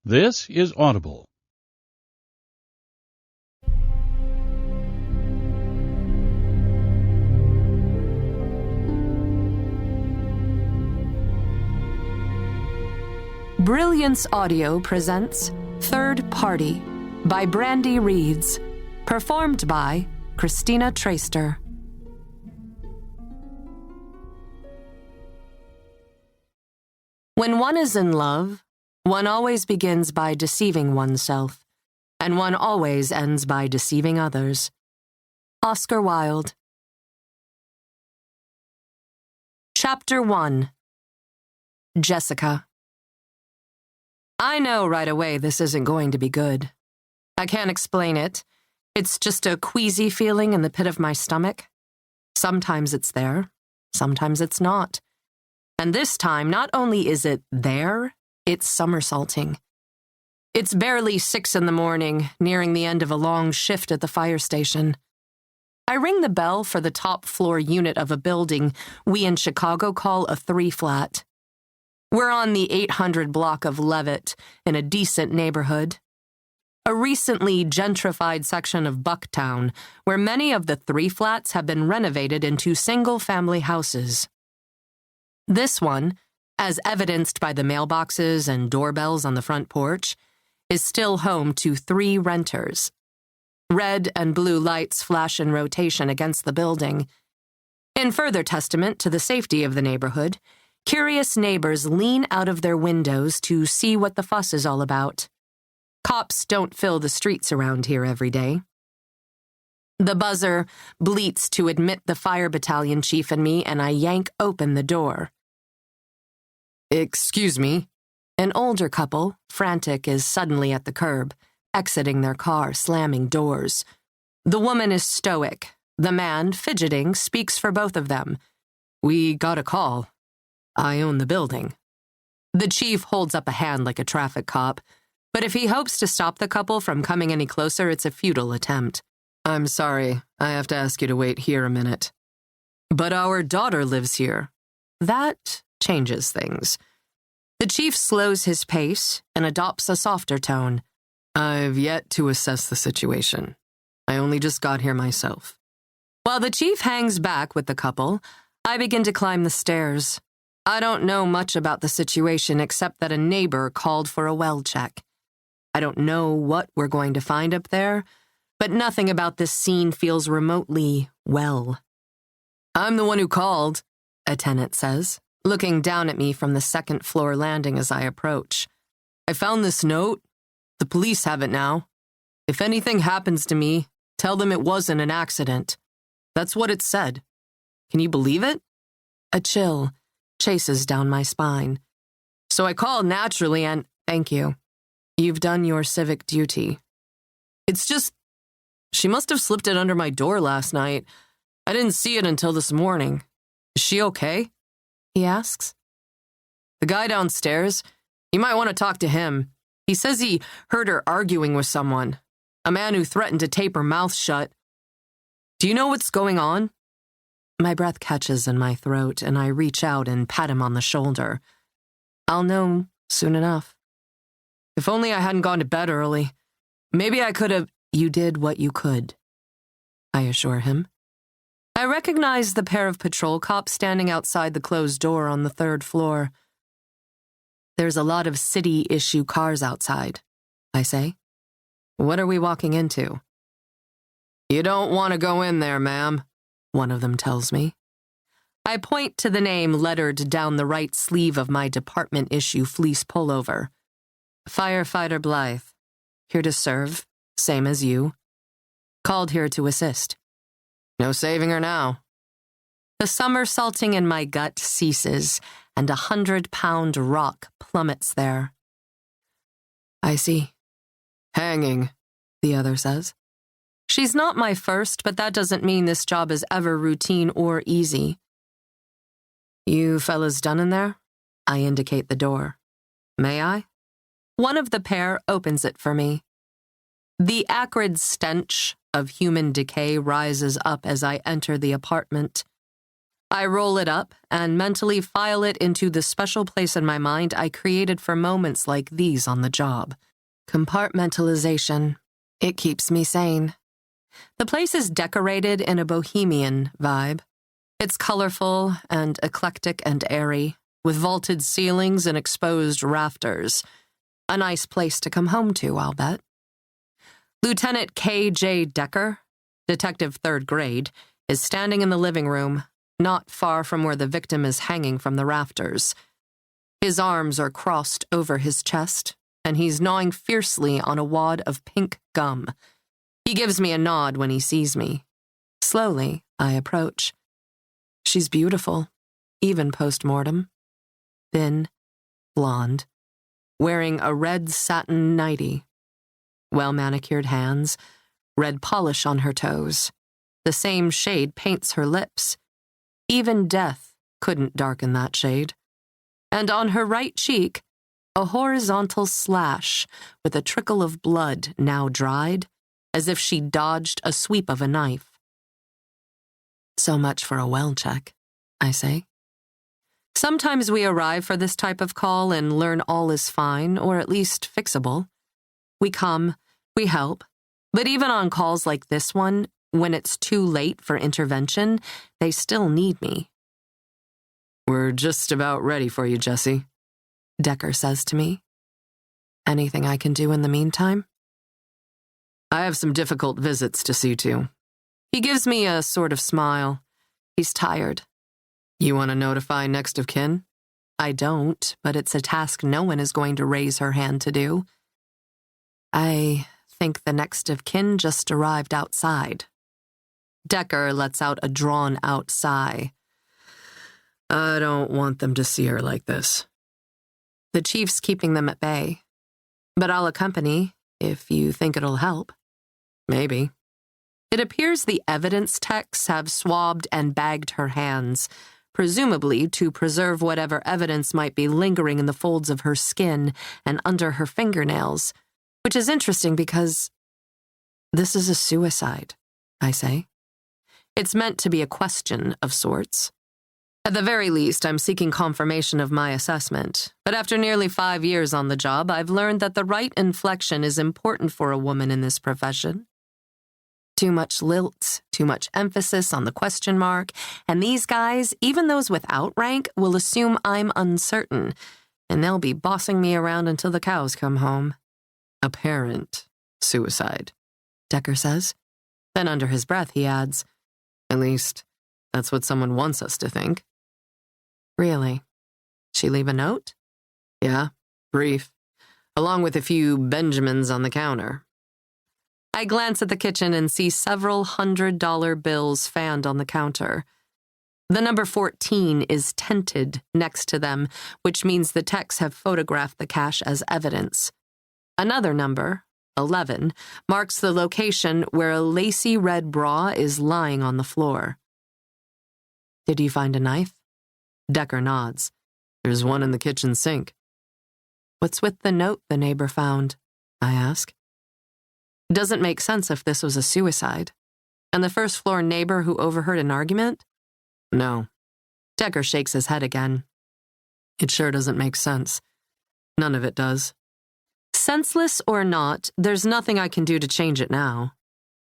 This is Audible. Brilliance Audio presents Third Party by Brandi Reads, performed by Christina Traister. When one is in love, one always begins by deceiving oneself, and one always ends by deceiving others. Oscar Wilde. Chapter 1. Jessica. I know right away this isn't going to be good. I can't explain it. It's just a queasy feeling in the pit of my stomach. Sometimes it's there, sometimes it's not. And this time, not only is it there, it's somersaulting. It's barely 6 a.m, nearing the end of a long shift at the fire station. I ring the bell for the top floor unit of a building we in Chicago call a 3-flat. We're on the 800 block of Levitt, in a decent neighborhood. A recently gentrified section of Bucktown, where many of the 3-flats have been renovated into single-family houses. This one, as evidenced by the mailboxes and doorbells on the front porch, is still home to 3 renters. Red and blue lights flash in rotation against the building. In further testament to the safety of the neighborhood, curious neighbors lean out of their windows to see what the fuss is all about. Cops don't fill the streets around here every day. The buzzer bleats to admit the fire battalion chief and me, and I yank open the door. "Excuse me." An older couple, frantic, is suddenly at the curb, exiting their car, slamming doors. The woman is stoic. The man, fidgeting, speaks for both of them. "We got a call. I own the building." The chief holds up a hand like a traffic cop, but if he hopes to stop the couple from coming any closer, it's a futile attempt. "I'm sorry, I have to ask you to wait here a minute." "But our daughter lives here." That changes things. The chief slows his pace and adopts a softer tone. "I've yet to assess the situation. I only just got here myself." While the chief hangs back with the couple, I begin to climb the stairs. I don't know much about the situation except that a neighbor called for a well check. I don't know what we're going to find up there, but nothing about this scene feels remotely well. "I'm the one who called," a tenant says, looking down at me from the second-floor landing as I approach. "I found this note. The police have it now. If anything happens to me, tell them it wasn't an accident." That's what it said. Can you believe it? A chill chases down my spine. So I called naturally and, "Thank you. You've done your civic duty." "It's just, she must have slipped it under my door last night. I didn't see it until this morning. Is she okay?" he asks. "The guy downstairs, you might want to talk to him. He says he heard her arguing with someone, a man who threatened to tape her mouth shut. Do you know what's going on?" My breath catches in my throat, and I reach out and pat him on the shoulder. "I'll know soon enough. If only I hadn't gone to bed early. Maybe I could have—" "You did what you could," I assure him. I recognize the pair of patrol cops standing outside the closed door on the 3rd floor. "There's a lot of city-issue cars outside," I say. "What are we walking into?" "You don't want to go in there, ma'am," one of them tells me. I point to the name lettered down the right sleeve of my department-issue fleece pullover. "Firefighter Blythe. Here to serve, same as you. Called here to assist." "No saving her now." The somersaulting in my gut ceases, and a 100-pound rock plummets there. "I see." "Hanging," the other says. She's not my first, but that doesn't mean this job is ever routine or easy. "You fellas done in there?" I indicate the door. "May I?" One of the pair opens it for me. The acrid stench of human decay rises up as I enter the apartment. I roll it up and mentally file it into the special place in my mind I created for moments like these on the job. Compartmentalization. It keeps me sane. The place is decorated in a bohemian vibe. It's colorful and eclectic and airy, with vaulted ceilings and exposed rafters. A nice place to come home to, I'll bet. Lieutenant K.J. Decker, detective 3rd grade, is standing in the living room, not far from where the victim is hanging from the rafters. His arms are crossed over his chest, and he's gnawing fiercely on a wad of pink gum. He gives me a nod when he sees me. Slowly, I approach. She's beautiful, even post-mortem. Thin, blonde, wearing a red satin nightie. Well-manicured hands, red polish on her toes. The same shade paints her lips. Even death couldn't darken that shade. And on her right cheek, a horizontal slash with a trickle of blood now dried, as if she dodged a sweep of a knife. So much for a well check, I say. Sometimes we arrive for this type of call and learn all is fine, or at least fixable. We come, we help, but even on calls like this one, when it's too late for intervention, they still need me. "We're just about ready for you, Jessie," Decker says to me. "Anything I can do in the meantime?" "I have some difficult visits to see to." He gives me a sort of smile. He's tired. "You want to notify next of kin?" I don't, but it's a task no one is going to raise her hand to do. I think the next of kin just arrived outside. Decker lets out a drawn-out sigh. "I don't want them to see her like this." The chief's keeping them at bay. But I'll accompany, if you think it'll help. Maybe. It appears the evidence techs have swabbed and bagged her hands, presumably to preserve whatever evidence might be lingering in the folds of her skin and under her fingernails, which is interesting because this is a suicide, I say. It's meant to be a question of sorts. At the very least, I'm seeking confirmation of my assessment, but after nearly 5 years on the job, I've learned that the right inflection is important for a woman in this profession. Too much lilt, too much emphasis on the question mark, and these guys, even those without rank, will assume I'm uncertain, and they'll be bossing me around until the cows come home. "Apparent suicide," Decker says. Then under his breath he adds, "At least, that's what someone wants us to think." Really? She leave a note? Yeah, brief, along with a few Benjamins on the counter. I glance at the kitchen and see several $100 bills fanned on the counter. The number 14 is tented next to them, which means the techs have photographed the cash as evidence. Another number, 11, marks the location where a lacy red bra is lying on the floor. "Did you find a knife?" Decker nods. "There's one in the kitchen sink." "What's with the note the neighbor found?" I ask. Doesn't make sense if this was a suicide. And the first-floor neighbor who overheard an argument? No. Decker shakes his head again. It sure doesn't make sense. None of it does. Senseless or not, there's nothing I can do to change it now.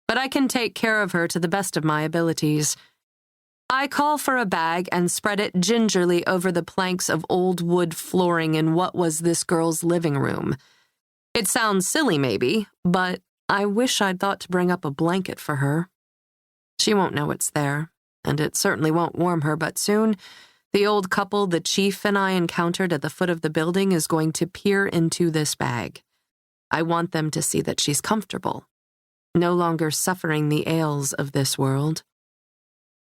But I can take care of her to the best of my abilities. I call for a bag and spread it gingerly over the planks of old wood flooring in what was this girl's living room. It sounds silly, maybe, but I wish I'd thought to bring up a blanket for her. She won't know it's there, and it certainly won't warm her, but soon, the old couple the chief and I encountered at the foot of the building is going to peer into this bag. I want them to see that she's comfortable, no longer suffering the ails of this world.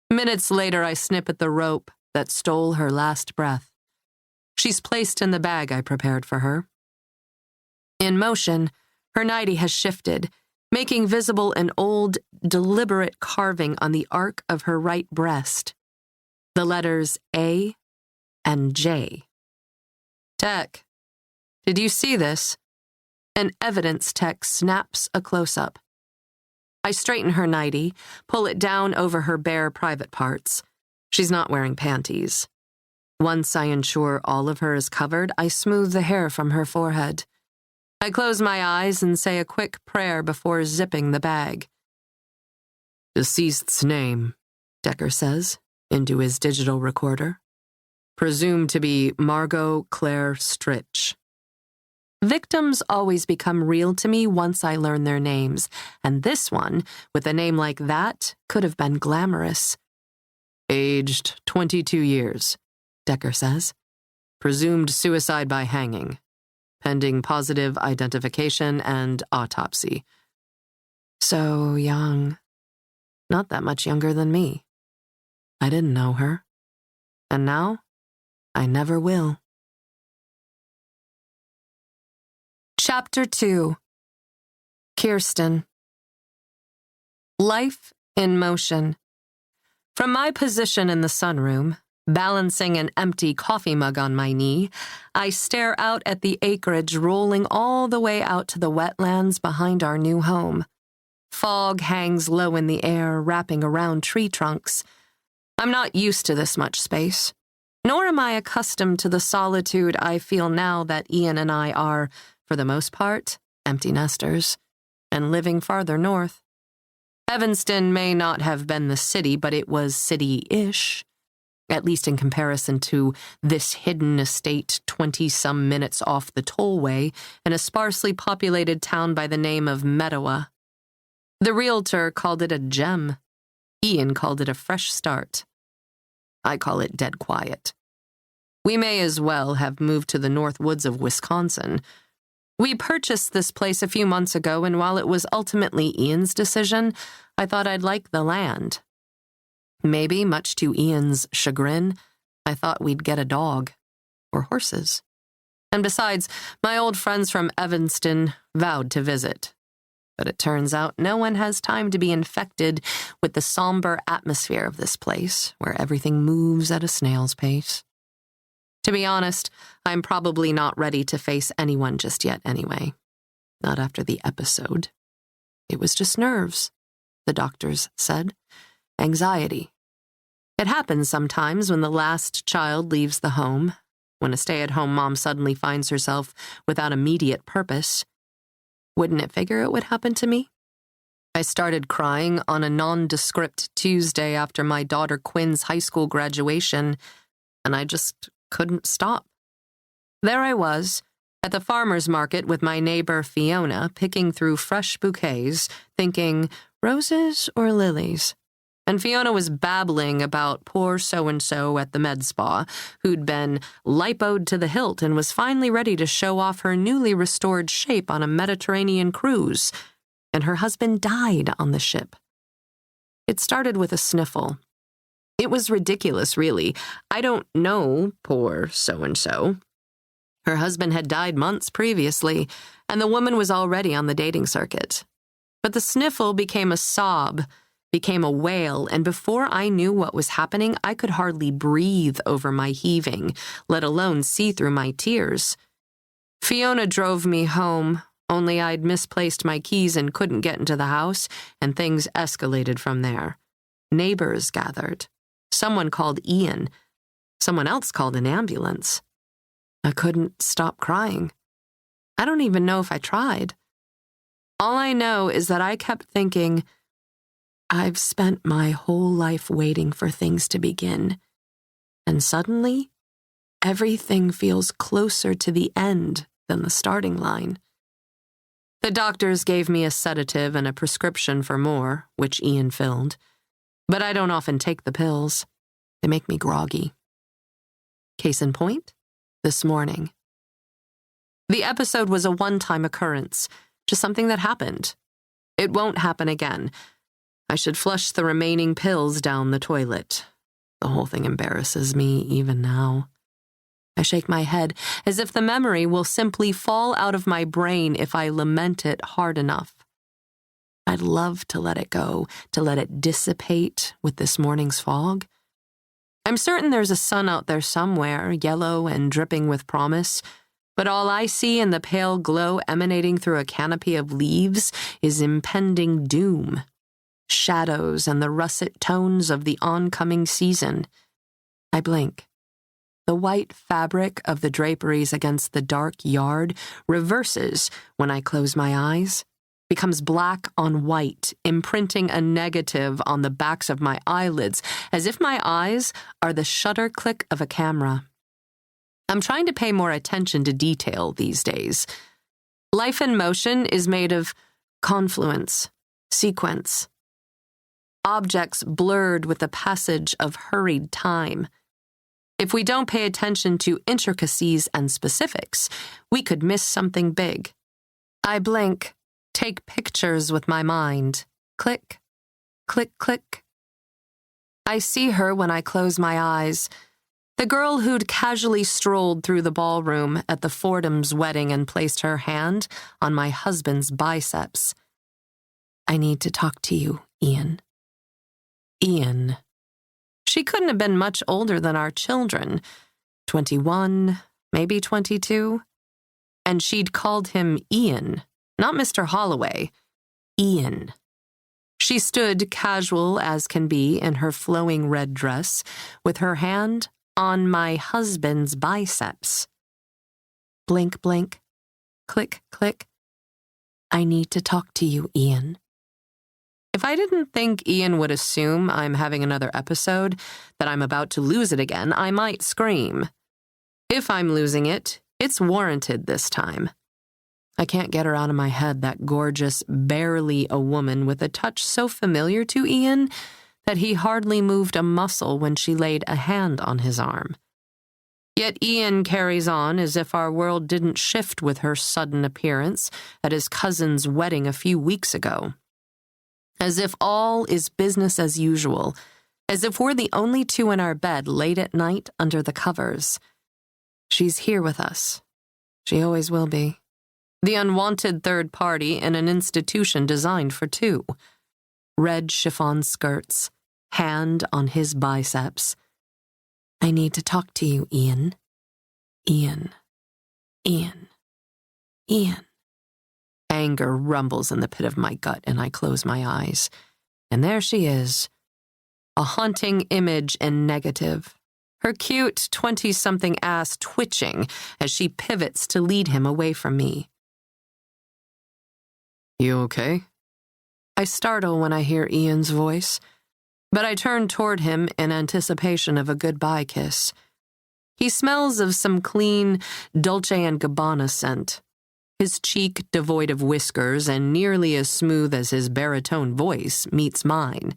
Minutes later, I snip at the rope that stole her last breath. She's placed in the bag I prepared for her. In motion, her nightie has shifted, making visible an old, deliberate carving on the arc of her right breast. The letters A and J. Tech, did you see this? An evidence tech snaps a close-up. I straighten her nightie, pull it down over her bare private parts. She's not wearing panties. Once I ensure all of her is covered, I smooth the hair from her forehead. I close my eyes and say a quick prayer before zipping the bag. Deceased's name, Decker says, into his digital recorder. Presumed to be Margot Claire Stritch. Victims always become real to me once I learn their names, and this one, with a name like that, could have been glamorous. Aged 22 years, Decker says. Presumed suicide by hanging. Pending positive identification and autopsy. So young. Not that much younger than me. I didn't know her. And now, I never will. Chapter 2. Kirsten. Life in motion. From my position in the sunroom, balancing an empty coffee mug on my knee, I stare out at the acreage rolling all the way out to the wetlands behind our new home. Fog hangs low in the air, wrapping around tree trunks. I'm not used to this much space, nor am I accustomed to the solitude I feel now that Ian and I are, for the most part, empty nesters, and living farther north. Evanston may not have been the city, but it was city-ish, at least in comparison to this hidden estate 20-some minutes off the tollway in a sparsely populated town by the name of Meadowa. The realtor called it a gem. Ian called it a fresh start. I call it dead quiet. We may as well have moved to the north woods of Wisconsin. We purchased this place a few months ago, and while it was ultimately Ian's decision, I thought I'd like the land. Maybe, much to Ian's chagrin, I thought we'd get a dog or horses. And besides, my old friends from Evanston vowed to visit. But it turns out no one has time to be infected with the somber atmosphere of this place, where everything moves at a snail's pace. To be honest, I'm probably not ready to face anyone just yet anyway. Not after the episode. It was just nerves, the doctors said. Anxiety. It happens sometimes when the last child leaves the home, when a stay-at-home mom suddenly finds herself without immediate purpose. Wouldn't it figure it would happen to me? I started crying on a nondescript Tuesday after my daughter Quinn's high school graduation, and I just couldn't stop. There I was, at the farmer's market with my neighbor Fiona, picking through fresh bouquets, thinking, roses or lilies? And Fiona was babbling about poor so-and-so at the med spa, who'd been lipoed to the hilt and was finally ready to show off her newly restored shape on a Mediterranean cruise, and her husband died on the ship. It started with a sniffle. It was ridiculous, really. I don't know poor so-and-so. Her husband had died months previously, and the woman was already on the dating circuit. But the sniffle became a sob, became a wail, and before I knew what was happening, I could hardly breathe over my heaving, let alone see through my tears. Fiona drove me home, only I'd misplaced my keys and couldn't get into the house, and things escalated from there. Neighbors gathered. Someone called Ian. Someone else called an ambulance. I couldn't stop crying. I don't even know if I tried. All I know is that I kept thinking, I've spent my whole life waiting for things to begin. And suddenly, everything feels closer to the end than the starting line. The doctors gave me a sedative and a prescription for more, which Ian filled. But I don't often take the pills. They make me groggy. Case in point, this morning. The episode was a one-time occurrence, just something that happened. It won't happen again. I should flush the remaining pills down the toilet. The whole thing embarrasses me even now. I shake my head as if the memory will simply fall out of my brain if I lament it hard enough. I'd love to let it go, to let it dissipate with this morning's fog. I'm certain there's a sun out there somewhere, yellow and dripping with promise, but all I see in the pale glow emanating through a canopy of leaves is impending doom. shadows and the russet tones of the oncoming season. I blink. The white fabric of the draperies against the dark yard reverses when I close my eyes, becomes black on white, imprinting a negative on the backs of my eyelids, as if my eyes are the shutter click of a camera. I'm trying to pay more attention to detail these days. Life in motion is made of confluence, sequence. Objects blurred with the passage of hurried time. If we don't pay attention to intricacies and specifics, we could miss something big. I blink, take pictures with my mind. Click, click, click. I see her when I close my eyes. The girl who'd casually strolled through the ballroom at the Fordham's wedding and placed her hand on my husband's biceps. I need to talk to you, Ian. Ian. She couldn't have been much older than our children, 21, maybe 22. And she'd called him Ian, not Mr. Holloway, Ian. She stood casual as can be in her flowing red dress, with her hand on my husband's biceps. Blink, blink, click, click. I need to talk to you, Ian. If I didn't think Ian would assume I'm having another episode, that I'm about to lose it again, I might scream. If I'm losing it, it's warranted this time. I can't get her out of my head, that gorgeous, barely a woman with a touch so familiar to Ian that he hardly moved a muscle when she laid a hand on his arm. Yet Ian carries on as if our world didn't shift with her sudden appearance at his cousin's wedding a few weeks ago. As if all is business as usual, as if we're the only two in our bed late at night under the covers. She's here with us. She always will be. The unwanted third party in an institution designed for two. Red chiffon skirts, hand on his biceps. I need to talk to you, Ian. Ian. Ian. Ian. Anger rumbles in the pit of my gut, and I close my eyes. And there she is, a haunting image in negative, her cute 20-something ass twitching as she pivots to lead him away from me. You okay? I startle when I hear Ian's voice, but I turn toward him in anticipation of a goodbye kiss. He smells of some clean Dolce & Gabbana scent. His cheek devoid of whiskers and nearly as smooth as his baritone voice meets mine.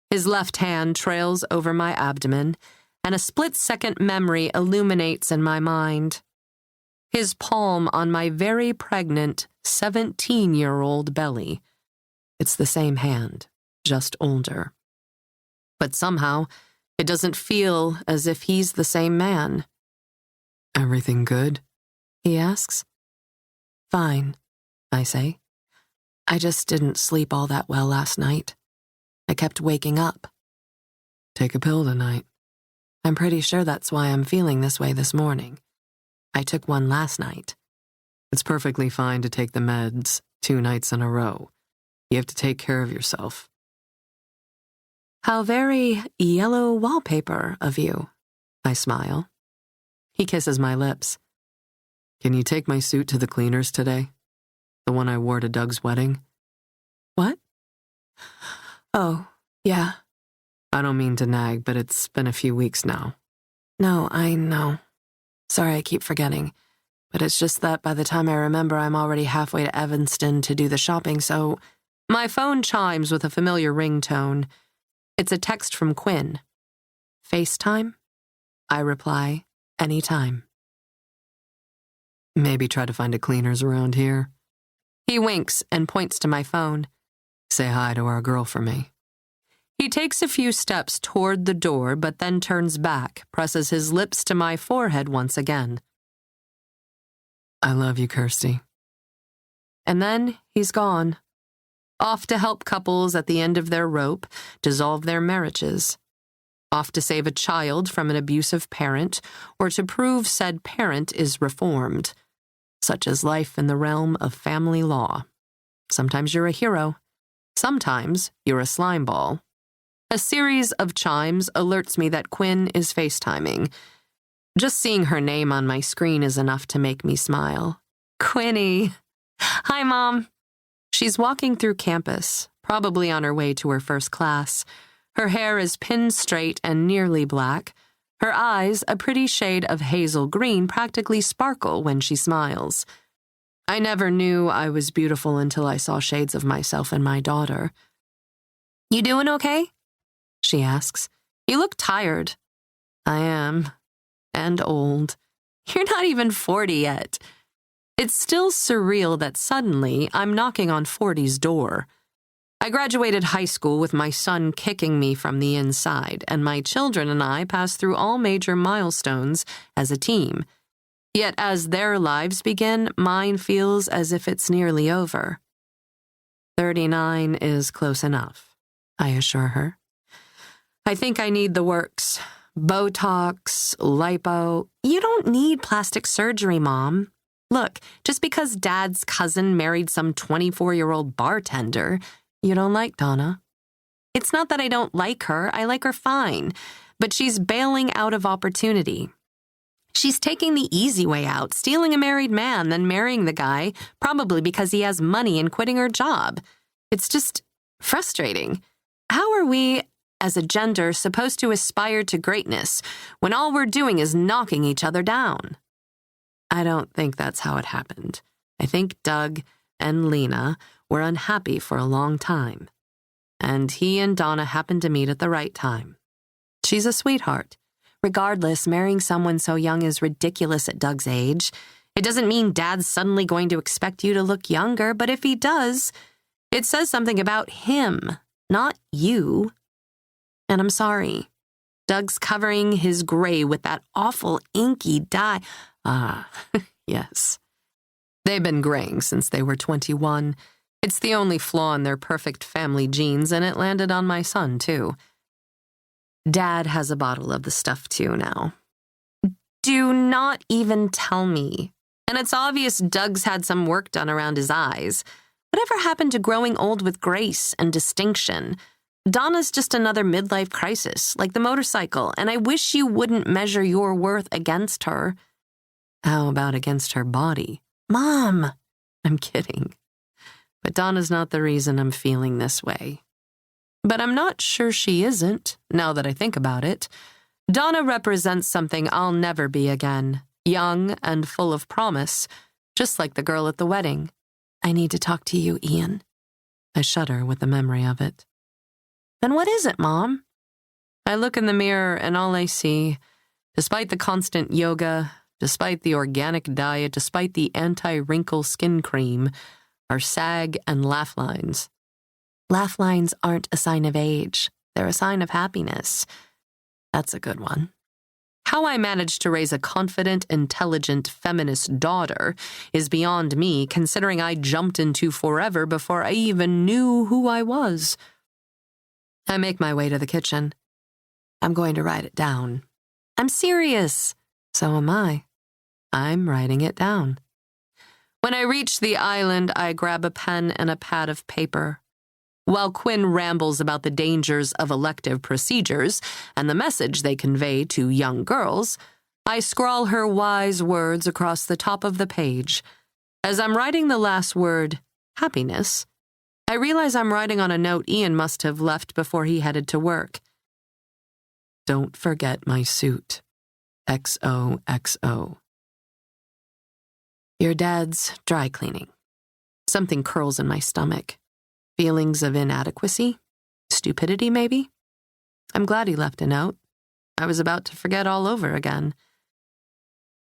His left hand trails over my abdomen, and a split-second memory illuminates in my mind. His palm on my very pregnant 17-year-old belly. It's the same hand, just older. But somehow, it doesn't feel as if he's the same man. Everything good? He asks. Fine, I say. I just didn't sleep all that well last night. I kept waking up. Take a pill tonight. I'm pretty sure that's why I'm feeling this way this morning. I took one last night. It's perfectly fine to take the meds 2 nights in a row. You have to take care of yourself. How very yellow wallpaper of you, I smile. He kisses my lips. Can you take my suit to the cleaners today? The one I wore to Doug's wedding? What? Oh, yeah. I don't mean to nag, but it's been a few weeks now. No, I know. Sorry I keep forgetting. But it's just that by the time I remember, I'm already halfway to Evanston to do the shopping, so... My phone chimes with a familiar ringtone. It's a text from Quinn. FaceTime? I reply, anytime. Maybe try to find a cleaners around here. He winks and points to my phone. Say hi to our girl for me. He takes a few steps toward the door, but then turns back, presses his lips to my forehead once again. I love you, Kirsty. And then he's gone. Off to help couples at the end of their rope dissolve their marriages. Off to save a child from an abusive parent, or to prove said parent is reformed. Such is life in the realm of family law. Sometimes you're a hero, Sometimes you're a slime ball. A series of chimes alerts me that Quinn is FaceTiming. Just seeing her name on my screen is enough to make me smile. Quinny. Hi, Mom. She's walking through campus, probably on her way to her first class. Her hair is pinned straight and nearly black. Her eyes, a pretty shade of hazel green, practically sparkle when she smiles. I never knew I was beautiful until I saw shades of myself in my daughter. You doing okay? She asks. You look tired. I am. And old. You're not even 40 yet. It's still surreal that suddenly I'm knocking on 40's door. I graduated high school with my son kicking me from the inside, and my children and I passed through all major milestones as a team. Yet as their lives begin, mine feels as if it's nearly over. 39 is close enough, I assure her. I think I need the works. Botox, lipo. You don't need plastic surgery, Mom. Look, just because Dad's cousin married some 24-year-old bartender, you don't like Donna. It's not that I don't like her. I like her fine. But she's bailing out of opportunity. She's taking the easy way out, stealing a married man, then marrying the guy, probably because he has money and quitting her job. It's just frustrating. How are we, as a gender, supposed to aspire to greatness when all we're doing is knocking each other down? I don't think that's how it happened. I think Doug and Lena were unhappy for a long time. And he and Donna happened to meet at the right time. She's a sweetheart. Regardless, marrying someone so young is ridiculous at Doug's age. It doesn't mean Dad's suddenly going to expect you to look younger, but if he does, it says something about him, not you. And I'm sorry. Doug's covering his gray with that awful inky dye. Ah, yes. They've been graying since they were 21. It's the only flaw in their perfect family genes, and it landed on my son, too. Dad has a bottle of the stuff, too, now. Do not even tell me. And it's obvious Doug's had some work done around his eyes. Whatever happened to growing old with grace and distinction? Donna's just another midlife crisis, like the motorcycle, and I wish you wouldn't measure your worth against her. How about against her body? Mom! I'm kidding. But Donna's not the reason I'm feeling this way. But I'm not sure she isn't, now that I think about it. Donna represents something I'll never be again, young and full of promise, just like the girl at the wedding. I need to talk to you, Ian. I shudder with the memory of it. Then what is it, Mom? I look in the mirror and all I see, despite the constant yoga, despite the organic diet, despite the anti-wrinkle skin cream, are sag and laugh lines. Laugh lines aren't a sign of age. They're a sign of happiness. That's a good one. How I managed to raise a confident, intelligent, feminist daughter is beyond me, considering I jumped into forever before I even knew who I was. I make my way to the kitchen. I'm going to write it down. I'm serious. So am I. I'm writing it down. When I reach the island, I grab a pen and a pad of paper. While Quinn rambles about the dangers of elective procedures and the message they convey to young girls, I scrawl her wise words across the top of the page. As I'm writing the last word, happiness, I realize I'm writing on a note Ian must have left before he headed to work. Don't forget my suit. XOXO. Your dad's dry cleaning. Something curls in my stomach. Feelings of inadequacy? Stupidity, maybe? I'm glad he left a note. I was about to forget all over again.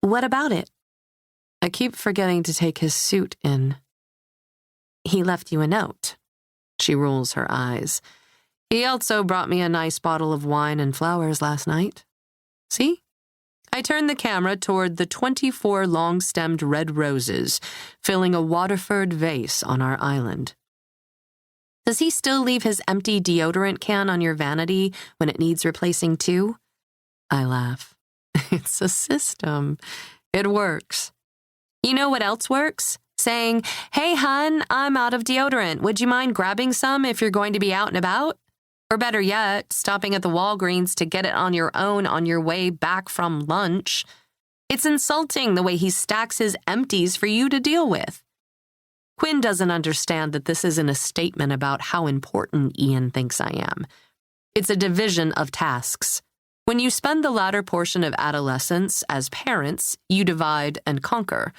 What about it? I keep forgetting to take his suit in. He left you a note. She rolls her eyes. He also brought me a nice bottle of wine and flowers last night. See? I turn the camera toward the 24 long-stemmed red roses, filling a Waterford vase on our island. Does he still leave his empty deodorant can on your vanity when it needs replacing too? I laugh. It's a system. It works. You know what else works? saying, "Hey, hun, I'm out of deodorant. Would you mind grabbing some if you're going to be out and about?" Or better yet, stopping at the Walgreens to get it on your own on your way back from lunch. It's insulting the way he stacks his empties for you to deal with. Quinn doesn't understand that this isn't a statement about how important Ian thinks I am. It's a division of tasks. When you spend the latter portion of adolescence as parents, you divide and conquer.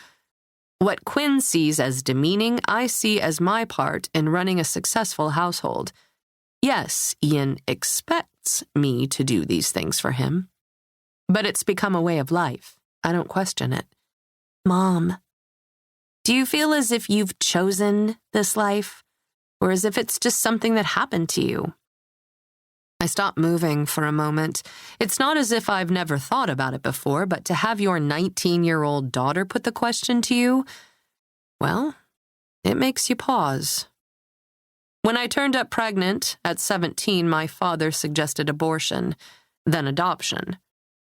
What Quinn sees as demeaning, I see as my part in running a successful household. Yes, Ian expects me to do these things for him. But it's become a way of life. I don't question it. Mom, do you feel as if you've chosen this life, or as if it's just something that happened to you? I stop moving for a moment. It's not as if I've never thought about it before, but to have your 19-year-old daughter put the question to you, well, it makes you pause. When I turned up pregnant at 17, my father suggested abortion, then adoption.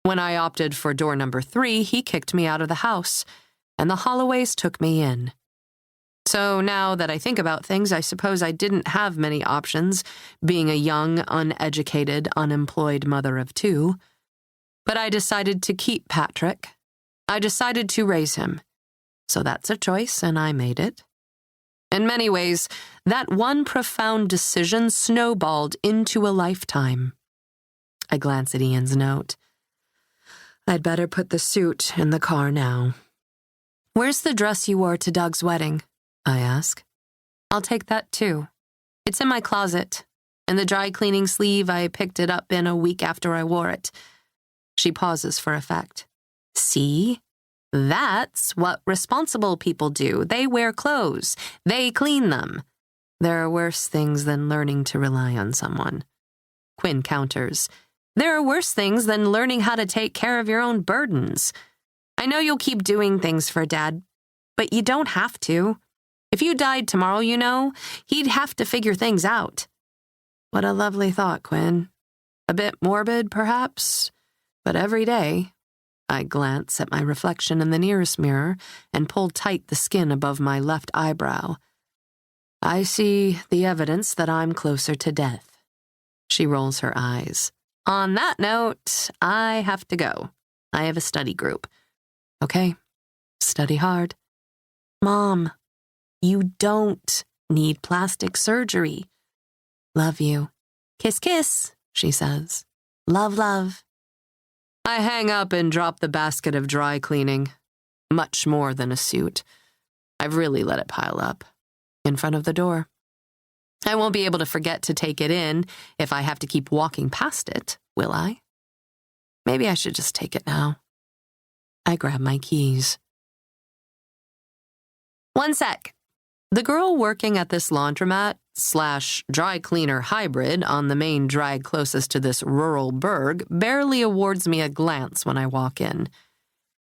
When I opted for door number 3, he kicked me out of the house, and the Holloways took me in. So now that I think about things, I suppose I didn't have many options, being a young, uneducated, unemployed mother of 2. But I decided to keep Patrick. I decided to raise him. So that's a choice, and I made it. In many ways, that one profound decision snowballed into a lifetime. I glance at Ian's note. I'd better put the suit in the car now. Where's the dress you wore to Doug's wedding? I ask. I'll take that too. It's in my closet. In the dry cleaning sleeve, I picked it up in a week after I wore it. She pauses for effect. See? That's what responsible people do. They wear clothes. They clean them. There are worse things than learning to rely on someone. Quinn counters. There are worse things than learning how to take care of your own burdens. I know you'll keep doing things for Dad, but you don't have to. If you died tomorrow, he'd have to figure things out. What a lovely thought, Quinn. A bit morbid, perhaps, but every day. I glance at my reflection in the nearest mirror and pull tight the skin above my left eyebrow. I see the evidence that I'm closer to death. She rolls her eyes. On that note, I have to go. I have a study group. Okay, study hard. Mom, you don't need plastic surgery. Love you. Kiss, kiss, she says. Love, love. I hang up and drop the basket of dry cleaning. Much more than a suit. I've really let it pile up. In front of the door. I won't be able to forget to take it in if I have to keep walking past it, will I? Maybe I should just take it now. I grab my keys. One sec. The girl working at this laundromat/dry cleaner hybrid on the main drag closest to this rural burg barely awards me a glance when I walk in.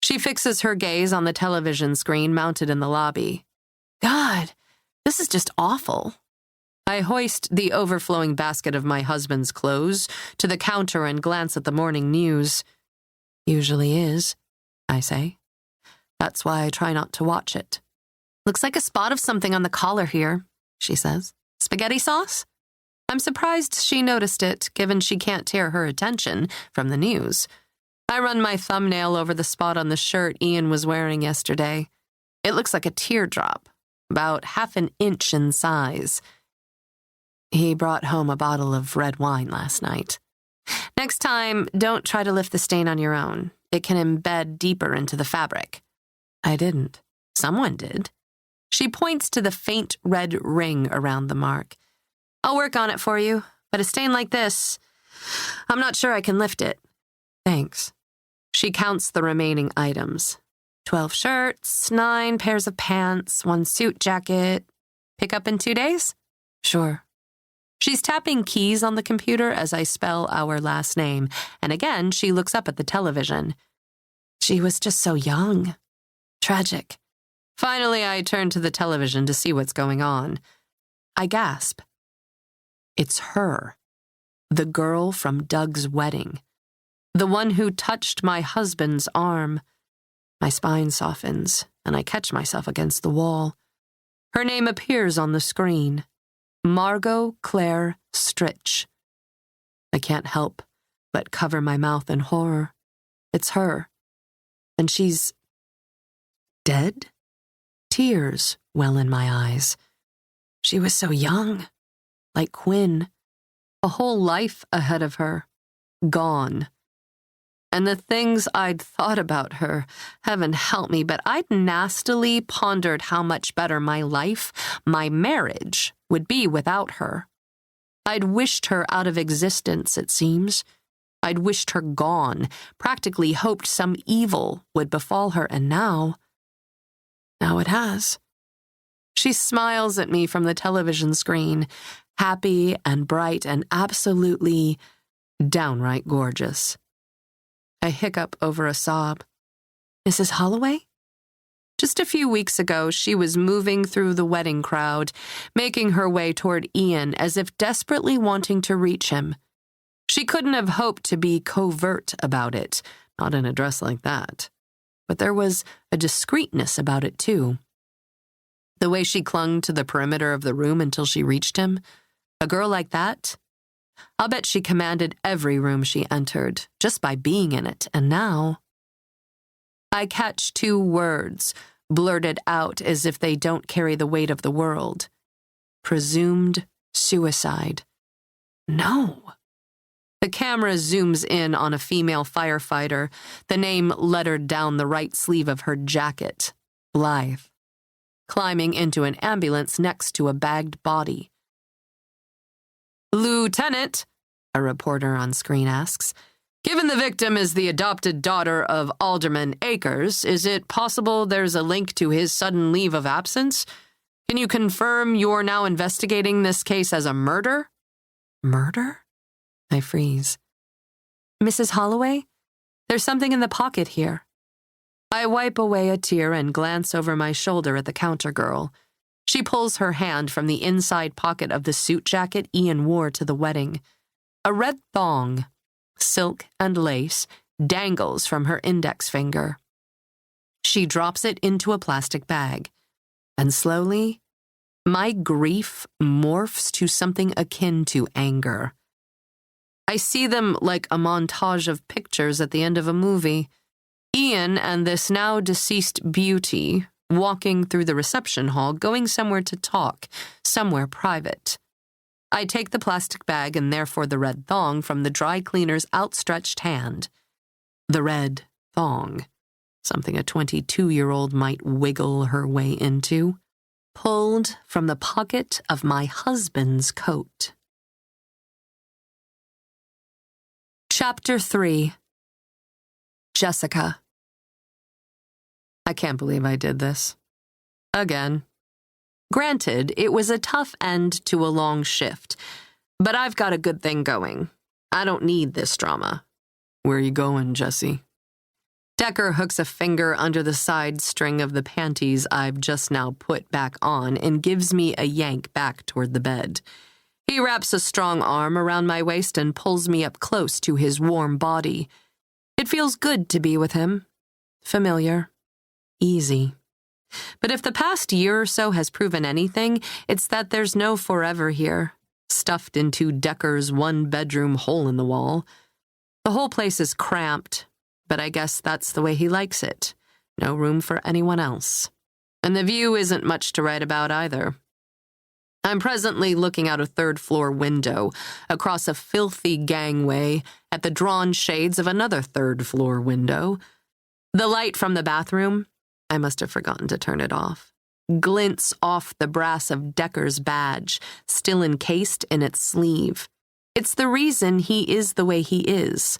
She fixes her gaze on the television screen mounted in the lobby. God, this is just awful. I hoist the overflowing basket of my husband's clothes to the counter and glance at the morning news. Usually is, I say. That's why I try not to watch it. Looks like a spot of something on the collar here, she says. Spaghetti sauce? I'm surprised she noticed it, given she can't tear her attention from the news. I run my thumbnail over the spot on the shirt Ian was wearing yesterday. It looks like a teardrop, about half an inch in size. He brought home a bottle of red wine last night. Next time, don't try to lift the stain on your own. It can embed deeper into the fabric. I didn't. Someone did. She points to the faint red ring around the mark. I'll work on it for you, but a stain like this, I'm not sure I can lift it. Thanks. She counts the remaining items. 12 shirts, 9 pairs of pants, 1 suit jacket. Pick up in 2 days? Sure. She's tapping keys on the computer as I spell our last name, and again she looks up at the television. She was just so young. Tragic. Finally, I turn to the television to see what's going on. I gasp. It's her. The girl from Doug's wedding. The one who touched my husband's arm. My spine softens, and I catch myself against the wall. Her name appears on the screen. Margot Claire Stritch. I can't help but cover my mouth in horror. It's her. And she's dead? Tears well in my eyes. She was so young, like Quinn. A whole life ahead of her. Gone. And the things I'd thought about her, heaven help me, but I'd nastily pondered how much better my life, my marriage, would be without her. I'd wished her out of existence, it seems. I'd wished her gone, practically hoped some evil would befall her, and now it has. She smiles at me from the television screen, happy and bright and absolutely downright gorgeous. I hiccup over a sob. Mrs. Holloway? Just a few weeks ago, she was moving through the wedding crowd, making her way toward Ian as if desperately wanting to reach him. She couldn't have hoped to be covert about it, not in a dress like that. But there was a discreetness about it, too. The way she clung to the perimeter of the room until she reached him. A girl like that? I'll bet she commanded every room she entered, just by being in it, and now I catch 2 words, blurted out as if they don't carry the weight of the world. Presumed suicide. No. The camera zooms in on a female firefighter, the name lettered down the right sleeve of her jacket, Blythe, climbing into an ambulance next to a bagged body. "Lieutenant," a reporter on screen asks, "given the victim is the adopted daughter of Alderman Akers, is it possible there's a link to his sudden leave of absence? Can you confirm you're now investigating this case as a murder?" Murder? I freeze. "Mrs. Holloway? There's something in the pocket here." I wipe away a tear and glance over my shoulder at the counter girl. She pulls her hand from the inside pocket of the suit jacket Ian wore to the wedding. A red thong, silk and lace, dangles from her index finger. She drops it into a plastic bag, and slowly, my grief morphs to something akin to anger. I see them like a montage of pictures at the end of a movie. Ian and this now deceased beauty walking through the reception hall, going somewhere to talk, somewhere private. I take the plastic bag and therefore the red thong from the dry cleaner's outstretched hand. The red thong, something a 22-year-old might wiggle her way into, pulled from the pocket of my husband's coat. Chapter 3. Jessica. I can't believe I did this. Again. Granted, it was a tough end to a long shift, but I've got a good thing going. I don't need this drama. Where are you going, Jessie? Decker hooks a finger under the side string of the panties I've just now put back on and gives me a yank back toward the bed. He wraps a strong arm around my waist and pulls me up close to his warm body. It feels good to be with him. Familiar. Easy. But if the past year or so has proven anything, it's that there's no forever here, stuffed into Decker's one-bedroom hole in the wall. The whole place is cramped, but I guess that's the way he likes it. No room for anyone else. And the view isn't much to write about either. I'm presently looking out a third-floor window, across a filthy gangway, at the drawn shades of another third-floor window. The light from the bathroom, I must have forgotten to turn it off, glints off the brass of Decker's badge, still encased in its sleeve. It's the reason he is the way he is.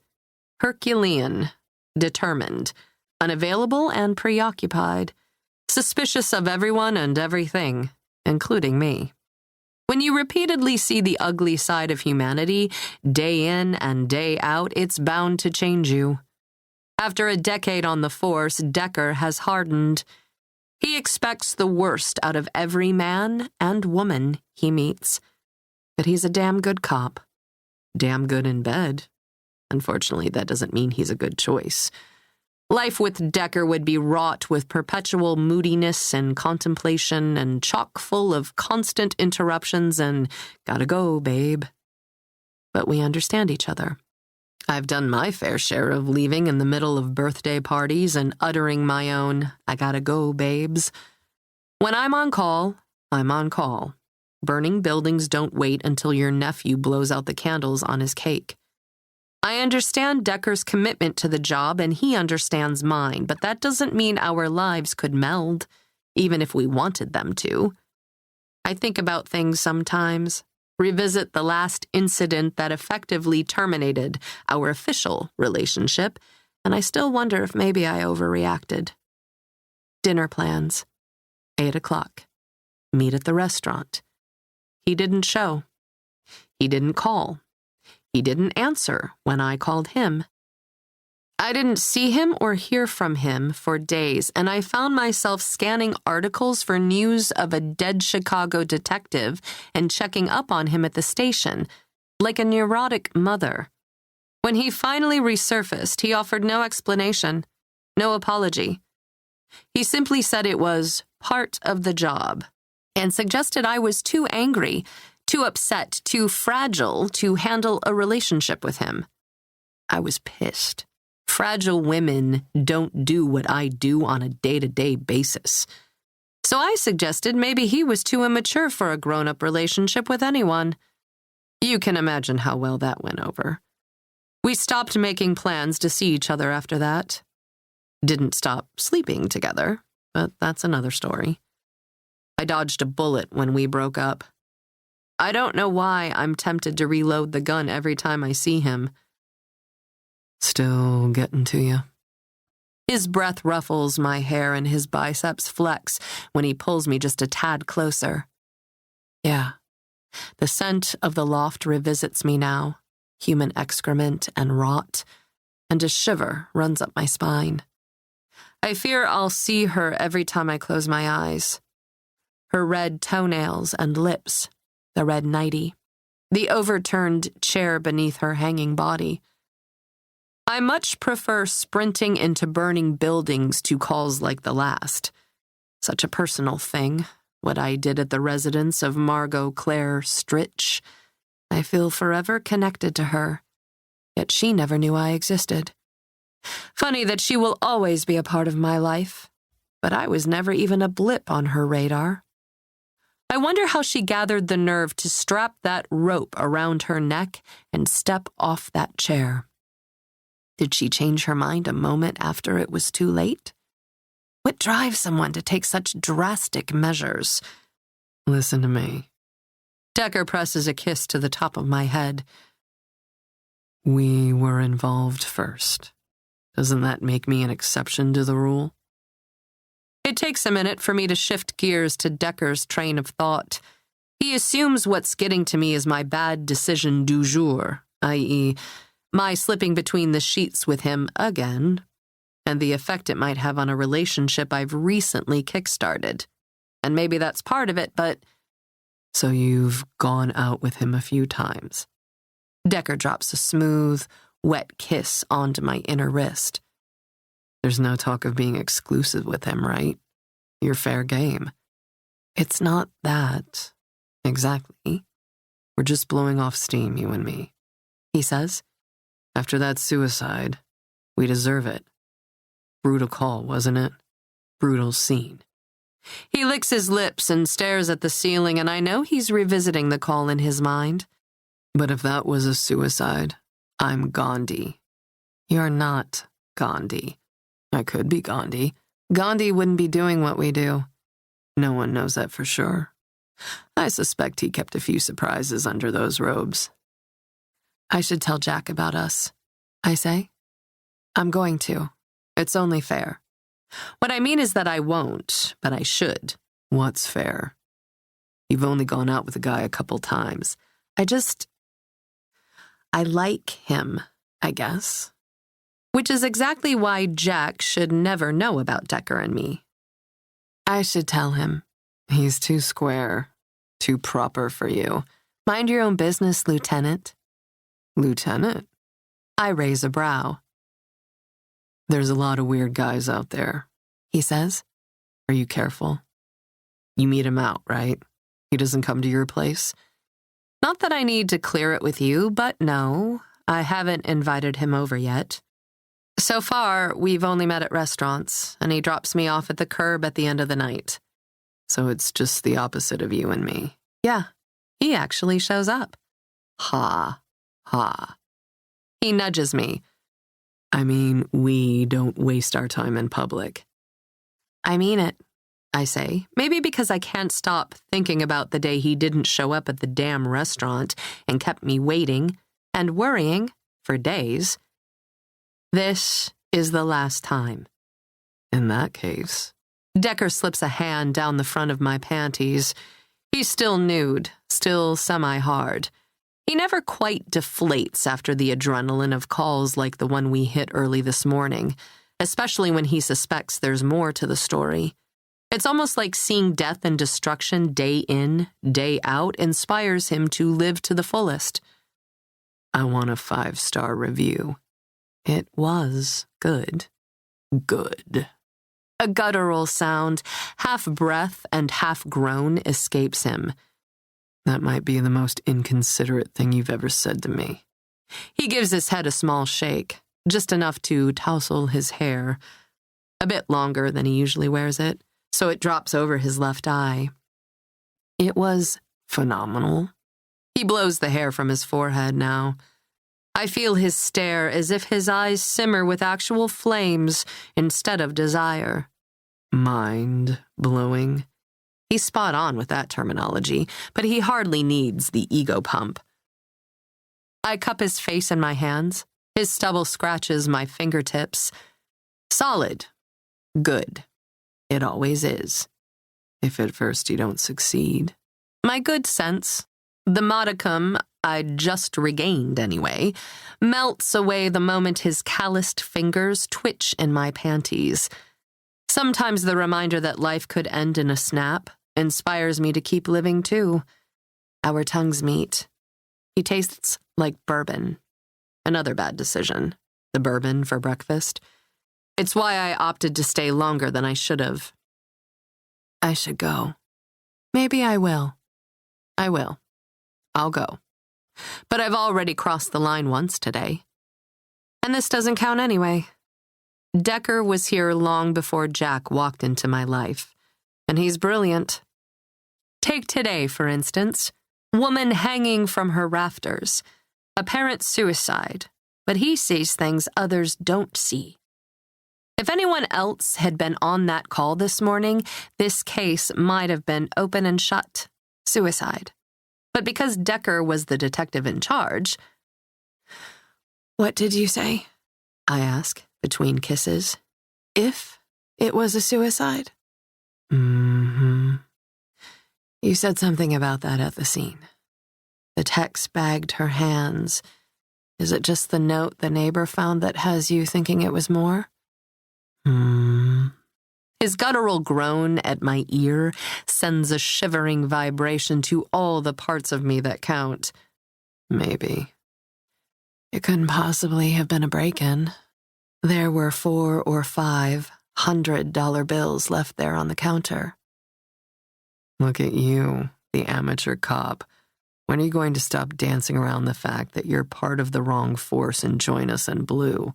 Herculean, determined, unavailable and preoccupied, suspicious of everyone and everything, including me. When you repeatedly see the ugly side of humanity, day in and day out, it's bound to change you. After a decade on the force, Decker has hardened. He expects the worst out of every man and woman he meets. But he's a damn good cop. Damn good in bed. Unfortunately, that doesn't mean he's a good choice. Life with Decker would be wrought with perpetual moodiness and contemplation and chock full of constant interruptions and gotta go, babe. But we understand each other. I've done my fair share of leaving in the middle of birthday parties and uttering my own, I gotta go, babes. When I'm on call, I'm on call. Burning buildings don't wait until your nephew blows out the candles on his cake. I understand Decker's commitment to the job and he understands mine, but that doesn't mean our lives could meld, even if we wanted them to. I think about things sometimes, revisit the last incident that effectively terminated our official relationship, and I still wonder if maybe I overreacted. Dinner plans. 8 o'clock. Meet at the restaurant. He didn't show. He didn't call. He didn't answer when I called him. I didn't see him or hear from him for days, and I found myself scanning articles for news of a dead Chicago detective and checking up on him at the station, like a neurotic mother. When he finally resurfaced, he offered no explanation, no apology. He simply said it was part of the job and suggested I was too angry, too upset, too fragile to handle a relationship with him. I was pissed. Fragile women don't do what I do on a day-to-day basis. So I suggested maybe he was too immature for a grown-up relationship with anyone. You can imagine how well that went over. We stopped making plans to see each other after that. Didn't stop sleeping together, but that's another story. I dodged a bullet when we broke up. I don't know why I'm tempted to reload the gun every time I see him. Still getting to you. His breath ruffles my hair and his biceps flex when he pulls me just a tad closer. Yeah, the scent of the loft revisits me now, human excrement and rot, and a shiver runs up my spine. I fear I'll see her every time I close my eyes. Her red toenails and lips, the red nightie, the overturned chair beneath her hanging body. I much prefer sprinting into burning buildings to calls like the last. Such a personal thing, what I did at the residence of Margot Claire Stritch. I feel forever connected to her, yet she never knew I existed. Funny that she will always be a part of my life, but I was never even a blip on her radar. I wonder how she gathered the nerve to strap that rope around her neck and step off that chair. Did she change her mind a moment after it was too late? What drives someone to take such drastic measures? Listen to me. Decker presses a kiss to the top of my head. We were involved first. Doesn't that make me an exception to the rule? It takes a minute for me to shift gears to Decker's train of thought. He assumes what's getting to me is my bad decision du jour, i.e., my slipping between the sheets with him again, and the effect it might have on a relationship I've recently kickstarted. And maybe that's part of it, but... So you've gone out with him a few times. Decker drops a smooth, wet kiss onto my inner wrist. There's no talk of being exclusive with him, right? You're fair game. It's not that. Exactly. We're just blowing off steam, you and me, he says. After that suicide, we deserve it. Brutal call, wasn't it? Brutal scene. He licks his lips and stares at the ceiling, and I know he's revisiting the call in his mind. But if that was a suicide, I'm Gandhi. You're not Gandhi. I could be Gandhi. Gandhi wouldn't be doing what we do. No one knows that for sure. I suspect he kept a few surprises under those robes. I should tell Jack about us, I say. I'm going to. It's only fair. What I mean is that I won't, but I should. What's fair? You've only gone out with a guy a couple times. I like him, I guess. Which is exactly why Jack should never know about Decker and me. I should tell him. He's too square, too proper for you. Mind your own business, Lieutenant. Lieutenant? I raise a brow. There's a lot of weird guys out there, he says. Are you careful? You meet him out, right? He doesn't come to your place? Not that I need to clear it with you, but no, I haven't invited him over yet. So far, we've only met at restaurants, and he drops me off at the curb at the end of the night. So it's just the opposite of you and me. Yeah, he actually shows up. Ha, ha. He nudges me. I mean, we don't waste our time in public. I mean it, I say, maybe because I can't stop thinking about the day he didn't show up at the damn restaurant and kept me waiting and worrying for days. This is the last time. In that case, Decker slips a hand down the front of my panties. He's still nude, still semi-hard. He never quite deflates after the adrenaline of calls like the one we hit early this morning, especially when he suspects there's more to the story. It's almost like seeing death and destruction day in, day out inspires him to live to the fullest. I want a 5-star review. It was good. Good. A guttural sound, half breath and half groan, escapes him. That might be the most inconsiderate thing you've ever said to me. He gives his head a small shake, just enough to tousle his hair, a bit longer than he usually wears it, so it drops over his left eye. It was phenomenal. He blows the hair from his forehead now. I feel his stare as if his eyes simmer with actual flames instead of desire. Mind-blowing. He's spot on with that terminology, but he hardly needs the ego pump. I cup his face in my hands. His stubble scratches my fingertips. Solid. Good. It always is. If at first you don't succeed. My good sense, the modicum I'd just regained anyway, melts away the moment his calloused fingers twitch in my panties. Sometimes the reminder that life could end in a snap inspires me to keep living too. Our tongues meet. He tastes like bourbon. Another bad decision. The bourbon for breakfast. It's why I opted to stay longer than I should have. I should go. Maybe I will. I will. I'll go. But I've already crossed the line once today. And this doesn't count anyway. Decker was here long before Jack walked into my life. And he's brilliant. Take today, for instance. Woman hanging from her rafters. Apparent suicide. But he sees things others don't see. If anyone else had been on that call this morning, this case might have been open and shut. Suicide. But because Decker was the detective in charge... What did you say? I ask, between kisses. If it was a suicide? Mm-hmm. You said something about that at the scene. The text bagged her hands. Is it just the note the neighbor found that has you thinking it was more? His guttural groan at my ear sends a shivering vibration to all the parts of me that count. Maybe. It couldn't possibly have been a break-in. There were 4 or 5 $100 bills left there on the counter. Look at you, the amateur cop. When are you going to stop dancing around the fact that you're part of the wrong force and join us in blue?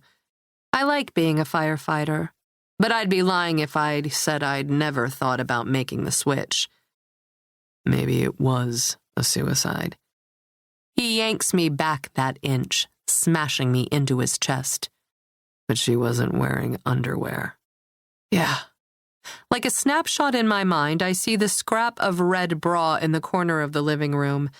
I like being a firefighter. But I'd be lying if I'd said I'd never thought about making the switch. Maybe it was a suicide. He yanks me back that inch, smashing me into his chest. But she wasn't wearing underwear. Yeah. Like a snapshot in my mind, I see the scrap of red bra in the corner of the living room.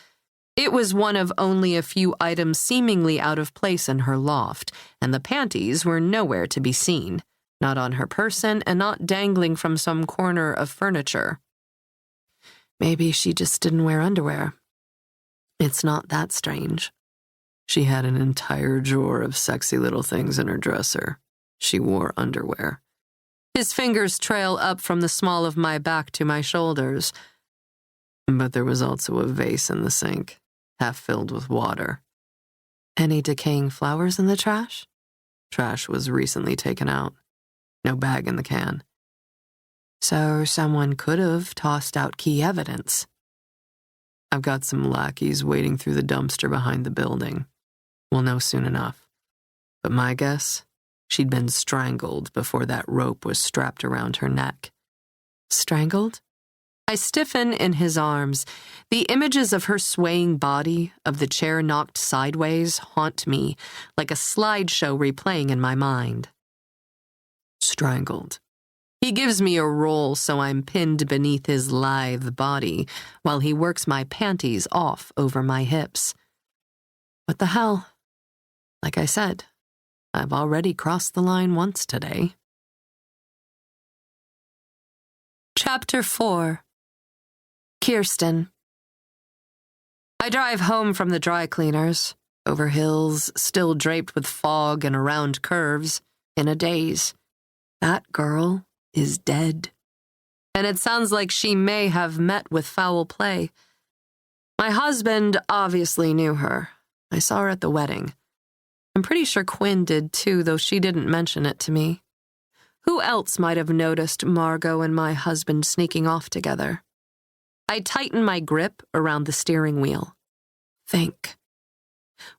It was one of only a few items seemingly out of place in her loft, and the panties were nowhere to be seen. Not on her person and not dangling from some corner of furniture. Maybe she just didn't wear underwear. It's not that strange. She had an entire drawer of sexy little things in her dresser. She wore underwear. His fingers trail up from the small of my back to my shoulders. But there was also a vase in the sink, half filled with water. Any decaying flowers in the trash? Trash was recently taken out. No bag in the can. So someone could have tossed out key evidence. I've got some lackeys waiting through the dumpster behind the building. We'll know soon enough. But my guess, she'd been strangled before that rope was strapped around her neck. Strangled? I stiffen in his arms. The images of her swaying body, of the chair knocked sideways, haunt me, like a slideshow replaying in my mind. Strangled. He gives me a roll so I'm pinned beneath his lithe body while he works my panties off over my hips. What the hell? Like I said, I've already crossed the line once today. Chapter 4. Kirsten. I drive home from the dry cleaners, over hills still draped with fog and around curves, in a daze. That girl is dead. And it sounds like she may have met with foul play. My husband obviously knew her. I saw her at the wedding. I'm pretty sure Quinn did too, though she didn't mention it to me. Who else might have noticed Margot and my husband sneaking off together? I tighten my grip around the steering wheel. Think.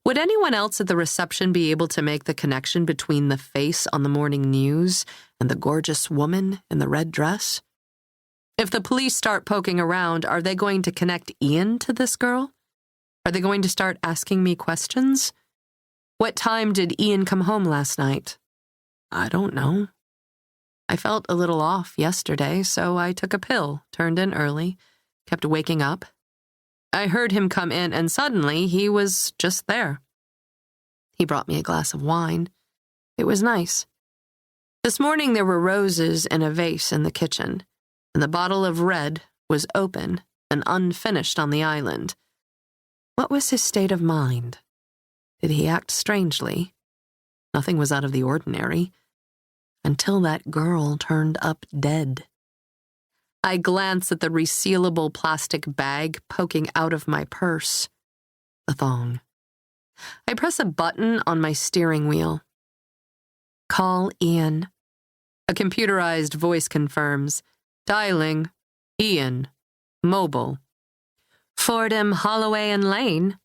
Would anyone else at the reception be able to make the connection between the face on the morning news and the gorgeous woman in the red dress? If the police start poking around, are they going to connect Ian to this girl? Are they going to start asking me questions? What time did Ian come home last night? I don't know. I felt a little off yesterday, so I took a pill, turned in early, kept waking up. I heard him come in, and suddenly he was just there. He brought me a glass of wine. It was nice. This morning there were roses in a vase in the kitchen, and the bottle of red was open and unfinished on the island. What was his state of mind? Did he act strangely? Nothing was out of the ordinary, until that girl turned up dead. I glance at the resealable plastic bag poking out of my purse. The thong. I press a button on my steering wheel. Call Ian. A computerized voice confirms. Dialing. Ian. Mobile. Fordham, Holloway, and Lane.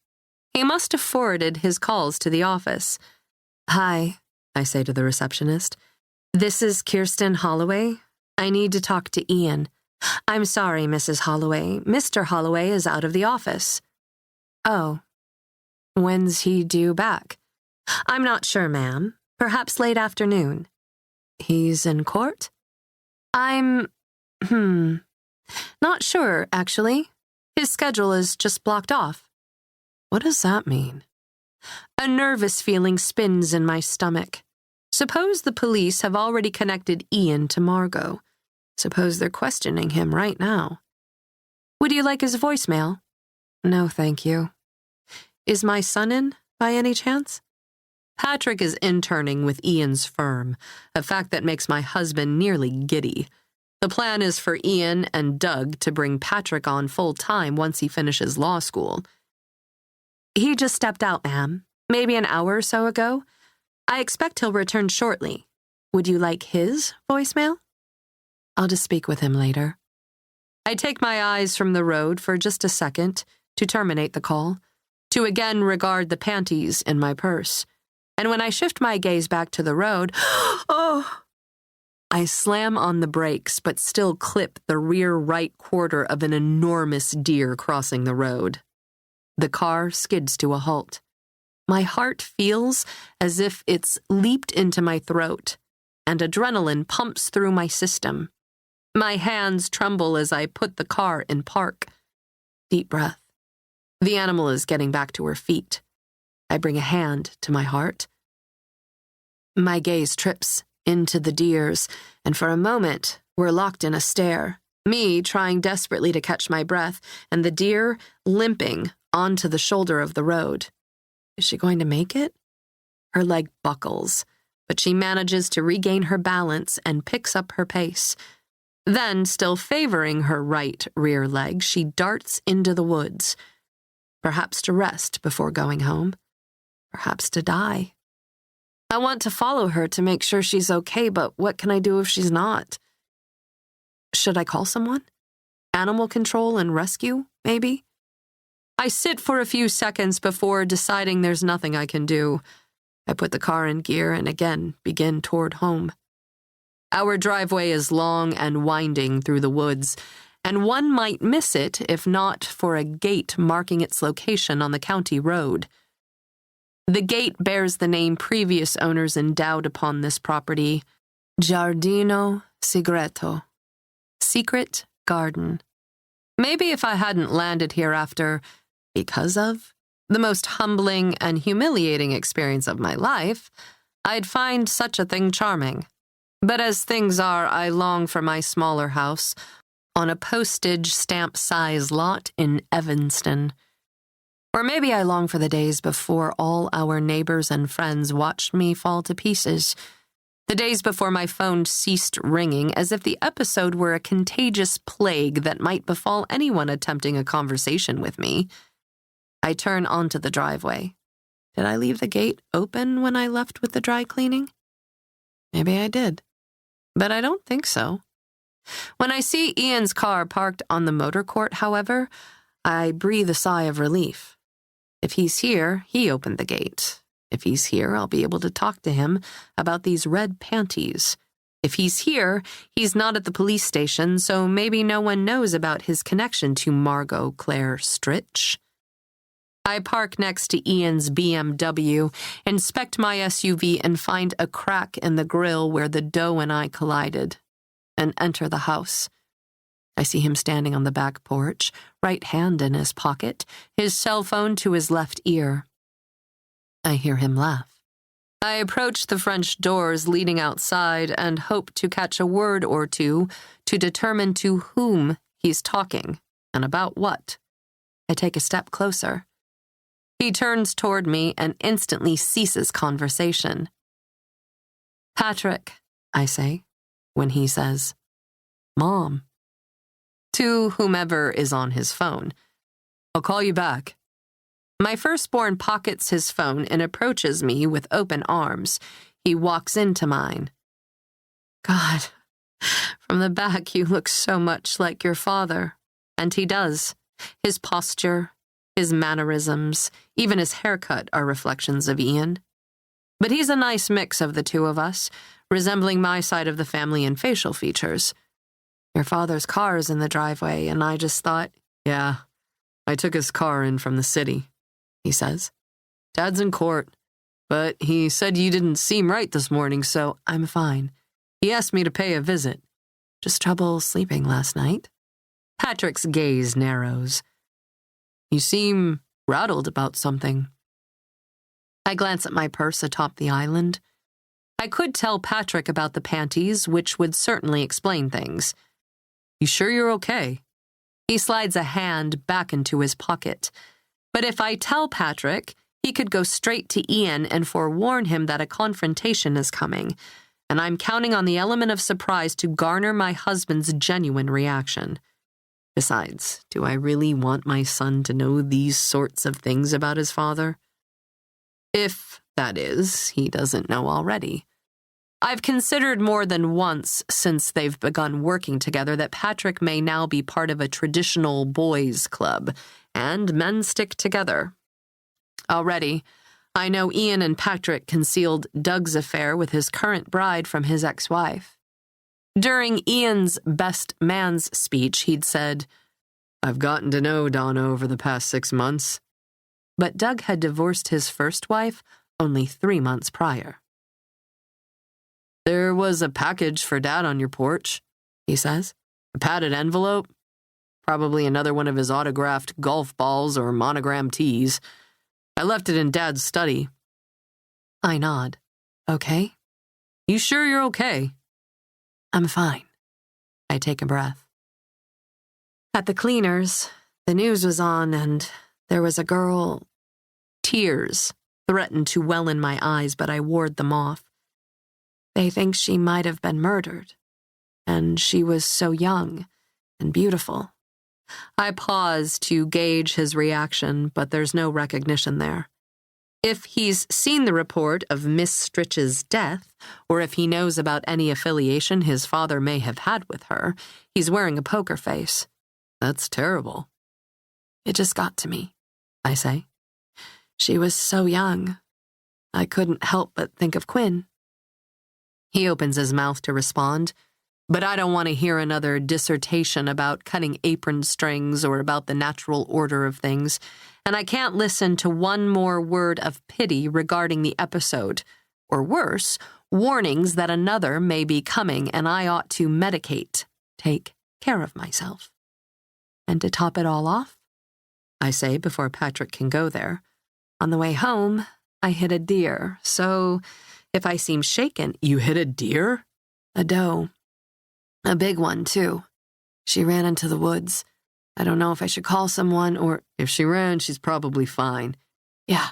He must have forwarded his calls to the office. Hi, I say to the receptionist. This is Kirsten Holloway. I need to talk to Ian. I'm sorry, Mrs. Holloway. Mr. Holloway is out of the office. Oh. When's he due back? I'm not sure, ma'am. Perhaps late afternoon. He's in court? I'm... Not sure, actually. His schedule is just blocked off. What does that mean? A nervous feeling spins in my stomach. Suppose the police have already connected Ian to Margot. Suppose they're questioning him right now. Would you like his voicemail? No, thank you. Is my son in, by any chance? Patrick is interning with Ian's firm, a fact that makes my husband nearly giddy. The plan is for Ian and Doug to bring Patrick on full-time once he finishes law school. He just stepped out, ma'am, maybe an hour or so ago. I expect he'll return shortly. Would you like his voicemail? I'll just speak with him later. I take my eyes from the road for just a second to terminate the call, to again regard the panties in my purse. And when I shift my gaze back to the road, I slam on the brakes but still clip the rear right quarter of an enormous deer crossing the road. The car skids to a halt. My heart feels as if it's leaped into my throat, and adrenaline pumps through my system. My hands tremble as I put the car in park. Deep breath. The animal is getting back to her feet. I bring a hand to my heart. My gaze trips into the deer's, and for a moment, we're locked in a stare, me trying desperately to catch my breath, and the deer limping onto the shoulder of the road. Is she going to make it? Her leg buckles, but she manages to regain her balance and picks up her pace. Then, still favoring her right rear leg, she darts into the woods, perhaps to rest before going home, perhaps to die. I want to follow her to make sure she's okay, but what can I do if she's not? Should I call someone? Animal control and rescue, maybe? I sit for a few seconds before deciding there's nothing I can do. I put the car in gear and again begin toward home. Our driveway is long and winding through the woods, and one might miss it if not for a gate marking its location on the county road. The gate bears the name previous owners endowed upon this property, Giardino Segreto, secret garden. Maybe if I hadn't landed here after, because of, the most humbling and humiliating experience of my life, I'd find such a thing charming. But as things are, I long for my smaller house on a postage stamp-size lot in Evanston. Or maybe I long for the days before all our neighbors and friends watched me fall to pieces. The days before my phone ceased ringing as if the episode were a contagious plague that might befall anyone attempting a conversation with me. I turn onto the driveway. Did I leave the gate open when I left with the dry cleaning? Maybe I did, but I don't think so. When I see Ian's car parked on the motor court, however, I breathe a sigh of relief. If he's here, he opened the gate. If he's here, I'll be able to talk to him about these red panties. If he's here, he's not at the police station, so maybe no one knows about his connection to Margot Claire Stritch. I park next to Ian's BMW, inspect my SUV, and find a crack in the grill where the doe and I collided, and enter the house. I see him standing on the back porch, right hand in his pocket, his cell phone to his left ear. I hear him laugh. I approach the French doors leading outside and hope to catch a word or two to determine to whom he's talking and about what. I take a step closer. He turns toward me and instantly ceases conversation. "Patrick," I say, when he says, "Mom," to whomever is on his phone. "I'll call you back." My firstborn pockets his phone and approaches me with open arms. He walks into mine. "God, from the back you look so much like your father." And he does. His posture, his mannerisms, even his haircut are reflections of Ian. But he's a nice mix of the two of us, resembling my side of the family in facial features. "Your father's car is in the driveway, and I just thought..." "Yeah, I took his car in from the city," he says. "Dad's in court, but he said you didn't seem right this morning, so I'm fine. He asked me to pay a visit. Just trouble sleeping last night." Patrick's gaze narrows. "You seem rattled about something." I glance at my purse atop the island. I could tell Patrick about the panties, which would certainly explain things. "You sure you're okay?" He slides a hand back into his pocket. But if I tell Patrick, he could go straight to Ian and forewarn him that a confrontation is coming, and I'm counting on the element of surprise to garner my husband's genuine reaction. Besides, do I really want my son to know these sorts of things about his father? If, that is, he doesn't know already. I've considered more than once since they've begun working together that Patrick may now be part of a traditional boys' club, and men stick together. Already, I know Ian and Patrick concealed Doug's affair with his current bride from his ex-wife. During Ian's best man's speech, he'd said, "I've gotten to know Donna over the past 6 months." But Doug had divorced his first wife only 3 months prior. "There was a package for Dad on your porch," he says. "A padded envelope. Probably another one of his autographed golf balls or monogram tees. I left it in Dad's study." I nod. "Okay?" "You sure you're okay?" "I'm fine." I take a breath. At the cleaners, the news was on, and there was a girl. Tears threatened to well in my eyes, but I ward them off. They think she might have been murdered, and she was so young and beautiful. I pause to gauge his reaction, but there's no recognition there. If he's seen the report of Miss Stritch's death, or if he knows about any affiliation his father may have had with her, he's wearing a poker face. That's terrible. It just got to me, I say. She was so young. I couldn't help but think of Quinn. He opens his mouth to respond, but I don't want to hear another dissertation about cutting apron strings or about the natural order of things, and I can't listen to one more word of pity regarding the episode, or worse, warnings that another may be coming and I ought to take care of myself. And to top it all off, I say before Patrick can go there, on the way home, I hit a deer, so if I seem shaken— You hit a deer? A doe. A big one, too. She ran into the woods. I don't know if I should call someone or— If she ran, she's probably fine. Yeah.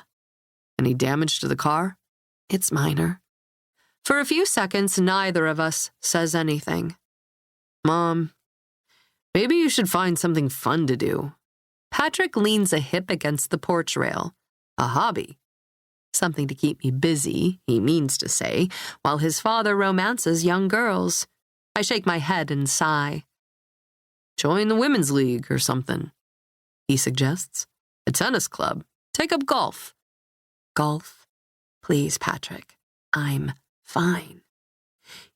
Any damage to the car? It's minor. For a few seconds, neither of us says anything. Mom, maybe you should find something fun to do. Patrick leans a hip against the porch rail. A hobby. Something to keep me busy, he means to say, while his father romances young girls. I shake my head and sigh. Join the women's league or something, he suggests. A tennis club. Take up golf. Golf? Please, Patrick. I'm fine.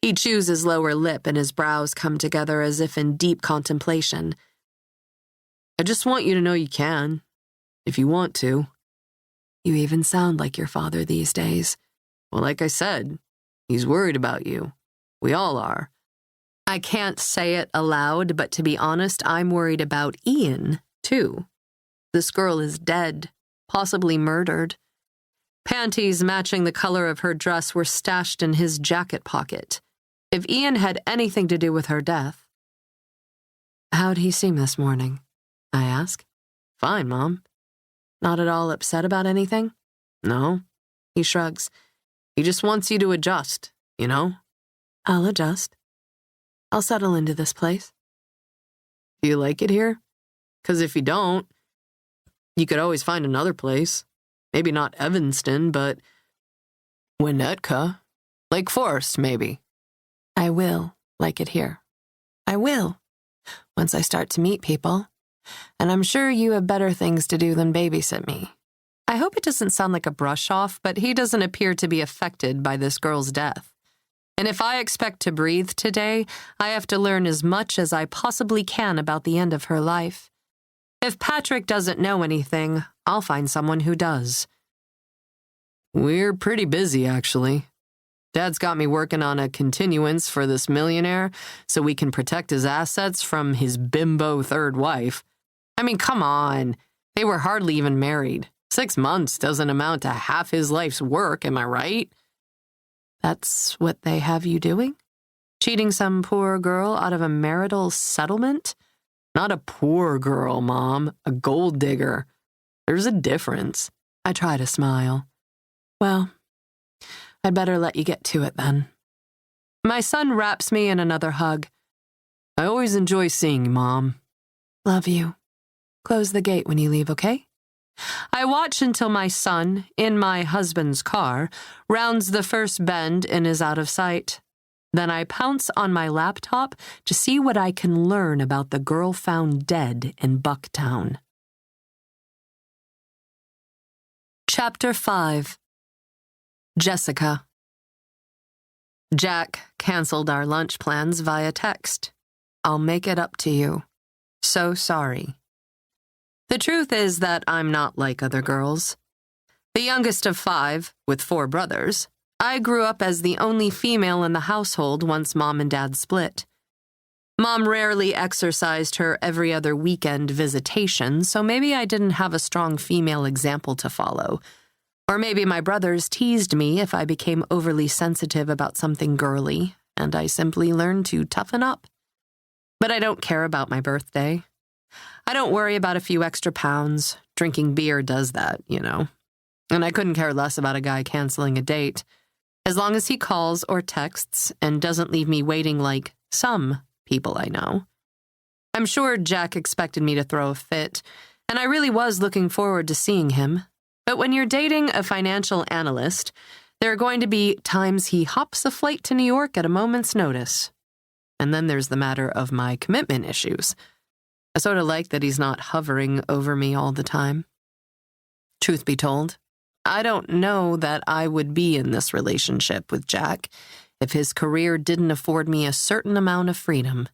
He chews his lower lip and his brows come together as if in deep contemplation. I just want you to know you can, if you want to. You even sound like your father these days. Well, like I said, he's worried about you. We all are. I can't say it aloud, but to be honest, I'm worried about Ian, too. This girl is dead, possibly murdered. Panties matching the color of her dress were stashed in his jacket pocket. If Ian had anything to do with her death— How'd he seem this morning? I ask. Fine, Mom. Not at all upset about anything? No. He shrugs. He just wants you to adjust, you know? I'll adjust. I'll settle into this place. Do you like it here? 'Cause if you don't, you could always find another place. Maybe not Evanston, but Winnetka. Lake Forest, maybe. I will like it here. I will, once I start to meet people. And I'm sure you have better things to do than babysit me. I hope it doesn't sound like a brush-off, but he doesn't appear to be affected by this girl's death. And if I expect to breathe today, I have to learn as much as I possibly can about the end of her life. If Patrick doesn't know anything, I'll find someone who does. We're pretty busy, actually. Dad's got me working on a continuance for this millionaire so we can protect his assets from his bimbo third wife. I mean, come on. They were hardly even married. 6 months doesn't amount to half his life's work, am I right? That's what they have you doing? Cheating some poor girl out of a marital settlement? Not a poor girl, Mom. A gold digger. There's a difference. I try to smile. Well, I'd better let you get to it then. My son wraps me in another hug. I always enjoy seeing you, Mom. Love you. Close the gate when you leave, okay? I watch until my son, in my husband's car, rounds the first bend and is out of sight. Then I pounce on my laptop to see what I can learn about the girl found dead in Bucktown. Chapter 5. Jessica. Jack canceled our lunch plans via text. I'll make it up to you. So sorry. The truth is that I'm not like other girls. The youngest of 5, with 4 brothers, I grew up as the only female in the household once Mom and Dad split. Mom rarely exercised her every other weekend visitation, so maybe I didn't have a strong female example to follow. Or maybe my brothers teased me if I became overly sensitive about something girly, and I simply learned to toughen up. But I don't care about my birthday. I don't worry about a few extra pounds. Drinking beer does that, you know. And I couldn't care less about a guy canceling a date, as long as he calls or texts and doesn't leave me waiting like some people I know. I'm sure Jack expected me to throw a fit, and I really was looking forward to seeing him. But when you're dating a financial analyst, there are going to be times he hops a flight to New York at a moment's notice. And then there's the matter of my commitment issues. I sort of like that he's not hovering over me all the time. Truth be told, I don't know that I would be in this relationship with Jack if his career didn't afford me a certain amount of freedom.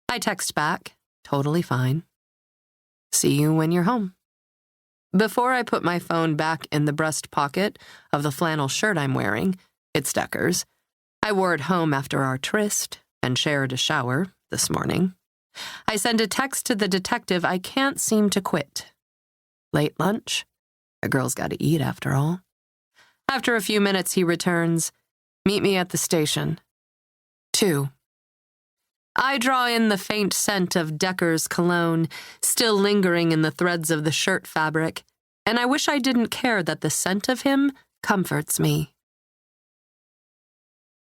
I text back, totally fine. See you when you're home. Before I put my phone back in the breast pocket of the flannel shirt I'm wearing, it's Decker's. I wore it home after our tryst and shared a shower this morning. I send a text to the detective I can't seem to quit. Late lunch? A girl's got to eat after all. After a few minutes, he returns. Meet me at the station. 2. I draw in the faint scent of Decker's cologne, still lingering in the threads of the shirt fabric, and I wish I didn't care that the scent of him comforts me.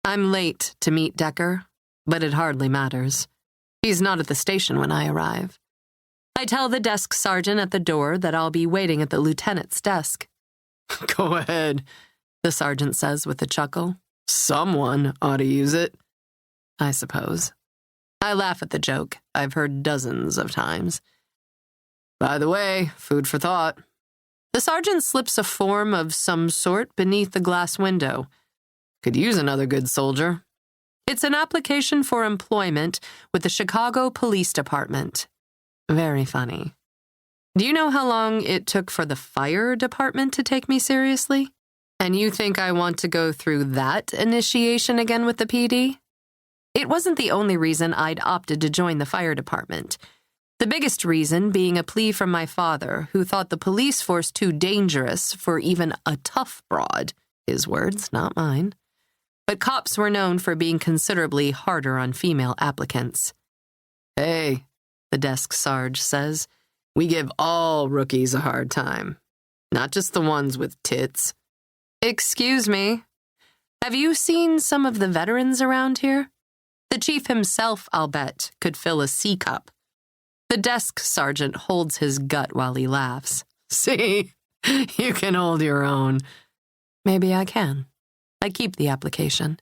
I'm late to meet Decker, but it hardly matters. He's not at the station when I arrive. I tell the desk sergeant at the door that I'll be waiting at the lieutenant's desk. Go ahead, the sergeant says with a chuckle. Someone ought to use it. I suppose. I laugh at the joke I've heard dozens of times. By the way, food for thought. The sergeant slips a form of some sort beneath the glass window. Could use another good soldier. It's an application for employment with the Chicago Police Department. Very funny. Do you know how long it took for the fire department to take me seriously? And you think I want to go through that initiation again with the PD? It wasn't the only reason I'd opted to join the fire department. The biggest reason being a plea from my father, who thought the police force too dangerous for even a tough broad. His words, not mine. But cops were known for being considerably harder on female applicants. Hey, the desk sarge says, we give all rookies a hard time, not just the ones with tits. Excuse me, have you seen some of the veterans around here? The chief himself, I'll bet, could fill a C cup. The desk sergeant holds his gut while he laughs. See, you can hold your own. Maybe I can. I keep the application.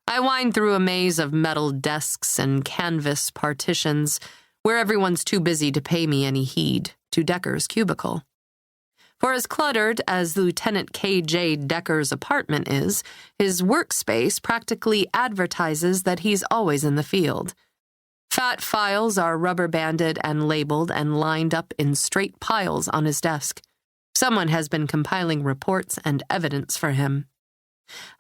I wind through a maze of metal desks and canvas partitions where everyone's too busy to pay me any heed to Decker's cubicle. For as cluttered as Lieutenant K.J. Decker's apartment is, his workspace practically advertises that he's always in the field. Fat files are rubber-banded and labeled and lined up in straight piles on his desk. Someone has been compiling reports and evidence for him.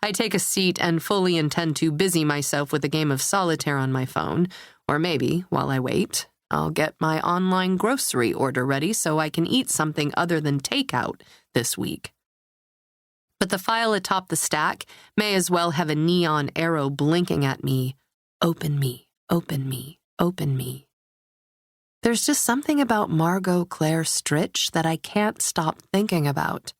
I take a seat and fully intend to busy myself with a game of solitaire on my phone, or maybe, while I wait, I'll get my online grocery order ready so I can eat something other than takeout this week. But the file atop the stack may as well have a neon arrow blinking at me. Open me, open me, open me. There's just something about Margot Claire Stritch that I can't stop thinking about.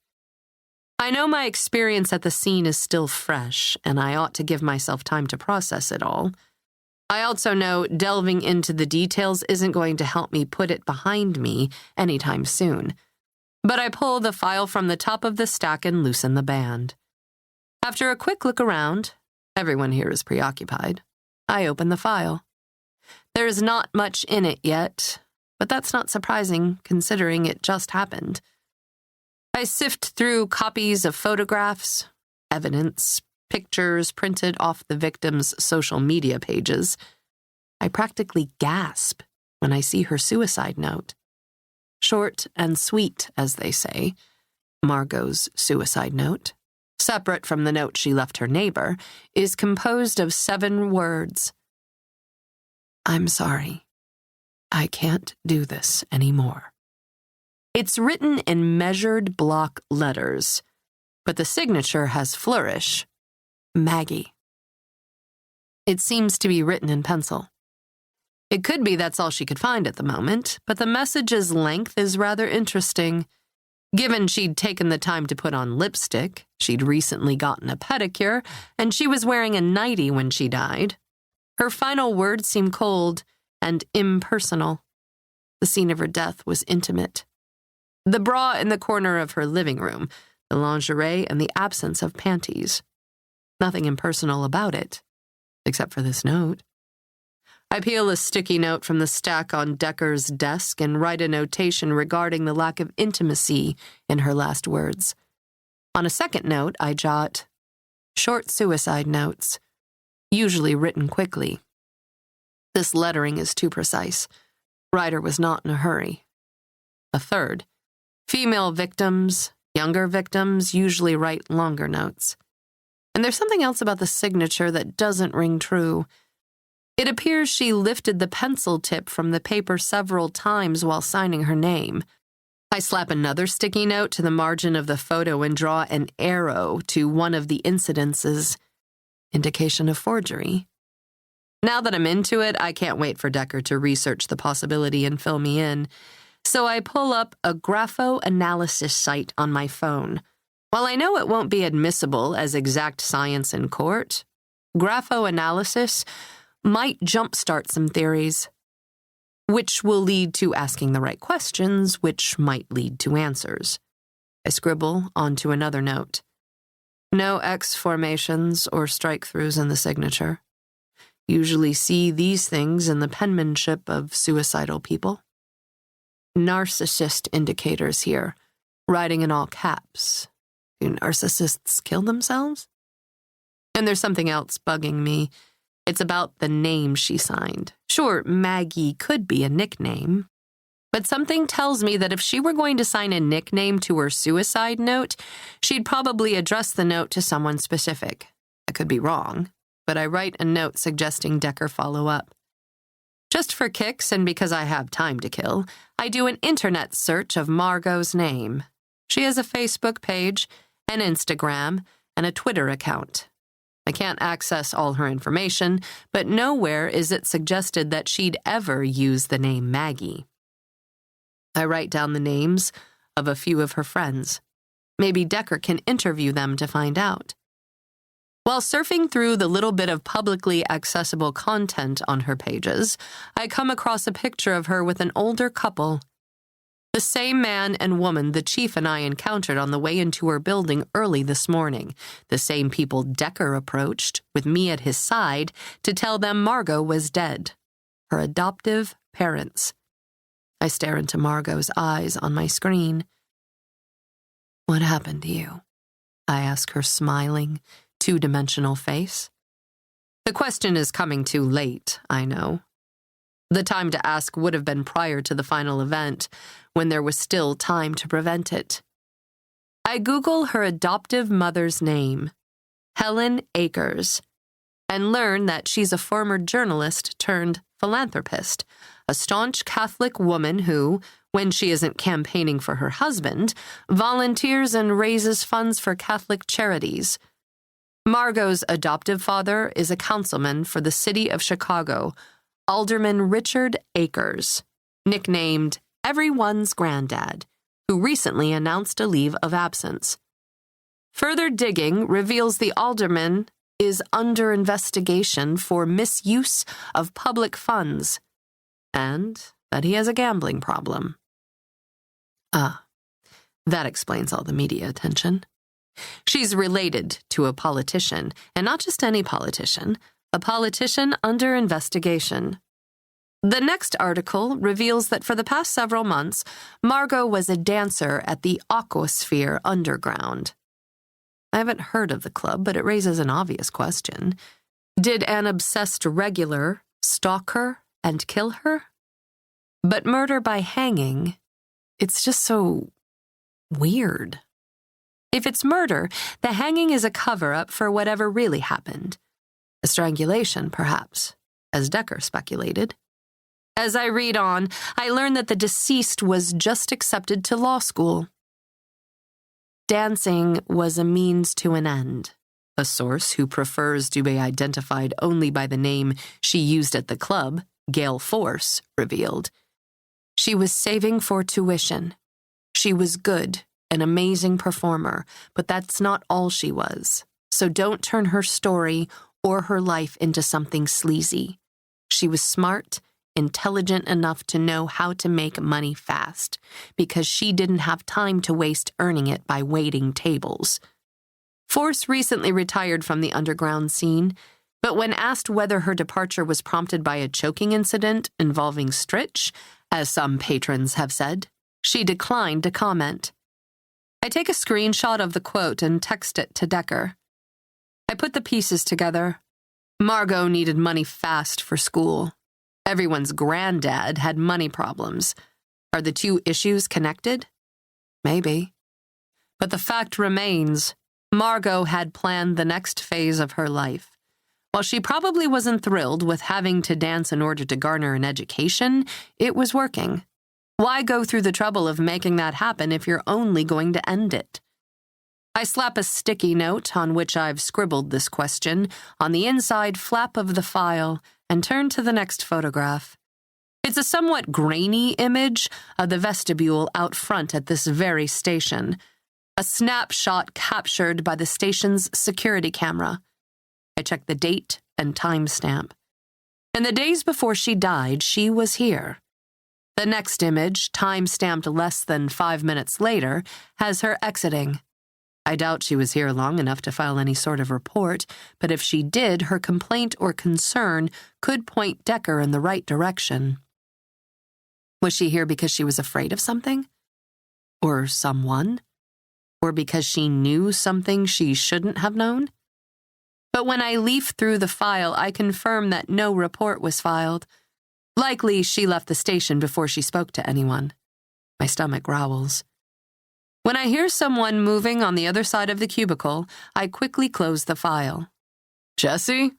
I know my experience at the scene is still fresh, and I ought to give myself time to process it all. I also know delving into the details isn't going to help me put it behind me anytime soon. But I pull the file from the top of the stack and loosen the band. After a quick look around, everyone here is preoccupied, I open the file. There is not much in it yet, but that's not surprising considering it just happened. I sift through copies of photographs, evidence, pictures printed off the victim's social media pages. I practically gasp when I see her suicide note. Short and sweet, as they say, Margot's suicide note, separate from the note she left her neighbor, is composed of 7 words. I'm sorry. I can't do this anymore. It's written in measured block letters, but the signature has flourish. Maggie. It seems to be written in pencil. It could be that's all she could find at the moment, but the message's length is rather interesting. Given she'd taken the time to put on lipstick, she'd recently gotten a pedicure, and she was wearing a nightie when she died, her final words seem cold and impersonal. The scene of her death was intimate. The bra in the corner of her living room, the lingerie, and the absence of panties. Nothing impersonal about it, except for this note. I peel a sticky note from the stack on Decker's desk and write a notation regarding the lack of intimacy in her last words. On a second note, I jot, short suicide notes, usually written quickly. This lettering is too precise. Writer was not in a hurry. A third, female victims, younger victims usually write longer notes. And there's something else about the signature that doesn't ring true. It appears she lifted the pencil tip from the paper several times while signing her name. I slap another sticky note to the margin of the photo and draw an arrow to one of the incidences. Indication of forgery. Now that I'm into it, I can't wait for Decker to research the possibility and fill me in. So I pull up a grapho-analysis site on my phone. While I know it won't be admissible as exact science in court, grapho-analysis might jumpstart some theories, which will lead to asking the right questions, which might lead to answers. I scribble onto another note. No X formations or strike-throughs in the signature. Usually see these things in the penmanship of suicidal people. Narcissist indicators here, writing in all caps. Do narcissists kill themselves? And there's something else bugging me. It's about the name she signed. Sure, Maggie could be a nickname, but something tells me that if she were going to sign a nickname to her suicide note, she'd probably address the note to someone specific. I could be wrong, but I write a note suggesting Decker follow up. Just for kicks and because I have time to kill, I do an internet search of Margot's name. She has a Facebook page, an Instagram, and a Twitter account. I can't access all her information, but nowhere is it suggested that she'd ever use the name Maggie. I write down the names of a few of her friends. Maybe Decker can interview them to find out. While surfing through the little bit of publicly accessible content on her pages, I come across a picture of her with an older couple. The same man and woman the chief and I encountered on the way into her building early this morning. The same people Decker approached, with me at his side, to tell them Margot was dead. Her adoptive parents. I stare into Margot's eyes on my screen. What happened to you? I ask her smiling, two-dimensional face. The question is coming too late, I know. The time to ask would have been prior to the final event, when there was still time to prevent it. I Google her adoptive mother's name, Helen Akers, and learn that she's a former journalist turned philanthropist, a staunch Catholic woman who, when she isn't campaigning for her husband, volunteers and raises funds for Catholic charities. Margot's adoptive father is a councilman for the city of Chicago, Alderman Richard Akers, nicknamed Everyone's Granddad, who recently announced a leave of absence. Further digging reveals the alderman is under investigation for misuse of public funds, and that he has a gambling problem. That explains all the media attention. She's related to a politician, and not just any politician, a politician under investigation. The next article reveals that for the past several months, Margot was a dancer at the Aquasphere Underground. I haven't heard of the club, but it raises an obvious question. Did an obsessed regular stalk her and kill her? But murder by hanging, it's just so weird. If it's murder, the hanging is a cover-up for whatever really happened. A strangulation, perhaps, as Decker speculated. As I read on, I learn that the deceased was just accepted to law school. Dancing was a means to an end, a source who prefers to be identified only by the name she used at the club, Gale Force, revealed. She was saving for tuition. She was good, an amazing performer, but that's not all she was. So don't turn her story or her life into something sleazy. She was smart, intelligent enough to know how to make money fast, because she didn't have time to waste earning it by waiting tables. Force recently retired from the underground scene, but when asked whether her departure was prompted by a choking incident involving Stritch, as some patrons have said, she declined to comment. I take a screenshot of the quote and text it to Decker. I put the pieces together. Margot needed money fast for school. Everyone's granddad had money problems. Are the two issues connected? Maybe. But the fact remains, Margot had planned the next phase of her life. While she probably wasn't thrilled with having to dance in order to garner an education, it was working. Why go through the trouble of making that happen if you're only going to end it? I slap a sticky note on which I've scribbled this question on the inside flap of the file and turn to the next photograph. It's a somewhat grainy image of the vestibule out front at this very station, a snapshot captured by the station's security camera. I check the date and timestamp. In the days before she died, she was here. The next image, time-stamped less than 5 minutes later, has her exiting. I doubt she was here long enough to file any sort of report, but if she did, her complaint or concern could point Decker in the right direction. Was she here because she was afraid of something? Or someone? Or because she knew something she shouldn't have known? But when I leaf through the file, I confirm that no report was filed. Likely she left the station before she spoke to anyone. My stomach growls. When I hear someone moving on the other side of the cubicle, I quickly close the file. Jesse?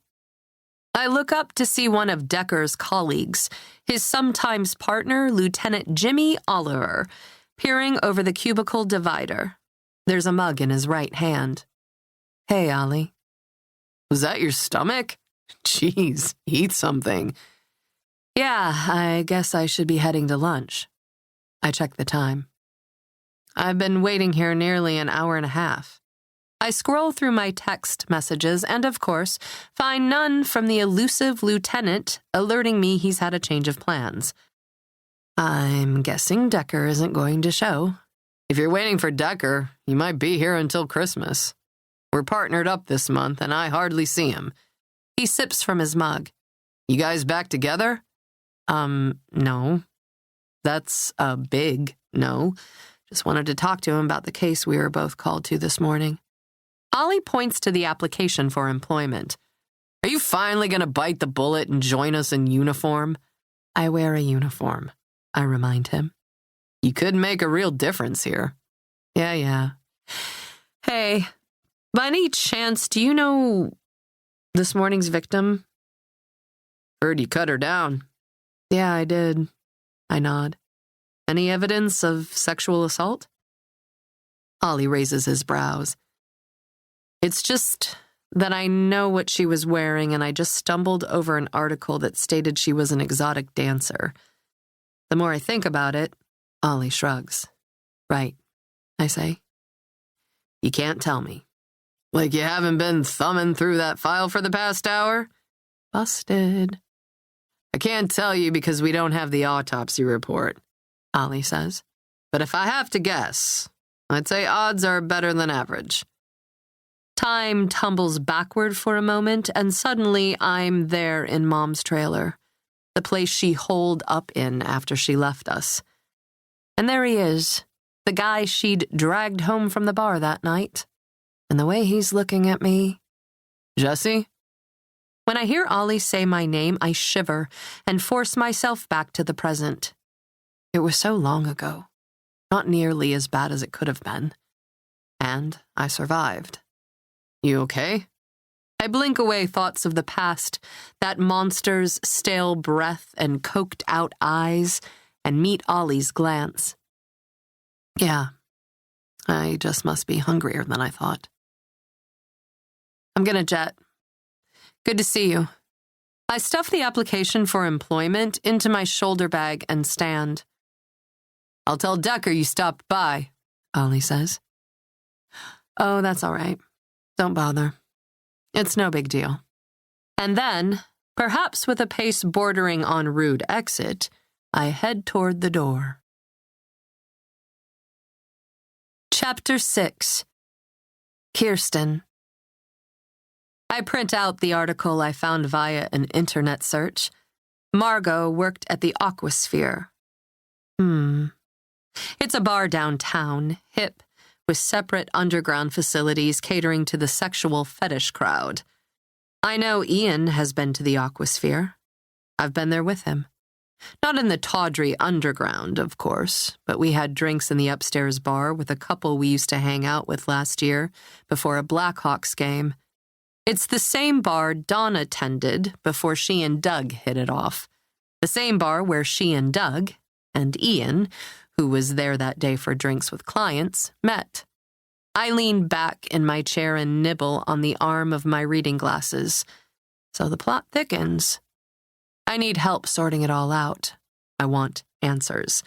I look up to see one of Decker's colleagues, his sometimes partner, Lieutenant Jimmy Oliver, peering over the cubicle divider. There's a mug in his right hand. Hey, Ollie. Was that your stomach? Jeez, eat something. Yeah, I guess I should be heading to lunch. I check the time. I've been waiting here nearly an hour and a half. I scroll through my text messages and, of course, find none from the elusive lieutenant alerting me he's had a change of plans. I'm guessing Decker isn't going to show. If you're waiting for Decker, he might be here until Christmas. We're partnered up this month, and I hardly see him. He sips from his mug. You guys back together? No. That's a big no. Just wanted to talk to him about the case we were both called to this morning. Ollie points to the application for employment. Are you finally going to bite the bullet and join us in uniform? I wear a uniform, I remind him. You could make a real difference here. Yeah. Hey, by any chance, do you know this morning's victim? Heard you cut her down. Yeah, I did. I nod. Any evidence of sexual assault? Ollie raises his brows. It's just that I know what she was wearing, and I just stumbled over an article that stated she was an exotic dancer. The more I think about it, Ollie shrugs. Right, I say. You can't tell me. Like you haven't been thumbing through that file for the past hour? Busted. I can't tell you because we don't have the autopsy report, Ollie says. But if I have to guess, I'd say odds are better than average. Time tumbles backward for a moment, and suddenly I'm there in Mom's trailer, the place she holed up in after she left us. And there he is, the guy she'd dragged home from the bar that night. And the way he's looking at me. Jesse? When I hear Ollie say my name, I shiver and force myself back to the present. It was so long ago, not nearly as bad as it could have been. And I survived. You okay? I blink away thoughts of the past, that monster's stale breath and coked-out eyes, and meet Ollie's glance. Yeah, I just must be hungrier than I thought. I'm gonna jet. Good to see you. I stuff the application for employment into my shoulder bag and stand. I'll tell Decker you stopped by, Ollie says. Oh, that's all right. Don't bother. It's no big deal. And then, Perhaps with a pace bordering on rude exit, I head toward the door. Chapter 6. Kirsten. I print out the article I found via an internet search. Margot worked at the Aquasphere. It's a bar downtown, hip, with separate underground facilities catering to the sexual fetish crowd. I know Ian has been to the Aquasphere. I've been there with him. Not in the tawdry underground, of course, but we had drinks in the upstairs bar with a couple we used to hang out with last year before a Blackhawks game. It's the same bar Donna tended before she and Doug hit it off. The same bar where she and Doug, and Ian, who was there that day for drinks with clients, met. I lean back in my chair and nibble on the arm of my reading glasses. So the plot thickens. I need help sorting it all out. I want answers.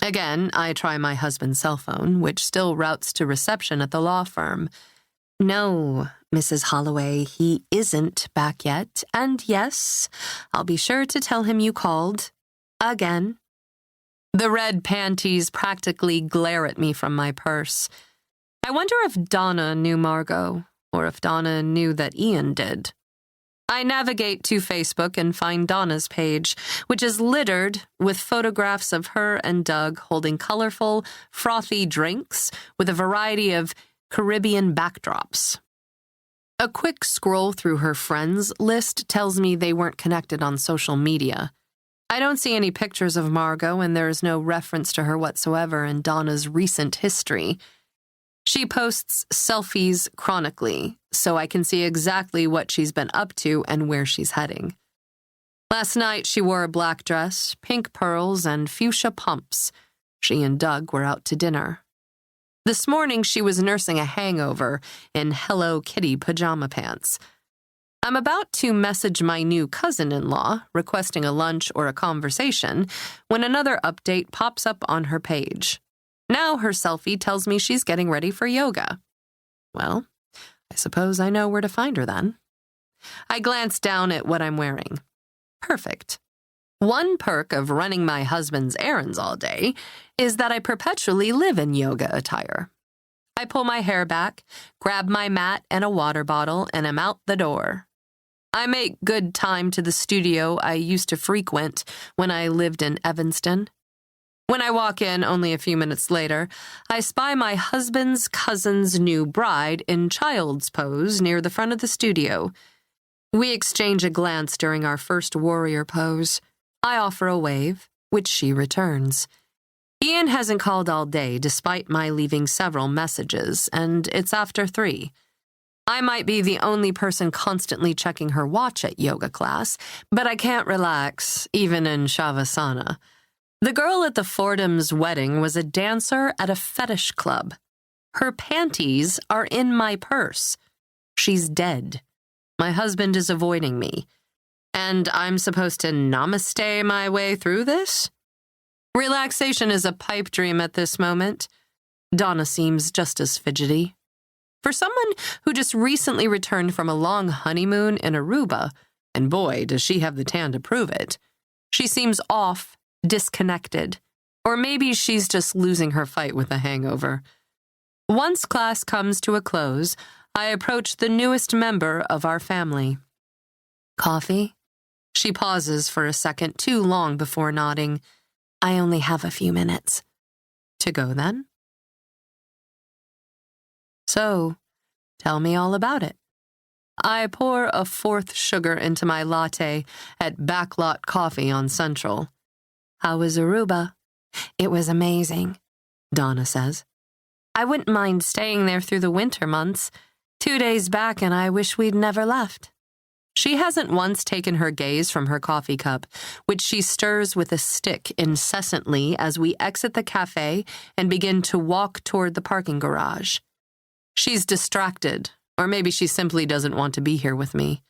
Again, I try my husband's cell phone, which still routes to reception at the law firm. No, Mrs. Holloway, he isn't back yet, and yes, I'll be sure to tell him you called. Again. The red panties practically glare at me from my purse. I wonder if Donna knew Margot, or if Donna knew that Ian did. I navigate to Facebook and find Donna's page, which is littered with photographs of her and Doug holding colorful, frothy drinks with a variety of Caribbean backdrops. A quick scroll through her friends list tells me they weren't connected on social media. I don't see any pictures of Margot, and there is no reference to her whatsoever in Donna's recent history. She posts selfies chronically, so I can see exactly what she's been up to and where she's heading. Last night, she wore a black dress, pink pearls, and fuchsia pumps. She and Doug were out to dinner. This morning, she was nursing a hangover in Hello Kitty pajama pants. I'm about to message my new cousin-in-law, requesting a lunch or a conversation, when another update pops up on her page. Now her selfie tells me she's getting ready for yoga. Well, I suppose I know where to find her then. I glance down at what I'm wearing. Perfect. One perk of running my husband's errands all day is that I perpetually live in yoga attire. I pull my hair back, grab my mat and a water bottle, and am out the door. I make good time to the studio I used to frequent when I lived in Evanston. When I walk in only a few minutes later, I spy my husband's cousin's new bride in child's pose near the front of the studio. We exchange a glance during our first warrior pose. I offer a wave, which she returns. Ian hasn't called all day despite my leaving several messages, and it's after 3. I might be the only person constantly checking her watch at yoga class, but I can't relax, even in Shavasana. The girl at the Fordham's wedding was a dancer at a fetish club. Her panties are in my purse. She's dead. My husband is avoiding me. And I'm supposed to namaste my way through this? Relaxation is a pipe dream at this moment. Donna seems just as fidgety. For someone who just recently returned from a long honeymoon in Aruba, and boy, does she have the tan to prove it, she seems off, disconnected, or maybe she's just losing her fight with a hangover. Once class comes to a close, I approach the newest member of our family. Coffee? She pauses for a second, too long before nodding. I only have a few minutes. To go, then? So, tell me all about it. I pour a 4th sugar into my latte at Backlot Coffee on Central. How was Aruba? It was amazing, Donna says. I wouldn't mind staying there through the winter months. 2 days back and I wish we'd never left. She hasn't once taken her gaze from her coffee cup, which she stirs with a stick incessantly as we exit the cafe and begin to walk toward the parking garage. She's distracted, or maybe she simply doesn't want to be here with me.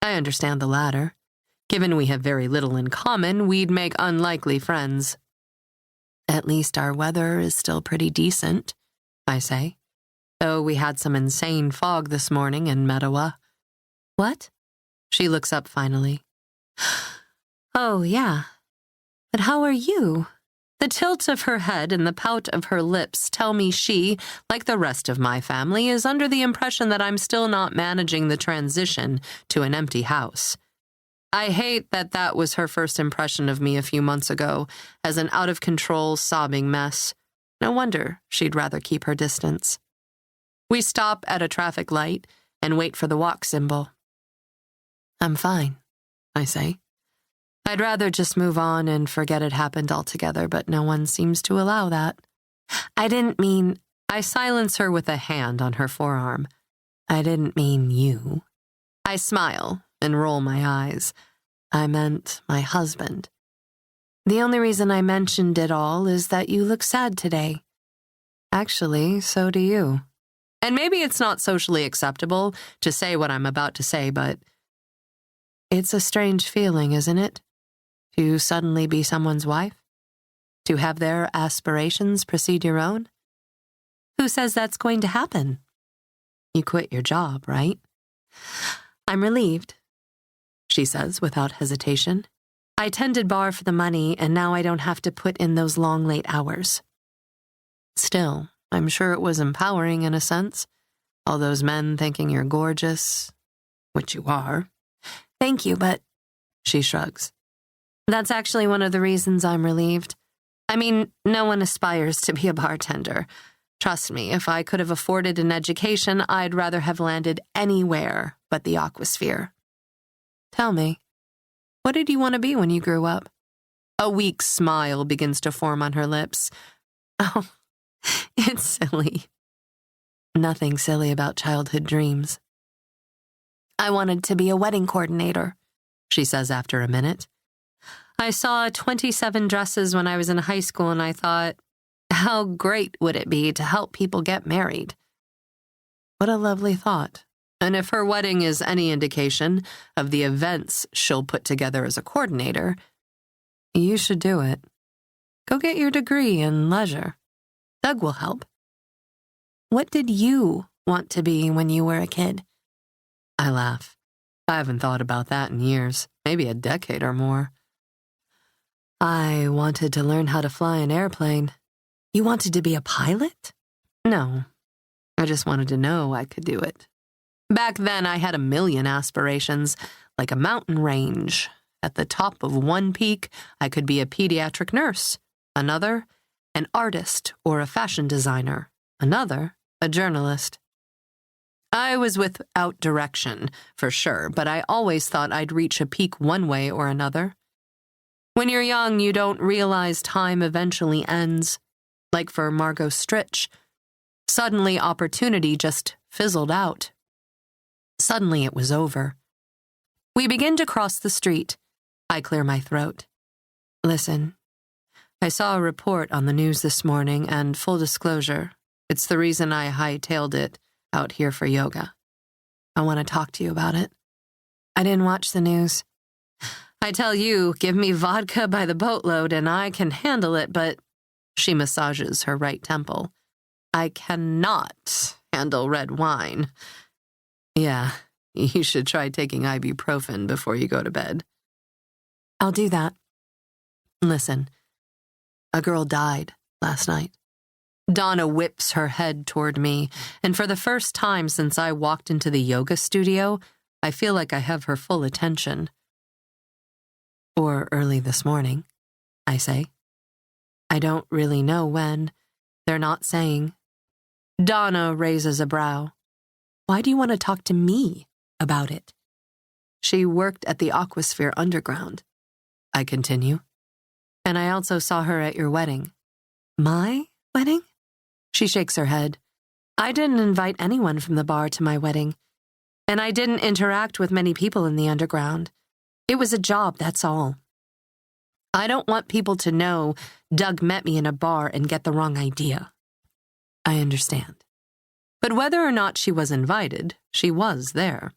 I understand the latter. Given we have very little in common, we'd make unlikely friends. At least our weather is still pretty decent, I say, though we had some insane fog this morning in Mettawa. What? She looks up finally. Oh, yeah. But how are you? The tilt of her head and the pout of her lips tell me she, like the rest of my family, is under the impression that I'm still not managing the transition to an empty house. I hate that that was her first impression of me a few months ago, as an out-of-control, sobbing mess. No wonder she'd rather keep her distance. We stop at a traffic light and wait for the walk symbol. I'm fine, I say. I'd rather just move on and forget it happened altogether, but no one seems to allow that. I didn't mean... I silence her with a hand on her forearm. I didn't mean you. I smile and roll my eyes. I meant my husband. The only reason I mentioned it all is that you look sad today. Actually, so do you. And maybe it's not socially acceptable to say what I'm about to say, but it's a strange feeling, isn't it? To suddenly be someone's wife? To have their aspirations precede your own? Who says that's going to happen? You quit your job, right? I'm relieved, she says without hesitation. I tended bar for the money, and now I don't have to put in those long, late hours. Still, I'm sure it was empowering in a sense. All those men thinking you're gorgeous, which you are. Thank you, but... She shrugs. That's actually one of the reasons I'm relieved. I mean, no one aspires to be a bartender. Trust me, if I could have afforded an education, I'd rather have landed anywhere but the aquasphere. Tell me, what did you want to be when you grew up? A weak smile begins to form on her lips. Oh, it's silly. Nothing silly about childhood dreams. I wanted to be a wedding coordinator, she says after a minute. I saw 27 dresses when I was in high school, and I thought, how great would it be to help people get married? What a lovely thought. And if her wedding is any indication of the events she'll put together as a coordinator, you should do it. Go get your degree in leisure. Doug will help. What did you want to be when you were a kid? I laugh. I haven't thought about that in years, maybe a decade or more. I wanted to learn how to fly an airplane. You wanted to be a pilot? No, I just wanted to know I could do it. Back then, I had a million aspirations, like a mountain range. At the top of one peak, I could be a pediatric nurse. Another, an artist or a fashion designer. Another, a journalist. I was without direction, for sure, but I always thought I'd reach a peak one way or another. When you're young, you don't realize time eventually ends. Like for Margot Stritch, suddenly opportunity just fizzled out. Suddenly it was over. We begin to cross the street. I clear my throat. Listen, I saw a report on the news this morning, and full disclosure, it's the reason I hightailed it out here for yoga. I want to talk to you about it. I didn't watch the news. I tell you, give me vodka by the boatload and I can handle it, but she massages her right temple. I cannot handle red wine. Yeah, you should try taking ibuprofen before you go to bed. I'll do that. Listen, a girl died last night. Donna whips her head toward me, and for the first time since I walked into the yoga studio, I feel like I have her full attention. Or early this morning, I say. I don't really know when. They're not saying. Donna raises a brow. Why do you want to talk to me about it? She worked at the Aquasphere Underground. I continue. And I also saw her at your wedding. My wedding? She shakes her head. I didn't invite anyone from the bar to my wedding. And I didn't interact with many people in the underground. It was a job, that's all. I don't want people to know Doug met me in a bar and get the wrong idea. I understand. But whether or not she was invited, she was there.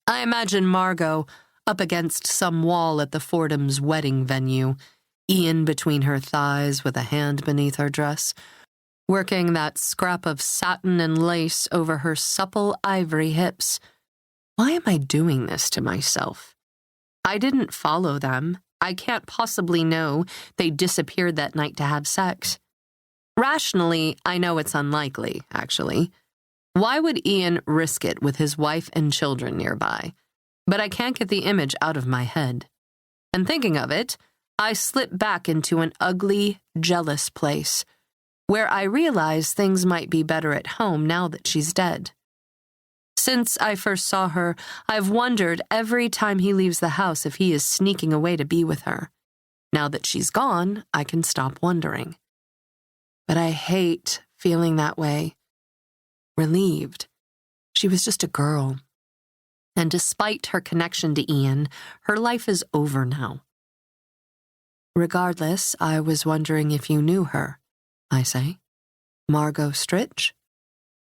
I imagine Margot up against some wall at the Fordham's wedding venue, Ian between her thighs with a hand beneath her dress, working that scrap of satin and lace over her supple ivory hips. Why am I doing this to myself? I didn't follow them. I can't possibly know they disappeared that night to have sex. Rationally, I know it's unlikely, actually. Why would Ian risk it with his wife and children nearby? But I can't get the image out of my head. And thinking of it, I slip back into an ugly, jealous place, where I realize things might be better at home now that she's dead. Since I first saw her, I've wondered every time he leaves the house if he is sneaking away to be with her. Now that she's gone, I can stop wondering. But I hate feeling that way. Relieved. She was just a girl. And despite her connection to Ian, her life is over now. Regardless, I was wondering if you knew her, I say. Margot Stritch?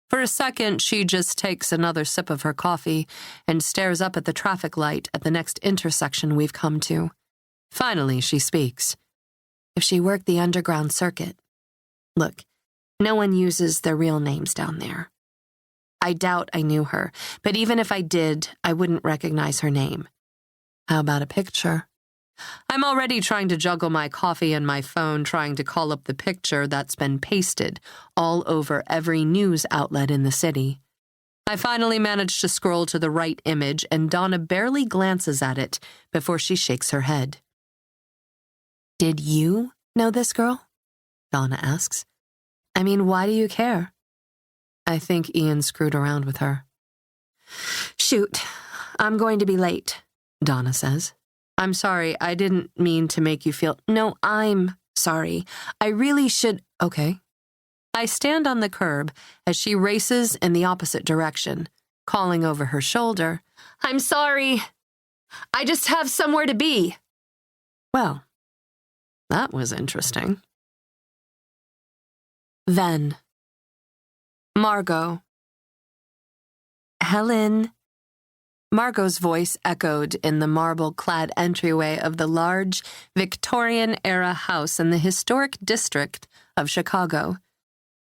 For a second, she just takes another sip of her coffee and stares up at the traffic light at the next intersection we've come to. Finally, she speaks. If she worked the underground circuit. Look, no one uses their real names down there. I doubt I knew her, but even if I did, I wouldn't recognize her name. How about a picture? I'm already trying to juggle my coffee and my phone, trying to call up the picture that's been pasted all over every news outlet in the city. I finally manage to scroll to the right image, and Donna barely glances at it before she shakes her head. Did you know this girl? Donna asks. I mean, why do you care? I think Ian screwed around with her. Shoot, I'm going to be late, Donna says. I'm sorry, I didn't mean to make you feel... No, I'm sorry. I really should... Okay. I stand on the curb as she races in the opposite direction, calling over her shoulder. I'm sorry. I just have somewhere to be. Well, that was interesting. Then, Margot. Helen. Margot's voice echoed in the marble-clad entryway of the large, Victorian-era house in the historic district of Chicago.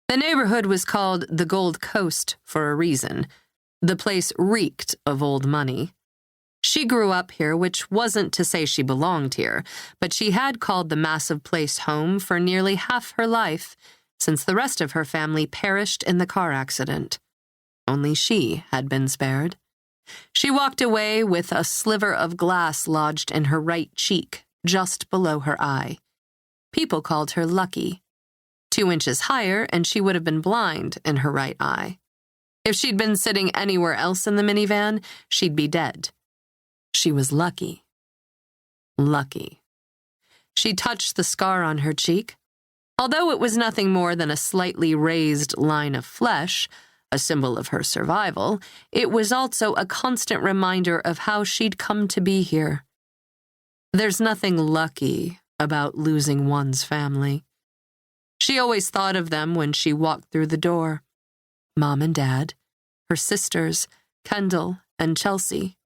The neighborhood was called the Gold Coast for a reason. The place reeked of old money. She grew up here, which wasn't to say she belonged here, but she had called the massive place home for nearly half her life, since the rest of her family perished in the car accident. Only she had been spared. She walked away with a sliver of glass lodged in her right cheek, just below her eye. People called her lucky. 2 inches higher, and she would have been blind in her right eye. If she'd been sitting anywhere else in the minivan, she'd be dead. She was lucky. Lucky. She touched the scar on her cheek. Although it was nothing more than a slightly raised line of flesh, a symbol of her survival, it was also a constant reminder of how she'd come to be here. There's nothing lucky about losing one's family. She always thought of them when she walked through the door. Mom and Dad, her sisters, Kendall and Chelsea.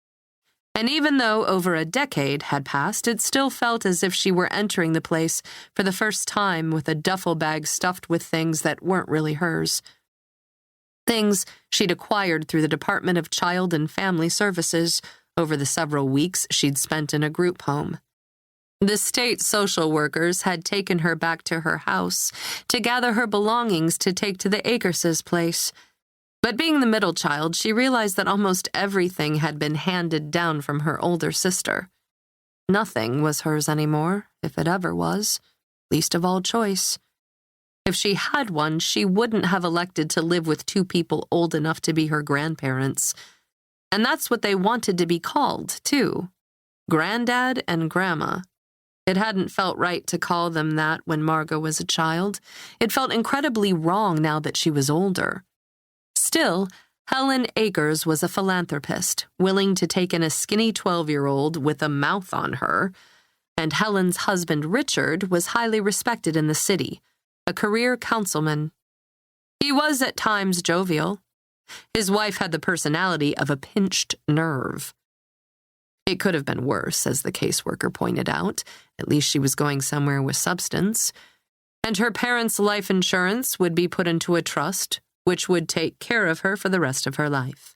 And even though over a decade had passed, it still felt as if she were entering the place for the first time with a duffel bag stuffed with things that weren't really hers. Things she'd acquired through the Department of Child and Family Services over the several weeks she'd spent in a group home. The state social workers had taken her back to her house to gather her belongings to take to the Akerses' place. But being the middle child, she realized that almost everything had been handed down from her older sister. Nothing was hers anymore, if it ever was, least of all choice. If she had one, she wouldn't have elected to live with 2 people old enough to be her grandparents. And that's what they wanted to be called, too. Granddad and Grandma. It hadn't felt right to call them that when Margot was a child. It felt incredibly wrong now that she was older. Still, Helen Akers was a philanthropist, willing to take in a skinny 12-year-old with a mouth on her, and Helen's husband, Richard, was highly respected in the city, a career councilman. He was at times jovial. His wife had the personality of a pinched nerve. It could have been worse, as the caseworker pointed out. At least she was going somewhere with substance. And her parents' life insurance would be put into a trust, which would take care of her for the rest of her life.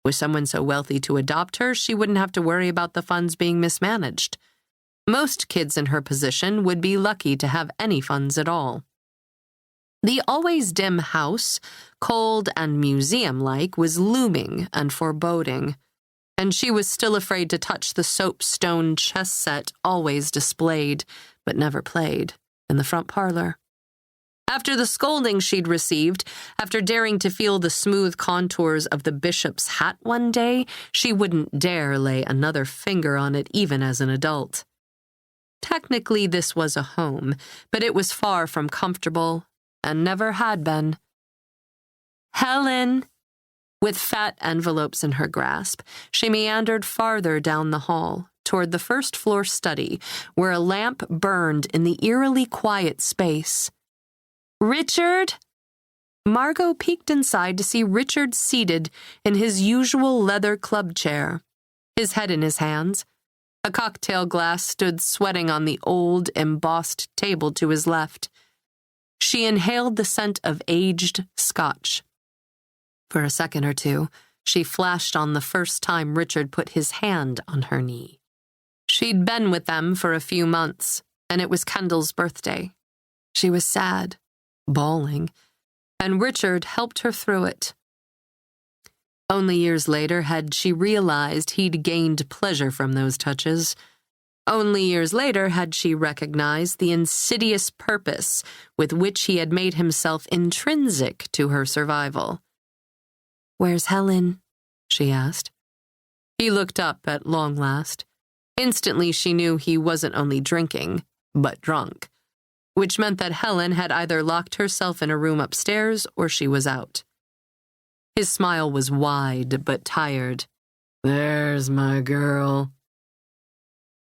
With someone so wealthy to adopt her, she wouldn't have to worry about the funds being mismanaged. Most kids in her position would be lucky to have any funds at all. The always dim house, cold and museum-like, was looming and foreboding, and she was still afraid to touch the soapstone chess set always displayed, but never played, in the front parlor. After the scolding she'd received, after daring to feel the smooth contours of the bishop's hat one day, she wouldn't dare lay another finger on it even as an adult. Technically, this was a home, but it was far from comfortable, and never had been. Helen! With fat envelopes in her grasp, she meandered farther down the hall, toward the first-floor study, where a lamp burned in the eerily quiet space. Richard? Margot peeked inside to see Richard seated in his usual leather club chair, his head in his hands. A cocktail glass stood sweating on the old, embossed table to his left. She inhaled the scent of aged scotch. For a second or two, she flashed on the first time Richard put his hand on her knee. She'd been with them for a few months, and it was Kendall's birthday. She was sad, bawling, and Richard helped her through it. Only years later had she realized he'd gained pleasure from those touches. Only years later had she recognized the insidious purpose with which he had made himself intrinsic to her survival. "Where's Helen?" she asked. He looked up at long last. Instantly she knew he wasn't only drinking, but drunk, which meant that Helen had either locked herself in a room upstairs or she was out. His smile was wide but tired. "There's my girl."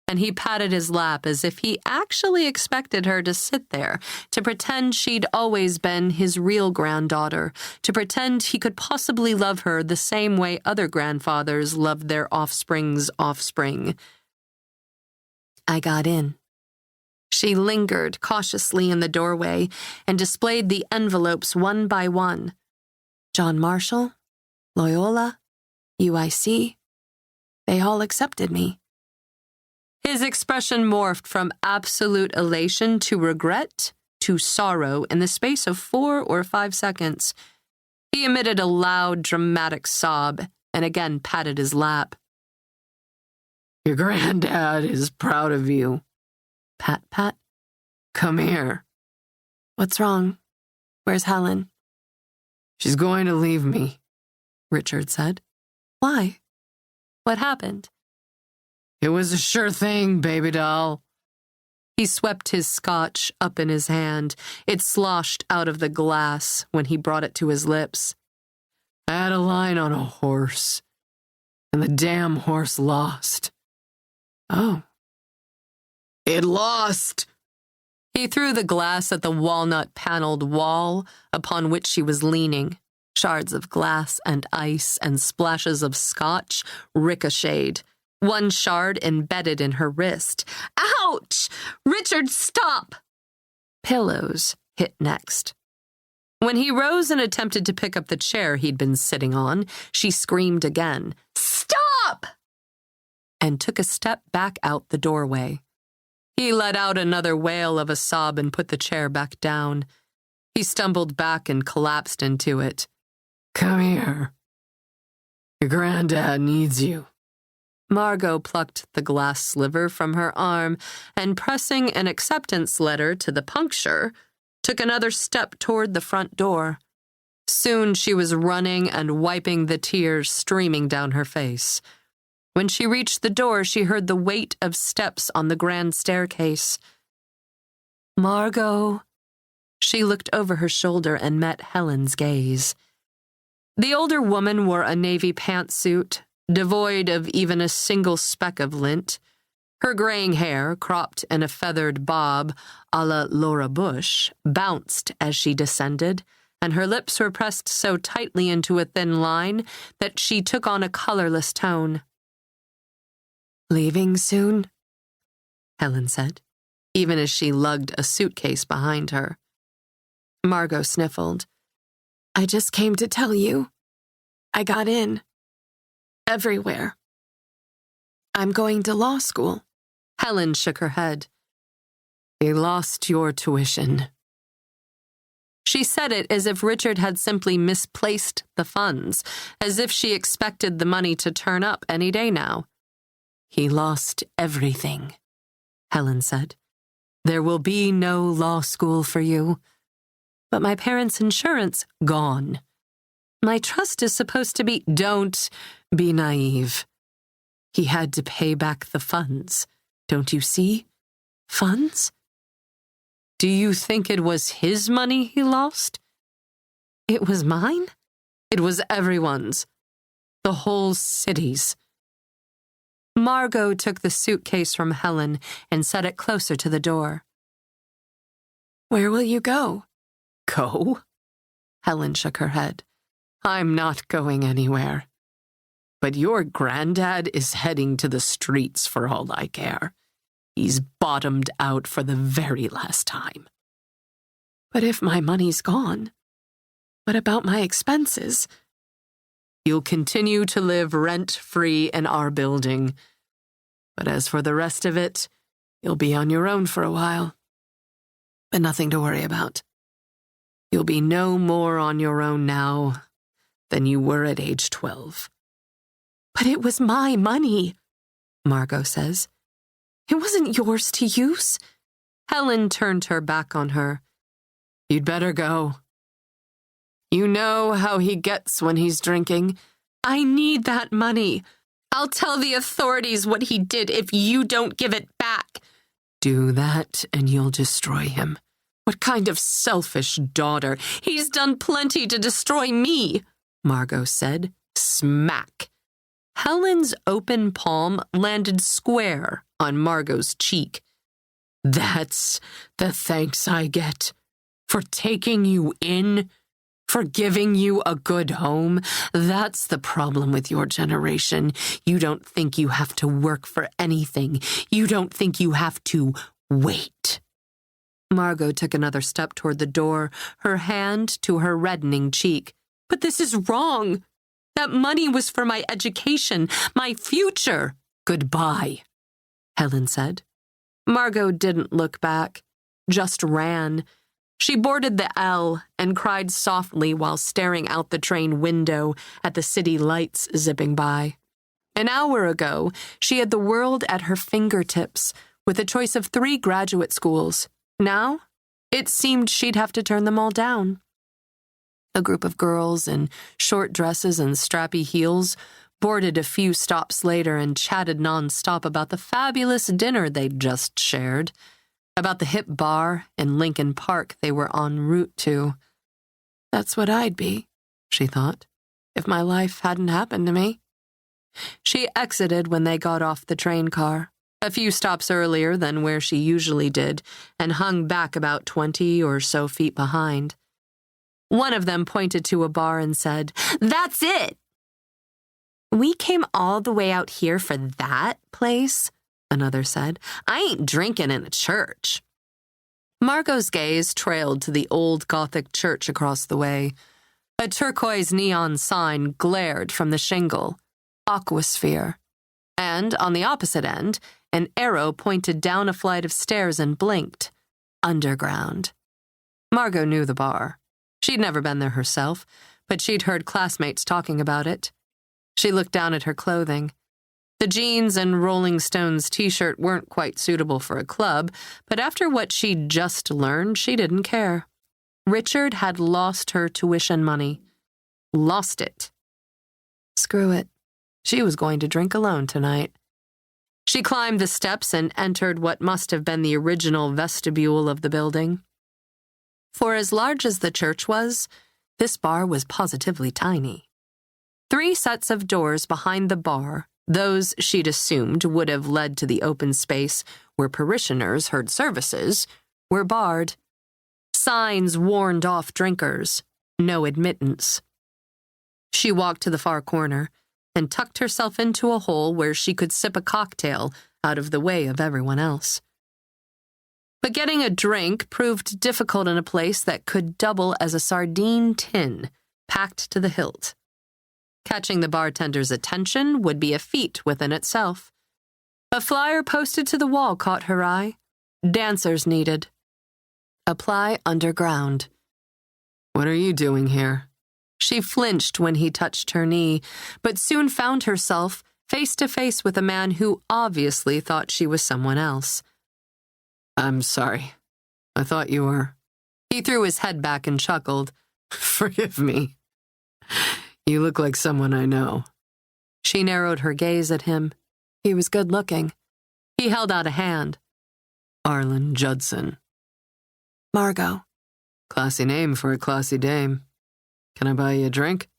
And he patted his lap as if he actually expected her to sit there, to pretend she'd always been his real granddaughter, to pretend he could possibly love her the same way other grandfathers loved their offspring's offspring. "I got in." She lingered cautiously in the doorway and displayed the envelopes one by one. John Marshall, Loyola, UIC, they all accepted me. His expression morphed from absolute elation to regret to sorrow in the space of 4 or 5 seconds. He emitted a loud, dramatic sob and again patted his lap. "Your granddad is proud of you." Pat, pat. "Come here." "What's wrong? Where's Helen?" "She's going to leave me," Richard said. "Why? What happened?" "It was a sure thing, baby doll." He swept his scotch up in his hand. It sloshed out of the glass when he brought it to his lips. "I had a line on a horse, and the damn horse lost." "Oh." "It lost!" He threw the glass at the walnut-paneled wall upon which she was leaning. Shards of glass and ice and splashes of scotch ricocheted. One shard embedded in her wrist. "Ouch! Richard, stop!" Pillows hit next. When he rose and attempted to pick up the chair he'd been sitting on, she screamed again, "Stop!" and took a step back out the doorway. He let out another wail of a sob and put the chair back down. He stumbled back and collapsed into it. "Come here. Your granddad needs you." Margot plucked the glass sliver from her arm and, pressing an acceptance letter to the puncture, took another step toward the front door. Soon she was running and wiping the tears streaming down her face. When she reached the door, she heard the weight of steps on the grand staircase. "Margot." She looked over her shoulder and met Helen's gaze. The older woman wore a navy pantsuit, devoid of even a single speck of lint. Her graying hair, cropped in a feathered bob a la Laura Bush, bounced as she descended, and her lips were pressed so tightly into a thin line that she took on a colorless tone. "Leaving soon?" Helen said, even as she lugged a suitcase behind her. Margot sniffled. "I just came to tell you. I got in." Everywhere. I'm going to law school. Helen shook her head. They lost your tuition. She said it as if Richard had simply misplaced the funds, as if she expected the money to turn up any day now. He lost everything, Helen said. There will be no law school for you. But my parents' insurance, gone. My trust is supposed to be... Don't be naive. He had to pay back the funds. Don't you see? Funds? Do you think it was his money he lost? It was mine? It was everyone's. The whole city's. Margot took the suitcase from Helen and set it closer to the door. Where will you go? Go? Helen shook her head. I'm not going anywhere. But your granddad is heading to the streets for all I care. He's bottomed out for the very last time. But if my money's gone, what about my expenses? You'll continue to live rent-free in our building. But as for the rest of it, you'll be on your own for a while. But nothing to worry about. You'll be no more on your own now than you were at age 12. But it was my money, Margot says. It wasn't yours to use. Helen turned her back on her. You'd better go. You know how he gets when he's drinking. I need that money. I'll tell the authorities what he did if you don't give it back. Do that and you'll destroy him. What kind of selfish daughter? He's done plenty to destroy me, Margot said. Smack. Helen's open palm landed square on Margot's cheek. That's the thanks I get. For taking you in? For giving you a good home? That's the problem with your generation. You don't think you have to work for anything. You don't think you have to wait. Margot took another step toward the door, her hand to her reddening cheek. But this is wrong. That money was for my education, my future. Goodbye, Helen said. Margot didn't look back, just ran. She boarded the L and cried softly while staring out the train window at the city lights zipping by. An hour ago, she had the world at her fingertips with a choice of 3 graduate schools. Now, it seemed she'd have to turn them all down. A group of girls in short dresses and strappy heels boarded a few stops later and chatted nonstop about the fabulous dinner they'd just shared, about the hip bar in Lincoln Park they were en route to. That's what I'd be, she thought, if my life hadn't happened to me. She exited when they got off the train car, a few stops earlier than where she usually did, and hung back about 20 or so feet behind. One of them pointed to a bar and said, "That's it!" "We came all the way out here for that place," another said. "I ain't drinking in a church." Margot's gaze trailed to the old Gothic church across the way. A turquoise neon sign glared from the shingle, Aquasphere. And on the opposite end, an arrow pointed down a flight of stairs and blinked, Underground. Margot knew the bar. She'd never been there herself, but she'd heard classmates talking about it. She looked down at her clothing. The jeans and Rolling Stones t-shirt weren't quite suitable for a club, but after what she'd just learned, she didn't care. Richard had lost her tuition money. Lost it. Screw it. She was going to drink alone tonight. She climbed the steps and entered what must have been the original vestibule of the building. For as large as the church was, this bar was positively tiny. 3 sets of doors behind the bar, those she'd assumed would have led to the open space where parishioners heard services, were barred. Signs warned off drinkers, no admittance. She walked to the far corner and tucked herself into a hole where she could sip a cocktail out of the way of everyone else. But getting a drink proved difficult in a place that could double as a sardine tin, packed to the hilt. Catching the bartender's attention would be a feat within itself. A flyer posted to the wall caught her eye. Dancers needed. Apply underground. What are you doing here? She flinched when he touched her knee, but soon found herself face to face with a man who obviously thought she was someone else. I'm sorry. I thought you were. He threw his head back and chuckled. Forgive me. You look like someone I know. She narrowed her gaze at him. He was good-looking. He held out a hand. Arlen Judson. Margot. Classy name for a classy dame. Can I buy you a drink?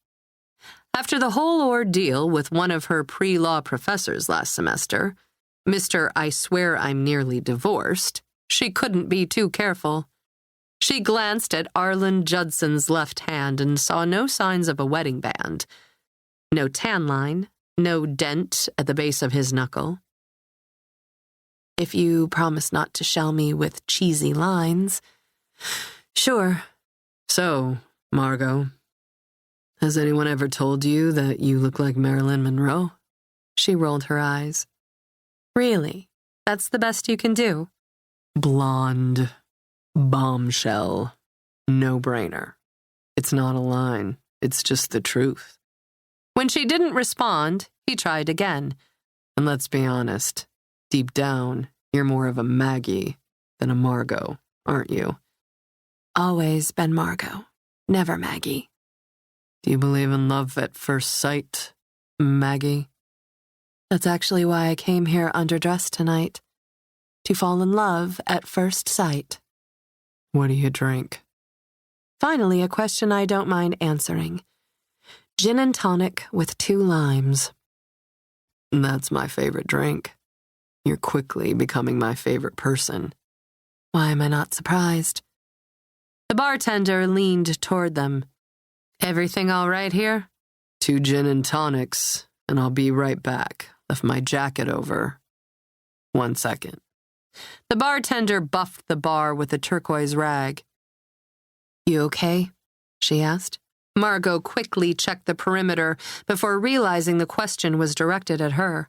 After the whole ordeal with one of her pre-law professors last semester, Mr. I swear I'm nearly divorced, she couldn't be too careful. She glanced at Arlen Judson's left hand and saw no signs of a wedding band. No tan line, no dent at the base of his knuckle. If you promise not to shell me with cheesy lines. Sure. So, Margot, has anyone ever told you that you look like Marilyn Monroe? She rolled her eyes. Really? That's the best you can do? Blonde. Bombshell. No-brainer. It's not a line. It's just the truth. When she didn't respond, he tried again. And let's be honest. Deep down, you're more of a Maggie than a Margot, aren't you? Always been Margot. Never Maggie. Do you believe in love at first sight, Maggie? That's actually why I came here underdressed tonight. To fall in love at first sight. What do you drink? Finally, a question I don't mind answering. Gin and tonic with 2 limes. That's my favorite drink. You're quickly becoming my favorite person. Why am I not surprised? The bartender leaned toward them. Everything all right here? 2 gin and tonics, and I'll be right back. Left my jacket over. 1 second. The bartender buffed the bar with a turquoise rag. You okay? She asked. Margot quickly checked the perimeter before realizing the question was directed at her.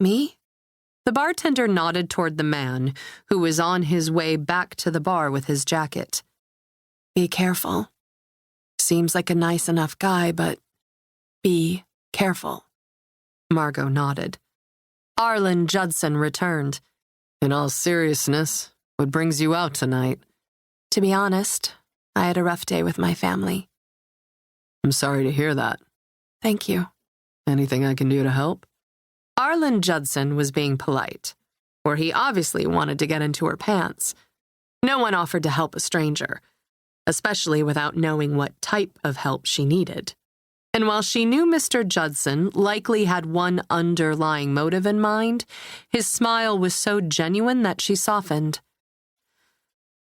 Me? The bartender nodded toward the man, who was on his way back to the bar with his jacket. Be careful. Seems like a nice enough guy, but be careful. Margot nodded. Arlen Judson returned. In all seriousness, what brings you out tonight? To be honest, I had a rough day with my family. I'm sorry to hear that. Thank you. Anything I can do to help? Arlen Judson was being polite, or he obviously wanted to get into her pants. No one offered to help a stranger, especially without knowing what type of help she needed. And while she knew Mr. Judson likely had one underlying motive in mind, his smile was so genuine that she softened.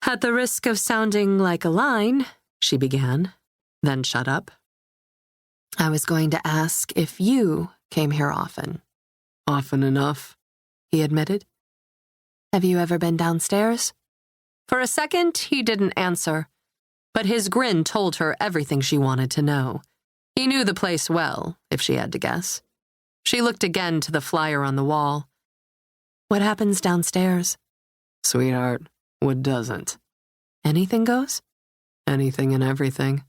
At the risk of sounding like a line, she began, then shut up. I was going to ask if you came here often. Often enough, he admitted. Have you ever been downstairs? For a second, he didn't answer, but his grin told her everything she wanted to know. He knew the place well, if she had to guess. She looked again to the flyer on the wall. What happens downstairs? Sweetheart, what doesn't? Anything goes? Anything and everything.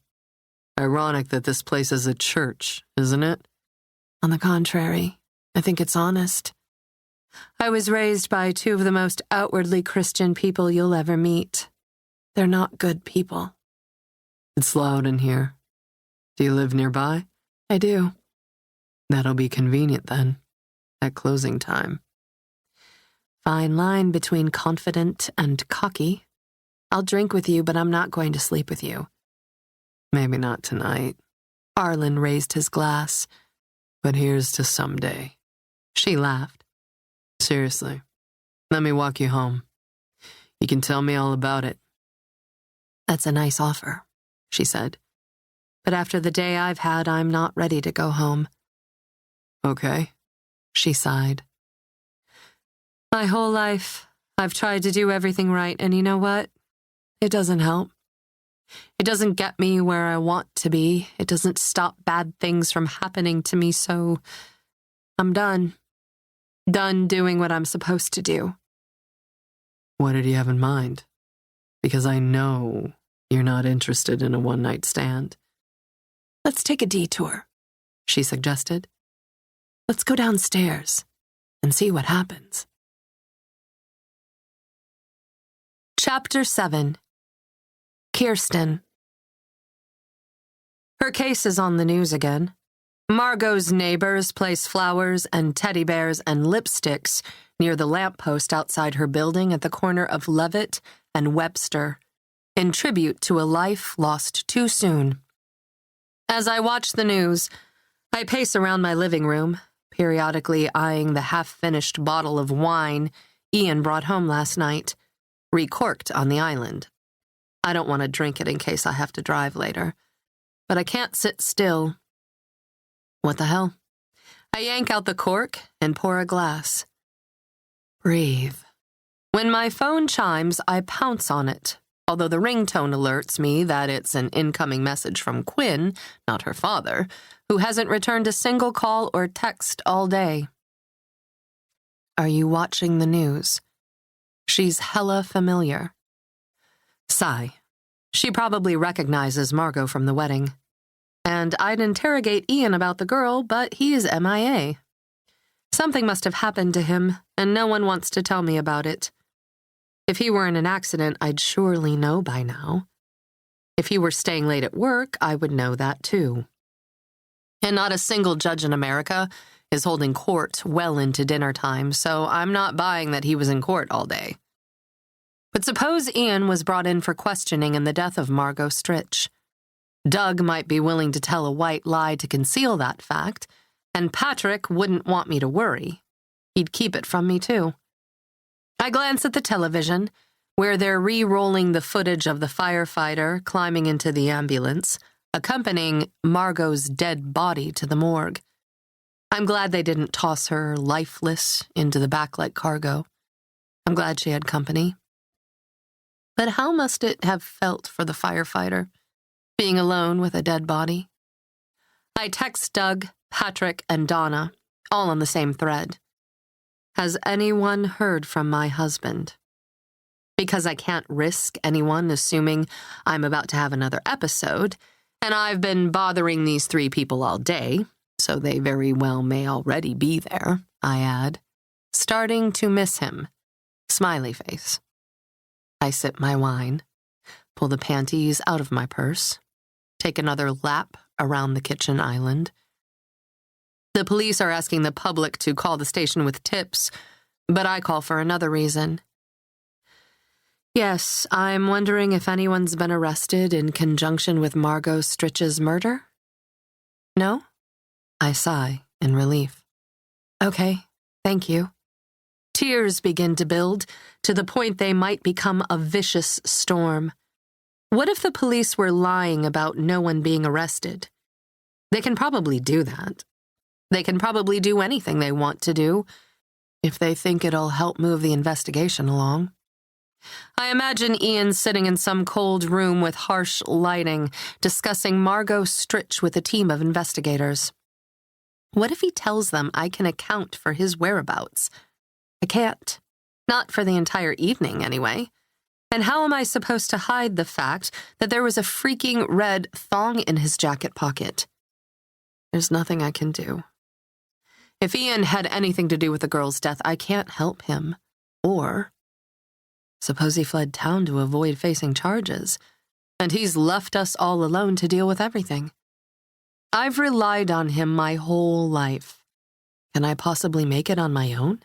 Ironic that this place is a church, isn't it? On the contrary, I think it's honest. I was raised by 2 of the most outwardly Christian people you'll ever meet. They're not good people. It's loud in here. Do you live nearby? I do. That'll be convenient then, at closing time. Fine line between confident and cocky. I'll drink with you, but I'm not going to sleep with you. Maybe not tonight. Arlen raised his glass. But here's to someday. She laughed. Seriously, let me walk you home. You can tell me all about it. That's a nice offer, she said. But after the day I've had, I'm not ready to go home. Okay. She sighed. My whole life, I've tried to do everything right, and you know what? It doesn't help. It doesn't get me where I want to be. It doesn't stop bad things from happening to me, so I'm done. Done doing what I'm supposed to do. What did he have in mind? Because I know you're not interested in a one-night stand. Let's take a detour, she suggested. Let's go downstairs and see what happens. Chapter 7. Kirsten. Her case is on the news again. Margot's neighbors place flowers and teddy bears and lipsticks near the lamppost outside her building at the corner of Levitt and Webster, in tribute to a life lost too soon. As I watch the news, I pace around my living room, periodically eyeing the half-finished bottle of wine Ian brought home last night, recorked on the island. I don't want to drink it in case I have to drive later, but I can't sit still. What the hell? I yank out the cork and pour a glass. Breathe. When my phone chimes, I pounce on it, although the ringtone alerts me that it's an incoming message from Quinn, not her father, who hasn't returned a single call or text all day. Are you watching the news? She's hella familiar. Sigh. She probably recognizes Margot from the wedding. And I'd interrogate Ian about the girl, but he's MIA. Something must have happened to him, and no one wants to tell me about it. If he were in an accident, I'd surely know by now. If he were staying late at work, I would know that too. And not a single judge in America is holding court well into dinner time, so I'm not buying that he was in court all day. But suppose Ian was brought in for questioning in the death of Margot Stritch. Doug might be willing to tell a white lie to conceal that fact, and Patrick wouldn't want me to worry. He'd keep it from me, too. I glance at the television, where they're re-rolling the footage of the firefighter climbing into the ambulance, accompanying Margot's dead body to the morgue. I'm glad they didn't toss her lifeless into the back like cargo. I'm glad she had company. But how must it have felt for the firefighter, being alone with a dead body? I text Doug, Patrick, and Donna, all on the same thread. Has anyone heard from my husband? Because I can't risk anyone assuming I'm about to have another episode, and I've been bothering these 3 people all day, so they very well may already be there, I add, starting to miss him. Smiley face. I sip my wine, pull the panties out of my purse, take another lap around the kitchen island. The police are asking the public to call the station with tips, but I call for another reason. Yes, I'm wondering if anyone's been arrested in conjunction with Margot Stritch's murder? No? I sigh in relief. Okay, thank you. Tears begin to build, to the point they might become a vicious storm. What if the police were lying about no one being arrested? They can probably do that. They can probably do anything they want to do, if they think it'll help move the investigation along. I imagine Ian sitting in some cold room with harsh lighting, discussing Margot Stritch with a team of investigators. What if he tells them I can account for his whereabouts? I can't. Not for the entire evening, anyway. And how am I supposed to hide the fact that there was a freaking red thong in his jacket pocket? There's nothing I can do. If Ian had anything to do with the girl's death, I can't help him. Or suppose he fled town to avoid facing charges, and he's left us all alone to deal with everything. I've relied on him my whole life. Can I possibly make it on my own?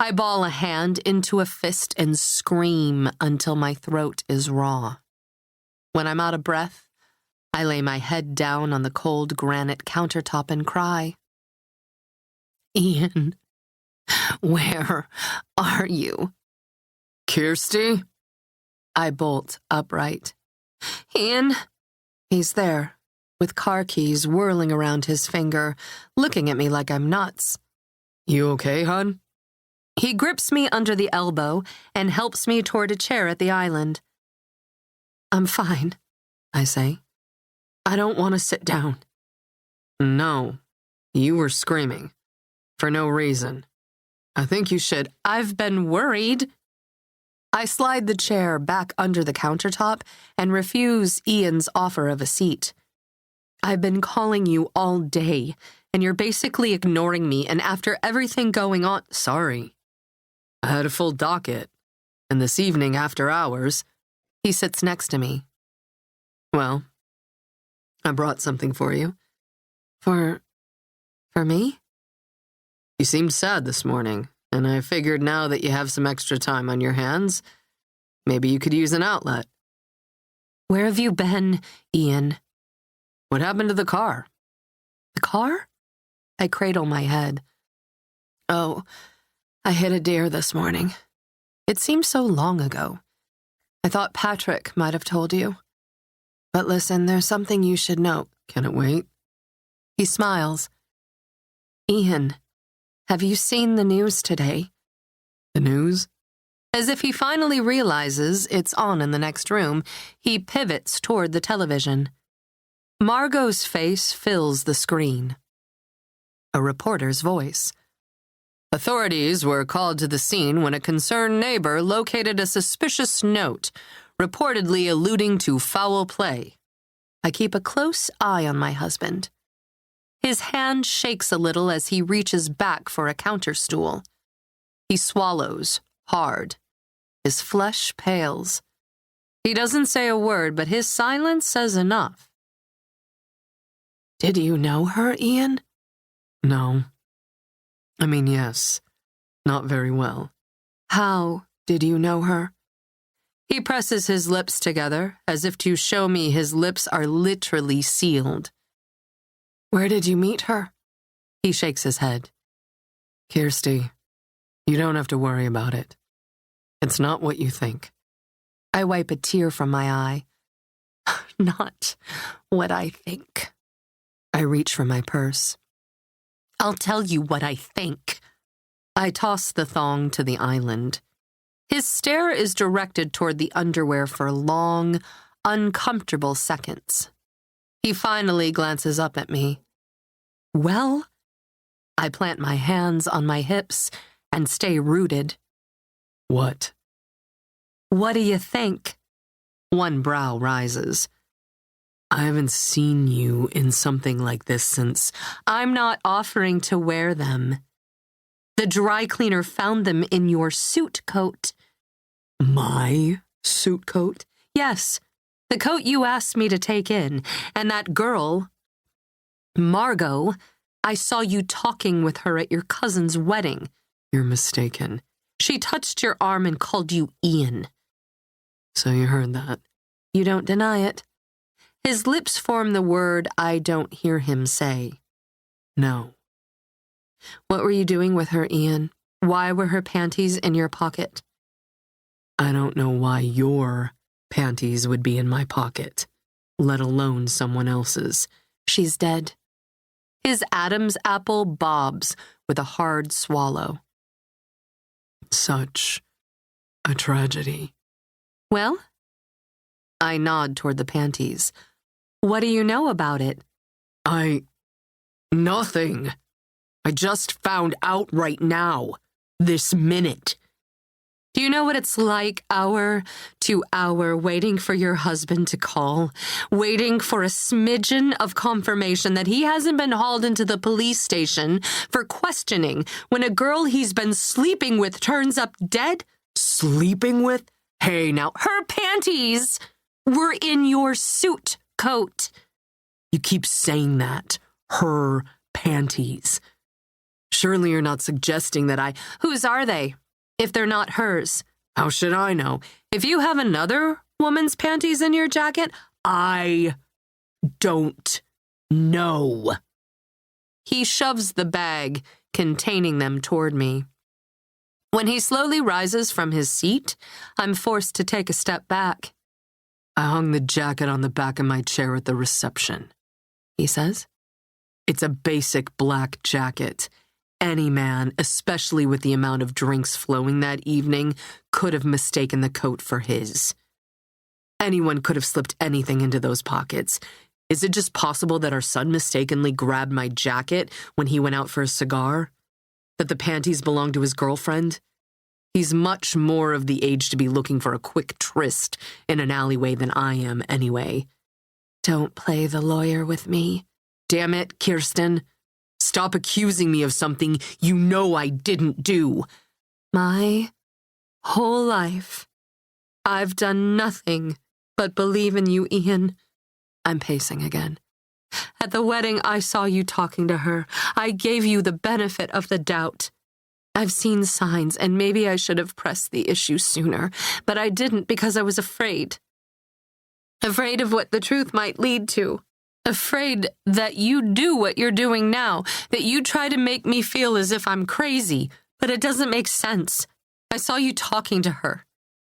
I ball a hand into a fist and scream until my throat is raw. When I'm out of breath, I lay my head down on the cold granite countertop and cry. Ian, where are you? Kirsty? I bolt upright. Ian? He's there, with car keys whirling around his finger, looking at me like I'm nuts. You okay, hon? He grips me under the elbow and helps me toward a chair at the island. I'm fine, I say. I don't want to sit down. No, you were screaming. For no reason. I think you should. I've been worried. I slide the chair back under the countertop and refuse Ian's offer of a seat. I've been calling you all day, and you're basically ignoring me, and after everything going on— Sorry. I had a full docket. And this evening after hours, He sits next to me. well, I brought something for you. For me? You seemed sad this morning, and I figured now that you have some extra time on your hands, maybe you could use an outlet. Where have you been, Ian? What happened to the car? The car? I cradle my head. Oh, I hit a deer this morning. It seems so long ago. I thought Patrick might have told you. But listen, there's something you should know. Can it wait? He smiles. Ian, have you seen the news today? The news? As if he finally realizes it's on in the next room, he pivots toward the television. Margot's face fills the screen. A reporter's voice. Authorities were called to the scene when a concerned neighbor located a suspicious note, reportedly alluding to foul play. I keep a close eye on my husband. His hand shakes a little as he reaches back for a counterstool. He swallows, hard. His flesh pales. He doesn't say a word, but his silence says enough. Did you know her, Ian? No. I mean, yes. Not very well. How did you know her? He presses his lips together, as if to show me his lips are literally sealed. Where did you meet her? He shakes his head. Kirsty, you don't have to worry about it. It's not what you think. I wipe a tear from my eye. Not what I think. I reach for my purse. I'll tell you what I think. I toss the thong to the island. His stare is directed toward the underwear for long, uncomfortable seconds. He finally glances up at me. Well? I plant my hands on my hips and stay rooted. What? What do you think? One brow rises. I haven't seen you in something like this since. I'm not offering to wear them. The dry cleaner found them in your suit coat. My suit coat? Yes, the coat you asked me to take in. And that girl, Margot, I saw you talking with her at your cousin's wedding. You're mistaken. She touched your arm and called you Ian. So you heard that? You don't deny it. His lips form the word I don't hear him say. No. What were you doing with her, Ian? Why were her panties in your pocket? I don't know why your panties would be in my pocket, let alone someone else's. She's dead. His Adam's apple bobs with a hard swallow. Such a tragedy. Well? I nod toward the panties. What do you know about it? Nothing. I just found out right now. This minute. Do you know what it's like hour to hour waiting for your husband to call? Waiting for a smidgen of confirmation that he hasn't been hauled into the police station for questioning when a girl he's been sleeping with turns up dead? Sleeping with? Hey, now, her panties were in your suit coat. You keep saying that. Her panties. Surely you're not suggesting that Whose are they? If they're not hers. How should I know? If you have another woman's panties in your jacket, I don't know. He shoves the bag containing them toward me. When he slowly rises from his seat, I'm forced to take a step back. I hung the jacket on the back of my chair at the reception, he says. It's a basic black jacket. Any man, especially with the amount of drinks flowing that evening, could have mistaken the coat for his. Anyone could have slipped anything into those pockets. Is it just possible that our son mistakenly grabbed my jacket when he went out for a cigar? That the panties belonged to his girlfriend? He's much more of the age to be looking for a quick tryst in an alleyway than I am anyway. Don't play the lawyer with me. Damn it, Kirsten. Stop accusing me of something you know I didn't do. My whole life, I've done nothing but believe in you, Ian. I'm pacing again. At the wedding, I saw you talking to her. I gave you the benefit of the doubt. I've seen signs, and maybe I should have pressed the issue sooner, but I didn't because I was afraid. Afraid of what the truth might lead to. Afraid that you do what you're doing now, that you try to make me feel as if I'm crazy, but it doesn't make sense. I saw you talking to her.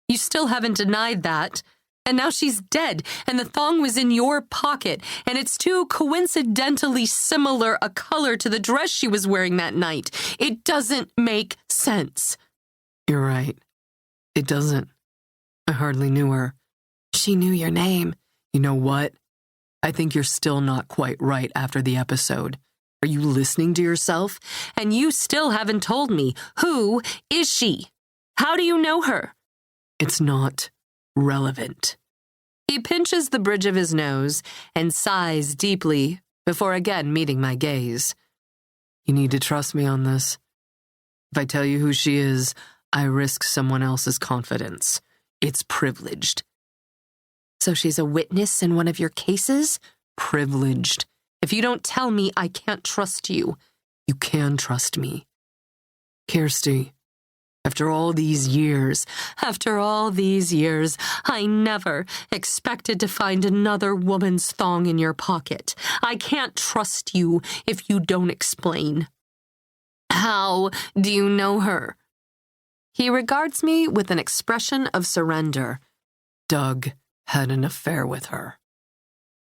You still haven't denied that. And now she's dead, and the thong was in your pocket, and it's too coincidentally similar a color to the dress she was wearing that night. It doesn't make sense. You're right. It doesn't. I hardly knew her. She knew your name. You know what? I think you're still not quite right after the episode. Are you listening to yourself? And you still haven't told me. Who is she? How do you know her? It's not relevant. He pinches the bridge of his nose and sighs deeply before again meeting my gaze. You need to trust me on this. If I tell you who she is, I risk someone else's confidence. It's privileged. So she's a witness in one of your cases? Privileged. If you don't tell me, I can't trust you. You can trust me. Kirsty, after all these years, I never expected to find another woman's thong in your pocket. I can't trust you if you don't explain. How do you know her? He regards me with an expression of surrender. Doug had an affair with her.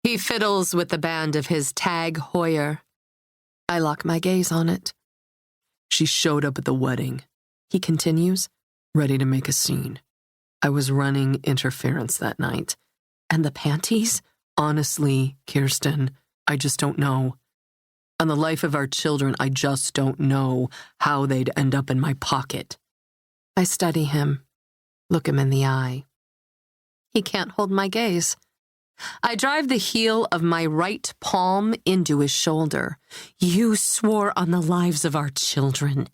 He fiddles with the band of his Tag Heuer. I lock my gaze on it. She showed up at the wedding. He continues, ready to make a scene. I was running interference that night. And the panties? Honestly, Kirsten, I just don't know. On the life of our children, I just don't know how they'd end up in my pocket. I study him, look him in the eye. He can't hold my gaze. I drive the heel of my right palm into his shoulder. You swore on the lives of our children,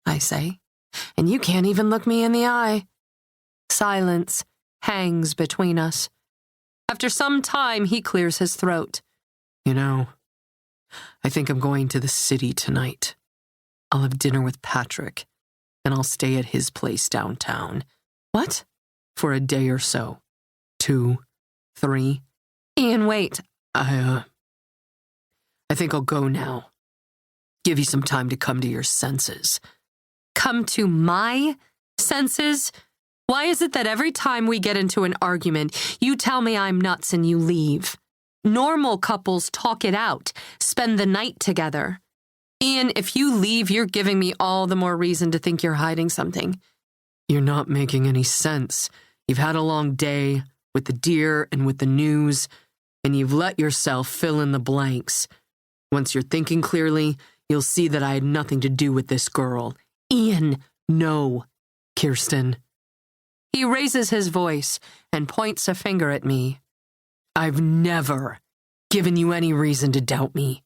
I say. And you can't even look me in the eye. Silence hangs between us. After some time, he clears his throat. You know, I think I'm going to the city tonight. I'll have dinner with Patrick, and I'll stay at his place downtown. What? For a day or so. 2, 3. Ian, wait. I think I'll go now. Give you some time to come to your senses. Come to my senses? Why is it that every time we get into an argument, you tell me I'm nuts and you leave? Normal couples talk it out, spend the night together. Ian, if you leave, you're giving me all the more reason to think you're hiding something. You're not making any sense. You've had a long day with the deer and with the news, and you've let yourself fill in the blanks. Once you're thinking clearly, you'll see that I had nothing to do with this girl. Ian, no, Kirsten. He raises his voice and points a finger at me. I've never given you any reason to doubt me.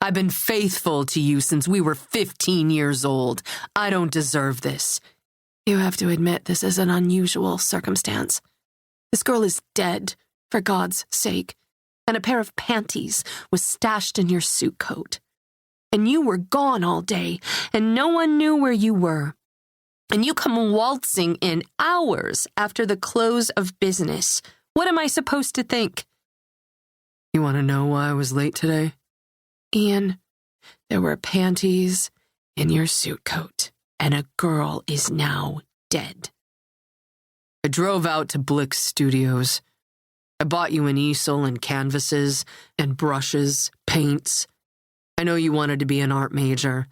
I've been faithful to you since we were 15 years old. I don't deserve this. You have to admit this is an unusual circumstance. This girl is dead, for God's sake, and a pair of panties was stashed in your suit coat. And you were gone all day, and no one knew where you were. And you come waltzing in hours after the close of business. What am I supposed to think? You want to know why I was late today? Ian, there were panties in your suit coat, and a girl is now dead. I drove out to Blick's studios. I bought you an easel and canvases and brushes, paints. I know you wanted to be an art major.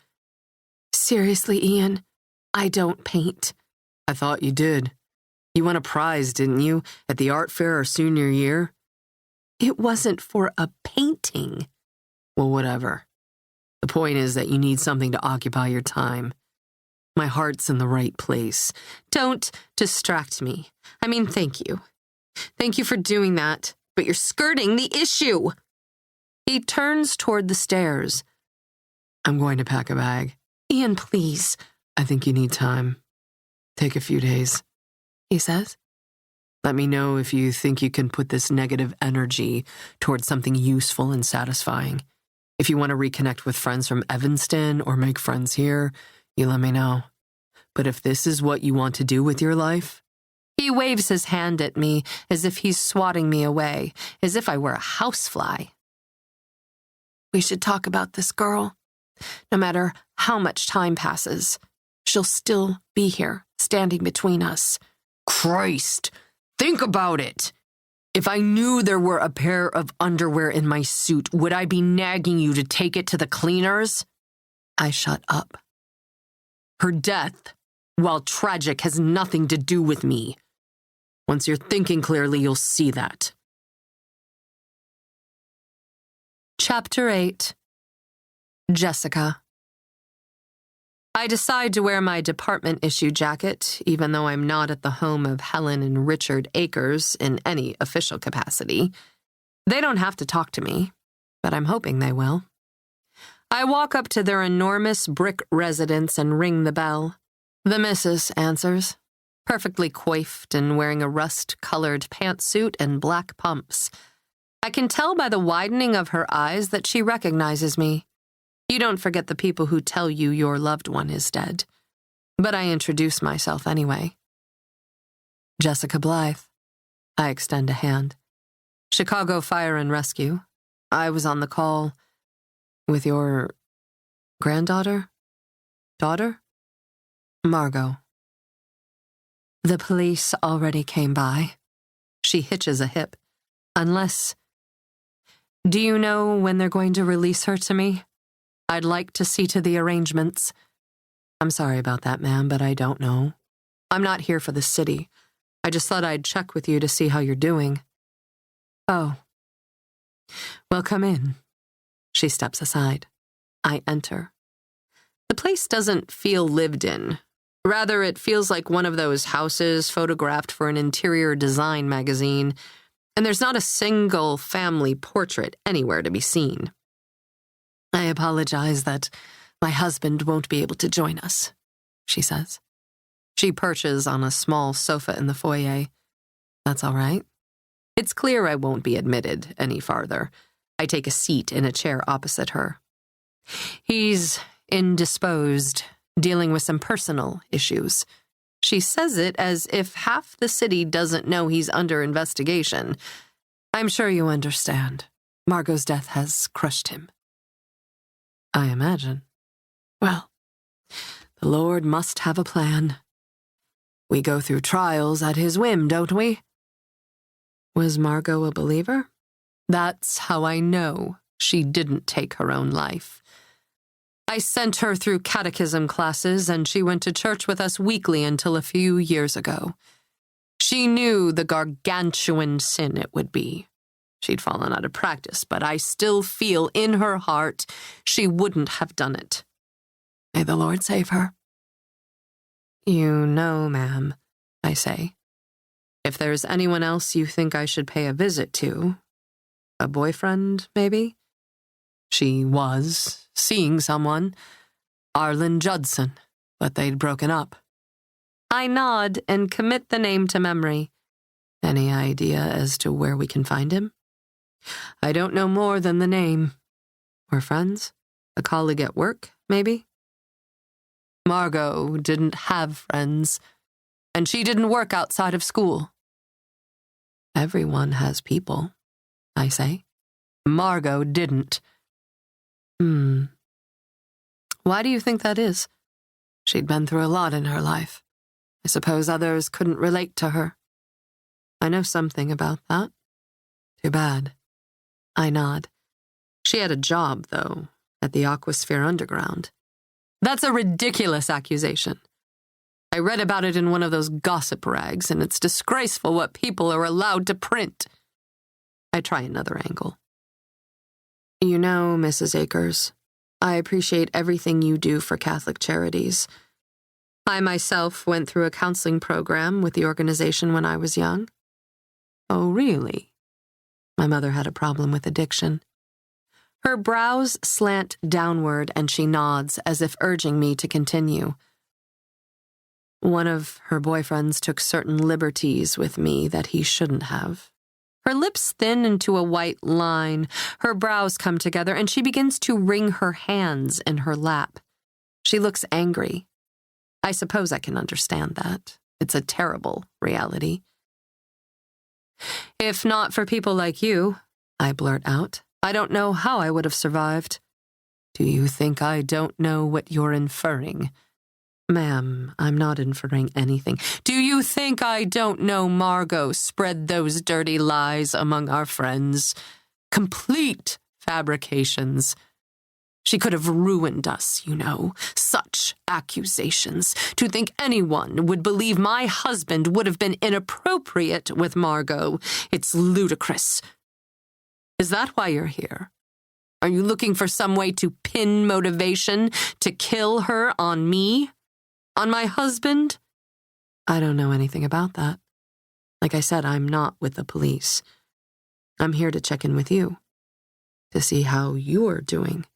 Seriously, Ian, I don't paint. I thought you did. You won a prize, didn't you, at the art fair our senior year? It wasn't for a painting. Well, whatever. The point is that you need something to occupy your time. My heart's in the right place. Don't distract me. I mean, thank you. Thank you for doing that, but you're skirting the issue. He turns toward the stairs. I'm going to pack a bag. Ian, please. I think you need time. Take a few days, he says. Let me know if you think you can put this negative energy towards something useful and satisfying. If you want to reconnect with friends from Evanston or make friends here, you let me know. But if this is what you want to do with your life... He waves his hand at me as if he's swatting me away, as if I were a housefly. We should talk about this girl. No matter how much time passes, she'll still be here, standing between us. Christ! Think about it! If I knew there were a pair of underwear in my suit, would I be nagging you to take it to the cleaners? I shut up. Her death, while tragic, has nothing to do with me. Once you're thinking clearly, you'll see that. Chapter 8. Jessica. I decide to wear my department issue jacket, even though I'm not at the home of Helen and Richard Akers in any official capacity. They don't have to talk to me, but I'm hoping they will. I walk up to their enormous brick residence and ring the bell. The missus answers, perfectly coiffed and wearing a rust-colored pantsuit and black pumps. I can tell by the widening of her eyes that she recognizes me. You don't forget the people who tell you your loved one is dead. But I introduce myself anyway. Jessica Blythe. I extend a hand. Chicago Fire and Rescue. I was on the call with your granddaughter? Daughter? Margot. The police already came by. She hitches a hip. Unless... Do you know when they're going to release her to me? I'd like to see to the arrangements. I'm sorry about that, ma'am, but I don't know. I'm not here for the city. I just thought I'd check with you to see how you're doing. Oh. Well, come in. She steps aside. I enter. The place doesn't feel lived in. Rather, it feels like one of those houses photographed for an interior design magazine, and there's not a single family portrait anywhere to be seen. I apologize that my husband won't be able to join us, she says. She perches on a small sofa in the foyer. That's all right. It's clear I won't be admitted any farther. I take a seat in a chair opposite her. He's indisposed, dealing with some personal issues. She says it as if half the city doesn't know he's under investigation. I'm sure you understand. Margot's death has crushed him. I imagine. Well, the Lord must have a plan. We go through trials at his whim, don't we? Was Margot a believer? That's how I know she didn't take her own life. I sent her through catechism classes, and she went to church with us weekly until a few years ago. She knew the gargantuan sin it would be. She'd fallen out of practice, but I still feel in her heart she wouldn't have done it. May the Lord save her. You know, ma'am, I say, if there's anyone else you think I should pay a visit to, a boyfriend, maybe? She was seeing someone, Arlen Judson, but they'd broken up. I nod and commit the name to memory. Any idea as to where we can find him? I don't know more than the name. We're friends? A colleague at work, maybe? Margot didn't have friends, and she didn't work outside of school. Everyone has people, I say. Margot didn't. Why do you think that is? She'd been through a lot in her life. I suppose others couldn't relate to her. I know something about that. Too bad. I nod. She had a job, though, at the Aquasphere Underground. That's a ridiculous accusation. I read about it in one of those gossip rags, and it's disgraceful what people are allowed to print. I try another angle. You know, Mrs. Akers, I appreciate everything you do for Catholic Charities. I myself went through a counseling program with the organization when I was young. Oh, really? My mother had a problem with addiction. Her brows slant downward and she nods as if urging me to continue. One of her boyfriends took certain liberties with me that he shouldn't have. Her lips thin into a white line, her brows come together, and she begins to wring her hands in her lap. She looks angry. I suppose I can understand that. It's a terrible reality. If not for people like you, I blurt out, I don't know how I would have survived. Do you think I don't know what you're inferring? Ma'am, I'm not inferring anything. Do you think I don't know Margot spread those dirty lies among our friends? Complete fabrications. She could have ruined us, you know. Such accusations. To think anyone would believe my husband would have been inappropriate with Margot. It's ludicrous. Is that why you're here? Are you looking for some way to pin motivation to kill her on me? On my husband? I don't know anything about that. Like I said, I'm not with the police. I'm here to check in with you, to see how you're doing.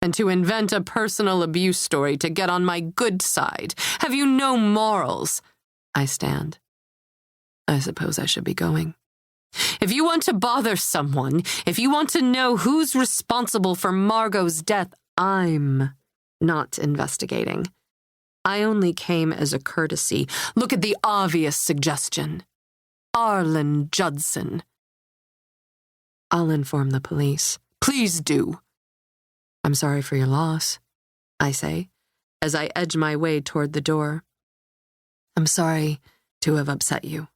And to invent a personal abuse story to get on my good side. Have you no morals? I stand. I suppose I should be going. If you want to bother someone, if you want to know who's responsible for Margot's death, I'm not investigating. I only came as a courtesy. Look at the obvious suggestion. Arlen Judson. I'll inform the police. Please do. I'm sorry for your loss, I say, as I edge my way toward the door. I'm sorry to have upset you.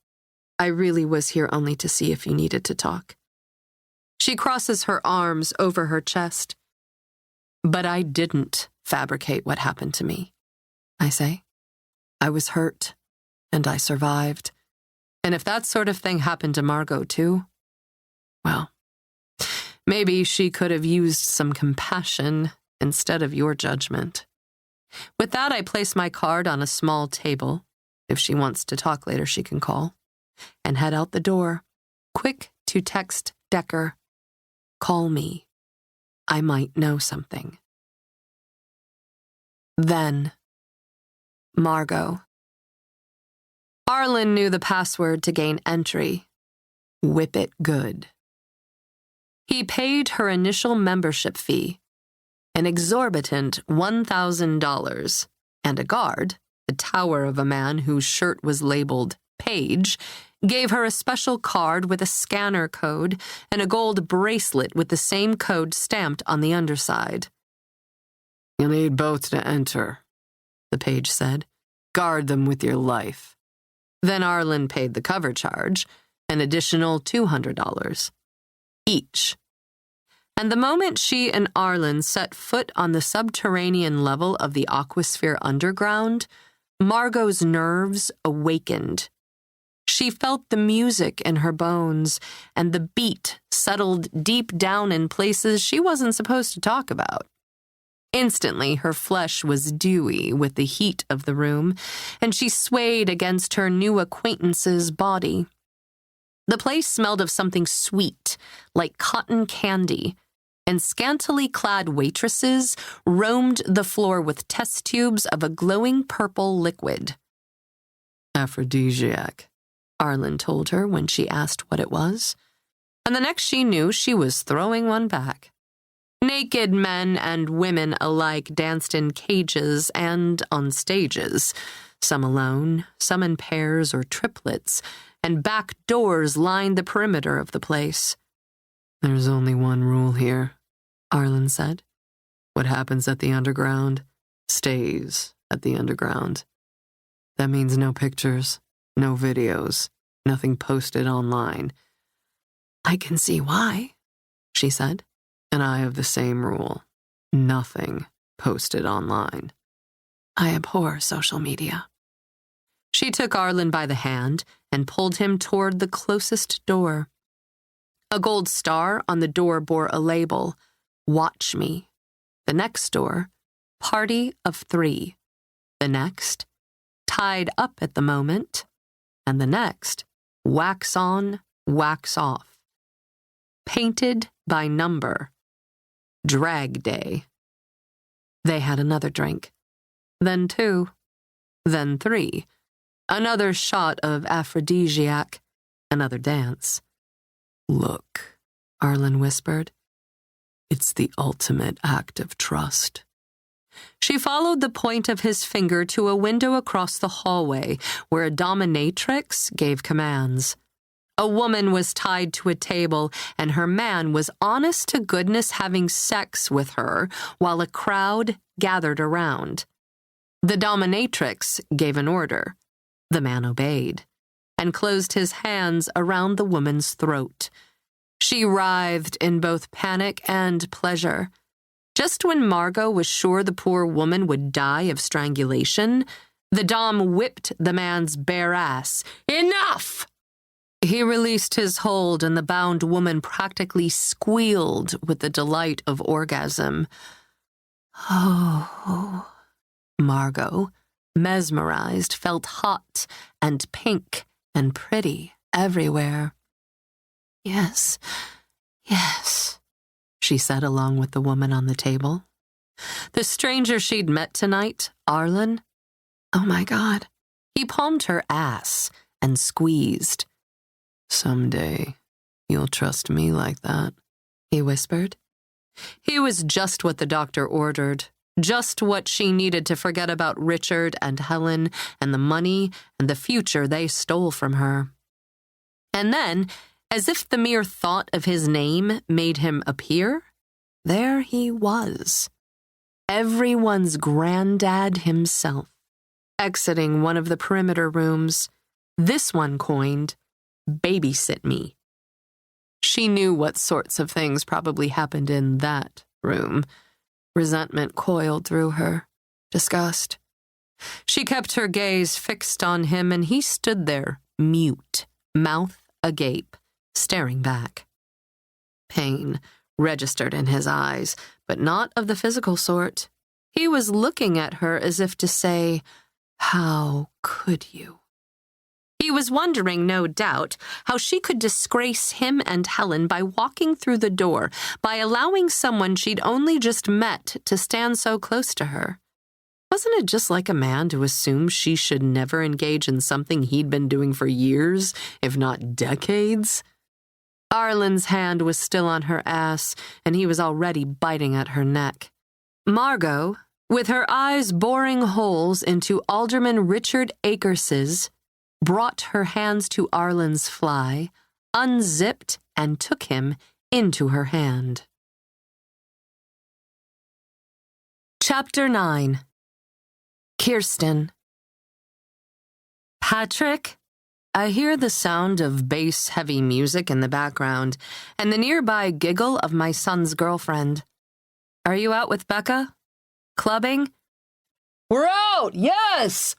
I really was here only to see if you needed to talk. She crosses her arms over her chest. But I didn't fabricate what happened to me, I say. I was hurt, and I survived. And if that sort of thing happened to Margot too, well, maybe she could have used some compassion instead of your judgment. With that, I place my card on a small table. If she wants to talk later, she can call. And head out the door, quick to text Decker. Call me. I might know something. Then, Margot. Arlen knew the password to gain entry. Whip it good. He paid her initial membership fee, an exorbitant $1,000, and a guard, the tower of a man whose shirt was labeled Page, gave her a special card with a scanner code and a gold bracelet with the same code stamped on the underside. You need both to enter, the page said. Guard them with your life. Then Arlen paid the cover charge, an additional $200. Each. And the moment she and Arlen set foot on the subterranean level of the Aquasphere underground, Margot's nerves awakened. She felt the music in her bones, and the beat settled deep down in places she wasn't supposed to talk about. Instantly, her flesh was dewy with the heat of the room, and she swayed against her new acquaintance's body. The place smelled of something sweet, like cotton candy, and scantily clad waitresses roamed the floor with test tubes of a glowing purple liquid. Aphrodisiac, Arlen told her when she asked what it was, and the next she knew, she was throwing one back. Naked men and women alike danced in cages and on stages, some alone, some in pairs or triplets, and back doors lined the perimeter of the place. There's only one rule here, Arlen said. What happens at the underground stays at the underground. That means no pictures, no videos, nothing posted online. I can see why, she said. And I have the same rule. Nothing posted online. I abhor social media. She took Arlen by the hand and pulled him toward the closest door. A gold star on the door bore a label, "Watch Me." The next door, "Party of 3." The next, "Tied up at the moment." And the next, "Wax on, wax off." Painted by number. Drag Day. They had another drink. Then 2. Then 3. Another shot of aphrodisiac. Another dance. "Look," Arlen whispered. "It's the ultimate act of trust." She followed the point of his finger to a window across the hallway where a dominatrix gave commands. A woman was tied to a table, and her man was honest to goodness having sex with her while a crowd gathered around. The dominatrix gave an order. The man obeyed and closed his hands around the woman's throat. She writhed in both panic and pleasure. Just when Margot was sure the poor woman would die of strangulation, the dom whipped the man's bare ass. "Enough!" He released his hold, and the bound woman practically squealed with the delight of orgasm. Oh, Margot, mesmerized, felt hot and pink and pretty everywhere. "Yes, yes," she said along with the woman on the table. The stranger she'd met tonight, Arlen, oh my God, he palmed her ass and squeezed. "Someday, you'll trust me like that," he whispered. He was just what the doctor ordered, just what she needed to forget about Richard and Helen and the money and the future they stole from her. And then, as if the mere thought of his name made him appear, there he was, everyone's granddad himself, exiting one of the perimeter rooms, this one coined, "Babysit me." She knew what sorts of things probably happened in that room. Resentment coiled through her. Disgust. She kept her gaze fixed on him, and he stood there, mute, mouth agape, staring back. Pain registered in his eyes, but not of the physical sort. He was looking at her as if to say, "How could you?" He was wondering, no doubt, how she could disgrace him and Helen by walking through the door, by allowing someone she'd only just met to stand so close to her. Wasn't it just like a man to assume she should never engage in something he'd been doing for years, if not decades? Arlen's hand was still on her ass, and he was already biting at her neck. Margot, with her eyes boring holes into Alderman Richard Akers's, brought her hands to Arlen's fly, unzipped, and took him into her hand. Chapter 9. Kirsten. "Patrick?" I hear the sound of bass-heavy music in the background and the nearby giggle of my son's girlfriend. "Are you out with Becca? Clubbing?" "We're out, yes!"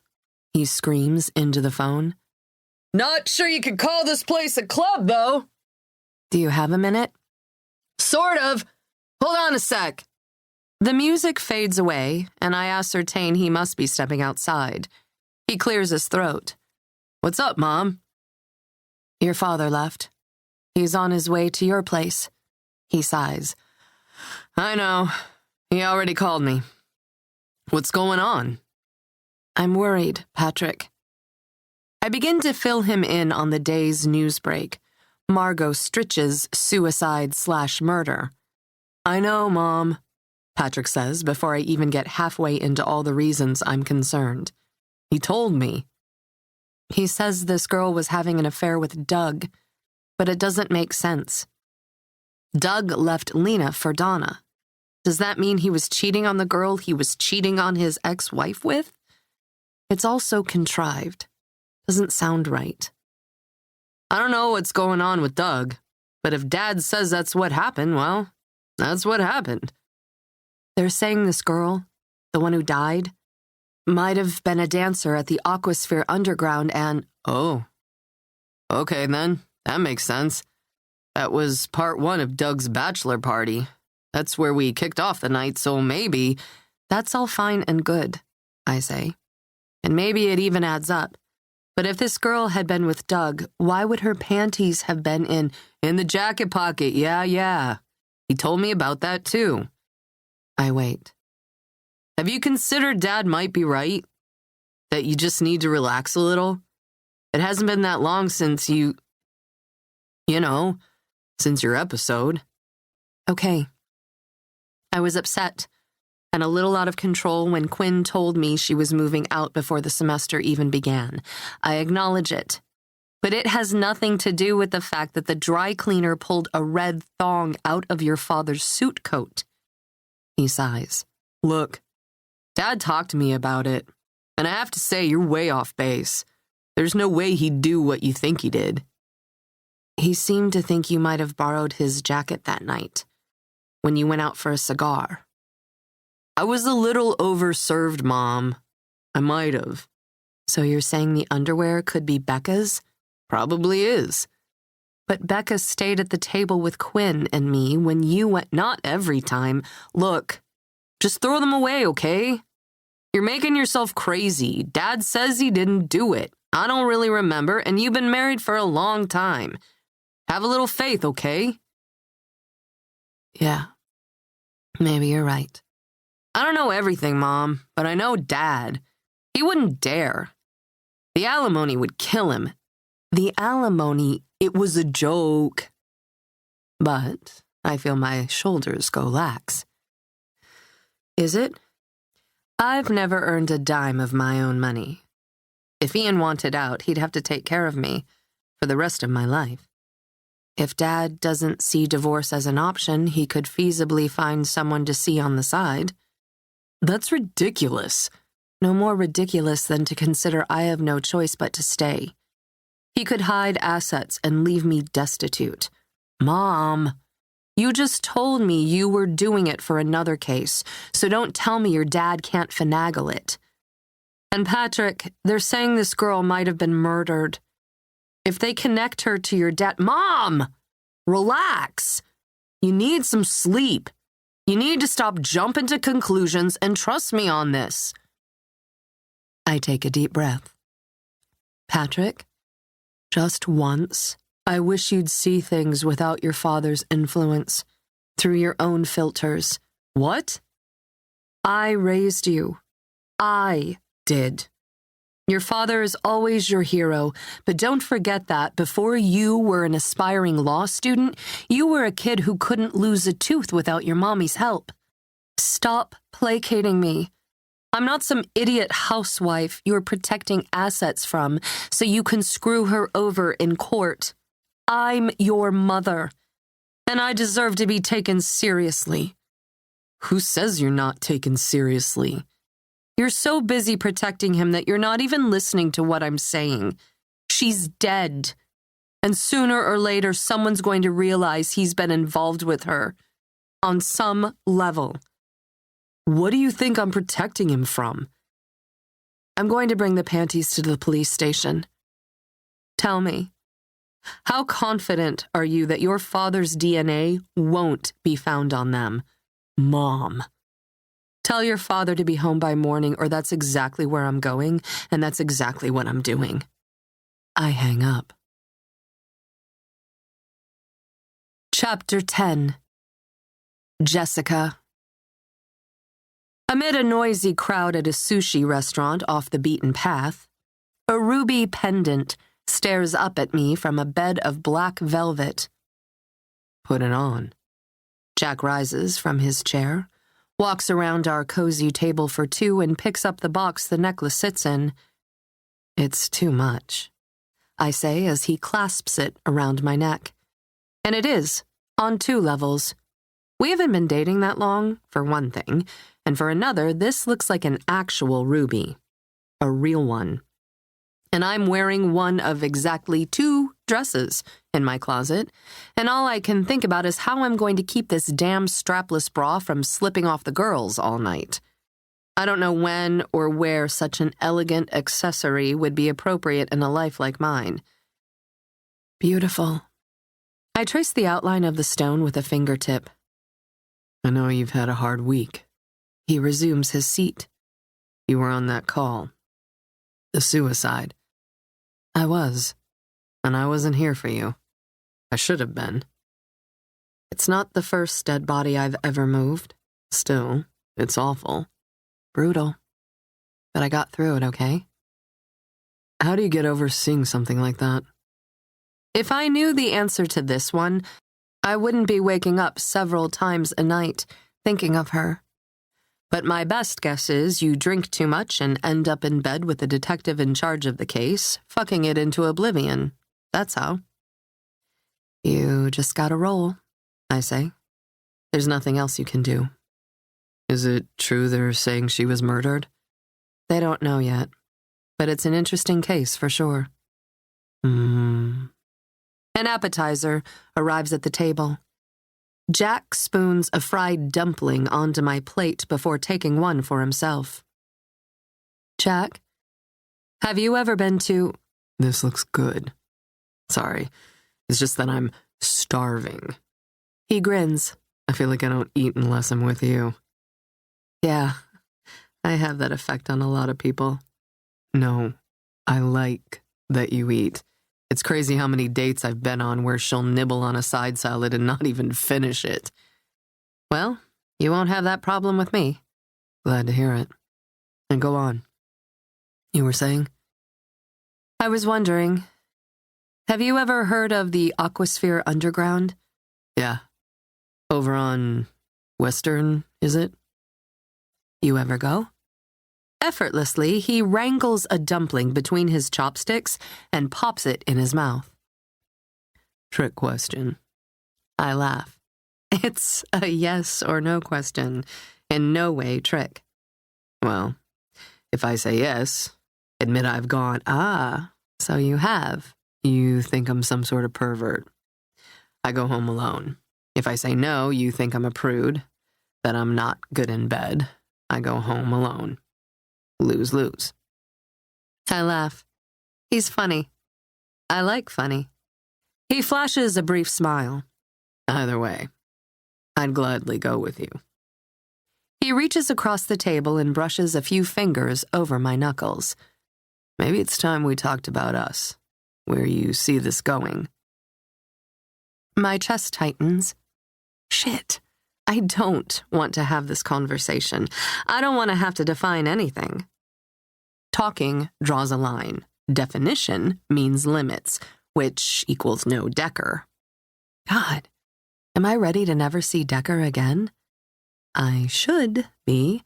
he screams into the phone. "Not sure you could call this place a club, though." "Do you have a minute?" "Sort of. Hold on a sec." The music fades away, and I ascertain he must be stepping outside. He clears his throat. "What's up, Mom?" "Your father left. He's on his way to your place." He sighs. "I know. He already called me. What's going on?" "I'm worried, Patrick." I begin to fill him in on the day's newsbreak. Margot Stritch's suicide/murder. "I know, Mom," Patrick says before I even get halfway into all the reasons I'm concerned. "He told me." He says this girl was having an affair with Doug, but it doesn't make sense. Doug left Lena for Donna. Does that mean he was cheating on the girl he was cheating on his ex-wife with? It's all so contrived. Doesn't sound right. "I don't know what's going on with Doug, but if Dad says that's what happened, well, that's what happened." They're saying this girl, the one who died, might have been a dancer at the Aquasphere Underground and... Oh. Okay, then. That makes sense. That was part 1 of Doug's bachelor party. That's where we kicked off the night, so maybe... That's all fine and good, I say. And maybe it even adds up. But if this girl had been with Doug, why would her panties have been in the jacket pocket? Yeah. He told me about that, too. I wait. Have you considered Dad might be right? That you just need to relax a little? It hasn't been that long since since your episode. Okay. I was upset and a little out of control when Quinn told me she was moving out before the semester even began. I acknowledge it. But it has nothing to do with the fact that the dry cleaner pulled a red thong out of your father's suit coat. He sighs. Look, Dad talked to me about it, and I have to say you're way off base. There's no way he'd do what you think he did. He seemed to think you might have borrowed his jacket that night, when you went out for a cigar. I was a little overserved, Mom. I might have. So you're saying the underwear could be Becca's? Probably is. But Becca stayed at the table with Quinn and me when you went. Not every time. Look, just throw them away, okay? You're making yourself crazy. Dad says he didn't do it. I don't really remember, and you've been married for a long time. Have a little faith, okay? Yeah, maybe you're right. I don't know everything, Mom, but I know Dad. He wouldn't dare. The alimony would kill him. The alimony, it was a joke. But I feel my shoulders go lax. Is it? I've never earned a dime of my own money. If Ian wanted out, he'd have to take care of me for the rest of my life. If Dad doesn't see divorce as an option, he could feasibly find someone to see on the side. That's ridiculous. No more ridiculous than to consider I have no choice but to stay. He could hide assets and leave me destitute. Mom, you just told me you were doing it for another case, so don't tell me your dad can't finagle it. And Patrick, they're saying this girl might have been murdered. If they connect her to your dad... Mom! Relax. You need some sleep. You need to stop jumping to conclusions and trust me on this. I take a deep breath. Patrick, just once, I wish you'd see things without your father's influence, through your own filters. What? I raised you. I did. Your father is always your hero, but don't forget that before you were an aspiring law student, you were a kid who couldn't lose a tooth without your mommy's help. Stop placating me. I'm not some idiot housewife you're protecting assets from so you can screw her over in court. I'm your mother, and I deserve to be taken seriously. Who says you're not taken seriously? You're so busy protecting him that you're not even listening to what I'm saying. She's dead. And sooner or later, someone's going to realize he's been involved with her. On some level. What do you think I'm protecting him from? I'm going to bring the panties to the police station. Tell me, how confident are you that your father's DNA won't be found on them? Mom. Tell your father to be home by morning, or that's exactly where I'm going, and that's exactly what I'm doing. I hang up. Chapter 10. Jessica. Amid a noisy crowd at a sushi restaurant off the beaten path, a ruby pendant stares up at me from a bed of black velvet. Put it on. Jack rises from his chair, walks around our cozy table for two, and picks up the box the necklace sits in. It's too much, I say as he clasps it around my neck. And it is, on 2 levels. We haven't been dating that long, for one thing, and for another, this looks like an actual ruby. A real one. And I'm wearing one of exactly 2 dresses in my closet, and all I can think about is how I'm going to keep this damn strapless bra from slipping off the girls all night. I don't know when or where such an elegant accessory would be appropriate in a life like mine. Beautiful. I traced the outline of the stone with a fingertip. I know you've had a hard week. He resumes his seat. You were on that call. The suicide. I was. And I wasn't here for you. I should have been. It's not the first dead body I've ever moved. Still, it's awful. Brutal. But I got through it, okay? How do you get over seeing something like that? If I knew the answer to this one, I wouldn't be waking up several times a night thinking of her. But my best guess is you drink too much and end up in bed with the detective in charge of the case, fucking it into oblivion. That's how. You just gotta roll, I say. There's nothing else you can do. Is it true they're saying she was murdered? They don't know yet, but it's an interesting case for sure. An appetizer arrives at the table. Jack spoons a fried dumpling onto my plate before taking one for himself. Jack, have you ever been to... This looks good. Sorry, it's just that I'm starving. He grins. I feel like I don't eat unless I'm with you. Yeah, I have that effect on a lot of people. No, I like that you eat. It's crazy how many dates I've been on where she'll nibble on a side salad and not even finish it. Well, you won't have that problem with me. Glad to hear it. And go on. You were saying? I was wondering, have you ever heard of the Aquasphere Underground? Yeah. Over on Western, is it? You ever go? Effortlessly, he wrangles a dumpling between his chopsticks and pops it in his mouth. Trick question. I laugh. It's a yes or no question, in no way trick. Well, if I say yes, admit I've gone, so you have. You think I'm some sort of pervert. I go home alone. If I say no, you think I'm a prude, that I'm not good in bed. I go home alone. Lose-lose. I laugh. He's funny. I like funny. He flashes a brief smile. Either way, I'd gladly go with you. He reaches across the table and brushes a few fingers over my knuckles. Maybe it's time we talked about us, where you see this going. My chest tightens. Shit. I don't want to have this conversation. I don't want to have to define anything. Talking draws a line. Definition means limits, which equals no Decker. God, am I ready to never see Decker again? I should be.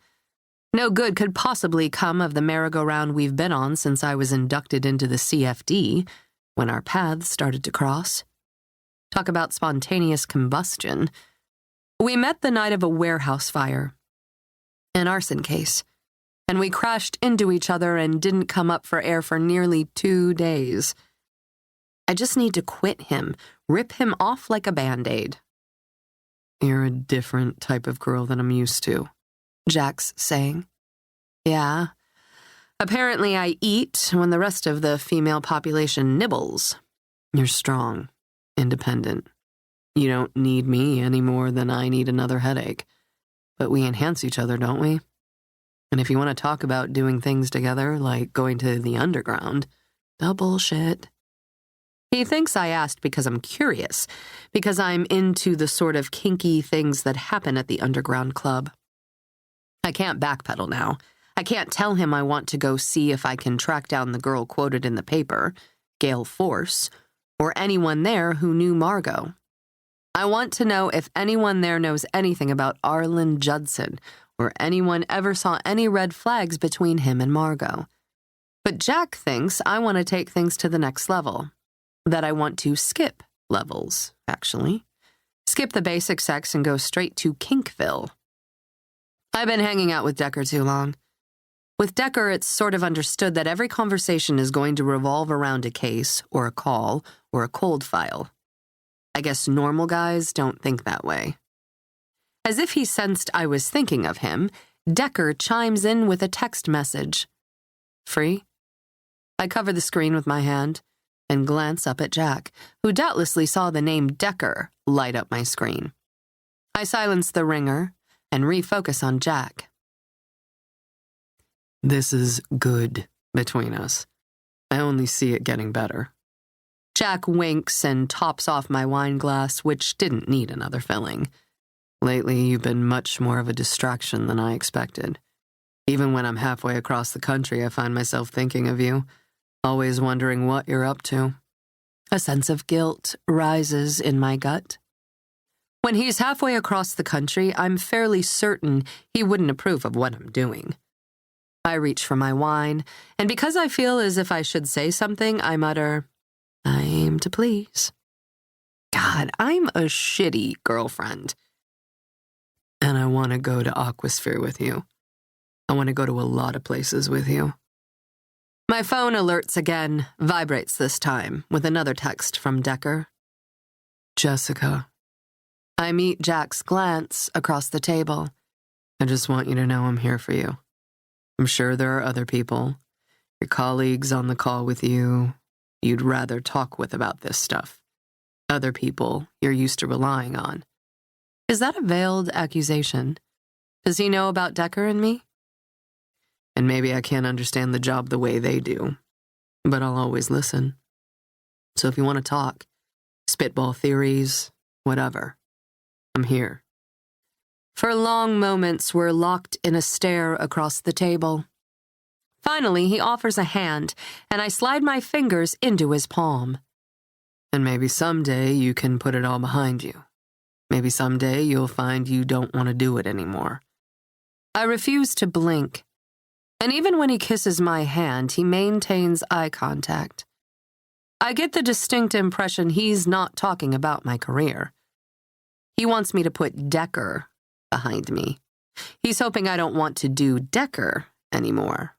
No good could possibly come of the merry-go-round we've been on since I was inducted into the CFD, when our paths started to cross. Talk about spontaneous combustion. We met the night of a warehouse fire, an arson case, and we crashed into each other and didn't come up for air for nearly 2 days. I just need to quit him, rip him off like a Band-Aid. You're a different type of girl than I'm used to, Jack's saying. Yeah. Apparently I eat when the rest of the female population nibbles. You're strong, independent. You don't need me any more than I need another headache. But we enhance each other, don't we? And if you want to talk about doing things together, like going to the underground, double shit. He thinks I asked because I'm curious, because I'm into the sort of kinky things that happen at the underground club. I can't backpedal now. I can't tell him I want to go see if I can track down the girl quoted in the paper, Gale Force, or anyone there who knew Margot. I want to know if anyone there knows anything about Arlen Judson, or anyone ever saw any red flags between him and Margot. But Jack thinks I want to take things to the next level. That I want to skip levels, actually. Skip the basic sex and go straight to Kinkville. I've been hanging out with Decker too long. With Decker, it's sort of understood that every conversation is going to revolve around a case, or a call, or a cold file. I guess normal guys don't think that way. As if he sensed I was thinking of him, Decker chimes in with a text message. Free? I cover the screen with my hand and glance up at Jack, who doubtlessly saw the name Decker light up my screen. I silence the ringer and refocus on Jack. This is good between us. I only see it getting better. Jack winks and tops off my wine glass, which didn't need another filling. Lately, you've been much more of a distraction than I expected. Even when I'm halfway across the country, I find myself thinking of you, always wondering what you're up to. A sense of guilt rises in my gut. When he's halfway across the country, I'm fairly certain he wouldn't approve of what I'm doing. I reach for my wine, and because I feel as if I should say something, I mutter, I aim to please. God, I'm a shitty girlfriend. And I want to go to Aquasphere with you. I want to go to a lot of places with you. My phone alerts again, vibrates this time, with another text from Decker. Jessica. I meet Jack's glance across the table. I just want you to know I'm here for you. I'm sure there are other people, your colleagues on the call with you, you'd rather talk with about this stuff. Other people you're used to relying on. Is that a veiled accusation? Does he know about Decker and me? And maybe I can't understand the job the way they do, but I'll always listen. So if you want to talk, spitball theories, whatever, I'm here. For long moments, we're locked in a stare across the table. Finally, he offers a hand, and I slide my fingers into his palm. And maybe someday you can put it all behind you. Maybe someday you'll find you don't want to do it anymore. I refuse to blink. And even when he kisses my hand, he maintains eye contact. I get the distinct impression he's not talking about my career. He wants me to put Decker behind me. He's hoping I don't want to do Decker anymore.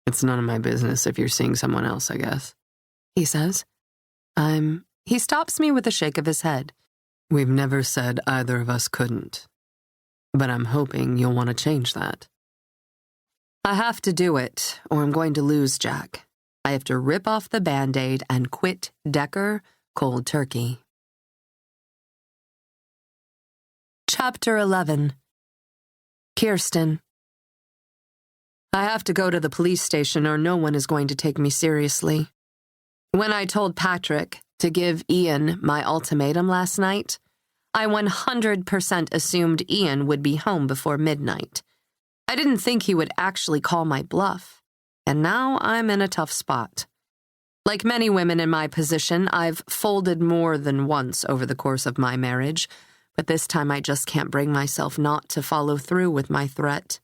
It's none of my business if you're seeing someone else, I guess. He says. He stops me with a shake of his head. We've never said either of us couldn't. But I'm hoping you'll want to change that. I have to do it, or I'm going to lose Jack. I have to rip off the Band-Aid and quit Decker cold turkey. Chapter 11. Kirsten. I have to go to the police station or no one is going to take me seriously. When I told Patrick to give Ian my ultimatum last night, I 100% assumed Ian would be home before midnight. I didn't think he would actually call my bluff, and now I'm in a tough spot. Like many women in my position, I've folded more than once over the course of my marriage, but this time I just can't bring myself not to follow through with my threat.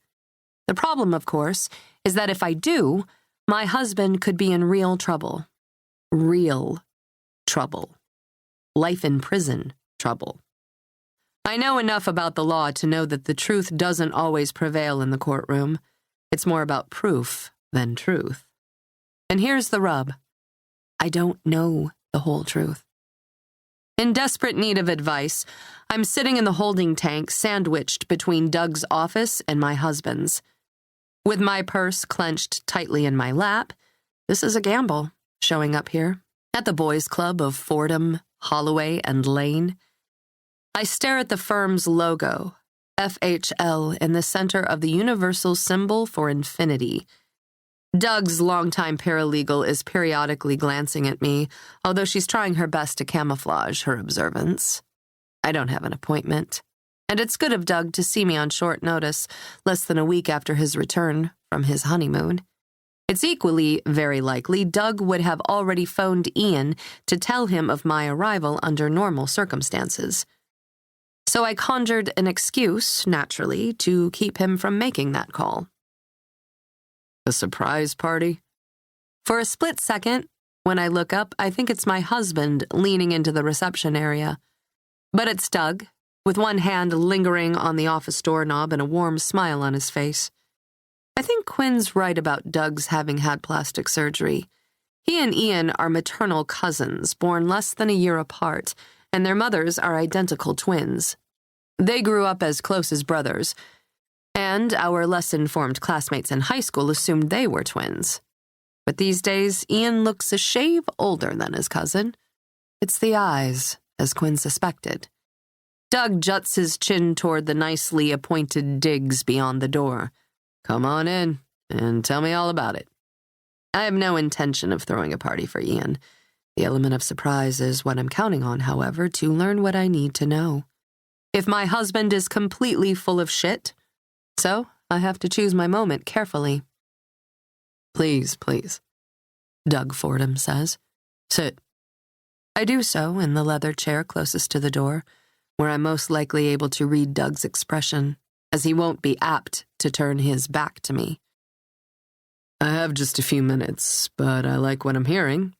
The problem, of course, is that if I do, my husband could be in real trouble. Real trouble. Life in prison trouble. I know enough about the law to know that the truth doesn't always prevail in the courtroom. It's more about proof than truth. And here's the rub. I don't know the whole truth. In desperate need of advice, I'm sitting in the holding tank sandwiched between Doug's office and my husband's. With my purse clenched tightly in my lap, this is a gamble, showing up here, at the boys' club of Fordham, Holloway, and Lane. I stare at the firm's logo, FHL, in the center of the universal symbol for infinity. Doug's longtime paralegal is periodically glancing at me, although she's trying her best to camouflage her observance. I don't have an appointment, and it's good of Doug to see me on short notice, less than a week after his return from his honeymoon. It's equally very likely Doug would have already phoned Ian to tell him of my arrival under normal circumstances. So I conjured an excuse, naturally, to keep him from making that call. A surprise party? For a split second, when I look up, I think it's my husband leaning into the reception area. But it's Doug, with one hand lingering on the office doorknob and a warm smile on his face. I think Quinn's right about Doug's having had plastic surgery. He and Ian are maternal cousins, born less than a year apart, and their mothers are identical twins. They grew up as close as brothers. And our less-informed classmates in high school assumed they were twins. But these days, Ian looks a shade older than his cousin. It's the eyes, as Quinn suspected. Doug juts his chin toward the nicely appointed digs beyond the door. Come on in and tell me all about it. I have no intention of throwing a party for Ian. The element of surprise is what I'm counting on, however, to learn what I need to know. If my husband is completely full of shit, so I have to choose my moment carefully. Please, please, Doug Fordham says. Sit. I do so in the leather chair closest to the door, where I'm most likely able to read Doug's expression, as he won't be apt to turn his back to me. I have just a few minutes, but I like what I'm hearing.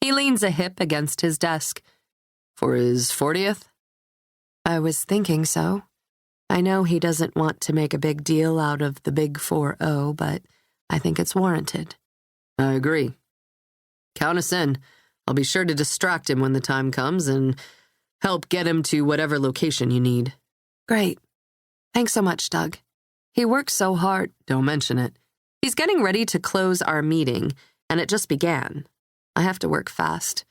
He leans a hip against his desk. For his 40th? I was thinking so. I know he doesn't want to make a big deal out of the big 4-0, but I think it's warranted. I agree. Count us in. I'll be sure to distract him when the time comes and help get him to whatever location you need. Great. Thanks so much, Doug. He works so hard. Don't mention it. He's getting ready to close our meeting, and it just began. I have to work fast.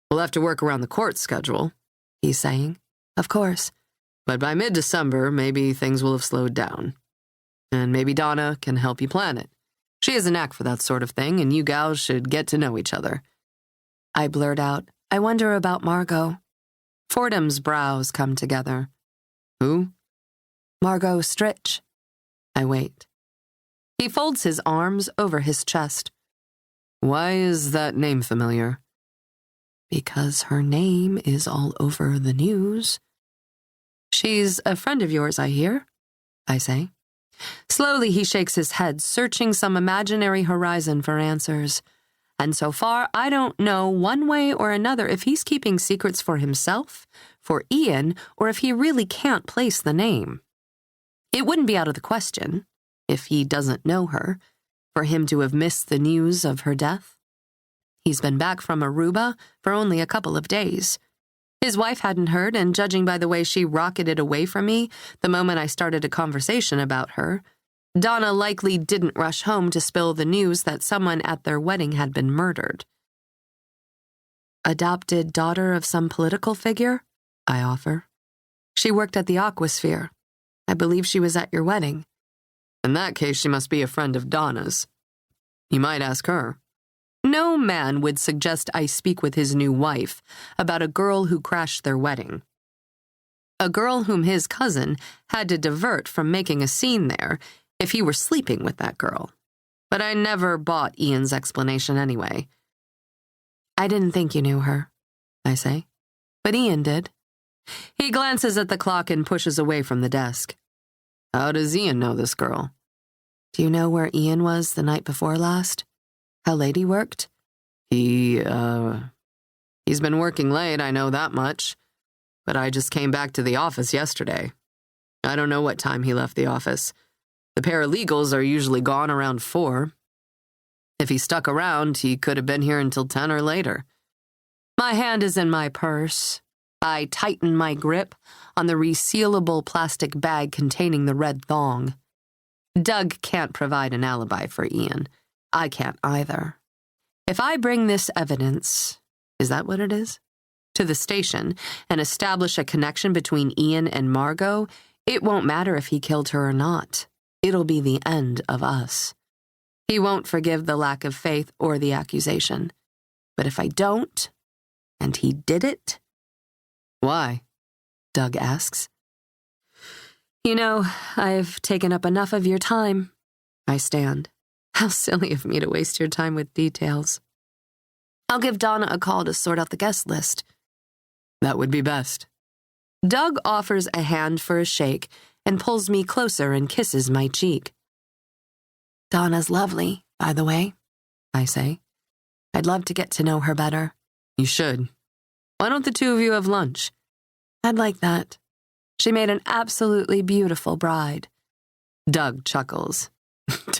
We'll have to work around the court schedule, he's saying. Of course. But by mid-December, maybe things will have slowed down. And maybe Donna can help you plan it. She has a knack for that sort of thing, and you gals should get to know each other. I blurt out, I wonder about Margot. Fordham's brows come together. Who? Margot Stritch. I wait. He folds his arms over his chest. Why is that name familiar? Because her name is all over the news. She's a friend of yours, I hear, I say. Slowly he shakes his head, searching some imaginary horizon for answers. And so far, I don't know one way or another if he's keeping secrets for himself, for Ian, or if he really can't place the name. It wouldn't be out of the question, if he doesn't know her, for him to have missed the news of her death. He's been back from Aruba for only a couple of days. His wife hadn't heard, and judging by the way she rocketed away from me the moment I started a conversation about her, Donna likely didn't rush home to spill the news that someone at their wedding had been murdered. Adopted daughter of some political figure? I offer. She worked at the Aquasphere. I believe she was at your wedding. In that case, she must be a friend of Donna's. You might ask her. No man would suggest I speak with his new wife about a girl who crashed their wedding. A girl whom his cousin had to divert from making a scene there if he were sleeping with that girl. But I never bought Ian's explanation anyway. I didn't think you knew her, I say. But Ian did. He glances at the clock and pushes away from the desk. How does Ian know this girl? Do you know where Ian was the night before last? How late he worked? He's been working late, I know that much. But I just came back to the office yesterday. I don't know what time he left the office. The paralegals are usually gone around 4. If he stuck around, he could have been here until 10 or later. My hand is in my purse. I tighten my grip on the resealable plastic bag containing the red thong. Doug can't provide an alibi for Ian. I can't either. If I bring this evidence, is that what it is? To the station and establish a connection between Ian and Margot, it won't matter if he killed her or not. It'll be the end of us. He won't forgive the lack of faith or the accusation. But if I don't, and he did it... Why? Doug asks. You know, I've taken up enough of your time. I stand. How silly of me to waste your time with details. I'll give Donna a call to sort out the guest list. That would be best. Doug offers a hand for a shake and pulls me closer and kisses my cheek. Donna's lovely, by the way, I say. I'd love to get to know her better. You should. Why don't the two of you have lunch? I'd like that. She made an absolutely beautiful bride. Doug chuckles.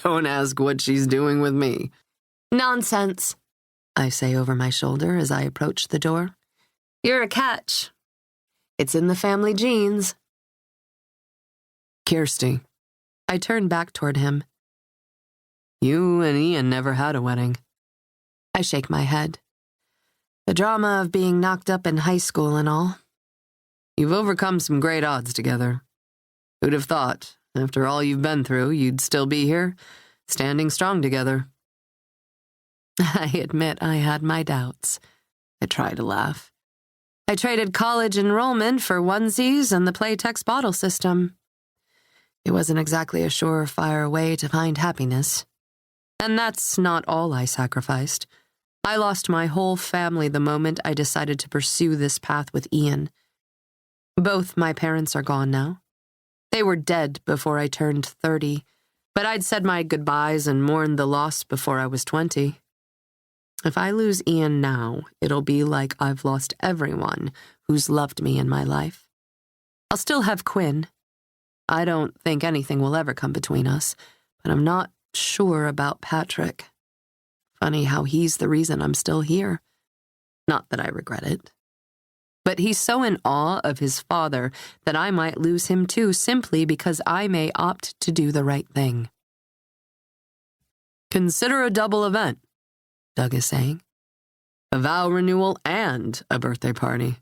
Don't ask what she's doing with me. Nonsense, I say over my shoulder as I approach the door. You're a catch. It's in the family genes. Kirsty, I turned back toward him. You and Ian never had a wedding. I shake my head. The drama of being knocked up in high school and all. You've overcome some great odds together. Who'd have thought, after all you've been through, you'd still be here, standing strong together? I admit I had my doubts. I try to laugh. I traded college enrollment for onesies and the Playtex bottle system. It wasn't exactly a surefire way to find happiness. And that's not all I sacrificed. I lost my whole family the moment I decided to pursue this path with Ian. Both my parents are gone now. They were dead before I turned 30, but I'd said my goodbyes and mourned the loss before I was 20. If I lose Ian now, it'll be like I've lost everyone who's loved me in my life. I'll still have Quinn. I don't think anything will ever come between us, but I'm not sure about Patrick. Funny how he's the reason I'm still here. Not that I regret it. But he's so in awe of his father that I might lose him too, simply because I may opt to do the right thing. Consider a double event, Doug is saying. A vow renewal and a birthday party.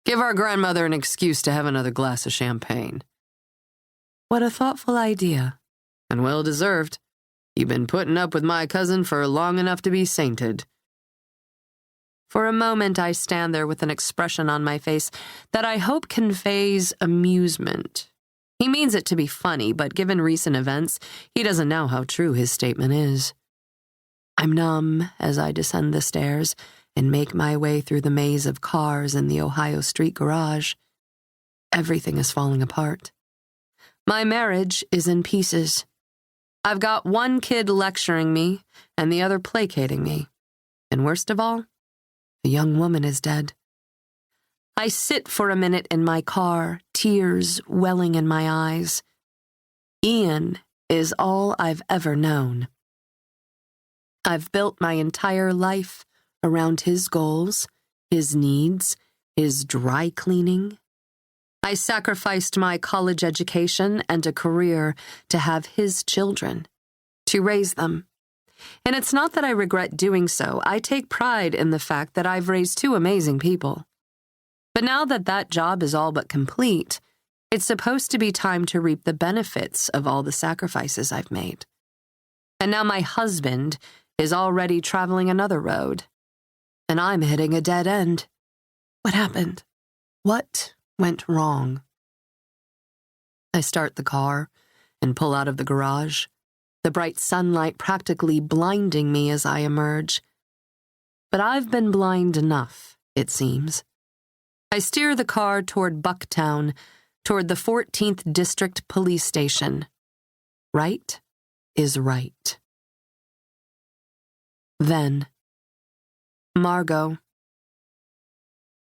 Give our grandmother an excuse to have another glass of champagne. What a thoughtful idea. And well deserved. You've been putting up with my cousin for long enough to be sainted. For a moment, I stand there with an expression on my face that I hope conveys amusement. He means it to be funny, but given recent events, he doesn't know how true his statement is. I'm numb as I descend the stairs and make my way through the maze of cars in the Ohio Street garage. Everything is falling apart. My marriage is in pieces. I've got one kid lecturing me and the other placating me. And worst of all, the young woman is dead. I sit for a minute in my car, tears welling in my eyes. Ian is all I've ever known. I've built my entire life around his goals, his needs, his dry cleaning. I sacrificed my college education and a career to have his children, to raise them. And it's not that I regret doing so. I take pride in the fact that I've raised two amazing people. But now that that job is all but complete, it's supposed to be time to reap the benefits of all the sacrifices I've made. And now my husband is already traveling another road, and I'm hitting a dead end. What happened? What went wrong? I start the car and pull out of the garage, the bright sunlight practically blinding me as I emerge. But I've been blind enough, it seems. I steer the car toward Bucktown, toward the 14th District Police Station. Right is right. Then, Margot.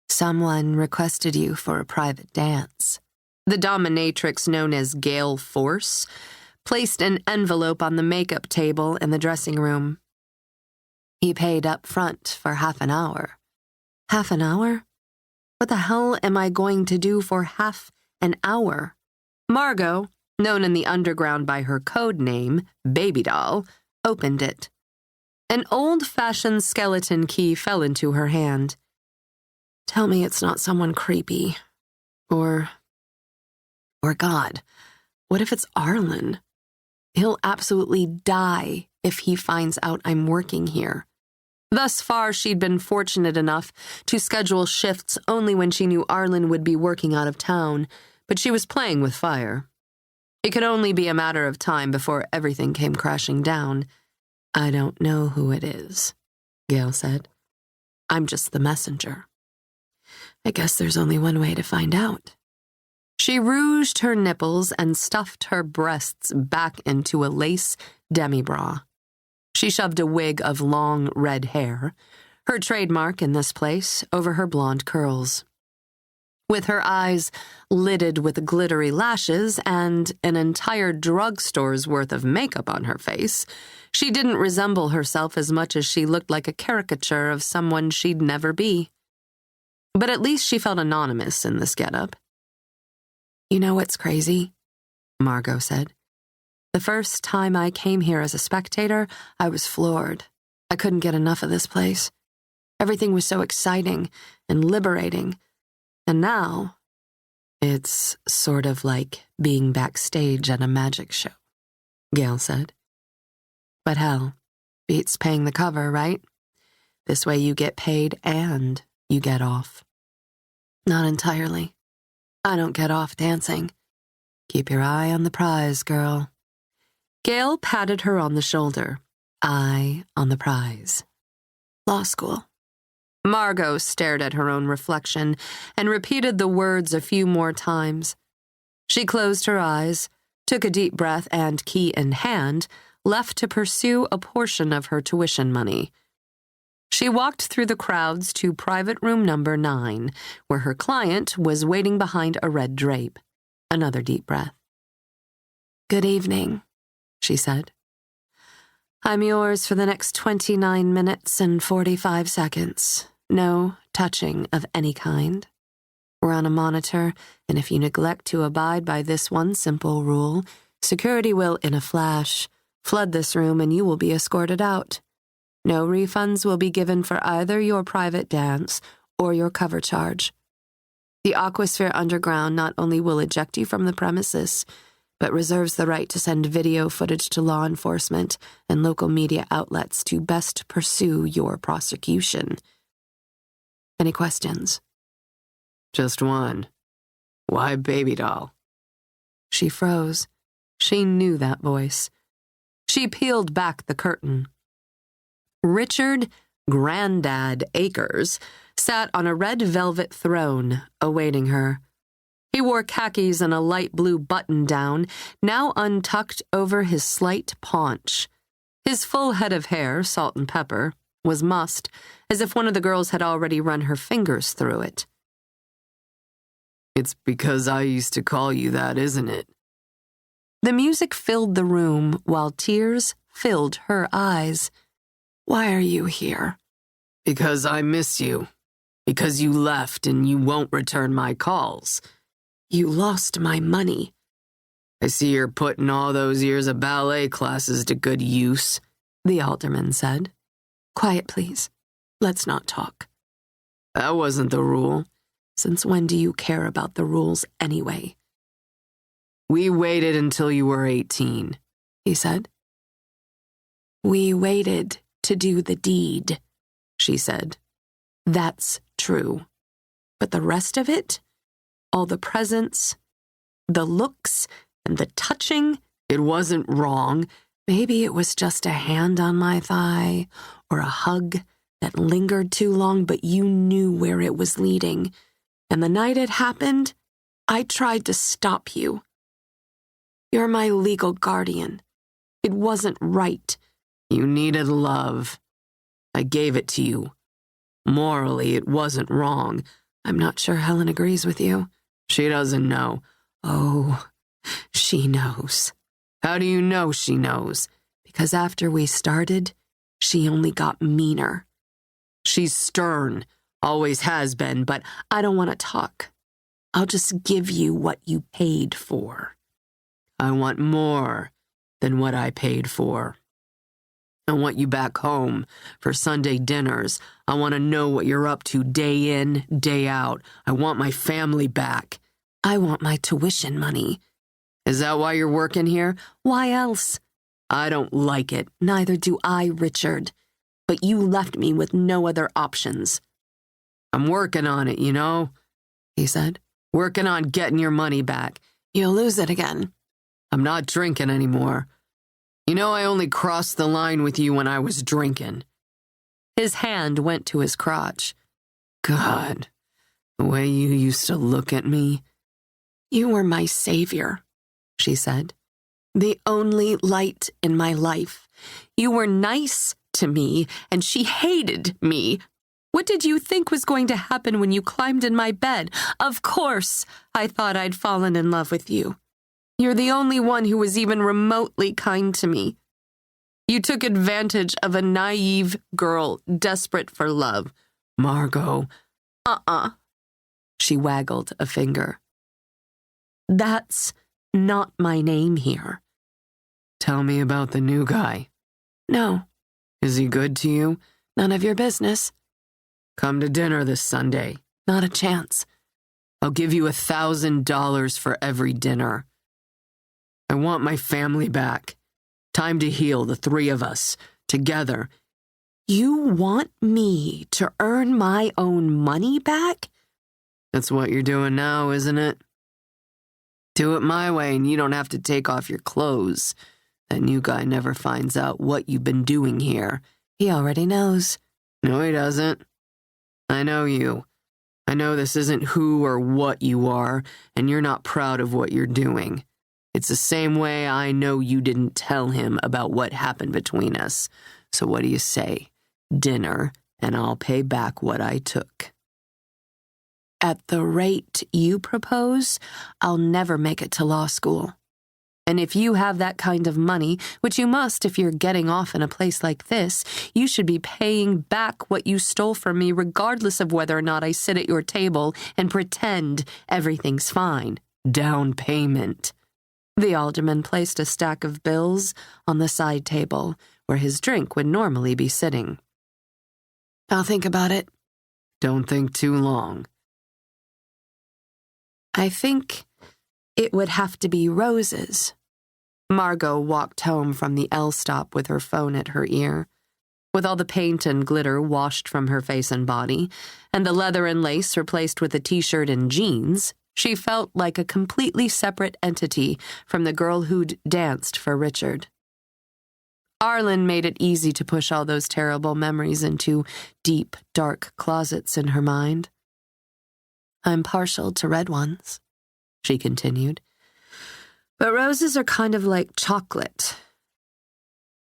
Someone requested you for a private dance. The dominatrix known as Gale Force placed an envelope on the makeup table in the dressing room. He paid up front for half an hour. Half an hour? What the hell am I going to do for half an hour? Margot, known in the underground by her code name, Baby Doll, opened it. An old-fashioned skeleton key fell into her hand. Tell me it's not someone creepy. Or God, what if it's Arlen? He'll absolutely die if he finds out I'm working here. Thus far, she'd been fortunate enough to schedule shifts only when she knew Arlen would be working out of town, but she was playing with fire. It could only be a matter of time before everything came crashing down. I don't know who it is, Gail said. I'm just the messenger. I guess there's only one way to find out. She rouged her nipples and stuffed her breasts back into a lace demi-bra. She shoved a wig of long red hair, her trademark in this place, over her blonde curls. With her eyes lidded with glittery lashes and an entire drugstore's worth of makeup on her face, she didn't resemble herself as much as she looked like a caricature of someone she'd never be. But at least she felt anonymous in this getup. You know what's crazy? Margot said. The first time I came here as a spectator, I was floored. I couldn't get enough of this place. Everything was so exciting and liberating. And now, it's sort of like being backstage at a magic show, Gail said. But hell, beats paying the cover, right? This way you get paid and you get off. Not entirely. I don't get off dancing. Keep your eye on the prize, girl. Gail patted her on the shoulder. Eye on the prize. Law school. Margot stared at her own reflection and repeated the words a few more times. She closed her eyes, took a deep breath, and, key in hand, left to pursue a portion of her tuition money. She walked through the crowds to private room number 9, where her client was waiting behind a red drape. Another deep breath. "Good evening," she said. "I'm yours for the next 29 minutes and 45 seconds. No touching of any kind. We're on a monitor, and if you neglect to abide by this one simple rule, security will, in a flash, flood this room and you will be escorted out. No refunds will be given for either your private dance or your cover charge. The Aquasphere Underground not only will eject you from the premises, but reserves the right to send video footage to law enforcement and local media outlets to best pursue your prosecution. Any questions?" Just one. Why baby doll? She froze. She knew that voice. She peeled back the curtain. Richard Grandad Akers sat on a red velvet throne, awaiting her. He wore khakis and a light blue button-down, now untucked over his slight paunch. His full head of hair, salt and pepper, was mussed, as if one of the girls had already run her fingers through it. It's because I used to call you that, isn't it? The music filled the room while tears filled her eyes. "Why are you here?" Because I miss you. Because you left and you won't return my calls. "You lost my money." I see you're putting all those years of ballet classes to good use, the alderman said. "Quiet, please. Let's not talk." That wasn't the rule. Since when do you care about the rules anyway? We waited until you were 18, he said. "We waited to do the deed," she said. "That's true. But the rest of it, all the presents, the looks, and the touching, it wasn't wrong. Maybe it was just a hand on my thigh or a hug that lingered too long, but you knew where it was leading. And the night it happened, I tried to stop you. You're my legal guardian. It wasn't right." You needed love. I gave it to you. Morally, it wasn't wrong. I'm not sure Helen agrees with you. She doesn't know. Oh, she knows. How do you know she knows? Because after we started, she only got meaner. She's stern, always has been, but I don't want to talk. I'll just give you what you paid for. I want more than what I paid for. I want you back home for Sunday dinners. I want to know what you're up to day in, day out. I want my family back. I want my tuition money. Is that why you're working here? Why else? I don't like it. Neither do I, Richard. But you left me with no other options. I'm working on it, you know, he said. Working on getting your money back. You'll lose it again. I'm not drinking anymore. You know, I only crossed the line with you when I was drinking. His hand went to his crotch. God, the way you used to look at me. You were my savior, she said. The only light in my life. You were nice to me, and she hated me. What did you think was going to happen when you climbed in my bed? Of course, I thought I'd fallen in love with you. You're the only one who was even remotely kind to me. You took advantage of a naive girl desperate for love. Margot. She waggled a finger. That's not my name here. Tell me about the new guy. No. Is he good to you? None of your business. Come to dinner this Sunday. Not a chance. I'll give you $1,000 for every dinner. I want my family back. Time to heal, the three of us, together. You want me to earn my own money back? That's what you're doing now, isn't it? Do it my way and you don't have to take off your clothes. That new guy never finds out what you've been doing here. He already knows. No, he doesn't. I know you. I know this isn't who or what you are, and you're not proud of what you're doing. It's the same way I know you didn't tell him about what happened between us. So what do you say? Dinner, and I'll pay back what I took. At the rate you propose, I'll never make it to law school. And if you have that kind of money, which you must if you're getting off in a place like this, you should be paying back what you stole from me regardless of whether or not I sit at your table and pretend everything's fine. Down payment. The alderman placed a stack of bills on the side table where his drink would normally be sitting. I'll think about it. Don't think too long. I think it would have to be roses. Margot walked home from the L stop with her phone at her ear. With all the paint and glitter washed from her face and body, and the leather and lace replaced with a t-shirt and jeans, she felt like a completely separate entity from the girl who'd danced for Richard. Arlen made it easy to push all those terrible memories into deep, dark closets in her mind. I'm partial to red ones, she continued. But roses are kind of like chocolate.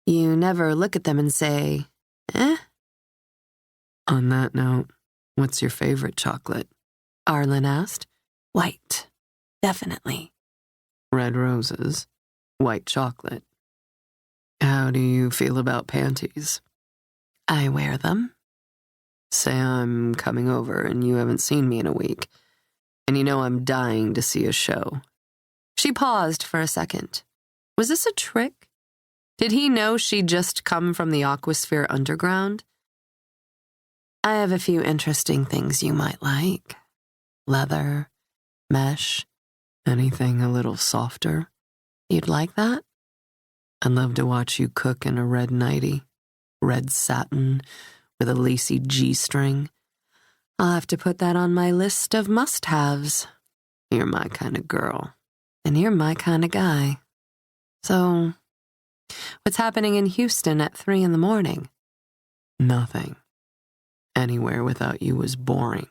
You never look at them and say, eh? On that note, what's your favorite chocolate? Arlen asked. White, definitely. Red roses, white chocolate. How do you feel about panties? I wear them. Say I'm coming over and you haven't seen me in a week, and you know I'm dying to see a show. She paused for a second. Was this a trick? Did he know she'd just come from the Aquasphere Underground? I have a few interesting things you might like. Leather, mesh. Anything a little softer? You'd like that? I'd love to watch you cook in a red nightie, red satin, with a lacy G-string. I'll have to put that on my list of must-haves. You're my kind of girl. And you're my kind of guy. So, what's happening in Houston at 3 a.m? Nothing. Anywhere without you was boring.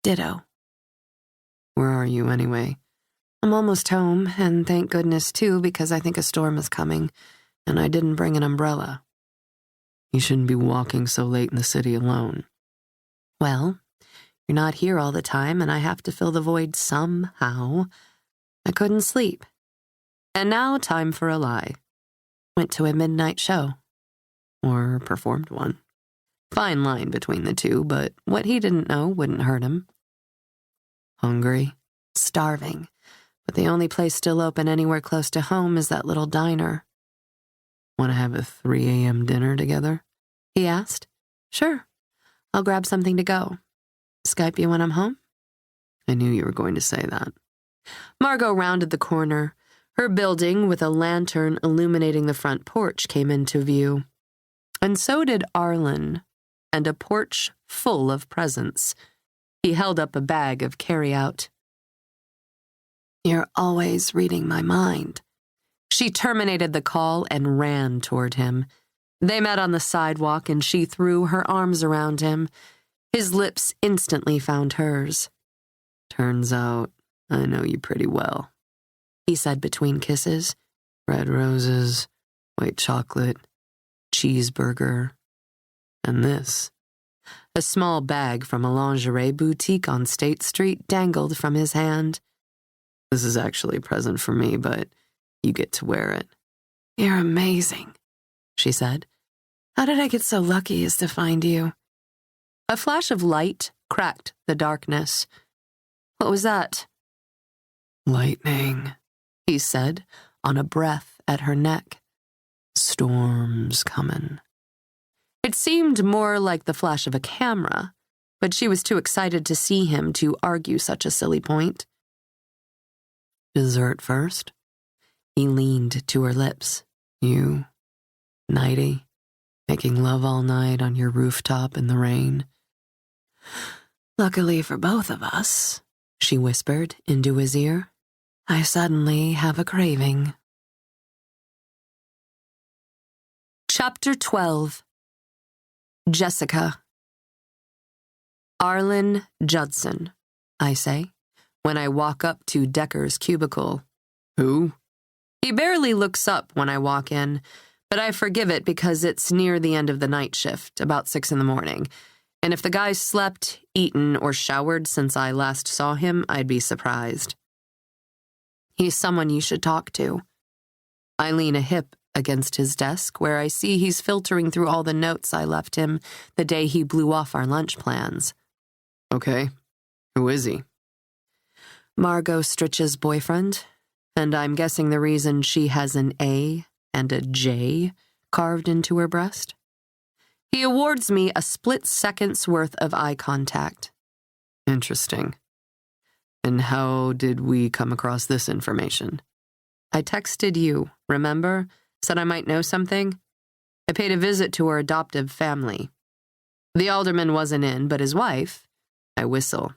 Ditto. Where are you anyway? I'm almost home, and thank goodness too, because I think a storm is coming, and I didn't bring an umbrella. You shouldn't be walking so late in the city alone. Well, you're not here all the time, and I have to fill the void somehow. I couldn't sleep. And now time for a lie. Went to a midnight show. Or performed one. Fine line between the two, but what he didn't know wouldn't hurt him. Hungry? Starving. But the only place still open anywhere close to home is that little diner. Want to have a 3 a.m. dinner together? He asked. Sure. I'll grab something to go. Skype you when I'm home? I knew you were going to say that. Margot rounded the corner. Her building, with a lantern illuminating the front porch, came into view. And so did Arlen, and a porch full of presents. He held up a bag of carry-out. You're always reading my mind. She terminated the call and ran toward him. They met on the sidewalk, and she threw her arms around him. His lips instantly found hers. Turns out I know you pretty well, he said between kisses. Red roses, white chocolate, cheeseburger, and this. A small bag from a lingerie boutique on State Street dangled from his hand. This is actually a present for me, but you get to wear it. You're amazing, she said. How did I get so lucky as to find you? A flash of light cracked the darkness. What was that? Lightning, he said, on a breath at her neck. storm's coming. It seemed more like the flash of a camera, but she was too excited to see him to argue such a silly point. Dessert first? He leaned to her lips. You, nighty, making love all night on your rooftop in the rain. Luckily for both of us, she whispered into his ear, I suddenly have a craving. Chapter 12. Jessica. Arlen Judson, I say, when I walk up to Decker's cubicle. Who? He barely looks up when I walk in, but I forgive it because it's near the end of the night shift, about 6 a.m, and if the guy's slept, eaten, or showered since I last saw him, I'd be surprised. He's someone you should talk to. I lean a hip against his desk where I see he's filtering through all the notes I left him the day he blew off our lunch plans. Okay. Who is he? Margot Stritch's boyfriend, and I'm guessing the reason she has an A and a J carved into her breast. He awards me a split second's worth of eye contact. Interesting. And how did we come across this information? I texted you, remember? Said I might know something. I paid a visit to her adoptive family. The alderman wasn't in, but his wife. I whistle.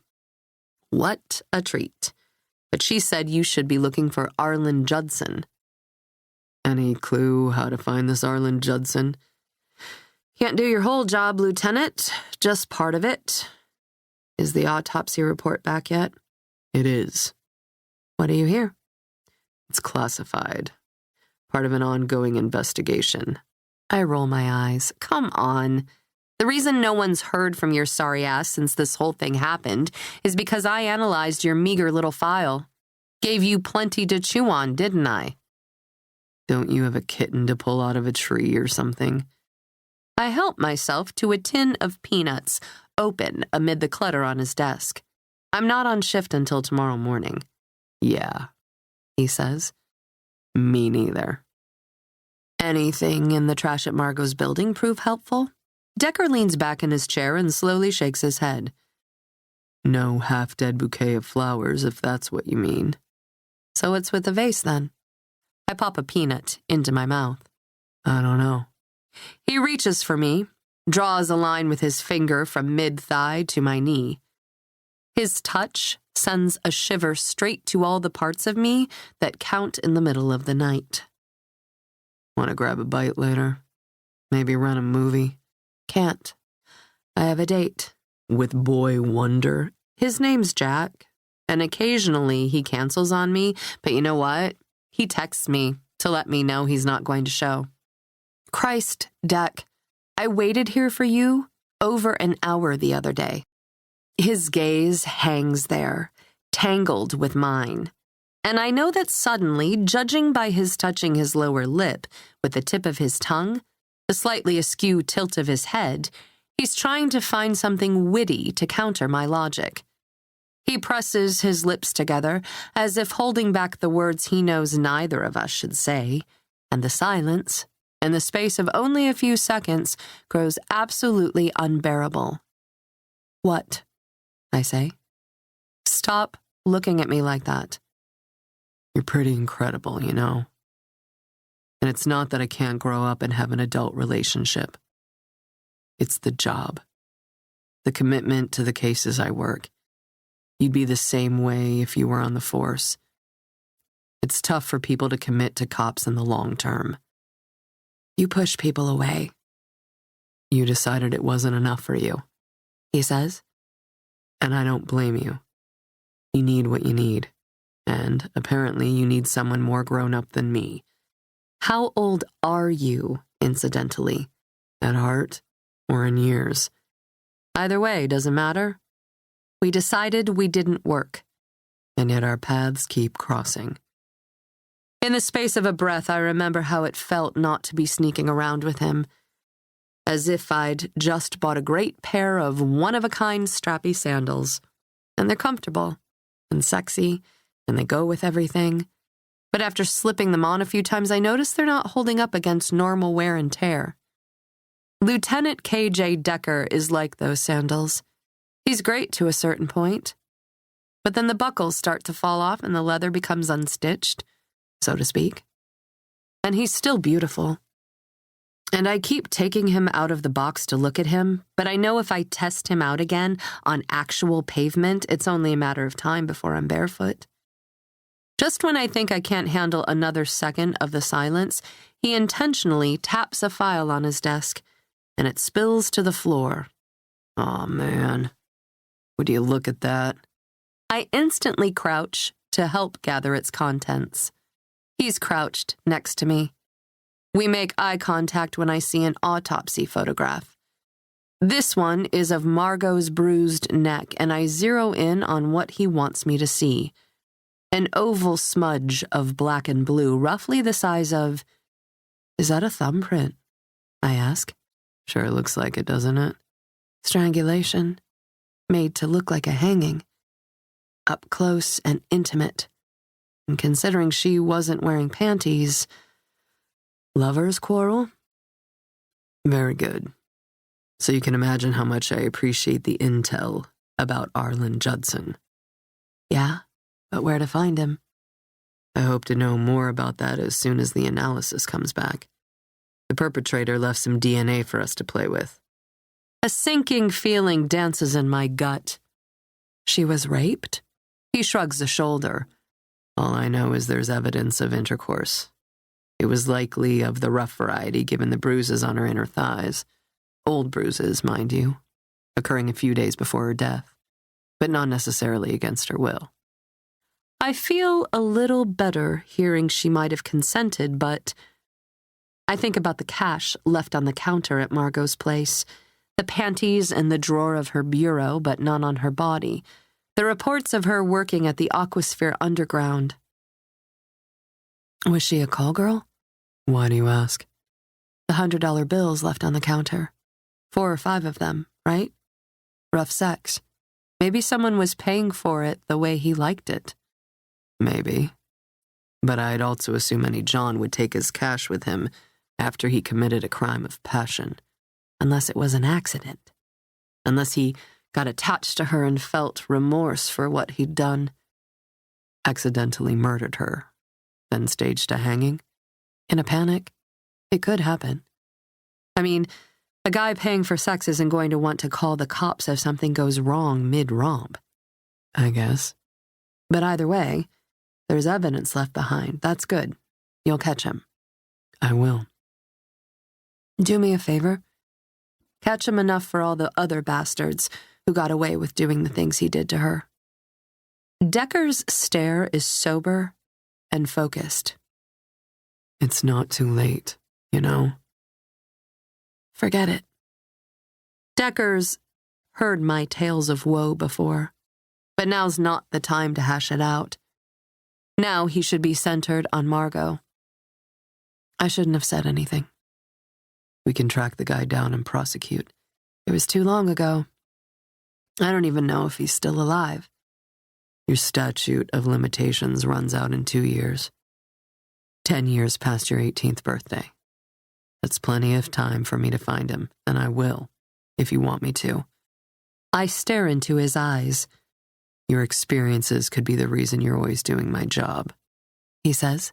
What a treat. But she said you should be looking for Arlen Judson. Any clue how to find this Arlen Judson? Can't do your whole job, Lieutenant. Just part of it. Is the autopsy report back yet? It is. What do you hear? It's classified. Part of an ongoing investigation. I roll my eyes. Come on. The reason no one's heard from your sorry ass since this whole thing happened is because I analyzed your meager little file. Gave you plenty to chew on, didn't I? Don't you have a kitten to pull out of a tree or something? I helped myself to a tin of peanuts, open amid the clutter on his desk. I'm not on shift until tomorrow morning. Yeah, he says. Me neither. Anything in the trash at Margot's building prove helpful? Decker leans back in his chair and slowly shakes his head. No half-dead bouquet of flowers, if that's what you mean. So it's with the vase, then. I pop a peanut into my mouth. I don't know. He reaches for me, draws a line with his finger from mid-thigh to my knee. His touch sends a shiver straight to all the parts of me that count in the middle of the night. Want to grab a bite later? Maybe run a movie? Can't. I have a date. With Boy Wonder? His name's Jack, and occasionally he cancels on me, but you know what? He texts me to let me know he's not going to show. Christ, Deck, I waited here for you over an hour the other day. His gaze hangs there, tangled with mine. And I know that suddenly, judging by his touching his lower lip with the tip of his tongue, the slightly askew tilt of his head, he's trying to find something witty to counter my logic. He presses his lips together as if holding back the words he knows neither of us should say, and the silence, in the space of only a few seconds, grows absolutely unbearable. What? I say. Stop looking at me like that. You're pretty incredible, you know. And it's not that I can't grow up and have an adult relationship. It's the job. The commitment to the cases I work. You'd be the same way if you were on the force. It's tough for people to commit to cops in the long term. You push people away. You decided it wasn't enough for you, he says. And I don't blame you. You need what you need. And apparently you need someone more grown up than me. How old are you, incidentally? At heart or in years? Either way, doesn't matter. We decided we didn't work. And yet our paths keep crossing. In the space of a breath, I remember how it felt not to be sneaking around with him. As if I'd just bought a great pair of one-of-a-kind strappy sandals. And they're comfortable and sexy, and they go with everything. But after slipping them on a few times, I notice they're not holding up against normal wear and tear. Lieutenant K.J. Decker is like those sandals. He's great to a certain point. But then the buckles start to fall off and the leather becomes unstitched, so to speak. And he's still beautiful. And I keep taking him out of the box to look at him, but I know if I test him out again on actual pavement, it's only a matter of time before I'm barefoot. Just when I think I can't handle another second of the silence, he intentionally taps a file on his desk, and it spills to the floor. Aw, man. Would you look at that? I instantly crouch to help gather its contents. He's crouched next to me. We make eye contact when I see an autopsy photograph. This one is of Margot's bruised neck, and I zero in on what he wants me to see. An oval smudge of black and blue, roughly the size of... Is that a thumbprint? I ask. Sure looks like it, doesn't it? Strangulation. Made to look like a hanging. Up close and intimate. And considering she wasn't wearing panties... Lovers' quarrel? Very good. So you can imagine how much I appreciate the intel about Arlen Judson. Yeah, but where to find him? I hope to know more about that as soon as the analysis comes back. The perpetrator left some DNA for us to play with. A sinking feeling dances in my gut. She was raped? He shrugs a shoulder. All I know is there's evidence of intercourse. It was likely of the rough variety given the bruises on her inner thighs. Old bruises, mind you, occurring a few days before her death, but not necessarily against her will. I feel a little better hearing she might have consented, but I think about the cash left on the counter at Margot's place, the panties in the drawer of her bureau, but none on her body, the reports of her working at the Aquasphere Underground. Was she a call girl? Why do you ask? The $100 bills left on the counter. 4 or 5 of them, right? Rough sex. Maybe someone was paying for it the way he liked it. Maybe. But I'd also assume any John would take his cash with him after he committed a crime of passion. Unless it was an accident. Unless he got attached to her and felt remorse for what he'd done. Accidentally murdered her. Then staged a hanging? In a panic? It could happen. I mean, a guy paying for sex isn't going to want to call the cops if something goes wrong mid-romp. I guess. But either way, there's evidence left behind. That's good. You'll catch him. I will. Do me a favor. Catch him enough for all the other bastards who got away with doing the things he did to her. Decker's stare is sober and focused. It's not too late, you know. Forget it. Decker's heard my tales of woe before, but now's not the time to hash it out. Now he should be centered on Margot. I shouldn't have said anything. We can track the guy down and prosecute. It was too long ago. I don't even know if he's still alive. Your statute of limitations runs out in 2 years. 10 years past your 18th birthday. That's plenty of time for me to find him, and I will, if you want me to. I stare into his eyes. Your experiences could be the reason you're always doing my job, he says.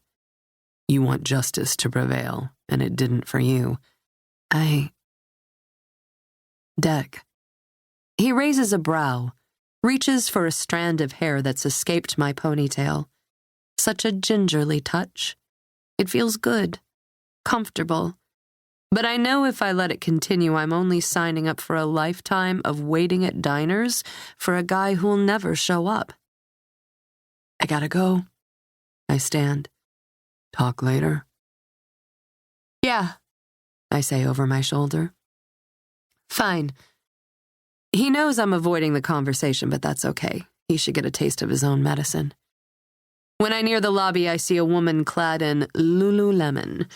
You want justice to prevail, and it didn't for you. Deck. He raises a brow, reaches for a strand of hair that's escaped my ponytail. Such a gingerly touch. It feels good, comfortable. But I know if I let it continue, I'm only signing up for a lifetime of waiting at diners for a guy who'll never show up. I gotta go. I stand. Talk later. Yeah, I say over my shoulder. Fine. He knows I'm avoiding the conversation, but that's okay. He should get a taste of his own medicine. When I near the lobby, I see a woman clad in Lululemon.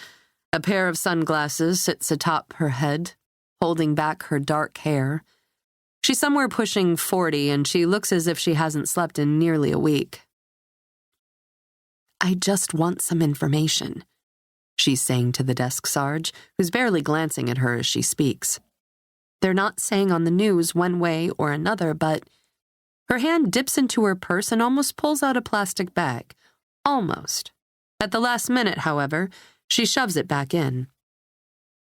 A pair of sunglasses sits atop her head, holding back her dark hair. She's somewhere pushing 40, and she looks as if she hasn't slept in nearly a week. I just want some information," she's saying to the desk sarge, who's barely glancing at her as she speaks. They're not saying on the news one way or another, but her hand dips into her purse and almost pulls out a plastic bag. Almost. At the last minute, however, she shoves it back in.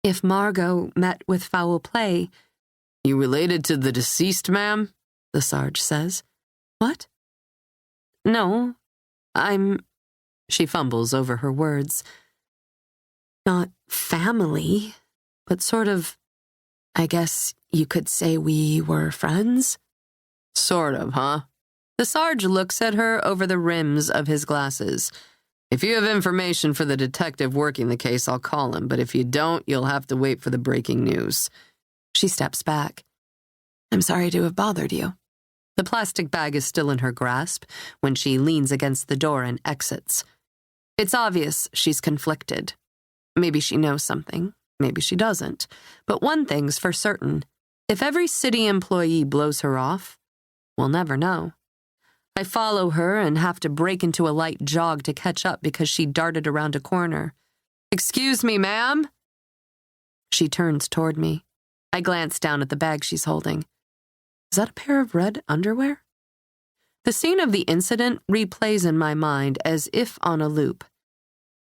"If Margot met with foul play—" "You related to the deceased, ma'am?" the sarge says. "What?" "No, she fumbles over her words. "Not family, but sort of, I guess you could say we were friends." "Sort of, huh?" The sarge looks at her over the rims of his glasses. "If you have information for the detective working the case, I'll call him, but if you don't, you'll have to wait for the breaking news." She steps back. "I'm sorry to have bothered you." The plastic bag is still in her grasp when she leans against the door and exits. It's obvious she's conflicted. Maybe she knows something, maybe she doesn't. But one thing's for certain. If every city employee blows her off, we'll never know. I follow her and have to break into a light jog to catch up because she darted around a corner. "Excuse me, ma'am?" She turns toward me. I glance down at the bag she's holding. Is that a pair of red underwear? The scene of the incident replays in my mind as if on a loop.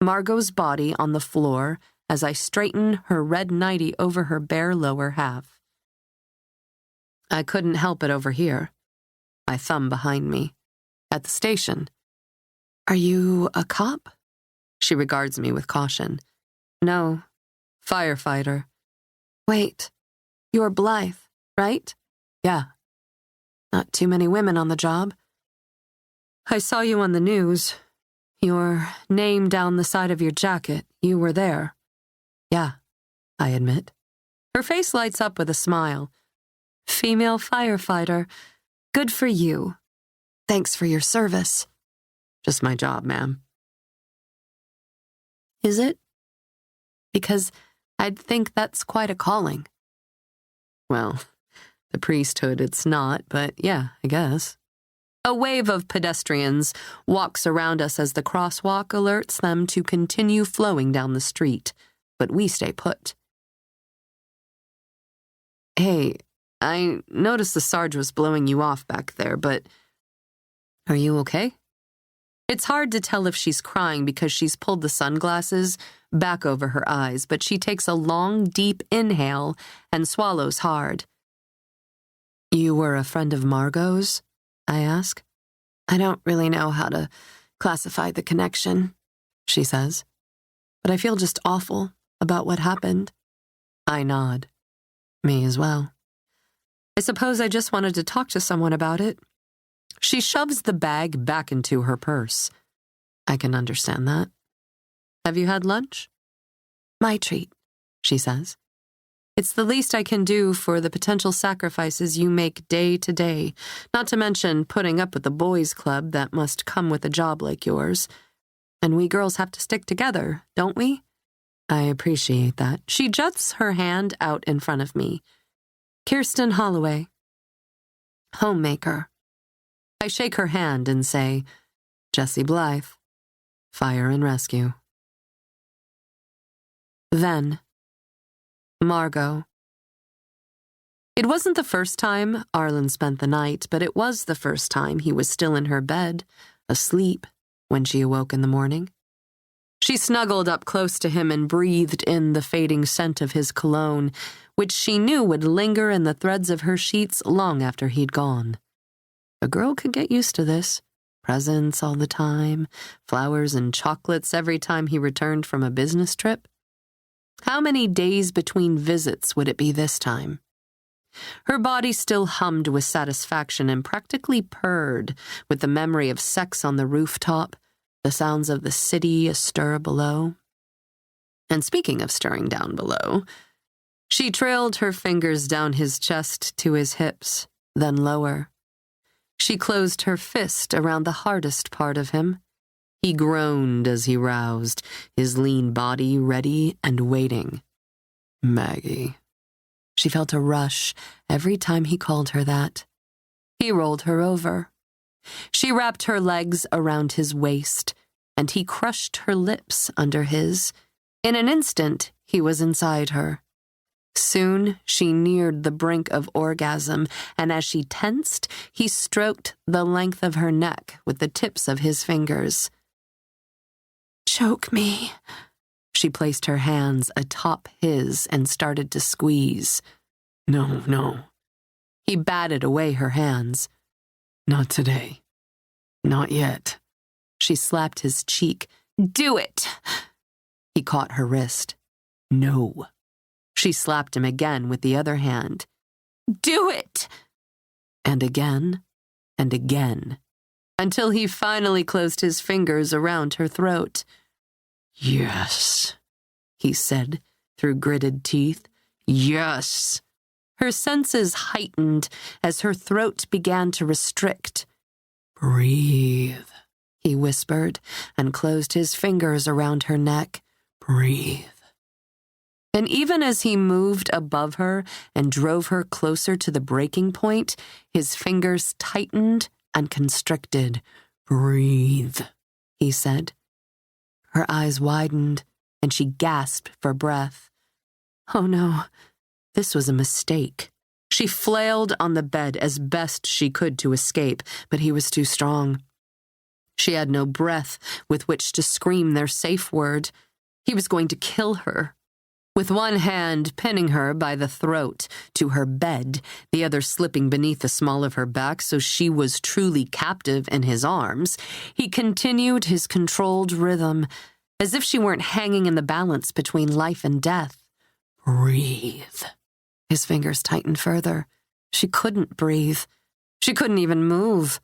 Margot's body on the floor as I straighten her red nightie over her bare lower half. I couldn't help it over here. My thumb behind me. At the station. "Are you a cop?" She regards me with caution. "No, firefighter." "Wait, you're Blythe, right?" "Yeah." "Not too many women on the job." "I saw you on the news. Your name down the side of your jacket. You were there." "Yeah," I admit. Her face lights up with a smile. "Female firefighter. Good for you. Thanks for your service." "Just my job, ma'am." "Is it? Because I'd think that's quite a calling." "Well, the priesthood it's not, but yeah, I guess." A wave of pedestrians walks around us as the crosswalk alerts them to continue flowing down the street, but we stay put. "Hey, I noticed the sarge was blowing you off back there, but are you okay?" It's hard to tell if she's crying because she's pulled the sunglasses back over her eyes, but she takes a long, deep inhale and swallows hard. "You were a friend of Margot's?" I ask. "I don't really know how to classify the connection," she says. "But I feel just awful about what happened." I nod. Me as well. "I suppose I just wanted to talk to someone about it." She shoves the bag back into her purse. I can understand that. "Have you had lunch?" "My treat," she says. "It's the least I can do for the potential sacrifices you make day to day, not to mention putting up with the boys' club that must come with a job like yours. And we girls have to stick together, don't we?" I appreciate that. She juts her hand out in front of me. "Kirsten Holloway. Homemaker." I shake her hand and say, "Jessie Blythe. Fire and rescue." Then, Margot. It wasn't the first time Arlen spent the night, but it was the first time he was still in her bed, asleep, when she awoke in the morning. She snuggled up close to him and breathed in the fading scent of his cologne, which she knew would linger in the threads of her sheets long after he'd gone. A girl could get used to this. Presents all the time, flowers and chocolates every time he returned from a business trip. How many days between visits would it be this time? Her body still hummed with satisfaction and practically purred with the memory of sex on the rooftop, the sounds of the city astir below. And speaking of stirring down below, she trailed her fingers down his chest to his hips, then lower. She closed her fist around the hardest part of him. He groaned as he roused, his lean body ready and waiting. Maggie. She felt a rush every time he called her that. He rolled her over. She wrapped her legs around his waist, and he crushed her lips under his. In an instant, he was inside her. Soon, she neared the brink of orgasm, and as she tensed, he stroked the length of her neck with the tips of his fingers. "Choke me." She placed her hands atop his and started to squeeze. No, no. He batted away her hands. Not today. Not yet. She slapped his cheek. "Do it!" He caught her wrist. No. She slapped him again with the other hand. "Do it!" And again, until he finally closed his fingers around her throat. Yes, he said through gritted teeth. Yes. Her senses heightened as her throat began to restrict. Breathe, he whispered and closed his fingers around her neck. Breathe. And even as he moved above her and drove her closer to the breaking point, his fingers tightened and constricted. Breathe, he said. Her eyes widened, and she gasped for breath. Oh no, this was a mistake. She flailed on the bed as best she could to escape, but he was too strong. She had no breath with which to scream their safe word. He was going to kill her. With one hand pinning her by the throat to her bed, the other slipping beneath the small of her back so she was truly captive in his arms, he continued his controlled rhythm, as if she weren't hanging in the balance between life and death. Breathe. His fingers tightened further. She couldn't breathe. She couldn't even move.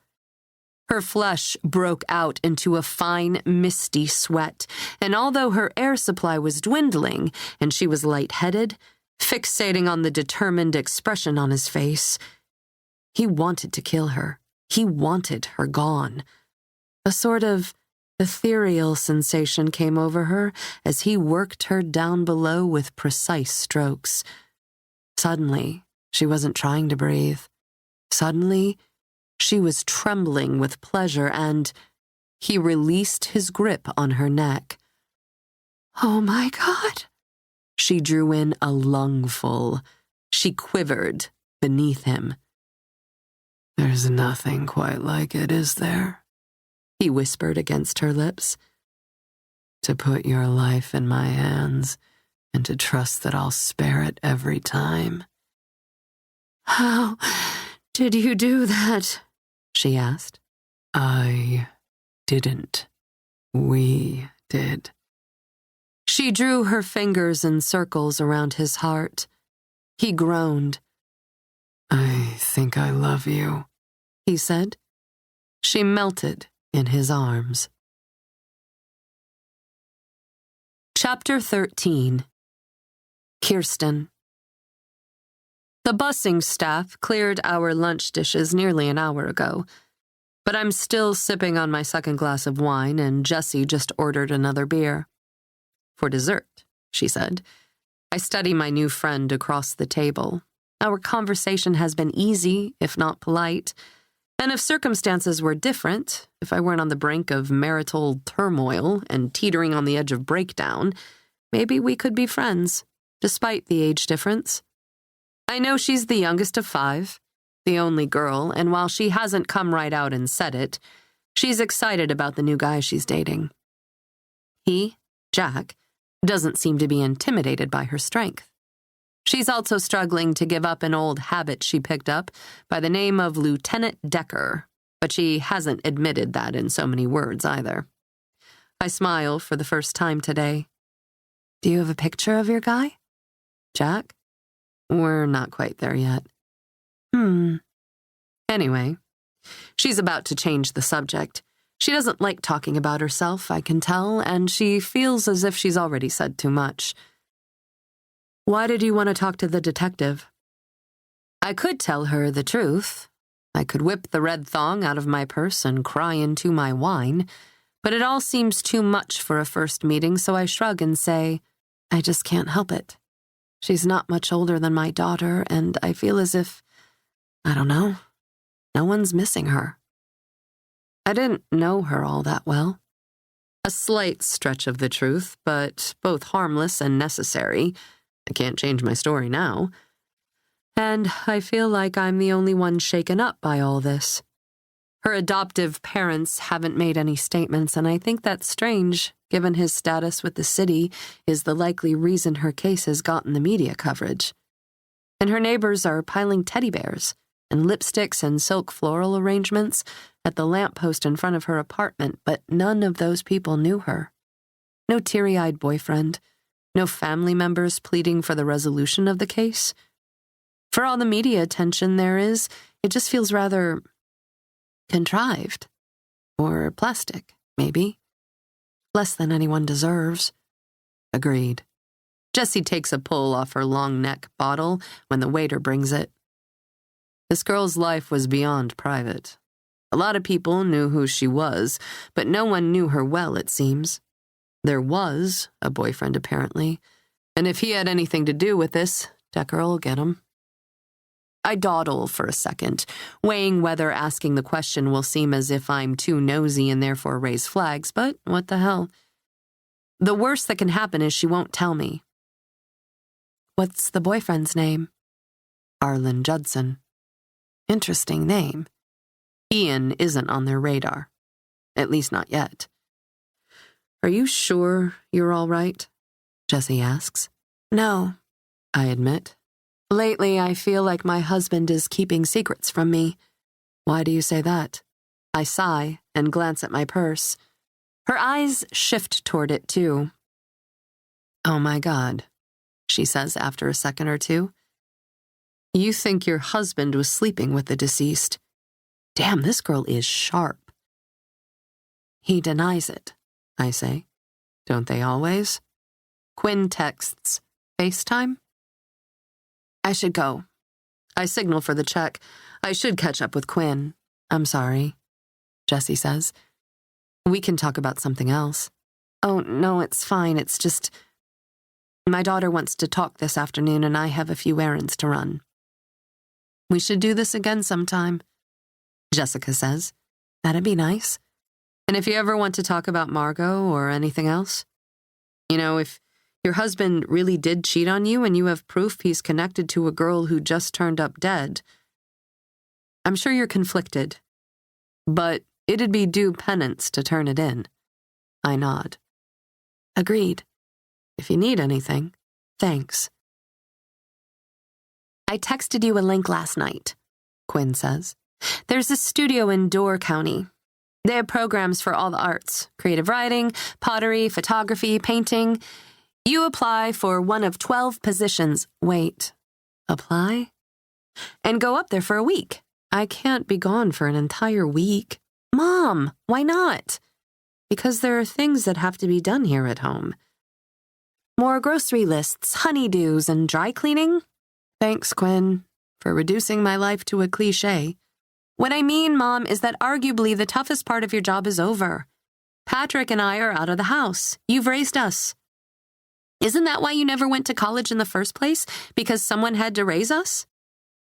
Her flesh broke out into a fine, misty sweat, and although her air supply was dwindling and she was lightheaded, fixating on the determined expression on his face, he wanted to kill her. He wanted her gone. A sort of ethereal sensation came over her as he worked her down below with precise strokes. Suddenly, she wasn't trying to breathe. Suddenly, she was trembling with pleasure, and he released his grip on her neck. Oh my God! She drew in a lungful. She quivered beneath him. There's nothing quite like it, is there? He whispered against her lips. To put your life in my hands and to trust that I'll spare it every time. How did you do that? She asked. I didn't. We did. She drew her fingers in circles around his heart. He groaned. I think I love you, he said. She melted in his arms. Chapter 13. Kirsten. The busing staff cleared our lunch dishes nearly an hour ago, but I'm still sipping on my second glass of wine, and Jessie just ordered another beer. For dessert, she said. I study my new friend across the table. Our conversation has been easy, if not polite, and if circumstances were different, if I weren't on the brink of marital turmoil and teetering on the edge of breakdown, maybe we could be friends, despite the age difference. I know she's the youngest of 5, the only girl, and while she hasn't come right out and said it, she's excited about the new guy she's dating. He, Jack, doesn't seem to be intimidated by her strength. She's also struggling to give up an old habit she picked up by the name of Lieutenant Decker, but she hasn't admitted that in so many words either. I smile for the first time today. Do you have a picture of your guy? Jack? We're not quite there yet. Anyway, she's about to change the subject. She doesn't like talking about herself, I can tell, and she feels as if she's already said too much. Why did you want to talk to the detective? I could tell her the truth. I could whip the red thong out of my purse and cry into my wine, but it all seems too much for a first meeting, so I shrug and say, I just can't help it. She's not much older than my daughter, and I feel as if, I don't know, no one's missing her. I didn't know her all that well. A slight stretch of the truth, but both harmless and necessary. I can't change my story now. And I feel like I'm the only one shaken up by all this. Her adoptive parents haven't made any statements, and I think that's strange, given his status with the city is the likely reason her case has gotten the media coverage. And her neighbors are piling teddy bears and lipsticks and silk floral arrangements at the lamppost in front of her apartment, but none of those people knew her. No teary-eyed boyfriend, no family members pleading for the resolution of the case. For all the media attention there is, it just feels rather contrived. Or plastic, maybe. Less than anyone deserves. Agreed. Jessie takes a pull off her long neck bottle when the waiter brings it. This girl's life was beyond private. A lot of people knew who she was, but no one knew her well, it seems. There was a boyfriend, apparently, and if he had anything to do with this, Decker'll get him. I dawdle for a second, weighing whether asking the question will seem as if I'm too nosy and therefore raise flags, but what the hell? The worst that can happen is she won't tell me. What's the boyfriend's name? Arlen Judson. Interesting name. Ian isn't on their radar. At least not yet. Are you sure you're all right? Jessie asks. No, I admit. Lately, I feel like my husband is keeping secrets from me. Why do you say that? I sigh and glance at my purse. Her eyes shift toward it, too. Oh my God, she says after a second or two. You think your husband was sleeping with the deceased. Damn, this girl is sharp. He denies it, I say. Don't they always? Quinn texts, FaceTime? I should go. I signal for the check. I should catch up with Quinn. I'm sorry, Jessie says. We can talk about something else. Oh, no, it's fine. It's just... My daughter wants to talk this afternoon, and I have a few errands to run. We should do this again sometime, Jessica says. That'd be nice. And if you ever want to talk about Margot or anything else, you know, if your husband really did cheat on you and you have proof he's connected to a girl who just turned up dead, I'm sure you're conflicted, but it'd be due penance to turn it in. I nod. Agreed. If you need anything, thanks. I texted you a link last night, Quinn says. There's a studio in Door County. They have programs for all the arts, creative writing, pottery, photography, painting. You apply for one of 12 positions. Wait, apply? And go up there for a week. I can't be gone for an entire week. Mom, why not? Because there are things that have to be done here at home. More grocery lists, honeydews, and dry cleaning? Thanks, Quinn, for reducing my life to a cliché. What I mean, Mom, is that arguably the toughest part of your job is over. Patrick and I are out of the house. You've raised us. Isn't that why you never went to college in the first place? Because someone had to raise us?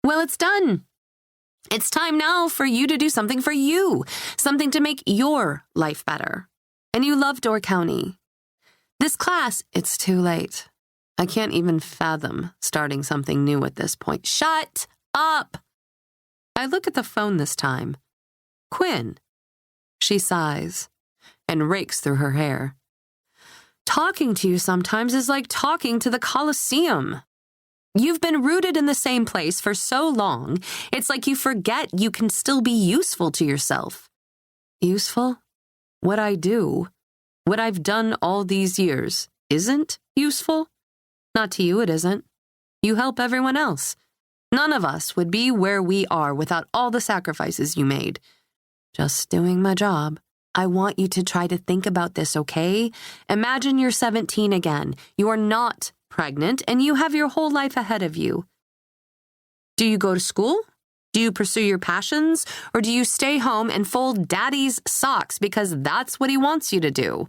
Well, it's done. It's time now for you to do something for you, something to make your life better. And you love Door County. This class, it's too late. I can't even fathom starting something new at this point. Shut up! I look at the phone this time. Quinn. She sighs and rakes through her hair. Talking to you sometimes is like talking to the Colosseum. You've been rooted in the same place for so long, it's like you forget you can still be useful to yourself. Useful? What I do, what I've done all these years, isn't useful? Not to you, it isn't. You help everyone else. None of us would be where we are without all the sacrifices you made. Just doing my job. I want you to try to think about this, okay? Imagine you're 17 again. You are not pregnant, and you have your whole life ahead of you. Do you go to school? Do you pursue your passions? Or do you stay home and fold daddy's socks because that's what he wants you to do?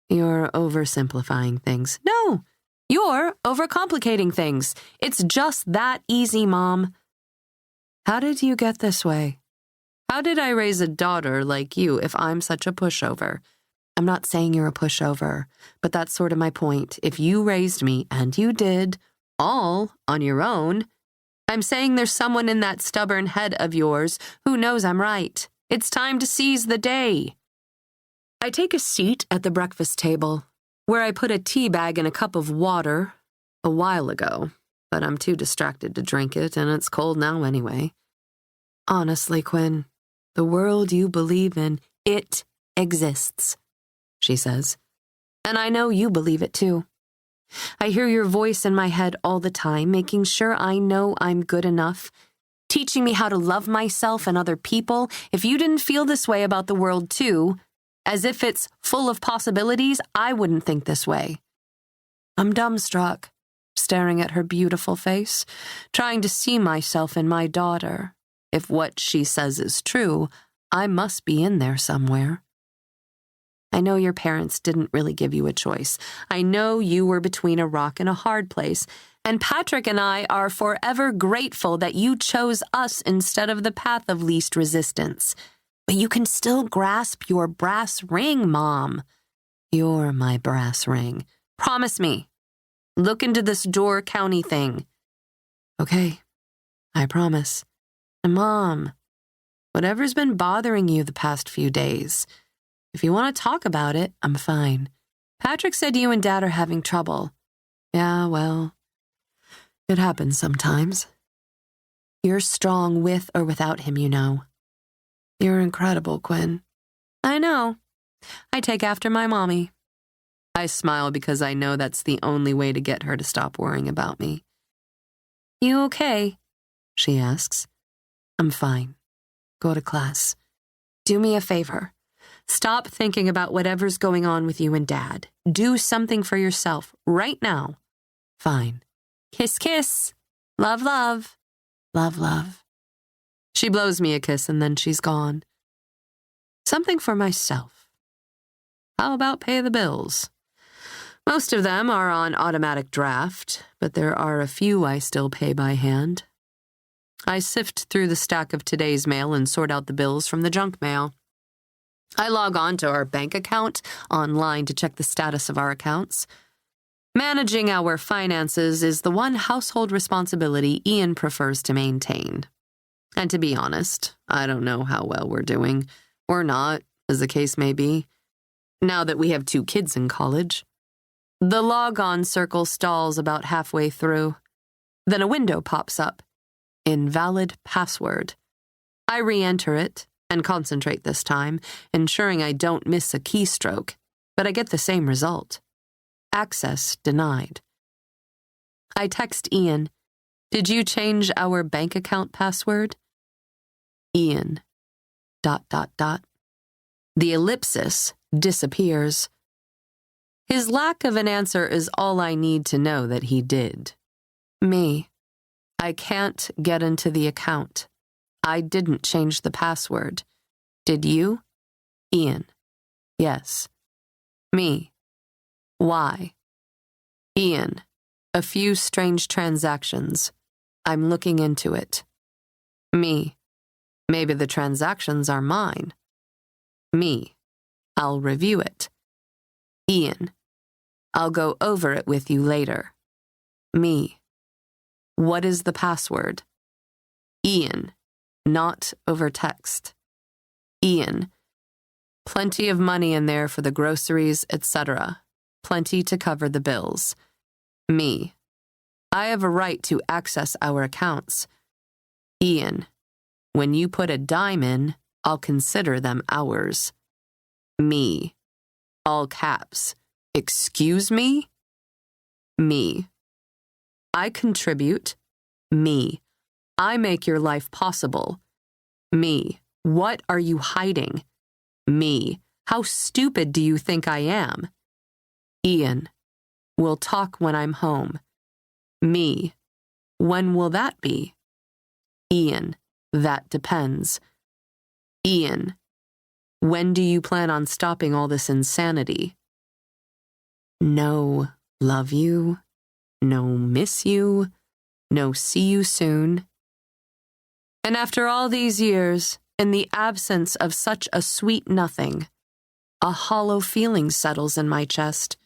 You're oversimplifying things. No, you're overcomplicating things. It's just that easy, Mom. How did you get this way? How did I raise a daughter like you if I'm such a pushover? I'm not saying you're a pushover, but that's sort of my point. If you raised me, and you did, all on your own, I'm saying there's someone in that stubborn head of yours who knows I'm right. It's time to seize the day. I take a seat at the breakfast table, where I put a tea bag and a cup of water a while ago, but I'm too distracted to drink it, and it's cold now anyway. Honestly, Quinn, the world you believe in, it exists, she says. And I know you believe it too. I hear your voice in my head all the time, making sure I know I'm good enough, teaching me how to love myself and other people. If you didn't feel this way about the world too, as if it's full of possibilities, I wouldn't think this way. I'm dumbstruck, staring at her beautiful face, trying to see myself in my daughter. If what she says is true, I must be in there somewhere. I know your parents didn't really give you a choice. I know you were between a rock and a hard place, and Patrick and I are forever grateful that you chose us instead of the path of least resistance. But you can still grasp your brass ring, Mom. You're my brass ring. Promise me. Look into this Door County thing. Okay, I promise. And Mom, whatever's been bothering you the past few days, if you want to talk about it, I'm fine. Patrick said you and Dad are having trouble. Yeah, well, it happens sometimes. You're strong with or without him, you know. You're incredible, Quinn. I know. I take after my mommy. I smile because I know that's the only way to get her to stop worrying about me. You okay? She asks. I'm fine. Go to class. Do me a favor. Stop thinking about whatever's going on with you and Dad. Do something for yourself right now. Fine. Kiss, kiss. Love, love. Love, love. She blows me a kiss and then she's gone. Something for myself. How about pay the bills? Most of them are on automatic draft, but there are a few I still pay by hand. I sift through the stack of today's mail and sort out the bills from the junk mail. I log on to our bank account online to check the status of our accounts. Managing our finances is the one household responsibility Ian prefers to maintain. And to be honest, I don't know how well we're doing, or not, as the case may be, now that we have 2 kids in college. The log-on circle stalls about halfway through. Then a window pops up. Invalid password. I re-enter it and concentrate this time, ensuring I don't miss a keystroke, but I get the same result. Access denied. I text Ian, "Did you change our bank account password?" Ian, ... The ellipsis disappears. His lack of an answer is all I need to know that he did. Me. I can't get into the account. I didn't change the password. Did you? Ian. Yes. Me. Why? Ian. A few strange transactions. I'm looking into it. Me. Maybe the transactions are mine. Me. I'll review it. Ian. I'll go over it with you later. Me. What is the password? Ian. Not over text. Ian. Plenty of money in there for the groceries, etc. Plenty to cover the bills. Me. I have a right to access our accounts. Ian. When you put a dime in, I'll consider them ours. Me. All caps. Excuse me? Me. I contribute. Me. I make your life possible. Me. What are you hiding? Me. How stupid do you think I am? Ian. We'll talk when I'm home. Me. When will that be? Ian. That depends. Ian. When do you plan on stopping all this insanity? No love you. No miss you. No see you soon. And after all these years, in the absence of such a sweet nothing, A hollow feeling settles in my chest.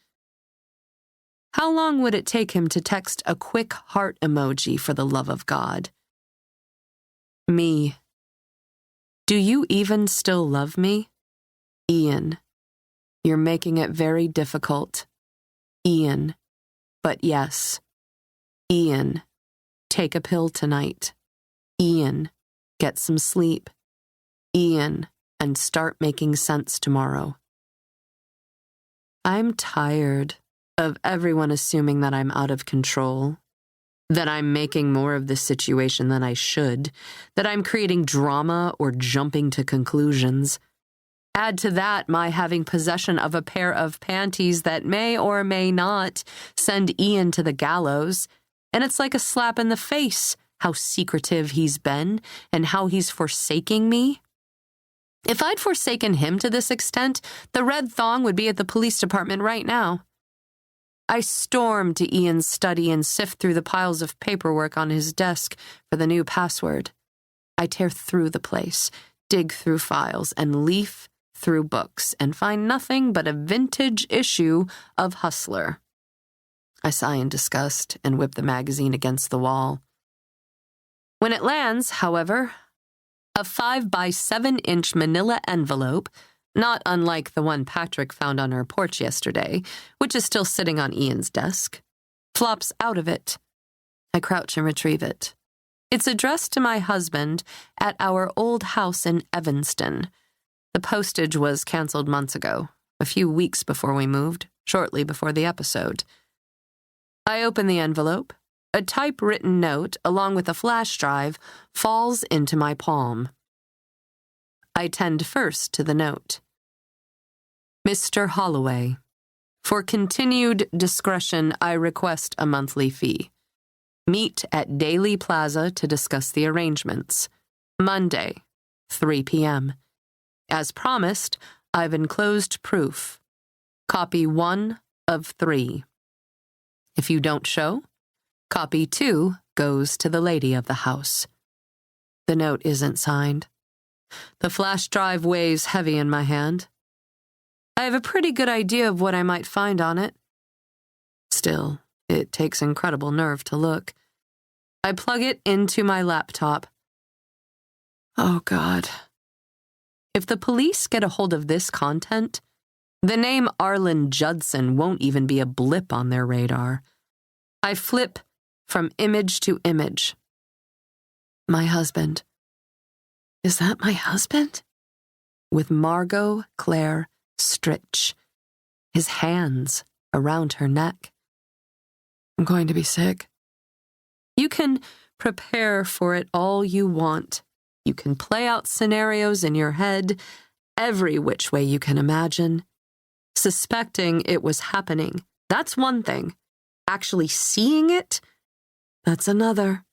How long would it take him to text a quick heart emoji for the love of God? Me. Do you even still love me? Ian. You're making it very difficult. Ian. But yes. Ian. Take a pill tonight. Ian. Get some sleep. Ian. And start making sense tomorrow. I'm tired of everyone assuming that I'm out of control, that I'm making more of this situation than I should, that I'm creating drama or jumping to conclusions. Add to that my having possession of a pair of panties that may or may not send Ian to the gallows, and it's like a slap in the face how secretive he's been and how he's forsaking me. If I'd forsaken him to this extent, the red thong would be at the police department right now. I storm to Ian's study and sift through the piles of paperwork on his desk for the new password. I tear through the place, dig through files, and leaf through books, and find nothing but a vintage issue of Hustler. I sigh in disgust and whip the magazine against the wall. When it lands, however, a 5-by-7-inch manila envelope, not unlike the one Patrick found on our porch yesterday, which is still sitting on Ian's desk, flops out of it. I crouch and retrieve it. It's addressed to my husband at our old house in Evanston. The postage was canceled months ago, a few weeks before we moved, shortly before the episode. I open the envelope. A typewritten note, along with a flash drive, falls into my palm. I tend first to the note. Mr. Holloway, for continued discretion, I request a monthly fee. Meet at Daily Plaza to discuss the arrangements. Monday, 3 p.m. As promised, I've enclosed proof. Copy 1 of 3. If you don't show, copy 2 goes to the lady of the house. The note isn't signed. The flash drive weighs heavy in my hand. I have a pretty good idea of what I might find on it. Still, it takes incredible nerve to look. I plug it into my laptop. Oh, God. If the police get a hold of this content, the name Arlen Judson won't even be a blip on their radar. I flip from image to image. My husband. Is that my husband? With Margot Claire Stritch, his hands around her neck. I'm going to be sick. You can prepare for it all you want. You can play out scenarios in your head every which way you can imagine. Suspecting it was happening, that's one thing. Actually seeing it, that's another.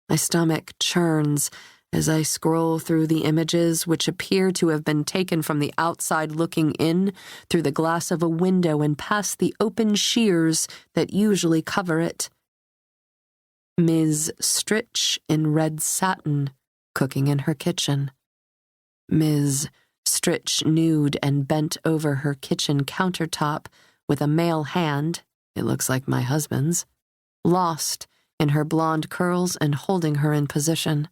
My stomach churns as I scroll through the images which appear to have been taken from the outside looking in through the glass of a window and past the open shears that usually cover it. Ms. Stritch in red satin, cooking in her kitchen. Ms. Stritch nude and bent over her kitchen countertop with a male hand, it looks like my husband's, lost in her blonde curls and holding her in position.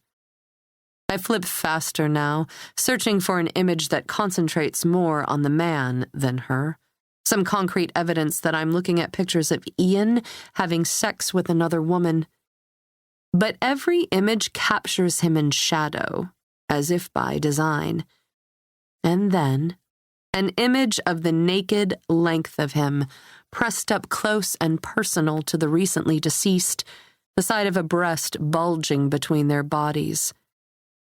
I flip faster now, searching for an image that concentrates more on the man than her. Some concrete evidence that I'm looking at pictures of Ian having sex with another woman. But every image captures him in shadow, as if by design. And then, an image of the naked length of him, pressed up close and personal to the recently deceased, the side of a breast bulging between their bodies.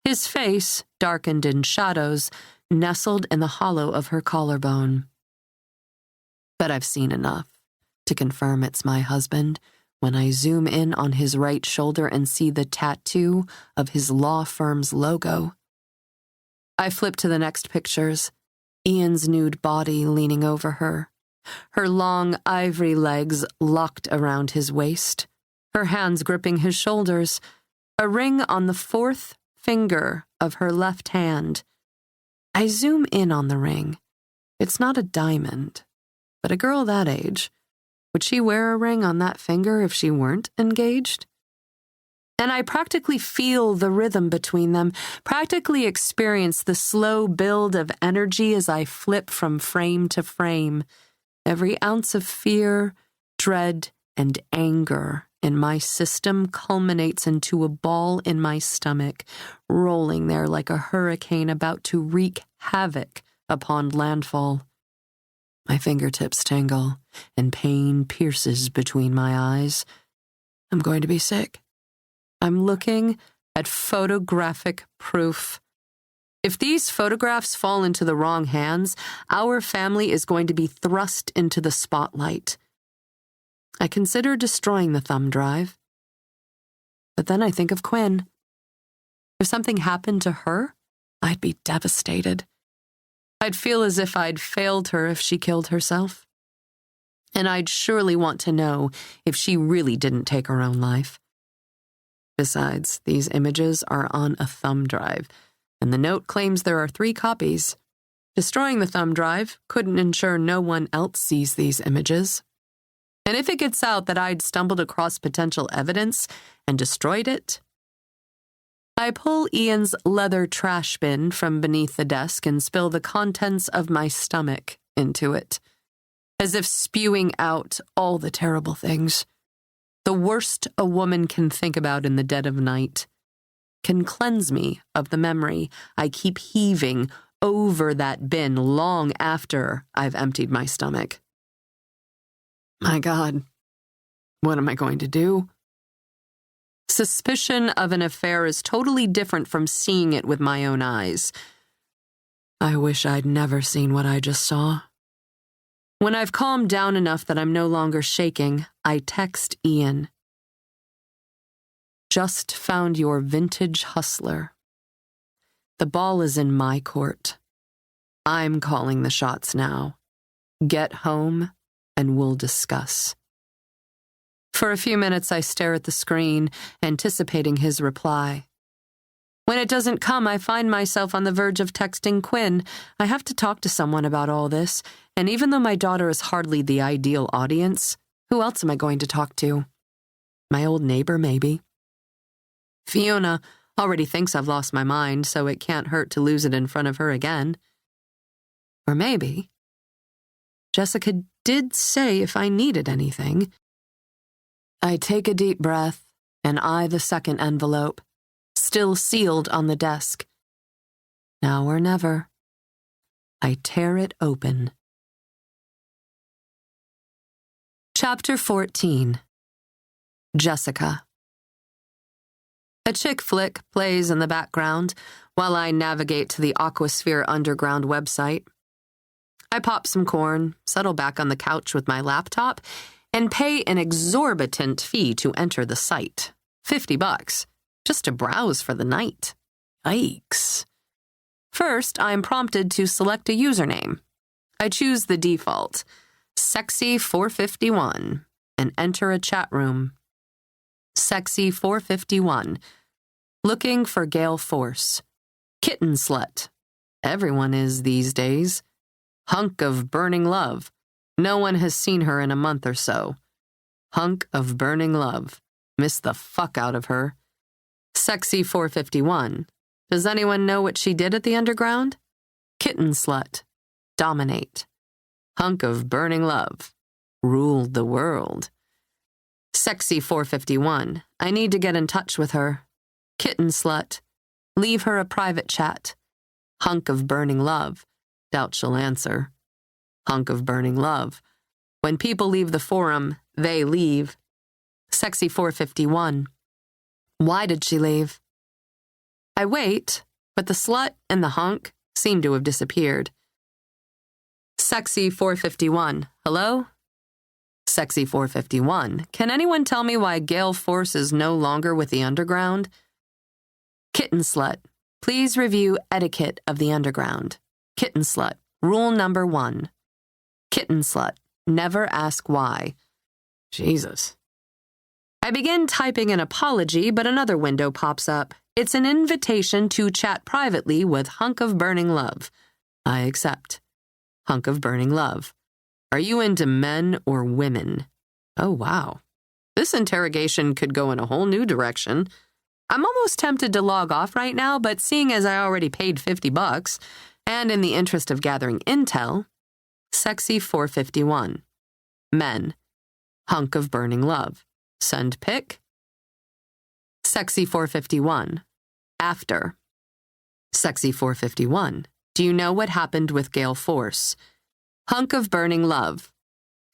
His face, darkened in shadows, nestled in the hollow of her collarbone. But I've seen enough to confirm it's my husband when I zoom in on his right shoulder and see the tattoo of his law firm's logo. I flip to the next pictures, Ian's nude body leaning over her, her long ivory legs locked around his waist, her hands gripping his shoulders, a ring on the 4th finger of her left hand. I zoom in on the ring, It's not a diamond, but a girl that age, would she wear a ring on that finger if she weren't engaged? And I practically feel the rhythm between them, practically experience the slow build of energy as I flip from frame to frame. Every ounce of fear, dread, and anger in my system culminates into a ball in my stomach, rolling there like a hurricane about to wreak havoc upon landfall. My fingertips tingle, and pain pierces between my eyes. I'm going to be sick. I'm looking at photographic proof. If these photographs fall into the wrong hands, our family is going to be thrust into the spotlight. I consider destroying the thumb drive. But then I think of Quinn. If something happened to her, I'd be devastated. I'd feel as if I'd failed her if she killed herself. And I'd surely want to know if she really didn't take her own life. Besides, these images are on a thumb drive, and the note claims there are 3 copies. Destroying the thumb drive couldn't ensure no one else sees these images. And if it gets out that I'd stumbled across potential evidence and destroyed it, I pull Ian's leather trash bin from beneath the desk and spill the contents of my stomach into it, as if spewing out all the terrible things. The worst a woman can think about in the dead of night can cleanse me of the memory I keep heaving over that bin long after I've emptied my stomach. My God, what am I going to do? Suspicion of an affair is totally different from seeing it with my own eyes. I wish I'd never seen what I just saw. When I've calmed down enough that I'm no longer shaking, I text Ian. Just found your vintage hustler. The ball is in my court. I'm calling the shots now. Get home and we'll discuss. For a few minutes, I stare at the screen, anticipating his reply. When it doesn't come, I find myself on the verge of texting Quinn. I have to talk to someone about all this, and even though my daughter is hardly the ideal audience, who else am I going to talk to? My old neighbor, maybe. Fiona already thinks I've lost my mind, so it can't hurt to lose it in front of her again. Or maybe Jessica did say if I needed anything. I take a deep breath and eye the second envelope, still sealed on the desk. Now or never. I tear it open. Chapter 14. Jessica. A chick flick plays in the background while I navigate to the Aquasphere Underground website. I pop some corn, settle back on the couch with my laptop, and pay an exorbitant fee to enter the site. $50, just to browse for the night. Yikes. First, I'm prompted to select a username. I choose the default, Sexy451, and enter a chat room. Sexy451. Looking for Gale Force. Kitten slut. Everyone is these days. Hunk of burning love. No one has seen her in a month or so. Hunk of burning love. Miss the fuck out of her. Sexy451. Does anyone know what she did at the underground? Kitten slut. Dominate. Hunk of burning love. Ruled the world. Sexy451. I need to get in touch with her. Kitten slut. Leave her a private chat. Hunk of burning love. Doubt she'll answer. Hunk of burning love. When people leave the forum, they leave. Sexy451. Why did she leave? I wait, but the slut and the hunk seem to have disappeared. Sexy451. Hello? Sexy451. Can anyone tell me why Gale Force is no longer with the underground? Kitten slut. Please review etiquette of the underground. Kitten slut. Rule number 1. Kitten slut. Never ask why. Jesus. I begin typing an apology, but another window pops up. It's an invitation to chat privately with Hunk of Burning Love. I accept. Hunk of burning love. Are you into men or women? Oh, wow. This interrogation could go in a whole new direction. I'm almost tempted to log off right now, but seeing as I already paid $50, and in the interest of gathering intel, Sexy 451. Men. Hunk of burning love. Send pic. Sexy 451. After. Sexy 451. Do you know what happened with Gale Force? Hunk of burning love.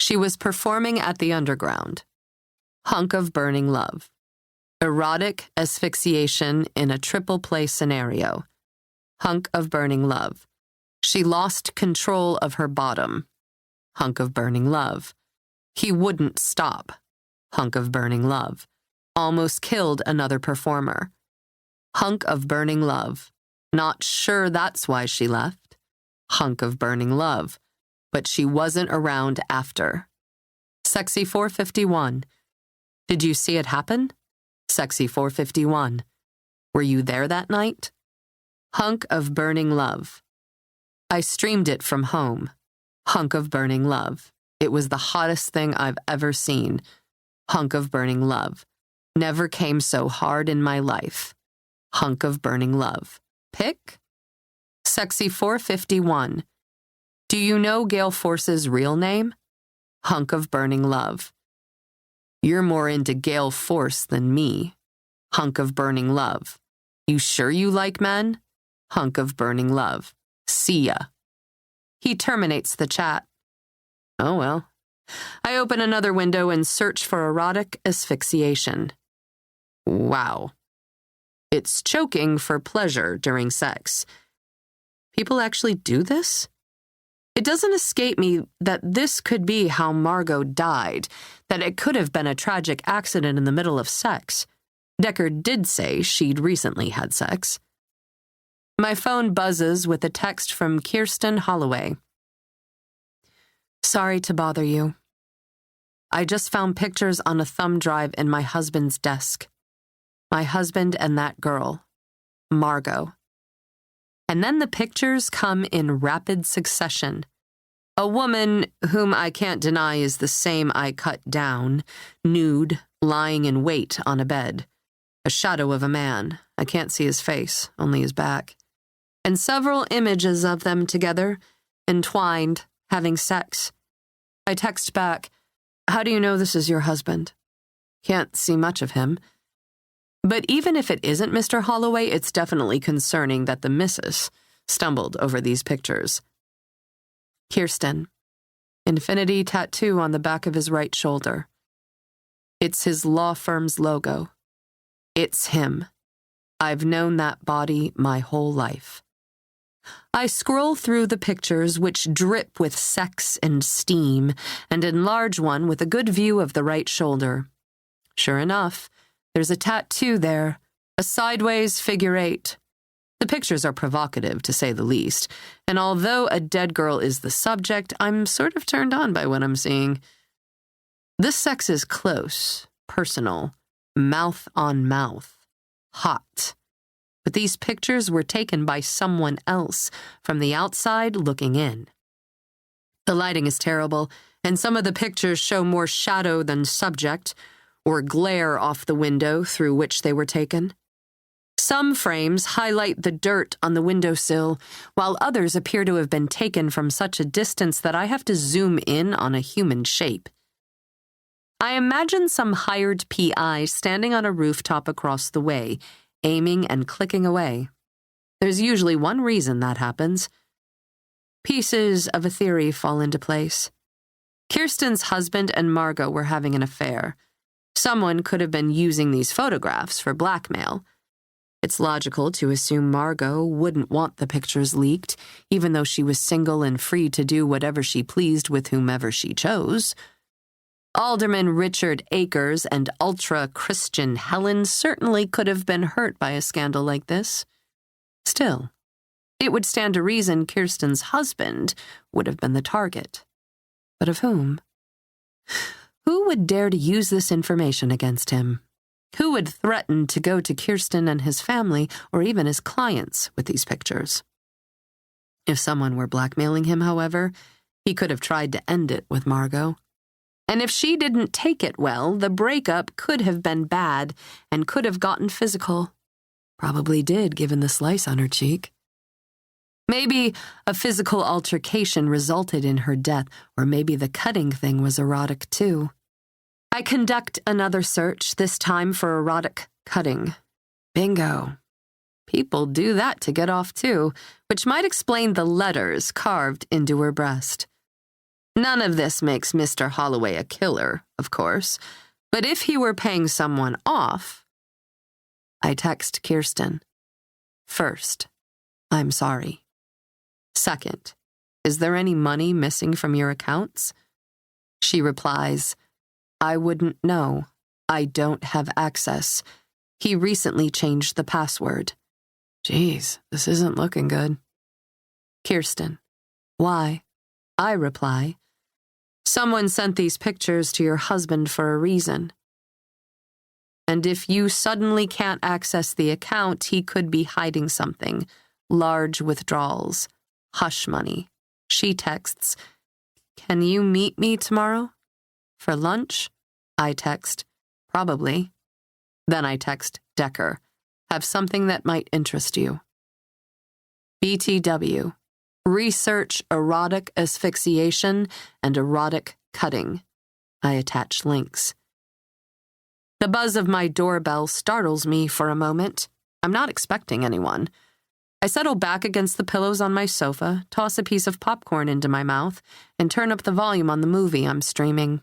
She was performing at the Underground. Hunk of burning love. Erotic asphyxiation in a triple play scenario. Hunk of burning love. She lost control of her bottom. Hunk of burning love. He wouldn't stop. Hunk of burning love. Almost killed another performer. Hunk of burning love. Not sure that's why she left. Hunk of burning love. But she wasn't around after. Sexy 451. Did you see it happen? Sexy 451. Were you there that night? Hunk of burning love. I streamed it from home. Hunk of burning love. It was the hottest thing I've ever seen. Hunk of burning love. Never came so hard in my life. Hunk of burning love. Pick? Sexy 451. Do you know Gale Force's real name? Hunk of burning love. You're more into Gale Force than me. Hunk of burning love. You sure you like men? Hunk of burning love. See ya. He terminates the chat. Oh well. I open another window and search for erotic asphyxiation. Wow. It's choking for pleasure during sex. People actually do this? It doesn't escape me that this could be how Margot died, that it could have been a tragic accident in the middle of sex. Decker did say she'd recently had sex. My phone buzzes with a text from Kirsten Holloway. Sorry to bother you. I just found pictures on a thumb drive in my husband's desk. My husband and that girl, Margot. And then the pictures come in rapid succession. A woman whom I can't deny is the same I cut down, nude, lying in wait on a bed. A shadow of a man. I can't see his face, only his back. And several images of them together, entwined, having sex. I text back, how do you know this is your husband? Can't see much of him. But even if it isn't Mr. Holloway, it's definitely concerning that the missus stumbled over these pictures. Kirsten. Infinity tattoo on the back of his right shoulder. It's his law firm's logo. It's him. I've known that body my whole life. I scroll through the pictures which drip with sex and steam and enlarge one with a good view of the right shoulder. Sure enough, there's a tattoo there, a sideways figure 8. The pictures are provocative, to say the least, and although a dead girl is the subject, I'm sort of turned on by what I'm seeing. This sex is close, personal, mouth on mouth, hot. But these pictures were taken by someone else from the outside looking in. The lighting is terrible, and some of the pictures show more shadow than subject, or glare off the window through which they were taken. Some frames highlight the dirt on the windowsill, while others appear to have been taken from such a distance that I have to zoom in on a human shape. I imagine some hired PI standing on a rooftop across the way, aiming and clicking away. There's usually one reason that happens. Pieces of a theory fall into place. Kirsten's husband and Margot were having an affair. Someone could have been using these photographs for blackmail. It's logical to assume Margot wouldn't want the pictures leaked, even though she was single and free to do whatever she pleased with whomever she chose. Alderman Richard Akers and ultra-Christian Helen certainly could have been hurt by a scandal like this. Still, it would stand to reason Kirsten's husband would have been the target. But of whom? Who would dare to use this information against him? Who would threaten to go to Kirsten and his family, or even his clients, with these pictures? If someone were blackmailing him, however, he could have tried to end it with Margot. And if she didn't take it well, the breakup could have been bad and could have gotten physical. Probably did, given the slice on her cheek. Maybe a physical altercation resulted in her death, or maybe the cutting thing was erotic too. I conduct another search, this time for erotic cutting. Bingo. People do that to get off too, which might explain the letters carved into her breast. None of this makes Mr. Holloway a killer, of course, but if he were paying someone off... I text Kirsten. First, I'm sorry. Second, is there any money missing from your accounts? She replies, I wouldn't know. I don't have access. He recently changed the password. Geez, this isn't looking good. Kirsten, why? I reply, someone sent these pictures to your husband for a reason. And if you suddenly can't access the account, he could be hiding something. Large withdrawals. Hush money. She texts, can you meet me tomorrow? For lunch? I text, probably. Then I text Decker, have something that might interest you. BTW. Research erotic asphyxiation and erotic cutting. I attach links. The buzz of my doorbell startles me for a moment. I'm not expecting anyone. I settle back against the pillows on my sofa, toss a piece of popcorn into my mouth, and turn up the volume on the movie I'm streaming.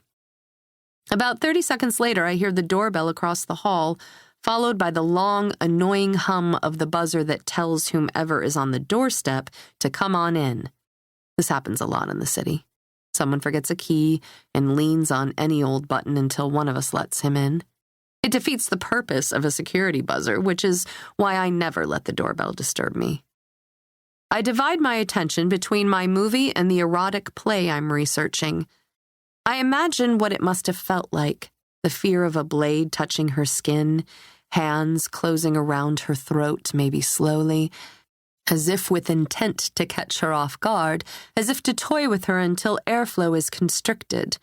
About 30 seconds later, I hear the doorbell across the hall, followed by the long, annoying hum of the buzzer that tells whomever is on the doorstep to come on in. This happens a lot in the city. Someone forgets a key and leans on any old button until one of us lets him in. It defeats the purpose of a security buzzer, which is why I never let the doorbell disturb me. I divide my attention between my movie and the erotic play I'm researching. I imagine what it must have felt like, the fear of a blade touching her skin, hands closing around her throat, maybe slowly, as if with intent to catch her off guard, as if to toy with her until airflow is constricted,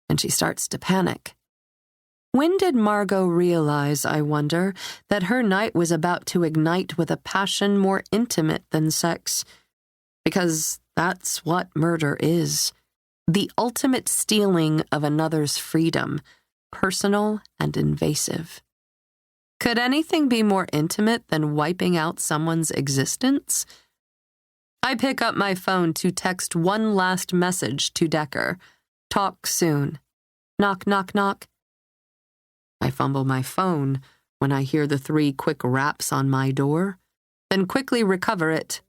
and she starts to panic. When did Margot realize, I wonder, that her night was about to ignite with a passion more intimate than sex? Because that's what murder is. The ultimate stealing of another's freedom, personal and invasive. Could anything be more intimate than wiping out someone's existence? I pick up my phone to text one last message to Decker. Talk soon. Knock, knock, knock. I fumble my phone when I hear the 3 quick raps on my door, then quickly recover it.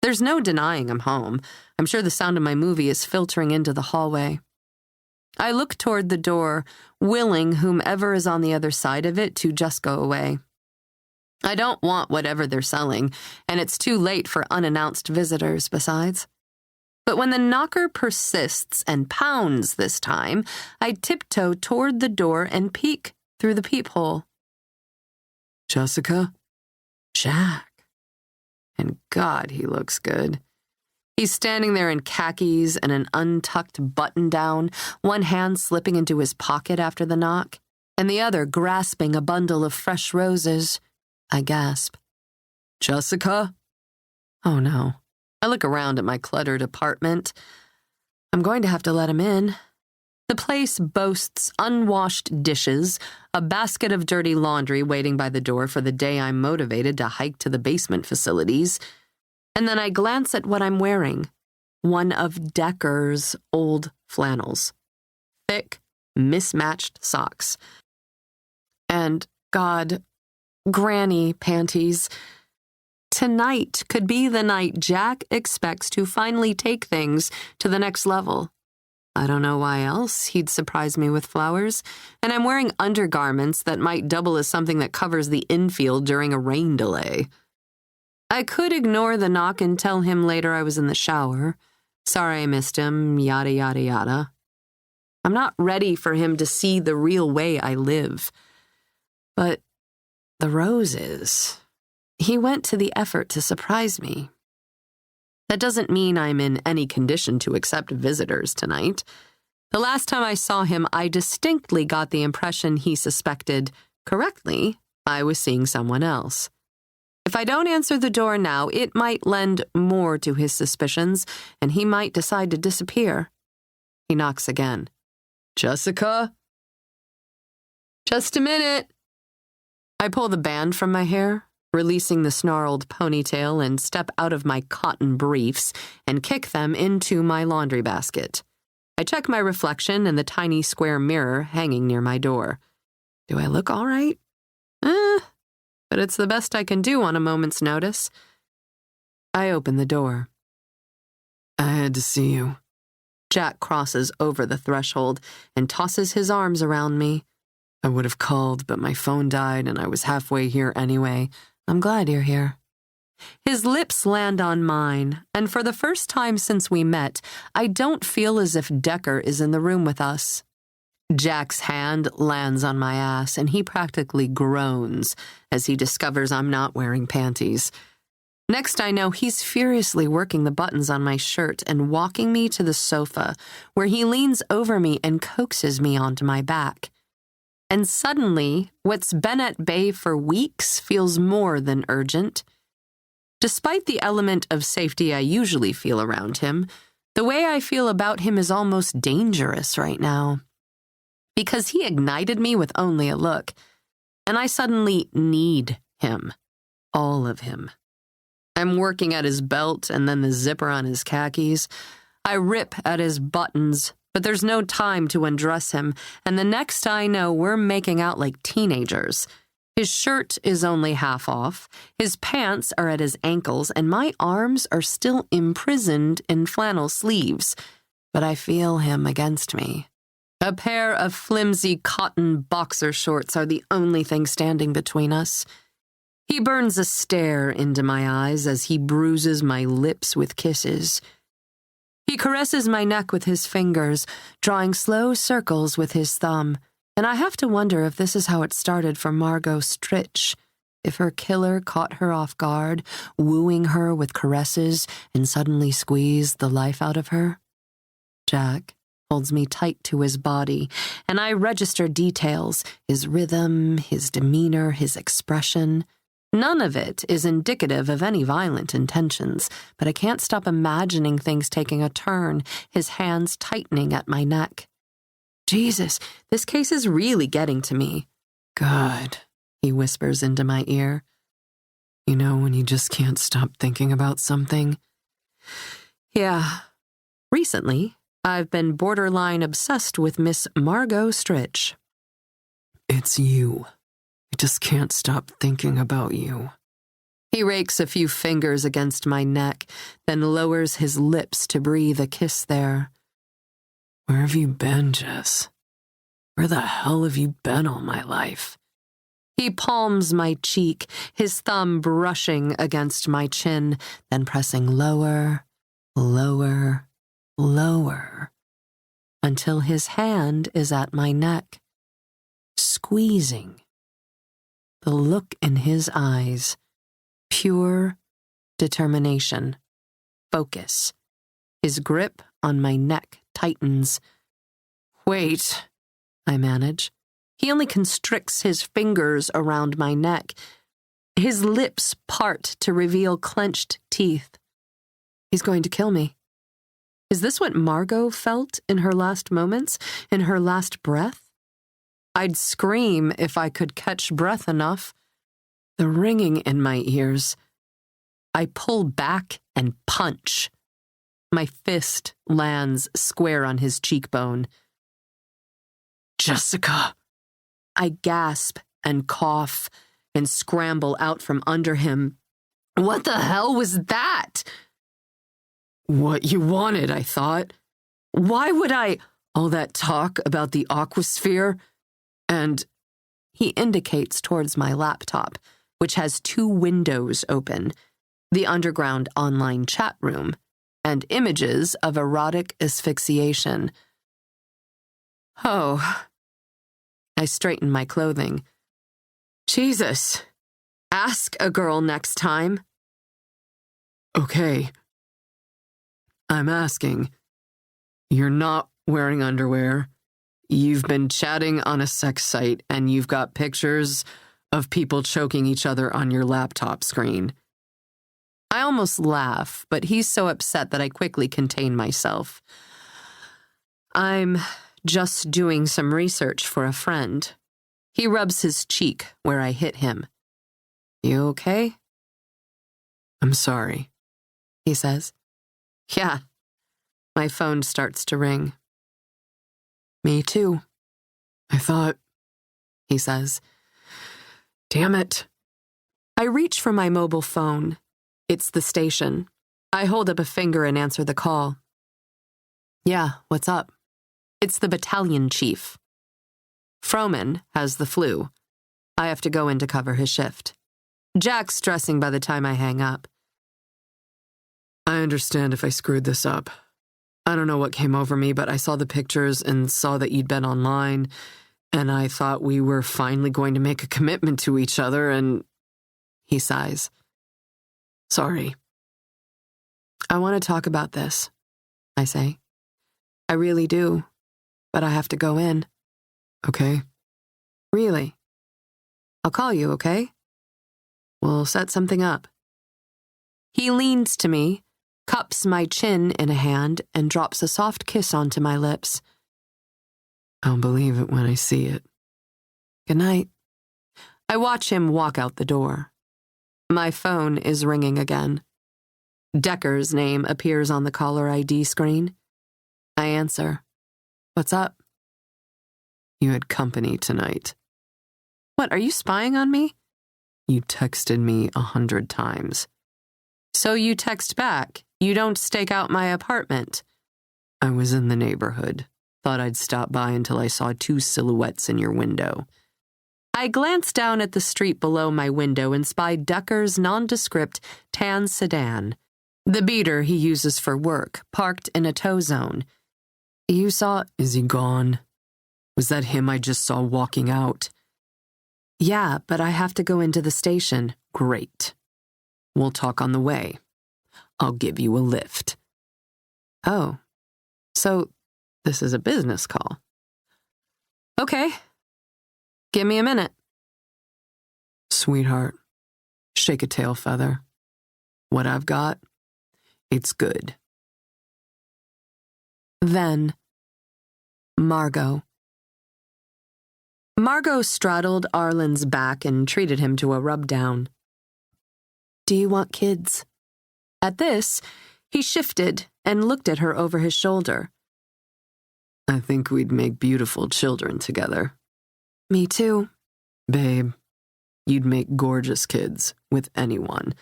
There's no denying I'm home. I'm sure the sound of my movie is filtering into the hallway. I look toward the door, willing whomever is on the other side of it to just go away. I don't want whatever they're selling, and it's too late for unannounced visitors, besides. But when the knocker persists and pounds this time, I tiptoe toward the door and peek through the peephole. Jessica? Jack. And God, he looks good. He's standing there in khakis and an untucked button-down, one hand slipping into his pocket after the knock, and the other grasping a bundle of fresh roses. I gasp. Jessica? Oh no. I look around at my cluttered apartment. I'm going to have to let him in. The place boasts unwashed dishes, a basket of dirty laundry waiting by the door for the day I'm motivated to hike to the basement facilities. And then I glance at what I'm wearing. One of Decker's old flannels. Thick, mismatched socks. And, God, granny panties. Tonight could be the night Jack expects to finally take things to the next level. I don't know why else he'd surprise me with flowers, and I'm wearing undergarments that might double as something that covers the infield during a rain delay. I could ignore the knock and tell him later I was in the shower. Sorry I missed him, yada yada yada. I'm not ready for him to see the real way I live. But the roses... He went to the effort to surprise me. That doesn't mean I'm in any condition to accept visitors tonight. The last time I saw him, I distinctly got the impression he suspected, correctly, I was seeing someone else. If I don't answer the door now, it might lend more to his suspicions, and he might decide to disappear. He knocks again. Jessica? Just a minute. I pull the band from my hair, releasing the snarled ponytail, and step out of my cotton briefs and kick them into my laundry basket. I check my reflection in the tiny square mirror hanging near my door. Do I look all right? But it's the best I can do on a moment's notice. I open the door. I had to see you. Jack crosses over the threshold and tosses his arms around me. I would have called, but my phone died and I was halfway here anyway. I'm glad you're here. His lips land on mine, and for the first time since we met, I don't feel as if Decker is in the room with us. Jack's hand lands on my ass, and he practically groans as he discovers I'm not wearing panties. Next I know, he's furiously working the buttons on my shirt and walking me to the sofa, where he leans over me and coaxes me onto my back. And suddenly, what's been at bay for weeks feels more than urgent. Despite the element of safety I usually feel around him, the way I feel about him is almost dangerous right now. Because he ignited me with only a look, and I suddenly need him. All of him. I'm working at his belt and then the zipper on his khakis. I rip at his buttons, but there's no time to undress him, and the next I know, we're making out like teenagers. His shirt is only half off, his pants are at his ankles, and my arms are still imprisoned in flannel sleeves, but I feel him against me. A pair of flimsy cotton boxer shorts are the only thing standing between us. He burns a stare into my eyes as he bruises my lips with kisses. He caresses my neck with his fingers, drawing slow circles with his thumb, and I have to wonder if this is how it started for Margot Stritch, if her killer caught her off guard, wooing her with caresses and suddenly squeezed the life out of her. Jack holds me tight to his body, and I register details, his rhythm, his demeanor, his expression. None of it is indicative of any violent intentions, but I can't stop imagining things taking a turn, his hands tightening at my neck. Jesus, this case is really getting to me. God, he whispers into my ear. You know when you just can't stop thinking about something? Yeah. Recently, I've been borderline obsessed with Miss Margot Stritch. It's you. I just can't stop thinking about you. He rakes a few fingers against my neck, then lowers his lips to breathe a kiss there. Where have you been, Jess? Where the hell have you been all my life? He palms my cheek, his thumb brushing against my chin, then pressing lower, lower, lower, until his hand is at my neck, squeezing. The look in his eyes, pure determination, focus. His grip on my neck tightens. Wait, I manage. He only constricts his fingers around my neck. His lips part to reveal clenched teeth. He's going to kill me. Is this what Margot felt in her last moments, in her last breath? I'd scream if I could catch breath enough. The ringing in my ears. I pull back and punch. My fist lands square on his cheekbone. Jessica! I gasp and cough and scramble out from under him. What the hell was that? What you wanted, I thought. Why would I? All that talk about the aquasphere, and he indicates towards my laptop, which has 2 windows open, the underground online chat room, and images of erotic asphyxiation. Oh. I straighten my clothing. Jesus. Ask a girl next time. Okay. I'm asking. You're not wearing underwear. You've been chatting on a sex site, and you've got pictures of people choking each other on your laptop screen. I almost laugh, but he's so upset that I quickly contain myself. I'm just doing some research for a friend. He rubs his cheek where I hit him. You okay? I'm sorry, he says. Yeah. My phone starts to ring. Me too. I thought, he says. Damn it. I reach for my mobile phone. It's the station. I hold up a finger and answer the call. Yeah, what's up? It's the battalion chief. Froman has the flu. I have to go in to cover his shift. Jack's stressing by the time I hang up. I understand if I screwed this up. I don't know what came over me, but I saw the pictures and saw that you'd been online, and I thought we were finally going to make a commitment to each other, and... He sighs. Sorry. I want to talk about this, I say. I really do, but I have to go in. Okay. Really? I'll call you, okay? We'll set something up. He leans to me, cups my chin in a hand, and drops a soft kiss onto my lips. I'll believe it when I see it. Good night. I watch him walk out the door. My phone is ringing again. Decker's name appears on the caller ID screen. I answer. What's up? You had company tonight. What, are you spying on me? You texted me 100 times. So you text back. You don't stake out my apartment. I was in the neighborhood. Thought I'd stop by until I saw 2 silhouettes in your window. I glanced down at the street below my window and spied Decker's nondescript tan sedan, the beater he uses for work, parked in a tow zone. You saw... Is he gone? Was that him I just saw walking out? Yeah, but I have to go into the station. Great. We'll talk on the way. I'll give you a lift. Oh, so this is a business call. Okay. Give me a minute. Sweetheart, shake a tail feather. What I've got, it's good. Then, Margot. Margot straddled Arlen's back and treated him to a rub-down. Do you want kids? At this, he shifted and looked at her over his shoulder. I think we'd make beautiful children together. Me too. Babe, you'd make gorgeous kids with anyone.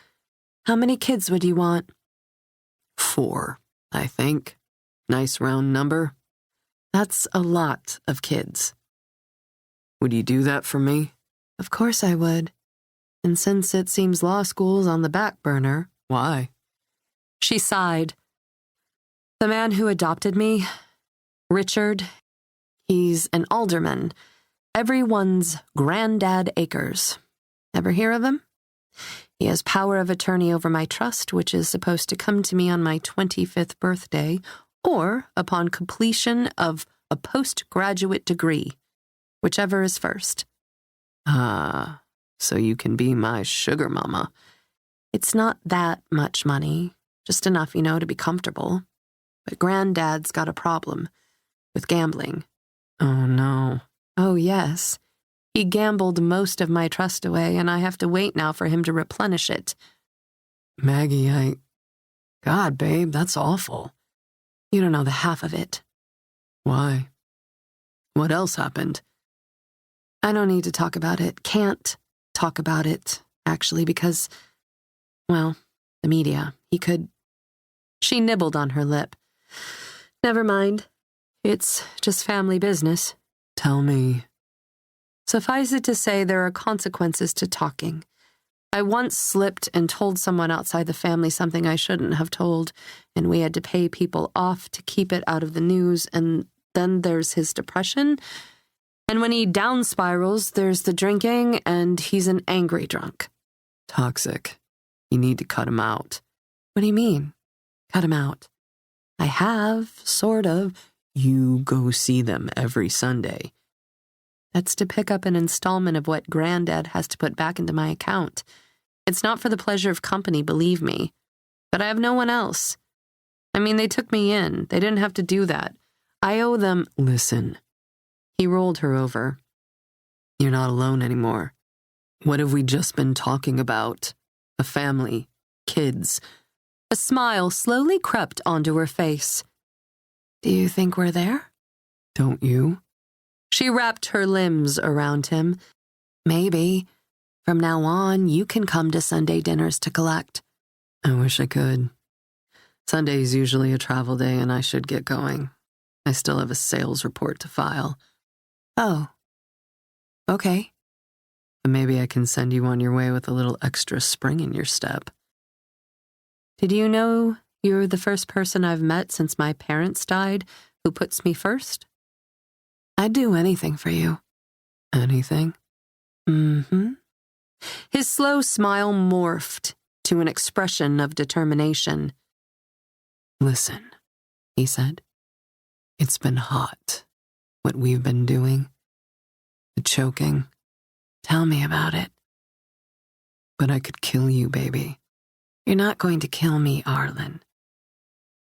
How many kids would you want? 4, I think. Nice round number. That's a lot of kids. Would you do that for me? Of course I would. And since it seems law school's on the back burner, why? She sighed. The man who adopted me, Richard, he's an alderman. Everyone's granddad acres. Ever hear of him? He has power of attorney over my trust, which is supposed to come to me on my 25th birthday, or upon completion of a postgraduate degree, whichever is first. Ah, so you can be my sugar mama. It's not that much money, just enough, to be comfortable. But Granddad's got a problem with gambling. Oh, no. Oh, yes. He gambled most of my trust away, and I have to wait now for him to replenish it. Maggie, God, babe, that's awful. You don't know the half of it. Why? What else happened? I don't need to talk about it. Can't talk about it, actually, because, well, the media. He could... She nibbled on her lip. Never mind. It's just family business. Tell me. Suffice it to say, there are consequences to talking. I once slipped and told someone outside the family something I shouldn't have told, and we had to pay people off to keep it out of the news, and then there's his depression. And when he down spirals, there's the drinking, and he's an angry drunk. Toxic. You need to cut him out. What do you mean? Cut him out. I have, sort of. You go see them every Sunday. That's to pick up an installment of what Granddad has to put back into my account. It's not for the pleasure of company, believe me. But I have no one else. I mean, they took me in. They didn't have to do that. I owe them— Listen. He rolled her over. You're not alone anymore. What have we just been talking about? A family, kids. A smile slowly crept onto her face. Do you think we're there? Don't you? She wrapped her limbs around him. Maybe. From now on, you can come to Sunday dinners to collect. I wish I could. Sunday's usually a travel day and I should get going. I still have a sales report to file. Oh. Okay. But maybe I can send you on your way with a little extra spring in your step. Did you know you're the first person I've met since my parents died who puts me first? I'd do anything for you. Anything? Mm-hmm. His slow smile morphed to an expression of determination. Listen, he said. It's been hot, what we've been doing. The choking. Tell me about it. But I could kill you, baby. You're not going to kill me, Arlen.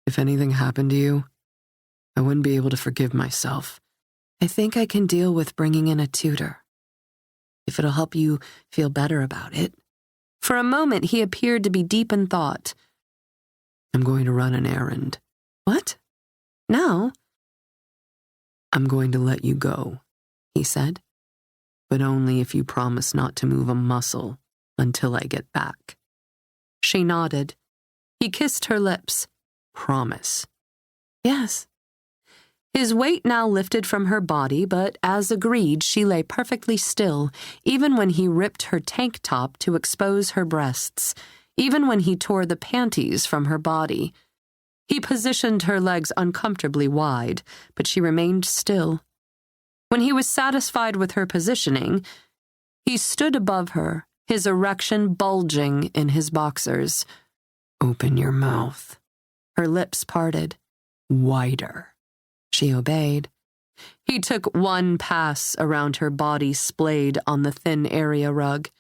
If anything happened to you, I wouldn't be able to forgive myself. I think I can deal with bringing in a tutor, if it'll help you feel better about it. For a moment, he appeared to be deep in thought. I'm going to run an errand. What? Now? I'm going to let you go, he said, but only if you promise not to move a muscle until I get back. She nodded. He kissed her lips. Promise. Yes. His weight now lifted from her body, but as agreed, she lay perfectly still, even when he ripped her tank top to expose her breasts, even when he tore the panties from her body. He positioned her legs uncomfortably wide, but she remained still. When he was satisfied with her positioning, he stood above her, his erection bulging in his boxers. Open your mouth. Her lips parted. Wider. She obeyed. He took one pass around her body splayed on the thin area rug.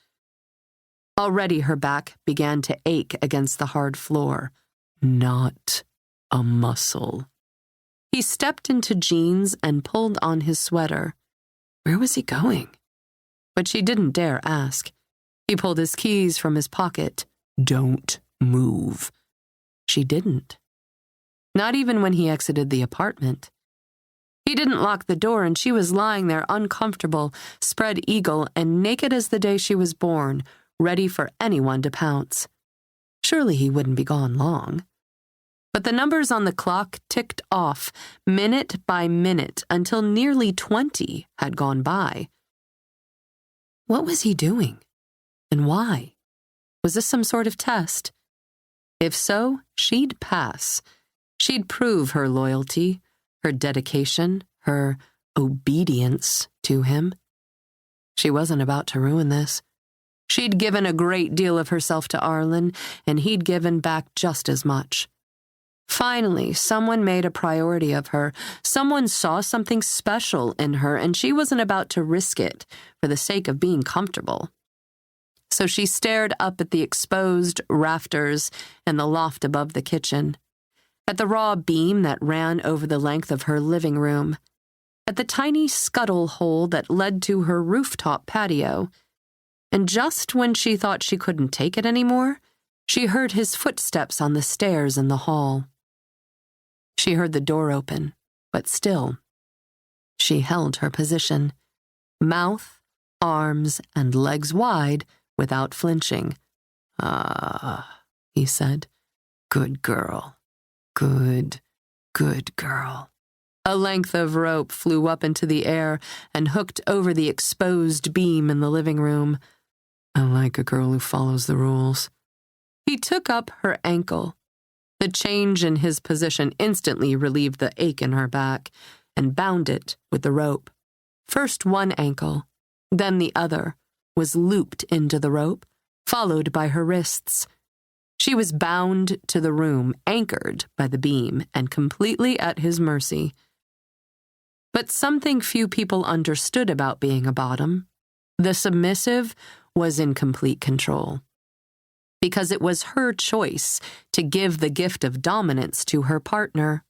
Already her back began to ache against the hard floor. Not a muscle. He stepped into jeans and pulled on his sweater. Where was he going? But she didn't dare ask. He pulled his keys from his pocket. Don't move. She didn't. Not even when he exited the apartment. He didn't lock the door, and she was lying there uncomfortable, spread eagle, and naked as the day she was born, ready for anyone to pounce. Surely he wouldn't be gone long. But the numbers on the clock ticked off, minute by minute, until nearly 20 had gone by. What was he doing? And why? Was this some sort of test? If so, she'd pass. She'd prove her loyalty, her dedication, her obedience to him. She wasn't about to ruin this. She'd given a great deal of herself to Arlen, and he'd given back just as much. Finally, someone made a priority of her. Someone saw something special in her, and she wasn't about to risk it for the sake of being comfortable. So she stared up at the exposed rafters in the loft above the kitchen, at the raw beam that ran over the length of her living room, at the tiny scuttle hole that led to her rooftop patio. And just when she thought she couldn't take it anymore, she heard his footsteps on the stairs in the hall. She heard the door open, but still, she held her position, mouth, arms, and legs wide without flinching. Ah, he said. Good girl. Good girl. A length of rope flew up into the air and hooked over the exposed beam in the living room. I like a girl who follows the rules. He took up her ankle. The change in his position instantly relieved the ache in her back and bound it with the rope. First one ankle, then the other, was looped into the rope, followed by her wrists. She was bound to the room, anchored by the beam, and completely at his mercy. But something few people understood about being a bottom: the submissive was in complete control. Because it was her choice to give the gift of dominance to her partner.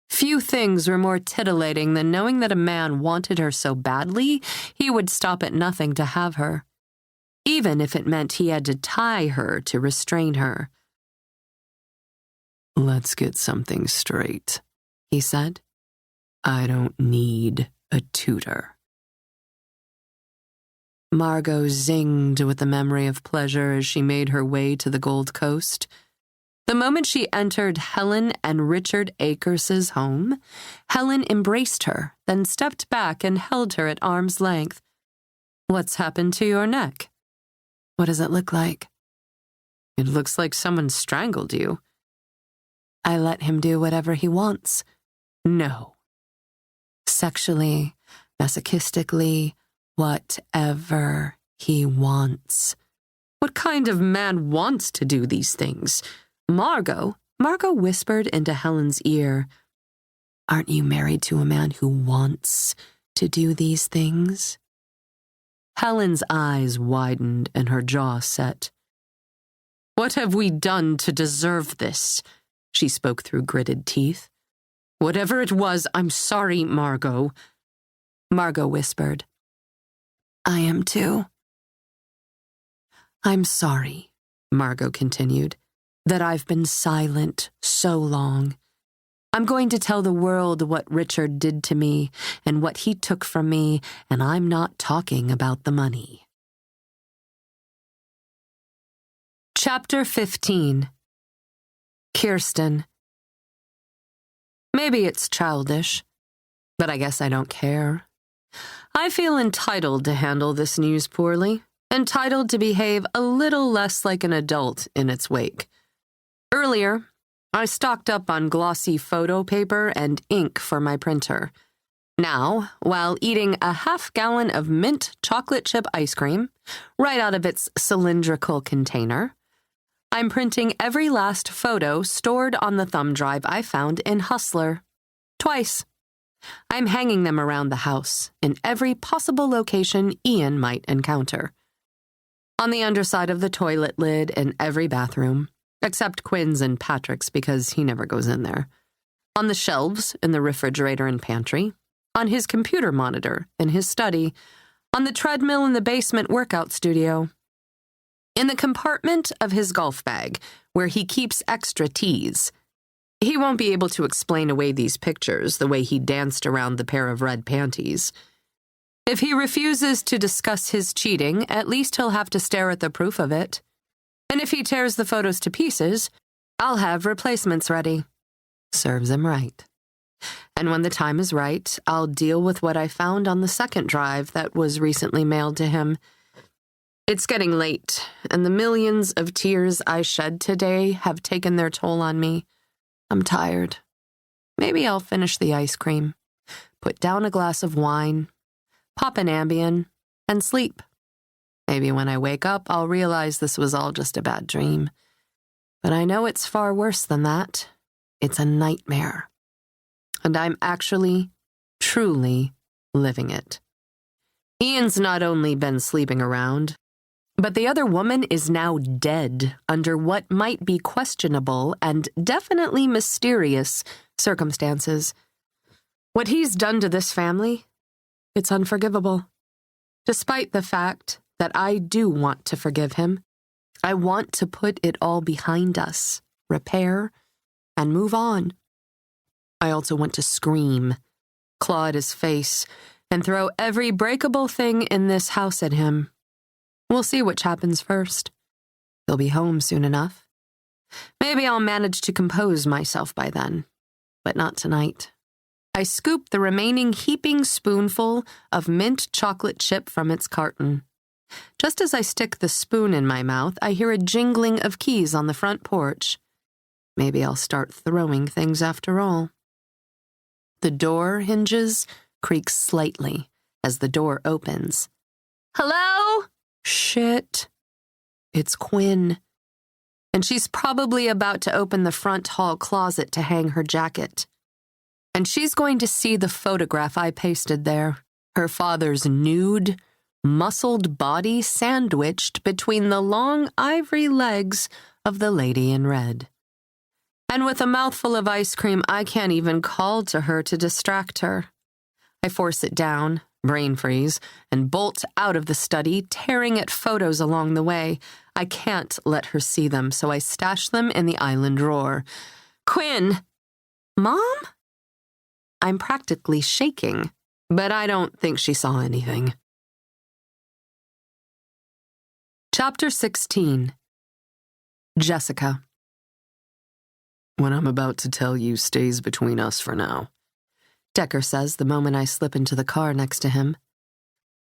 Few things were more titillating than knowing that a man wanted her so badly he would stop at nothing to have her, even if it meant he had to tie her to restrain her. "Let's get something straight," he said. "I don't need a tutor." Margot zinged with the memory of pleasure as she made her way to the Gold Coast. The moment she entered Helen and Richard Akers's home, Helen embraced her, then stepped back and held her at arm's length. "What's happened to your neck?" "What does it look like?" "It looks like someone strangled you." "I let him do whatever he wants." "No." "Sexually, masochistically, whatever he wants." "What kind of man wants to do these things?" Margot whispered into Helen's ear. "Aren't you married to a man who wants to do these things?" Helen's eyes widened and her jaw set. "What have we done to deserve this?" She spoke through gritted teeth. "Whatever it was, I'm sorry, Margot." Margot whispered. "I am too." "I'm sorry," Margot continued, "that I've been silent so long. I'm going to tell the world what Richard did to me and what he took from me, and I'm not talking about the money." Chapter 15. Kirsten. Maybe it's childish, but I guess I don't care. I feel entitled to handle this news poorly, entitled to behave a little less like an adult in its wake. Earlier, I stocked up on glossy photo paper and ink for my printer. Now, while eating a half-gallon of mint chocolate chip ice cream, right out of its cylindrical container, I'm printing every last photo stored on the thumb drive I found in Hustler. Twice. I'm hanging them around the house, in every possible location Ian might encounter. On the underside of the toilet lid in every bathroom, except Quinn's and Patrick's because he never goes in there. On the shelves in the refrigerator and pantry. On his computer monitor in his study. On the treadmill in the basement workout studio. In the compartment of his golf bag, where he keeps extra tees. He won't be able to explain away these pictures the way he danced around the pair of red panties. If he refuses to discuss his cheating, at least he'll have to stare at the proof of it. And if he tears the photos to pieces, I'll have replacements ready. Serves him right. And when the time is right, I'll deal with what I found on the second drive that was recently mailed to him. It's getting late, and the millions of tears I shed today have taken their toll on me. I'm tired. Maybe I'll finish the ice cream, put down a glass of wine, pop an Ambien, and sleep. Maybe when I wake up, I'll realize this was all just a bad dream. But I know it's far worse than that. It's a nightmare. And I'm actually, truly living it. Ian's not only been sleeping around, but the other woman is now dead under what might be questionable and definitely mysterious circumstances. What he's done to this family, it's unforgivable. Despite the fact that I do want to forgive him, I want to put it all behind us, repair, and move on. I also want to scream, claw at his face, and throw every breakable thing in this house at him. We'll see which happens first. He'll be home soon enough. Maybe I'll manage to compose myself by then, but not tonight. I scoop the remaining heaping spoonful of mint chocolate chip from its carton. Just as I stick the spoon in my mouth, I hear a jingling of keys on the front porch. Maybe I'll start throwing things after all. The door hinges creak slightly as the door opens. "Hello?" Shit. It's Quinn. and she's probably about to open the front hall closet to hang her jacket. And she's going to see the photograph I pasted there, her father's nude, muscled body sandwiched between the long ivory legs of the lady in red. And with a mouthful of ice cream, I can't even call to her to distract her. I force it down, brain freeze, and bolt out of the study, tearing at photos along the way. I can't let her see them, so I stash them in the island drawer. Quinn! Mom? I'm practically shaking, but I don't think she saw anything. Chapter 16. Jessica. What I'm about to tell you stays between us for now, Decker says the moment I slip into the car next to him.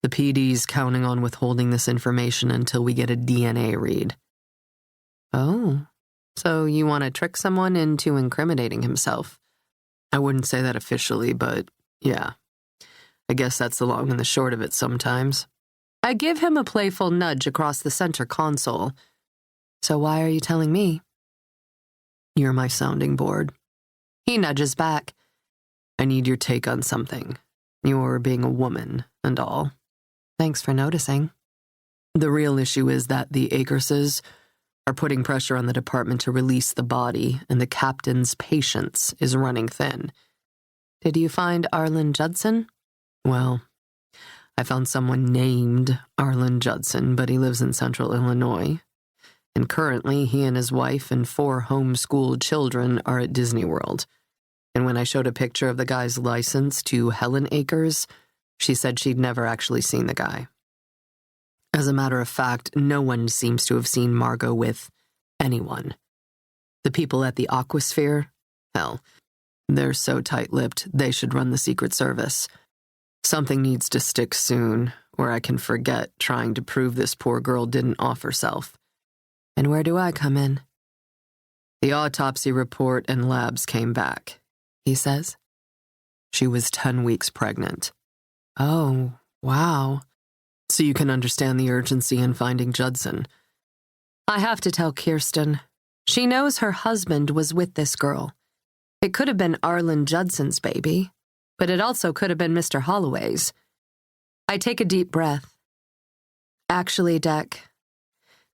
The PD's counting on withholding this information until we get a DNA read. Oh, so you want to trick someone into incriminating himself? I wouldn't say that officially, but yeah. I guess that's the long and the short of it sometimes. I give him a playful nudge across the center console. So why are you telling me? You're my sounding board. He nudges back. I need your take on something. Your being a woman and all. Thanks for noticing. The real issue is that the Akerses are putting pressure on the department to release the body, and the captain's patience is running thin. Did you find Arlen Judson? Well, I found someone named Arlen Judson, but he lives in central Illinois. And currently, he and his wife and 4 homeschooled children are at Disney World. And when I showed a picture of the guy's license to Helen Akers, she said she'd never actually seen the guy. As a matter of fact, no one seems to have seen Margot with anyone. The people at the Aquasphere? Hell, they're so tight-lipped, they should run the Secret Service. Something needs to stick soon, or I can forget trying to prove this poor girl didn't off herself. And where do I come in? The autopsy report and labs came back, he says. She was 10 weeks pregnant. Oh, wow. So you can understand the urgency in finding Judson. I have to tell Kirsten. She knows her husband was with this girl. It could have been Arlen Judson's baby, but it also could have been Mr. Holloway's. I take a deep breath. Actually, Deck,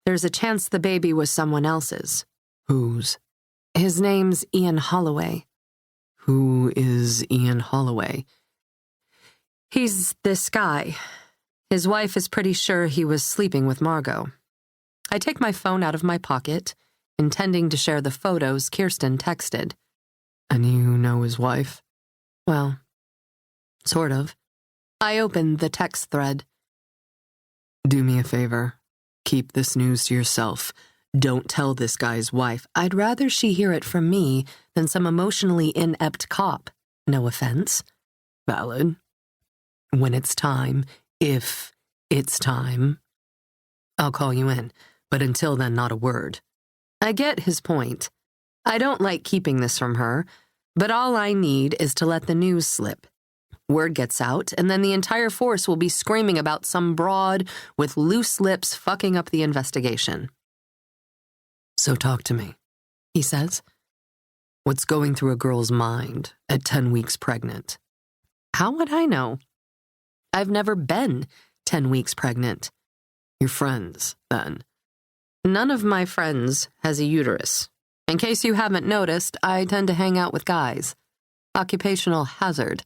there's a chance the baby was someone else's. Whose? His name's Ian Holloway. Who is Ian Holloway? He's this guy. His wife is pretty sure he was sleeping with Margot. I take my phone out of my pocket, intending to share the photos Kirsten texted. And you know his wife? Well, sort of. I open the text thread. Do me a favor. Keep this news to yourself. Don't tell this guy's wife. I'd rather she hear it from me than some emotionally inept cop. No offense. Valid. When it's time, if it's time, I'll call you in, but until then, not a word. I get his point. I don't like keeping this from her, but all I need is to let the news slip. Word gets out, and then the entire force will be screaming about some broad with loose lips fucking up the investigation. So talk to me, he says. What's going through a girl's mind at 10 weeks pregnant? How would I know? I've never been 10 weeks pregnant. Your friends, then? None of my friends has a uterus. In case you haven't noticed, I tend to hang out with guys. Occupational hazard.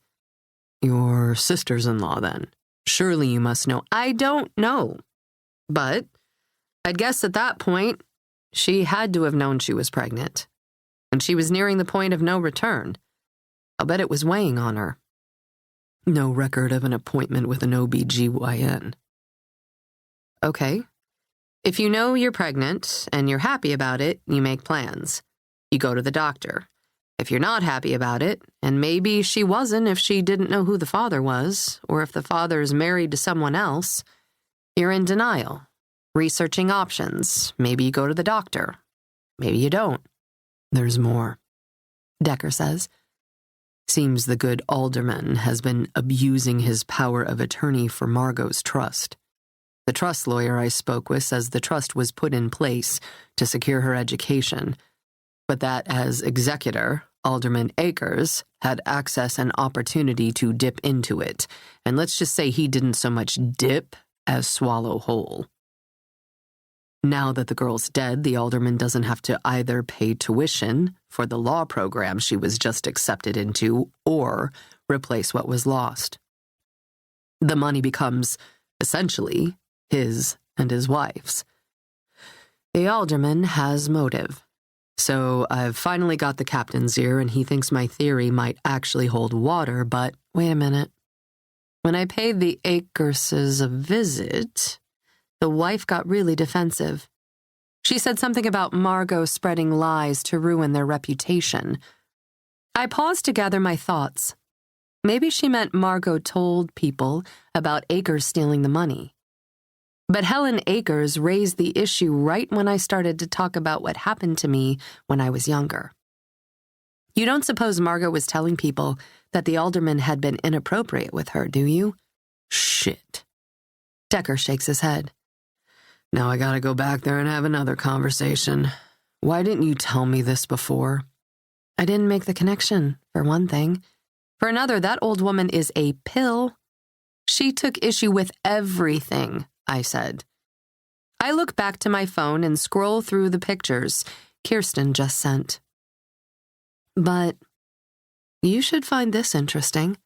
Your sisters-in-law, then? Surely you must know. I don't know. But I'd guess at that point, she had to have known she was pregnant. And she was nearing the point of no return. I'll bet it was weighing on her. No record of an appointment with an OB-GYN. Okay. If you know you're pregnant and you're happy about it, you make plans. You go to the doctor. If you're not happy about it, and maybe she wasn't if she didn't know who the father was, or if the father's married to someone else, you're in denial, researching options. Maybe you go to the doctor. Maybe you don't. There's more, Decker says. Seems the good alderman has been abusing his power of attorney for Margot's trust. The trust lawyer I spoke with says the trust was put in place to secure her education, but that as executor, Alderman Akers had access and opportunity to dip into it, and let's just say he didn't so much dip as swallow whole. Now that the girl's dead, the alderman doesn't have to either pay tuition for the law program she was just accepted into or replace what was lost. The money becomes, essentially, his and his wife's. The alderman has motive. So I've finally got the captain's ear, and he thinks my theory might actually hold water, but wait a minute. When I paid the Akerses a visit, the wife got really defensive. She said something about Margot spreading lies to ruin their reputation. I paused to gather my thoughts. Maybe she meant Margot told people about Akers stealing the money. But Helen Akers raised the issue right when I started to talk about what happened to me when I was younger. You don't suppose Margot was telling people that the alderman had been inappropriate with her, do you? Shit. Decker shakes his head. Now I gotta go back there and have another conversation. Why didn't you tell me this before? I didn't make the connection, for one thing. For another, that old woman is a pill. She took issue with everything I said. I look back to my phone and scroll through the pictures Kirsten just sent. But you should find this interesting.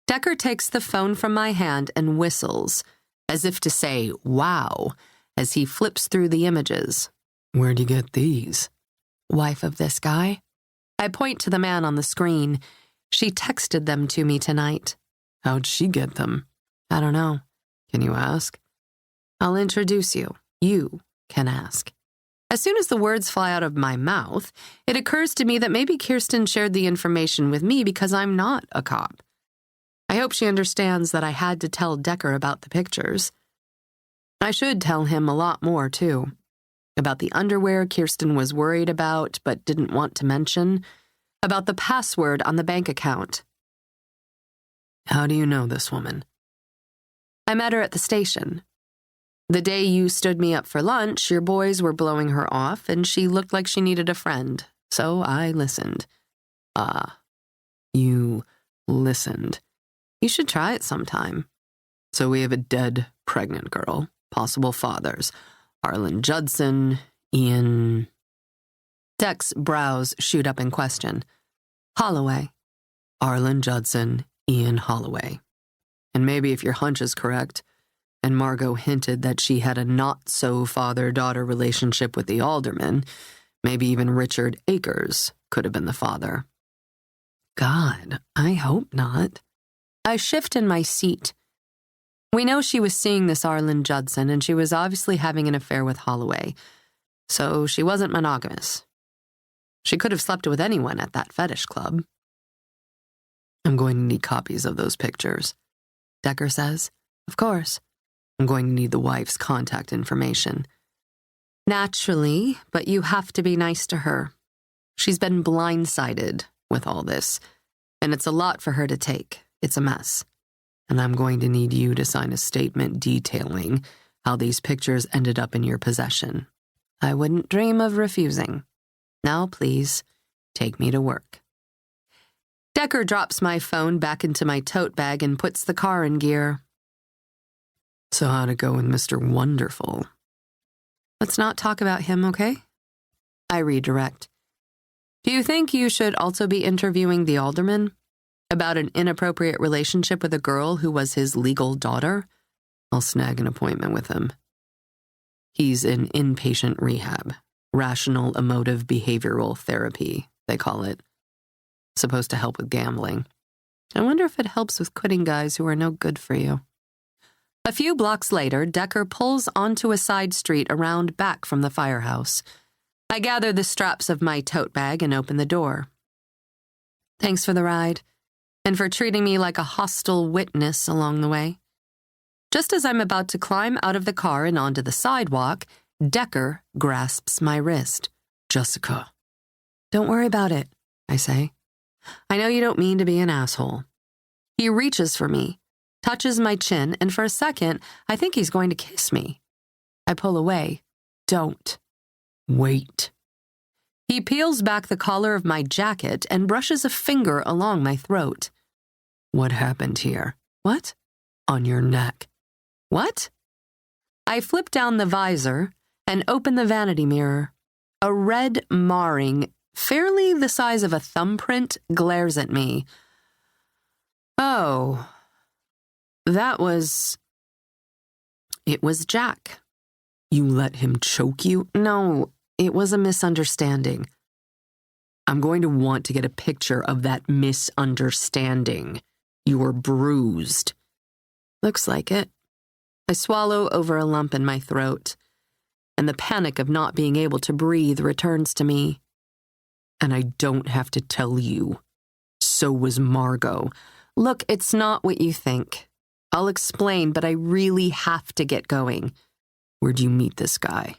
Decker takes the phone from my hand and whistles, as if to say, wow, as he flips through the images. Where'd you get these? Wife of this guy? I point to the man on the screen. She texted them to me tonight. How'd she get them? I don't know. Can you ask? I'll introduce you. You can ask. As soon as the words fly out of my mouth, it occurs to me that maybe Kirsten shared the information with me because I'm not a cop. I hope she understands that I had to tell Decker about the pictures. I should tell him a lot more, too. About the underwear Kirsten was worried about but didn't want to mention. About the password on the bank account. How do you know this woman? I met her at the station. The day you stood me up for lunch, your boys were blowing her off, and she looked like she needed a friend, so I listened. Ah, you listened. You should try it sometime. So we have a dead, pregnant girl, possible fathers, Arlen Judson, Ian... Deck's brows shoot up in question. Holloway. Arlen Judson, Ian Holloway. And maybe if your hunch is correct, and Margot hinted that she had a not-so-father-daughter relationship with the alderman, maybe even Richard Akers could have been the father. God, I hope not. I shift in my seat. We know she was seeing this Arlen Judson, and she was obviously having an affair with Holloway, so she wasn't monogamous. She could have slept with anyone at that fetish club. I'm going to need copies of those pictures, Decker says. Of course. I'm going to need the wife's contact information. Naturally, but you have to be nice to her. She's been blindsided with all this, and it's a lot for her to take. It's a mess. And I'm going to need you to sign a statement detailing how these pictures ended up in your possession. I wouldn't dream of refusing. Now, please, take me to work. Decker drops my phone back into my tote bag and puts the car in gear. So how'd it go with Mr. Wonderful? Let's not talk about him, okay? I redirect. Do you think you should also be interviewing the alderman? About an inappropriate relationship with a girl who was his legal daughter? I'll snag an appointment with him. He's in inpatient rehab. Rational emotive behavioral therapy, they call it. Supposed to help with gambling. I wonder if it helps with quitting guys who are no good for you. A few blocks later, Decker pulls onto a side street around back from the firehouse. I gather the straps of my tote bag and open the door. Thanks for the ride, and for treating me like a hostile witness along the way. Just as I'm about to climb out of the car and onto the sidewalk, Decker grasps my wrist. Jessica. Don't worry about it, I say. I know you don't mean to be an asshole. He reaches for me, touches my chin, and for a second, I think he's going to kiss me. I pull away. Don't. Wait. He peels back the collar of my jacket and brushes a finger along my throat. What happened here? What? On your neck. What? I flip down the visor and open the vanity mirror. A red marring, fairly the size of a thumbprint, glares at me. Oh, it was Jack. You let him choke you? No, it was a misunderstanding. I'm going to want to get a picture of that misunderstanding. You were bruised. Looks like it. I swallow over a lump in my throat, and the panic of not being able to breathe returns to me. And I don't have to tell you. So was Margot. Look, it's not what you think. I'll explain, but I really have to get going. Where'd you meet this guy?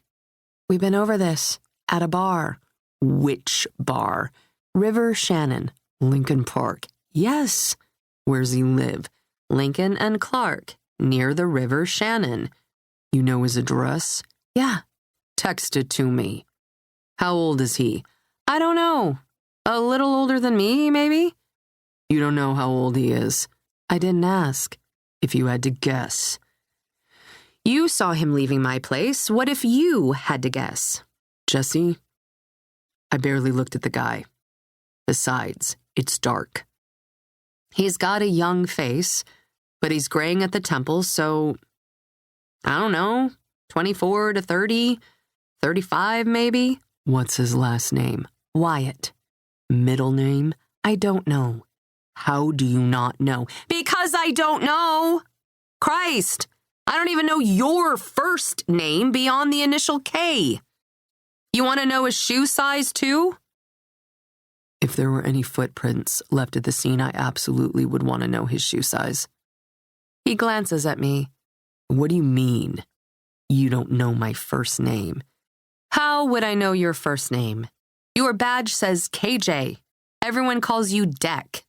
We've been over this. At a bar. Which bar? River Shannon. Lincoln Park. Yes. Where's he live? Lincoln and Clark. Near the River Shannon. You know his address? Yeah. Text it to me. How old is he? I don't know. A little older than me, maybe? You don't know how old he is. I didn't ask. If you had to guess. You saw him leaving my place. What if you had to guess? Jesse? I barely looked at the guy. Besides, it's dark. He's got a young face, but he's graying at the temples, so, I don't know, 24 to 30, 35 maybe? What's his last name? Wyatt. Middle name? I don't know. How do you not know? Because I don't know! Christ! I don't even know your first name beyond the initial K. You want to know his shoe size, too? If there were any footprints left at the scene, I absolutely would want to know his shoe size. He glances at me. What do you mean? You don't know my first name. How would I know your first name? Your badge says KJ. Everyone calls you Deck.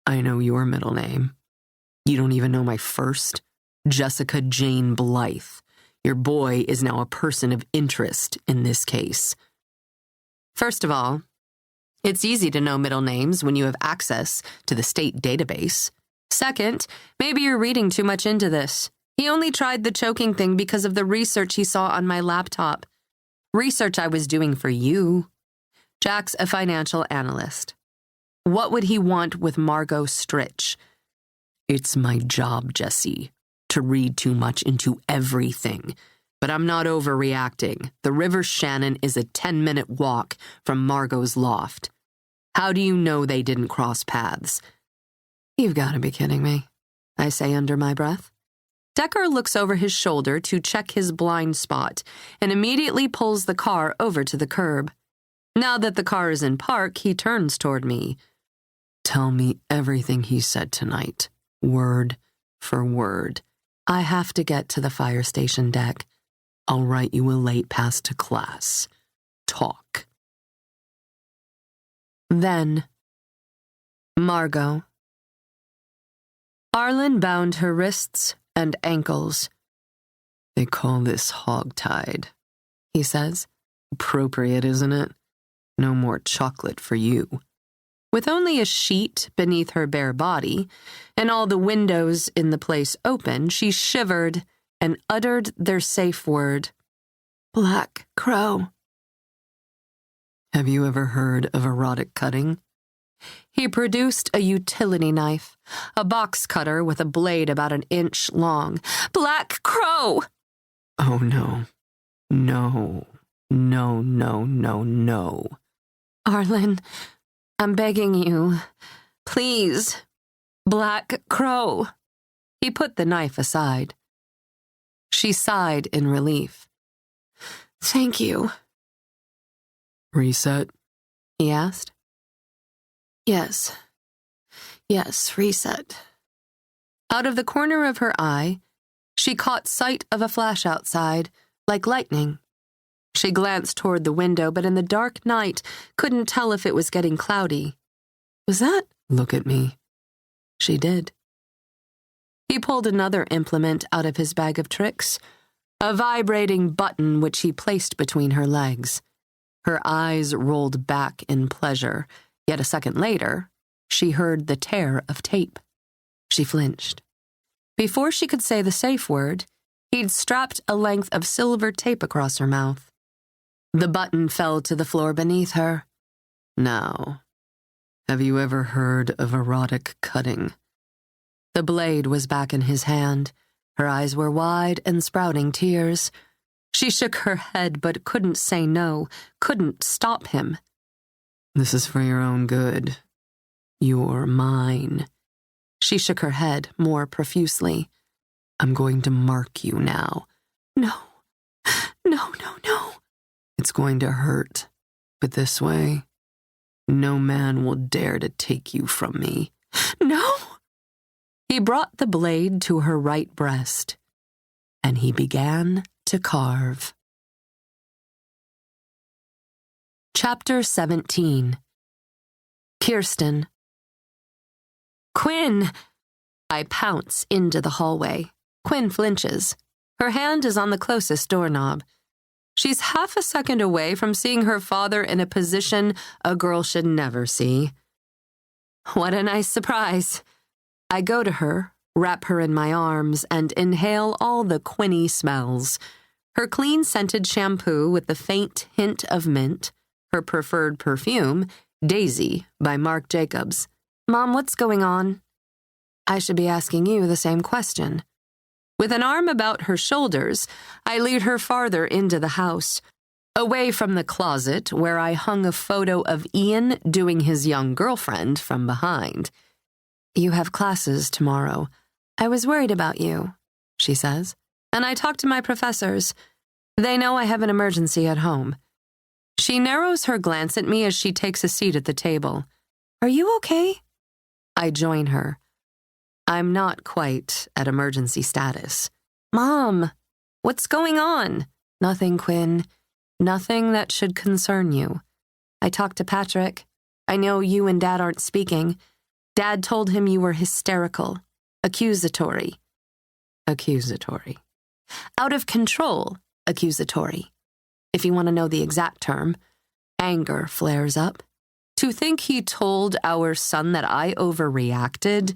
I know your middle name. You don't even know my first? Jessica Jane Blythe. Your boy is now a person of interest in this case. First of all, it's easy to know middle names when you have access to the state database. Second, maybe you're reading too much into this. He only tried the choking thing because of the research he saw on my laptop. Research I was doing for you. Jack's a financial analyst. What would he want with Margot Stritch? It's my job, Jesse, to read too much into everything. But I'm not overreacting. The River Shannon is a 10-minute walk from Margot's loft. How do you know they didn't cross paths? You've got to be kidding me, I say under my breath. Decker looks over his shoulder to check his blind spot and immediately pulls the car over to the curb. Now that the car is in park, he turns toward me. Tell me everything he said tonight, word for word. I have to get to the fire station, Deck. I'll write you a late pass to class. Talk. Then, Margot. Arlen bound her wrists and ankles. They call this hogtied, he says. Appropriate, isn't it? No more chocolate for you. With only a sheet beneath her bare body, and all the windows in the place open, she shivered and uttered their safe word. Black Crow. Have you ever heard of erotic cutting? He produced a utility knife, a box cutter with a blade about an inch long. Black Crow! Oh, no. No. No, no, no, no. Arlen, I'm begging you. Please. Black Crow. He put the knife aside. She sighed in relief. Thank you. Reset? He asked. Yes. Yes, reset. Out of the corner of her eye, she caught sight of a flash outside, like lightning. She glanced toward the window, but in the dark night couldn't tell if it was getting cloudy. Was that? Look at me. She did. He pulled another implement out of his bag of tricks, a vibrating button which he placed between her legs. Her eyes rolled back in pleasure, yet a second later, she heard the tear of tape. She flinched. Before she could say the safe word, he'd strapped a length of silver tape across her mouth. The button fell to the floor beneath her. Now, have you ever heard of erotic cutting? The blade was back in his hand. Her eyes were wide and sprouting tears. She shook her head but couldn't say no, couldn't stop him. This is for your own good. You're mine. She shook her head more profusely. I'm going to mark you now. No. It's going to hurt, but this way, no man will dare to take you from me. No! He brought the blade to her right breast, and he began to carve. Chapter 17. Kirsten. Quinn! I pounce into the hallway. Quinn flinches. Her hand is on the closest doorknob. She's half a second away from seeing her father in a position a girl should never see. What a nice surprise. I go to her, wrap her in my arms, and inhale all the Quinny smells. Her clean-scented shampoo with the faint hint of mint, her preferred perfume, Daisy by Marc Jacobs. Mom, what's going on? I should be asking you the same question. With an arm about her shoulders, I lead her farther into the house, away from the closet where I hung a photo of Ian doing his young girlfriend from behind. You have classes tomorrow. I was worried about you, she says, and I talked to my professors. They know I have an emergency at home. She narrows her glance at me as she takes a seat at the table. Are you okay? I join her. I'm not quite at emergency status. Mom, what's going on? Nothing, Quinn. Nothing that should concern you. I talked to Patrick. I know you and Dad aren't speaking. Dad told him you were hysterical, accusatory. Accusatory. Out of control, accusatory. If you want to know the exact term, anger flares up. To think he told our son that I overreacted,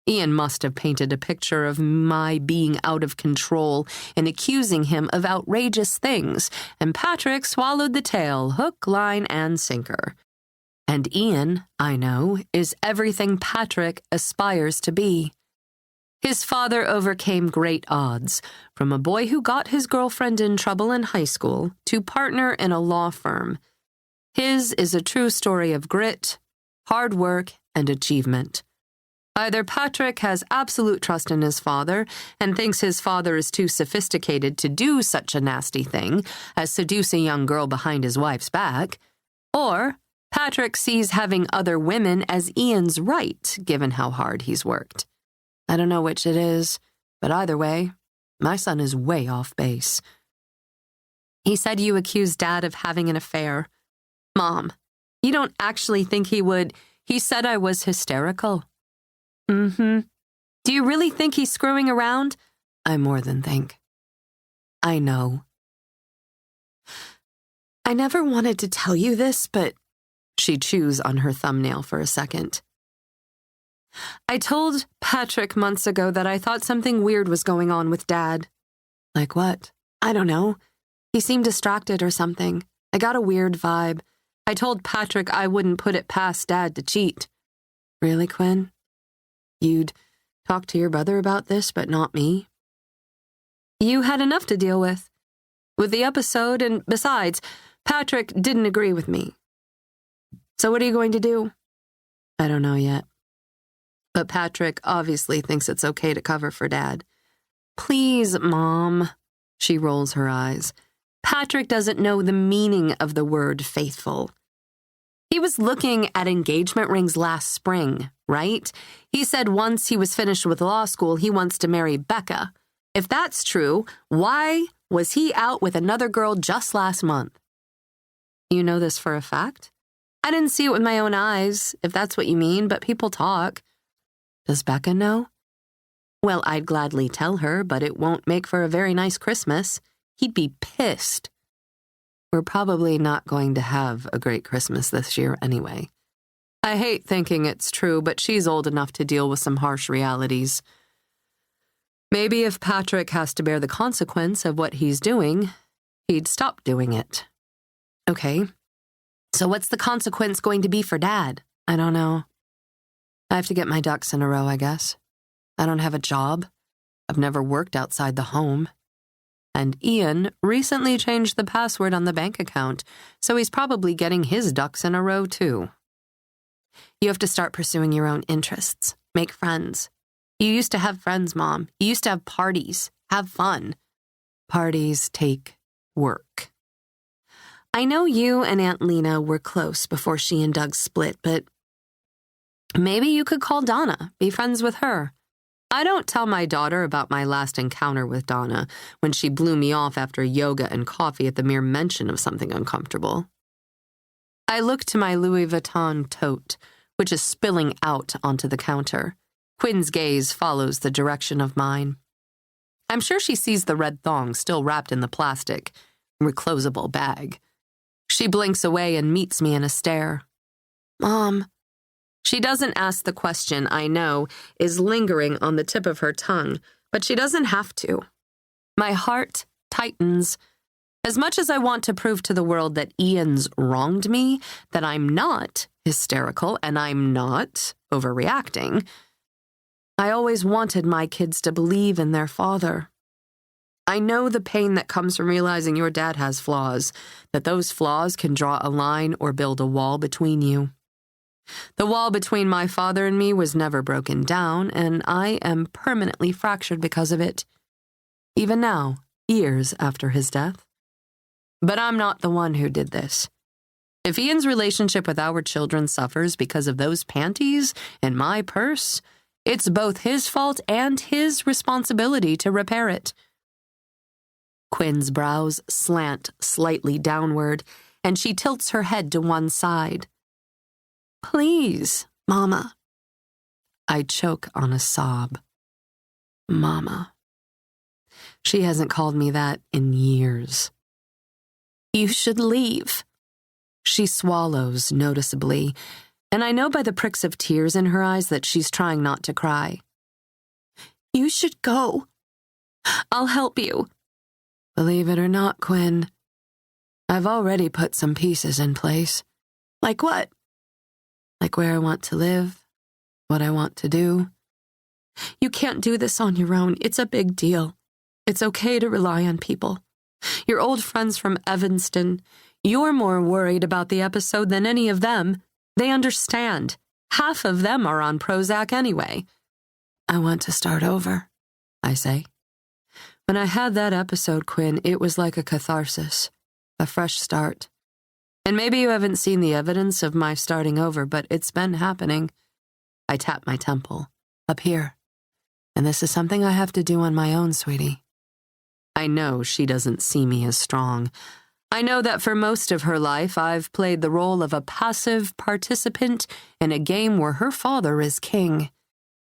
Ian must have painted a picture of my being out of control and accusing him of outrageous things, and Patrick swallowed the tale, hook, line, and sinker. And Ian, I know, is everything Patrick aspires to be. His father overcame great odds, from a boy who got his girlfriend in trouble in high school to partner in a law firm. His is a true story of grit, hard work, and achievement. Either Patrick has absolute trust in his father and thinks his father is too sophisticated to do such a nasty thing as seduce a young girl behind his wife's back, or Patrick sees having other women as Ian's right, given how hard he's worked. I don't know which it is, but either way, my son is way off base. He said you accused Dad of having an affair. Mom, you don't actually think he would. He said I was hysterical. Do you really think he's screwing around? I more than think. I know. I never wanted to tell you this, but she chews on her thumbnail for a second. I told Patrick months ago that I thought something weird was going on with Dad. Like what? I don't know. He seemed distracted or something. I got a weird vibe. I told Patrick I wouldn't put it past Dad to cheat. Really, Quinn? You'd talk to your brother about this, but not me? You had enough to deal with the episode, and besides, Patrick didn't agree with me. So what are you going to do? I don't know yet. But Patrick obviously thinks it's okay to cover for Dad. Please, Mom. She rolls her eyes. Patrick doesn't know the meaning of the word faithful. He was looking at engagement rings last spring, right? He said once he was finished with law school, he wants to marry Becca. If that's true, why was he out with another girl just last month? You know this for a fact? I didn't see it with my own eyes, if that's what you mean, but people talk. Does Becca know? Well, I'd gladly tell her, but it won't make for a very nice Christmas. He'd be pissed. We're probably not going to have a great Christmas this year anyway. I hate thinking it's true, but she's old enough to deal with some harsh realities. Maybe if Patrick has to bear the consequence of what he's doing, he'd stop doing it. Okay, so what's the consequence going to be for Dad? I don't know. I have to get my ducks in a row, I guess. I don't have a job. I've never worked outside the home. And Ian recently changed the password on the bank account, so he's probably getting his ducks in a row, too. You have to start pursuing your own interests. Make friends. You used to have friends, Mom. You used to have parties. Have fun. Parties take work. I know you and Aunt Lena were close before she and Doug split, but maybe you could call Donna, be friends with her. I don't tell my daughter about my last encounter with Donna when she blew me off after yoga and coffee at the mere mention of something uncomfortable. I look to my Louis Vuitton tote, which is spilling out onto the counter. Quinn's gaze follows the direction of mine. I'm sure she sees the red thong still wrapped in the plastic, reclosable bag. She blinks away and meets me in a stare. Mom. She doesn't ask the question I know is lingering on the tip of her tongue, but she doesn't have to. My heart tightens. As much as I want to prove to the world that Ian's wronged me, that I'm not hysterical and I'm not overreacting, I always wanted my kids to believe in their father. I know the pain that comes from realizing your dad has flaws, that those flaws can draw a line or build a wall between you. The wall between my father and me was never broken down, and I am permanently fractured because of it. Even now, years after his death. But I'm not the one who did this. If Ian's relationship with our children suffers because of those panties in my purse, it's both his fault and his responsibility to repair it. Quinn's brows slant slightly downward, and she tilts her head to one side. Please, Mama. I choke on a sob. Mama. She hasn't called me that in years. You should leave. She swallows noticeably, and I know by the pricks of tears in her eyes that she's trying not to cry. You should go. I'll help you. Believe it or not, Quinn, I've already put some pieces in place. Like what? Like where I want to live, what I want to do. You can't do this on your own. It's a big deal. It's okay to rely on people. Your old friends from Evanston, you're more worried about the episode than any of them. They understand. Half of them are on Prozac anyway. I want to start over, I say. When I had that episode, Quinn, it was like a catharsis, a fresh start. And maybe you haven't seen the evidence of my starting over, but it's been happening. I tap my temple, up here. And this is something I have to do on my own, sweetie. I know she doesn't see me as strong. I know that for most of her life, I've played the role of a passive participant in a game where her father is king.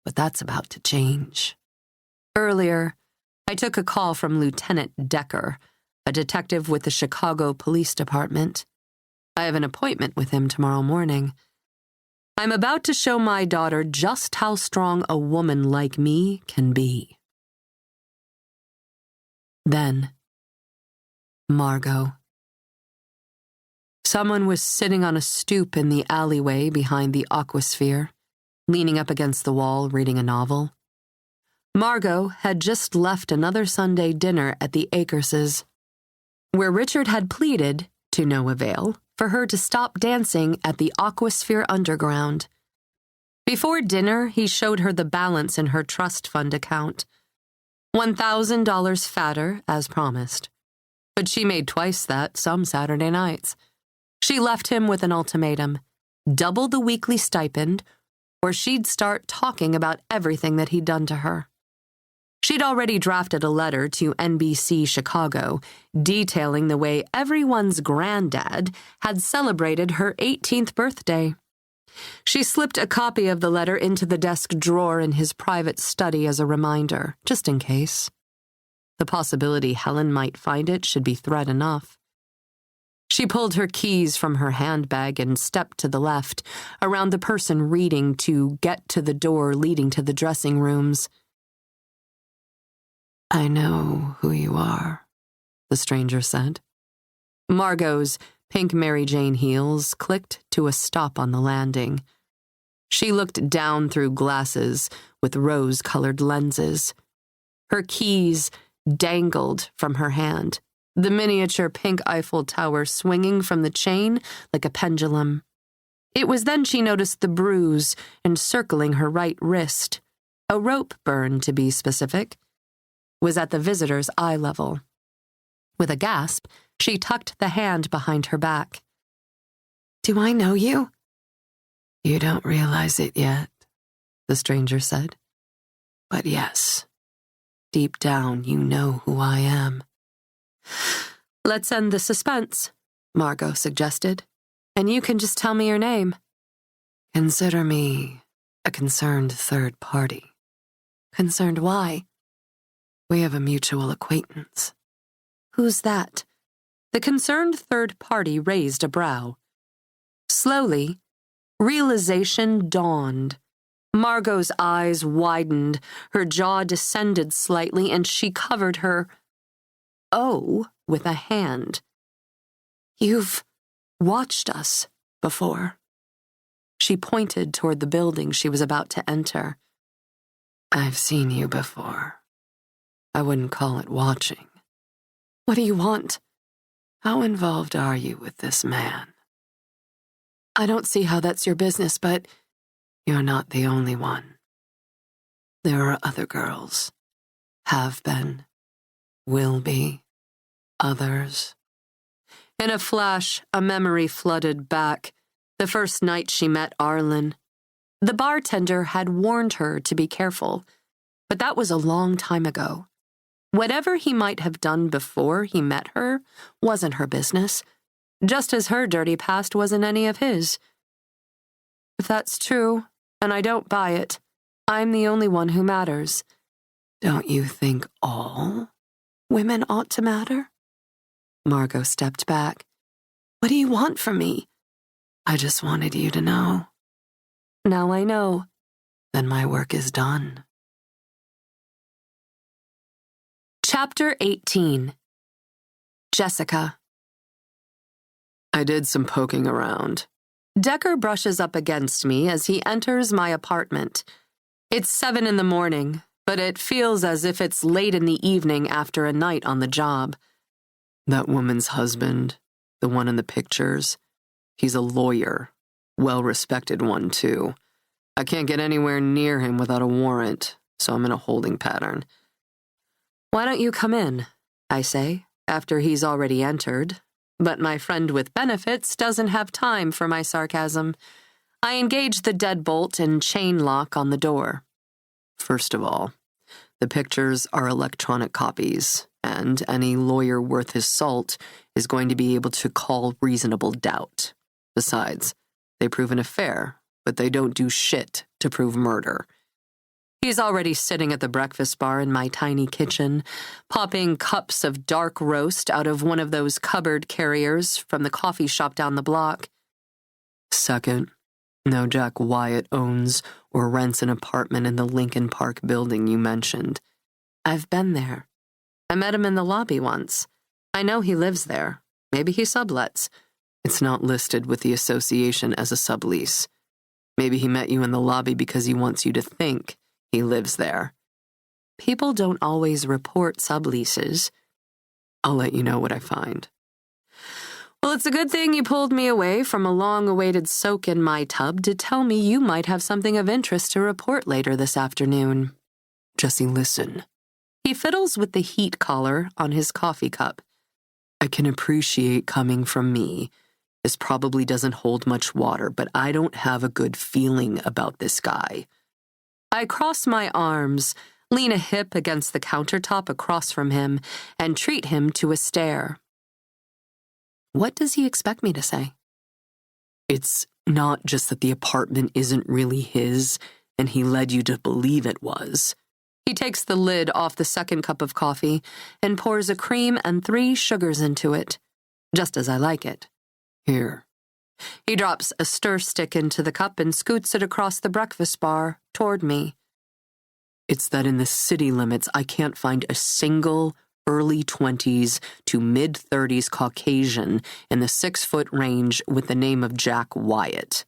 But that's about to change. Earlier, I took a call from Lieutenant Decker, a detective with the Chicago Police Department. I have an appointment with him tomorrow morning. I'm about to show my daughter just how strong a woman like me can be. Then, Margot. Someone was sitting on a stoop in the alleyway behind the aquasphere, leaning up against the wall reading a novel. Margot had just left another Sunday dinner at the Akerses, where Richard had pleaded, to no avail, for her to stop dancing at the Aquasphere Underground. Before dinner, he showed her the balance in her trust fund account. $1,000 fatter, as promised. But she made twice that some Saturday nights. She left him with an ultimatum: double the weekly stipend, or she'd start talking about everything that he'd done to her. She'd already drafted a letter to NBC Chicago detailing the way everyone's granddad had celebrated her 18th birthday. She slipped a copy of the letter into the desk drawer in his private study as a reminder, just in case. The possibility Helen might find it should be threat enough. She pulled her keys from her handbag and stepped to the left, around the person reading to get to the door leading to the dressing rooms. "I know who you are," the stranger said. Margot's pink Mary Jane heels clicked to a stop on the landing. She looked down through glasses with rose-colored lenses. Her keys dangled from her hand, the miniature pink Eiffel Tower swinging from the chain like a pendulum. It was then she noticed the bruise encircling her right wrist. A rope burn, to be specific, was at the visitor's eye level. With a gasp, she tucked the hand behind her back. "Do I know you?" "You don't realize it yet," the stranger said. "But yes, deep down you know who I am." "Let's end the suspense," Margot suggested, "and you can just tell me your name." "Consider me a concerned third party." "Concerned why?" "We have a mutual acquaintance." "Who's that?" The concerned third party raised a brow. Slowly, realization dawned. Margot's eyes widened, her jaw descended slightly, and she covered her O with a hand. "You've watched us before." She pointed toward the building she was about to enter. "I've seen you before. I wouldn't call it watching." "What do you want?" "How involved are you with this man?" "I don't see how that's your business, but—" "You're not the only one. There are other girls. Have been. Will be. Others." In a flash, a memory flooded back. The first night she met Arlen. The bartender had warned her to be careful, but that was a long time ago. Whatever he might have done before he met her wasn't her business, just as her dirty past wasn't any of his. If that's true, and I don't buy it, I'm the only one who matters. Don't you think all women ought to matter? Margot stepped back. What do you want from me? I just wanted you to know. Now I know. Then my work is done. Chapter 18. Jessica. I did some poking around. Decker brushes up against me as he enters my apartment. It's 7 a.m, but it feels as if it's late in the evening after a night on the job. That woman's husband, the one in the pictures, he's a lawyer, well-respected one, too. I can't get anywhere near him without a warrant, so I'm in a holding pattern. Why don't you come in, I say, after he's already entered. But my friend with benefits doesn't have time for my sarcasm. I engage the deadbolt and chain lock on the door. First of all, the pictures are electronic copies, and any lawyer worth his salt is going to be able to call reasonable doubt. Besides, they prove an affair, but they don't do shit to prove murder. He's already sitting at the breakfast bar in my tiny kitchen, popping cups of dark roast out of one of those cupboard carriers from the coffee shop down the block. Second, no Jack Wyatt owns or rents an apartment in the Lincoln Park building you mentioned. I've been there. I met him in the lobby once. I know he lives there. Maybe he sublets. It's not listed with the association as a sublease. Maybe he met you in the lobby because he wants you to think he lives there. People don't always report subleases. I'll let you know what I find. Well, it's a good thing you pulled me away from a long-awaited soak in my tub to tell me you might have something of interest to report later this afternoon. Jesse, listen. He fiddles with the heat collar on his coffee cup. I can appreciate coming from me. This probably doesn't hold much water, but I don't have a good feeling about this guy. I cross my arms, lean a hip against the countertop across from him, and treat him to a stare. What does he expect me to say? It's Not just that the apartment isn't really his, and he led you to believe it was. He takes the lid off the second cup of coffee and pours a cream and 3 sugars into it, just as I like it. Here. He drops a stir stick into the cup and scoots it across the breakfast bar toward me. It's that in the city limits, I can't find a single early 20s to mid-30s Caucasian in the 6-foot range with the name of Jack Wyatt.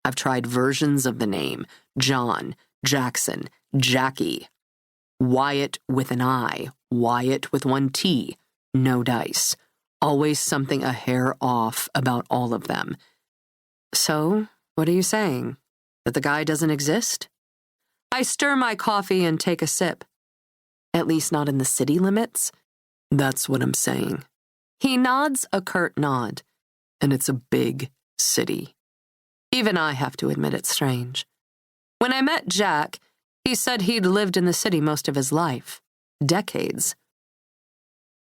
I've tried versions of the name: John, Jackson, Jackie. Wyatt with an I, Wyatt with 1 T. No dice. Always something a hair off about all of them. So, what are you saying? That the guy doesn't exist? I stir my coffee and take a sip. At least not in the city limits? That's what I'm saying. He nods a curt nod. And it's a big city. Even I have to admit it's strange. When I met Jack, he said he'd lived in the city most of his life. Decades.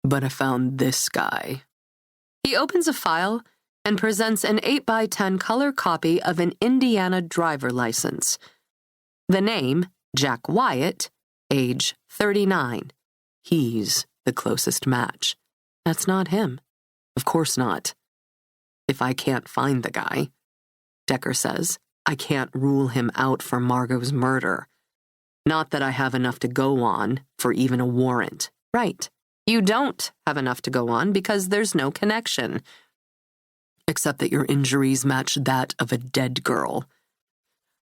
But I found this guy. He opens a file and presents an 8x10 color copy of an Indiana driver license. The name, Jack Wyatt, age 39. He's the closest match. That's not him. Of course not. If I can't find the guy, Decker says, I can't rule him out for Margot's murder. Not that I have enough to go on for even a warrant. Right. You don't have enough to go on because there's no connection. Except that your injuries match that of a dead girl.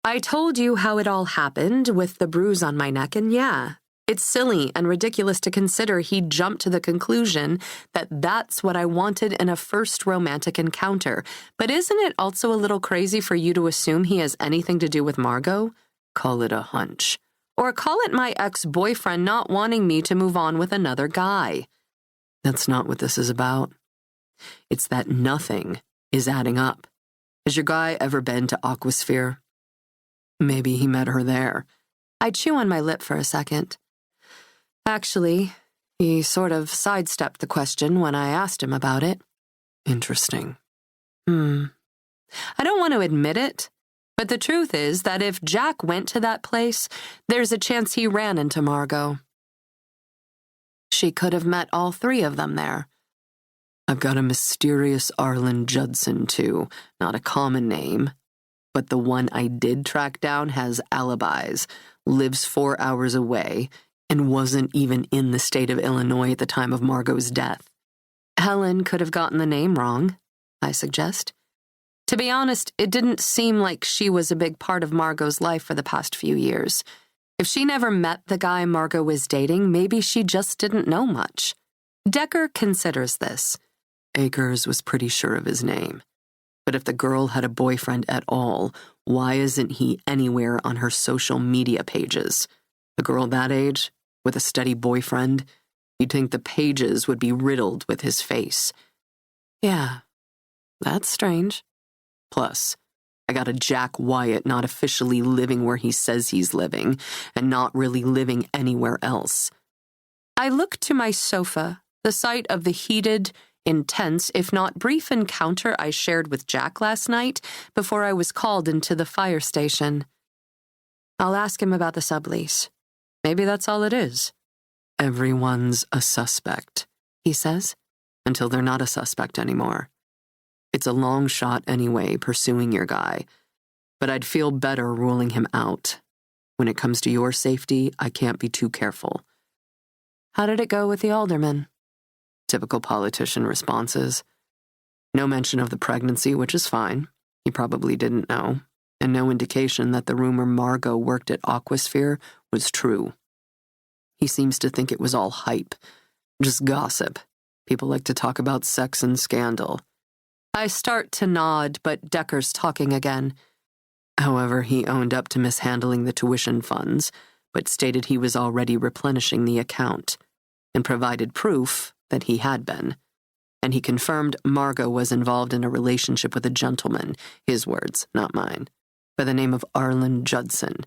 I told you how it all happened with the bruise on my neck, and yeah, it's silly and ridiculous to consider he jumped to the conclusion that that's what I wanted in a first romantic encounter. But isn't it also a little crazy for you to assume he has anything to do with Margot? Call it a hunch. Or call it my ex-boyfriend not wanting me to move on with another guy. That's not what this is about. It's that nothing is adding up. Has your guy ever been to Aquasphere? Maybe he met her there. I chew on my lip for a second. Actually, he sort of sidestepped the question when I asked him about it. Interesting. I don't want to admit it, but the truth is that if Jack went to that place, there's a chance he ran into Margot. She could have met all 3 of them there. I've got a mysterious Arlen Judson, too. Not a common name. But the one I did track down has alibis, lives 4 hours away, and wasn't even in the state of Illinois at the time of Margot's death. Helen could have gotten the name wrong, I suggest. To be honest, it didn't seem like she was a big part of Margot's life for the past few years. If she never met the guy Margot was dating, maybe she just didn't know much. Decker considers this. Akers was pretty sure of his name. But if the girl had a boyfriend at all, why isn't he anywhere on her social media pages? A girl that age, with a steady boyfriend, you'd think the pages would be riddled with his face. Yeah, that's strange. Plus, I got a Jack Wyatt not officially living where he says he's living, and not really living anywhere else. I look to my sofa, the site of the heated, intense, if not brief encounter I shared with Jack last night before I was called into the fire station. I'll ask him about the sublease. Maybe that's all it is. Everyone's a suspect, he says, until they're not a suspect anymore. It's a long shot anyway, pursuing your guy, but I'd feel better ruling him out. When it comes to your safety, I can't be too careful. How did it go with the alderman? Typical politician responses. No mention of the pregnancy, which is fine. He probably didn't know. And no indication that the rumor Margot worked at Aquasphere was true. He seems to think it was all hype. Just gossip. People like to talk about sex and scandal. I start to nod, but Decker's talking again. However, he owned up to mishandling the tuition funds, but stated he was already replenishing the account, and provided proof that he had been. And he confirmed Margot was involved in a relationship with a gentleman, his words, not mine, by the name of Arlen Judson,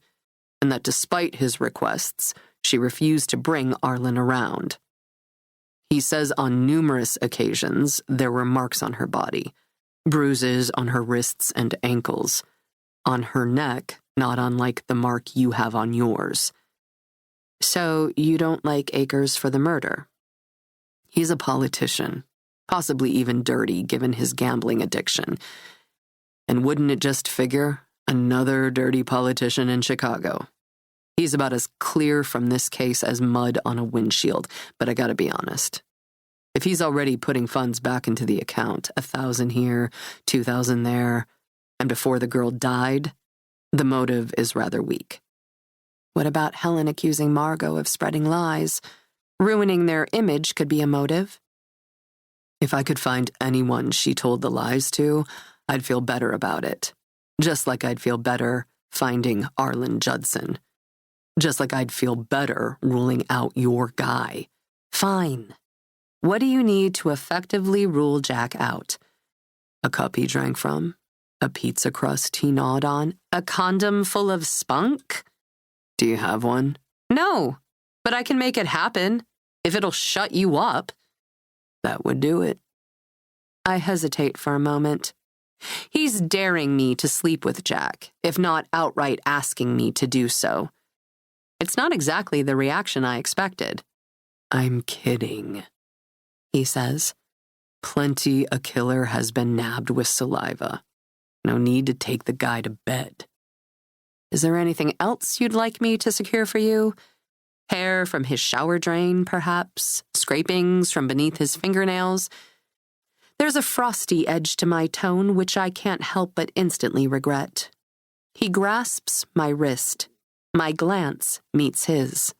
and that despite his requests, she refused to bring Arlen around. He says on numerous occasions there were marks on her body, Bruises on her wrists and ankles. On her neck, not unlike the mark you have on yours. So you don't like Akers for the murder? He's a politician, possibly even dirty given his gambling addiction. And wouldn't it just figure? Another dirty politician in Chicago. He's about as clear from this case as mud on a windshield, but I gotta be honest. If he's already putting funds back into the account, 1,000 here, 2,000 there, and before the girl died, the motive is rather weak. What about Helen accusing Margot of spreading lies? Ruining their image could be a motive. If I could find anyone she told the lies to, I'd feel better about it. Just like I'd feel better finding Arlen Judson. Just like I'd feel better ruling out your guy. Fine. What do you need to effectively rule Jack out? A cup he drank from? A pizza crust he gnawed on? A condom full of spunk? Do you have one? No, but I can make it happen, if it'll shut you up. That would do it. I hesitate for a moment. He's daring me to sleep with Jack, if not outright asking me to do so. It's not exactly the reaction I expected. I'm kidding, he says. Plenty a killer has been nabbed with saliva. No need to take the guy to bed. Is there anything else you'd like me to secure for you? Hair from his shower drain, perhaps? Scrapings from beneath his fingernails? There's a frosty edge to my tone which I can't help but instantly regret. He grasps my wrist. My glance meets his.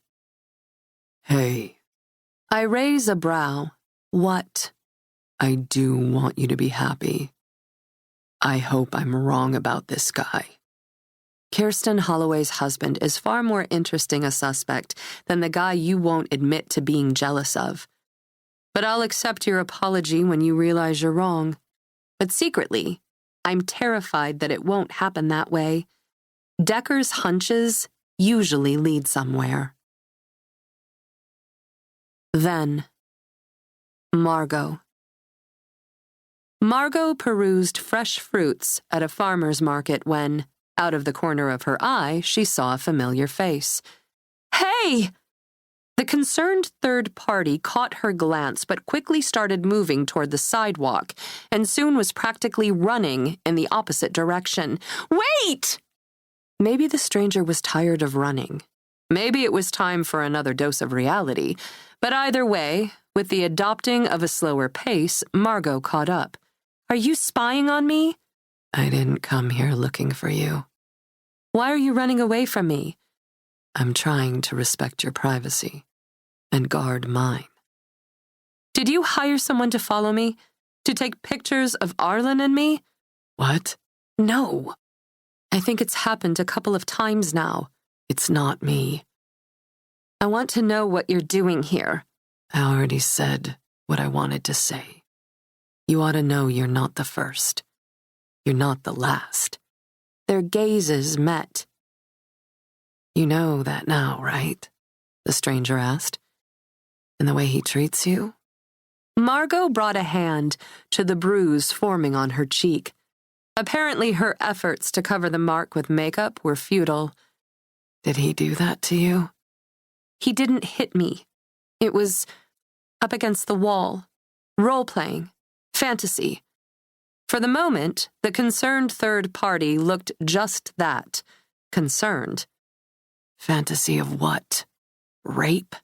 Hey. I raise a brow. What? I do want you to be happy. I hope I'm wrong about this guy. Kirsten Holloway's husband is far more interesting a suspect than the guy you won't admit to being jealous of. But I'll accept your apology when you realize you're wrong. But secretly, I'm terrified that it won't happen that way. Decker's hunches usually lead somewhere. Then, Margot. Margot perused fresh fruits at a farmer's market when, out of the corner of her eye, she saw a familiar face. Hey! The concerned third party caught her glance but quickly started moving toward the sidewalk and soon was practically running in the opposite direction. Wait! Maybe the stranger was tired of running. Maybe it was time for another dose of reality. But either way, with the adopting of a slower pace, Margot caught up. Are you spying on me? I didn't come here looking for you. Why are you running away from me? I'm trying to respect your privacy and guard mine. Did you hire someone to follow me? To take pictures of Arlen and me? What? No. I think it's happened a couple of times now. It's not me. I want to know what you're doing here. I already said what I wanted to say. You ought to know you're not the first. You're not the last. Their gazes met. You know that now, right? The stranger asked. And the way he treats you? Margot brought a hand to the bruise forming on her cheek. Apparently her efforts to cover the mark with makeup were futile. Did he do that to you? He didn't hit me. It was up against the wall. Role-playing. Fantasy. For the moment, the concerned third party looked just that. Concerned. Fantasy of what? Rape?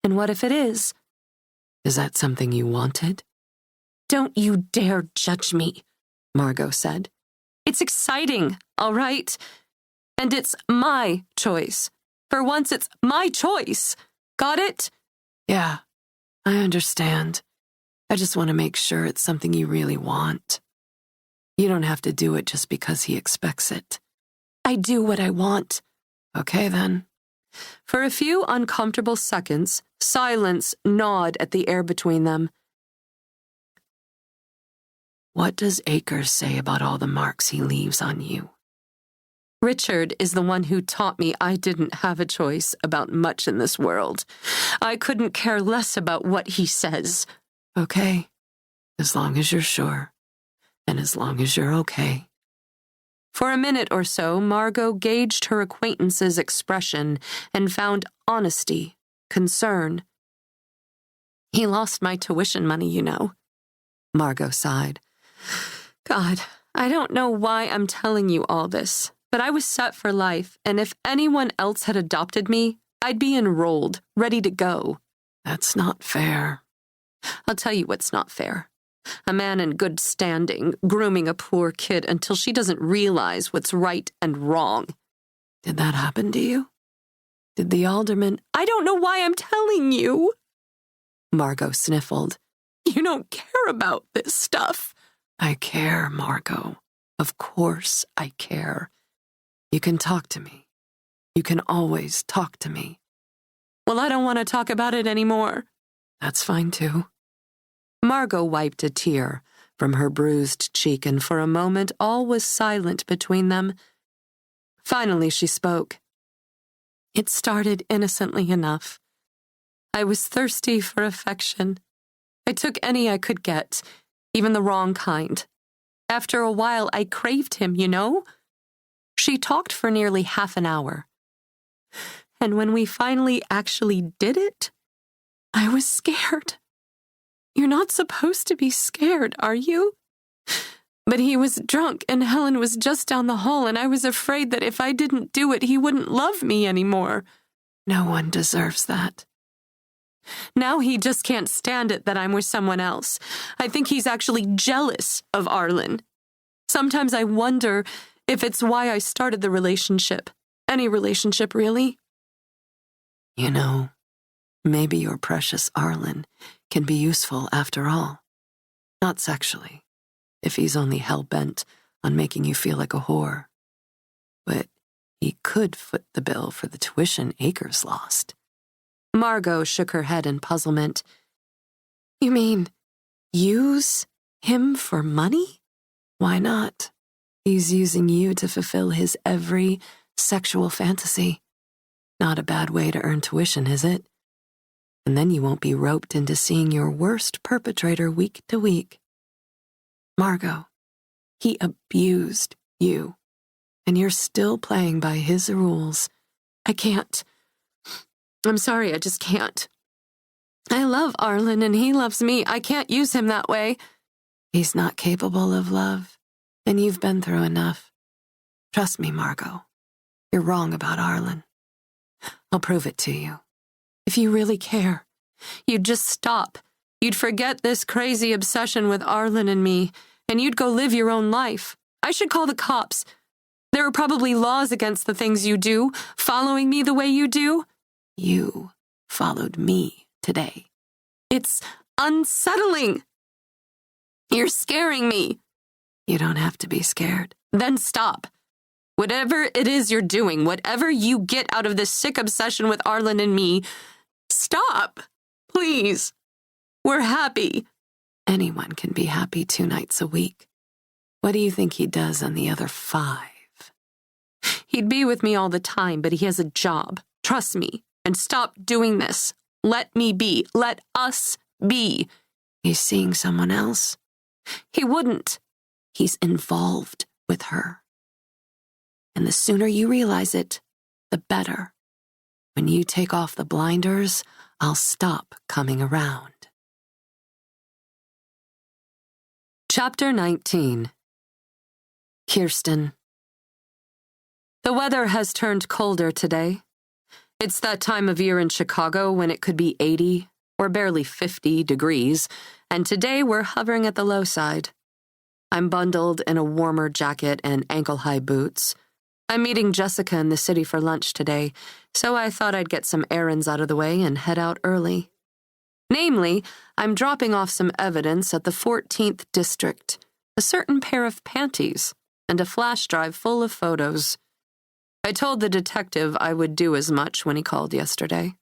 And what if it is? Is that something you wanted? Don't you dare judge me, Margot said. It's exciting, all right? And it's my choice. For once, it's my choice. Got it? Yeah, I understand. I just want to make sure it's something you really want. You don't have to do it just because he expects it. I do what I want. Okay, then. For a few uncomfortable seconds, silence gnawed at the air between them. What does Akers say about all the marks he leaves on you? Richard is the one who taught me I didn't have a choice about much in this world. I couldn't care less about what he says. Okay, as long as you're sure. And as long as you're okay. For a minute or so, Margot gauged her acquaintance's expression and found honesty, concern. He lost my tuition money, you know. Margot sighed. God, I don't know why I'm telling you all this, but I was set for life, and if anyone else had adopted me, I'd be enrolled, ready to go. That's not fair. I'll tell you what's not fair. A man in good standing, grooming a poor kid until she doesn't realize what's right and wrong. Did that happen to you? Did the alderman... I don't know why I'm telling you. Margot sniffled. You don't care about this stuff. I care, Margot. Of course I care. You can talk to me. You can always talk to me. Well, I don't want to talk about it anymore. That's fine, too. Margot wiped a tear from her bruised cheek, and for a moment all was silent between them. Finally she spoke. It started innocently enough. I was thirsty for affection. I took any I could get, even the wrong kind. After a while, I craved him, you know? She talked for nearly half an hour. And when we finally actually did it, I was scared. You're not supposed to be scared, are you? But he was drunk, and Helen was just down the hall, and I was afraid that if I didn't do it, he wouldn't love me anymore. No one deserves that. Now he just can't stand it that I'm with someone else. I think he's actually jealous of Arlen. Sometimes I wonder if it's why I started the relationship. Any relationship, really. You know, maybe your precious Arlen can be useful after all. Not sexually, if he's only hell-bent on making you feel like a whore. But he could foot the bill for the tuition Acres lost. Margot shook her head in puzzlement. You mean, use him for money? Why not? He's using you to fulfill his every sexual fantasy. Not a bad way to earn tuition, is it? And then you won't be roped into seeing your worst perpetrator week to week. Margot, he abused you, and you're still playing by his rules. I can't. I'm sorry, I just can't. I love Arlen and he loves me. I can't use him that way. He's not capable of love, and you've been through enough. Trust me, Margot. You're wrong about Arlen. I'll prove it to you. If you really care, you'd just stop. You'd forget this crazy obsession with Arlen and me, and you'd go live your own life. I should call the cops. There are probably laws against the things you do, following me the way you do. You followed me today. It's unsettling. You're scaring me. You don't have to be scared. Then stop. Whatever it is you're doing, whatever you get out of this sick obsession with Arlen and me, stop. Please. We're happy. Anyone can be happy 2 nights a week. What do you think he does on the other 5? He'd be with me all the time, but he has a job. Trust me. And stop doing this. Let me be. Let us be. He's seeing someone else? He wouldn't. He's involved with her. And the sooner you realize it, the better. When you take off the blinders, I'll stop coming around. Chapter 19. Kirsten. The weather has turned colder today. It's that time of year in Chicago when it could be 80 or barely 50 degrees, and today we're hovering at the low side. I'm bundled in a warmer jacket and ankle-high boots. I'm meeting Jessica in the city for lunch today, so I thought I'd get some errands out of the way and head out early. Namely, I'm dropping off some evidence at the 14th District, a certain pair of panties, and a flash drive full of photos. I told the detective I would do as much when he called yesterday.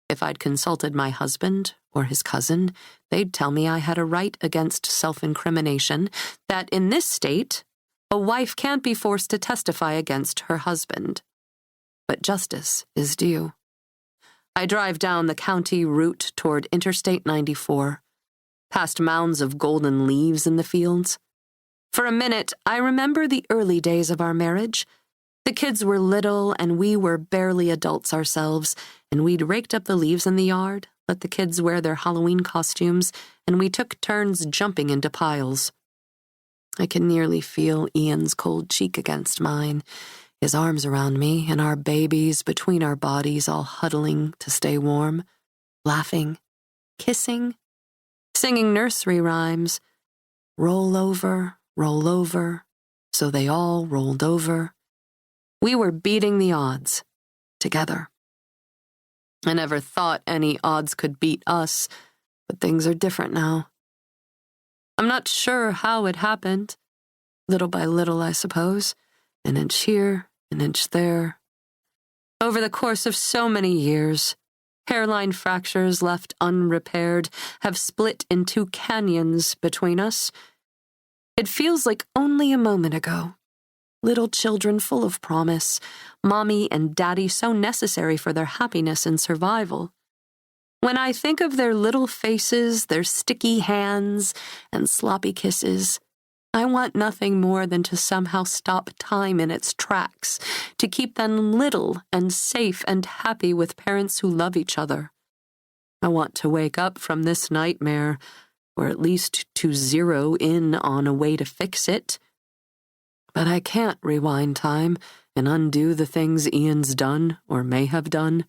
If I'd consulted my husband or his cousin, they'd tell me I had a right against self-incrimination, that in this state, a wife can't be forced to testify against her husband. But justice is due. I drive down the county route toward Interstate 94, past mounds of golden leaves in the fields, For a minute, I remember the early days of our marriage. The kids were little and we were barely adults ourselves, and we'd raked up the leaves in the yard, let the kids wear their Halloween costumes, and we took turns jumping into piles. I could nearly feel Ian's cold cheek against mine, his arms around me, and our babies between our bodies all huddling to stay warm, laughing, kissing, singing nursery rhymes. Roll over, so they all rolled over. We were beating the odds, together. I never thought any odds could beat us, but things are different now. I'm not sure how it happened. Little by little, I suppose. An inch here, an inch there. Over the course of so many years, hairline fractures left unrepaired have split into canyons between us. It feels like only a moment ago. Little children full of promise, mommy and daddy so necessary for their happiness and survival. When I think of their little faces, their sticky hands, and sloppy kisses, I want nothing more than to somehow stop time in its tracks, to keep them little and safe and happy with parents who love each other. I want to wake up from this nightmare, or at least to zero in on a way to fix it. But I can't rewind time and undo the things Ian's done or may have done.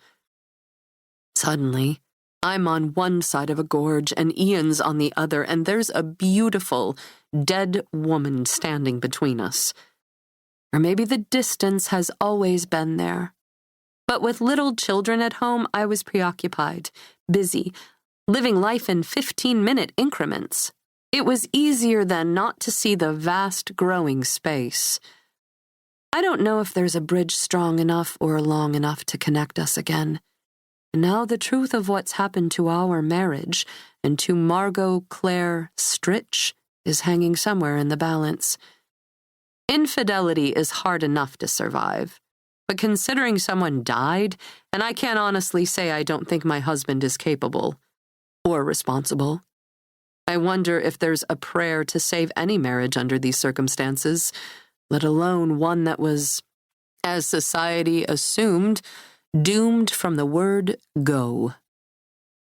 Suddenly, I'm on one side of a gorge and Ian's on the other, and there's a beautiful, dead woman standing between us. Or maybe the distance has always been there. But with little children at home, I was preoccupied, busy, living life in 15-minute increments. It was easier then not to see the vast growing space. I don't know if there's a bridge strong enough or long enough to connect us again. And now the truth of what's happened to our marriage and to Margot Claire Stritch is hanging somewhere in the balance. Infidelity is hard enough to survive. But considering someone died, and I can't honestly say I don't think my husband is capable or responsible. I wonder if there's a prayer to save any marriage under these circumstances, let alone one that was, as society assumed, doomed from the word go.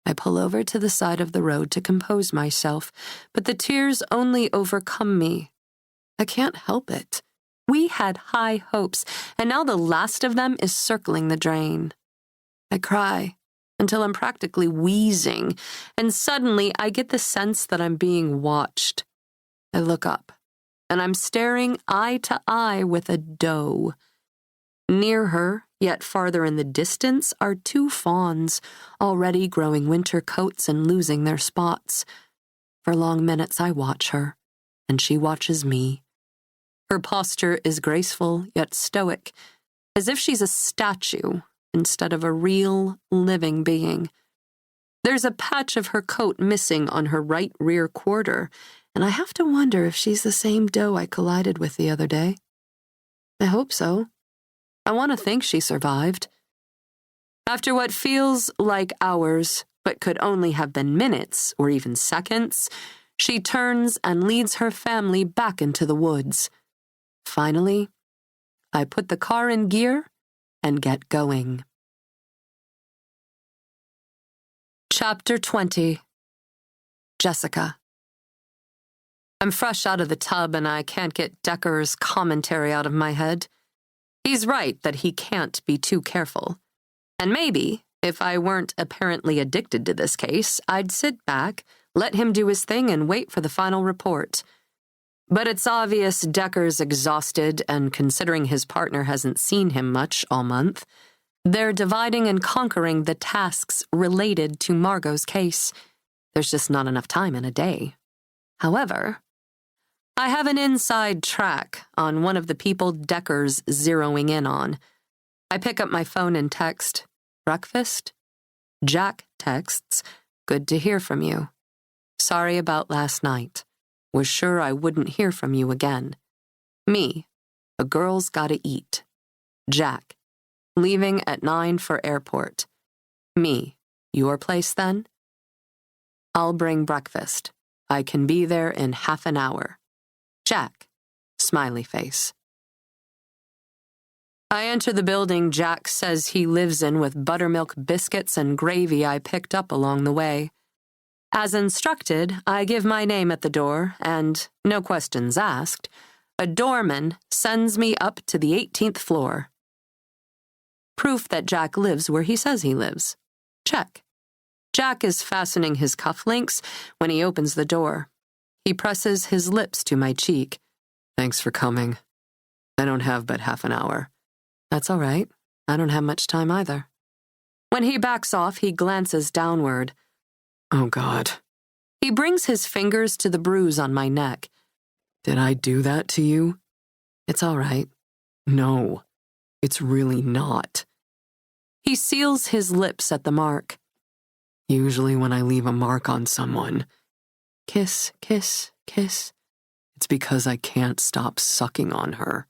I pull over to the side of the road to compose myself, but the tears only overcome me. I can't help it. We had high hopes, and now the last of them is circling the drain. I cry until I'm practically wheezing, and suddenly I get the sense that I'm being watched. I look up, and I'm staring eye to eye with a doe. Near her, yet farther in the distance, are two fawns, already growing winter coats and losing their spots. For long minutes I watch her, and she watches me. Her posture is graceful yet stoic, as if she's a statue instead of a real, living being. There's a patch of her coat missing on her right rear quarter, and I have to wonder if she's the same doe I collided with the other day. I hope so. I want to think she survived. After what feels like hours, but could only have been minutes or even seconds, she turns and leads her family back into the woods. Finally, I put the car in gear and get going. Chapter 20. Jessica. I'm fresh out of the tub and I can't get Decker's commentary out of my head. He's right that he can't be too careful. And maybe, if I weren't apparently addicted to this case, I'd sit back, let him do his thing, and wait for the final report. But it's obvious Decker's exhausted, and considering his partner hasn't seen him much all month, they're dividing and conquering the tasks related to Margot's case. There's just not enough time in a day. However, I have an inside track on one of the people Decker's zeroing in on. I pick up my phone and text, "Breakfast?" Jack texts, "Good to hear from you. Sorry about last night. Was sure I wouldn't hear from you again. Me, a girl's gotta eat. Jack, leaving at 9 for airport. Me, your place then? I'll bring breakfast. I can be there in half an hour. Jack, smiley face. I enter the building Jack says he lives in with buttermilk biscuits and gravy I picked up along the way. As instructed, I give my name at the door and, no questions asked, a doorman sends me up to the 18th floor. Proof that Jack lives where he says he lives. Check. Jack is fastening his cufflinks when he opens the door. He presses his lips to my cheek. Thanks for coming. I don't have but half an hour. That's all right. I don't have much time either. When he backs off, he glances downward. Oh, God. He brings his fingers to the bruise on my neck. Did I do that to you? It's all right. No, it's really not. He seals his lips at the mark. Usually when I leave a mark on someone, kiss, kiss, kiss, it's because I can't stop sucking on her.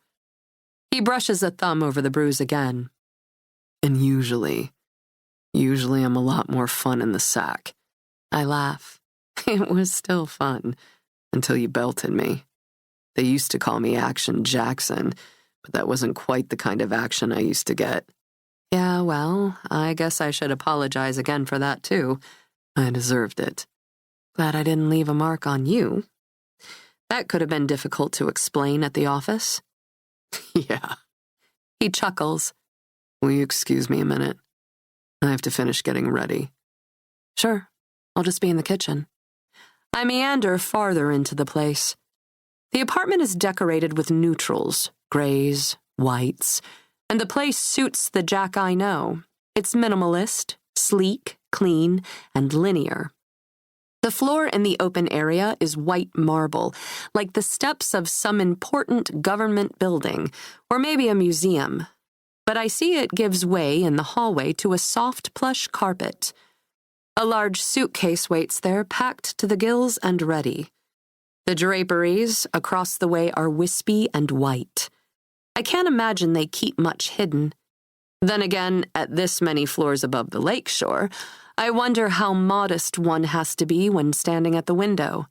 He brushes a thumb over the bruise again. And usually I'm a lot more fun in the sack. I laugh. It was still fun, until you belted me. They used to call me Action Jackson, but that wasn't quite the kind of action I used to get. Yeah, well, I guess I should apologize again for that, too. I deserved it. Glad I didn't leave a mark on you. That could have been difficult to explain at the office. Yeah. He chuckles. Will you excuse me a minute? I have to finish getting ready. Sure. I'll just be in the kitchen. I meander farther into the place. The apartment is decorated with neutrals, grays, whites, and the place suits the Jack I know. It's minimalist, sleek, clean, and linear. The floor in the open area is white marble, like the steps of some important government building, or maybe a museum. But I see it gives way in the hallway to a soft plush carpet. A large suitcase waits there, packed to the gills and ready. The draperies across the way are wispy and white. I can't imagine they keep much hidden. Then again, at this many floors above the lakeshore, I wonder how modest one has to be when standing at the window.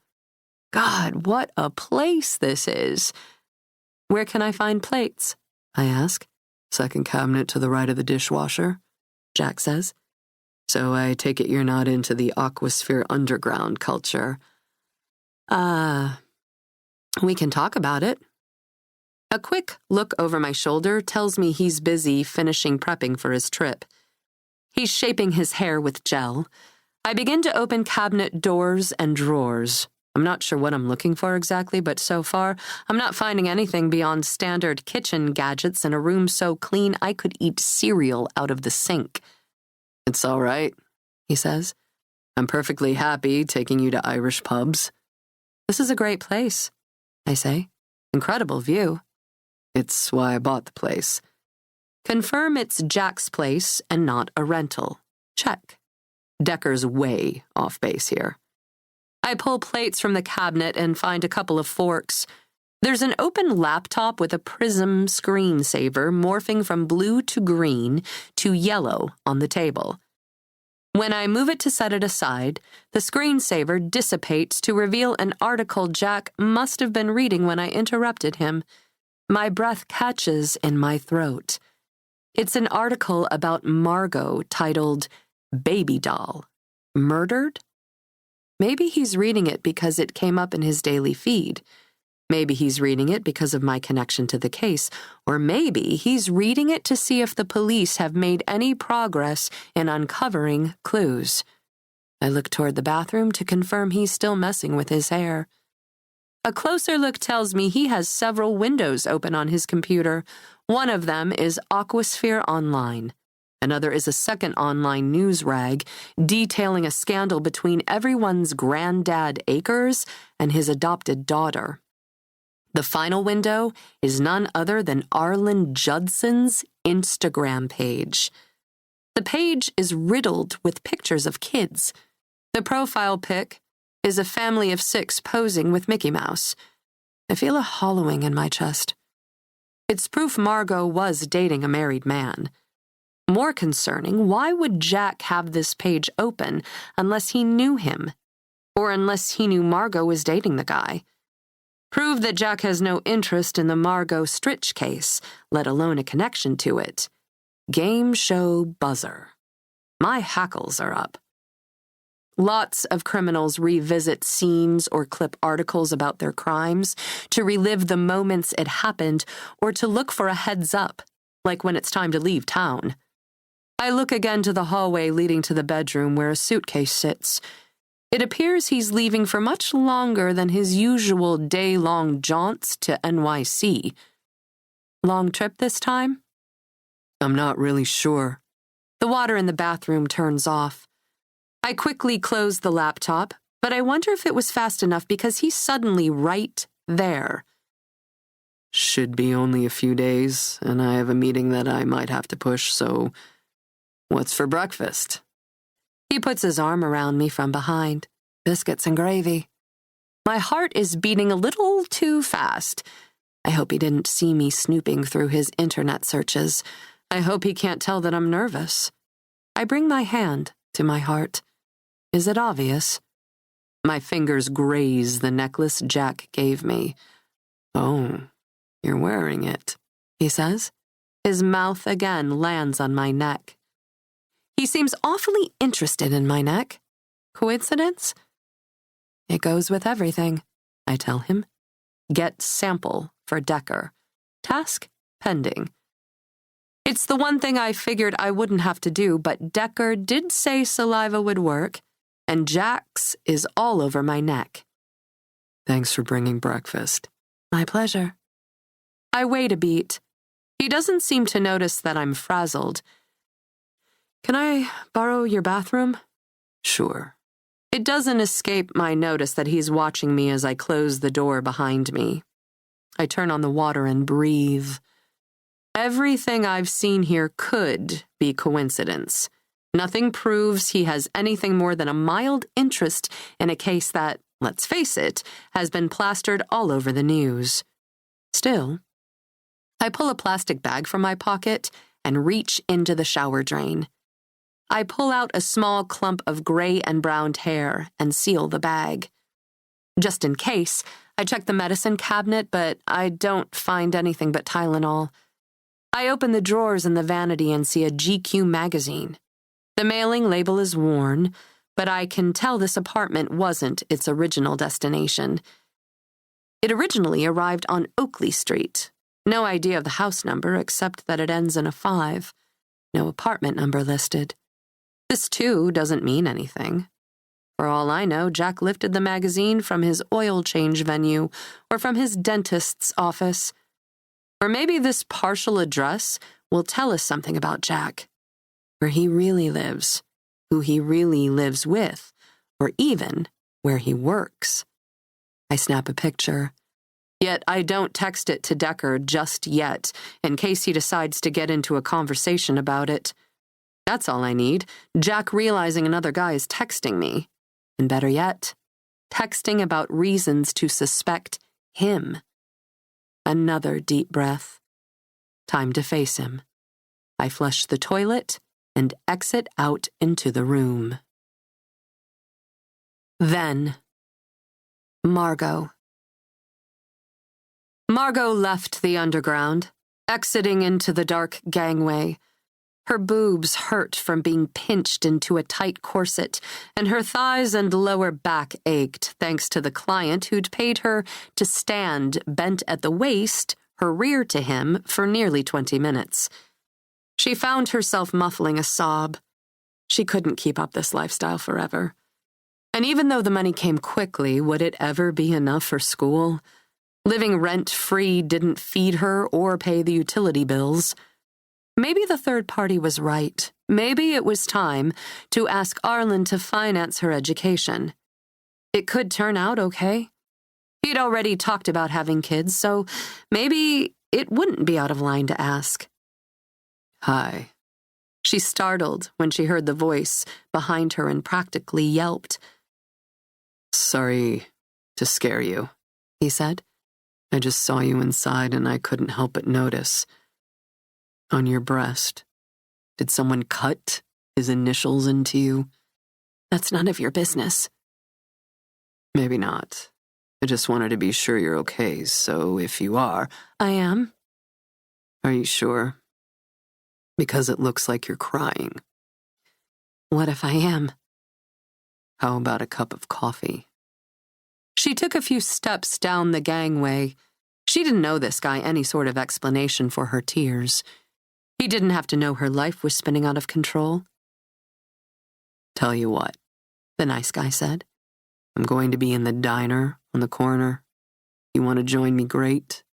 God, what a place this is. Where can I find plates? I ask. Second cabinet to the right of the dishwasher, Jack says. So I take it you're not into the Aquasphere underground culture. We can talk about it. A quick look over my shoulder tells me he's busy finishing prepping for his trip. He's shaping his hair with gel. I begin to open cabinet doors and drawers. I'm not sure what I'm looking for exactly, but so far, I'm not finding anything beyond standard kitchen gadgets in a room so clean I could eat cereal out of the sink. It's all right, he says. I'm perfectly happy taking you to Irish pubs. This is a great place, I say. Incredible view. It's why I bought the place. Confirm it's Jack's place and not a rental. Check. Decker's way off base here. I pull plates from the cabinet and find a couple of forks. There's an open laptop with a prism screensaver morphing from blue to green to yellow on the table. When I move it to set it aside, the screensaver dissipates to reveal an article Jack must have been reading when I interrupted him. My breath catches in my throat. It's an article about Margot titled Baby Doll. Murdered? Maybe he's reading it because it came up in his daily feed. Maybe he's reading it because of my connection to the case, or maybe he's reading it to see if the police have made any progress in uncovering clues. I look toward the bathroom to confirm he's still messing with his hair. A closer look tells me he has several windows open on his computer. One of them is Aquasphere Online. Another is a second online news rag detailing a scandal between everyone's granddad Akers and his adopted daughter. The final window is none other than Arlen Judson's Instagram page. The page is riddled with pictures of kids. The profile pic is a family of 6 posing with Mickey Mouse. I feel a hollowing in my chest. It's proof Margot was dating a married man. More concerning, why would Jack have this page open unless he knew him? Or unless he knew Margot was dating the guy? Prove that Jack has no interest in the Margot Stritch case, let alone a connection to it. Game show buzzer. My hackles are up. Lots of criminals revisit scenes or clip articles about their crimes to relive the moments it happened or to look for a heads up, like when it's time to leave town. I look again to the hallway leading to the bedroom where a suitcase sits. It appears he's leaving for much longer than his usual day-long jaunts to NYC. Long trip this time? I'm not really sure. The water in the bathroom turns off. I quickly close the laptop, but I wonder if it was fast enough because he's suddenly right there. Should be only a few days, and I have a meeting that I might have to push, so what's for breakfast? He puts his arm around me from behind. Biscuits and gravy. My heart is beating a little too fast. I hope he didn't see me snooping through his internet searches. I hope he can't tell that I'm nervous. I bring my hand to my heart. Is it obvious? My fingers graze the necklace Jack gave me. Oh, you're wearing it, he says. His mouth again lands on my neck. He seems awfully interested in my neck. Coincidence? It goes with everything, I tell him. Get sample for Decker. Task pending. It's the one thing I figured I wouldn't have to do, but Decker did say saliva would work, and Jack's is all over my neck. Thanks for bringing breakfast. My pleasure. I wait a beat. He doesn't seem to notice that I'm frazzled. Can I borrow your bathroom? Sure. It doesn't escape my notice that he's watching me as I close the door behind me. I turn on the water and breathe. Everything I've seen here could be coincidence. Nothing proves he has anything more than a mild interest in a case that, let's face it, has been plastered all over the news. Still, I pull a plastic bag from my pocket and reach into the shower drain. I pull out a small clump of gray and browned hair and seal the bag. Just in case, I check the medicine cabinet, but I don't find anything but Tylenol. I open the drawers in the vanity and see a GQ magazine. The mailing label is worn, but I can tell this apartment wasn't its original destination. It originally arrived on Oakley Street. No idea of the house number except that it ends in a 5. No apartment number listed. This, too, doesn't mean anything. For all I know, Jack lifted the magazine from his oil change venue or from his dentist's office. Or maybe this partial address will tell us something about Jack. Where he really lives, who he really lives with, or even where he works. I snap a picture. Yet I don't text it to Decker just yet, in case he decides to get into a conversation about it. That's all I need, Jack realizing another guy is texting me. And better yet, texting about reasons to suspect him. Another deep breath. Time to face him. I flush the toilet and exit out into the room. Then, Margot. Margot left the underground, exiting into the dark gangway. Her boobs hurt from being pinched into a tight corset, and her thighs and lower back ached thanks to the client who'd paid her to stand bent at the waist, her rear to him, for nearly 20 minutes. She found herself muffling a sob. She couldn't keep up this lifestyle forever. And even though the money came quickly, would it ever be enough for school? Living rent-free didn't feed her or pay the utility bills. Maybe the third party was right. Maybe it was time to ask Arlen to finance her education. It could turn out okay. He'd already talked about having kids, so maybe it wouldn't be out of line to ask. Hi. She startled when she heard the voice behind her and practically yelped. Sorry to scare you, he said. I just saw you inside and I couldn't help but notice. On your breast, did someone cut his initials into you? That's none of your business. Maybe not. I just wanted to be sure you're okay, so if you are... I am. Are you sure? Because it looks like you're crying. What if I am? How about a cup of coffee? She took a few steps down the gangway. She didn't owe this guy any sort of explanation for her tears. He didn't have to know her life was spinning out of control. Tell you what, the nice guy said. I'm going to be in the diner on the corner. You want to join me, great.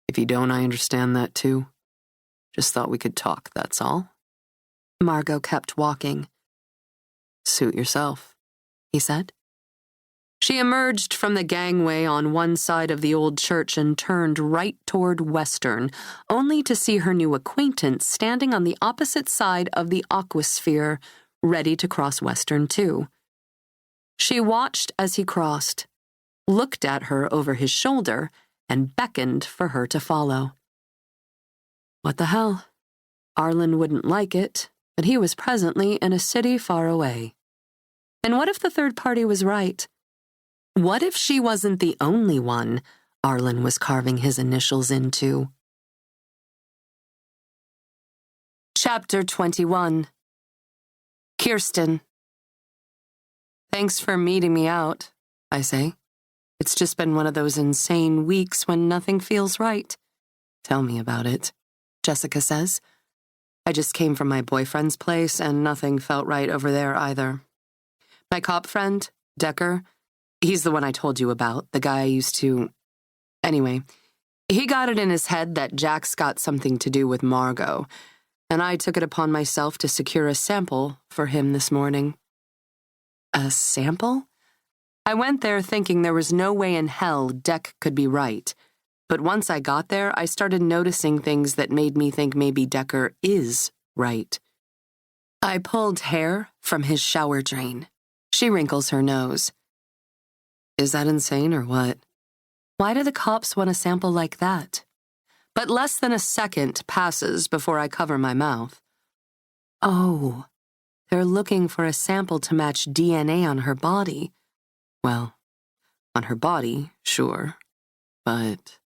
If you don't, I understand that too. Just thought we could talk, that's all. Margot kept walking. Suit yourself, he said. She emerged from the gangway on one side of the old church and turned right toward Western, only to see her new acquaintance standing on the opposite side of the aquasphere, ready to cross Western too. She watched as he crossed, looked at her over his shoulder, and beckoned for her to follow. What the hell? Arlen wouldn't like it, but he was presently in a city far away. And what if the third party was right? What if she wasn't the only one Arlen was carving his initials into? Chapter 21. Kirsten. Thanks for meeting me out, I say. It's just been one of those insane weeks when nothing feels right. Tell me about it, Jessica says. I just came from my boyfriend's place and nothing felt right over there either. My cop friend, Decker, he's the one I told you about, the guy I used to... Anyway, he got it in his head that Jack's got something to do with Margot, and I took it upon myself to secure a sample for him this morning. A sample? I went there thinking there was no way in hell Deck could be right, but once I got there, I started noticing things that made me think maybe Decker is right. I pulled hair from his shower drain. She wrinkles her nose. Is that insane or what? Why do the cops want a sample like that? But less than a second passes before I cover my mouth. Oh, they're looking for a sample to match DNA on her body. Well, on her body, sure, but...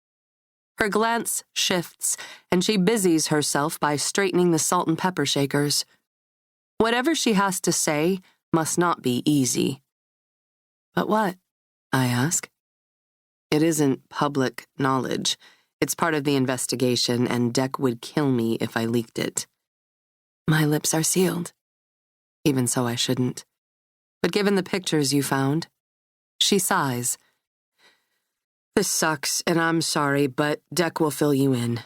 Her glance shifts, and she busies herself by straightening the salt and pepper shakers. Whatever she has to say must not be easy. But what? I ask. It isn't public knowledge. It's part of the investigation, and Deck would kill me if I leaked it. My lips are sealed. Even so, I shouldn't. But given the pictures you found... She sighs. This sucks, and I'm sorry, but Deck will fill you in.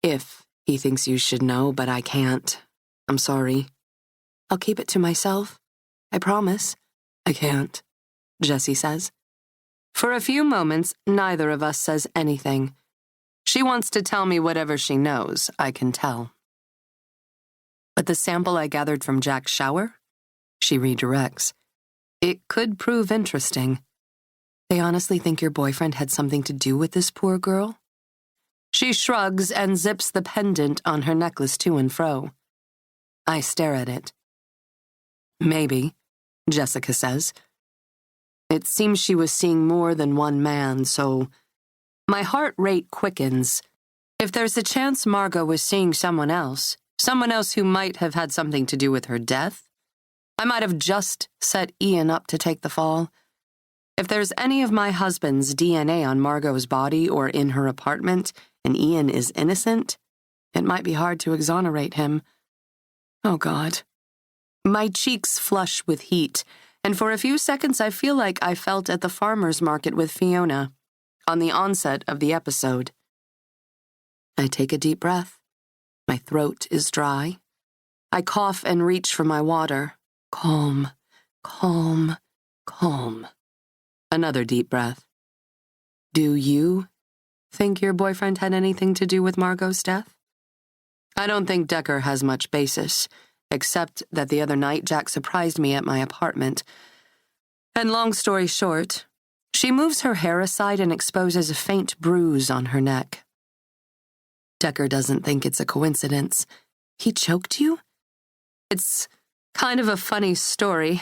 If he thinks you should know, but I can't. I'm sorry. I'll keep it to myself. I promise. I can't, Jessie says. For a few moments, neither of us says anything. She wants to tell me whatever she knows, I can tell. But the sample I gathered from Jack's shower? She redirects. It could prove interesting. They honestly think your boyfriend had something to do with this poor girl? She shrugs and zips the pendant on her necklace to and fro. I stare at it. Maybe, Jessica says. It seems she was seeing more than one man, so... My heart rate quickens. If there's a chance Margot was seeing someone else who might have had something to do with her death, I might have just set Ian up to take the fall. If there's any of my husband's DNA on Margot's body or in her apartment, and Ian is innocent, it might be hard to exonerate him. Oh, God. My cheeks flush with heat, and for a few seconds I feel like I felt at the farmer's market with Fiona, on the onset of the episode. I take a deep breath. My throat is dry. I cough and reach for my water. Calm, calm, calm. Another deep breath. Do you think your boyfriend had anything to do with Margot's death? I don't think Decker has much basis, except that the other night Jack surprised me at my apartment. And long story short, she moves her hair aside and exposes a faint bruise on her neck. Decker doesn't think it's a coincidence. He choked you? It's kind of a funny story.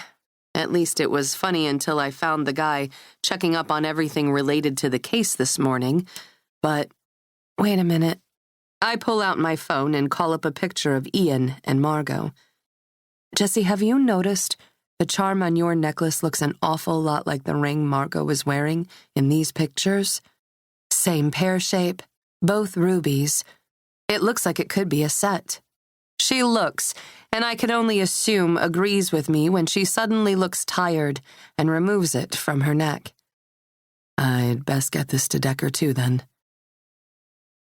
At least it was funny until I found the guy checking up on everything related to the case this morning. But wait a minute. I pull out my phone and call up a picture of Ian and Margot. Jessie, have you noticed the charm on your necklace looks an awful lot like the ring Margot was wearing in these pictures? Same pear shape, both rubies. It looks like it could be a set. She looks, and I can only assume agrees with me when she suddenly looks tired and removes it from her neck. I'd best get this to Decker too, then.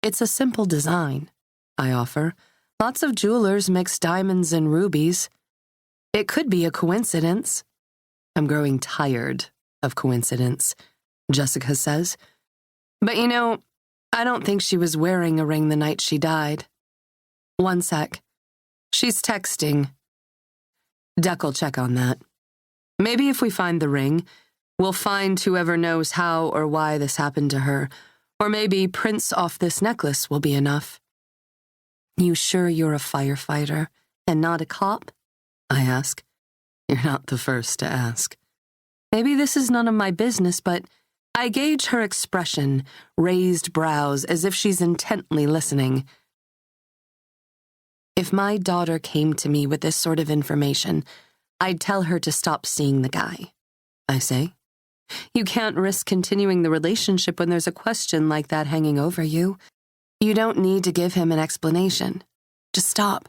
It's a simple design, I offer. Lots of jewelers mix diamonds and rubies. It could be a coincidence. I'm growing tired of coincidence, Jessica says. But you know, I don't think she was wearing a ring the night she died. One sec. She's texting. Dec'll check on that. Maybe if we find the ring, we'll find whoever knows how or why this happened to her, or maybe prints off this necklace will be enough. You sure you're a firefighter and not a cop? I ask. You're not the first to ask. Maybe this is none of my business, but I gauge her expression, raised brows, as if she's intently listening. If my daughter came to me with this sort of information, I'd tell her to stop seeing the guy, I say. You can't risk continuing the relationship when there's a question like that hanging over you. You don't need to give him an explanation. Just stop.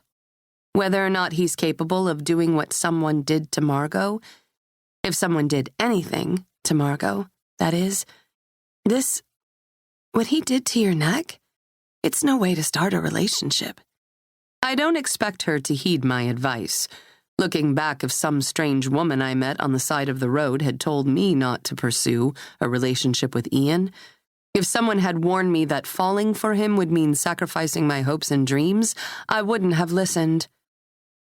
Whether or not he's capable of doing what someone did to Margot, if someone did anything to Margot, that is, what he did to your neck, it's no way to start a relationship. I don't expect her to heed my advice. Looking back, if some strange woman I met on the side of the road had told me not to pursue a relationship with Ian, if someone had warned me that falling for him would mean sacrificing my hopes and dreams, I wouldn't have listened.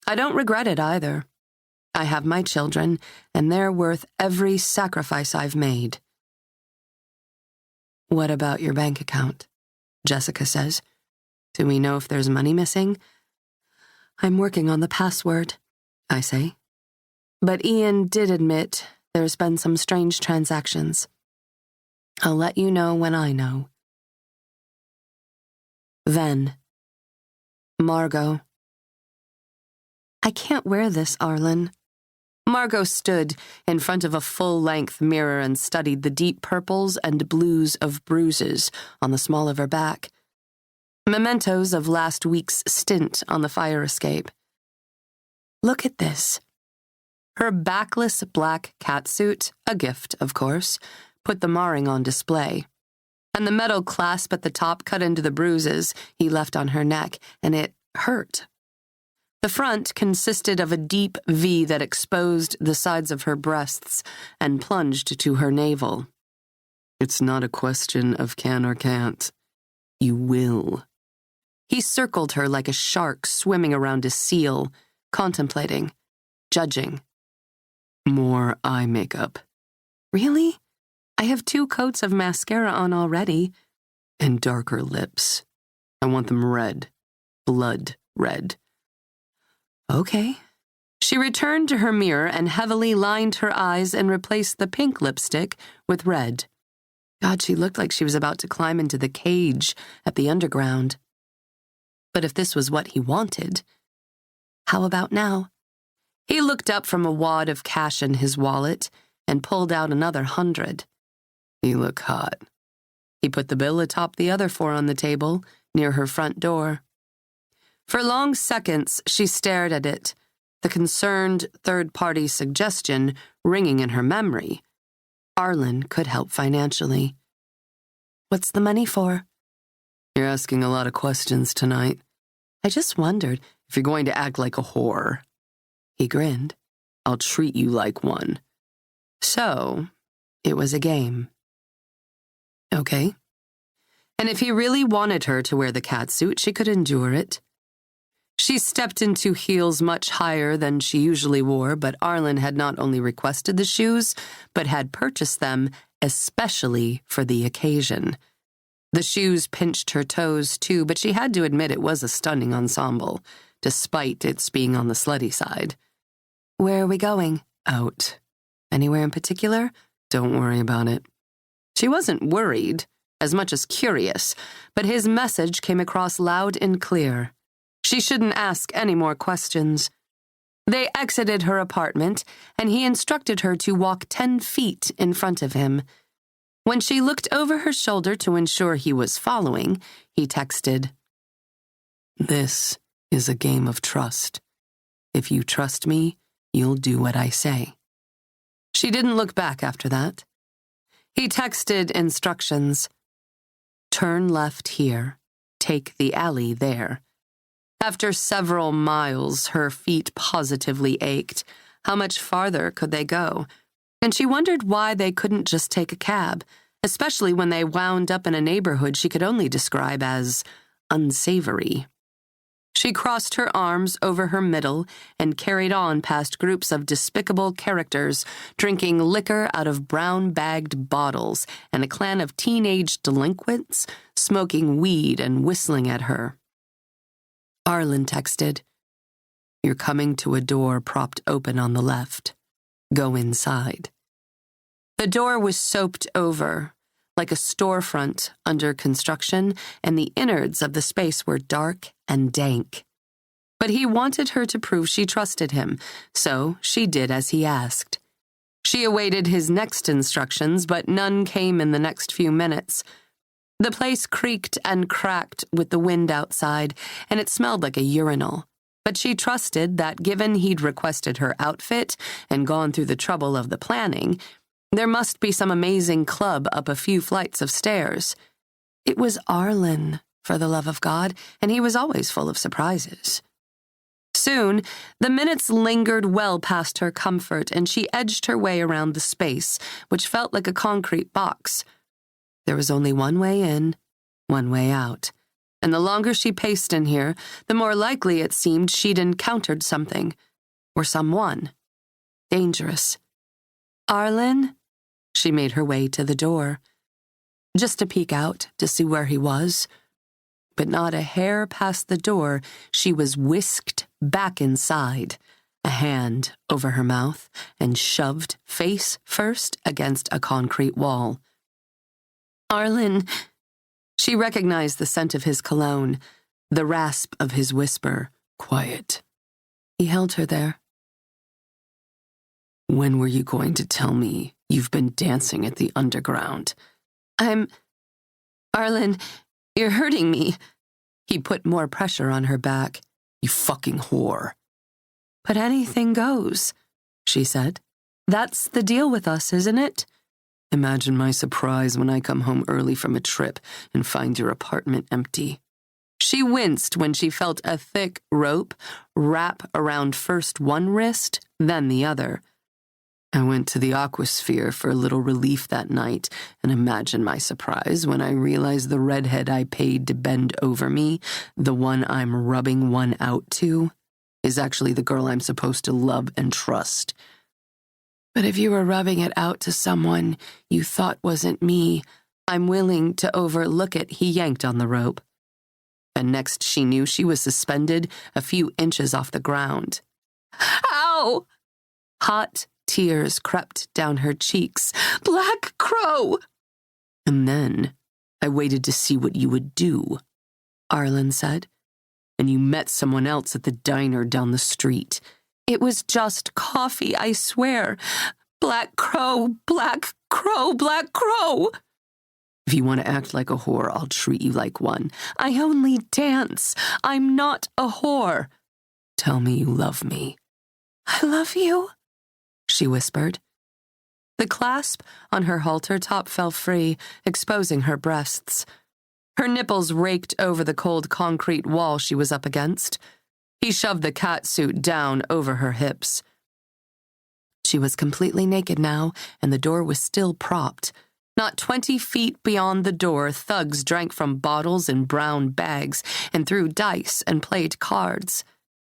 I don't regret it either. I have my children, and they're worth every sacrifice I've made. What about your bank account? Jessica says. Do we know if there's money missing? I'm working on the password, I say. But Ian did admit there's been some strange transactions. I'll let you know when I know. Then, Margot. I can't wear this, Arlen. Margot stood in front of a full-length mirror and studied the deep purples and blues of bruises on the small of her back. Mementos of last week's stint on the fire escape. Look at this. Her backless black catsuit, a gift, of course, put the marring on display. And the metal clasp at the top cut into the bruises he left on her neck, and it hurt. The front consisted of a deep V that exposed the sides of her breasts and plunged to her navel. It's not a question of can or can't. You will. He circled her like a shark swimming around a seal, contemplating, judging. More eye makeup. Really? I have 2 coats of mascara on already. And darker lips. I want them red. Blood red. Okay. She returned to her mirror and heavily lined her eyes and replaced the pink lipstick with red. God, she looked like she was about to climb into the cage at the underground. But if this was what he wanted, how about now? He looked up from a wad of cash in his wallet and pulled out another 100. You look hot. He put the bill atop the other 4 on the table, near her front door. For long seconds, she stared at it, the concerned third-party suggestion ringing in her memory. Arlen could help financially. What's the money for? You're asking a lot of questions tonight. I just wondered if you're going to act like a whore. He grinned. I'll treat you like one. So, it was a game. Okay. And if he really wanted her to wear the catsuit, she could endure it. She stepped into heels much higher than she usually wore, but Arlen had not only requested the shoes, but had purchased them especially for the occasion. The shoes pinched her toes, too, but she had to admit it was a stunning ensemble, despite its being on the slutty side. Where are we going? out. Anywhere in particular? Don't worry about it. She wasn't worried, as much as curious, but his message came across loud and clear. She shouldn't ask any more questions. They exited her apartment, and he instructed her to walk 10 feet in front of him. When she looked over her shoulder to ensure he was following, he texted, "This is a game of trust. If you trust me, you'll do what I say." She didn't look back after that. He texted instructions. "Turn left here. Take the alley there." After several miles, her feet positively ached. How much farther could they go? And she wondered why they couldn't just take a cab, especially when they wound up in a neighborhood she could only describe as unsavory. She crossed her arms over her middle and carried on past groups of despicable characters drinking liquor out of brown-bagged bottles and a clan of teenage delinquents smoking weed and whistling at her. Arlen texted, "You're coming to a door propped open on the left. Go inside." The door was soaped over, like a storefront under construction, and the innards of the space were dark and dank. But he wanted her to prove she trusted him, so she did as he asked. She awaited his next instructions, but none came in the next few minutes. The place creaked and cracked with the wind outside, and it smelled like a urinal. But she trusted that given he'd requested her outfit and gone through the trouble of the planning, there must be some amazing club up a few flights of stairs. It was Arlen, for the love of God, and he was always full of surprises. Soon, the minutes lingered well past her comfort, and she edged her way around the space, which felt like a concrete box. There was only one way in, one way out, and the longer she paced in here, the more likely it seemed she'd encountered something, or someone. Dangerous. "Arlen?" She made her way to the door. Just to peek out to see where he was. But not a hair past the door, she was whisked back inside, a hand over her mouth, and shoved face first against a concrete wall. "Arlen." She recognized the scent of his cologne, the rasp of his whisper, "Quiet." He held her there. "When were you going to tell me you've been dancing at the underground?" Arlen, you're hurting me." He put more pressure on her back. "You fucking whore." "But anything goes," she said. "That's the deal with us, isn't it?" "Imagine my surprise when I come home early from a trip and find your apartment empty." She winced when she felt a thick rope wrap around first one wrist, then the other. "I went to the aquasphere for a little relief that night, and imagine my surprise when I realized the redhead I paid to bend over me, the one I'm rubbing one out to, is actually the girl I'm supposed to love and trust." "But if you were rubbing it out to someone you thought wasn't me, I'm willing to overlook it," he yanked on the rope. And next she knew she was suspended a few inches off the ground. "Ow!" Hot tears crept down her cheeks. "Black Crow!" "And then I waited to see what you would do," Arlen said. "And you met someone else at the diner down the street." "It was just coffee, I swear. Black Crow, Black Crow, Black Crow." "If you want to act like a whore, I'll treat you like one." "I only dance. I'm not a whore." "Tell me you love me." "I love you," she whispered. The clasp on her halter top fell free, exposing her breasts. Her nipples raked over the cold concrete wall she was up against. He shoved the catsuit down over her hips. She was completely naked now, and the door was still propped. Not 20 feet beyond the door, thugs drank from bottles in brown bags and threw dice and played cards.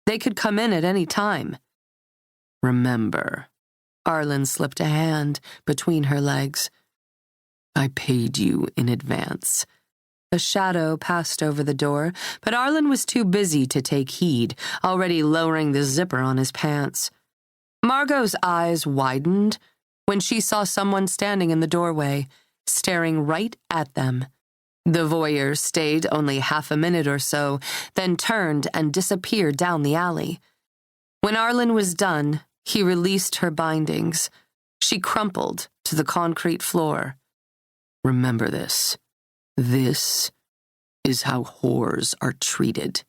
They could come in at any time. "Remember," Arlen slipped a hand between her legs, "I paid you in advance." A shadow passed over the door, but Arlen was too busy to take heed, already lowering the zipper on his pants. Margot's eyes widened when she saw someone standing in the doorway, staring right at them. The voyeur stayed only half a minute or so, then turned and disappeared down the alley. When Arlen was done, he released her bindings. She crumpled to the concrete floor. "Remember this. This is how whores are treated."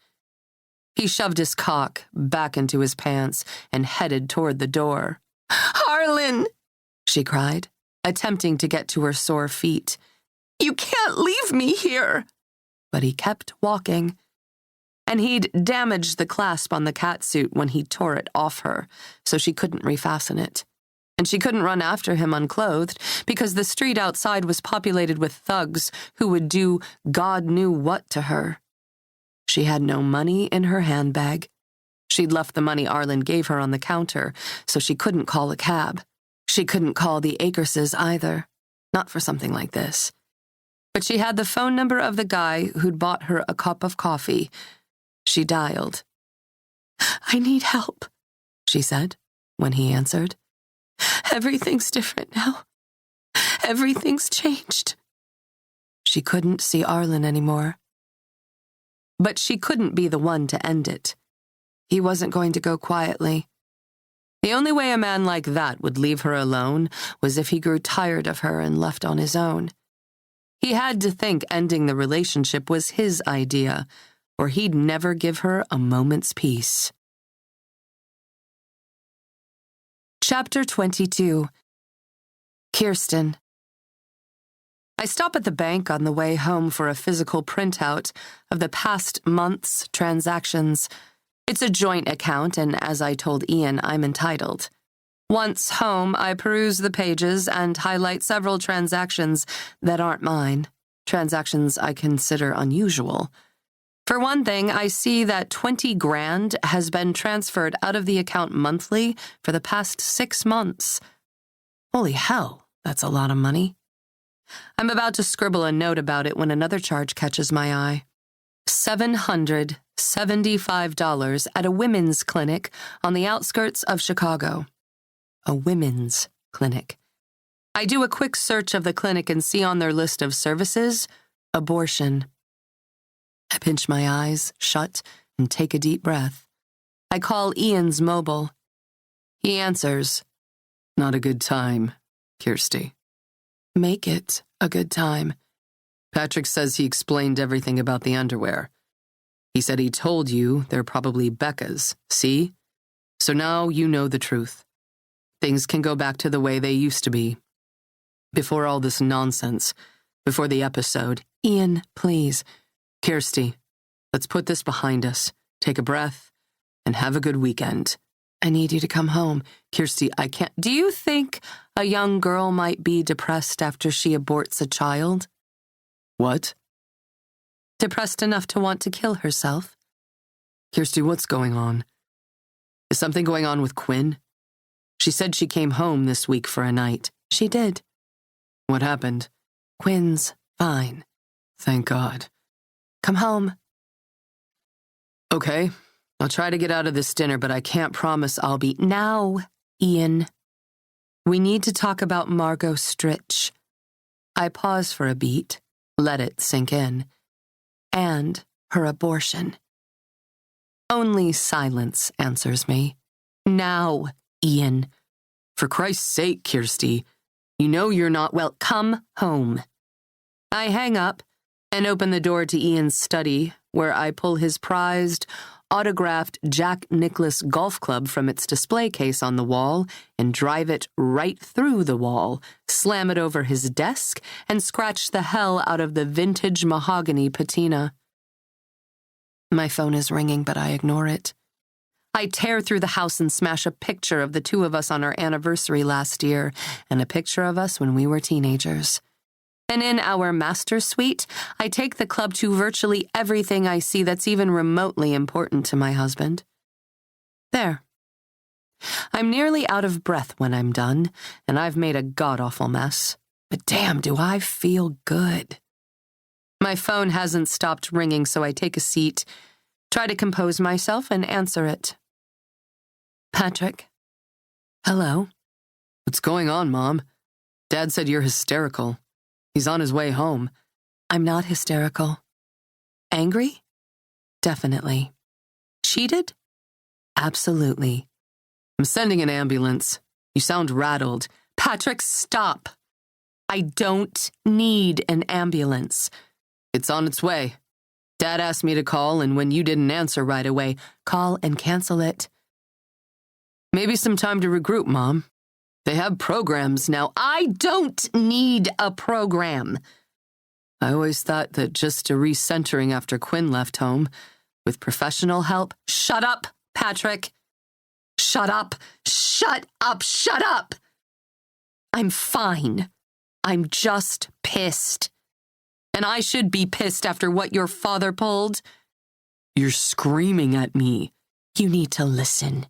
He shoved his cock back into his pants and headed toward the door. "Arlen!" she cried, attempting to get to her sore feet. "You can't leave me here!" But he kept walking. And he'd damaged the clasp on the catsuit when he tore it off her, so she couldn't refasten it. And she couldn't run after him unclothed because the street outside was populated with thugs who would do God knew what to her. She had no money in her handbag. She'd left the money Arlen gave her on the counter, so she couldn't call a cab. She couldn't call the Akerses either, not for something like this. But she had the phone number of the guy who'd bought her a cup of coffee. She dialed. "I need help," she said when he answered. "Everything's different now. Everything's changed." She couldn't see Arlen anymore. But she couldn't be the one to end it. He wasn't going to go quietly. The only way a man like that would leave her alone was if he grew tired of her and left on his own. He had to think ending the relationship was his idea, or he'd never give her a moment's peace. Chapter 22. Kirsten. I stop at the bank on the way home for a physical printout of the past month's transactions. It's a joint account, and as I told Ian, I'm entitled. Once home, I peruse the pages and highlight several transactions that aren't mine, transactions I consider unusual. For one thing, I see that $20,000 has been transferred out of the account monthly for the past 6 months. Holy hell, that's a lot of money. I'm about to scribble a note about it when another charge catches my eye. $775 at a women's clinic on the outskirts of Chicago. A women's clinic. I do a quick search of the clinic and see on their list of services, abortion. I pinch my eyes shut and take a deep breath. I call Ian's mobile. He answers. "Not a good time, Kirsty." "Make it a good time." Patrick says he explained everything about the underwear. He said he told you they're probably Becca's, see? So now you know the truth. Things can go back to the way they used to be. Before all this nonsense, before the episode. Ian, please. Kirsty, let's put this behind us. Take a breath and have a good weekend. I need you to come home. Kirsty, I can't. Do you think a young girl might be depressed after she aborts a child? What? Depressed enough to want to kill herself? Kirsty, what's going on? Is something going on with Quinn? She said she came home this week for a night. She did. What happened? Quinn's fine. Thank God. Come home. Okay, I'll try to get out of this dinner, but I can't promise I'll be... Now, Ian. We need to talk about Margot Stritch. I pause for a beat, let it sink in. And her abortion. Only silence answers me. Now, Ian. For Christ's sake, Kirsty. You know you're not well. Come home. I hang up and open the door to Ian's study, where I pull his prized, autographed Jack Nicklaus golf club from its display case on the wall and drive it right through the wall, slam it over his desk, and scratch the hell out of the vintage mahogany patina. My phone is ringing, but I ignore it. I tear through the house and smash a picture of the two of us on our anniversary last year and a picture of us when we were teenagers. And in our master suite, I take the club to virtually everything I see that's even remotely important to my husband. There. I'm nearly out of breath when I'm done, and I've made a god-awful mess. But damn, do I feel good. My phone hasn't stopped ringing, so I take a seat, try to compose myself, and answer it. Patrick. Hello? What's going on, Mom? Dad said you're hysterical. He's on his way home. I'm not hysterical. Angry? Definitely. Cheated? Absolutely. I'm sending an ambulance. You sound rattled. Patrick, stop. I don't need an ambulance. It's on its way. Dad asked me to call, and when you didn't answer right away, Call and cancel it. maybe some time to regroup, Mom. They have programs now. I don't need a program. I always thought that just a recentering after Quinn left home, with professional help. Shut up, Patrick. Shut up. Shut up. Shut up. I'm fine. I'm just pissed. And I should be pissed after what your father pulled. You're screaming at me. You need to listen.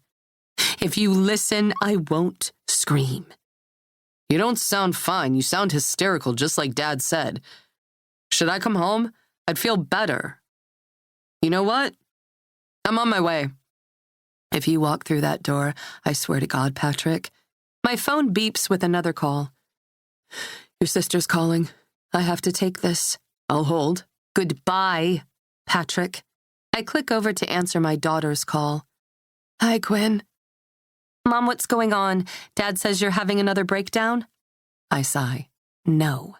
If you listen, I won't scream. You don't sound fine. You sound hysterical, just like Dad said. Should I come home? I'd feel better. You know what? I'm on my way. If you walk through that door, I swear to God, Patrick. My phone beeps with another call. Your sister's calling. I have to take this. I'll hold. Goodbye, Patrick. I click over to answer my daughter's call. Hi, Quinn. Mom, what's going on? Dad says you're having another breakdown? I sigh. No.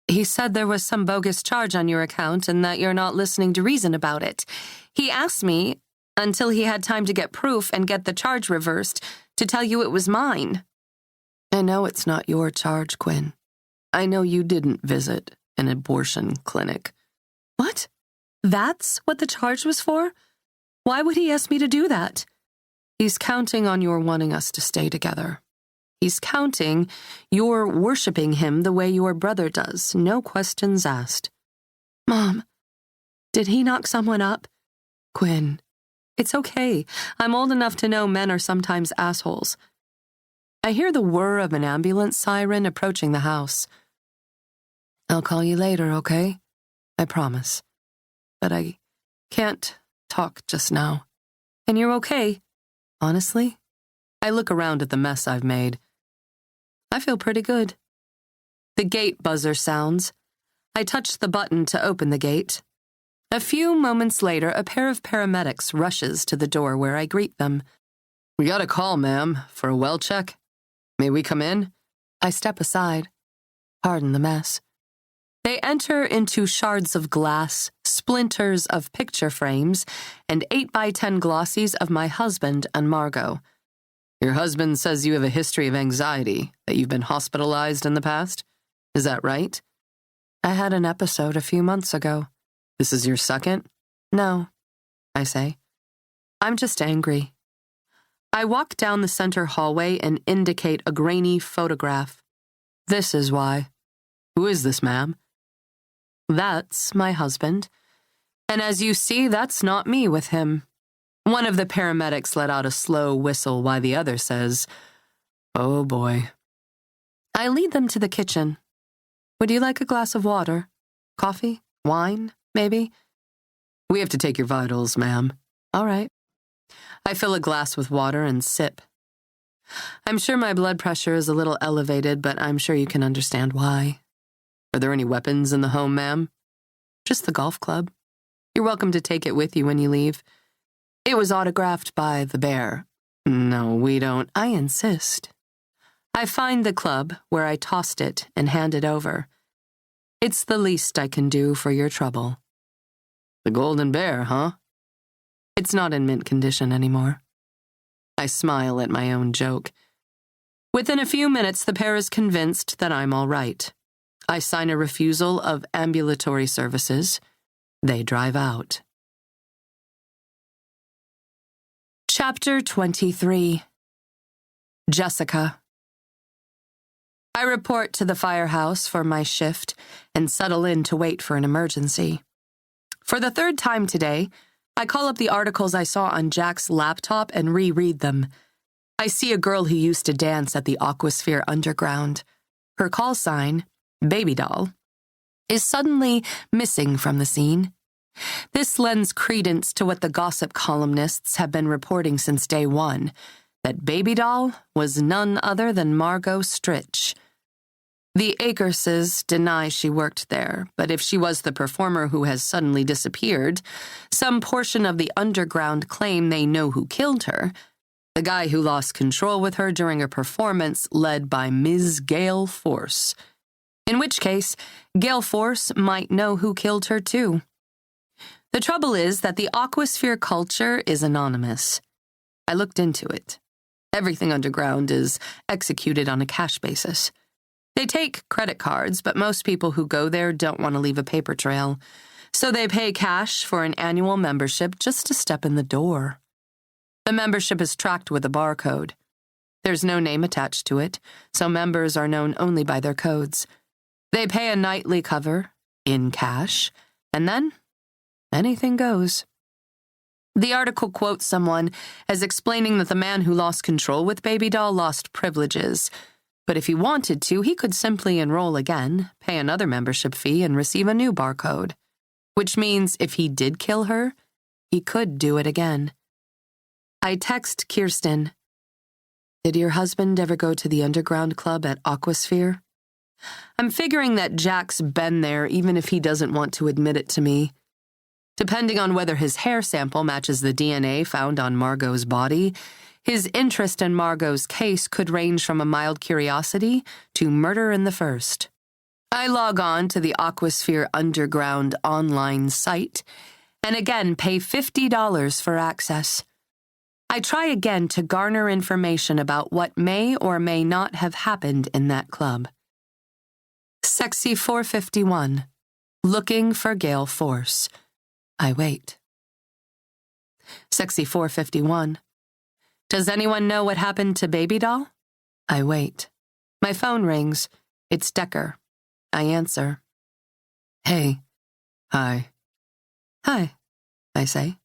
He said there was some bogus charge on your account and that you're not listening to reason about it. He asked me, until he had time to get proof and get the charge reversed, to tell you it was mine. I know it's not your charge, Quinn. I know you didn't visit an abortion clinic. What? That's what the charge was for? Why would he ask me to do that? He's counting on your wanting us to stay together. He's counting you're worshiping him the way your brother does, no questions asked. Mom, did he knock someone up? Quinn, it's okay. I'm old enough to know men are sometimes assholes. I hear the whir of an ambulance siren approaching the house. I'll call you later, okay? I promise. But I can't talk just now. And you're okay? Honestly, I look around at the mess I've made. I feel pretty good. The gate buzzer sounds. I touch the button to open the gate. A few moments later, a pair of paramedics rushes to the door where I greet them. We got a call, ma'am, for a well check. May we come in? I step aside. Pardon the mess. They enter into shards of glass, splinters of picture frames, and 8x10 glossies of my husband and Margot. Your husband says you have a history of anxiety, that you've been hospitalized in the past. Is that right? I had an episode a few months ago. This is your second? No, I say. I'm just angry. I walk down the center hallway and indicate a grainy photograph. This is why. Who is this, ma'am? That's my husband. And as you see, that's not me with him. One of the paramedics let out a slow whistle while the other says, "Oh boy." I lead them to the kitchen. Would you like a glass of water? Coffee? Wine, maybe? We have to take your vitals, ma'am. All right. I fill a glass with water and sip. I'm sure my blood pressure is a little elevated, but I'm sure you can understand why. Are there any weapons in the home, ma'am? Just the golf club. You're welcome to take it with you when you leave. It was autographed by the bear. No, we don't. I insist. I find the club where I tossed it and hand it over. It's the least I can do for your trouble. The golden bear, huh? It's not in mint condition anymore. I smile at my own joke. Within a few minutes, the pair is convinced that I'm all right. I sign a refusal of ambulatory services. They drive out. Chapter 23. Jessica. I report to the firehouse for my shift and settle in to wait for an emergency. For the third time today, I call up the articles I saw on Jack's laptop and reread them. I see a girl who used to dance at the Aquasphere Underground. Her call sign, Baby Doll, is suddenly missing from the scene. This lends credence to what the gossip columnists have been reporting since day one, that Baby Doll was none other than Margot Stritch. The Akerses deny she worked there, but if she was the performer who has suddenly disappeared, some portion of the underground claim they know who killed her, the guy who lost control with her during a performance led by Ms. Gale Force. In which case, Gale Force might know who killed her too. The trouble is that the Aquasphere culture is anonymous. I looked into it. Everything underground is executed on a cash basis. They take credit cards, but most people who go there don't want to leave a paper trail, so they pay cash for an annual membership just to step in the door. The membership is tracked with a barcode. There's no name attached to it, so members are known only by their codes. They pay a nightly cover, in cash, and then anything goes. The article quotes someone as explaining that the man who lost control with Baby Doll lost privileges, but if he wanted to, he could simply enroll again, pay another membership fee, and receive a new barcode. Which means if he did kill her, he could do it again. I text Kirsten. Did your husband ever go to the underground club at Aquasphere? I'm figuring that Jack's been there even if he doesn't want to admit it to me. Depending on whether his hair sample matches the DNA found on Margot's body, his interest in Margot's case could range from a mild curiosity to murder in the first. I log on to the Aquasphere Underground online site and again pay $50 for access. I try again to garner information about what may or may not have happened in that club. Sexy 451. Looking for Gale Force. I wait. Sexy 451. Does anyone know what happened to Baby Doll? I wait. My phone rings. It's Decker. I answer. Hey. Hi. Hi, I say.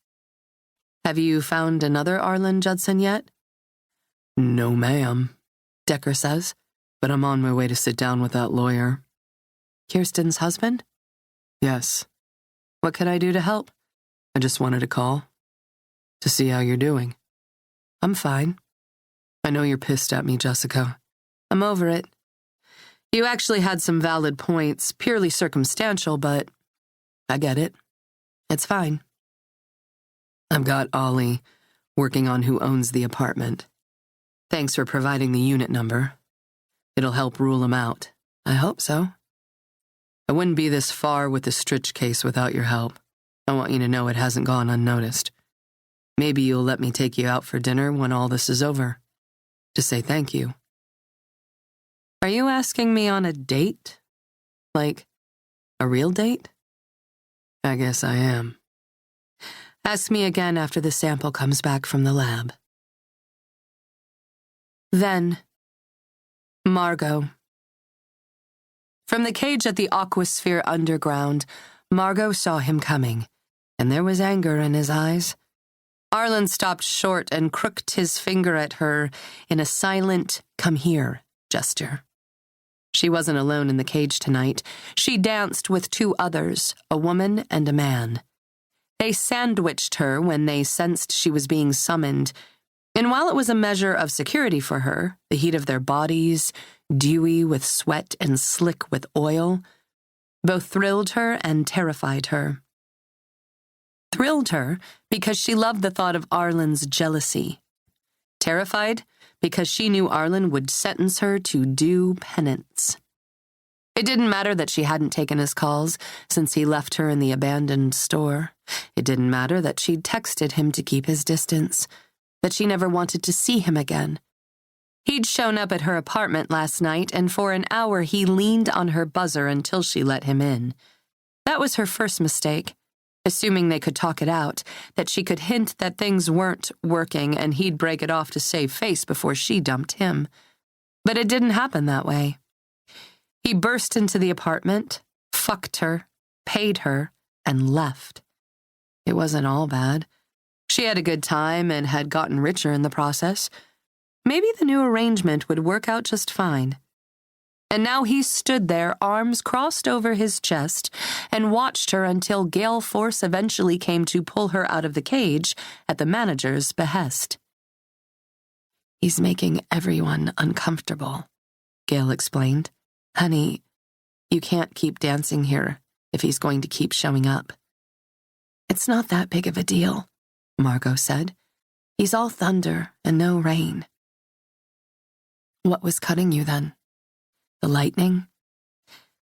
Have you found another Arlen Judson yet? No, ma'am, Decker says, but I'm on my way to sit down with that lawyer. Kirsten's husband? Yes. What could I do to help? I just wanted to call. To see how you're doing. I'm fine. I know you're pissed at me, Jessica. I'm over it. You actually had some valid points, purely circumstantial, but I get it. It's fine. I've got Ollie working on who owns the apartment. Thanks for providing the unit number. It'll help rule him out. I hope so. I wouldn't be this far with the Stritch case without your help. I want you to know it hasn't gone unnoticed. Maybe you'll let me take you out for dinner when all this is over. To say thank you. Are you asking me on a date? Like, a real date? I guess I am. Ask me again after the sample comes back from the lab. Then, Margot. From the cage at the Aquasphere Underground, Margot saw him coming, and there was anger in his eyes. Arlen stopped short and crooked his finger at her in a silent, come here gesture. She wasn't alone in the cage tonight. She danced with two others, a woman and a man. They sandwiched her when they sensed she was being summoned, and while it was a measure of security for her, the heat of their bodies, dewy with sweat and slick with oil, both thrilled her and terrified her. Thrilled her because she loved the thought of Arlen's jealousy. Terrified because she knew Arlen would sentence her to due penance. It didn't matter that she hadn't taken his calls since he left her in the abandoned store. It didn't matter that she'd texted him to keep his distance, that she never wanted to see him again. He'd shown up at her apartment last night, and for an hour he leaned on her buzzer until she let him in. That was her first mistake. Assuming they could talk it out, that she could hint that things weren't working and he'd break it off to save face before she dumped him. But it didn't happen that way. He burst into the apartment, fucked her, paid her, and left. It wasn't all bad. She had a good time and had gotten richer in the process. Maybe the new arrangement would work out just fine. And now he stood there, arms crossed over his chest, and watched her until Gale Force eventually came to pull her out of the cage at the manager's behest. He's making everyone uncomfortable, Gail explained. Honey, you can't keep dancing here if he's going to keep showing up. It's not that big of a deal, Margot said. He's all thunder and no rain. What was cutting you then? The lightning?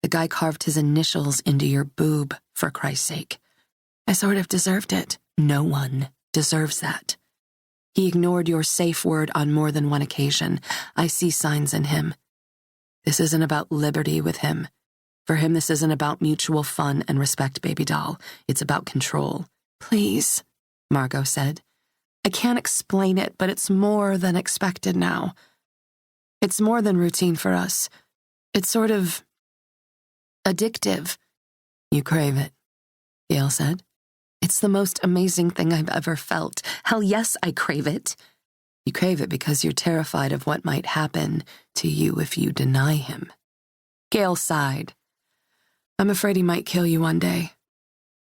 The guy carved his initials into your boob, for Christ's sake. I sort of deserved it. No one deserves that. He ignored your safe word on more than one occasion. I see signs in him. This isn't about liberty with him. For him, this isn't about mutual fun and respect, baby doll. It's about control. Please, Margot said. I can't explain it, but it's more than expected now. It's more than routine for us. It's sort of addictive. You crave it, Gail said. It's the most amazing thing I've ever felt. Hell yes, I crave it. You crave it because you're terrified of what might happen to you if you deny him. Gail sighed. I'm afraid he might kill you one day.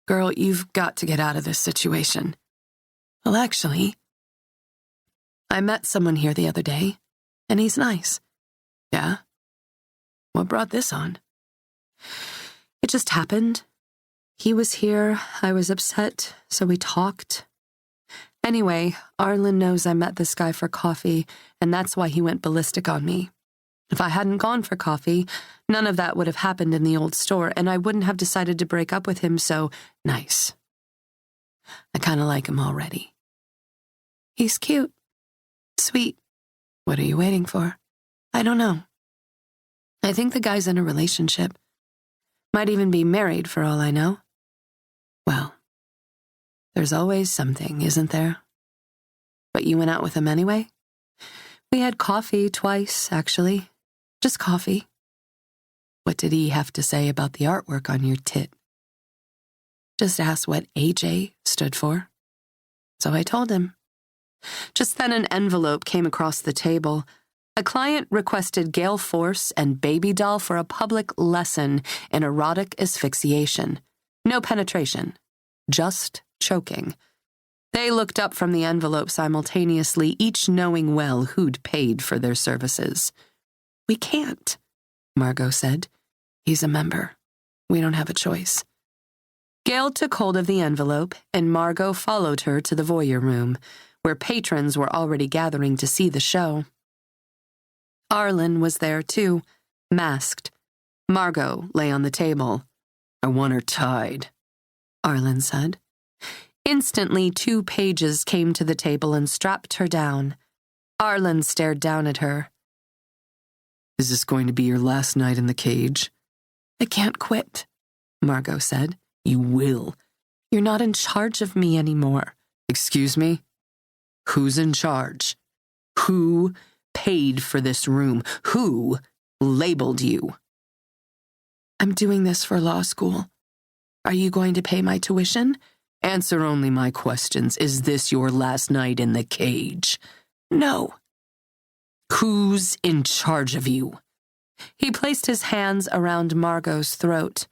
Girl, you've got to get out of this situation. Well, actually, I met someone here the other day, and he's nice. Yeah? What brought this on? It just happened. He was here, I was upset, so we talked. Anyway, Arlen knows I met this guy for coffee, and that's why he went ballistic on me. If I hadn't gone for coffee, none of that would have happened in the old store, and I wouldn't have decided to break up with him, so nice. I kind of like him already. He's cute. Sweet. What are you waiting for? I don't know. I think the guy's in a relationship. Might even be married for all I know. Well, there's always something, isn't there? But you went out with him anyway? We had coffee twice, actually. Just coffee. What did he have to say about the artwork on your tit? Just asked what AJ stood for. So I told him. Just then an envelope came across the table. A client requested Gale Force and Baby Doll for a public lesson in erotic asphyxiation. No penetration. Just choking. They looked up from the envelope simultaneously, each knowing well who'd paid for their services. We can't, Margot said. He's a member. We don't have a choice. Gail took hold of the envelope, and Margot followed her to the voyeur room, where patrons were already gathering to see the show. Arlen was there, too, masked. Margot lay on the table. I want her tied, Arlen said. Instantly, 2 pages came to the table and strapped her down. Arlen stared down at her. Is this going to be your last night in the cage? I can't quit, Margot said. You will. You're not in charge of me anymore. Excuse me? Who's in charge? Who paid for this room? Who labeled you? I'm doing this for law school. Are you going to pay my tuition? Answer only my questions. Is this your last night in the cage? No. Who's in charge of you? He placed his hands around Margot's throat.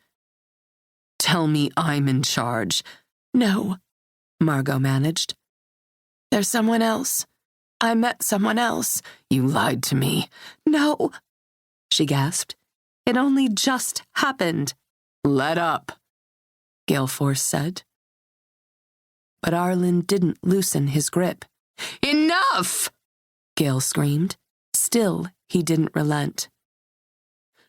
Tell me I'm in charge. No, Margot managed. There's someone else. I met someone else. You lied to me. No, she gasped. It only just happened. Let up, Gale Force said. But Arlen didn't loosen his grip. Enough! Gale screamed. Still, he didn't relent.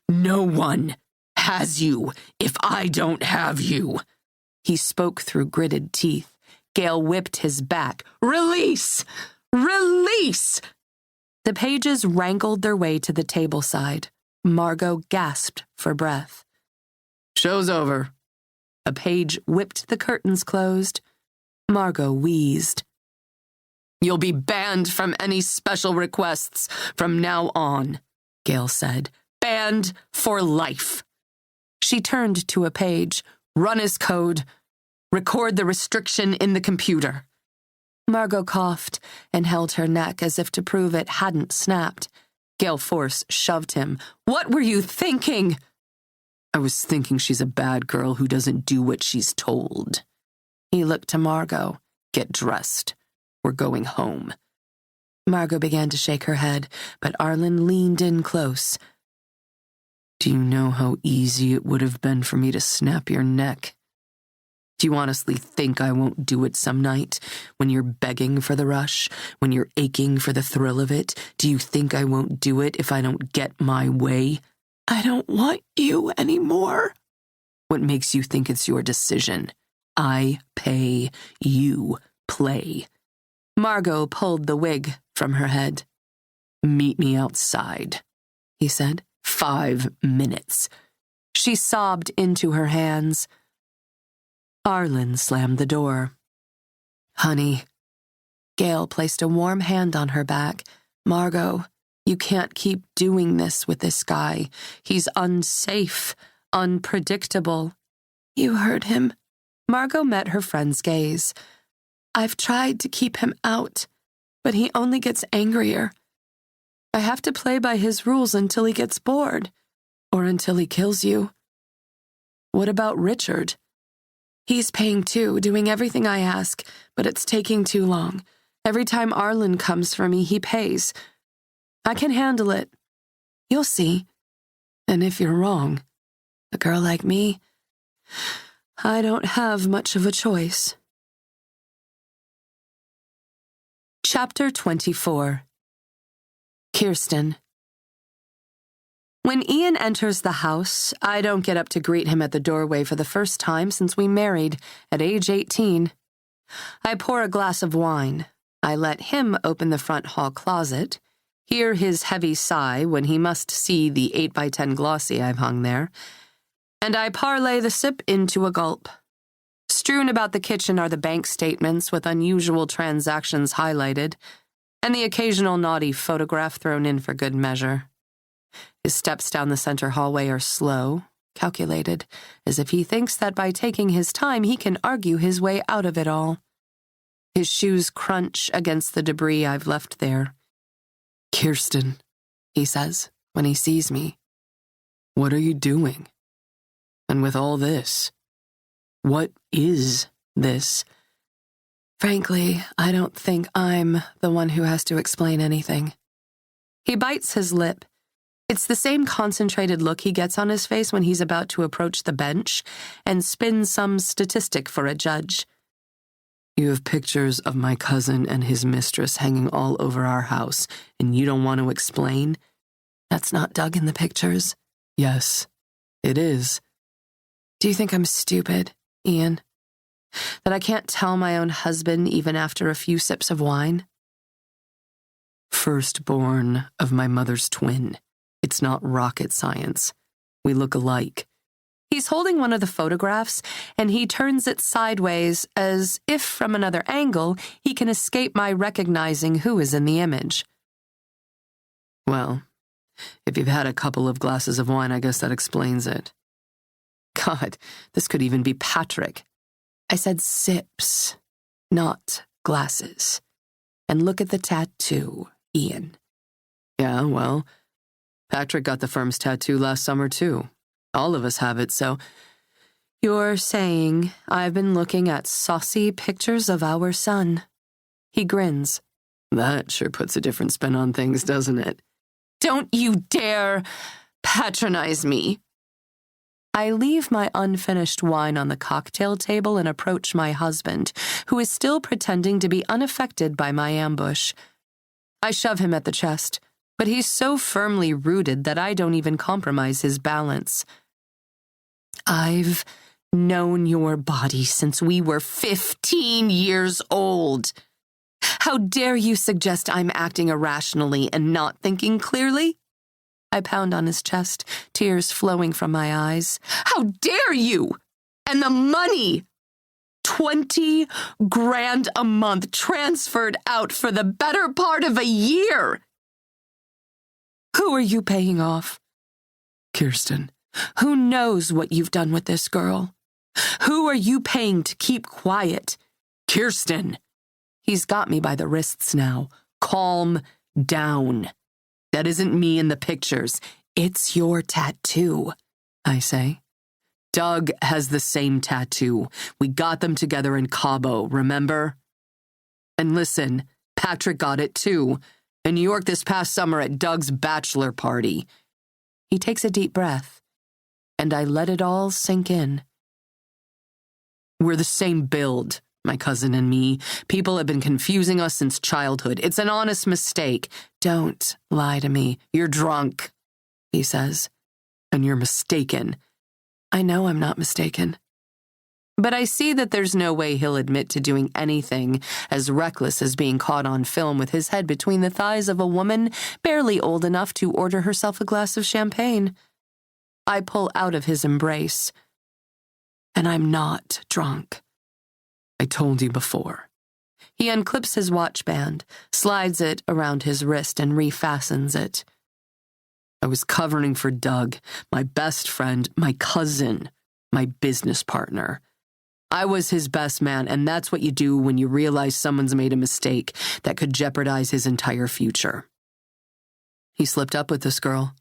No one has you if I don't have you. He spoke through gritted teeth. Gale whipped his back. Release! Release! The pages wrangled their way to the table side. Margot gasped for breath. Show's over. A page whipped the curtains closed. Margot wheezed. You'll be banned from any special requests from now on, Gale said. Banned for life. She turned to a page. Run his code. Record the restriction in the computer. Margot coughed and held her neck as if to prove it hadn't snapped. Gale Force shoved him. What were you thinking? I was thinking she's a bad girl who doesn't do what she's told. He looked to Margot. Get dressed. We're going home. Margot began to shake her head, but Arlen leaned in close. Do you know how easy it would have been for me to snap your neck? Do you honestly think I won't do it some night, when you're begging for the rush, when you're aching for the thrill of it? Do you think I won't do it if I don't get my way? I don't want you anymore. What makes you think it's your decision? I pay, you play. Margot pulled the wig from her head. Meet me outside, he said. 5 minutes. She sobbed into her hands. Arlen slammed the door. Honey. Gail placed a warm hand on her back. Margot, you can't keep doing this with this guy. He's unsafe, unpredictable. You heard him. Margot met her friend's gaze. I've tried to keep him out, but he only gets angrier. I have to play by his rules until he gets bored, or until he kills you. What about Richard? He's paying too, doing everything I ask, but it's taking too long. Every time Arlen comes for me, he pays. I can handle it. You'll see. And if you're wrong, a girl like me, I don't have much of a choice. Chapter 24. Kirsten. When Ian enters the house, I don't get up to greet him at the doorway for the first time since we married at age 18. I pour a glass of wine. I let him open the front hall closet, hear his heavy sigh when he must see the 8x10 glossy I've hung there, and I parlay the sip into a gulp. Strewn about the kitchen are the bank statements with unusual transactions highlighted, and the occasional naughty photograph thrown in for good measure. His steps down the center hallway are slow, calculated, as if he thinks that by taking his time he can argue his way out of it all. His shoes crunch against the debris I've left there. Kirsten, he says when he sees me. What are you doing? And with all this, what is this? Frankly, I don't think I'm the one who has to explain anything. He bites his lip. It's the same concentrated look he gets on his face when he's about to approach the bench and spin some statistic for a judge. You have pictures of my cousin and his mistress hanging all over our house, and you don't want to explain? That's not Doug in the pictures. Yes, it is. Do you think I'm stupid, Ian? That I can't tell my own husband even after a few sips of wine? Firstborn of my mother's twin. It's not rocket science. We look alike. He's holding one of the photographs, and he turns it sideways as if from another angle he can escape my recognizing who is in the image. Well, if you've had a couple of glasses of wine, I guess that explains it. God, this could even be Patrick. I said sips, not glasses. And look at the tattoo, Ian. Yeah, well, Patrick got the firm's tattoo last summer, too. All of us have it, so... You're saying I've been looking at saucy pictures of our son. He grins. That sure puts a different spin on things, doesn't it? Don't you dare patronize me. I leave my unfinished wine on the cocktail table and approach my husband, who is still pretending to be unaffected by my ambush. I shove him at the chest, but he's so firmly rooted that I don't even compromise his balance. I've known your body since we were 15 years old. How dare you suggest I'm acting irrationally and not thinking clearly? I pound on his chest, tears flowing from my eyes. How dare you? And the money! 20 grand a month transferred out for the better part of a year. Who are you paying off? Kirsten. Who knows what you've done with this girl? Who are you paying to keep quiet? Kirsten. He's got me by the wrists now. Calm down. That isn't me in the pictures. It's your tattoo, I say. Doug has the same tattoo. We got them together in Cabo, remember? And listen, Patrick got it too. In New York this past summer at Doug's bachelor party." He takes a deep breath, and I let it all sink in. "We're the same build, my cousin and me. People have been confusing us since childhood. It's an honest mistake." "Don't lie to me." "You're drunk," he says, "and you're mistaken." I know I'm not mistaken. But I see that there's no way he'll admit to doing anything as reckless as being caught on film with his head between the thighs of a woman barely old enough to order herself a glass of champagne. I pull out of his embrace, and I'm not drunk. "I told you before." He unclips his watch band, slides it around his wrist, and refastens it. "I was covering for Doug, my best friend, my cousin, my business partner. I was his best man, and that's what you do when you realize someone's made a mistake that could jeopardize his entire future." He slipped up with this girl,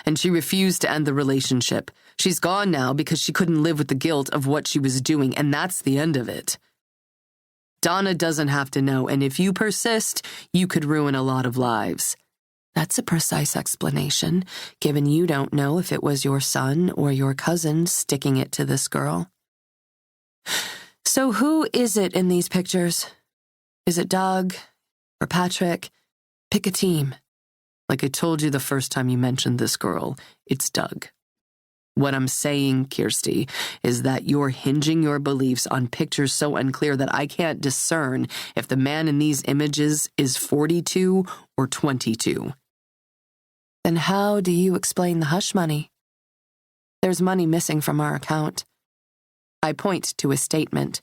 and she refused to end the relationship. She's gone now because she couldn't live with the guilt of what she was doing, and that's the end of it. Donna doesn't have to know, and if you persist, you could ruin a lot of lives. That's a precise explanation, given you don't know if it was your son or your cousin sticking it to this girl. "So who is it in these pictures? Is it Doug or Patrick? Pick a team." Like I told you the first time you mentioned this girl, it's Doug. What I'm saying, Kirsty, is that you're hinging your beliefs on pictures so unclear that I can't discern if the man in these images is 42 or 22. Then how do you explain the hush money? There's money missing from our account. I point to a statement.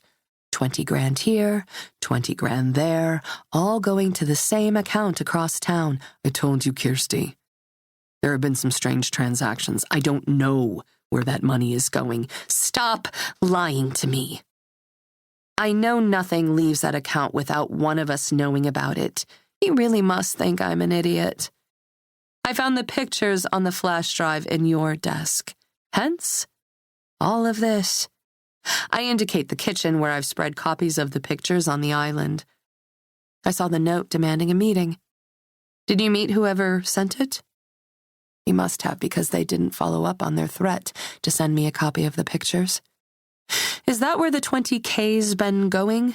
20 grand here, 20 grand there, all going to the same account across town. I told you, Kirsty. There have been some strange transactions. I don't know where that money is going. Stop lying to me. I know nothing leaves that account without one of us knowing about it. You really must think I'm an idiot. I found the pictures on the flash drive in your desk. Hence, all of this. I indicate the kitchen where I've spread copies of the pictures on the island. I saw the note demanding a meeting. Did you meet whoever sent it? You must have, because they didn't follow up on their threat to send me a copy of the pictures. Is that where the 20K's been going?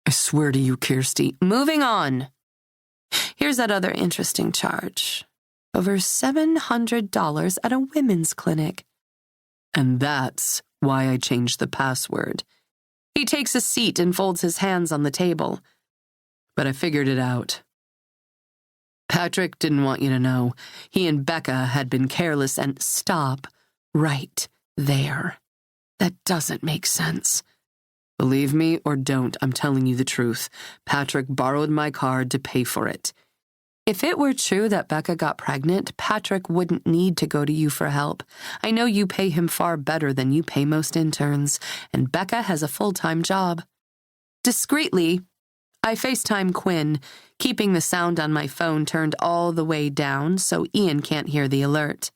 I swear to you, Kirsty. Moving on. Here's that other interesting charge. Over $700 at a women's clinic. And that's why I changed the password. He takes a seat and folds his hands on the table. But I figured it out. Patrick didn't want you to know. He and Becca had been careless and— Stop right there. That doesn't make sense. Believe me or don't, I'm telling you the truth. Patrick borrowed my card to pay for it. If it were true that Becca got pregnant, Patrick wouldn't need to go to you for help. I know you pay him far better than you pay most interns, and Becca has a full-time job. Discreetly, I FaceTime Quinn, keeping the sound on my phone turned all the way down so Ian can't hear the alert.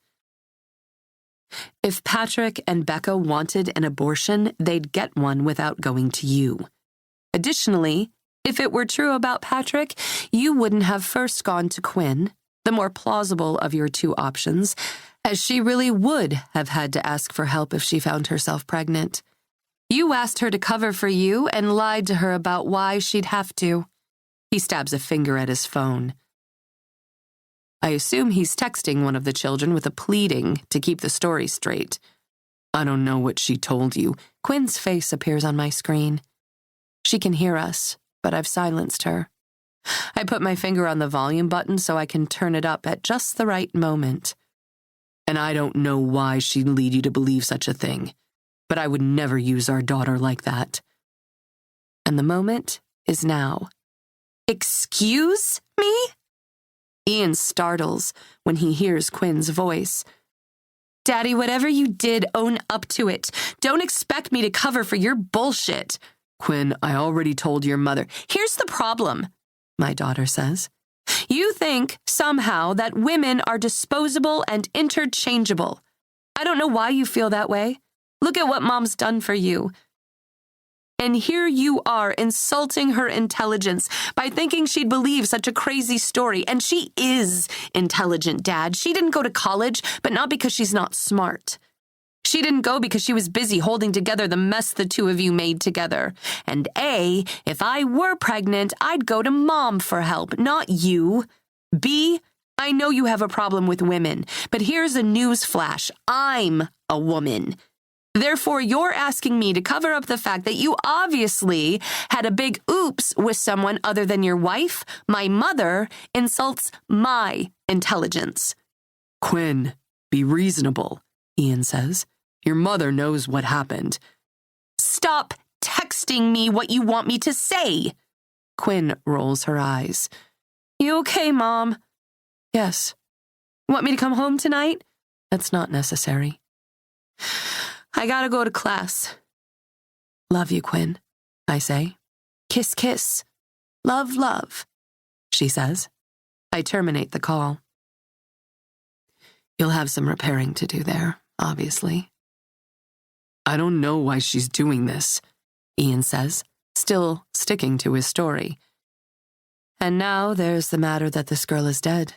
If Patrick and Becca wanted an abortion, they'd get one without going to you. Additionally, if it were true about Patrick, you wouldn't have first gone to Quinn, the more plausible of your two options, as she really would have had to ask for help if she found herself pregnant. You asked her to cover for you and lied to her about why she'd have to. He stabs a finger at his phone. I assume he's texting one of the children with a pleading to keep the story straight. I don't know what she told you. Quinn's face appears on my screen. She can hear us, but I've silenced her. I put my finger on the volume button so I can turn it up at just the right moment. And I don't know why she'd lead you to believe such a thing, but I would never use our daughter like that. And the moment is now. Excuse me? Ian startles when he hears Quinn's voice. Daddy, whatever you did, own up to it. Don't expect me to cover for your bullshit. Quinn, I already told your mother. Here's the problem, my daughter says. You think, somehow, that women are disposable and interchangeable. I don't know why you feel that way. Look at what Mom's done for you. And here you are insulting her intelligence by thinking she'd believe such a crazy story. And she is intelligent, Dad. She didn't go to college, but not because she's not smart. She didn't go because she was busy holding together the mess the two of you made together. And A, if I were pregnant, I'd go to Mom for help, not you. B, I know you have a problem with women, but here's a news flash. I'm a woman. Therefore, you're asking me to cover up the fact that you obviously had a big oops with someone other than your wife. My mother insults my intelligence. Quinn, be reasonable, Ian says. Your mother knows what happened. Stop texting me what you want me to say. Quinn rolls her eyes. You okay, Mom? Yes. Want me to come home tonight? That's not necessary. I gotta go to class. Love you, Quinn, I say. Kiss, kiss. Love, love, she says. I terminate the call. You'll have some repairing to do there, obviously. I don't know why she's doing this, Ian says, still sticking to his story. And now there's the matter that this girl is dead.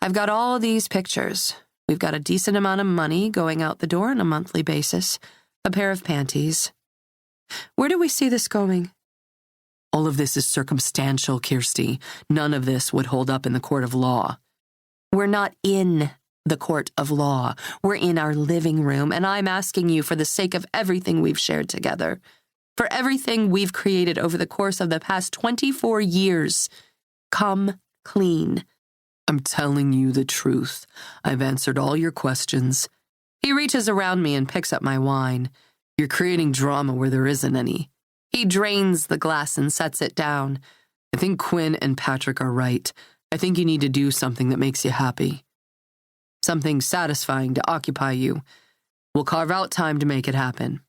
I've got all these pictures. We've got a decent amount of money going out the door on a monthly basis, a pair of panties. Where do we see this going? All of this is circumstantial, Kirsty. None of this would hold up in the court of law. We're not in the court of law. We're in our living room, and I'm asking you for the sake of everything we've shared together, for everything we've created over the course of the past 24 years. Come clean. I'm telling you the truth. I've answered all your questions. He reaches around me and picks up my wine. You're creating drama where there isn't any. He drains the glass and sets it down. I think Quinn and Patrick are right. I think you need to do something that makes you happy. Something satisfying to occupy you. We'll carve out time to make it happen.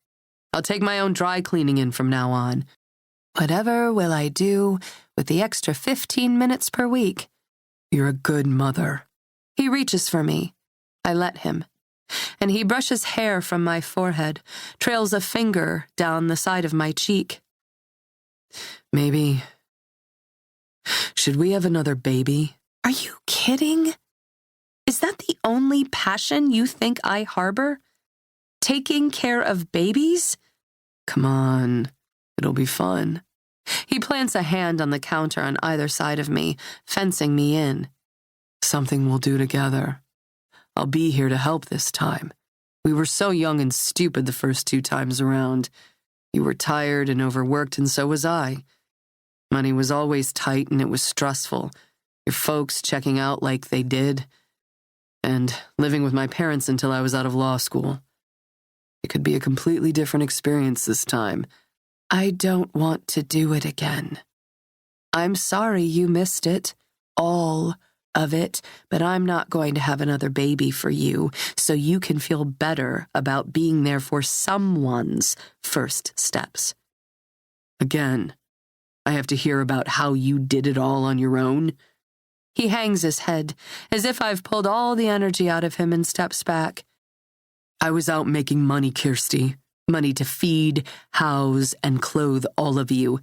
I'll take my own dry cleaning in from now on. Whatever will I do with the extra 15 minutes per week? You're a good mother. He reaches for me. I let him. And he brushes hair from my forehead, trails a finger down the side of my cheek. Maybe. Should we have another baby? Are you kidding? Is that the only passion you think I harbor? Taking care of babies? Come on. It'll be fun. He plants a hand on the counter on either side of me, fencing me in. Something we'll do together. I'll be here to help this time. We were so young and stupid the first 2 times around. You were tired and overworked, and so was I. Money was always tight, and it was stressful. Your folks checking out like they did, and living with my parents until I was out of law school. It could be a completely different experience this time. I don't want to do it again. I'm sorry you missed it, all of it, but I'm not going to have another baby for you so you can feel better about being there for someone's first steps. Again, I have to hear about how you did it all on your own. He hangs his head, as if I've pulled all the energy out of him and steps back. I was out making money, Kirsty. Money to feed, house, and clothe all of you.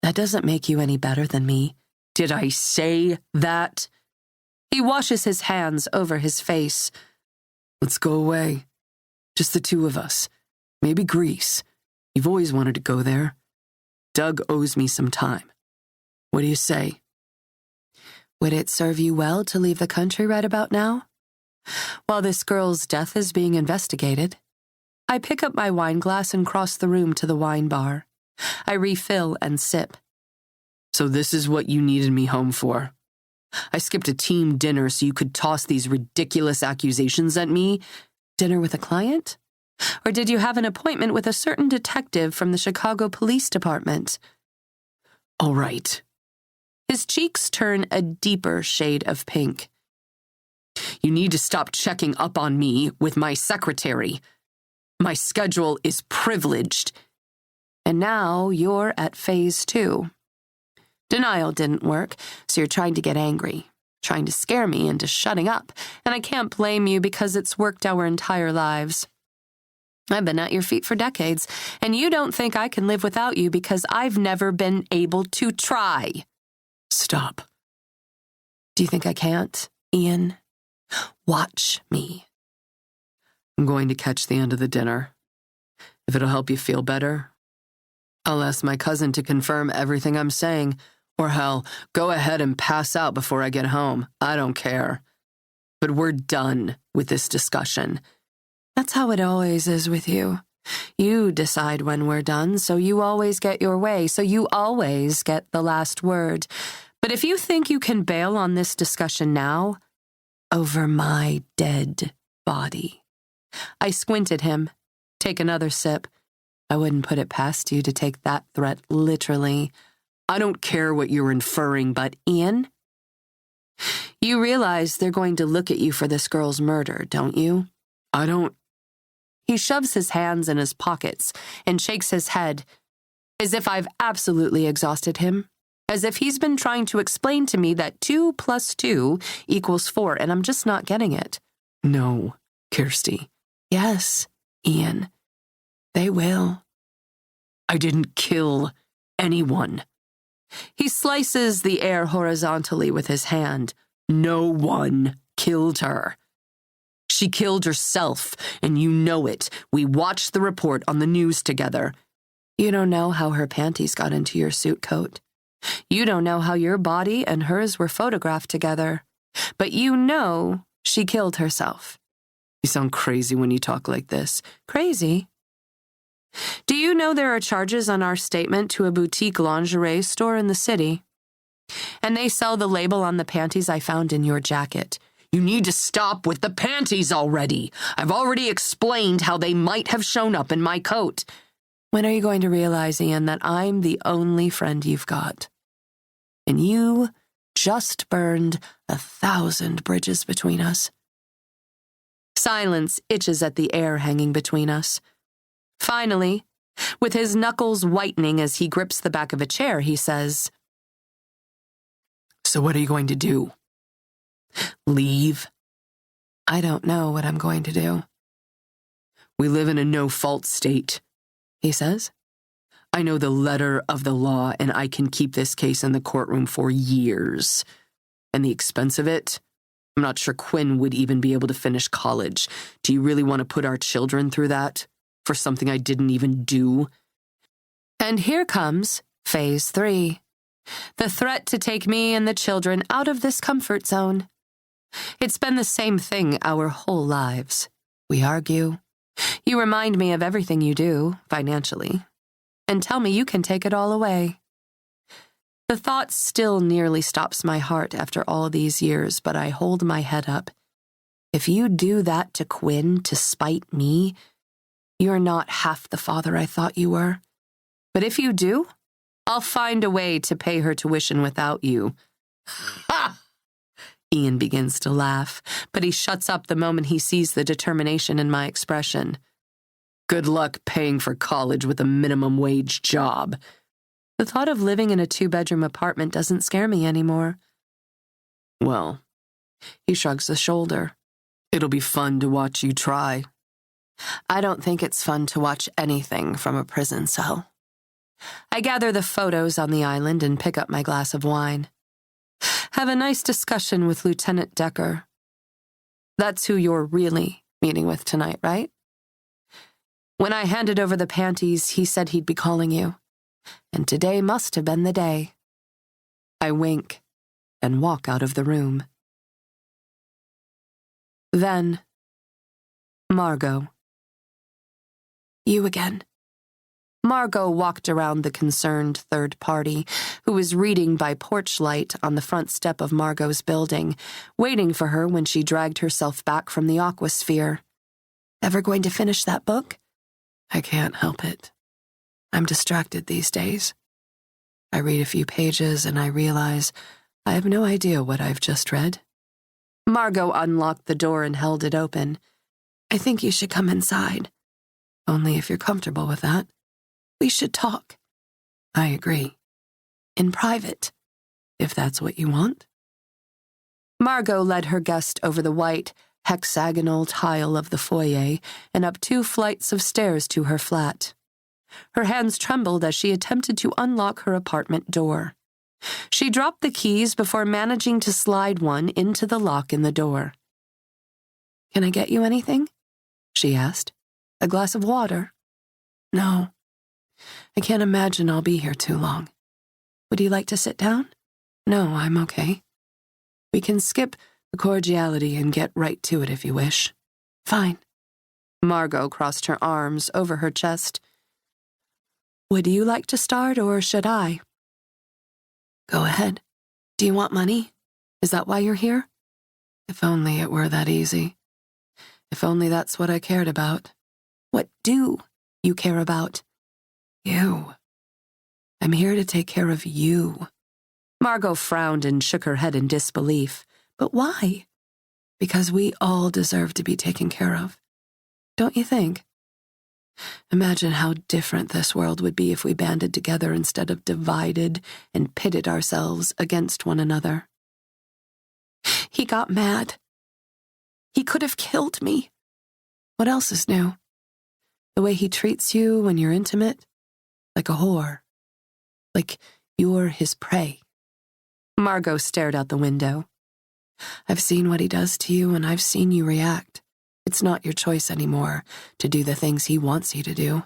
That doesn't make you any better than me. Did I say that? He washes his hands over his face. Let's go away. Just the 2 of us. Maybe Greece. You've always wanted to go there. Doug owes me some time. What do you say? Would it serve you well to leave the country right about now? While this girl's death is being investigated. I pick up my wine glass and cross the room to the wine bar. I refill and sip. So this is what you needed me home for. I skipped a team dinner so you could toss these ridiculous accusations at me. Dinner with a client? Or did you have an appointment with a certain detective from the Chicago Police Department? All right. His cheeks turn a deeper shade of pink. You need to stop checking up on me with my secretary. My schedule is privileged. And now you're at phase 2. Denial didn't work, so you're trying to get angry, trying to scare me into shutting up, and I can't blame you because it's worked our entire lives. I've been at your feet for decades, and you don't think I can live without you because I've never been able to try. Stop. Do you think I can't, Ian? Watch me. I'm going to catch the end of the dinner. If it'll help you feel better, I'll ask my cousin to confirm everything I'm saying, or hell, go ahead and pass out before I get home. I don't care. But we're done with this discussion. That's how it always is with you. You decide when we're done, so you always get your way, so you always get the last word. But if you think you can bail on this discussion now, over my dead body. I squint at him, take another sip. I wouldn't put it past you to take that threat literally. I don't care what you're inferring, but Ian, you realize they're going to look at you for this girl's murder, don't you? I don't. He shoves his hands in his pockets and shakes his head, as if I've absolutely exhausted him, as if he's been trying to explain to me that 2 + 2 = 4, and I'm just not getting it. No, Kirsty. Yes, Ian. They will. I didn't kill anyone. He slices the air horizontally with his hand. No one killed her. She killed herself, and you know it. We watched the report on the news together. You don't know how her panties got into your suit coat. You don't know how your body and hers were photographed together. But you know she killed herself. You sound crazy when you talk like this. Crazy? Do you know there are charges on our statement to a boutique lingerie store in the city? And they sell the label on the panties I found in your jacket. You need to stop with the panties already. I've already explained how they might have shown up in my coat. When are you going to realize, Ian, that I'm the only friend you've got? And you just burned 1,000 bridges between us. Silence itches at the air hanging between us. Finally, with his knuckles whitening as he grips the back of a chair, he says, So what are you going to do? Leave? I don't know what I'm going to do. We live in a no-fault state, he says. I know the letter of the law, and I can keep this case in the courtroom for years. And the expense of it? I'm not sure Quinn would even be able to finish college. Do you really want to put our children through that? For something I didn't even do? And here comes Phase 3. The threat to take me and the children out of this comfort zone. It's been the same thing our whole lives. We argue. You remind me of everything you do, financially, and tell me you can take it all away. The thought still nearly stops my heart after all these years, but I hold my head up. If you do that to Quinn to spite me, you're not half the father I thought you were. But if you do, I'll find a way to pay her tuition without you. Ha! Ian begins to laugh, but he shuts up the moment he sees the determination in my expression. Good luck paying for college with a minimum wage job. The thought of living in a 2-bedroom apartment doesn't scare me anymore. Well, he shrugs a shoulder. It'll be fun to watch you try. I don't think it's fun to watch anything from a prison cell. I gather the photos on the island and pick up my glass of wine. Have a nice discussion with Lieutenant Decker. That's who you're really meeting with tonight, right? When I handed over the panties, he said he'd be calling you. And today must have been the day. I wink and walk out of the room. Then, Margot. You again. Margot walked around the concerned third party, who was reading by porch light on the front step of Margot's building, waiting for her when she dragged herself back from the aquasphere. Ever going to finish that book? I can't help it. I'm distracted these days. I read a few pages and I realize I have no idea what I've just read. Margot unlocked the door and held it open. I think you should come inside. Only if you're comfortable with that. We should talk. I agree. In private, if that's what you want. Margot led her guest over the white, hexagonal tile of the foyer and up 2 flights of stairs to her flat. Her hands trembled as she attempted to unlock her apartment door. She dropped the keys before managing to slide one into the lock in the door. "Can I get you anything?" she asked. "A glass of water?" "No. I can't imagine I'll be here too long. Would you like to sit down?" "No, I'm okay. We can skip the cordiality and get right to it if you wish." "Fine." Margot crossed her arms over her chest. "Would you like to start, or should I?" "Go ahead. Do you want money? Is that why you're here?" "If only it were that easy. If only that's what I cared about." "What do you care about?" "You. I'm here to take care of you." Margot frowned and shook her head in disbelief. "But why?" "Because we all deserve to be taken care of. Don't you think? Imagine how different this world would be if we banded together instead of divided and pitted ourselves against one another." "He got mad. He could have killed me." "What else is new? The way he treats you when you're intimate? Like a whore. Like you're his prey." Margot stared out the window. "I've seen what he does to you, and I've seen you react. It's not your choice anymore to do the things he wants you to do.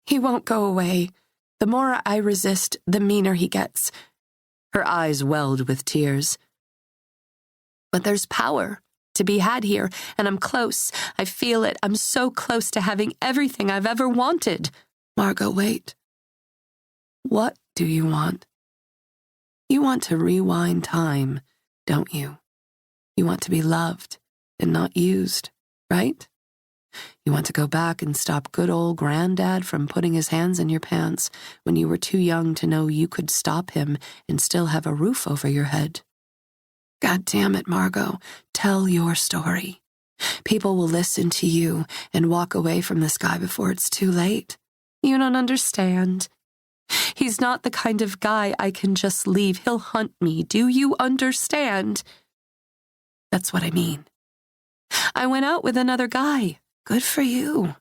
He won't go away. The more I resist, the meaner he gets." Her eyes welled with tears. "But there's power to be had here, and I'm close. I feel it. I'm so close to having everything I've ever wanted." "Margot, wait. What do you want? You want to rewind time, don't you? You want to be loved and not used, right? You want to go back and stop good old Granddad from putting his hands in your pants when you were too young to know you could stop him and still have a roof over your head. God damn it, Margot, tell your story. People will listen to you and walk away from this guy before it's too late. You don't understand. He's not the kind of guy I can just leave. He'll hunt me. Do you understand? That's what I mean. I went out with another guy. Good for you.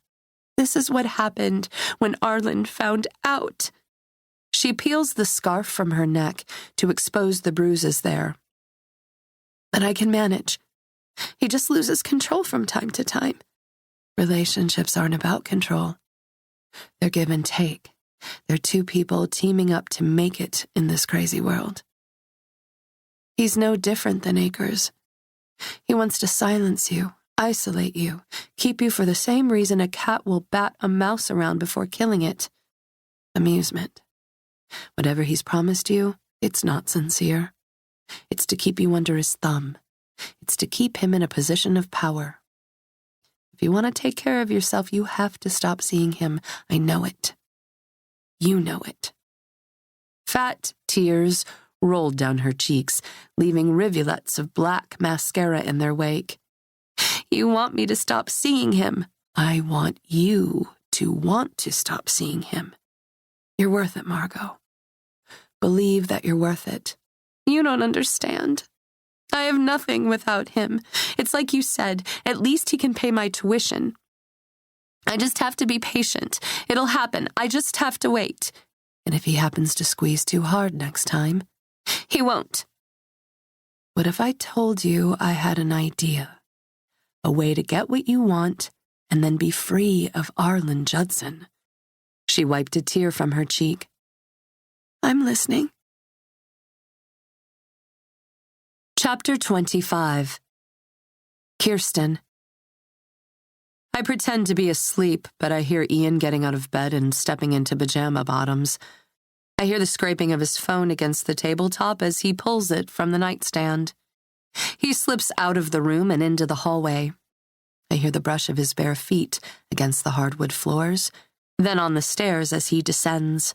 This is what happened when Arlen found out. She peels the scarf from her neck to expose the bruises there. But I can manage. He just loses control from time to time. Relationships aren't about control. They're give and take. They're two people teaming up to make it in this crazy world. He's no different than Acres. He wants to silence you, isolate you, keep you for the same reason a cat will bat a mouse around before killing it. Amusement. Whatever he's promised you, it's not sincere. It's to keep you under his thumb. It's to keep him in a position of power. If you want to take care of yourself, you have to stop seeing him. I know it. You know it. Fat tears rolled down her cheeks, leaving rivulets of black mascara in their wake. You want me to stop seeing him. I want you to want to stop seeing him. You're worth it, Margot. Believe that you're worth it. You don't understand. I have nothing without him. It's like you said, at least he can pay my tuition. I just have to be patient. It'll happen. I just have to wait. And if he happens to squeeze too hard next time, he won't. What if I told you I had an idea? A way to get what you want and then be free of Arlen Judson. She wiped a tear from her cheek. I'm listening. Chapter 25. Kirsten. I pretend to be asleep, but I hear Ian getting out of bed and stepping into pajama bottoms. I hear the scraping of his phone against the tabletop as he pulls it from the nightstand. He slips out of the room and into the hallway. I hear the brush of his bare feet against the hardwood floors, then on the stairs as he descends.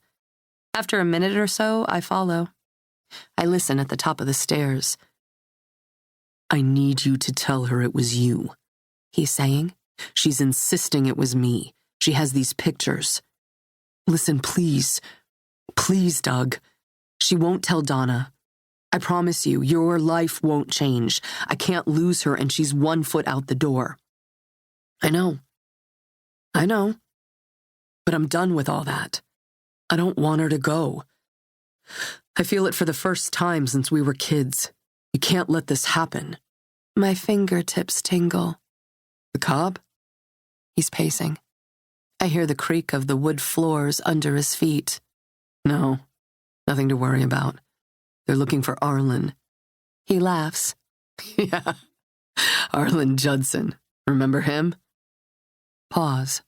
After a minute or so, I follow. I listen at the top of the stairs. I need you to tell her it was you, he's saying. She's insisting it was me. She has these pictures. Listen, please. Please, Doug. She won't tell Donna. I promise you, your life won't change. I can't lose her and she's 1 foot out the door. I know. But I'm done with all that. I don't want her to go. I feel it for the first time since we were kids. You can't let this happen. My fingertips tingle. The cop? He's pacing. I hear the creak of the wood floors under his feet. No, nothing to worry about. They're looking for Arlen. He laughs. Yeah, Arlen Judson. Remember him? Pause.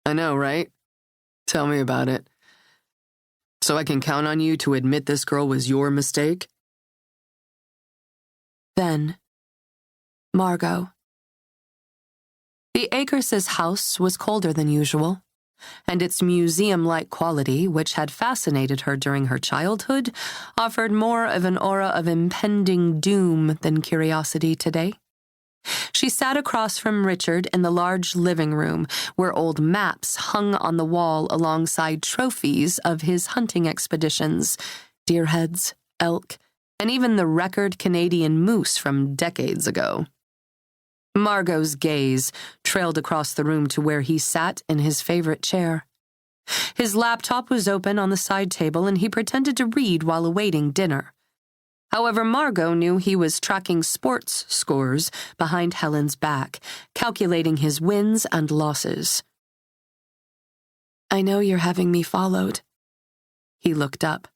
I know, right? Tell me about it. So I can count on you to admit this girl was your mistake? Then, Margot. The Akers' house was colder than usual, and its museum-like quality, which had fascinated her during her childhood, offered more of an aura of impending doom than curiosity today. She sat across from Richard in the large living room, where old maps hung on the wall alongside trophies of his hunting expeditions, deer heads, elk, and even the record Canadian moose from decades ago. Margot's gaze trailed across the room to where he sat in his favorite chair. His laptop was open on the side table and he pretended to read while awaiting dinner. However, Margot knew he was tracking sports scores behind Helen's back, calculating his wins and losses. I know you're having me followed. He looked up.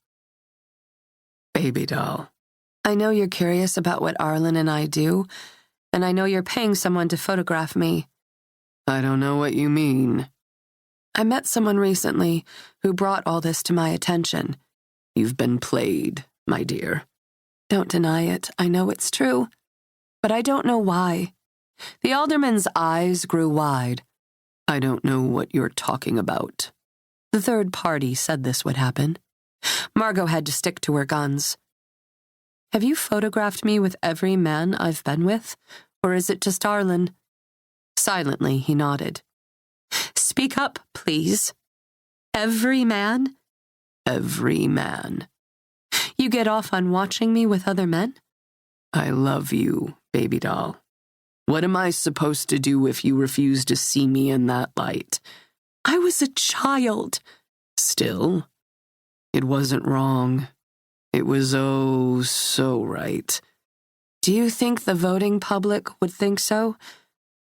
Baby doll. I know you're curious about what Arlen and I do, and I know you're paying someone to photograph me. I don't know what you mean. I met someone recently who brought all this to my attention. You've been played, my dear. Don't deny it. I know it's true. But I don't know why. The alderman's eyes grew wide. I don't know what you're talking about. The third party said this would happen. Margot had to stick to her guns. Have you photographed me with every man I've been with, or is it just Arlen? Silently, he nodded. Speak up, please. Every man? Every man. You get off on watching me with other men? I love you, baby doll. What am I supposed to do if you refuse to see me in that light? I was a child. Still, it wasn't wrong. It was oh so right. Do you think the voting public would think so?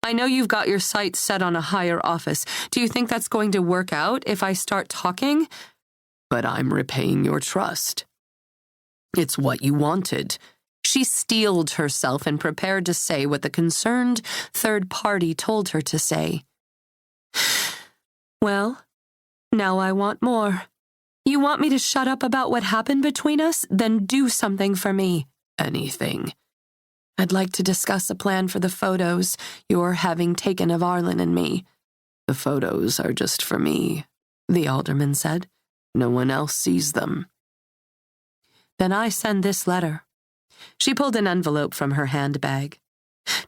I know you've got your sights set on a higher office. Do you think that's going to work out if I start talking? But I'm repaying your trust. It's what you wanted. She steeled herself and prepared to say what the concerned third party told her to say. Well, now I want more. You want me to shut up about what happened between us? Then do something for me. Anything. I'd like to discuss a plan for the photos you're having taken of Arlen and me. The photos are just for me, the alderman said. No one else sees them. Then I send this letter. She pulled an envelope from her handbag.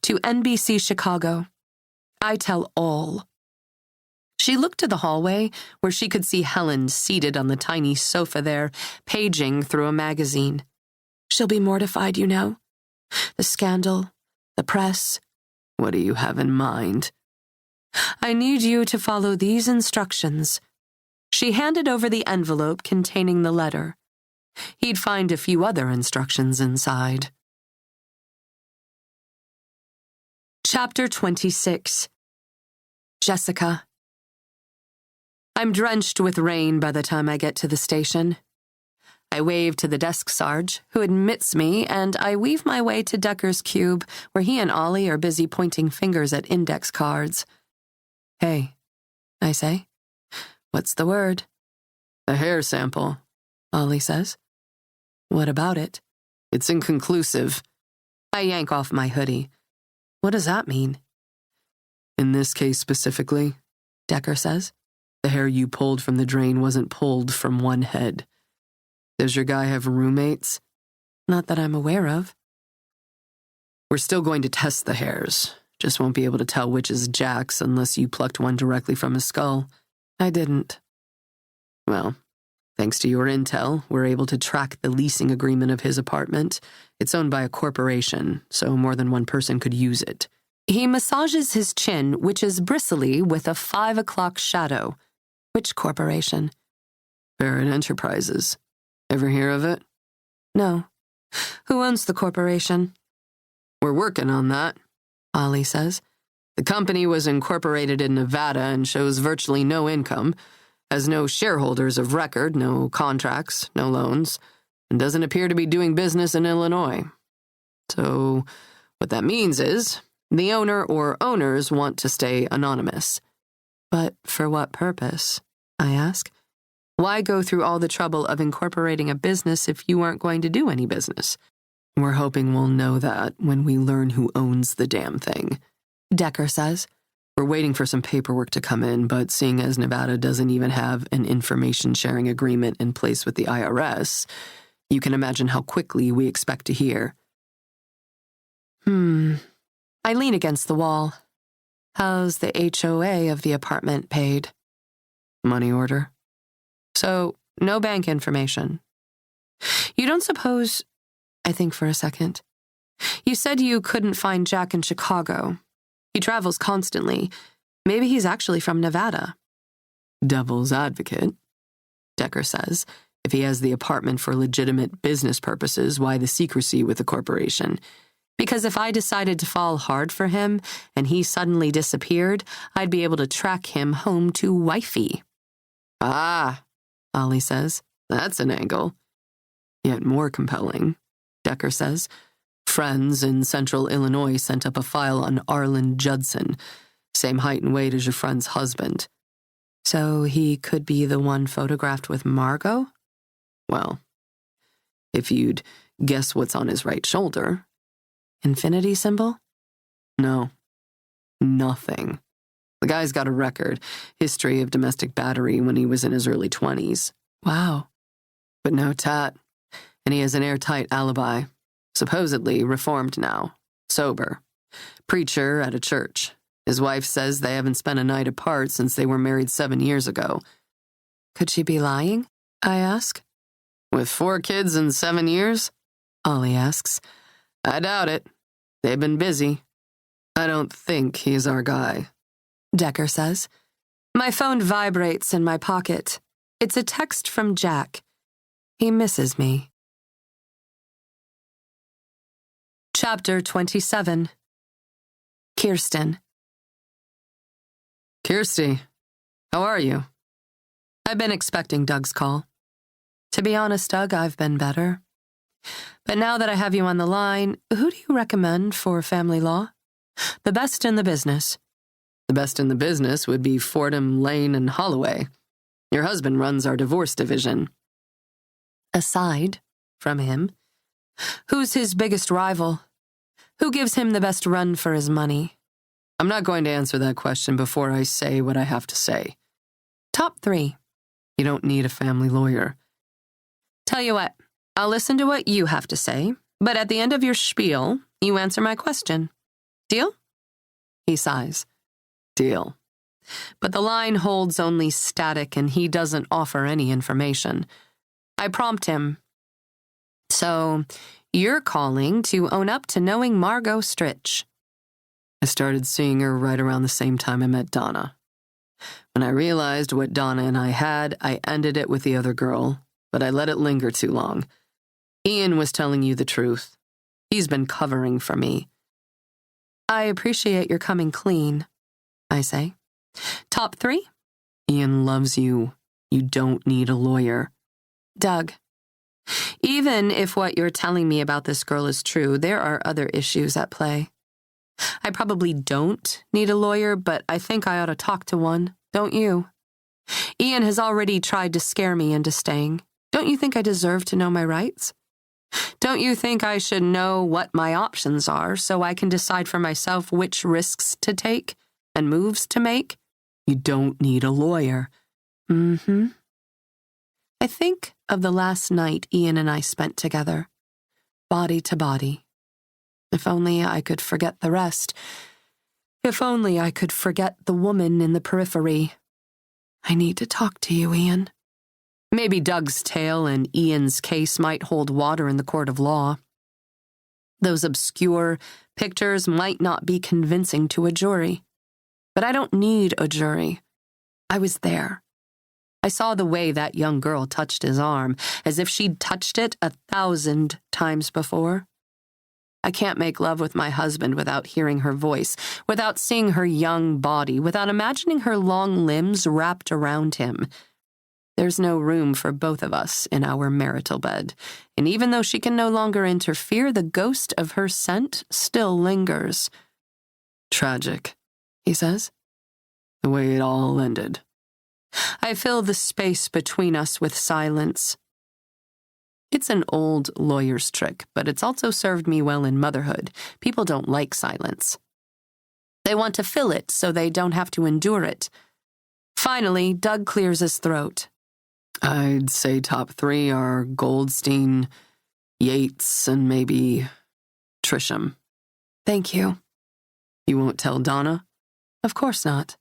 To NBC Chicago. I tell all. She looked to the hallway where she could see Helen seated on the tiny sofa there, paging through a magazine. She'll be mortified, you know. The scandal, the press. What do you have in mind? I need you to follow these instructions. She handed over the envelope containing the letter. He'd find a few other instructions inside. Chapter 26. Jessica. I'm drenched with rain by the time I get to the station. I wave to the desk sarge, who admits me, and I weave my way to Decker's cube, where he and Ollie are busy pointing fingers at index cards. Hey, I say. What's the word? A hair sample, Ollie says. What about it? It's inconclusive. I yank off my hoodie. What does that mean? In this case specifically, Decker says, the hair you pulled from the drain wasn't pulled from one head. Does your guy have roommates? Not that I'm aware of. We're still going to test the hairs. Just won't be able to tell which is Jack's unless you plucked one directly from his skull. I didn't. Well, Thanks to your intel, we're able to track the leasing agreement of his apartment. It's owned by a corporation, so more than one person could use it. He massages his chin, which is bristly with a 5 o'clock shadow. Which corporation? Barrett Enterprises. Ever hear of it? No. Who owns the corporation? We're working on that, Ollie says. The company was incorporated in Nevada and shows virtually no income, has no shareholders of record, no contracts, no loans, and doesn't appear to be doing business in Illinois. So, what that means is, the owner or owners want to stay anonymous. But for what purpose? I ask. Why go through all the trouble of incorporating a business if you aren't going to do any business? We're hoping we'll know that when we learn who owns the damn thing, Decker says. We're waiting for some paperwork to come in, but seeing as Nevada doesn't even have an information-sharing agreement in place with the IRS, you can imagine how quickly we expect to hear. I lean against the wall. How's the HOA of the apartment paid? Money order. So, no bank information. You don't suppose... I think for a second. You said you couldn't find Jack in Chicago. He travels constantly. Maybe he's actually from Nevada. Devil's advocate, Decker says. If he has the apartment for legitimate business purposes, why the secrecy with the corporation? Because if I decided to fall hard for him and he suddenly disappeared, I'd be able to track him home to wifey. Ah, Ollie says. That's an angle. Yet more compelling, Decker says. Friends in central Illinois sent up a file on Arlen Judson, same height and weight as your friend's husband. So he could be the one photographed with Margot? Well, if you'd guess what's on his right shoulder. Infinity symbol? No. Nothing. The guy's got a record, history of domestic battery when he was in his early 20s. Wow. But no tat, and he has an airtight alibi. Supposedly reformed now, sober. Preacher at a church. His wife says they haven't spent a night apart since they were married 7 years ago. Could she be lying? I ask. With 4 kids in 7 years? Ollie asks. I doubt it. They've been busy. I don't think he's our guy, Decker says. My phone vibrates in my pocket. It's a text from Jack. He misses me. Chapter 27. Kirsten. Kirsty, how are you? I've been expecting Doug's call. To be honest, Doug, I've been better. But now that I have you on the line, who do you recommend for family law? The best in the business. The best in the business would be Fordham, Lane, and Holloway. Your husband runs our divorce division. Aside from him, who's his biggest rival? Who gives him the best run for his money? I'm not going to answer that question before I say what I have to say. Top 3. You don't need a family lawyer. Tell you what, I'll listen to what you have to say, but at the end of your spiel, you answer my question. Deal? He sighs. Deal. But the line holds only static and he doesn't offer any information. I prompt him. So, you're calling to own up to knowing Margot Stritch. I started seeing her right around the same time I met Donna. When I realized what Donna and I had, I ended it with the other girl, but I let it linger too long. Ian was telling you the truth. He's been covering for me. I appreciate your coming clean, I say. Top 3? Ian loves you. You don't need a lawyer. Doug, even if what you're telling me about this girl is true, there are other issues at play. I probably don't need a lawyer, but I think I ought to talk to one, don't you? Ian has already tried to scare me into staying. Don't you think I deserve to know my rights? Don't you think I should know what my options are so I can decide for myself which risks to take and moves to make? You don't need a lawyer. Mm-hmm. I think of the last night Ian and I spent together, body to body. If only I could forget the rest. If only I could forget the woman in the periphery. I need to talk to you, Ian. Maybe Doug's tale and Ian's case might hold water in the court of law. Those obscure pictures might not be convincing to a jury. But I don't need a jury. I was there. I saw the way that young girl touched his arm, as if she'd touched it 1,000 times before. I can't make love with my husband without hearing her voice, without seeing her young body, without imagining her long limbs wrapped around him. There's no room for both of us in our marital bed, and even though she can no longer interfere, the ghost of her scent still lingers. Tragic, he says. The way it all ended. I fill the space between us with silence. It's an old lawyer's trick, but it's also served me well in motherhood. People don't like silence. They want to fill it so they don't have to endure it. Finally, Doug clears his throat. I'd say top 3 are Goldstein, Yates, and maybe Trisham. Thank you. You won't tell Donna? Of course not.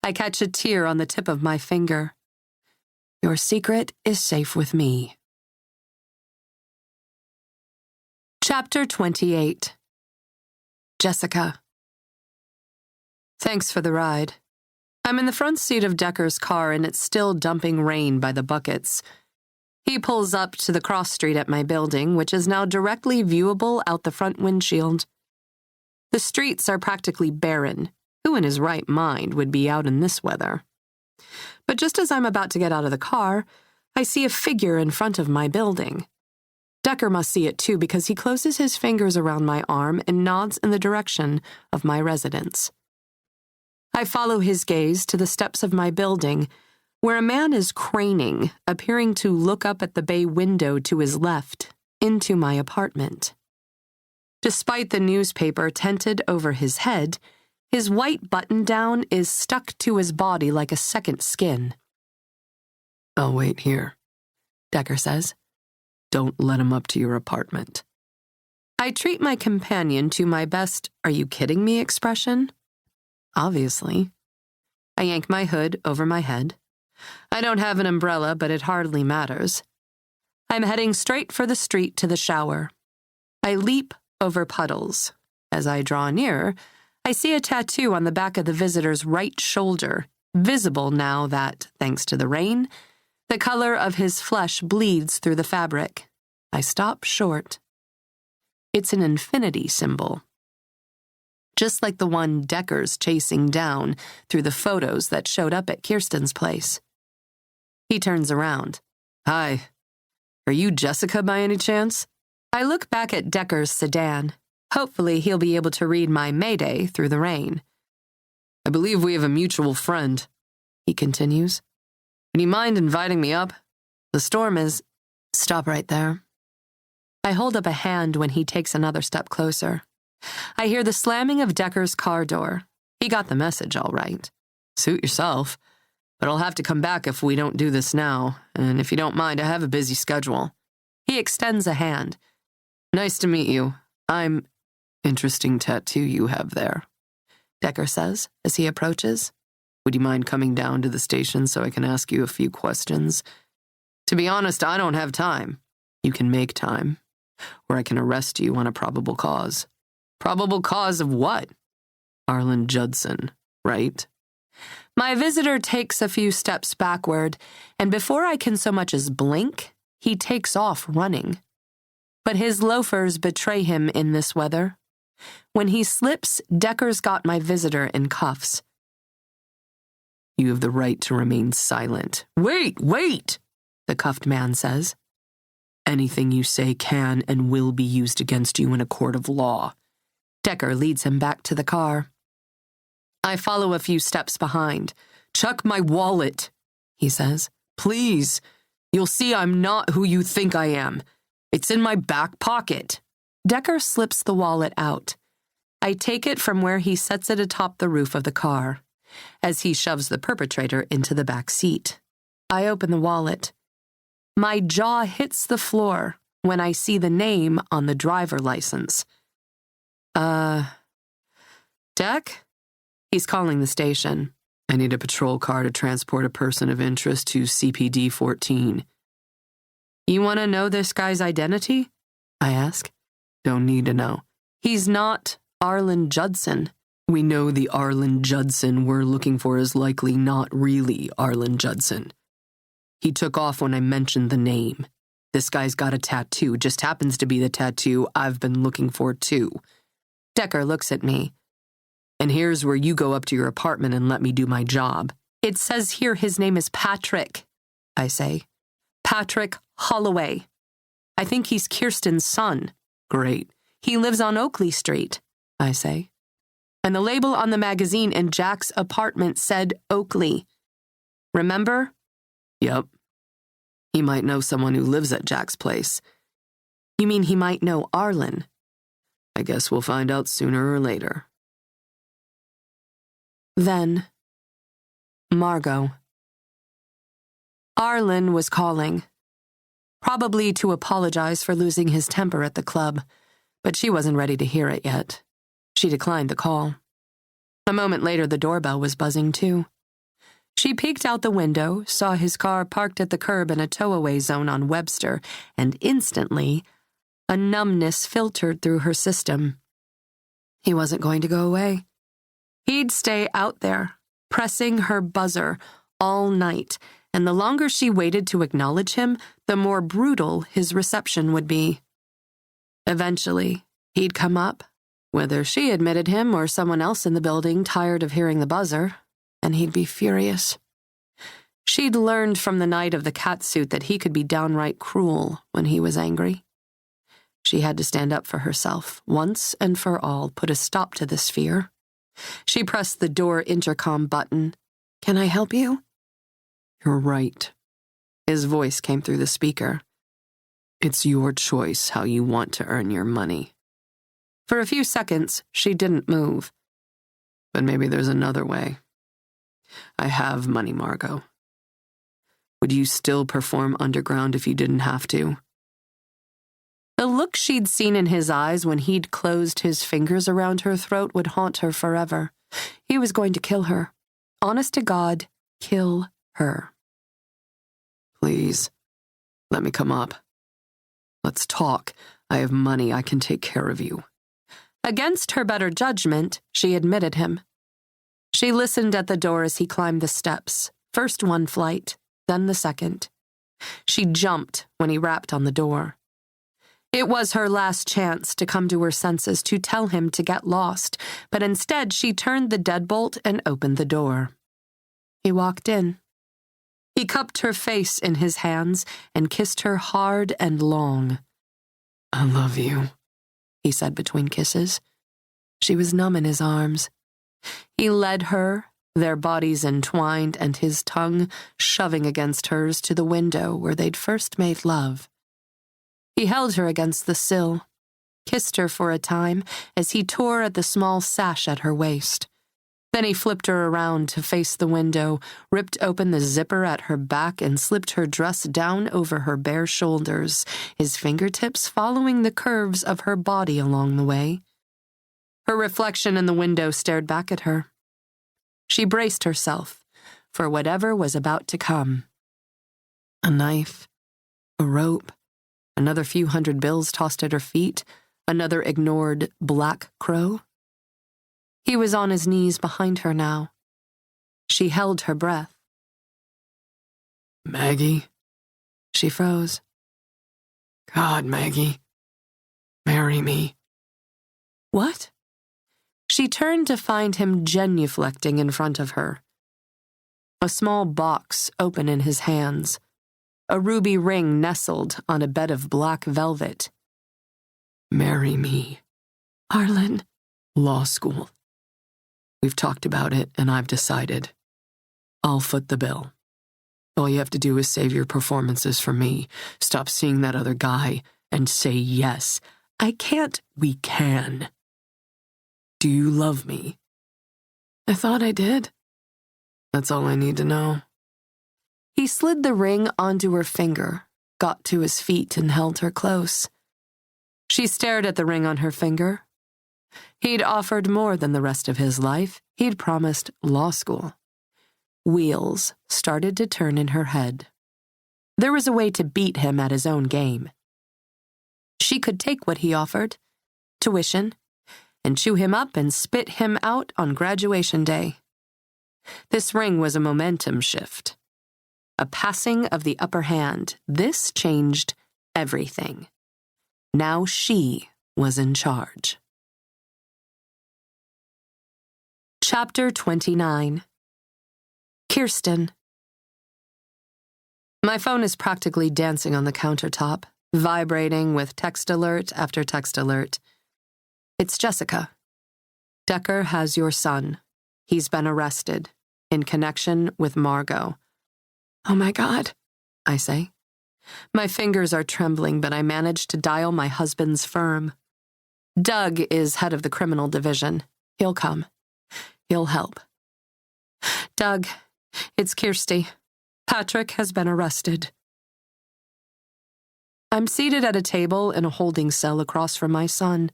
I catch a tear on the tip of my finger. Your secret is safe with me. Chapter 28. Jessica. Thanks for the ride. I'm in the front seat of Decker's car and it's still dumping rain by the buckets. He pulls up to the cross street at my building, which is now directly viewable out the front windshield. The streets are practically barren. Who in his right mind would be out in this weather? But just as I'm about to get out of the car, I see a figure in front of my building. Decker must see it too because he closes his fingers around my arm and nods in the direction of my residence. I follow his gaze to the steps of my building, where a man is craning, appearing to look up at the bay window to his left, into my apartment. Despite the newspaper tented over his head, his white button-down is stuck to his body like a second skin. I'll wait here, Decker says. Don't let him up to your apartment. I treat my companion to my best "are-you-kidding-me" expression. Obviously. I yank my hood over my head. I don't have an umbrella, but it hardly matters. I'm heading straight for the street to the shower. I leap over puddles. As I draw nearer, I see a tattoo on the back of the visitor's right shoulder, visible now that, thanks to the rain, the color of his flesh bleeds through the fabric. I stop short. It's an infinity symbol. Just like the one Decker's chasing down through the photos that showed up at Kirsten's place. He turns around. Hi. Are you Jessica by any chance? I look back at Decker's sedan. Hopefully he'll be able to read my Mayday through the rain. I believe we have a mutual friend, he continues. Would you mind inviting me up? The storm is... Stop right there. I hold up a hand when he takes another step closer. I hear the slamming of Decker's car door. He got the message all right. Suit yourself, but I'll have to come back if we don't do this now, and if you don't mind, I have a busy schedule. He extends a hand. Nice to meet you. Interesting tattoo you have there, Decker says as he approaches. Would you mind coming down to the station so I can ask you a few questions? To be honest, I don't have time. You can make time, or I can arrest you on a probable cause. Probable cause of what? Arlen Judson, right? My visitor takes a few steps backward, and before I can so much as blink, he takes off running. But his loafers betray him in this weather. When he slips, Decker's got my visitor in cuffs. You have the right to remain silent. Wait, the cuffed man says. Anything you say can and will be used against you in a court of law. Decker leads him back to the car. I follow a few steps behind. Chuck my wallet, he says. Please. You'll see I'm not who you think I am. It's in my back pocket. Decker slips the wallet out. I take it from where he sets it atop the roof of the car, as he shoves the perpetrator into the back seat. I open the wallet. My jaw hits the floor when I see the name on the driver license. Deck? He's calling the station. I need a patrol car to transport a person of interest to CPD 14. You want to know this guy's identity? I ask. Don't need to know. He's not Arlen Judson. We know the Arlen Judson we're looking for is likely not really Arlen Judson. He took off when I mentioned the name. This guy's got a tattoo, just happens to be the tattoo I've been looking for too. Decker looks at me. And here's where you go up to your apartment and let me do my job. It says here his name is Patrick, I say. Patrick Holloway. I think he's Kirsten's son. Great. He lives on Oakley Street, I say. And the label on the magazine in Jack's apartment said Oakley. Remember? Yep. He might know someone who lives at Jack's place. You mean he might know Arlen? I guess we'll find out sooner or later. Then, Margot. Arlen was calling, probably to apologize for losing his temper at the club, but she wasn't ready to hear it yet. She declined the call. A moment later, the doorbell was buzzing too. She peeked out the window, saw his car parked at the curb in a tow-away zone on Webster, and instantly, a numbness filtered through her system. He wasn't going to go away. He'd stay out there, pressing her buzzer all night, and the longer she waited to acknowledge him, the more brutal his reception would be. Eventually, he'd come up, whether she admitted him or someone else in the building tired of hearing the buzzer, and he'd be furious. She'd learned from the night of the catsuit that he could be downright cruel when he was angry. She had to stand up for herself, once and for all, put a stop to this fear. She pressed the door intercom button. "Can I help you?" You're right. His voice came through the speaker. It's your choice how you want to earn your money. For a few seconds, she didn't move. But maybe there's another way. I have money, Margot. Would you still perform underground if you didn't have to? The look she'd seen in his eyes when he'd closed his fingers around her throat would haunt her forever. He was going to kill her. Honest to God, kill her. Please, let me come up. Let's talk. I have money. I can take care of you. Against her better judgment, she admitted him. She listened at the door as he climbed the steps, first one flight, then the second. She jumped when he rapped on the door. It was her last chance to come to her senses, to tell him to get lost, but instead she turned the deadbolt and opened the door. He walked in. He cupped her face in his hands and kissed her hard and long. I love you, he said between kisses. She was numb in his arms. He led her, their bodies entwined and his tongue shoving against hers, to the window where they'd first made love. He held her against the sill, kissed her for a time as he tore at the small sash at her waist. Then he flipped her around to face the window, ripped open the zipper at her back and slipped her dress down over her bare shoulders, his fingertips following the curves of her body along the way. Her reflection in the window stared back at her. She braced herself for whatever was about to come. A knife, a rope, another few hundred bills tossed at her feet, another ignored black crow. He was on his knees behind her now. She held her breath. Maggie? She froze. God, Maggie. Marry me. What? She turned to find him genuflecting in front of her. A small box open in his hands. A ruby ring nestled on a bed of black velvet. Marry me. Arlen. Law school. We've talked about it, and I've decided. I'll foot the bill. All you have to do is save your performances for me. Stop seeing that other guy and say yes. I can't. We can. Do you love me? I thought I did. That's all I need to know. He slid the ring onto her finger, got to his feet, and held her close. She stared at the ring on her finger. He'd offered more than the rest of his life. He'd promised law school. Wheels started to turn in her head. There was a way to beat him at his own game. She could take what he offered, tuition, and chew him up and spit him out on graduation day. This ring was a momentum shift, a passing of the upper hand. This changed everything. Now she was in charge. Chapter 29. Kirsten. My phone is practically dancing on the countertop, vibrating with text alert after text alert. It's Jessica. Decker has your son. He's been arrested in connection with Margot. Oh my God, I say. My fingers are trembling, but I manage to dial my husband's firm. Doug is head of the criminal division. He'll come. He'll help. Doug, it's Kirsty. Patrick has been arrested. I'm seated at a table in a holding cell across from my son.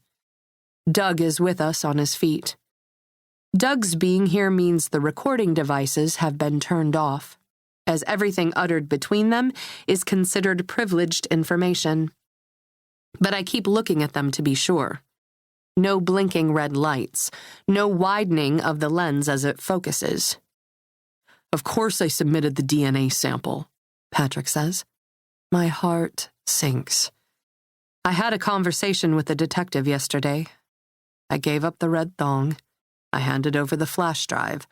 Doug is with us on his feet. Doug's being here means the recording devices have been turned off, as everything uttered between them is considered privileged information. But I keep looking at them to be sure. No blinking red lights, no widening of the lens as it focuses. Of course I submitted the DNA sample, Patrick says. My heart sinks. I had a conversation with the detective yesterday. I gave up the red thong. I handed over the flash drive.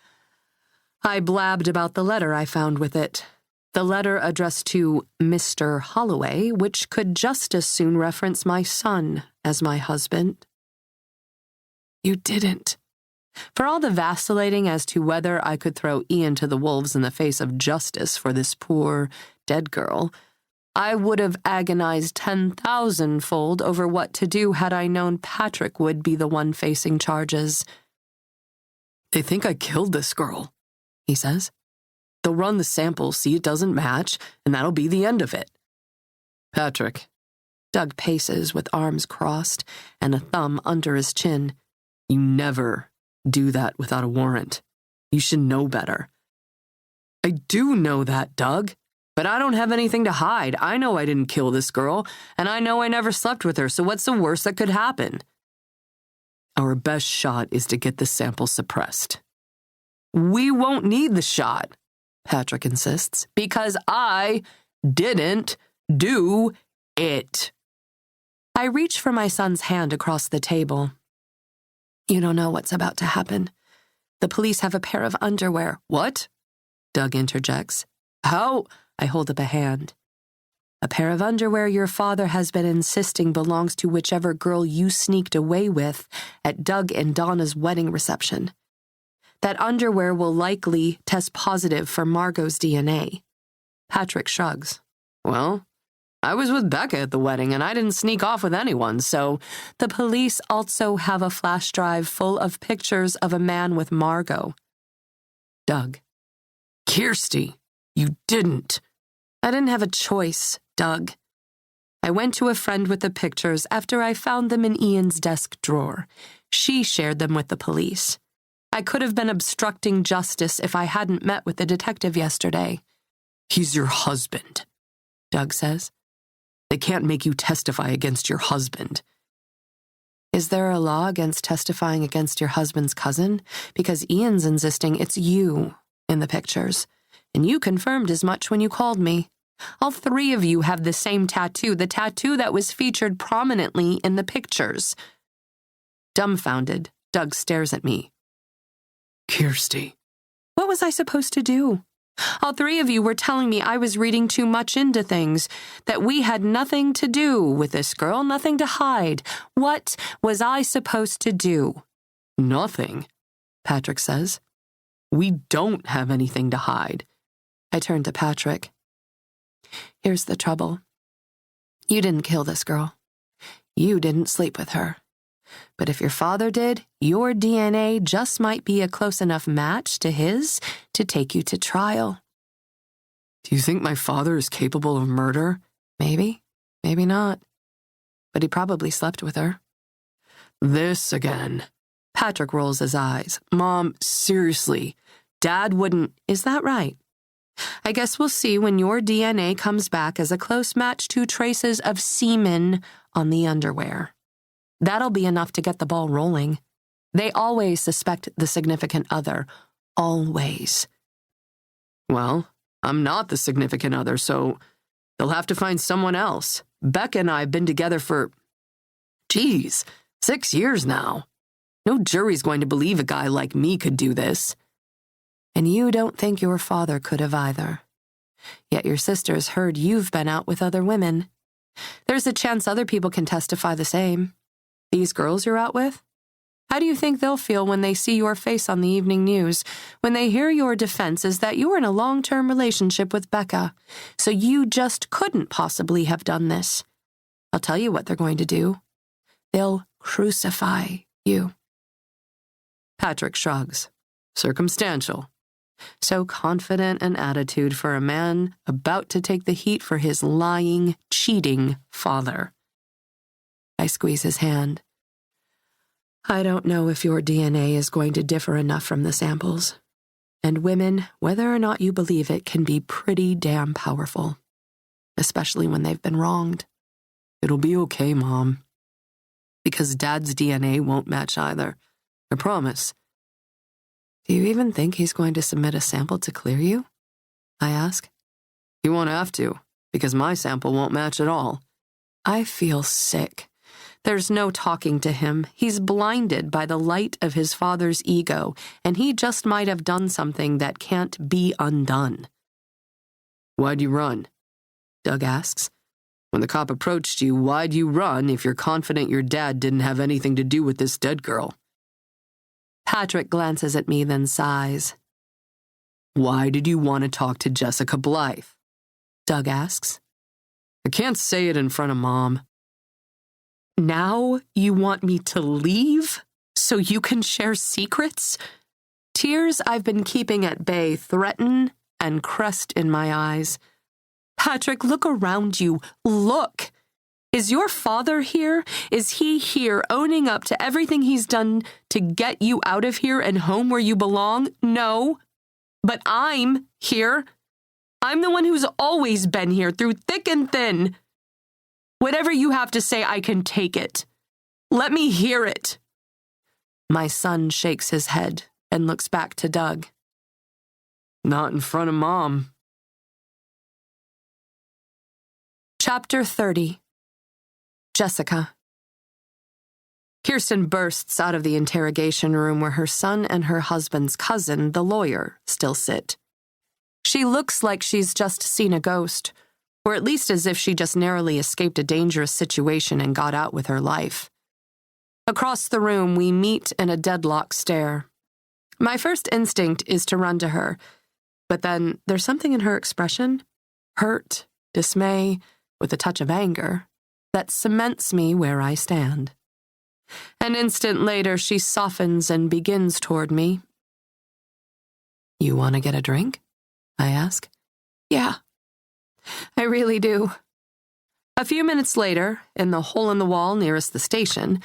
I blabbed about the letter I found with it. The letter addressed to Mr. Holloway, which could just as soon reference my son as my husband. You didn't. For all the vacillating as to whether I could throw Ian to the wolves in the face of justice for this poor, dead girl, I would have agonized 10,000-fold over what to do had I known Patrick would be the one facing charges. They think I killed this girl, he says. They'll run the sample, see it doesn't match, and that'll be the end of it. Patrick. Doug paces with arms crossed and a thumb under his chin. You never do that without a warrant. You should know better. I do know that, Doug, but I don't have anything to hide. I know I didn't kill this girl, and I know I never slept with her, so what's the worst that could happen? Our best shot is to get the sample suppressed. We won't need the shot, Patrick insists, because I didn't do it. I reach for my son's hand across the table. You don't know what's about to happen. The police have a pair of underwear. What? Doug interjects. How? I hold up a hand. A pair of underwear your father has been insisting belongs to whichever girl you sneaked away with at Doug and Donna's wedding reception. That underwear will likely test positive for Margot's DNA. Patrick shrugs. Well, I was with Becca at the wedding and I didn't sneak off with anyone, so the police also have a flash drive full of pictures of a man with Margot. Doug. Kirsty, you didn't. I didn't have a choice, Doug. I went to a friend with the pictures after I found them in Ian's desk drawer. She shared them with the police. I could have been obstructing justice if I hadn't met with the detective yesterday. He's your husband, Doug says. They can't make you testify against your husband. Is there a law against testifying against your husband's cousin? Because Ian's insisting it's you in the pictures, and you confirmed as much when you called me. All three of you have the same tattoo, the tattoo that was featured prominently in the pictures. Dumbfounded, Doug stares at me. Kirsty. What was I supposed to do? All three of you were telling me I was reading too much into things, that we had nothing to do with this girl, nothing to hide. What was I supposed to do? Nothing, Patrick says. We don't have anything to hide. I turn to Patrick. Here's the trouble. You didn't kill this girl. You didn't sleep with her. But if your father did, your DNA just might be a close enough match to his to take you to trial. Do you think my father is capable of murder? Maybe, maybe not. But he probably slept with her. This again. Patrick rolls his eyes. Mom, seriously, Dad wouldn't. Is that right? I guess we'll see when your DNA comes back as a close match to traces of semen on the underwear. That'll be enough to get the ball rolling. They always suspect the significant other. Always. Well, I'm not the significant other, so they'll have to find someone else. Becca and I have been together for, 6 years now. No jury's going to believe a guy like me could do this. And you don't think your father could have either. Yet your sister's heard you've been out with other women. There's a chance other people can testify the same. These girls you're out with? How do you think they'll feel when they see your face on the evening news, when they hear your defense is that you're in a long-term relationship with Becca, so you just couldn't possibly have done this? I'll tell you what they're going to do. They'll crucify you. Patrick shrugs. Circumstantial. So confident an attitude for a man about to take the heat for his lying, cheating father. I squeeze his hand. I don't know if your DNA is going to differ enough from the samples. And women, whether or not you believe it, can be pretty damn powerful. Especially when they've been wronged. It'll be okay, Mom. Because Dad's DNA won't match either. I promise. Do you even think he's going to submit a sample to clear you? I ask. He won't have to, because my sample won't match at all. I feel sick. There's no talking to him. He's blinded by the light of his father's ego, and he just might have done something that can't be undone. Why'd you run? Doug asks. When the cop approached you, why'd you run if you're confident your dad didn't have anything to do with this dead girl? Patrick glances at me, then sighs. Why did you want to talk to Jessica Blythe? Doug asks. I can't say it in front of Mom. Now you want me to leave so you can share secrets? Tears I've been keeping at bay threaten and crest in my eyes. Patrick, look around you. Look. Is your father here? Is he here owning up to everything he's done to get you out of here and home where you belong? No. But I'm here. I'm the one who's always been here through thick and thin. Whatever you have to say, I can take it. Let me hear it. My son shakes his head and looks back to Doug. Not in front of Mom. Chapter 30. Jessica. Kirsten bursts out of the interrogation room where her son and her husband's cousin, the lawyer, still sit. She looks like she's just seen a ghost, or at least as if she just narrowly escaped a dangerous situation and got out with her life. Across the room, we meet in a deadlock stare. My first instinct is to run to her, but then there's something in her expression, hurt, dismay, with a touch of anger, that cements me where I stand. An instant later, she softens and begins toward me. You want to get a drink? I ask. Yeah, I really do. A few minutes later, in the hole in the wall nearest the station,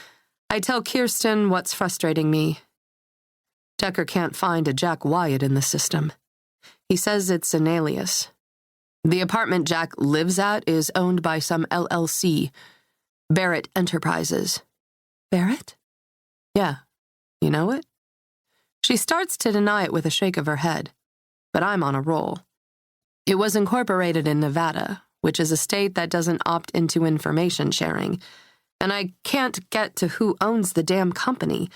I tell Kirsten what's frustrating me. Decker can't find a Jack Wyatt in the system. He says it's an alias. The apartment Jack lives at is owned by some LLC, Barrett Enterprises. Barrett? Yeah. You know it? She starts to deny it with a shake of her head, but I'm on a roll. It was incorporated in Nevada, which is a state that doesn't opt into information sharing, and I can't get to who owns the damn company,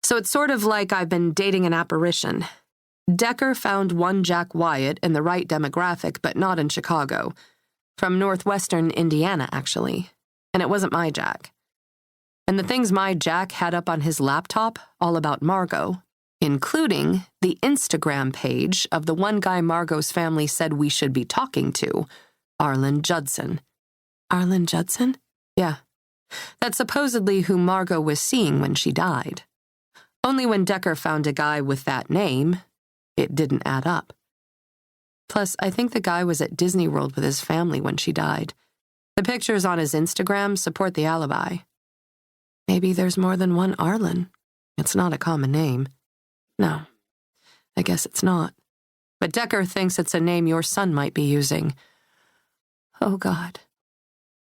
so it's sort of like I've been dating an apparition. Decker found one Jack Wyatt in the right demographic, but not in Chicago. From northwestern Indiana, actually. And it wasn't my Jack. And the things my Jack had up on his laptop, all about Margot, including the Instagram page of the one guy Margot's family said we should be talking to, Arlen Judson. Arlen Judson? Yeah. That's supposedly who Margot was seeing when she died. Only when Decker found a guy with that name, it didn't add up. Plus, I think the guy was at Disney World with his family when she died. The pictures on his Instagram support the alibi. Maybe there's more than one Arlen. It's not a common name. No. I guess it's not. But Decker thinks it's a name your son might be using. Oh, God.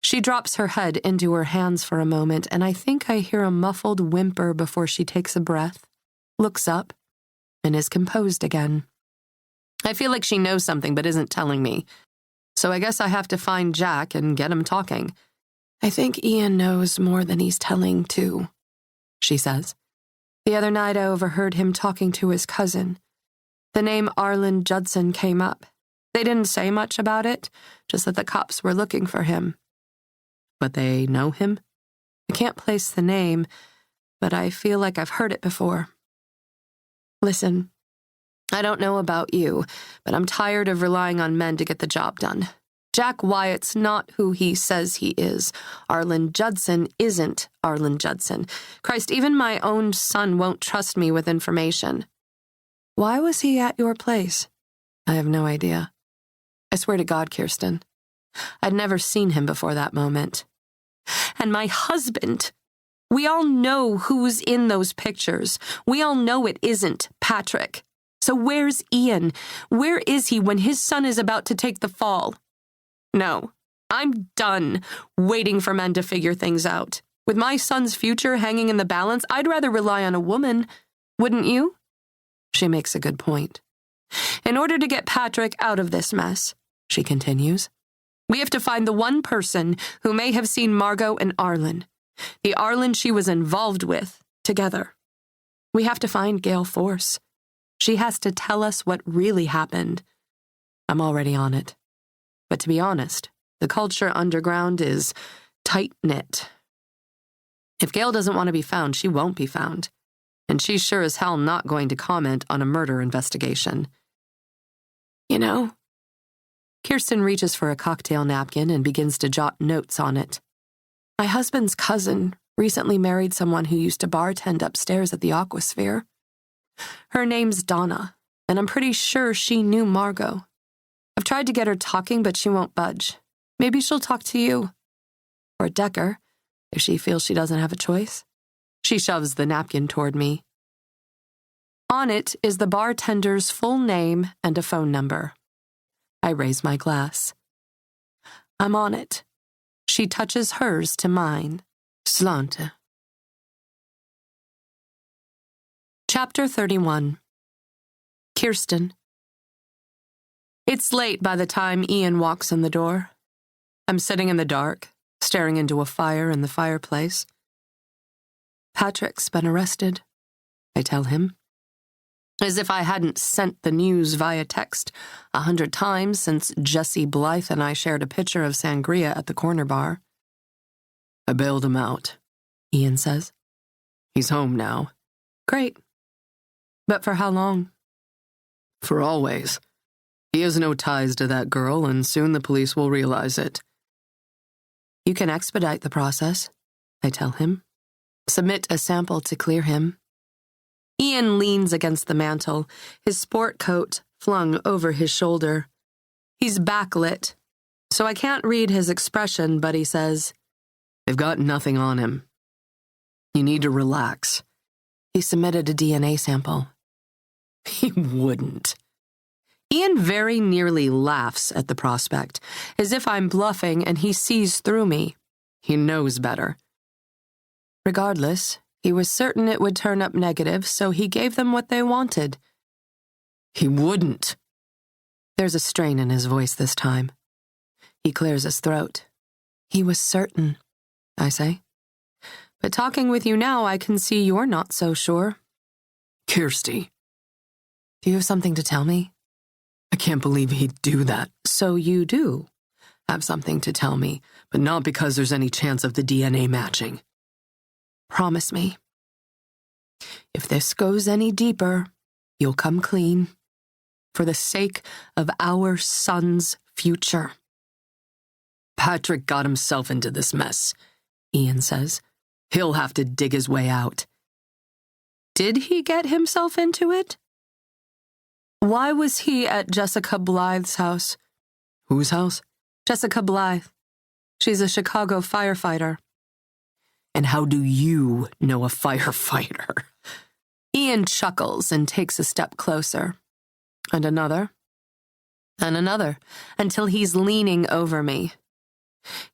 She drops her head into her hands for a moment, and I think I hear a muffled whimper before she takes a breath, looks up, and is composed again. I feel like she knows something but isn't telling me. So I guess I have to find Jack and get him talking. I think Ian knows more than he's telling, too, she says. The other night I overheard him talking to his cousin. The name Arlen Judson came up. They didn't say much about it, just that the cops were looking for him. But they know him? I can't place the name, but I feel like I've heard it before. Listen, I don't know about you, but I'm tired of relying on men to get the job done. Jack Wyatt's not who he says he is. Arlen Judson isn't Arlen Judson. Christ, even my own son won't trust me with information. Why was he at your place? I have no idea. I swear to God, Kirsten. I'd never seen him before that moment. And my husband. We all know who's in those pictures. We all know it isn't Patrick. So where's Ian? Where is he when his son is about to take the fall? No, I'm done waiting for men to figure things out. With my son's future hanging in the balance, I'd rather rely on a woman. Wouldn't you? She makes a good point. In order to get Patrick out of this mess, she continues, we have to find the one person who may have seen Margot and Arlen, the Arlen she was involved with, together. We have to find Gail Force. She has to tell us what really happened. I'm already on it. But to be honest, the culture underground is tight-knit. If Gail doesn't want to be found, she won't be found. And she's sure as hell not going to comment on a murder investigation. You know, Kirsten reaches for a cocktail napkin and begins to jot notes on it. My husband's cousin recently married someone who used to bartend upstairs at the Aquasphere. Her name's Donna, and I'm pretty sure she knew Margot. I've tried to get her talking, but she won't budge. Maybe she'll talk to you. Or Decker, if she feels she doesn't have a choice. She shoves the napkin toward me. On it is the bartender's full name and a phone number. I raise my glass. I'm on it. She touches hers to mine. Slante. Chapter 31. Kirsten. It's late by the time Ian walks in the door. I'm sitting in the dark, staring into a fire in the fireplace. Patrick's been arrested, I tell him. As if I hadn't sent the news via text 100 times since Jesse Blythe and I shared a pitcher of sangria at the corner bar. I bailed him out, Ian says. He's home now. Great. But for how long? For always. He has no ties to that girl, and soon the police will realize it. You can expedite the process, I tell him. Submit a sample to clear him. Ian leans against the mantel, his sport coat flung over his shoulder. He's backlit, so I can't read his expression, but he says, They've got nothing on him. You need to relax. He submitted a DNA sample. He wouldn't. Ian very nearly laughs at the prospect, as if I'm bluffing and he sees through me. He knows better. Regardless, he was certain it would turn up negative, so he gave them what they wanted. He wouldn't. There's a strain in his voice this time. He clears his throat. He was certain, I say. But talking with you now, I can see you're not so sure. Kirsty. Do you have something to tell me? I can't believe he'd do that. So you do have something to tell me, but not because there's any chance of the DNA matching. Promise me. If this goes any deeper, you'll come clean. For the sake of our son's future. Patrick got himself into this mess, Ian says. He'll have to dig his way out. Did he get himself into it? Why was he at Jessica Blythe's house? Whose house? Jessica Blythe. She's a Chicago firefighter. And how do you know a firefighter? Ian chuckles and takes a step closer, And another. And another, until he's leaning over me.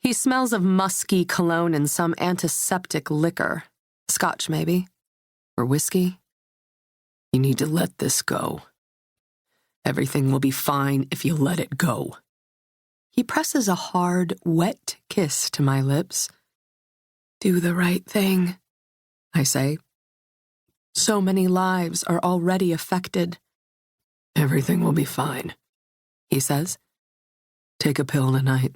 He smells of musky cologne and some antiseptic liquor. Scotch, maybe. Or whiskey. You need to let this go. Everything will be fine if you let it go. He presses a hard, wet kiss to my lips. Do the right thing, I say. So many lives are already affected. Everything will be fine, he says. Take a pill tonight.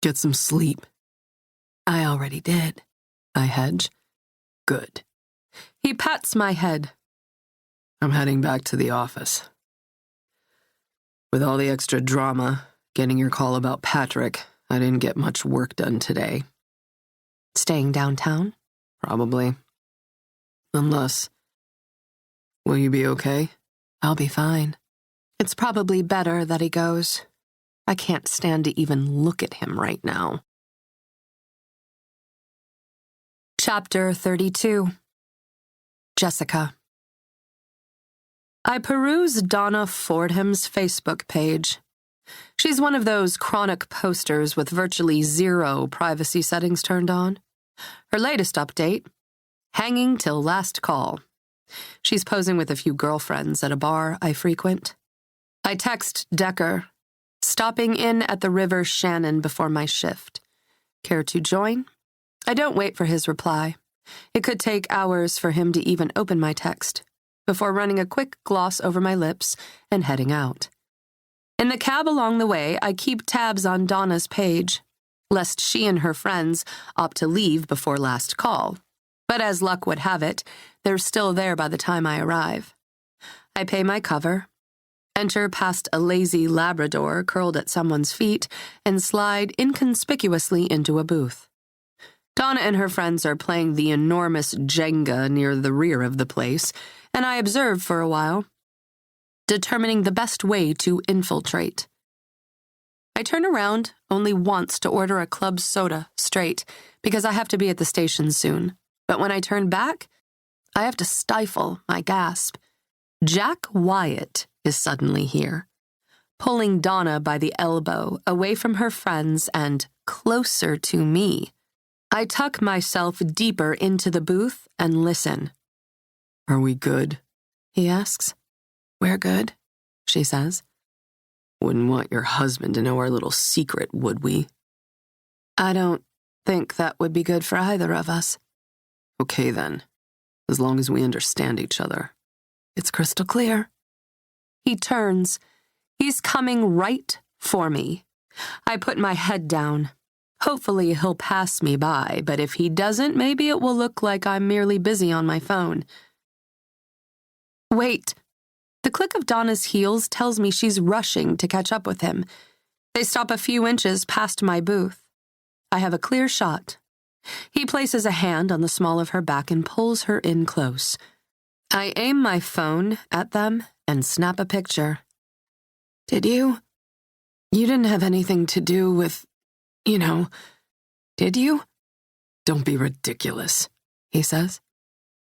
Get some sleep. I already did, I hedge. Good. He pats my head. I'm heading back to the office. With all the extra drama, getting your call about Patrick, I didn't get much work done today. Staying downtown? Probably. Unless... Will you be okay? I'll be fine. It's probably better that he goes. I can't stand to even look at him right now. Chapter 32. Jessica. I peruse Donna Fordham's Facebook page. She's one of those chronic posters with virtually zero privacy settings turned on. Her latest update, hanging till last call. She's posing with a few girlfriends at a bar I frequent. I text Decker, stopping in at the River Shannon before my shift. Care to join? I don't wait for his reply. It could take hours for him to even open my text, before running a quick gloss over my lips and heading out. In the cab along the way, I keep tabs on Donna's page, lest she and her friends opt to leave before last call. But as luck would have it, they're still there by the time I arrive. I pay my cover, enter past a lazy Labrador curled at someone's feet, and slide inconspicuously into a booth. Donna and her friends are playing the enormous Jenga near the rear of the place, and I observe for a while, determining the best way to infiltrate. I turn around only once to order a club soda straight, because I have to be at the station soon. But when I turn back, I have to stifle my gasp. Jack Wyatt is suddenly here, pulling Donna by the elbow away from her friends and closer to me. I tuck myself deeper into the booth and listen. Are we good? He asks. We're good, she says. Wouldn't want your husband to know our little secret, would we? I don't think that would be good for either of us. Okay then, as long as we understand each other. It's crystal clear. He turns. He's coming right for me. I put my head down. Hopefully he'll pass me by, but if he doesn't, maybe it will look like I'm merely busy on my phone. Wait. The click of Donna's heels tells me she's rushing to catch up with him. They stop a few inches past my booth. I have a clear shot. He places a hand on the small of her back and pulls her in close. I aim my phone at them and snap a picture. Did you? You didn't have anything to do with... did you? Don't be ridiculous, he says.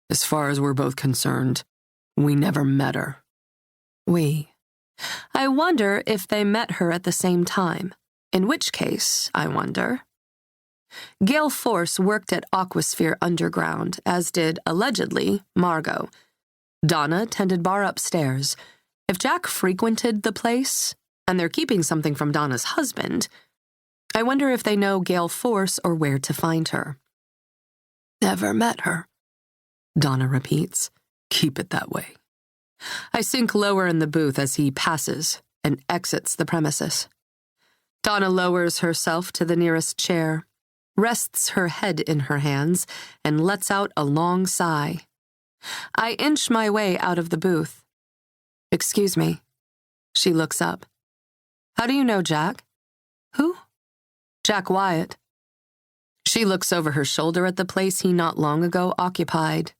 As far as we're both concerned, we never met her. We. I wonder if they met her at the same time, in which case, I wonder. Gale Force worked at Aquasphere Underground, as did, allegedly, Margot. Donna tended bar upstairs. If Jack frequented the place, and they're keeping something from Donna's husband, I wonder if they know Gale Force or where to find her. Never met her, Donna repeats. Keep it that way. I sink lower in the booth as he passes and exits the premises. Donna lowers herself to the nearest chair, rests her head in her hands, and lets out a long sigh. I inch my way out of the booth. Excuse me. She looks up. How do you know Jack? Who? Jack Wyatt. She looks over her shoulder at the place he not long ago occupied.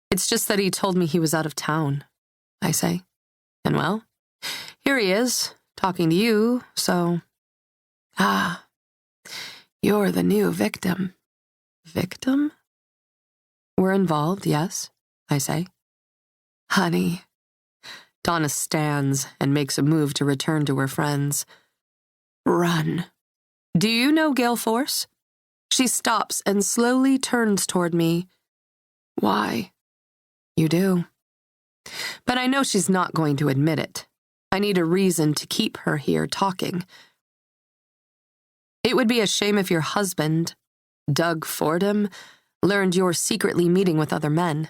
It's just that he told me he was out of town, I say. And well, here he is, talking to you, so... Ah, you're the new victim. Victim? We're involved, yes, I say. Honey, Donna stands and makes a move to return to her friends. Run. Do you know Gale Force? She stops and slowly turns toward me. Why? You do. But I know she's not going to admit it. I need a reason to keep her here talking. It would be a shame if your husband, Doug Fordham, learned you're secretly meeting with other men.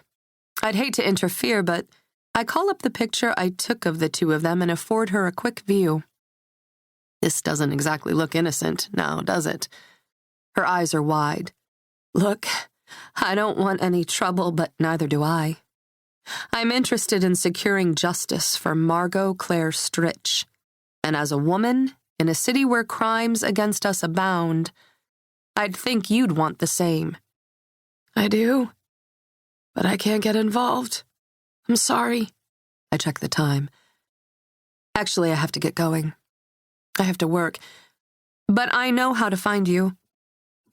I'd hate to interfere, but I call up the picture I took of the two of them and afford her a quick view. This doesn't exactly look innocent, now, does it? Her eyes are wide. Look, I don't want any trouble, but neither do I. I'm interested in securing justice for Margot Claire Stritch, and as a woman in a city where crimes against us abound, I'd think you'd want the same. I do, but I can't get involved. I'm sorry. I check the time. Actually, I have to get going. I have to work, but I know how to find you.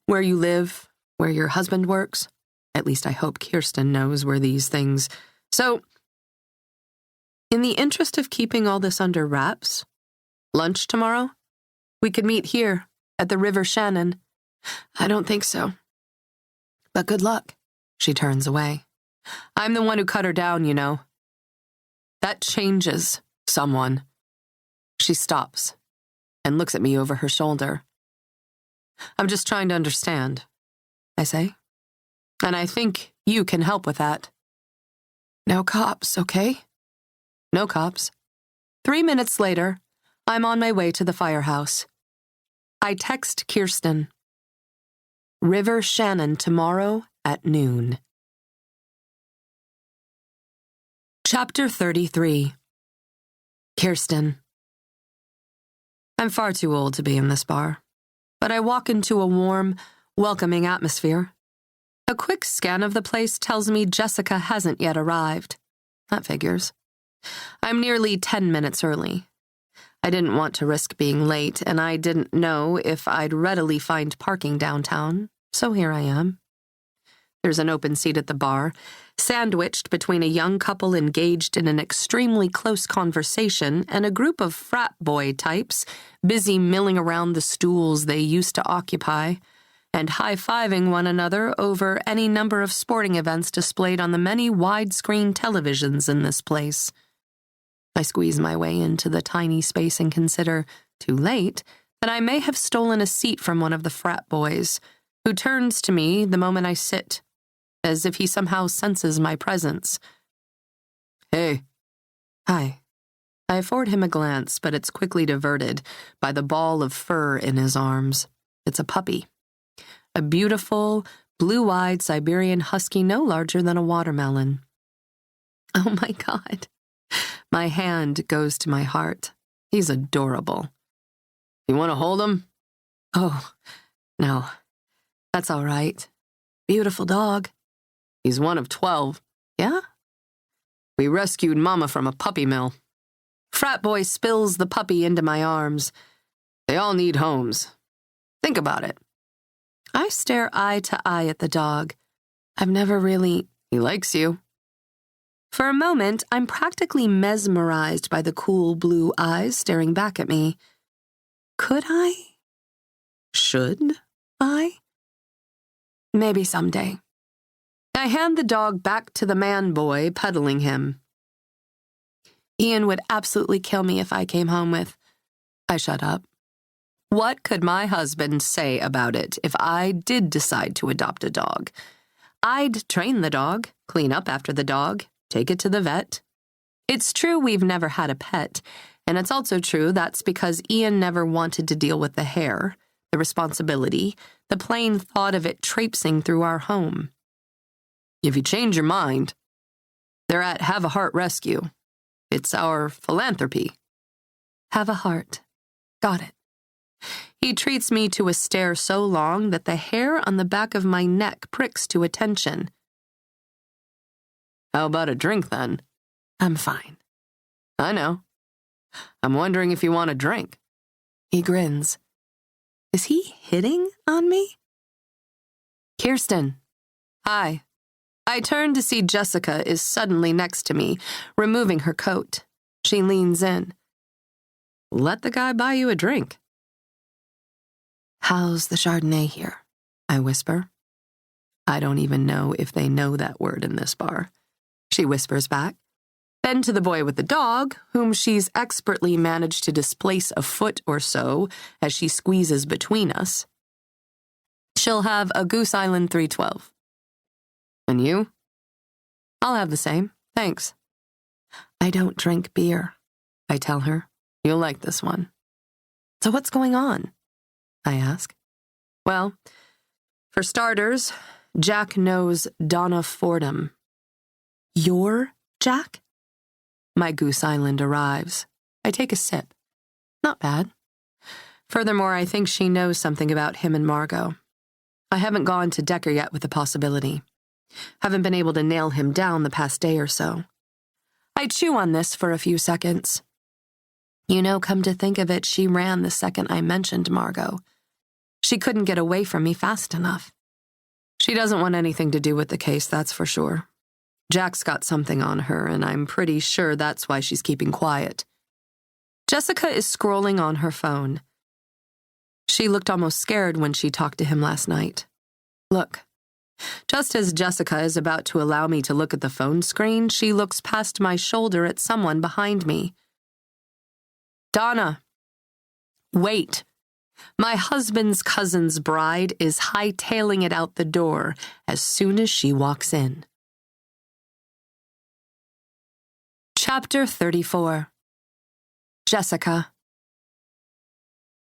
Where you live, where your husband works. At least I hope Kirsten knows where these things. So, in the interest of keeping all this under wraps, lunch tomorrow? We could meet here, at the River Shannon. I don't think so. But good luck. She turns away. I'm the one who cut her down, you know. That changes someone. She stops and looks at me over her shoulder. I'm just trying to understand, I say. And I think you can help with that. No cops, okay? No cops. 3 minutes later, I'm on my way to the firehouse. I text Kirsten. River Shannon tomorrow at noon. Chapter 33. Kirsten. I'm far too old to be in this bar, but I walk into a warm, welcoming atmosphere. A quick scan of the place tells me Jessica hasn't yet arrived. That figures. I'm nearly 10 minutes early. I didn't want to risk being late, and I didn't know if I'd readily find parking downtown, so here I am. There's an open seat at the bar, sandwiched between a young couple engaged in an extremely close conversation and a group of frat boy types busy milling around the stools they used to occupy and high-fiving one another over any number of sporting events displayed on the many widescreen televisions in this place. I squeeze my way into the tiny space and consider, too late, that I may have stolen a seat from one of the frat boys, who turns to me the moment I sit, as if he somehow senses my presence. Hey. Hi. I afford him a glance, but it's quickly diverted by the ball of fur in his arms. It's a puppy. A beautiful, blue-eyed Siberian husky no larger than a watermelon. Oh my God. My hand goes to my heart. He's adorable. You want to hold him? Oh, no. That's all right. Beautiful dog. He's one of 12. Yeah? We rescued Mama from a puppy mill. Frat boy spills the puppy into my arms. They all need homes. Think about it. I stare eye to eye at the dog. I've never really... He likes you. For a moment, I'm practically mesmerized by the cool blue eyes staring back at me. Could I? Should I? Maybe someday. I hand the dog back to the man boy peddling him. Ian would absolutely kill me if I came home with... I shut up. What could my husband say about it if I did decide to adopt a dog? I'd train the dog, clean up after the dog, take it to the vet. It's true we've never had a pet, and it's also true that's because Ian never wanted to deal with the hair, the responsibility, the plain thought of it traipsing through our home. If you change your mind, they're at Have a Heart Rescue. It's our philanthropy. Have a heart. Got it. He treats me to a stare so long that the hair on the back of my neck pricks to attention. How about a drink, then? I'm fine. I know. I'm wondering if you want a drink. He grins. Is he hitting on me? Kirsten. Hi. I turn to see Jessica is suddenly next to me, removing her coat. She leans in. Let the guy buy you a drink. How's the Chardonnay here? I whisper. I don't even know if they know that word in this bar. She whispers back. Then to the boy with the dog, whom she's expertly managed to displace a foot or so as she squeezes between us. She'll have a Goose Island 312. And you? I'll have the same, thanks. I don't drink beer, I tell her. You'll like this one. So what's going on? I ask. Well, for starters, Jack knows Donna Fordham. Your Jack? My Goose Island arrives. I take a sip. Not bad. Furthermore, I think she knows something about him and Margot. I haven't gone to Decker yet with the possibility. Haven't been able to nail him down the past day or so. I chew on this for a few seconds. You know, come to think of it, she ran the second I mentioned Margot. She couldn't get away from me fast enough. She doesn't want anything to do with the case, that's for sure. Jack's got something on her, and I'm pretty sure that's why she's keeping quiet. Jessica is scrolling on her phone. She looked almost scared when she talked to him last night. Look. Just as Jessica is about to allow me to look at the phone screen, she looks past my shoulder at someone behind me. Donna. Wait. My husband's cousin's bride is hightailing it out the door as soon as she walks in. Chapter 34. Jessica.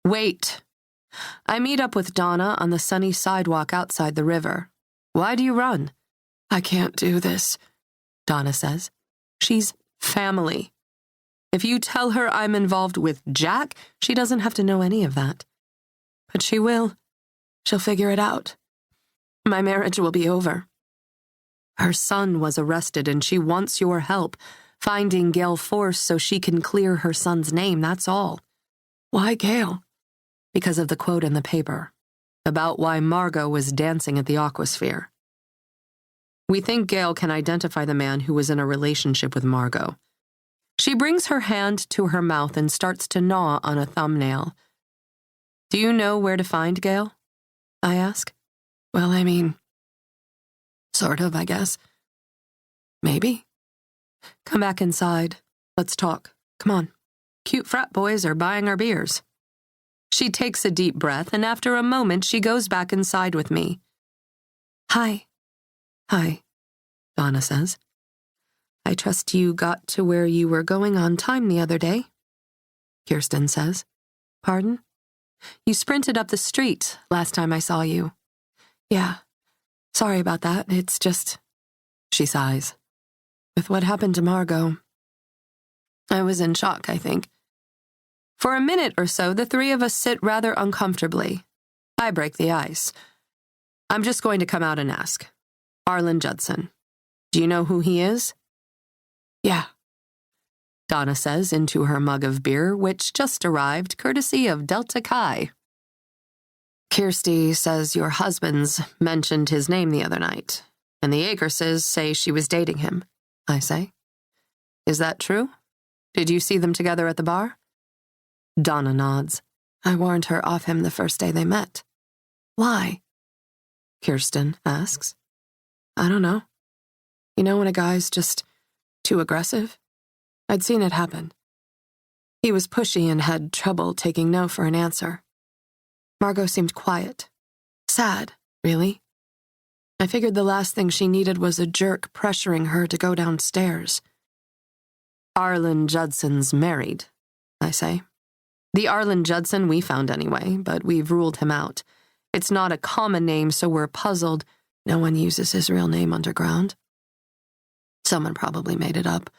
Wait. I meet up with Donna on the sunny sidewalk outside the river. Why do you run? I can't do this, Donna says. She's family. If you tell her I'm involved with Jack, she doesn't have to know any of that. But she will. She'll figure it out. My marriage will be over. Her son was arrested and she wants your help, finding Gail Force so she can clear her son's name, that's all. Why Gail? Because of the quote in the paper, about why Margot was dancing at the Aquasphere. We think Gail can identify the man who was in a relationship with Margot. She brings her hand to her mouth and starts to gnaw on a thumbnail. Do you know where to find Gail? I ask. Well, I mean, sort of, I guess. Maybe. Come back inside. Let's talk. Come on. Cute frat boys are buying our beers. She takes a deep breath, and after a moment, she goes back inside with me. Hi. Hi, Donna says. I trust you got to where you were going on time the other day, Kirsten says. Pardon? You sprinted up the street last time I saw you. Yeah. Sorry about that. It's just... She sighs. With what happened to Margot, I was in shock, I think. For a minute or so, the three of us sit rather uncomfortably. I break the ice. I'm just going to come out and ask. Arlen Judson. Do you know who he is? Yeah, Donna says into her mug of beer, which just arrived courtesy of Delta Chi. Kirsty says your husband's mentioned his name the other night, and the Akerses say she was dating him, I say. Is that true? Did you see them together at the bar? Donna nods. I warned her off him the first day they met. Why? Kirsten asks. I don't know. You know when a guy's just too aggressive? I'd seen it happen. He was pushy and had trouble taking no for an answer. Margot seemed quiet. Sad, really. I figured the last thing she needed was a jerk pressuring her to go downstairs. Arlen Judson's married, I say. The Arlen Judson we found anyway, but we've ruled him out. It's not a common name, so we're puzzled. No one uses his real name underground. Someone probably made it up,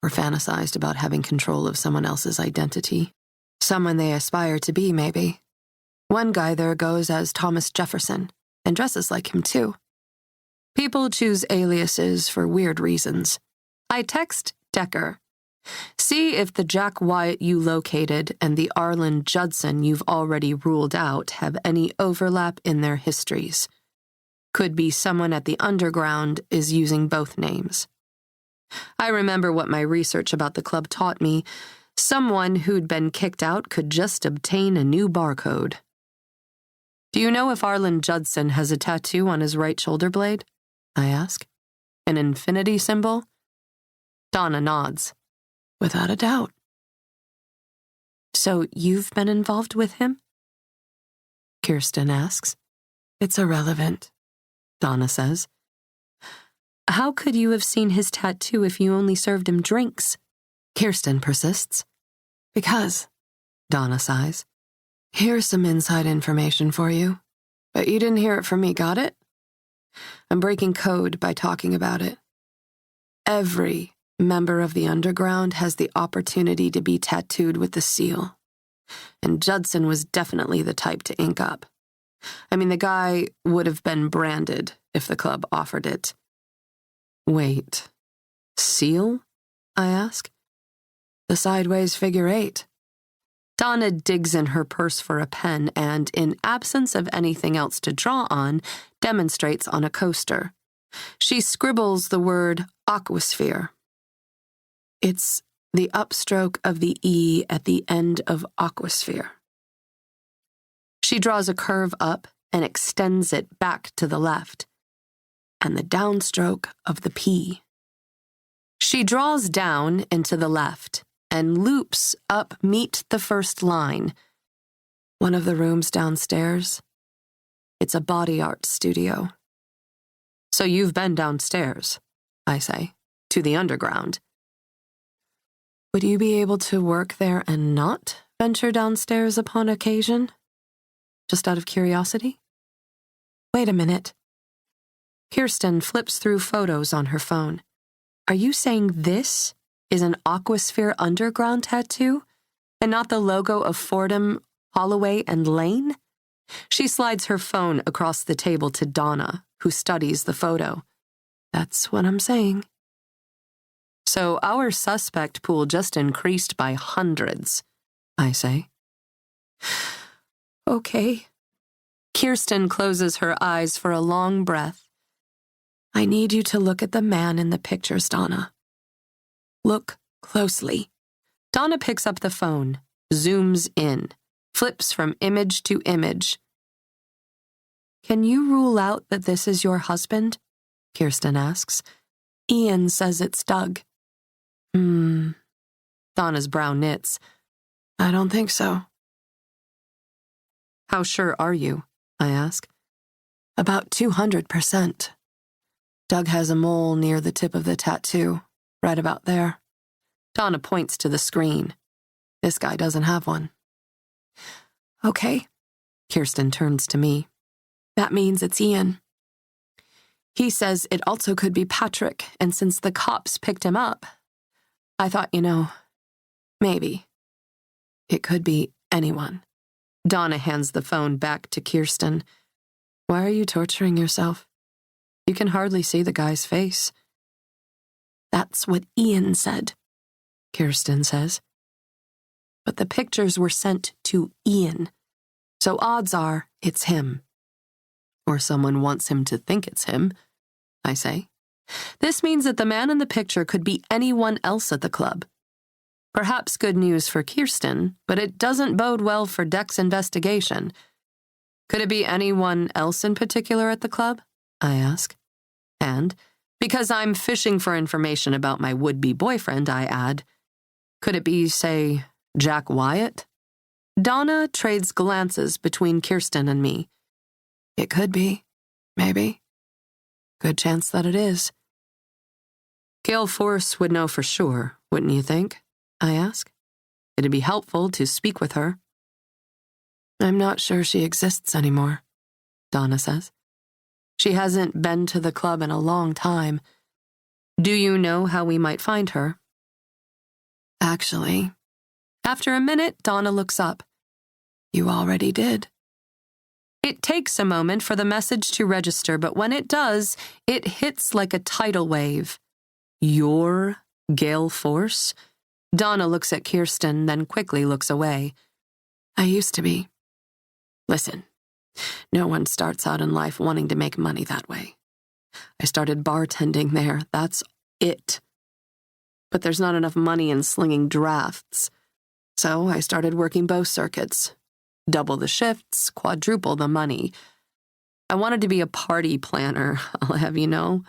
or fantasized about having control of someone else's identity. Someone they aspire to be, maybe. One guy there goes as Thomas Jefferson, and dresses like him too. People choose aliases for weird reasons. I text Decker. See if the Jack Wyatt you located and the Arlen Judson you've already ruled out have any overlap in their histories. Could be someone at the underground is using both names. I remember what my research about the club taught me. Someone who'd been kicked out could just obtain a new barcode. Do you know if Arlen Judson has a tattoo on his right shoulder blade? I ask. An infinity symbol? Donna nods. Without a doubt. So you've been involved with him? Kirsten asks. It's irrelevant, Donna says. How could you have seen his tattoo if you only served him drinks? Kirsten persists. Because, Donna sighs. Here's some inside information for you. But you didn't hear it from me, got it? I'm breaking code by talking about it. Every member of the underground has the opportunity to be tattooed with the seal. And Judson was definitely the type to ink up. I mean, the guy would have been branded if the club offered it. Wait, seal? I ask. The sideways figure 8. Donna digs in her purse for a pen and, in absence of anything else to draw on, demonstrates on a coaster. She scribbles the word aquasphere. It's the upstroke of the E at the end of aquasphere. She draws a curve up and extends it back to the left, and the downstroke of the P. She draws down and to the left, and loops up meet the first line. One of the rooms downstairs. It's a body art studio. So you've been downstairs, I say, to the underground. Would you be able to work there and not venture downstairs upon occasion? Just out of curiosity? Wait a minute. Kirsten flips through photos on her phone. Are you saying this is an Aquasphere Underground tattoo, and not the logo of Fordham, Holloway, and Lane? She slides her phone across the table to Donna, who studies the photo. That's what I'm saying. So our suspect pool just increased by hundreds, I say. Okay. Kirsten closes her eyes for a long breath. I need you to look at the man in the pictures, Donna. Look closely. Donna picks up the phone, zooms in, flips from image to image. Can you rule out that this is your husband? Kirsten asks. Ian says it's Doug. Donna's brow knits. I don't think so. How sure are you? I ask. About 200%. Doug has a mole near the tip of the tattoo, right about there. Donna points to the screen. This guy doesn't have one. Okay. Kirsten turns to me. That means it's Ian. He says it also could be Patrick, and since the cops picked him up, I thought, maybe. It could be anyone. Donna hands the phone back to Kirsten. Why are you torturing yourself? You can hardly see the guy's face. That's what Ian said, Kirsten says. But the pictures were sent to Ian, so odds are it's him. Or someone wants him to think it's him, I say. This means that the man in the picture could be anyone else at the club. Perhaps good news for Kirsten, but it doesn't bode well for Deck's investigation. Could it be anyone else in particular at the club? I ask. And, because I'm fishing for information about my would-be boyfriend, I add, could it be, say, Jack Wyatt? Donna trades glances between Kirsten and me. It could be. Maybe. Good chance that it is. Gail Force would know for sure, wouldn't you think? I ask. It'd be helpful to speak with her. I'm not sure she exists anymore, Donna says. She hasn't been to the club in a long time. Do you know how we might find her? Actually, after a minute, Donna looks up. You already did. It takes a moment for the message to register, but when it does, it hits like a tidal wave. You're Gail Force? Donna looks at Kirsten, then quickly looks away. I used to be. Listen, no one starts out in life wanting to make money that way. I started bartending there, that's it. but there's not enough money in slinging drafts. So I started working both circuits. Double the shifts, quadruple the money. I wanted to be a party planner, I'll have you know.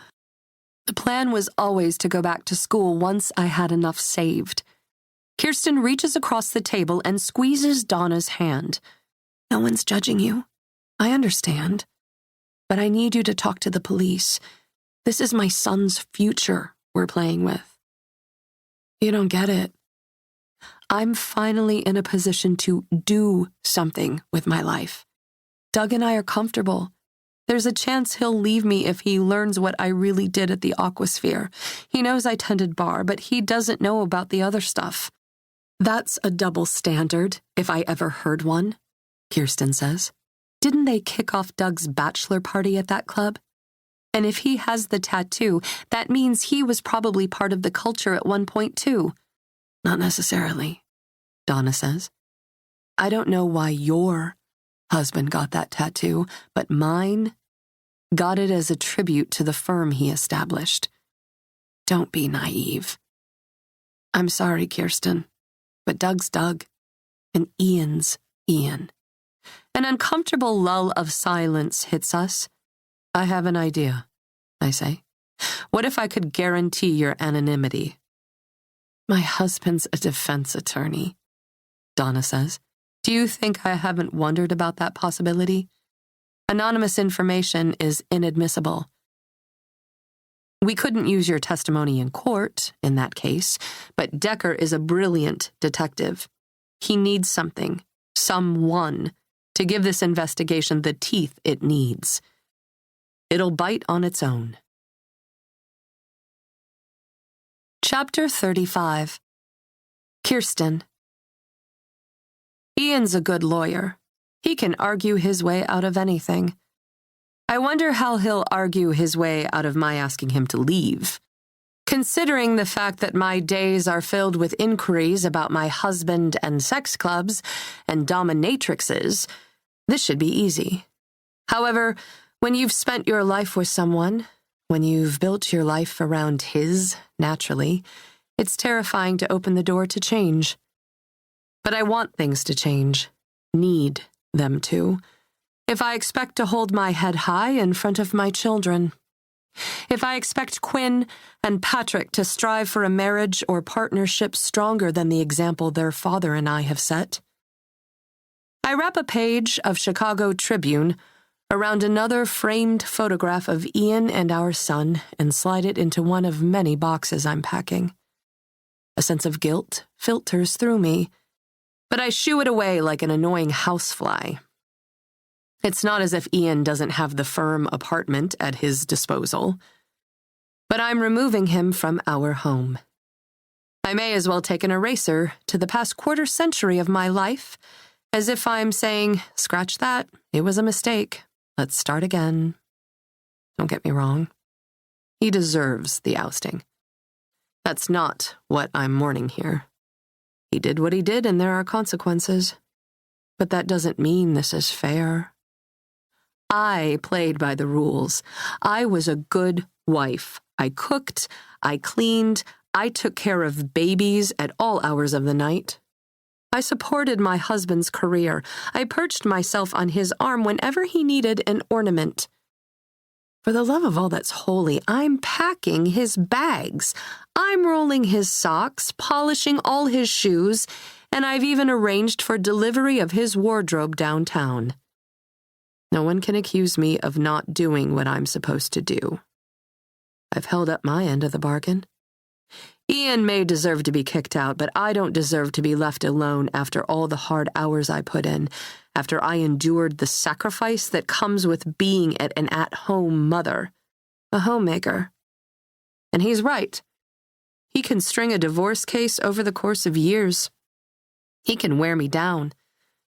The plan was always to go back to school once I had enough saved. Kirsten reaches across the table and squeezes Donna's hand. No one's judging you. I understand. But I need you to talk to the police. This is my son's future we're playing with. You don't get it. I'm finally in a position to do something with my life. Doug and I are comfortable. There's a chance he'll leave me if he learns what I really did at the Aquasphere. He knows I tended bar, but he doesn't know about the other stuff. That's a double standard, if I ever heard one, Kirsten says. Didn't they kick off Doug's bachelor party at that club? And if he has the tattoo, that means he was probably part of the culture at one point too. Not necessarily, Donna says. I don't know why your husband got that tattoo, but mine got it as a tribute to the firm he established. Don't be naive. I'm sorry, Kirsten, but Doug's Doug, and Ian's Ian. An uncomfortable lull of silence hits us. I have an idea, I say. What if I could guarantee your anonymity? My husband's a defense attorney, Donna says. Do you think I haven't wondered about that possibility? Anonymous information is inadmissible. We couldn't use your testimony in court, in that case, but Decker is a brilliant detective. He needs something, someone, to give this investigation the teeth it needs. It'll bite on its own. Chapter 35. Kirsten. Ian's a good lawyer. He can argue his way out of anything. I wonder how he'll argue his way out of my asking him to leave. Considering the fact that my days are filled with inquiries about my husband and sex clubs and dominatrixes, this should be easy. However, when you've spent your life with someone, when you've built your life around his, naturally, it's terrifying to open the door to change. But I want things to change, need them to, if I expect to hold my head high in front of my children. If I expect Quinn and Patrick to strive for a marriage or partnership stronger than the example their father and I have set. I wrap a page of Chicago Tribune around another framed photograph of Ian and our son and slide it into one of many boxes I'm packing. A sense of guilt filters through me, but I shoo it away like an annoying housefly. It's not as if Ian doesn't have the firm apartment at his disposal, but I'm removing him from our home. I may as well take an eraser to the past quarter century of my life, as if I'm saying, scratch that, it was a mistake, let's start again. Don't get me wrong. He deserves the ousting. That's not what I'm mourning here. He did what he did and there are consequences. But that doesn't mean this is fair. I played by the rules. I was a good wife. I cooked, I cleaned, I took care of babies at all hours of the night. I supported my husband's career. I perched myself on his arm whenever he needed an ornament. For the love of all that's holy, I'm packing his bags. I'm rolling his socks, polishing all his shoes, and I've even arranged for delivery of his wardrobe downtown. No one can accuse me of not doing what I'm supposed to do. I've held up my end of the bargain. Ian may deserve to be kicked out, but I don't deserve to be left alone after all the hard hours I put in, after I endured the sacrifice that comes with being an at-home mother, a homemaker. And he's right. He can string a divorce case over the course of years. He can wear me down,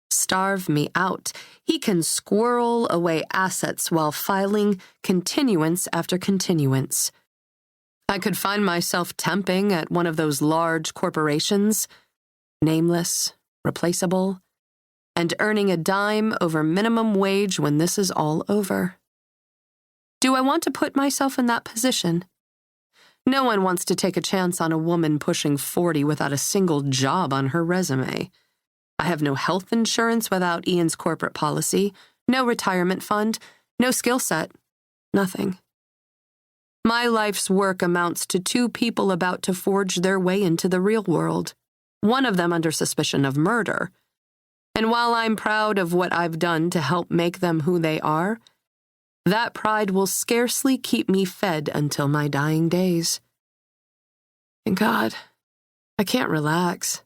starve me out. He can squirrel away assets while filing continuance after continuance. I could find myself temping at one of those large corporations, nameless, replaceable, and earning a dime over minimum wage when this is all over. Do I want to put myself in that position? No one wants to take a chance on a woman pushing 40 without a single job on her resume. I have no health insurance without Ian's corporate policy, no retirement fund, no skill set, nothing. My life's work amounts to two people about to forge their way into the real world, one of them under suspicion of murder. And while I'm proud of what I've done to help make them who they are, that pride will scarcely keep me fed until my dying days. And God, I can't relax.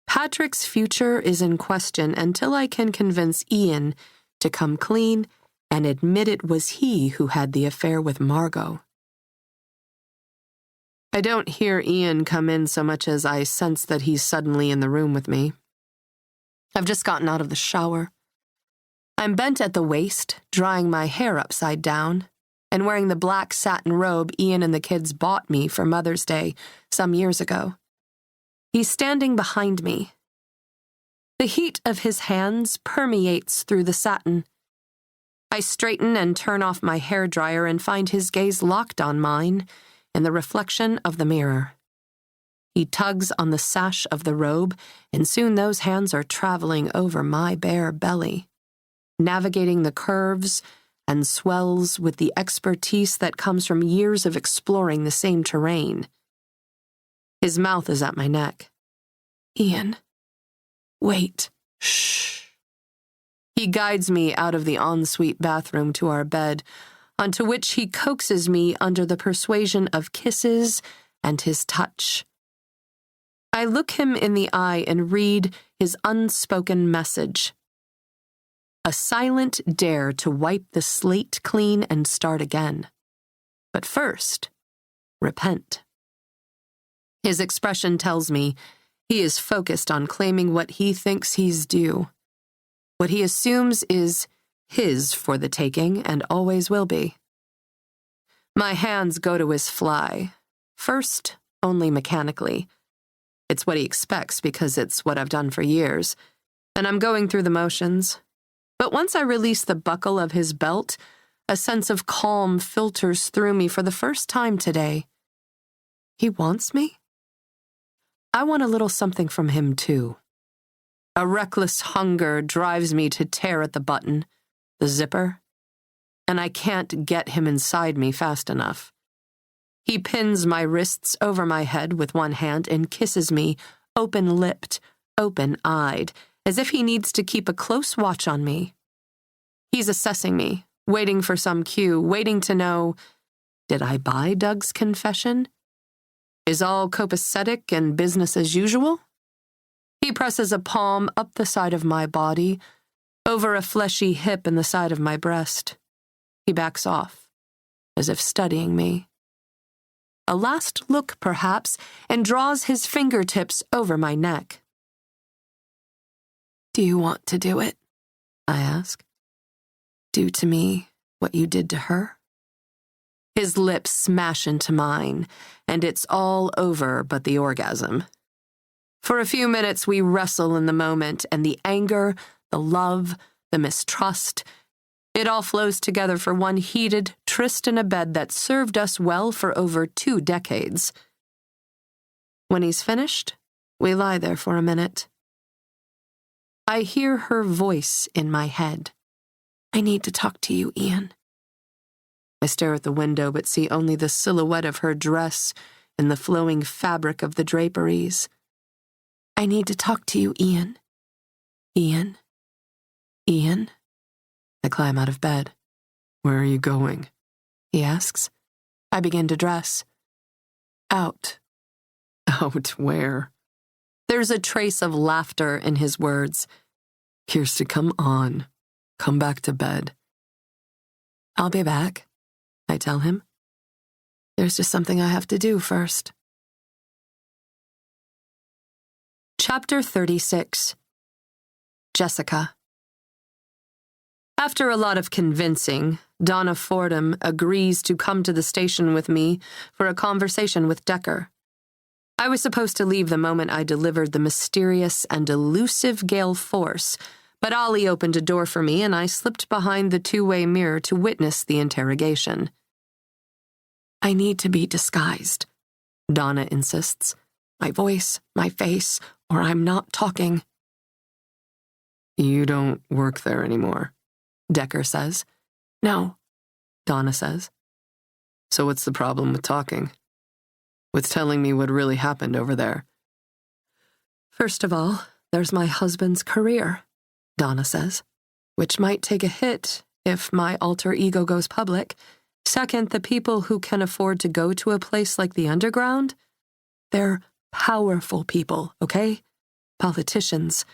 Patrick's future is in question until I can convince Ian to come clean and admit it was he who had the affair with Margot. I don't hear Ian come in so much as I sense that he's suddenly in the room with me. I've just gotten out of the shower. I'm bent at the waist, drying my hair upside down, and wearing the black satin robe Ian and the kids bought me for Mother's Day some years ago. He's standing behind me. The heat of his hands permeates through the satin. I straighten and turn off my hairdryer and find his gaze locked on mine in the reflection of the mirror. He tugs on the sash of the robe, and soon those hands are traveling over my bare belly, navigating the curves and swells with the expertise that comes from years of exploring the same terrain. His mouth is at my neck. Ian, wait. Shh. He guides me out of the ensuite bathroom to our bed, onto which he coaxes me under the persuasion of kisses and his touch. I look him in the eye and read his unspoken message. A silent dare to wipe the slate clean and start again. But first, repent. His expression tells me he is focused on claiming what he thinks he's due. What he assumes is his for the taking and always will be. My hands go to his fly, first only mechanically. It's what he expects because it's what I've done for years, and I'm going through the motions. But once I release the buckle of his belt, a sense of calm filters through me for the first time today. He wants me? I want a little something from him, too. A reckless hunger drives me to tear at the button, the zipper, and I can't get him inside me fast enough. He pins my wrists over my head with one hand and kisses me, open-lipped, open-eyed, as if he needs to keep a close watch on me. He's assessing me, waiting for some cue, waiting to know, did I buy Doug's confession? Is all copacetic and business as usual? He presses a palm up the side of my body, over a fleshy hip in the side of my breast. He backs off, as if studying me. A last look, perhaps, and draws his fingertips over my neck. Do you want to do it? I ask. Do to me what you did to her? His lips smash into mine, and it's all over but the orgasm. For a few minutes we wrestle in the moment, and the anger, the love, the mistrust, it all flows together for one heated tryst in a bed that served us well for over 2 decades. When he's finished, we lie there for a minute. I hear her voice in my head. I need to talk to you, Ian. I stare at the window but see only the silhouette of her dress and the flowing fabric of the draperies. I need to talk to you, Ian. Ian? Ian? I climb out of bed. Where are you going? He asks. I begin to dress. Out. Out where? There's a trace of laughter in his words. Kirsty, come on. Come back to bed. I'll be back, I tell him. There's just something I have to do first. Chapter 36. Jessica. After a lot of convincing, Donna Fordham agrees to come to the station with me for a conversation with Decker. I was supposed to leave the moment I delivered the mysterious and elusive gale force, but Ollie opened a door for me and I slipped behind the two-way mirror to witness the interrogation. I need to be disguised, Donna insists. My voice, my face, or I'm not talking. You don't work there anymore, Decker says. No, Donna says. So what's the problem with talking? With telling me what really happened over there? First of all, there's my husband's career, Donna says, which might take a hit if my alter ego goes public. Second, the people who can afford to go to a place like the underground, they're powerful people, okay? Politicians,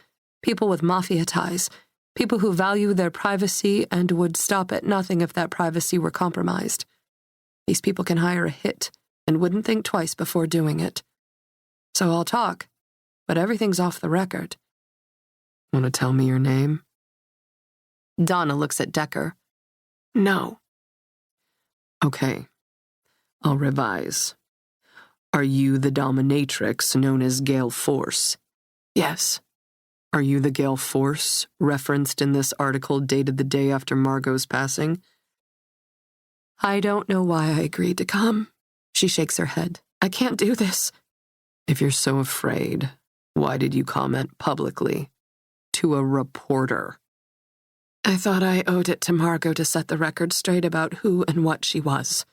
people with mafia ties, people who value their privacy and would stop at nothing if that privacy were compromised. These people can hire a hit and wouldn't think twice before doing it. So I'll talk, but everything's off the record. Want to tell me your name? Donna looks at Decker. No. Okay. I'll revise. Are you the dominatrix known as Gale Force? Yes. Are you the Gale Force referenced in this article dated the day after Margot's passing? I don't know why I agreed to come. She shakes her head. I can't do this. If you're so afraid, why did you comment publicly? To a reporter. I thought I owed it to Margot to set the record straight about who and what she was.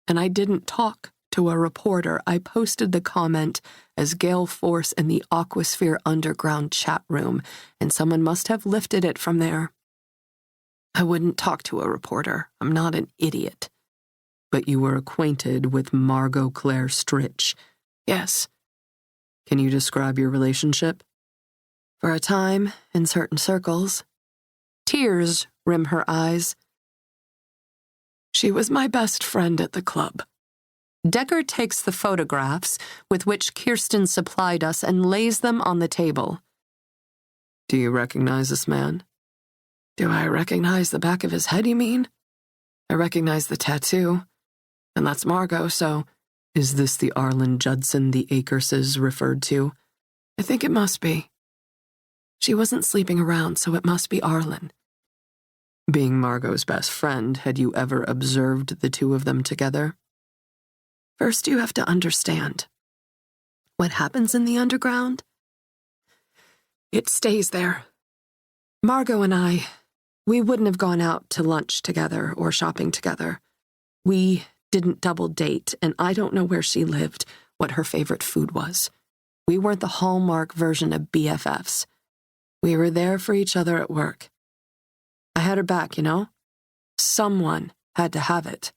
And I didn't talk to a reporter. I posted the comment as Gale Force in the Aquasphere Underground chat room, and someone must have lifted it from there. I wouldn't talk to a reporter. I'm not an idiot. But you were acquainted with Margot Claire Stritch. Yes. Can you describe your relationship? For a time, in certain circles. Tears rim her eyes. She was my best friend at the club. Decker takes the photographs with which Kirsten supplied us and lays them on the table. Do you recognize this man? Do I recognize the back of his head, you mean? I recognize the tattoo. And that's Margot, so... Is this the Arlen Judson the Akerses referred to? I think it must be. She wasn't sleeping around, so it must be Arlen. Being Margot's best friend, had you ever observed the two of them together? First, you have to understand. What happens in the underground? It stays there. Margot and I, we wouldn't have gone out to lunch together or shopping together. We didn't double date, and I don't know where she lived, what her favorite food was. We weren't the Hallmark version of BFFs. We were there for each other at work. I had her back, you know? Someone had to have it.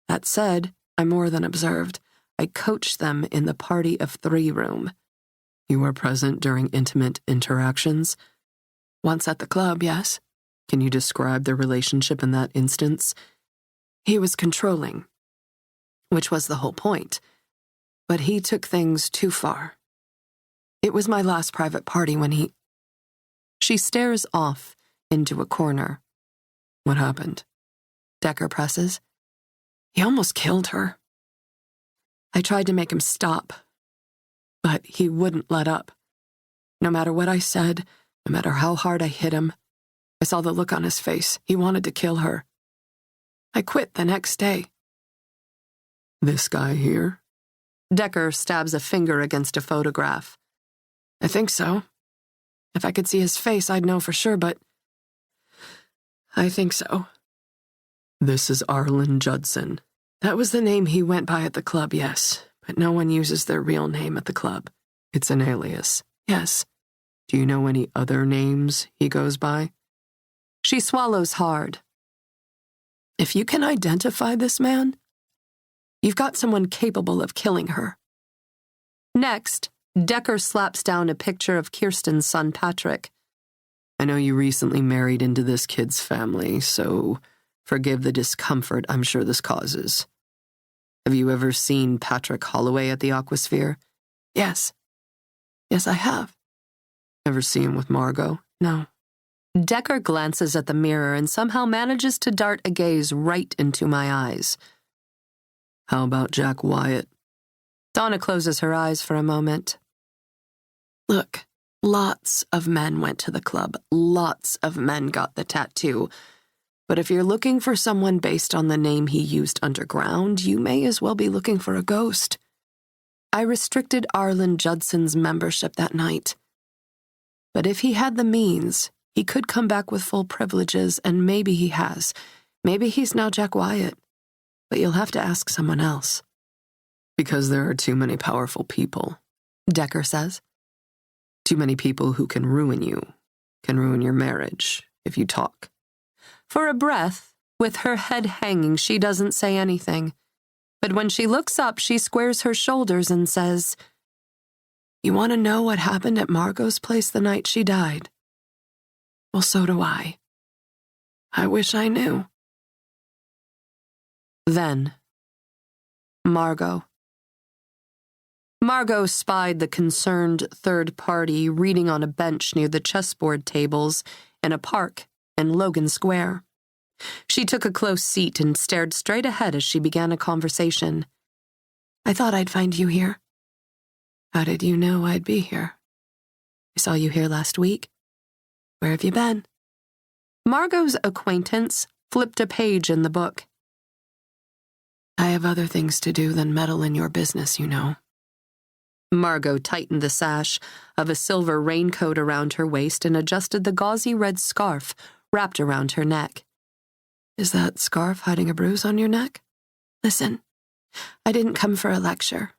That said, I more than observed. I coached them in the party of three room. You were present during intimate interactions? Once at the club, yes. Can you describe the relationship in that instance? He was controlling, which was the whole point. But he took things too far. It was my last private party when he... She stares off into a corner. What happened? Decker presses. He almost killed her. I tried to make him stop, but he wouldn't let up. No matter what I said, no matter how hard I hit him, I saw the look on his face. He wanted to kill her. I quit the next day. This guy here? Decker stabs a finger against a photograph. I think so. If I could see his face, I'd know for sure, but I think so. This is Arlen Judson. That was the name he went by at the club, yes, but no one uses their real name at the club. It's an alias. Yes. Do you know any other names he goes by? She swallows hard. If you can identify this man, you've got someone capable of killing her. Next, Decker slaps down a picture of Kirsten's son, Patrick. I know you recently married into this kid's family, so forgive the discomfort I'm sure this causes. Have you ever seen Patrick Holloway at the Aquasphere? Yes. Yes, I have. Ever see him with Margot? No. Decker glances at the mirror and somehow manages to dart a gaze right into my eyes. How about Jack Wyatt? Donna closes her eyes for a moment. Look, lots of men went to the club. Lots of men got the tattoo. But if you're looking for someone based on the name he used underground, you may as well be looking for a ghost. I restricted Arlen Judson's membership that night. But if he had the means, he could come back with full privileges, and maybe he has. Maybe he's now Jack Wyatt. But you'll have to ask someone else. Because there are too many powerful people, Decker says. Too many people who can ruin you, can ruin your marriage, if you talk. For a breath, with her head hanging, she doesn't say anything. But when she looks up, she squares her shoulders and says, "You want to know what happened at Margot's place the night she died? Well, so do I. I wish I knew." Then, Margot. Margot spied the concerned third party reading on a bench near the chessboard tables in a park in Logan Square. She took a close seat and stared straight ahead as she began a conversation. "I thought I'd find you here." "How did you know I'd be here?" "I saw you here last week." "Where have you been?" Margot's acquaintance flipped a page in the book. "I have other things to do than meddle in your business, you know." Margot tightened the sash of a silver raincoat around her waist and adjusted the gauzy red scarf wrapped around her neck. "Is that scarf hiding a bruise on your neck? Listen, I didn't come for a lecture.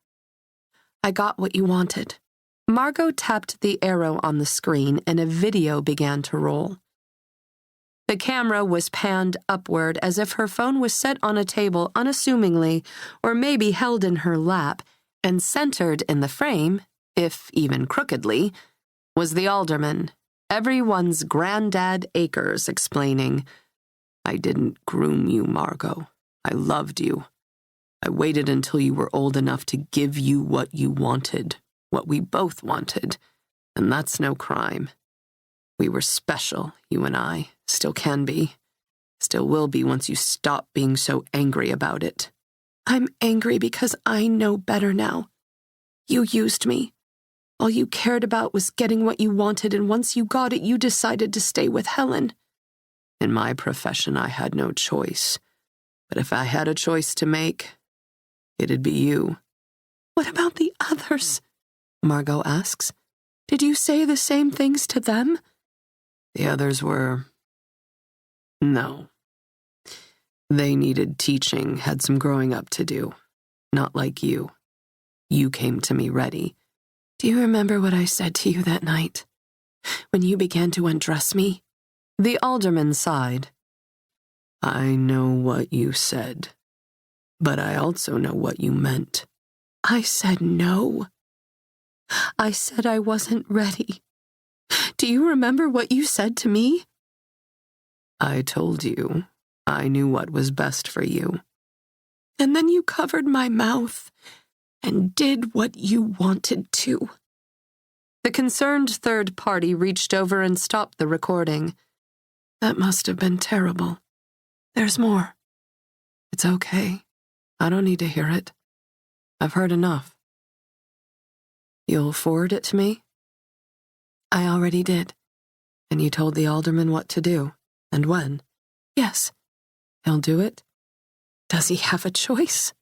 I got what you wanted." Margot tapped the arrow on the screen and a video began to roll. The camera was panned upward as if her phone was set on a table unassumingly, or maybe held in her lap, and centered in the frame, if even crookedly, was the alderman, everyone's granddad Akers, explaining, "I didn't groom you, Margot. I loved you. I waited until you were old enough to give you what you wanted, what we both wanted, and that's no crime. We were special, you and I, still can be, still will be once you stop being so angry about it." "I'm angry because I know better now. You used me. All you cared about was getting what you wanted, and once you got it, you decided to stay with Helen." "In my profession, I had no choice. But if I had a choice to make, it'd be you." "What about the others?" Margot asks. "Did you say the same things to them?" "The others were... no. They needed teaching, had some growing up to do. Not like you. You came to me ready." "Do you remember what I said to you that night, when you began to undress me?" The alderman sighed. "I know what you said, but I also know what you meant." "I said no. I said I wasn't ready. Do you remember what you said to me?" "I told you I knew what was best for you." "And then you covered my mouth and did what you wanted to." The concerned third party reached over and stopped the recording. "That must have been terrible. There's more." "It's okay. I don't need to hear it. I've heard enough." "You'll forward it to me?" "I already did." "And you told the alderman what to do, and when?" "Yes." "He'll do it?" "Does he have a choice?"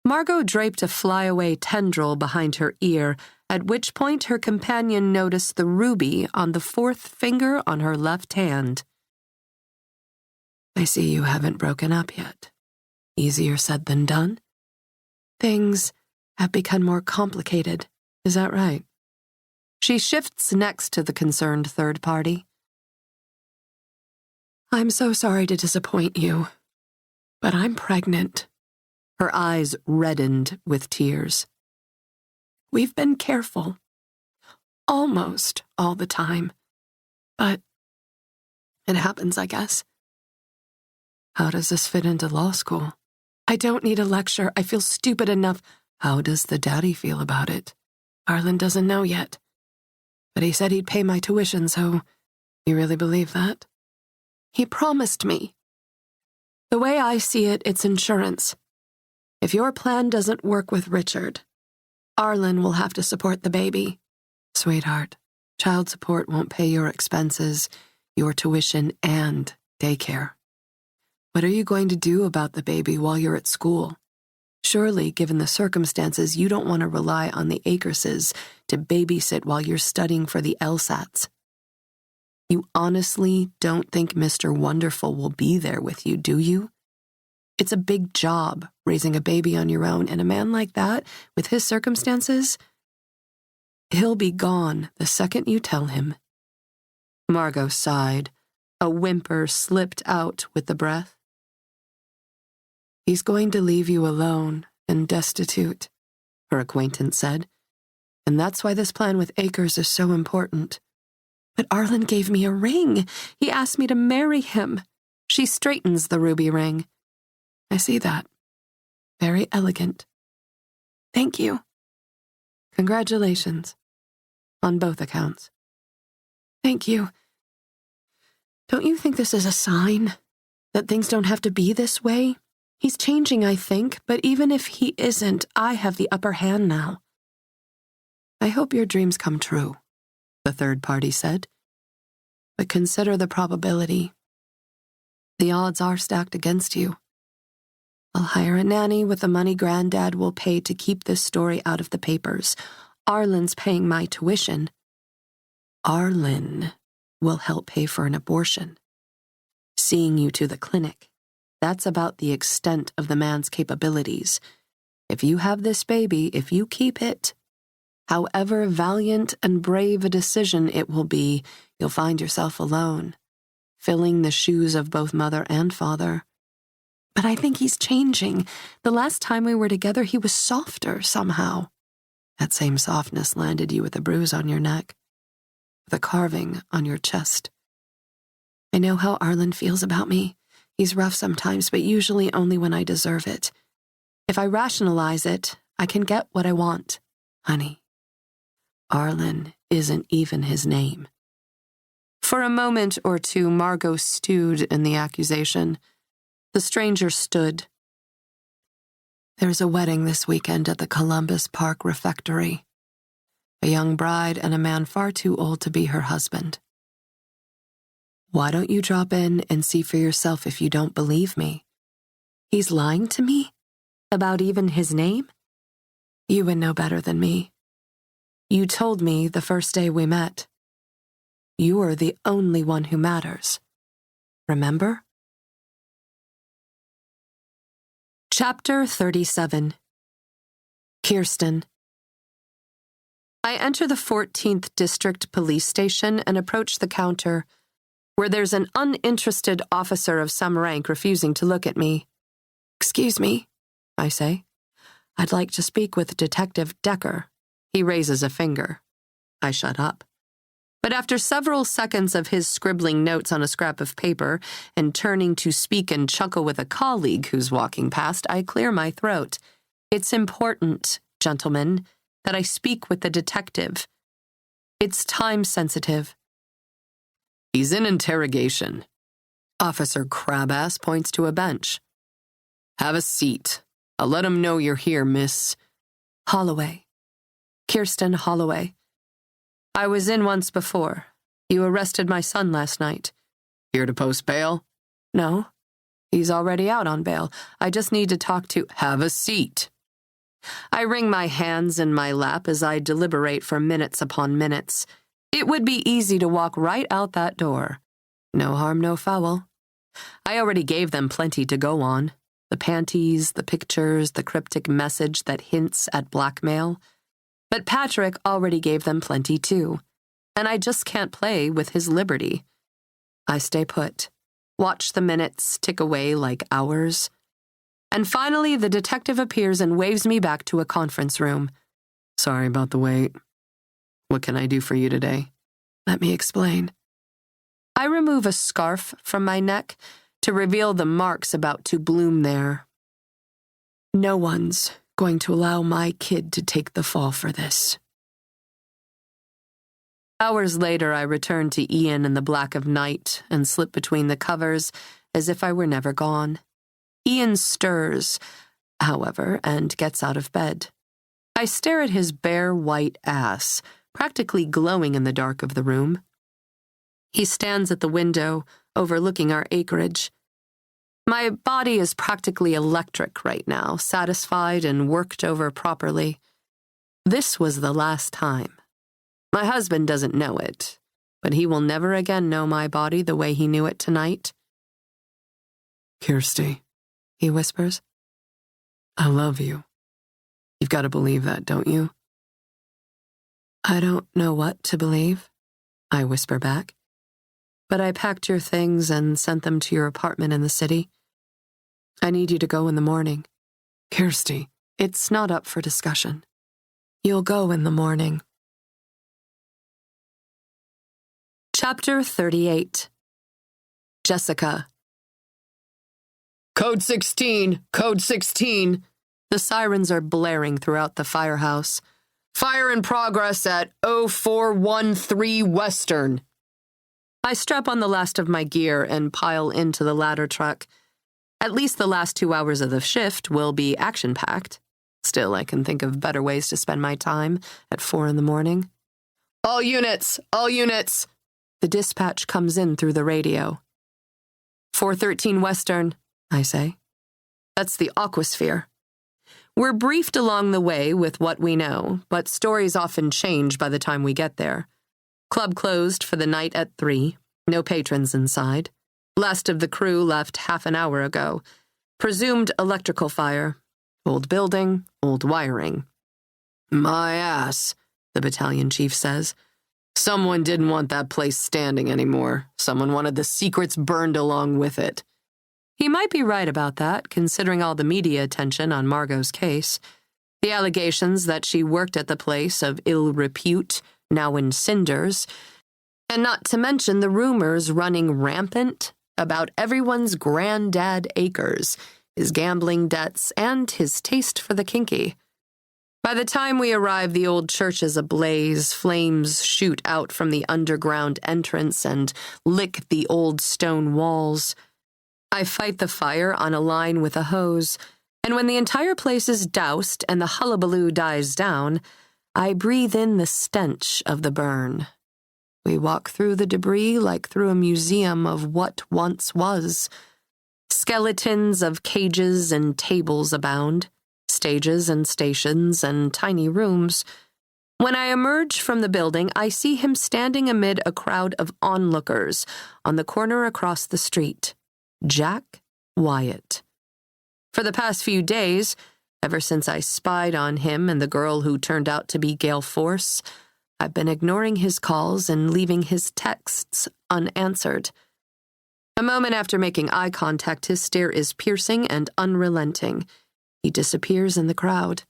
Margot draped a flyaway tendril behind her ear, at which point her companion noticed the ruby on the fourth finger on her left hand. "I see you haven't broken up yet. Easier said than done. Things have become more complicated, is that right?" She shifts next to the concerned third party. "I'm so sorry to disappoint you, but I'm pregnant." Her eyes reddened with tears. "We've been careful, almost all the time, but it happens, I guess." "How does this fit into law school?" "I don't need a lecture. I feel stupid enough." "How does the daddy feel about it?" "Arlen doesn't know yet. But he said he'd pay my tuition, so you really believe that?" "He promised me. The way I see it, it's insurance. If your plan doesn't work with Richard, Arlen will have to support the baby." "Sweetheart, child support won't pay your expenses, your tuition, and daycare. What are you going to do about the baby while you're at school? Surely, given the circumstances, you don't want to rely on the Akerses to babysit while you're studying for the LSATs. You honestly don't think Mr. Wonderful will be there with you, do you? It's a big job, raising a baby on your own, and a man like that, with his circumstances, he'll be gone the second you tell him. Margot sighed. A whimper slipped out with the breath. He's going to leave you alone and destitute, her acquaintance said, and that's why this plan with Akers is so important. But Arlen gave me a ring. He asked me to marry him. She straightens the ruby ring. I see that. Very elegant. Thank you. Congratulations. On both accounts. Thank you. Don't you think this is a sign? That things don't have to be this way? He's changing, I think, but even if he isn't, I have the upper hand now. I hope your dreams come true, the third party said. But consider the probability. The odds are stacked against you. I'll hire a nanny with the money Granddad will pay to keep this story out of the papers. Arlen's paying my tuition. Arlen will help pay for an abortion. Seeing you to the clinic. That's about the extent of the man's capabilities. If you have this baby, if you keep it, however valiant and brave a decision it will be, you'll find yourself alone, filling the shoes of both mother and father. But I think he's changing. The last time we were together, he was softer somehow. That same softness landed you with a bruise on your neck, with a carving on your chest. I know how Arlen feels about me. He's rough sometimes, but usually only when I deserve it. If I rationalize it, I can get what I want. Honey, Arlen isn't even his name. For a moment or two, Margot stewed in the accusation. The stranger stood. There's a wedding this weekend at the Columbus Park Refectory. A young bride and a man far too old to be her husband. Why don't you drop in and see for yourself if you don't believe me? He's lying to me? About even his name? You would know better than me. You told me the first day we met. You are the only one who matters. Remember? Chapter 37. Kirsten. I enter the 14th District Police Station and approach the counter, where there's an uninterested officer of some rank refusing to look at me. Excuse me, I say. I'd like to speak with Detective Decker. He raises a finger. I shut up. But after several seconds of his scribbling notes on a scrap of paper and turning to speak and chuckle with a colleague who's walking past, I clear my throat. It's important, gentlemen, that I speak with the detective. It's time-sensitive. He's in interrogation. Officer Crabass points to a bench. Have a seat. I'll let him know you're here, Miss Holloway. Kirsten Holloway. I was in once before. You arrested my son last night. Here to post bail? No. He's already out on bail. I just need to talk to... Have a seat. I wring my hands in my lap as I deliberate for minutes upon minutes. It would be easy to walk right out that door. No harm, no foul. I already gave them plenty to go on. The panties, the pictures, the cryptic message that hints at blackmail. But Patrick already gave them plenty too, and I just can't play with his liberty. I stay put, watch the minutes tick away like hours, and finally the detective appears and waves me back to a conference room. Sorry about the wait. What can I do for you today? Let me explain. I remove a scarf from my neck to reveal the marks about to bloom there. No one's going to allow my kid to take the fall for this. Hours later, I return to Ian in the black of night and slip between the covers as if I were never gone. Ian stirs, however, and gets out of bed. I stare at his bare white ass, practically glowing in the dark of the room. He stands at the window, overlooking our acreage. My body is practically electric right now, satisfied and worked over properly. This was the last time. My husband doesn't know it, but he will never again know my body the way he knew it tonight. Kirsty, He whispers. I love you. You've got to believe that, don't you? I don't know what to believe, I whisper back. But I packed your things and sent them to your apartment in the city. I need you to go in the morning. Kirsty. It's not up for discussion. You'll go in the morning. Chapter 38. Jessica. Code 16! Code 16! The sirens are blaring throughout the firehouse. Fire in progress at 0413 Western. I strap on the last of my gear and pile into the ladder truck. At least the last 2 hours of the shift will be action-packed. Still, I can think of better ways to spend my time at 4 in the morning. All units! All units! The dispatch comes in through the radio. 413 Western, I say. That's the aquasphere. We're briefed along the way with what we know, but stories often change by the time we get there. Club closed for the night at 3. No patrons inside. Last of the crew left half an hour ago. Presumed electrical fire. Old building, old wiring. My ass, the battalion chief says. Someone didn't want that place standing anymore. Someone wanted the secrets burned along with it. He might be right about that, considering all the media attention on Margot's case. The allegations that she worked at the place of ill repute, now in cinders, and not to mention the rumors running rampant about everyone's granddad acres, his gambling debts, and his taste for the kinky. By the time we arrive, the old church is ablaze. Flames shoot out from the underground entrance and lick the old stone walls. I fight the fire on a line with a hose, and when the entire place is doused and the hullabaloo dies down, I breathe in the stench of the burn. We walk through the debris like through a museum of what once was. Skeletons of cages and tables abound, stages and stations and tiny rooms. When I emerge from the building, I see him standing amid a crowd of onlookers on the corner across the street. Jack Wyatt. For the past few days, ever since I spied on him and the girl who turned out to be Gale Force, I've been ignoring his calls and leaving his texts unanswered. A moment after making eye contact, his stare is piercing and unrelenting. He disappears in the crowd.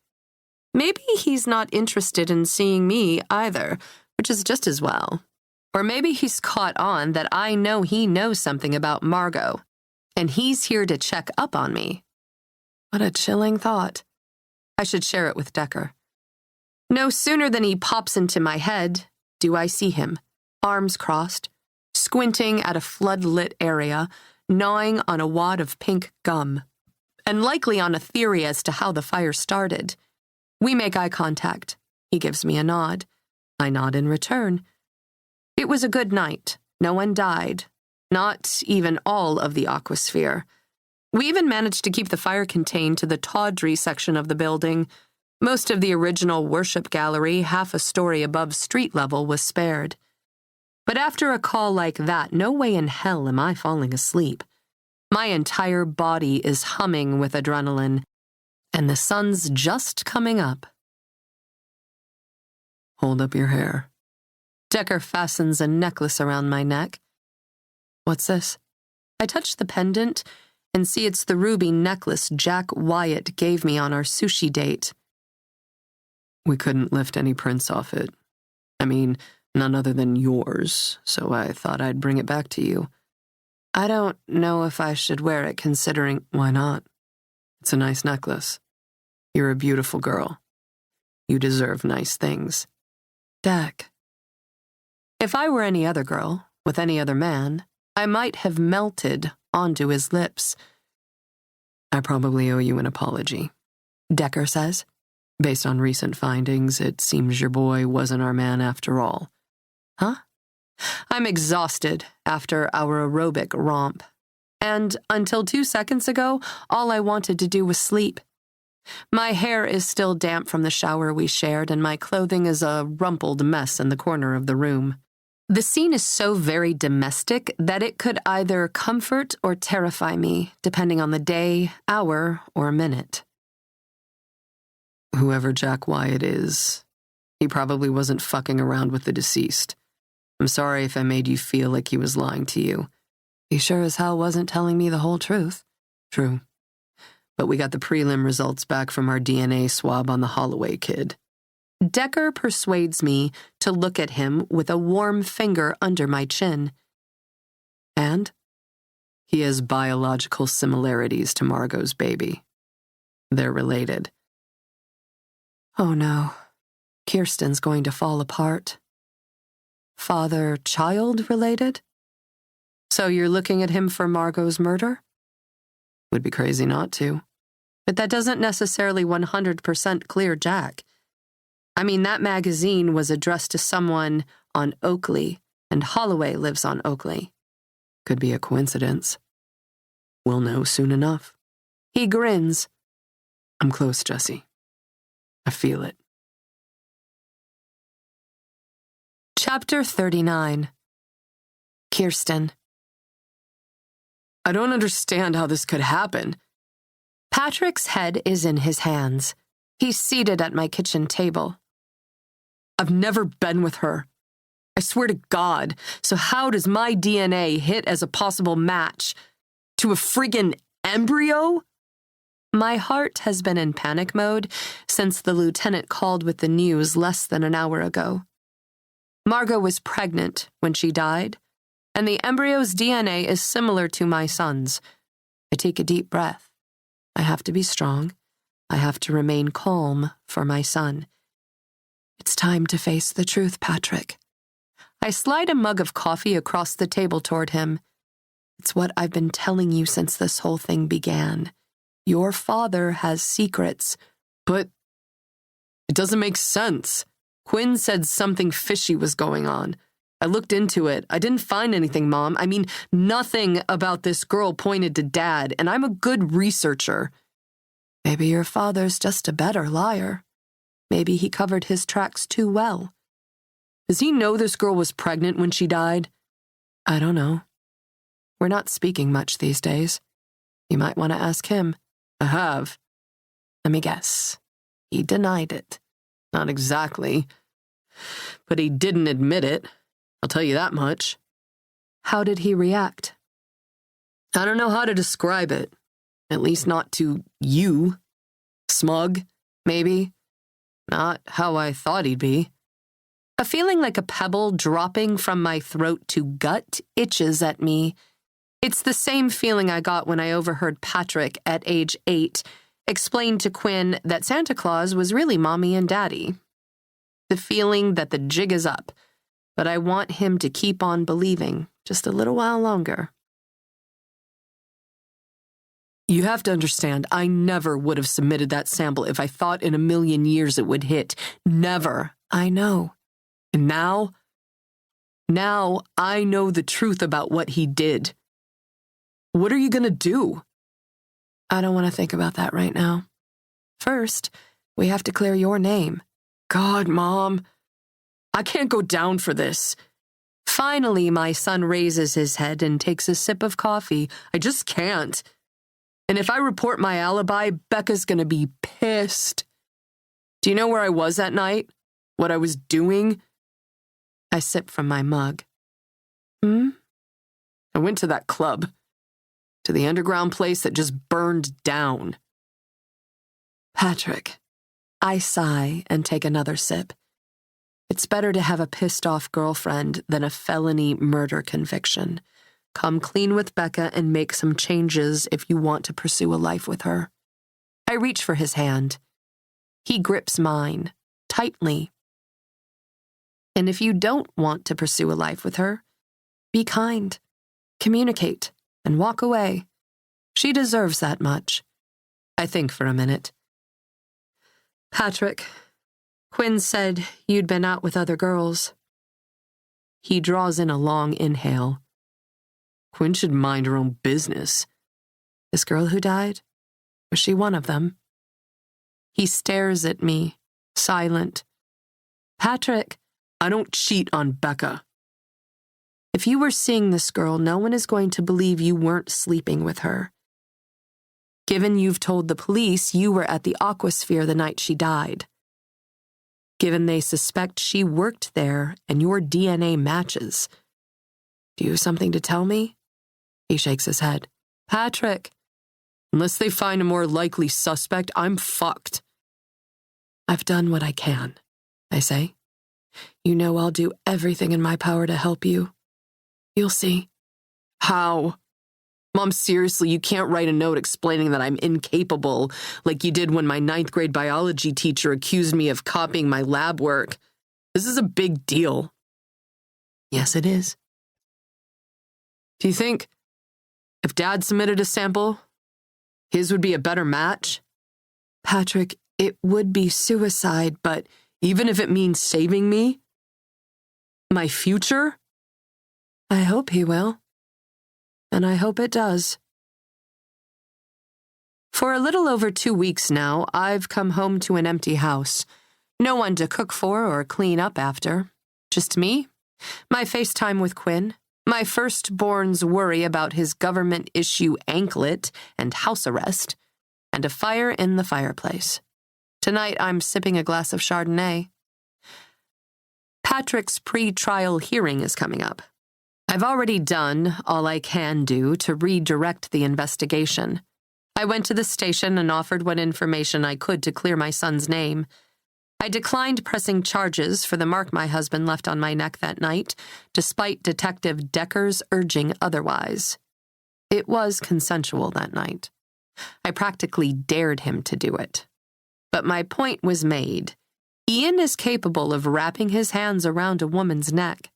Maybe he's not interested in seeing me either, which is just as well. Or maybe he's caught on that I know he knows something about Margot, and he's here to check up on me. What a chilling thought. I should share it with Decker. No sooner than he pops into my head do I see him, arms crossed, squinting at a flood-lit area, gnawing on a wad of pink gum, and likely on a theory as to how the fire started. We make eye contact. He gives me a nod. I nod in return. It was a good night. No one died. Not even all of the aquasphere. We even managed to keep the fire contained to the tawdry section of the building. Most of the original worship gallery, half a story above street level, was spared. But after a call like that, no way in hell am I falling asleep. My entire body is humming with adrenaline, and the sun's just coming up. Hold up your hair. Decker fastens a necklace around my neck. What's this? I touch the pendant and see it's the ruby necklace Jack Wyatt gave me on our sushi date. We couldn't lift any prints off it. I mean, none other than yours, so I thought I'd bring it back to you. I don't know if I should wear it considering... Why not? It's a nice necklace. You're a beautiful girl. You deserve nice things. Dak. If I were any other girl, with any other man, I might have melted onto his lips. I probably owe you an apology, Decker says. Based on recent findings, it seems your boy wasn't our man after all. Huh? I'm exhausted after our aerobic romp. And until 2 seconds ago, all I wanted to do was sleep. My hair is still damp from the shower we shared, and my clothing is a rumpled mess in the corner of the room. The scene is so very domestic that it could either comfort or terrify me, depending on the day, hour, or minute. Whoever Jack Wyatt is, he probably wasn't fucking around with the deceased. I'm sorry if I made you feel like he was lying to you. He sure as hell wasn't telling me the whole truth. True. But we got the prelim results back from our DNA swab on the Holloway kid. Decker persuades me to look at him with a warm finger under my chin. And? He has biological similarities to Margot's baby. They're related. Oh no. Kirsten's going to fall apart. Father-child related? So you're looking at him for Margot's murder? Would be crazy not to. But that doesn't necessarily 100% clear Jack. I mean, that magazine was addressed to someone on Oakley, and Holloway lives on Oakley. Could be a coincidence. We'll know soon enough. He grins. I'm close, Jesse. I feel it. Chapter 39. Kirsten. I don't understand how this could happen. Patrick's head is in his hands. He's seated at my kitchen table. I've never been with her. I swear to God. So how does my DNA hit as a possible match to a friggin' embryo? My heart has been in panic mode since the lieutenant called with the news less than an hour ago. Margot was pregnant when she died, and the embryo's DNA is similar to my son's. I take a deep breath. I have to be strong. I have to remain calm for my son. It's time to face the truth, Patrick. I slide a mug of coffee across the table toward him. It's what I've been telling you since this whole thing began. Your father has secrets. But it doesn't make sense. Quinn said something fishy was going on. I looked into it. I didn't find anything, Mom. I mean, nothing about this girl pointed to Dad, and I'm a good researcher. Maybe your father's just a better liar. Maybe he covered his tracks too well. Does he know this girl was pregnant when she died? I don't know. We're not speaking much these days. You might want to ask him. I have. Let me guess. He denied it. Not exactly. But he didn't admit it. I'll tell you that much. How did he react? I don't know how to describe it. At least not to you. Smug, maybe. Not how I thought he'd be. A feeling like a pebble dropping from my throat to gut itches at me. It's the same feeling I got when I overheard Patrick at age 8 explain to Quinn that Santa Claus was really Mommy and Daddy. The feeling that the jig is up, but I want him to keep on believing just a little while longer. You have to understand, I never would have submitted that sample if I thought in a million years it would hit. Never. I know. And now I know the truth about what he did. What are you going to do? I don't want to think about that right now. First, we have to clear your name. God, Mom. I can't go down for this. Finally, my son raises his head and takes a sip of coffee. I just can't. And if I report my alibi, Becca's gonna be pissed. Do you know where I was that night? What I was doing? I sip from my mug. I went to that club. To the underground place that just burned down. Patrick. I sigh and take another sip. It's better to have a pissed-off girlfriend than a felony murder conviction. Come clean with Becca and make some changes if you want to pursue a life with her. I reach for his hand. He grips mine, tightly. And if you don't want to pursue a life with her, be kind, communicate, and walk away. She deserves that much. I think for a minute. Patrick, Quinn said you'd been out with other girls. He draws in a long inhale. Quinn should mind her own business. This girl who died? Was she one of them? He stares at me, silent. Patrick, I don't cheat on Becca. if you were seeing this girl, no one is going to believe you weren't sleeping with her. Given you've told the police you were at the Aquasphere the night she died. Given they suspect she worked there and your DNA matches. Do you have something to tell me? He shakes his head. Patrick. Unless they find a more likely suspect, I'm fucked. I've done what I can, I say. You know I'll do everything in my power to help you. You'll see. How? Mom, seriously, you can't write a note explaining that I'm incapable, like you did when my 9th grade biology teacher accused me of copying my lab work. This is a big deal. Yes, it is. Do you think if Dad submitted a sample, his would be a better match? Patrick, it would be suicide, but even if it means saving me? My future? I hope he will. And I hope it does. For a little over 2 weeks now, I've come home to an empty house. No one to cook for or clean up after. Just me, my FaceTime with Quinn, my firstborn's worry about his government-issue anklet and house arrest, and a fire in the fireplace. Tonight, I'm sipping a glass of Chardonnay. Patrick's pre-trial hearing is coming up. I've already done all I can do to redirect the investigation. I went to the station and offered what information I could to clear my son's name. I declined pressing charges for the mark my husband left on my neck that night, despite Detective Decker's urging otherwise. It was consensual that night. I practically dared him to do it. But my point was made. Ian is capable of wrapping his hands around a woman's neck.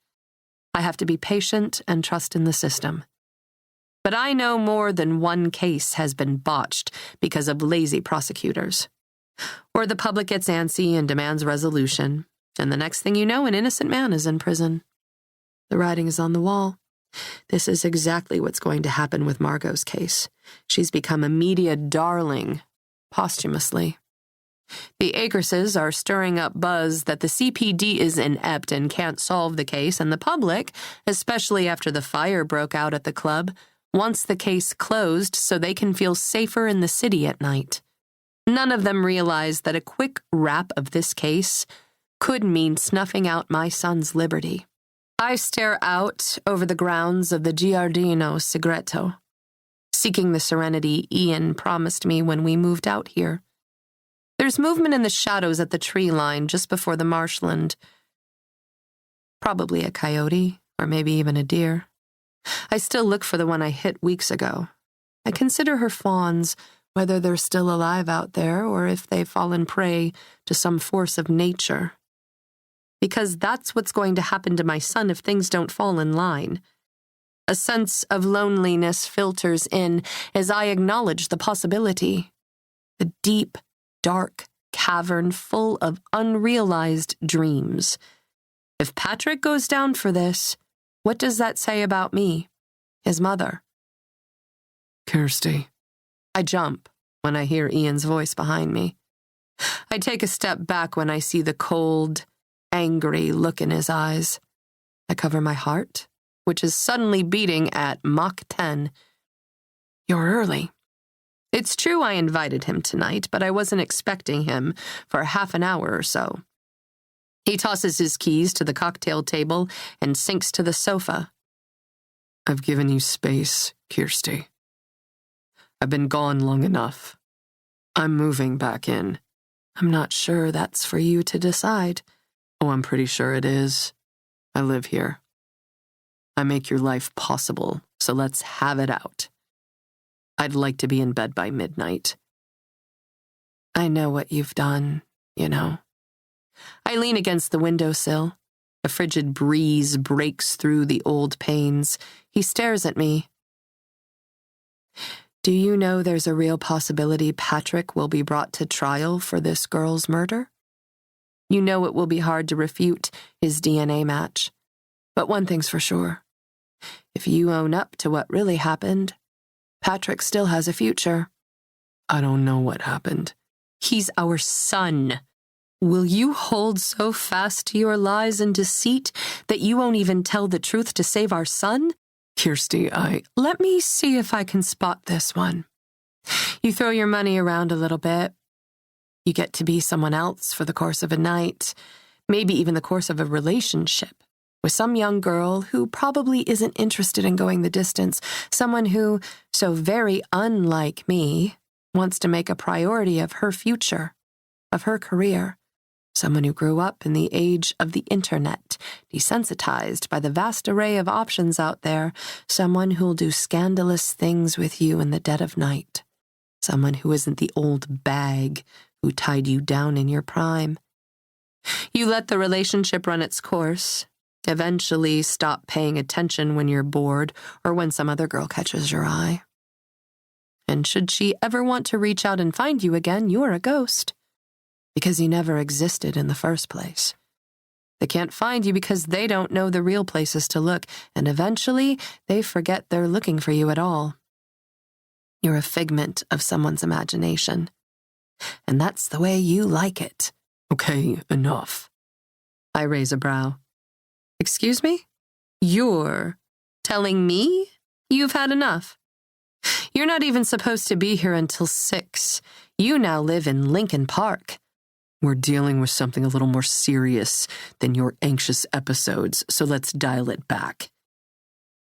I have to be patient and trust in the system. But I know more than one case has been botched because of lazy prosecutors. Or the public gets antsy and demands resolution, and the next thing you know, an innocent man is in prison. The writing is on the wall. This is exactly what's going to happen with Margot's case. She's become a media darling, posthumously. The Akerses are stirring up buzz that the CPD is inept and can't solve the case, and the public, especially after the fire broke out at the club, wants the case closed so they can feel safer in the city at night. None of them realize that a quick wrap of this case could mean snuffing out my son's liberty. I stare out over the grounds of the Giardino Segreto, seeking the serenity Ian promised me when we moved out here. There's movement in the shadows at the tree line just before the marshland. Probably a coyote, or maybe even a deer. I still look for the one I hit weeks ago. I consider her fawns, whether they're still alive out there or if they've fallen prey to some force of nature. Because that's what's going to happen to my son if things don't fall in line. A sense of loneliness filters in as I acknowledge the possibility. The deep, dark cavern full of unrealized dreams. If Patrick goes down for this, what does that say about me, his mother? Kirsty. I jump when I hear Ian's voice behind me. I take a step back when I see the cold, angry look in his eyes. I cover my heart, which is suddenly beating at Mach 10. You're early. It's true I invited him tonight, but I wasn't expecting him for half an hour or so. He tosses his keys to the cocktail table and sinks to the sofa. I've given you space, Kirsty. I've been gone long enough. I'm moving back in. I'm not sure that's for you to decide. Oh, I'm pretty sure it is. I live here. I make your life possible, so let's have it out. I'd like to be in bed by midnight. I know what you've done, you know. I lean against the windowsill. A frigid breeze breaks through the old panes. He stares at me. Do you know there's a real possibility Patrick will be brought to trial for this girl's murder? You know it will be hard to refute his DNA match. But one thing's for sure. If you own up to what really happened, Patrick still has a future. I don't know what happened. He's our son. Will you hold so fast to your lies and deceit that you won't even tell the truth to save our son? Kirsty, Let me see if I can spot this one. You throw your money around a little bit. You get to be someone else for the course of a night, maybe even the course of a relationship, with some young girl who probably isn't interested in going the distance, someone who, so very unlike me, wants to make a priority of her future, of her career, someone who grew up in the age of the internet, desensitized by the vast array of options out there, someone who'll do scandalous things with you in the dead of night, someone who isn't the old bag who tied you down in your prime. You let the relationship run its course, eventually stop paying attention when you're bored or when some other girl catches your eye. And should she ever want to reach out and find you again, you're a ghost, because you never existed in the first place. They can't find you because they don't know the real places to look, and eventually they forget they're looking for you at all. You're a figment of someone's imagination. And that's the way you like it. Okay, enough. I raise a brow. Excuse me? You're telling me you've had enough? You're not even supposed to be here until 6. You now live in Lincoln Park. We're dealing with something a little more serious than your anxious episodes, so let's dial it back.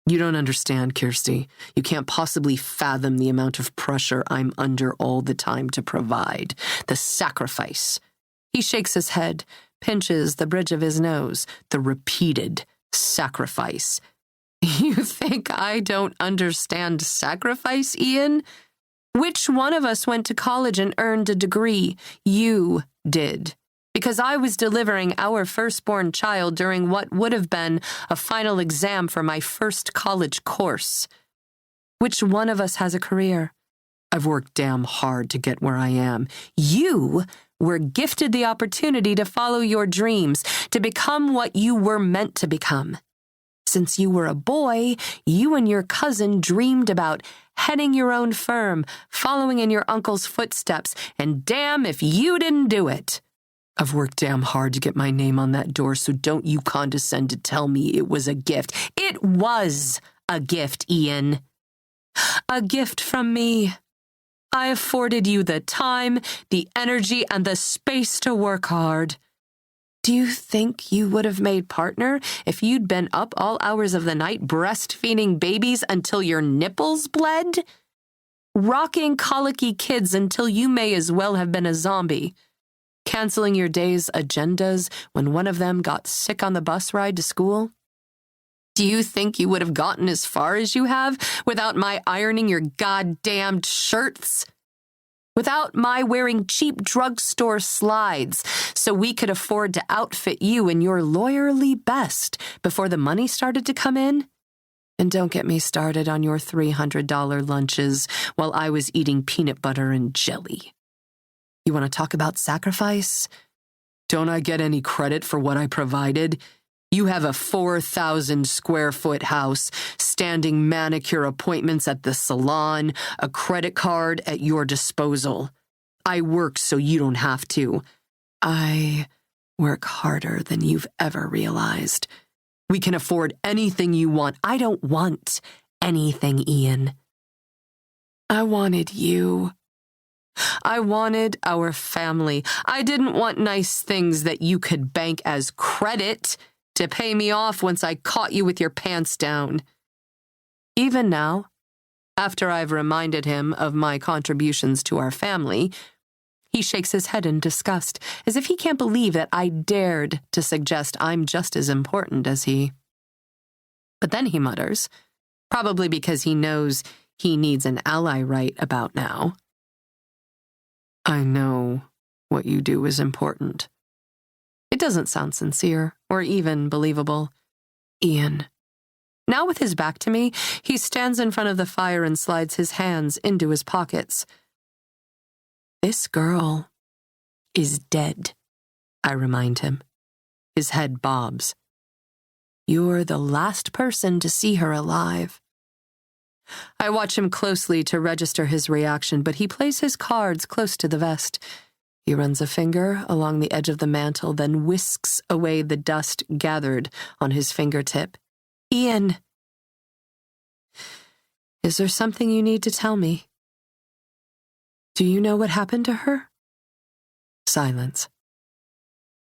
You don't understand, Kirsty. You can't possibly fathom the amount of pressure I'm under all the time to provide. The sacrifice. He shakes his head, pinches the bridge of his nose. The repeated sacrifice. You think I don't understand sacrifice, Ian? Which one of us went to college and earned a degree? You did. Because I was delivering our firstborn child during what would have been a final exam for my first college course. Which one of us has a career? I've worked damn hard to get where I am. You were gifted the opportunity to follow your dreams, to become what you were meant to become. Since you were a boy, you and your cousin dreamed about heading your own firm, following in your uncle's footsteps, and damn if you didn't do it. I've worked damn hard to get my name on that door, so don't you condescend to tell me it was a gift. It was a gift, Ian. A gift from me. I afforded you the time, the energy, and the space to work hard. Do you think you would have made partner if you'd been up all hours of the night breastfeeding babies until your nipples bled? Rocking colicky kids until you may as well have been a zombie? Canceling your day's agendas when one of them got sick on the bus ride to school? Do you think you would have gotten as far as you have without my ironing your goddamned shirts? Without my wearing cheap drugstore slides so we could afford to outfit you in your lawyerly best before the money started to come in? And don't get me started on your $300 lunches while I was eating peanut butter and jelly. You want to talk about sacrifice? Don't I get any credit for what I provided? You have a 4,000 square foot house, standing manicure appointments at the salon, a credit card at your disposal. I work so you don't have to. I work harder than you've ever realized. We can afford anything you want. I don't want anything, Ian. I wanted you. I wanted our family. I didn't want nice things that you could bank as credit to pay me off once I caught you with your pants down. Even now, after I've reminded him of my contributions to our family, he shakes his head in disgust, as if he can't believe that I dared to suggest I'm just as important as he. But then he mutters, probably because he knows he needs an ally right about now. I know what you do is important. It doesn't sound sincere or even believable. Ian. Now with his back to me, he stands in front of the fire and slides his hands into his pockets. This girl is dead, I remind him. His head bobs. You're the last person to see her alive. I watch him closely to register his reaction, but he plays his cards close to the vest. He runs a finger along the edge of the mantle, then whisks away the dust gathered on his fingertip. Ian, is there something you need to tell me? Do you know what happened to her? Silence.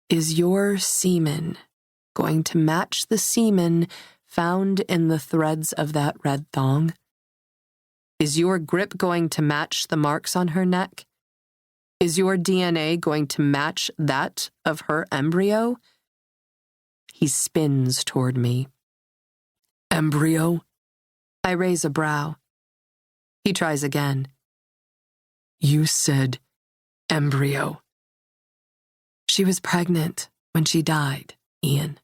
Is your semen going to match the semen found in the threads of that red thong? Is your grip going to match the marks on her neck? Is your DNA going to match that of her embryo? He spins toward me. Embryo? I raise a brow. He tries again. You said embryo. She was pregnant when she died, Ian.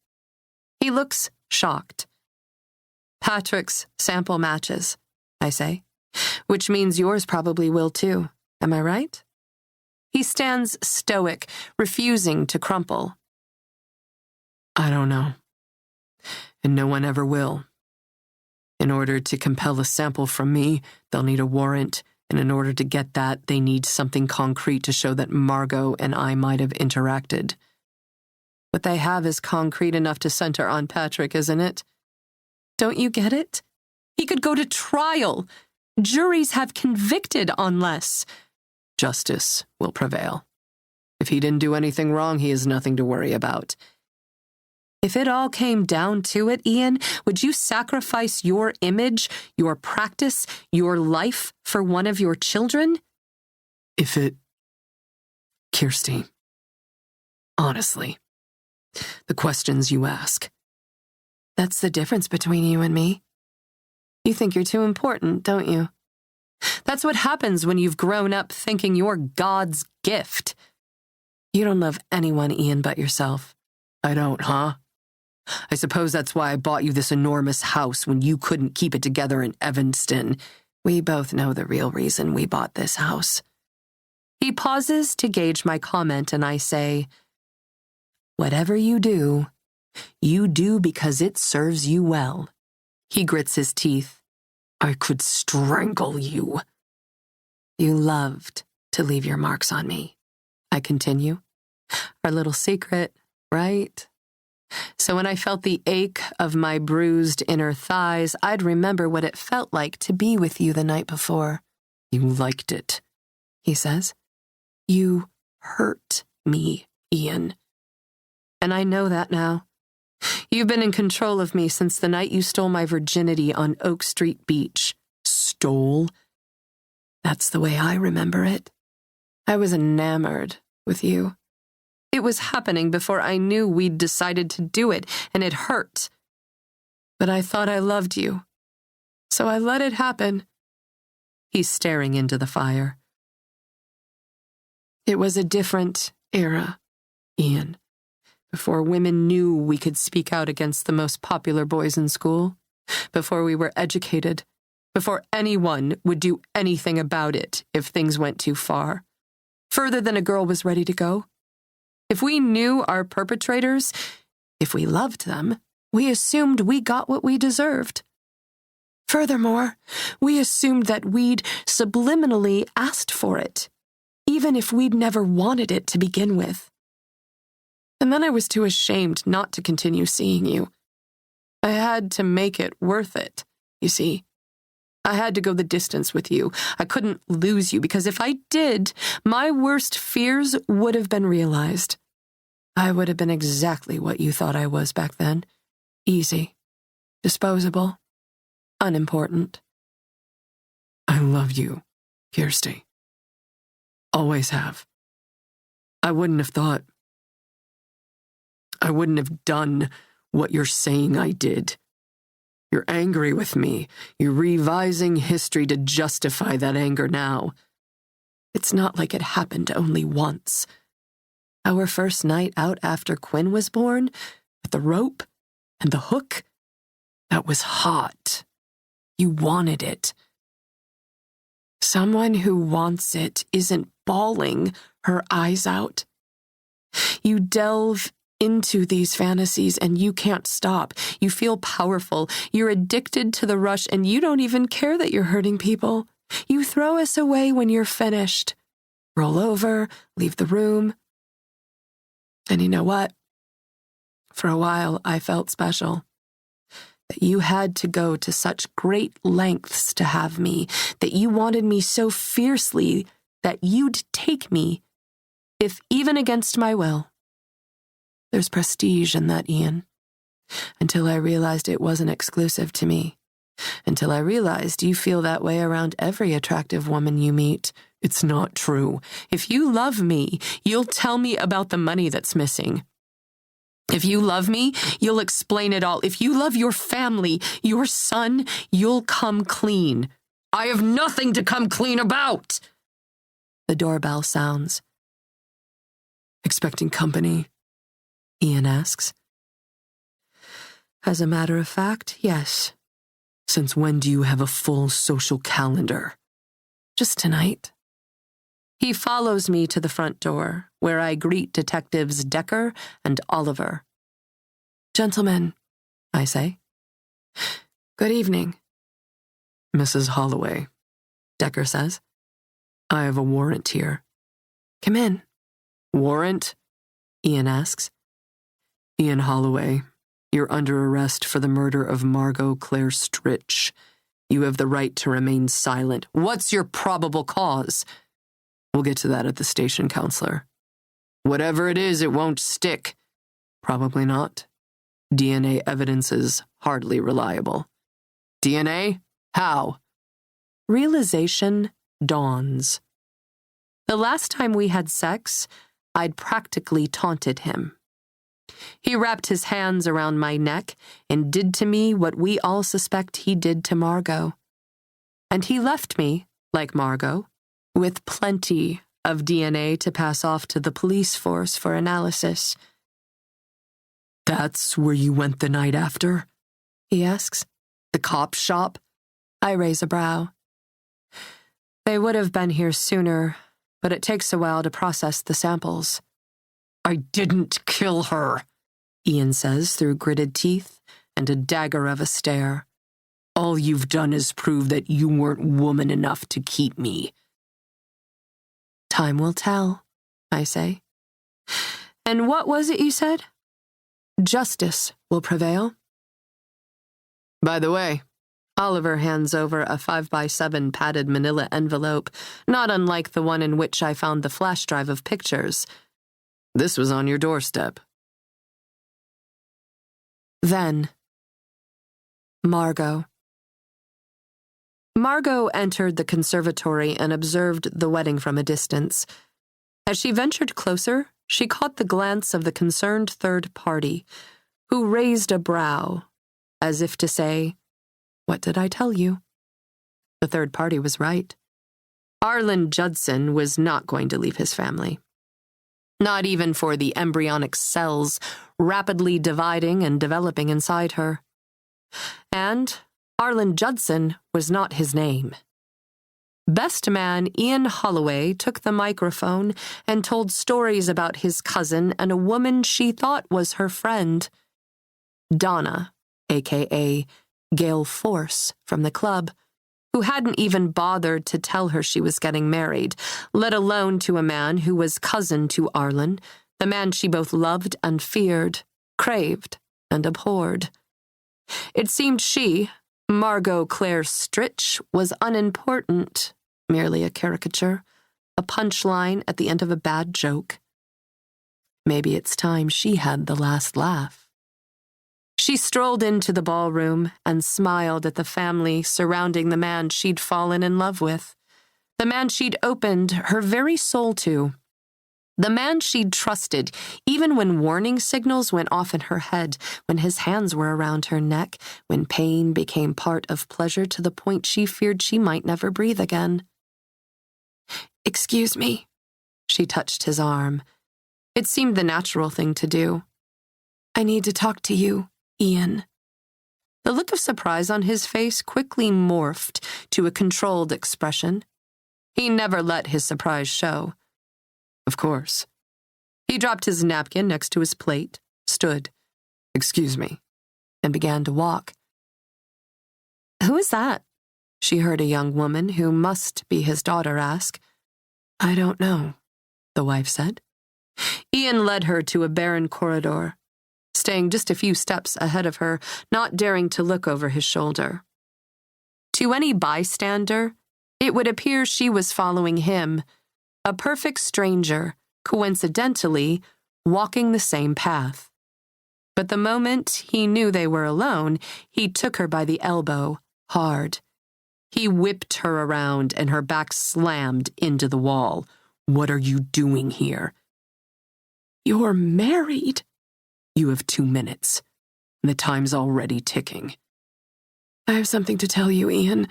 He looks shocked. Patrick's sample matches, I say, which means yours probably will too. Am I right? He stands stoic, refusing to crumple. I don't know. And no one ever will. In order to compel a sample from me, they'll need a warrant, and in order to get that, they need something concrete to show that Margot and I might have interacted. What they have is concrete enough to center on Patrick, isn't it? Don't you get it? He could go to trial. Juries have convicted on less. Justice will prevail. If he didn't do anything wrong, he has nothing to worry about. If it all came down to it, Ian, would you sacrifice your image, your practice, your life for one of your children? Kirsty, honestly, the questions you ask. That's the difference between you and me. You think you're too important, don't you? That's what happens when you've grown up thinking you're God's gift. You don't love anyone, Ian, but yourself. I don't, huh? I suppose that's why I bought you this enormous house when you couldn't keep it together in Evanston. We both know the real reason we bought this house. He pauses to gauge my comment, and I say, whatever you do because it serves you well. He grits his teeth. I could strangle you. You loved to leave your marks on me. I continue. Our little secret, right? So when I felt the ache of my bruised inner thighs, I'd remember what it felt like to be with you the night before. You liked it, he says. You hurt me, Ian. And I know that now. You've been in control of me since the night you stole my virginity on Oak Street Beach. Stole? That's the way I remember it. I was enamored with you. It was happening before I knew we'd decided to do it, and it hurt. But I thought I loved you, so I let it happen. He's staring into the fire. It was a different era, Ian, before women knew we could speak out against the most popular boys in school, before we were educated, before anyone would do anything about it if things went too far, further than a girl was ready to go. If we knew our perpetrators, if we loved them, we assumed we got what we deserved. Furthermore, we assumed that we'd subliminally asked for it, even if we'd never wanted it to begin with. And then I was too ashamed not to continue seeing you. I had to make it worth it, you see. I had to go the distance with you. I couldn't lose you, because if I did, my worst fears would have been realized. I would have been exactly what you thought I was back then. Easy, disposable, unimportant. I love you, Kirsty. Always have. I wouldn't have done what you're saying I did. You're angry with me. You're revising history to justify that anger now. It's not like it happened only once. Our first night out after Quinn was born, with the rope and the hook, that was hot. You wanted it. Someone who wants it isn't bawling her eyes out. You delve into these fantasies and you can't stop. You feel powerful. You're addicted to the rush and you don't even care that you're hurting people. You throw us away when you're finished. Roll over, leave the room. And you know what? For a while, I felt special. That you had to go to such great lengths to have me, that you wanted me so fiercely that you'd take me, if even against my will. There's prestige in that, Ian. Until I realized it wasn't exclusive to me. Until I realized you feel that way around every attractive woman you meet. It's not true. If you love me, you'll tell me about the money that's missing. If you love me, you'll explain it all. If you love your family, your son, you'll come clean. I have nothing to come clean about. The doorbell sounds. Expecting company? Ian asks. As a matter of fact, yes. Since when do you have a full social calendar? Just tonight. He follows me to the front door, where I greet Detectives Decker and Oliver. Gentlemen, I say. Good evening. Mrs. Holloway, Decker says. I have a warrant here. Come in. Warrant? Ian asks. Ian Holloway, you're under arrest for the murder of Margot Claire Stritch. You have the right to remain silent. What's your probable cause? We'll get to that at the station, counselor. Whatever it is, it won't stick. Probably not. DNA evidence is hardly reliable. DNA? How? Realization dawns. The last time we had sex, I'd practically taunted him. He wrapped his hands around my neck and did to me what we all suspect he did to Margot. And he left me, like Margot, with plenty of DNA to pass off to the police force for analysis. That's where you went the night after? He asks. The cop shop? I raise a brow. They would have been here sooner, but it takes a while to process the samples. I didn't kill her, Ian says through gritted teeth and a dagger of a stare. All you've done is prove that you weren't woman enough to keep me. Time will tell, I say. And what was it you said? Justice will prevail. By the way, Oliver hands over a 5x7 padded manila envelope, not unlike the one in which I found the flash drive of pictures. This was on your doorstep. Then, Margot. Margot entered the conservatory and observed the wedding from a distance. As she ventured closer, she caught the glance of the concerned third party, who raised a brow, as if to say, What did I tell you? The third party was right. Arlen Judson was not going to leave his family. Not even for the embryonic cells rapidly dividing and developing inside her. And Arlen Judson was not his name. Best man Ian Holloway took the microphone and told stories about his cousin and a woman she thought was her friend. Donna, a.k.a. Gail Force from the club, who hadn't even bothered to tell her she was getting married, let alone to a man who was cousin to Arlen, the man she both loved and feared, craved and abhorred. It seemed she, Margot Claire Stritch, was unimportant, merely a caricature, a punchline at the end of a bad joke. Maybe it's time she had the last laugh. She strolled into the ballroom and smiled at the family surrounding the man she'd fallen in love with, the man she'd opened her very soul to, the man she'd trusted, even when warning signals went off in her head, when his hands were around her neck, when pain became part of pleasure to the point she feared she might never breathe again. Excuse me. She touched his arm. It seemed the natural thing to do. I need to talk to you, Ian. The look of surprise on his face quickly morphed to a controlled expression. He never let his surprise show. Of course. He dropped his napkin next to his plate, stood, "Excuse me," and began to walk. "Who is that?" she heard a young woman who must be his daughter ask. "I don't know," the wife said. Ian led her to a barren corridor, staying just a few steps ahead of her, not daring to look over his shoulder. To any bystander, it would appear she was following him, a perfect stranger, coincidentally, walking the same path. But the moment he knew they were alone, he took her by the elbow, hard. He whipped her around and her back slammed into the wall. "What are you doing here?" "You're married." "You have 2 minutes. The time's already ticking." "I have something to tell you, Ian."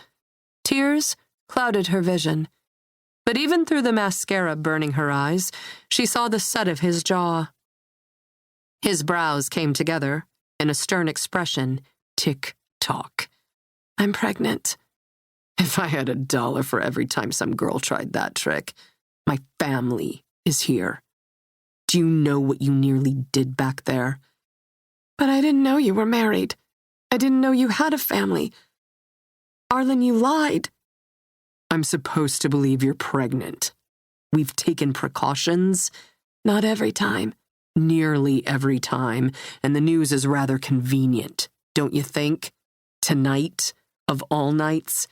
Tears clouded her vision, but even through the mascara burning her eyes, she saw the set of his jaw. His brows came together in a stern expression. Tick-tock. "I'm pregnant." "If I had $1 for every time some girl tried that trick. My family is here. Do you know what you nearly did back there?" "But I didn't know you were married. I didn't know you had a family. Arlen, you lied." "I'm supposed to believe you're pregnant. We've taken precautions." "Not every time." "Nearly every time, and the news is rather convenient, don't you think? Tonight, of all nights.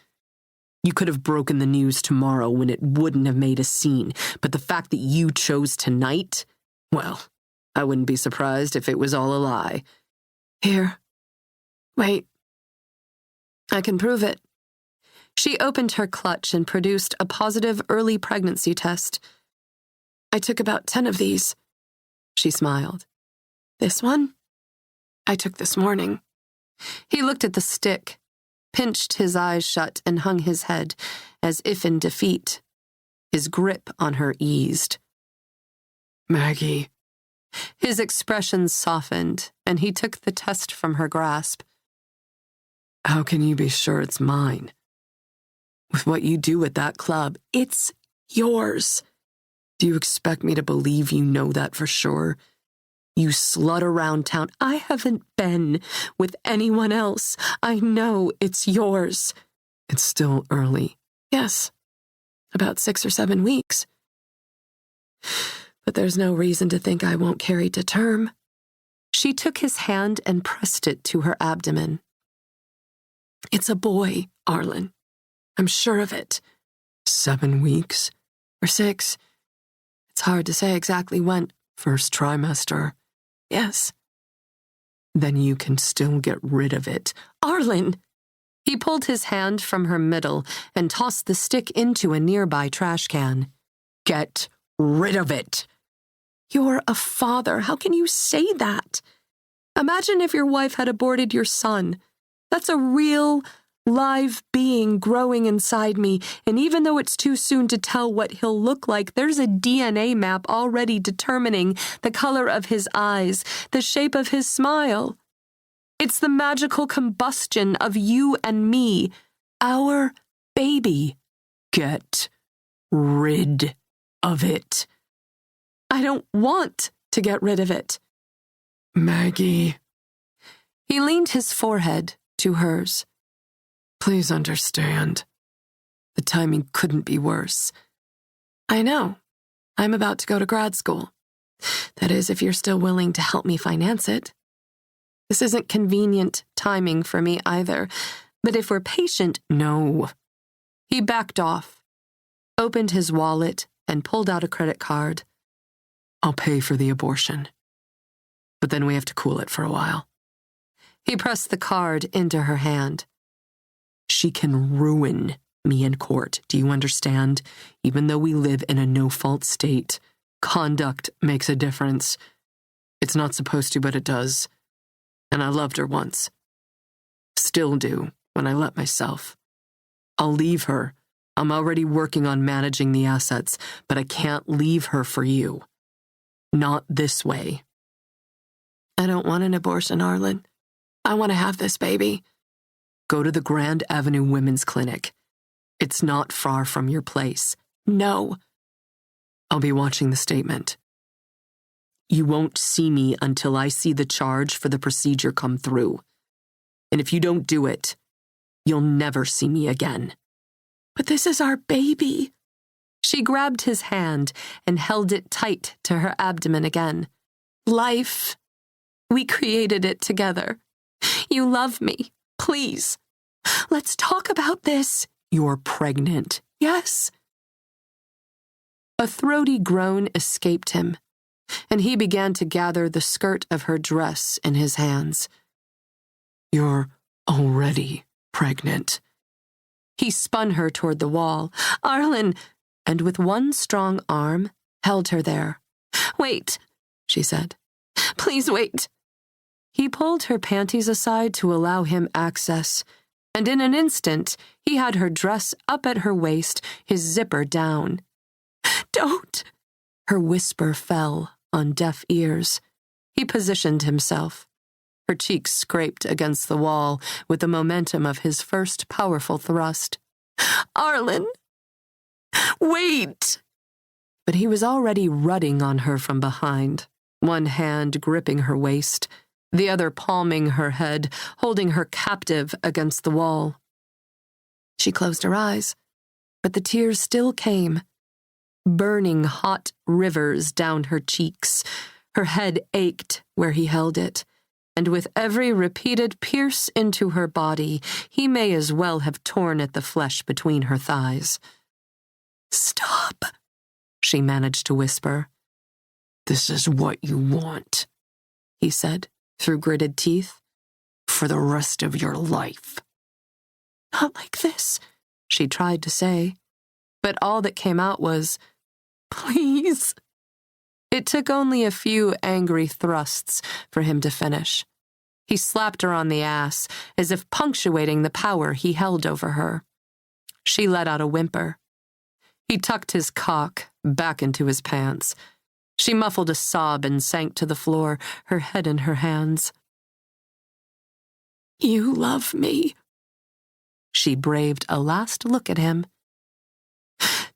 You could have broken the news tomorrow when it wouldn't have made a scene, but the fact that you chose tonight, well, I wouldn't be surprised if it was all a lie." "Here. Wait. I can prove it." She opened her clutch and produced a positive early pregnancy test. "I took about 10 of these." She smiled. "This one? I took this morning." He looked at the stick, pinched his eyes shut, and hung his head, as if in defeat. His grip on her eased. "Maggie." His expression softened, and he took the test from her grasp. "How can you be sure it's mine? With what you do at that club, it's yours. Do you expect me to believe you know that for sure? You slut around town. I haven't been with anyone else. I know it's yours." "It's still early." "Yes, about 6 or 7 weeks. But there's no reason to think I won't carry to term." She took his hand and pressed it to her abdomen. "It's a boy, Arlen. I'm sure of it." 7 weeks? Or 6? It's hard to say exactly when. First trimester. Yes. Then you can still get rid of it. Arlen! He pulled his hand from her middle and tossed the stick into a nearby trash can. Get rid of it. You're a father. How can you say that? Imagine if your wife had aborted your son. That's a real, live being growing inside me, and even though it's too soon to tell what he'll look like, there's a DNA map already determining the color of his eyes, the shape of his smile. It's the magical combustion of you and me, our baby. Get rid of it. I don't want to get rid of it. Maggie. He leaned his forehead to hers. Please understand. The timing couldn't be worse. I know. I'm about to go to grad school. That is, if you're still willing to help me finance it. This isn't convenient timing for me either, but if we're patient, no. He backed off, opened his wallet, and pulled out a credit card. I'll pay for the abortion. But then we have to cool it for a while. He pressed the card into her hand. She can ruin me in court, do you understand? Even though we live in a no-fault state, conduct makes a difference. It's not supposed to, but it does. And I loved her once. Still do, when I let myself. I'll leave her. I'm already working on managing the assets, but I can't leave her for you. Not this way. I don't want an abortion, Arlen. I want to have this baby. Go to the Grand Avenue Women's Clinic. It's not far from your place. No. I'll be watching the statement. you won't see me until I see the charge for the procedure come through. And if you don't do it, you'll never see me again." "But this is our baby." She grabbed his hand and held it tight to her abdomen again. "Life. We created it together. You love me. Please. Let's talk about this." "You're pregnant." "Yes." A throaty groan escaped him, and he began to gather the skirt of her dress in his hands. "You're already pregnant." He spun her toward the wall. "Arlen," and with one strong arm held her there. "Wait," she said. "Please wait." He pulled her panties aside to allow him access, and in an instant he had her dress up at her waist, his zipper down. "Don't." Her whisper fell on deaf ears. He positioned himself. Her cheeks scraped against the wall with the momentum of his first powerful thrust. "Arlen, wait." But he was already rutting on her from behind, one hand gripping her waist, the other palming her head, holding her captive against the wall. She closed her eyes, but the tears still came, burning hot rivers down her cheeks. Her head ached where he held it, and with every repeated pierce into her body, he may as well have torn at the flesh between her thighs. "Stop," she managed to whisper. "This is what you want," he said through gritted teeth, "for the rest of your life." "Not like this," she tried to say, but all that came out was, "Please." It took only a few angry thrusts for him to finish. He slapped her on the ass, as if punctuating the power he held over her. She let out a whimper. He tucked his cock back into his pants. She muffled a sob and sank to the floor, her head in her hands. "You love me." She braved a last look at him.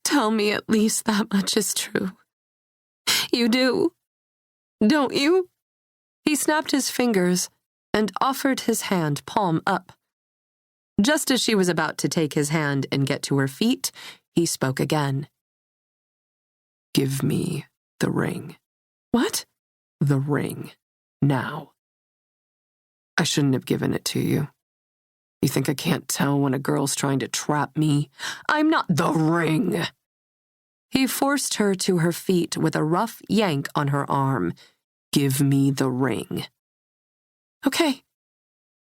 "Tell me at least that much is true. You do, don't you?" He snapped his fingers and offered his hand palm up. Just as she was about to take his hand and get to her feet, he spoke again. "Give me the ring." "What?" "The ring. Now." "I shouldn't have given it to you. You think I can't tell when a girl's trying to trap me? I'm not the ring." He forced her to her feet with a rough yank on her arm. "Give me the ring." "Okay."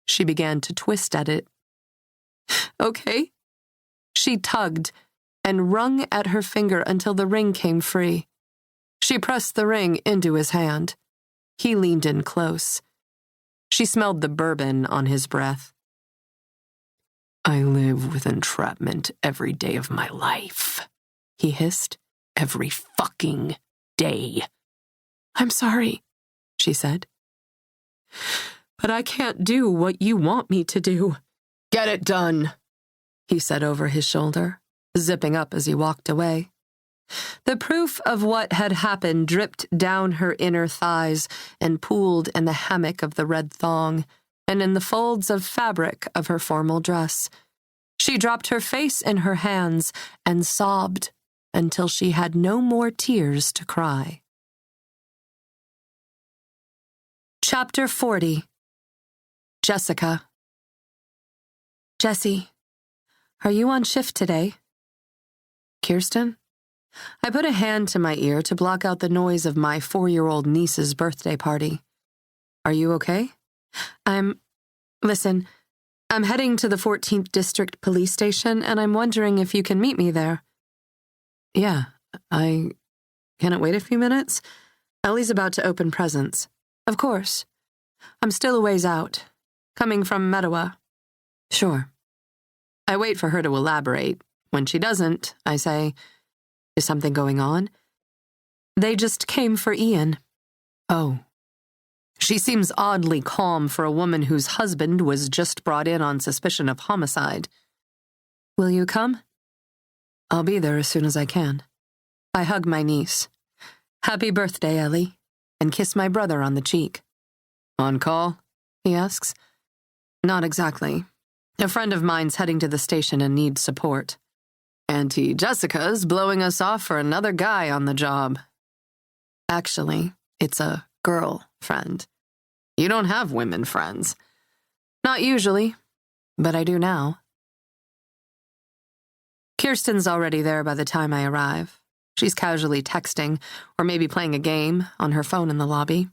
She began to twist at it. "Okay." She tugged and wrung at her finger until the ring came free. She pressed the ring into his hand. He leaned in close. She smelled the bourbon on his breath. "I live with entrapment every day of my life," he hissed. "Every fucking day." "I'm sorry," she said. "But I can't do what you want me to do." "Get it done," he said over his shoulder, zipping up as he walked away. The proof of what had happened dripped down her inner thighs and pooled in the hammock of the red thong and in the folds of fabric of her formal dress. She dropped her face in her hands and sobbed until she had no more tears to cry. Chapter 40. Jessica. "Jessie, are you on shift today?" "Kirsten?" I put a hand to my ear to block out the noise of my 4-year-old niece's birthday party. "Are you okay?" Listen, I'm heading to the 14th District Police Station, and I'm wondering if you can meet me there." "Yeah, can it wait a few minutes? Ellie's about to open presents." "Of course. I'm still a ways out. Coming from Mettawa." "Sure." I wait for her to elaborate. When she doesn't, I say, "Is something going on?" "They just came for Ian." "Oh." She seems oddly calm for a woman whose husband was just brought in on suspicion of homicide. "Will you come?" "I'll be there as soon as I can." I hug my niece. "Happy birthday, Ellie." and kiss my brother on the cheek. On call? He asks. Not exactly. A friend of mine's heading to the station and needs support. Auntie Jessica's blowing us off for another guy on the job. Actually, it's a girl friend. You don't have women friends. Not usually, but I do now. Kirsten's already there by the time I arrive. She's casually texting, or maybe playing a game, on her phone in the lobby.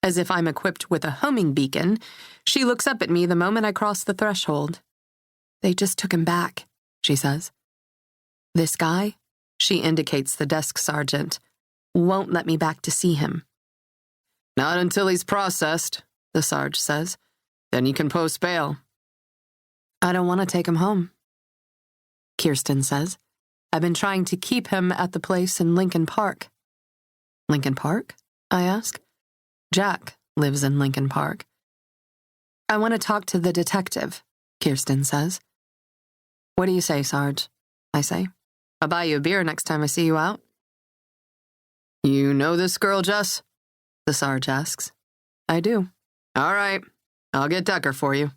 As if I'm equipped with a homing beacon, she looks up at me the moment I cross the threshold. They just took him back, she says. This guy, she indicates the desk sergeant, won't let me back to see him. Not until he's processed, the Sarge says. Then you can post bail. I don't want to take him home, Kirsten says. I've been trying to keep him at the place in Lincoln Park. Lincoln Park? I ask. Jack lives in Lincoln Park. I want to talk to the detective, Kirsten says. What do you say, Sarge? I say. I'll buy you a beer next time I see you out. You know this girl, Jess? The Sarge asks. I do. All right. I'll get Decker for you.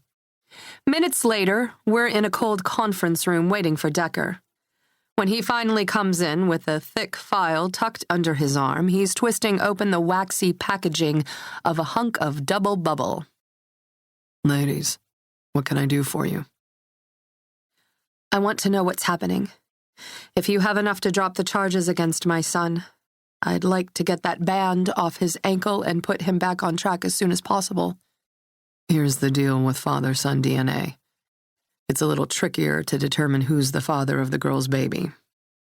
Minutes later, we're in a cold conference room waiting for Decker. When he finally comes in with a thick file tucked under his arm, he's twisting open the waxy packaging of a hunk of double bubble. Ladies, what can I do for you? I want to know what's happening. If you have enough to drop the charges against my son, I'd like to get that band off his ankle and put him back on track as soon as possible. Here's the deal with father-son DNA. It's a little trickier to determine who's the father of the girl's baby.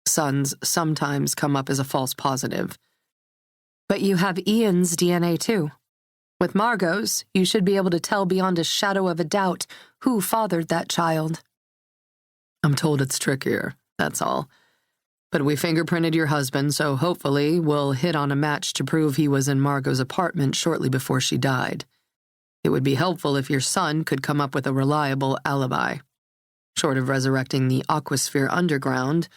Sons sometimes come up as a false positive. But you have Ian's DNA too. With Margot's, you should be able to tell beyond a shadow of a doubt who fathered that child. I'm told it's trickier, that's all. But we fingerprinted your husband, so hopefully we'll hit on a match to prove he was in Margot's apartment shortly before she died. It would be helpful if your son could come up with a reliable alibi. Short of resurrecting the Aquasphere underground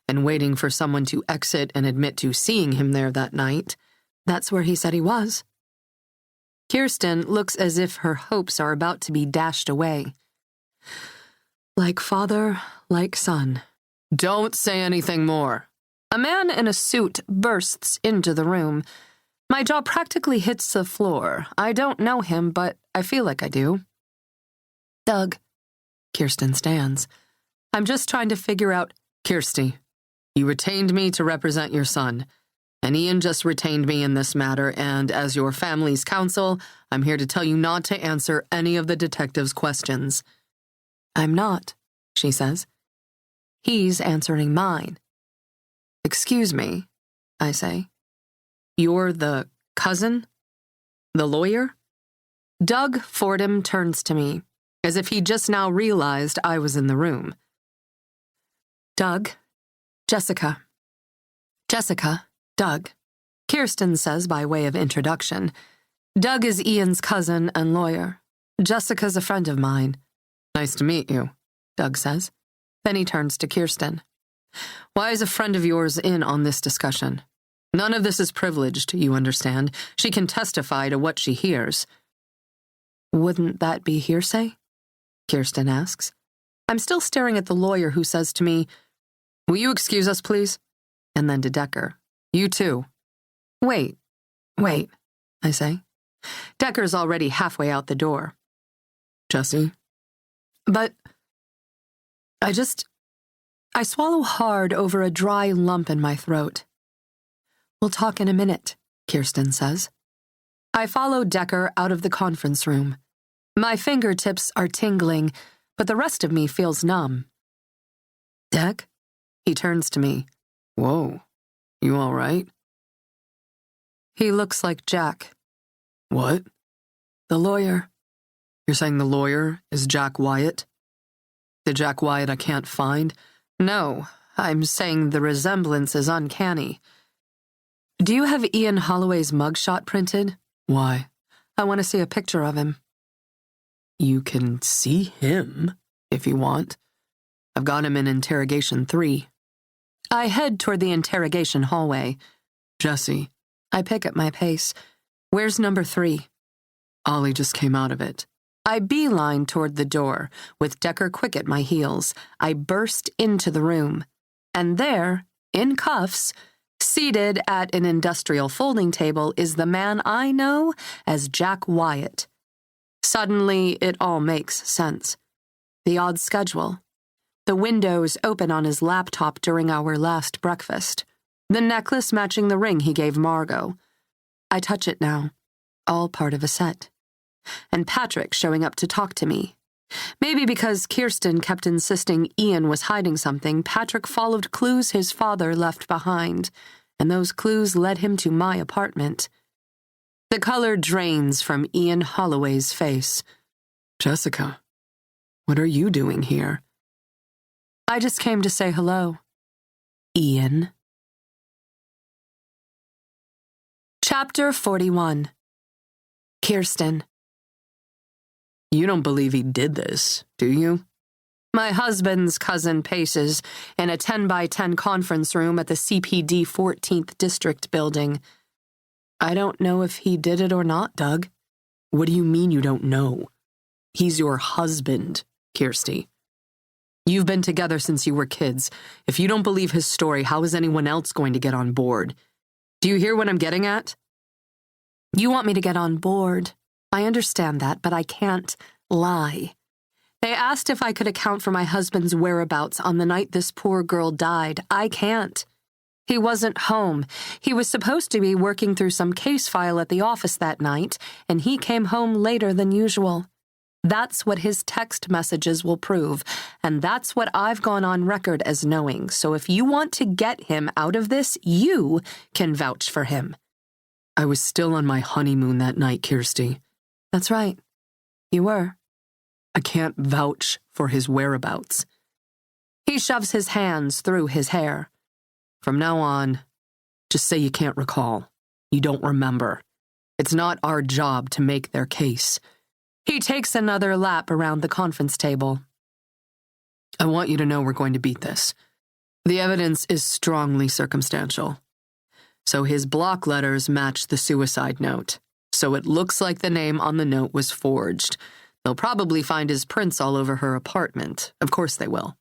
and waiting for someone to exit and admit to seeing him there that night, that's where he said he was. Kirsten looks as if her hopes are about to be dashed away. Like father, like son. Don't say anything more. A man in a suit bursts into the room. My jaw practically hits the floor. I don't know him, but I feel like I do. Doug. Kirsten stands. I'm just trying to figure out... Kirsty, you retained me to represent your son, and Ian just retained me in this matter, and as your family's counsel, I'm here to tell you not to answer any of the detective's questions. I'm not, she says. He's answering mine. Excuse me, I say. You're the cousin? The lawyer? Doug Fordham turns to me, as if he just now realized I was in the room. Doug, Jessica. Jessica, Doug. Kirsten says by way of introduction. Doug is Ian's cousin and lawyer. Jessica's a friend of mine. Nice to meet you, Doug says. Then he turns to Kirsten. Why is a friend of yours in on this discussion? None of this is privileged, you understand. She can testify to what she hears. Wouldn't that be hearsay? Kirsten asks. I'm still staring at the lawyer who says to me, Will you excuse us, please? And then to Decker. You too. Wait, I say. Decker's already halfway out the door. Jessie? But I swallow hard over a dry lump in my throat. We'll talk in a minute, Kirsten says. I follow Decker out of the conference room. My fingertips are tingling, but the rest of me feels numb. Deck? He turns to me. Whoa, you all right? He looks like Jack. What? The lawyer. You're saying the lawyer is Jack Wyatt? The Jack Wyatt I can't find? No, I'm saying the resemblance is uncanny. Do you have Ian Holloway's mugshot printed? Why? I want to see a picture of him. You can see him, if you want. I've got him in interrogation 3. I head toward the interrogation hallway. Jessie. I pick up my pace. Where's number 3? Ollie just came out of it. I beeline toward the door, with Decker quick at my heels. I burst into the room. And there, in cuffs, seated at an industrial folding table, is the man I know as Jack Wyatt. Suddenly, it all makes sense. The odd schedule. The windows open on his laptop during our last breakfast. The necklace matching the ring he gave Margot. I touch it now. All part of a set. And Patrick showing up to talk to me. Maybe because Kirsten kept insisting Ian was hiding something, Patrick followed clues his father left behind, and those clues led him to my apartment. The color drains from Ian Holloway's face. Jessica, what are you doing here? I just came to say hello. Ian. Chapter 41. Kirsten. You don't believe he did this, do you? My husband's cousin paces in a 10-by-10 conference room at the CPD 14th District building. I don't know if he did it or not, Doug. What do you mean you don't know? He's your husband, Kirsty. You've been together since you were kids. If you don't believe his story, how is anyone else going to get on board? Do you hear what I'm getting at? You want me to get on board. I understand that, but I can't lie. They asked if I could account for my husband's whereabouts on the night this poor girl died. I can't. He wasn't home. He was supposed to be working through some case file at the office that night, and he came home later than usual. That's what his text messages will prove, and that's what I've gone on record as knowing. So if you want to get him out of this, you can vouch for him. I was still on my honeymoon that night, Kirsty. That's right. You were. I can't vouch for his whereabouts. He shoves his hands through his hair. From now on, just say you can't recall. You don't remember. It's not our job to make their case. He takes another lap around the conference table. I want you to know we're going to beat this. The evidence is strongly circumstantial. So his block letters match the suicide note. So it looks like the name on the note was forged. They'll probably find his prints all over her apartment. Of course they will.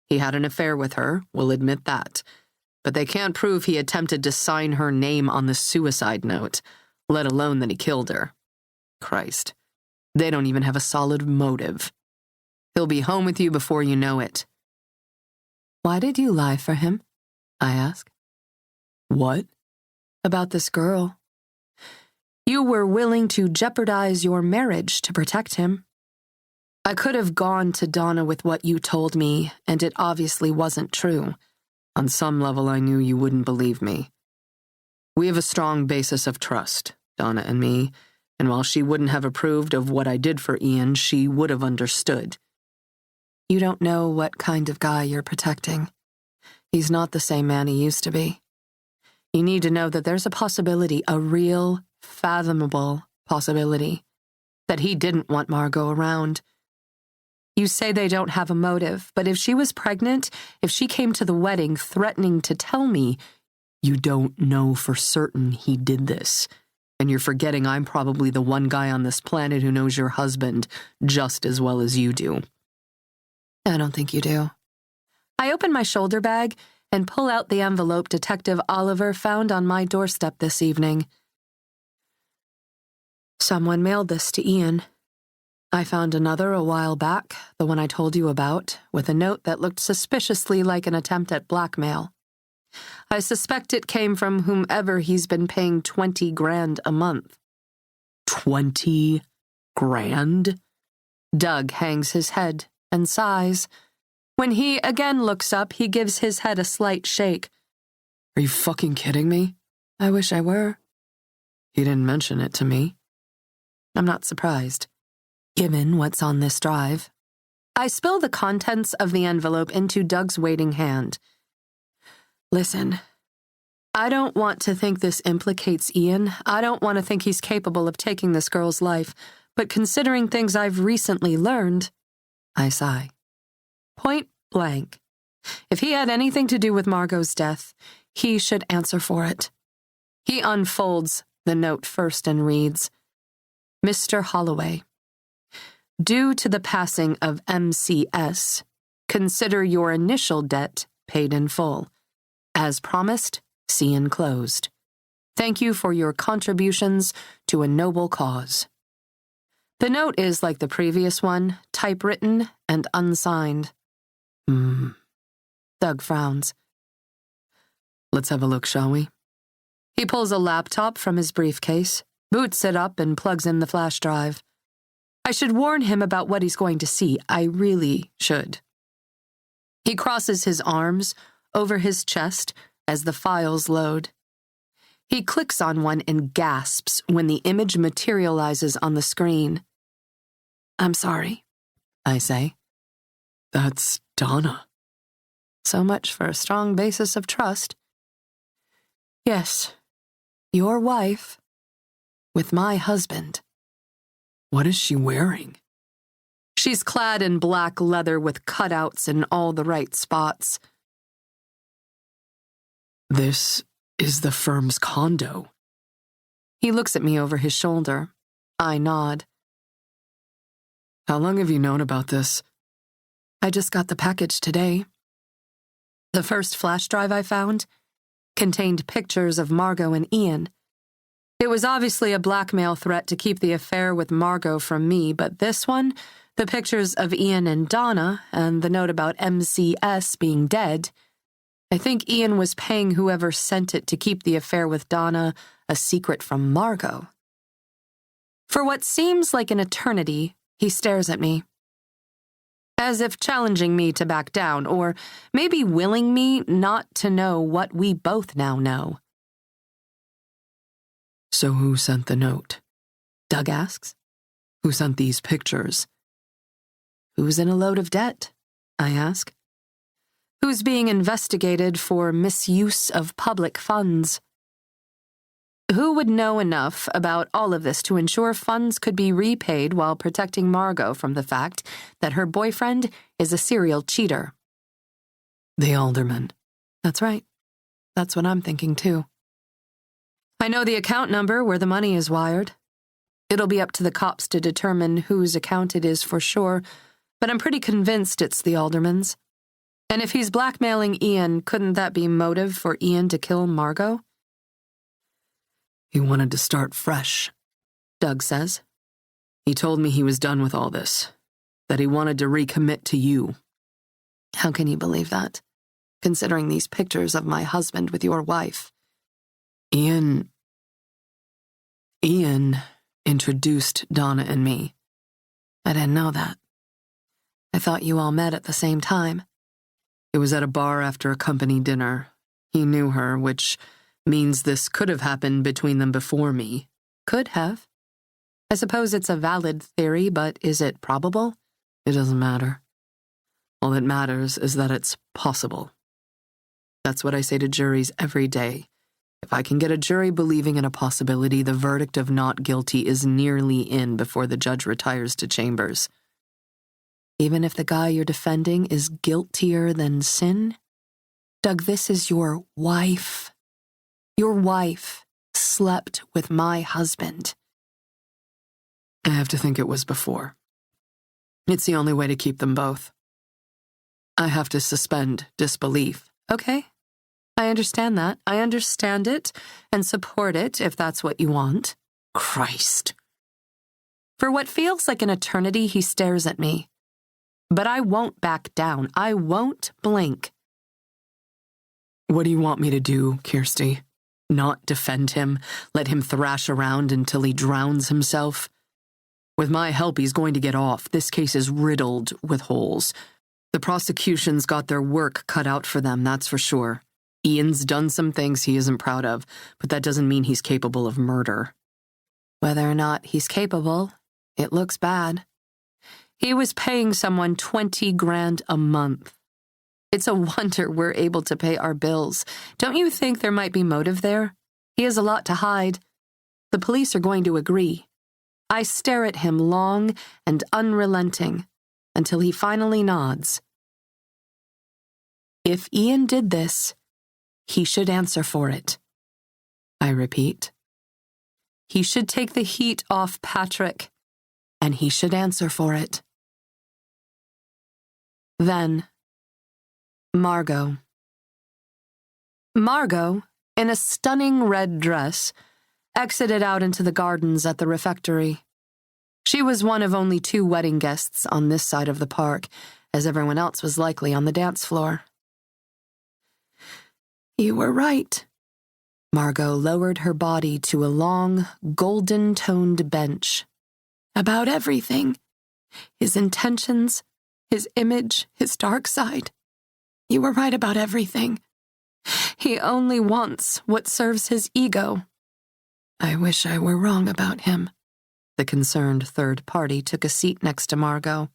He had an affair with her, we'll admit that. But they can't prove he attempted to sign her name on the suicide note, let alone that he killed her. Christ. They don't even have a solid motive. He'll be home with you before you know it. Why did you lie for him? I ask. What? About this girl. You were willing to jeopardize your marriage to protect him. I could have gone to Donna with what you told me, and it obviously wasn't true. On some level, I knew you wouldn't believe me. We have a strong basis of trust, Donna and me, and while she wouldn't have approved of what I did for Ian, she would have understood. You don't know what kind of guy you're protecting. He's not the same man he used to be. You need to know that there's a possibility, a real, fathomable possibility, that he didn't want Margot around. You say they don't have a motive, but if she was pregnant, if she came to the wedding threatening to tell me, you don't know for certain he did this, and you're forgetting I'm probably the one guy on this planet who knows your husband just as well as you do. I don't think you do. I open my shoulder bag and pull out the envelope Detective Oliver found on my doorstep this evening. Someone mailed this to Ian. I found another a while back, the one I told you about, with a note that looked suspiciously like an attempt at blackmail. I suspect it came from whomever he's been paying $20,000 a month. 20 grand? Doug hangs his head and sighs. When he again looks up, he gives his head a slight shake. Are you fucking kidding me? I wish I were. He didn't mention it to me. I'm not surprised, given what's on this drive. I spill the contents of the envelope into Doug's waiting hand. Listen, I don't want to think this implicates Ian. I don't want to think he's capable of taking this girl's life, but considering things I've recently learned, I sigh. Point blank. If he had anything to do with Margot's death, he should answer for it. He unfolds the note first and reads, Mr. Holloway, due to the passing of MCS, consider your initial debt paid in full. As promised, see enclosed. Thank you for your contributions to a noble cause. The note is like the previous one, typewritten and unsigned. Doug frowns. Let's have a look, shall we? He pulls a laptop from his briefcase, boots it up, and plugs in the flash drive. I should warn him about what he's going to see. I really should. He crosses his arms over his chest as the files load. He clicks on one and gasps when the image materializes on the screen. I'm sorry, I say. That's Donna. So much for a strong basis of trust. Yes, your wife, with my husband. What is she wearing? She's clad in black leather with cutouts in all the right spots. This is the firm's condo. He looks at me over his shoulder. I nod. How long have you known about this? I just got the package today. The first flash drive I found contained pictures of Margot and Ian. It was obviously a blackmail threat to keep the affair with Margot from me, but this one, the pictures of Ian and Donna, and the note about MCS being dead, I think Ian was paying whoever sent it to keep the affair with Donna a secret from Margot. For what seems like an eternity, he stares at me, as if challenging me to back down, or maybe willing me not to know what we both now know. So who sent the note? Doug asks. Who sent these pictures? Who's in a load of debt? I ask. Who's being investigated for misuse of public funds? Who would know enough about all of this to ensure funds could be repaid while protecting Margot from the fact that her boyfriend is a serial cheater? The alderman. That's right. That's what I'm thinking too. I know the account number where the money is wired. It'll be up to the cops to determine whose account it is for sure, but I'm pretty convinced it's the alderman's. And if he's blackmailing Ian, couldn't that be motive for Ian to kill Margot? He wanted to start fresh, Doug says. He told me he was done with all this, that he wanted to recommit to you. How can you believe that, considering these pictures of my husband with your wife? Ian introduced Donna and me. I didn't know that. I thought you all met at the same time. It was at a bar after a company dinner. He knew her, which means this could have happened between them before me. Could have. I suppose it's a valid theory, but is it probable? It doesn't matter. All that matters is that it's possible. That's what I say to juries every day. If I can get a jury believing in a possibility, the verdict of not guilty is nearly in before the judge retires to chambers. Even if the guy you're defending is guiltier than sin? Doug, this is your wife. Your wife slept with my husband. I have to think it was before. It's the only way to keep them both. I have to suspend disbelief. Okay. I understand that. I understand it and support it if that's what you want. Christ. For what feels like an eternity, he stares at me. But I won't back down. I won't blink. What do you want me to do, Kirsty? Not defend him, let him thrash around until he drowns himself? With my help, he's going to get off. This case is riddled with holes. The prosecution's got their work cut out for them, that's for sure. Ian's done some things he isn't proud of, but that doesn't mean he's capable of murder. Whether or not he's capable, it looks bad. He was paying someone $20,000 a month. It's a wonder we're able to pay our bills. Don't you think there might be motive there? He has a lot to hide. The police are going to agree. I stare at him long and unrelenting until he finally nods. If Ian did this, he should answer for it. I repeat. He should take the heat off Patrick, and he should answer for it. Then, Margot. Margot, in a stunning red dress, exited out into the gardens at the refectory. She was one of only 2 wedding guests on this side of the park, as everyone else was likely on the dance floor. You were right. Margot lowered her body to a long, golden-toned bench. About everything. His intentions, his image, his dark side. You were right about everything. He only wants what serves his ego. I wish I were wrong about him. The concerned third party took a seat next to Margot.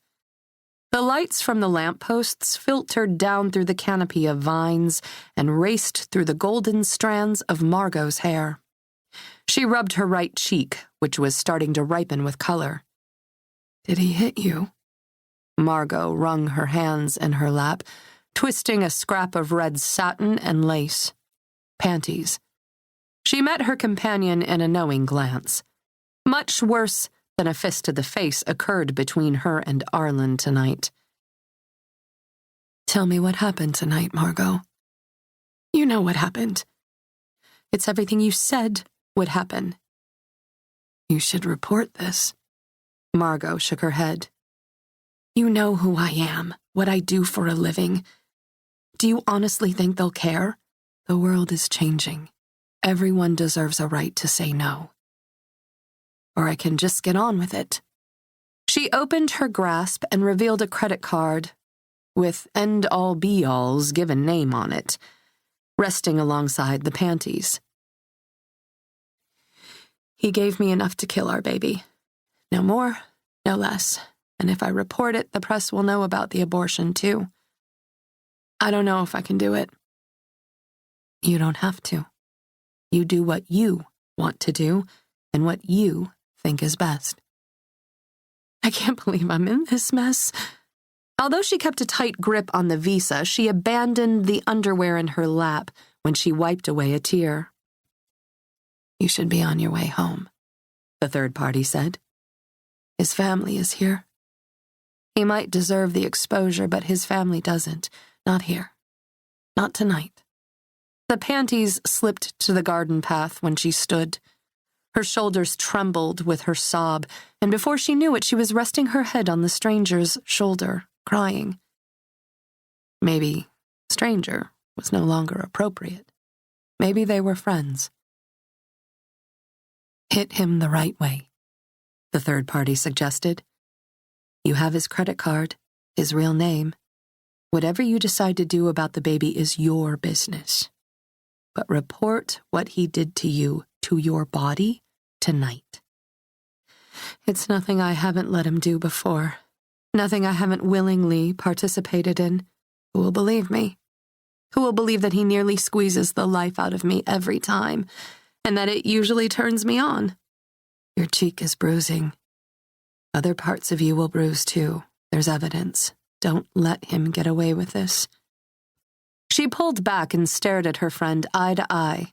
The lights from the lampposts filtered down through the canopy of vines and raced through the golden strands of Margot's hair. She rubbed her right cheek, which was starting to ripen with color. Did he hit you? Margot wrung her hands in her lap, twisting a scrap of red satin and lace. Panties. She met her companion in a knowing glance. Much worse than a fist to the face occurred between her and Arlen tonight. Tell me what happened tonight, Margot. You know what happened. It's everything you said would happen. You should report this. Margot shook her head. You know who I am, what I do for a living. Do you honestly think they'll care? The world is changing. Everyone deserves a right to say no. Or I can just get on with it. She opened her grasp and revealed a credit card with end-all be-all's given name on it, resting alongside the panties. He gave me enough to kill our baby. No more, no less. And if I report it, the press will know about the abortion, too. I don't know if I can do it. You don't have to. You do what you want to do and what you think is best. I can't believe I'm in this mess. Although she kept a tight grip on the visa, she abandoned the underwear in her lap when she wiped away a tear. You should be on your way home, the third party said. His family is here. He might deserve the exposure, but his family doesn't. Not here. Not tonight. The panties slipped to the garden path when she stood. Her shoulders trembled with her sob, and before she knew it, she was resting her head on the stranger's shoulder, crying. Maybe stranger was no longer appropriate. Maybe they were friends. Hit him the right way, the third party suggested. You have his credit card, his real name. Whatever you decide to do about the baby is your business. But report what he did to you, to your body, tonight. It's nothing I haven't let him do before. Nothing I haven't willingly participated in. Who will believe me? Who will believe that he nearly squeezes the life out of me every time, and that it usually turns me on? Your cheek is bruising. Other parts of you will bruise too. There's evidence. Don't let him get away with this. She pulled back and stared at her friend eye to eye.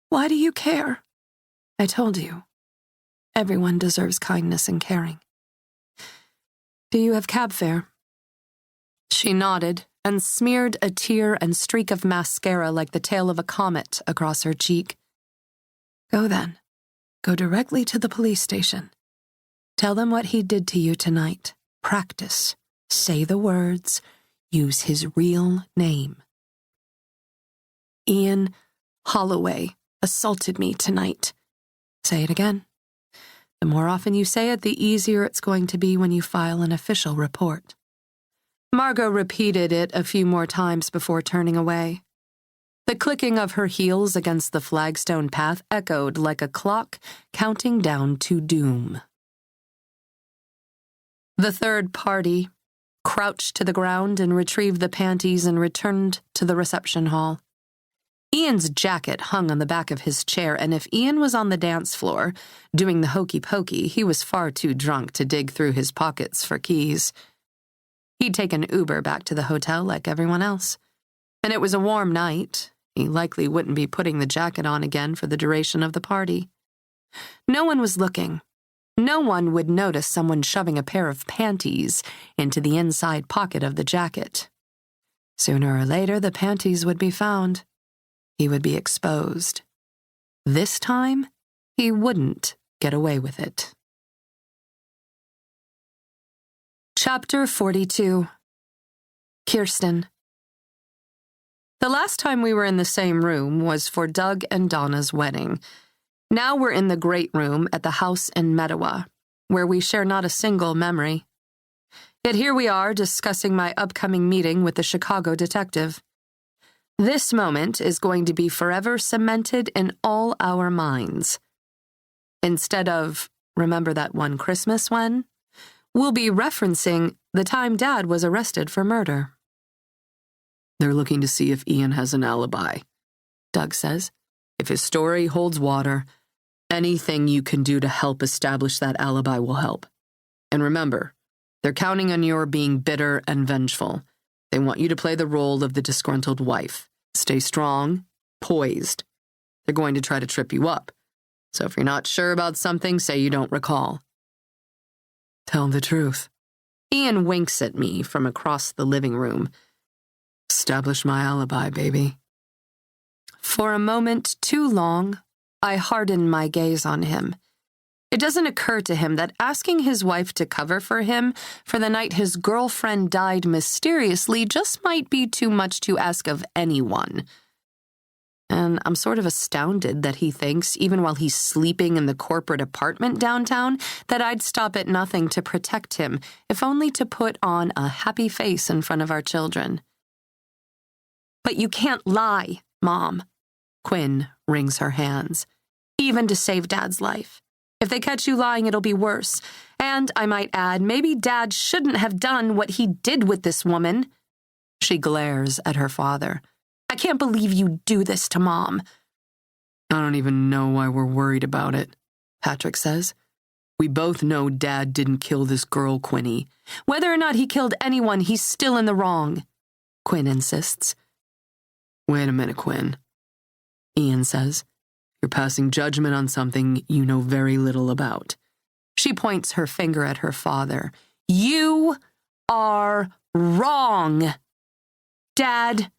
Why do you care? I told you. Everyone deserves kindness and caring. Do you have cab fare? She nodded and smeared a tear and streak of mascara like the tail of a comet across her cheek. Go then. Go directly to the police station. Tell them what he did to you tonight. Practice. Say the words. Use his real name. Ian Holloway assaulted me tonight. Say it again. The more often you say it, the easier it's going to be when you file an official report. Margot repeated it a few more times before turning away. The clicking of her heels against the flagstone path echoed like a clock counting down to doom. The third party crouched to the ground and retrieved the panties and returned to the reception hall. Ian's jacket hung on the back of his chair, and if Ian was on the dance floor, doing the hokey-pokey, he was far too drunk to dig through his pockets for keys. He'd taken Uber back to the hotel like everyone else. And it was a warm night. He likely wouldn't be putting the jacket on again for the duration of the party. No one was looking. No one would notice someone shoving a pair of panties into the inside pocket of the jacket. Sooner or later, the panties would be found. He would be exposed. This time, he wouldn't get away with it. Chapter 42. Kirsten. The last time we were in the same room was for Doug and Donna's wedding. Now we're in the great room at the house in Mettawa, where we share not a single memory. Yet here we are discussing my upcoming meeting with the Chicago detective. This moment is going to be forever cemented in all our minds. Instead of, remember that one Christmas when? We'll be referencing the time Dad was arrested for murder. They're looking to see if Ian has an alibi, Doug says. If his story holds water, anything you can do to help establish that alibi will help. And remember, they're counting on your being bitter and vengeful. They want you to play the role of the disgruntled wife. Stay strong, poised. They're going to try to trip you up. So if you're not sure about something, say you don't recall. Tell the truth. Ian winks at me from across the living room. Establish my alibi, baby. For a moment too long, I harden my gaze on him. It doesn't occur to him that asking his wife to cover for him for the night his girlfriend died mysteriously just might be too much to ask of anyone. And I'm sort of astounded that he thinks, even while he's sleeping in the corporate apartment downtown, that I'd stop at nothing to protect him, if only to put on a happy face in front of our children. But you can't lie, Mom. Quinn wrings her hands. Even to save Dad's life. If they catch you lying, it'll be worse. And, I might add, maybe Dad shouldn't have done what he did with this woman. She glares at her father. I can't believe you do this to Mom. I don't even know why we're worried about it, Patrick says. We both know Dad didn't kill this girl, Quinny. Whether or not he killed anyone, he's still in the wrong, Quinn insists. Wait a minute, Quinn. Ian says. You're passing judgment on something you know very little about. She points her finger at her father. You are wrong. Dad,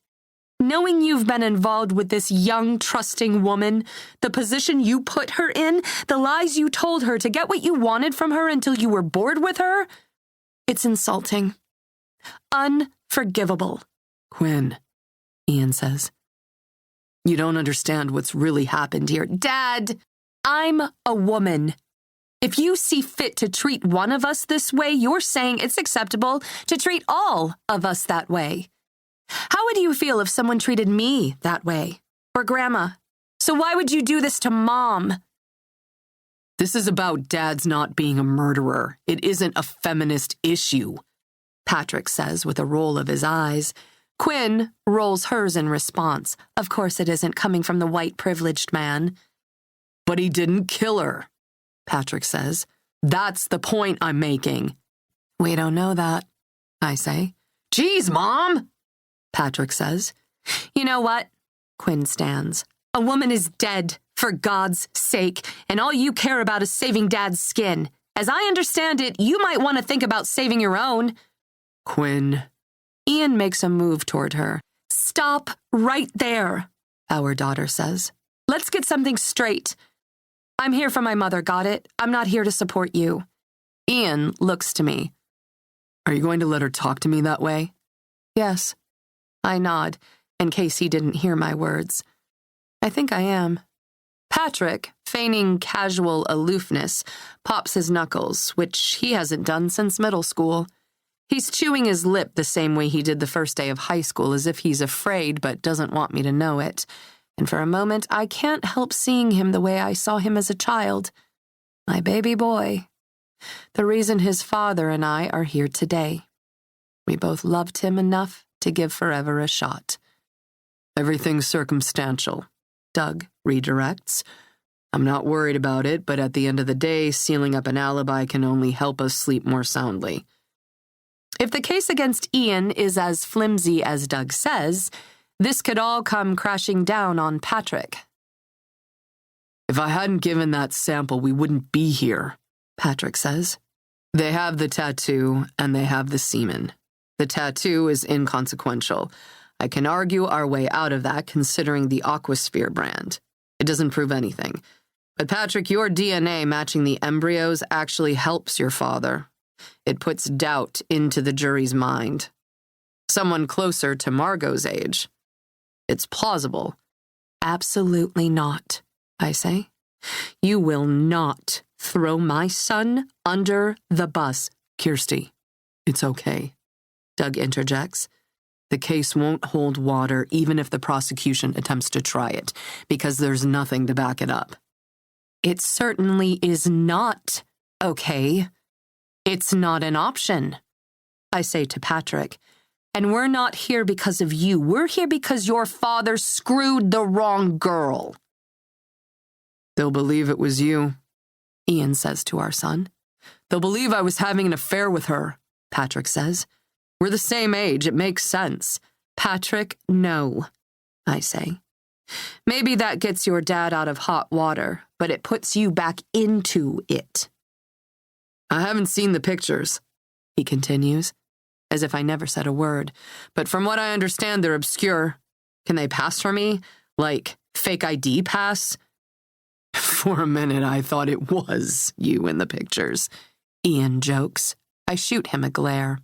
knowing you've been involved with this young, trusting woman, the position you put her in, the lies you told her to get what you wanted from her until you were bored with her, it's insulting. Unforgivable. Quinn, Ian says. You don't understand what's really happened here. Dad, I'm a woman. If you see fit to treat one of us this way, you're saying it's acceptable to treat all of us that way. How would you feel if someone treated me that way? Or Grandma? So why would you do this to Mom? This is about Dad's not being a murderer. It isn't a feminist issue, Patrick says with a roll of his eyes. Quinn rolls hers in response. Of course it isn't, coming from the white privileged man. But he didn't kill her, Patrick says. That's the point I'm making. We don't know that, I say. Geez, Mom, Patrick says. You know what? Quinn stands. A woman is dead, for God's sake, and all you care about is saving Dad's skin. As I understand it, you might want to think about saving your own. Quinn. Ian makes a move toward her. Stop right there, our daughter says. Let's get something straight. I'm here for my mother, got it? I'm not here to support you. Ian looks to me. Are you going to let her talk to me that way? Yes. I nod, in case he didn't hear my words. I think I am. Patrick, feigning casual aloofness, pops his knuckles, which he hasn't done since middle school. He's chewing his lip the same way he did the first day of high school, as if he's afraid but doesn't want me to know it. And for a moment, I can't help seeing him the way I saw him as a child. My baby boy. The reason his father and I are here today. We both loved him enough to give forever a shot. Everything's circumstantial, Doug redirects. I'm not worried about it, but at the end of the day, sealing up an alibi can only help us sleep more soundly. If the case against Ian is as flimsy as Doug says, this could all come crashing down on Patrick. If I hadn't given that sample, we wouldn't be here, Patrick says. They have the tattoo, and they have the semen. The tattoo is inconsequential. I can argue our way out of that considering the Aquasphere brand. It doesn't prove anything. But Patrick, your DNA matching the embryos actually helps your father. It puts doubt into the jury's mind. Someone closer to Margot's age. It's plausible. Absolutely not, I say. You will not throw my son under the bus. Kirsty, it's okay, Doug interjects. The case won't hold water even if the prosecution attempts to try it, because there's nothing to back it up. It certainly is not okay. It's not an option, I say to Patrick. And we're not here because of you. We're here because your father screwed the wrong girl. They'll believe it was you, Ian says to our son. They'll believe I was having an affair with her, Patrick says. We're the same age. It makes sense. Patrick, no, I say. Maybe that gets your dad out of hot water, but it puts you back into it. I haven't seen the pictures, he continues, as if I never said a word. But from what I understand, they're obscure. Can they pass for me? Like, fake ID pass? For a minute, I thought it was you in the pictures, Ian jokes. I shoot him a glare.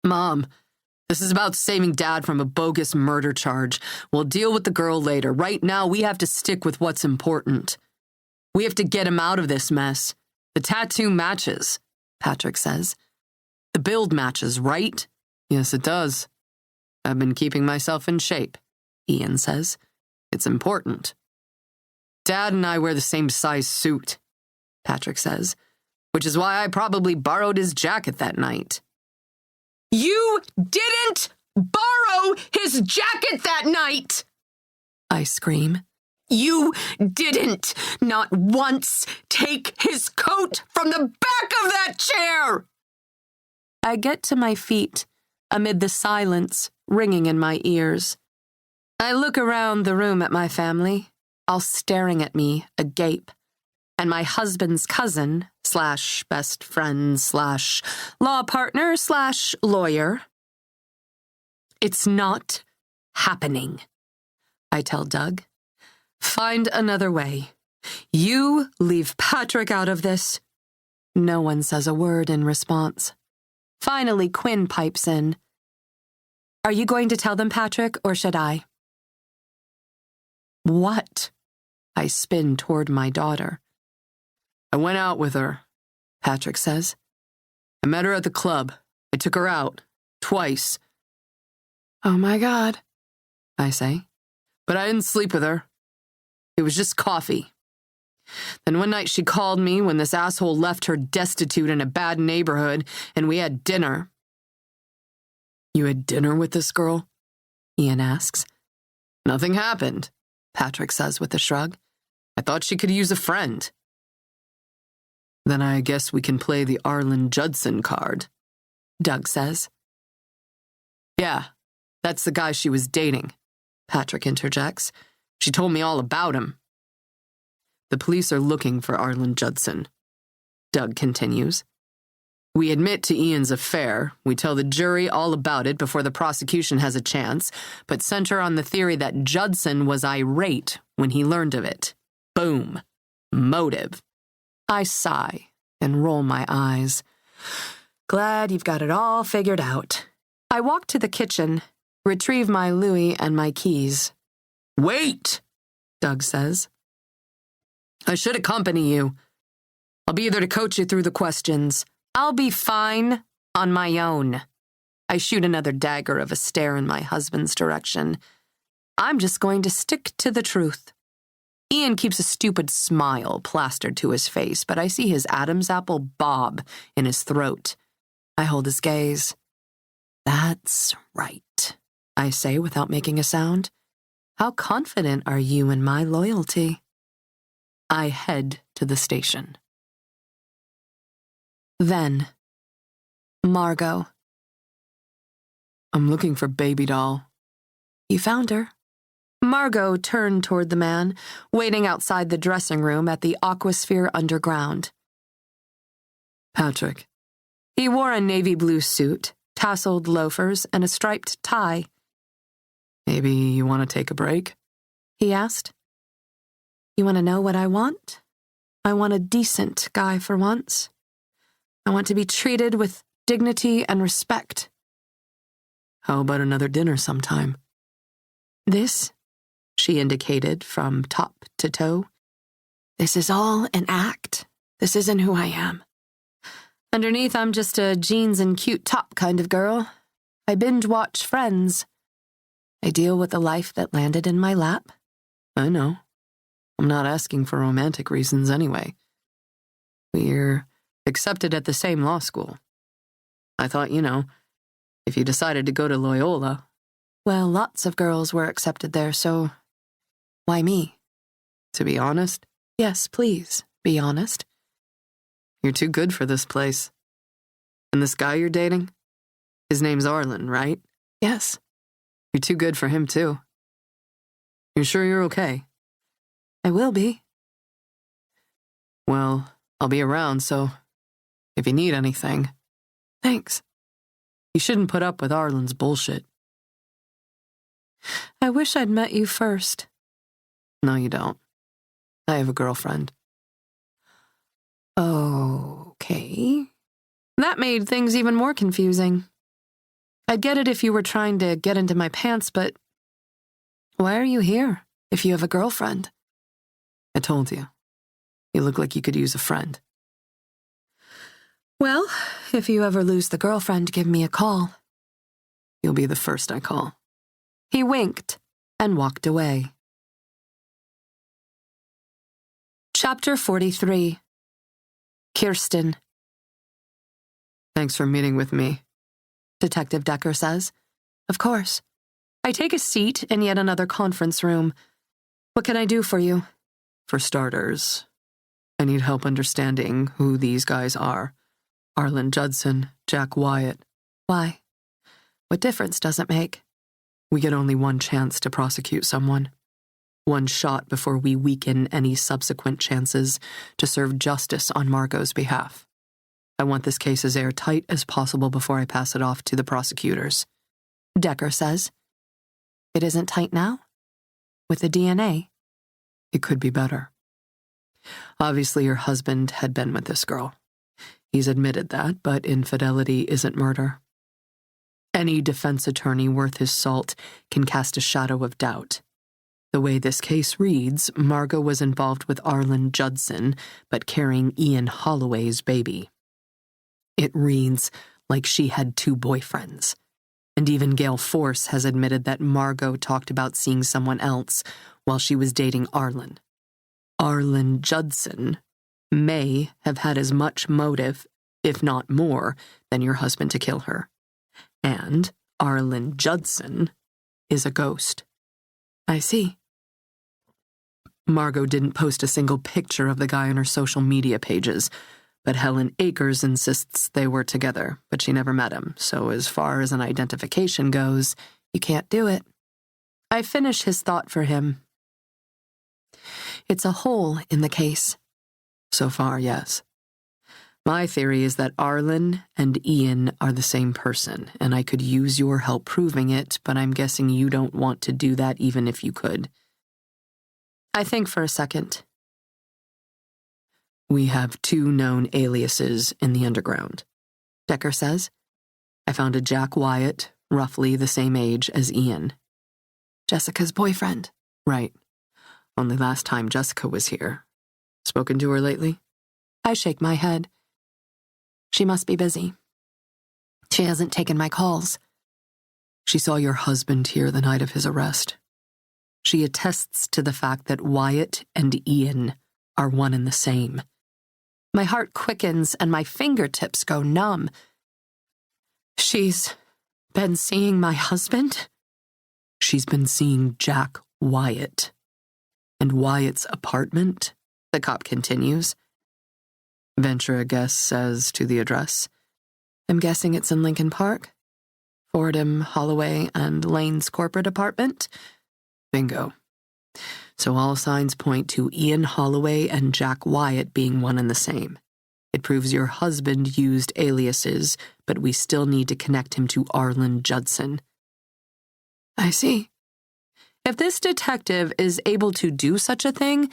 Mom, this is about saving Dad from a bogus murder charge. We'll deal with the girl later. Right now, we have to stick with what's important. We have to get him out of this mess. The tattoo matches, Patrick says. The build matches, right? Yes, it does. I've been keeping myself in shape, Ian says. It's important. Dad and I wear the same size suit, Patrick says, which is why I probably borrowed his jacket that night. You didn't borrow his jacket that night, I scream. You didn't, not once, take his coat from the back of that chair. I get to my feet amid the silence ringing in my ears. I look around the room at my family, all staring at me, agape, and my husband's cousin / best friend / law partner / lawyer. It's not happening, I tell Doug. Find another way. You leave Patrick out of this. No one says a word in response. Finally, Quinn pipes in. Are you going to tell them, Patrick, or should I? What? I spin toward my daughter. I went out with her, Patrick says. I met her at the club. I took her out. Twice. Oh my God, I say. But I didn't sleep with her. It was just coffee. Then one night she called me when this asshole left her destitute in a bad neighborhood, and we had dinner. You had dinner with this girl? Ian asks. Nothing happened, Patrick says with a shrug. I thought she could use a friend. Then I guess we can play the Arlen Judson card, Doug says. Yeah, that's the guy she was dating, Patrick interjects. She told me all about him. The police are looking for Arlen Judson, Doug continues. We admit to Ian's affair. We tell the jury all about it before the prosecution has a chance, but center on the theory that Judson was irate when he learned of it. Boom. Motive. I sigh and roll my eyes. Glad you've got it all figured out. I walk to the kitchen, retrieve my Louis and my keys. Wait, Doug says. I should accompany you. I'll be there to coach you through the questions. I'll be fine on my own. I shoot another dagger of a stare in my husband's direction. I'm just going to stick to the truth. Ian keeps a stupid smile plastered to his face, but I see his Adam's apple bob in his throat. I hold his gaze. That's right, I say without making a sound. How confident are you in my loyalty? I head to the station. Then, Margot. I'm looking for Baby Doll. You found her. Margot turned toward the man, waiting outside the dressing room at the Aquasphere Underground. Patrick. He wore a navy blue suit, tasseled loafers, and a striped tie. Maybe you want to take a break? He asked. You want to know what I want? I want a decent guy for once. I want to be treated with dignity and respect. How about another dinner sometime? This, she indicated from top to toe, this is all an act. This isn't who I am. Underneath, I'm just a jeans and cute top kind of girl. I binge watch Friends. I deal with the life that landed in my lap. I know. I'm not asking for romantic reasons anyway. We're accepted at the same law school. I thought, if you decided to go to Loyola... Well, lots of girls were accepted there, so why me? To be honest? Yes, please, be honest. You're too good for this place. And this guy you're dating? His name's Arlen, right? Yes. You're too good for him, too. You're sure you're okay? I will be. Well, I'll be around, so if you need anything... Thanks. You shouldn't put up with Arlen's bullshit. I wish I'd met you first. No, you don't. I have a girlfriend. Okay. That made things even more confusing. I'd get it if you were trying to get into my pants, but why are you here if you have a girlfriend? I told you. You look like you could use a friend. Well, if you ever lose the girlfriend, give me a call. You'll be the first I call. He winked and walked away. Chapter 43. Kirsten. Thanks for meeting with me, Detective Decker says. Of course. I take a seat in yet another conference room. What can I do for you? For starters, I need help understanding who these guys are. Arlen Judson, Jack Wyatt. Why? What difference does it make? We get only one chance to prosecute someone. One shot before we weaken any subsequent chances to serve justice on Margot's behalf. I want this case as airtight as possible before I pass it off to the prosecutors. Decker says. It isn't tight now? With the DNA? It could be better. Obviously, your husband had been with this girl. He's admitted that, but infidelity isn't murder. Any defense attorney worth his salt can cast a shadow of doubt. The way this case reads, Margot was involved with Arlen Judson, but carrying Ian Holloway's baby. It reads like she had two boyfriends. And even Gail Force has admitted that Margot talked about seeing someone else while she was dating Arlen. Arlen Judson may have had as much motive, if not more, than your husband to kill her. And Arlen Judson is a ghost. I see. Margot didn't post a single picture of the guy on her social media pages, but Helen Akers insists they were together, but she never met him, so as far as an identification goes, you can't do it. I finish his thought for him. It's a hole in the case. So far, yes. My theory is that Arlen and Ian are the same person, and I could use your help proving it, but I'm guessing you don't want to do that even if you could. I think for a second. We have two known aliases in the underground, Decker says. I found a Jack Wyatt, roughly the same age as Ian. Jessica's boyfriend. Right. Only last time Jessica was here. Spoken to her lately? I shake my head. She must be busy. She hasn't taken my calls. She saw your husband here the night of his arrest. She attests to the fact that Wyatt and Ian are one and the same. My heart quickens and my fingertips go numb. She's been seeing my husband? She's been seeing Jack Wyatt. And Wyatt's apartment, the cop continues. Venture a guess as to the address. I'm guessing it's in Lincoln Park. Fordham, Holloway, and Lane's corporate apartment. Bingo. So all signs point to Ian Holloway and Jack Wyatt being one and the same. It proves your husband used aliases, but we still need to connect him to Arlen Judson. I see. If this detective is able to do such a thing,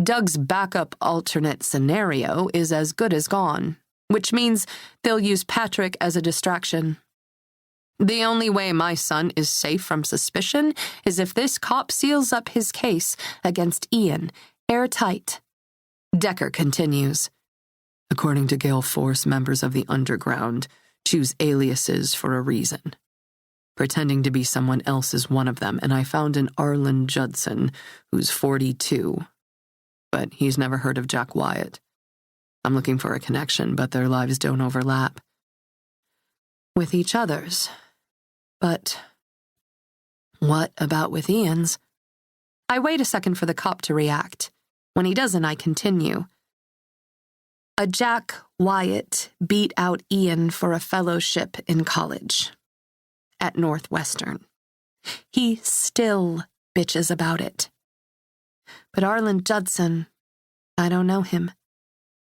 Doug's backup alternate scenario is as good as gone, which means they'll use Patrick as a distraction. The only way my son is safe from suspicion is if this cop seals up his case against Ian, airtight. Decker continues. According to Gale Force, members of the underground choose aliases for a reason. Pretending to be someone else is one of them, and I found an Arlen Judson, who's 42. But he's never heard of Jack Wyatt. I'm looking for a connection, but their lives don't overlap. With each other's. But what about with Ian's? I wait a second for the cop to react. When he doesn't, I continue. A Jack Wyatt beat out Ian for a fellowship in college at Northwestern. He still bitches about it. But Arlen Judson, I don't know him.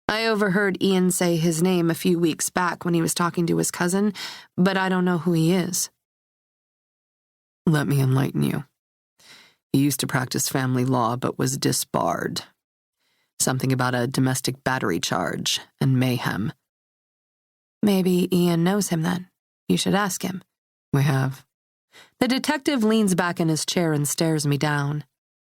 I overheard Ian say his name a few weeks back when he was talking to his cousin, but I don't know who he is. Let me enlighten you. He used to practice family law but was disbarred. Something about a domestic battery charge and mayhem. Maybe Ian knows him then. You should ask him. We have. The detective leans back in his chair and stares me down.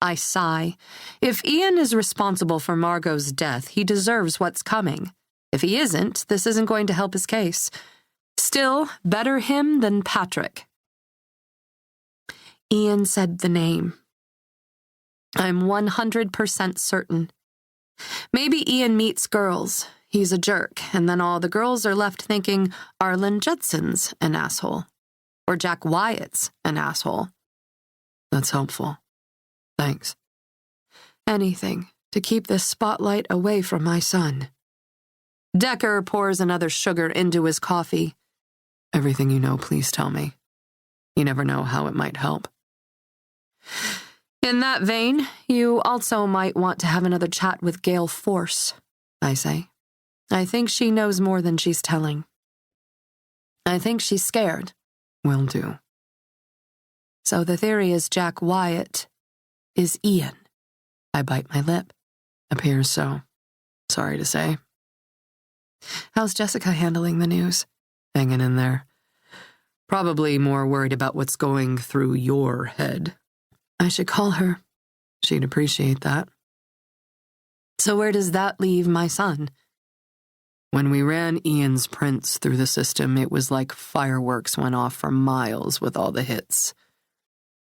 I sigh. If Ian is responsible for Margot's death, he deserves what's coming. If he isn't, this isn't going to help his case. Still, better him than Patrick. Ian said the name. I'm 100% certain. Maybe Ian meets girls. He's a jerk, and then all the girls are left thinking Arlen Judson's an asshole. Or Jack Wyatt's an asshole. That's helpful. Thanks. Anything to keep this spotlight away from my son. Decker pours another sugar into his coffee. Everything you know, please tell me. You never know how it might help. In that vein, you also might want to have another chat with Gale Force, I say. I think she knows more than she's telling. I think she's scared. Will do. So the theory is Jack Wyatt is Ian. I bite my lip. Appears so. Sorry to say. How's Jessica handling the news? Hanging in there. Probably more worried about what's going through your head. I should call her. She'd appreciate that. So where does that leave my son? When we ran Ian's prints through the system, it was like fireworks went off for miles with all the hits.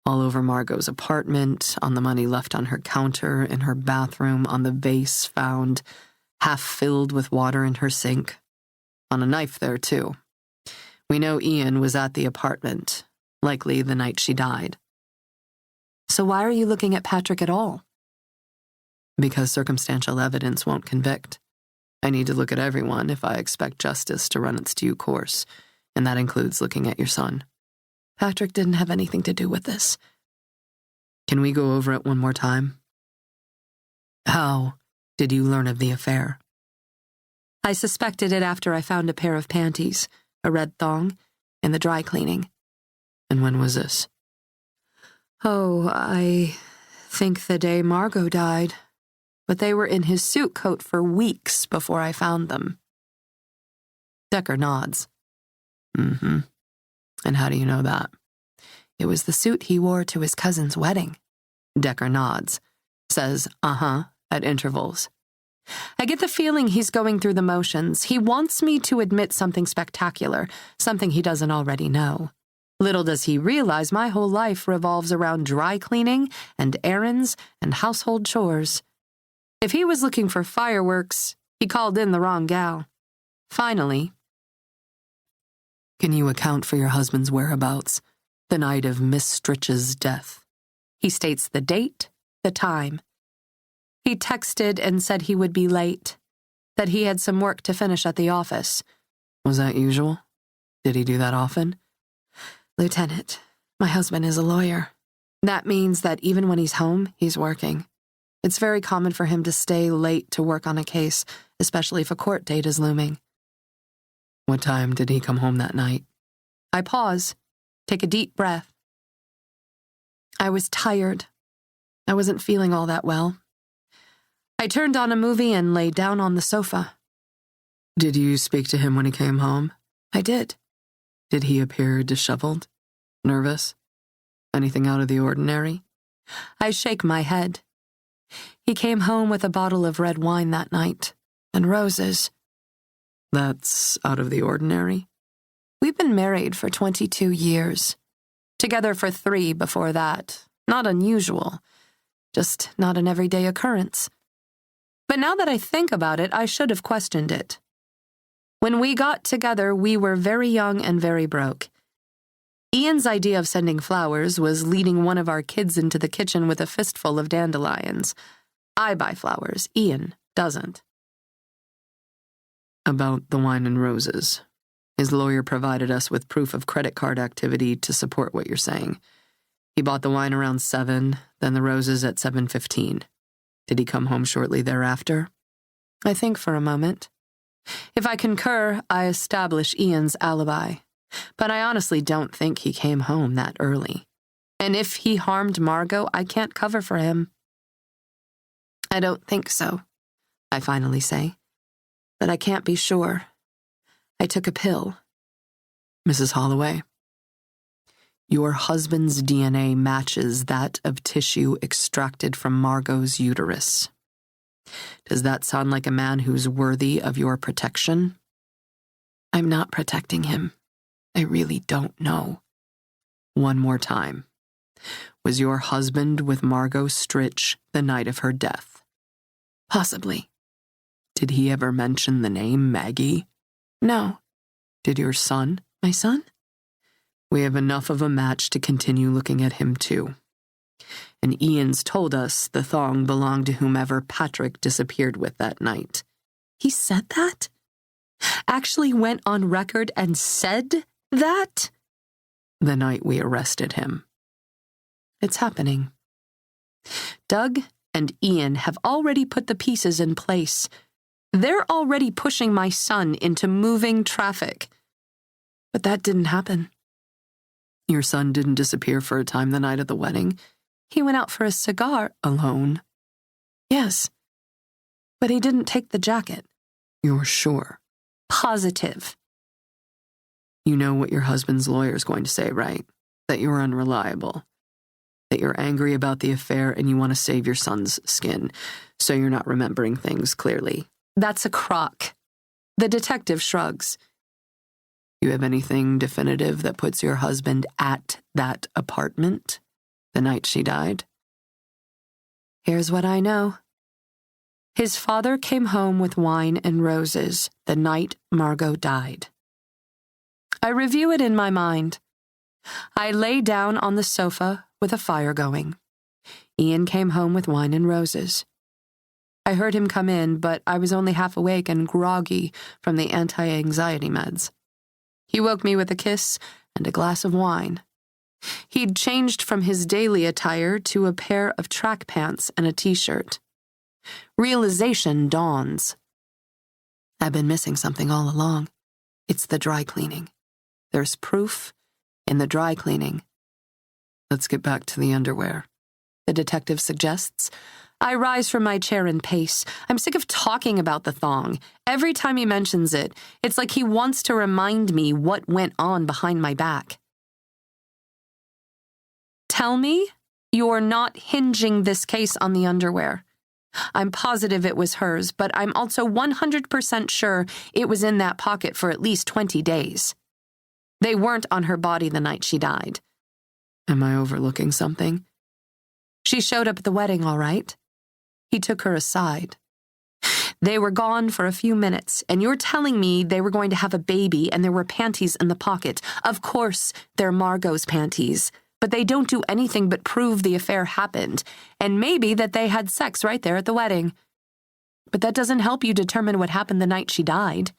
All over Margot's apartment, on the money left on her counter, in her bathroom, on the vase found, half filled with water in her sink. On a knife there, too. We know Ian was at the apartment, likely the night she died. So why are you looking at Patrick at all? Because circumstantial evidence won't convict. I need to look at everyone if I expect justice to run its due course, and that includes looking at your son. Patrick didn't have anything to do with this. Can we go over it one more time? How did you learn of the affair? I suspected it after I found a pair of panties, a red thong, in the dry cleaning. And when was this? Oh, I think the day Margot died, but they were in his suit coat for weeks before I found them. Decker nods. Mm-hmm. And how do you know that? It was the suit he wore to his cousin's wedding. Decker nods, says, at intervals. I get the feeling he's going through the motions. He wants me to admit something spectacular, something he doesn't already know. Little does he realize my whole life revolves around dry cleaning and errands and household chores. If he was looking for fireworks, he called in the wrong gal. Finally, can you account for your husband's whereabouts the night of Miss Stritch's death? He states the date, the time. He texted and said he would be late, that he had some work to finish at the office. Was that usual? Did he do that often? Lieutenant, my husband is a lawyer. That means that even when he's home, he's working. It's very common for him to stay late to work on a case, especially if a court date is looming. What time did he come home that night? I pause, take a deep breath. I was tired. I wasn't feeling all that well. I turned on a movie and lay down on the sofa. Did you speak to him when he came home? I did. Did he appear disheveled? Nervous? Anything out of the ordinary? I shake my head. He came home with a bottle of red wine that night, and roses. That's out of the ordinary? We've been married for 22 years. Together for 3 before that. Not unusual. Just not an everyday occurrence. But now that I think about it, I should have questioned it. When we got together, we were very young and very broke. Ian's idea of sending flowers was leading one of our kids into the kitchen with a fistful of dandelions. I buy flowers. Ian doesn't. About the wine and roses. His lawyer provided us with proof of credit card activity to support what you're saying. He bought the wine around 7, then the roses at 7:15. Did he come home shortly thereafter? I think for a moment. If I concur, I establish Ian's alibi. But I honestly don't think he came home that early. And if he harmed Margot, I can't cover for him. I don't think so, I finally say. But I can't be sure. I took a pill. Mrs. Holloway, your husband's DNA matches that of tissue extracted from Margot's uterus. Does that sound like a man who's worthy of your protection? I'm not protecting him. I really don't know. One more time. Was your husband with Margot Stritch the night of her death? Possibly. Did he ever mention the name Maggie? No. Did your son? My son? We have enough of a match to continue looking at him too. And Ian's told us the thong belonged to whomever Patrick disappeared with that night. He said that? Actually went on record and said that? The night we arrested him. It's happening. Doug and Ian have already put the pieces in place. They're already pushing my son into moving traffic. But that didn't happen. Your son didn't disappear for a time the night of the wedding. He went out for a cigar. Alone? Yes. But he didn't take the jacket. You're sure? Positive. You know what your husband's lawyer's going to say, right? That you're unreliable. That you're angry about the affair and you want to save your son's skin, so you're not remembering things clearly. That's a crock. The detective shrugs. You have anything definitive that puts your husband at that apartment the night she died? Here's what I know. His father came home with wine and roses the night Margot died. I review it in my mind. I lay down on the sofa with a fire going. Ian came home with wine and roses. I heard him come in, but I was only half awake and groggy from the anti-anxiety meds. He woke me with a kiss and a glass of wine. He'd changed from his daily attire to a pair of track pants and a t-shirt. Realization dawns. I've been missing something all along. It's the dry cleaning. There's proof in the dry cleaning. Let's get back to the underwear, the detective suggests. I rise from my chair and pace. I'm sick of talking about the thong. Every time he mentions it, it's like he wants to remind me what went on behind my back. Tell me you're not hinging this case on the underwear. I'm positive it was hers, but I'm also 100% sure it was in that pocket for at least 20 days. They weren't on her body the night she died. Am I overlooking something? She showed up at the wedding, all right. He took her aside. They were gone for a few minutes, and you're telling me they were going to have a baby and there were panties in the pocket. Of course, they're Margot's panties, but they don't do anything but prove the affair happened, and maybe that they had sex right there at the wedding. But that doesn't help you determine what happened the night she died.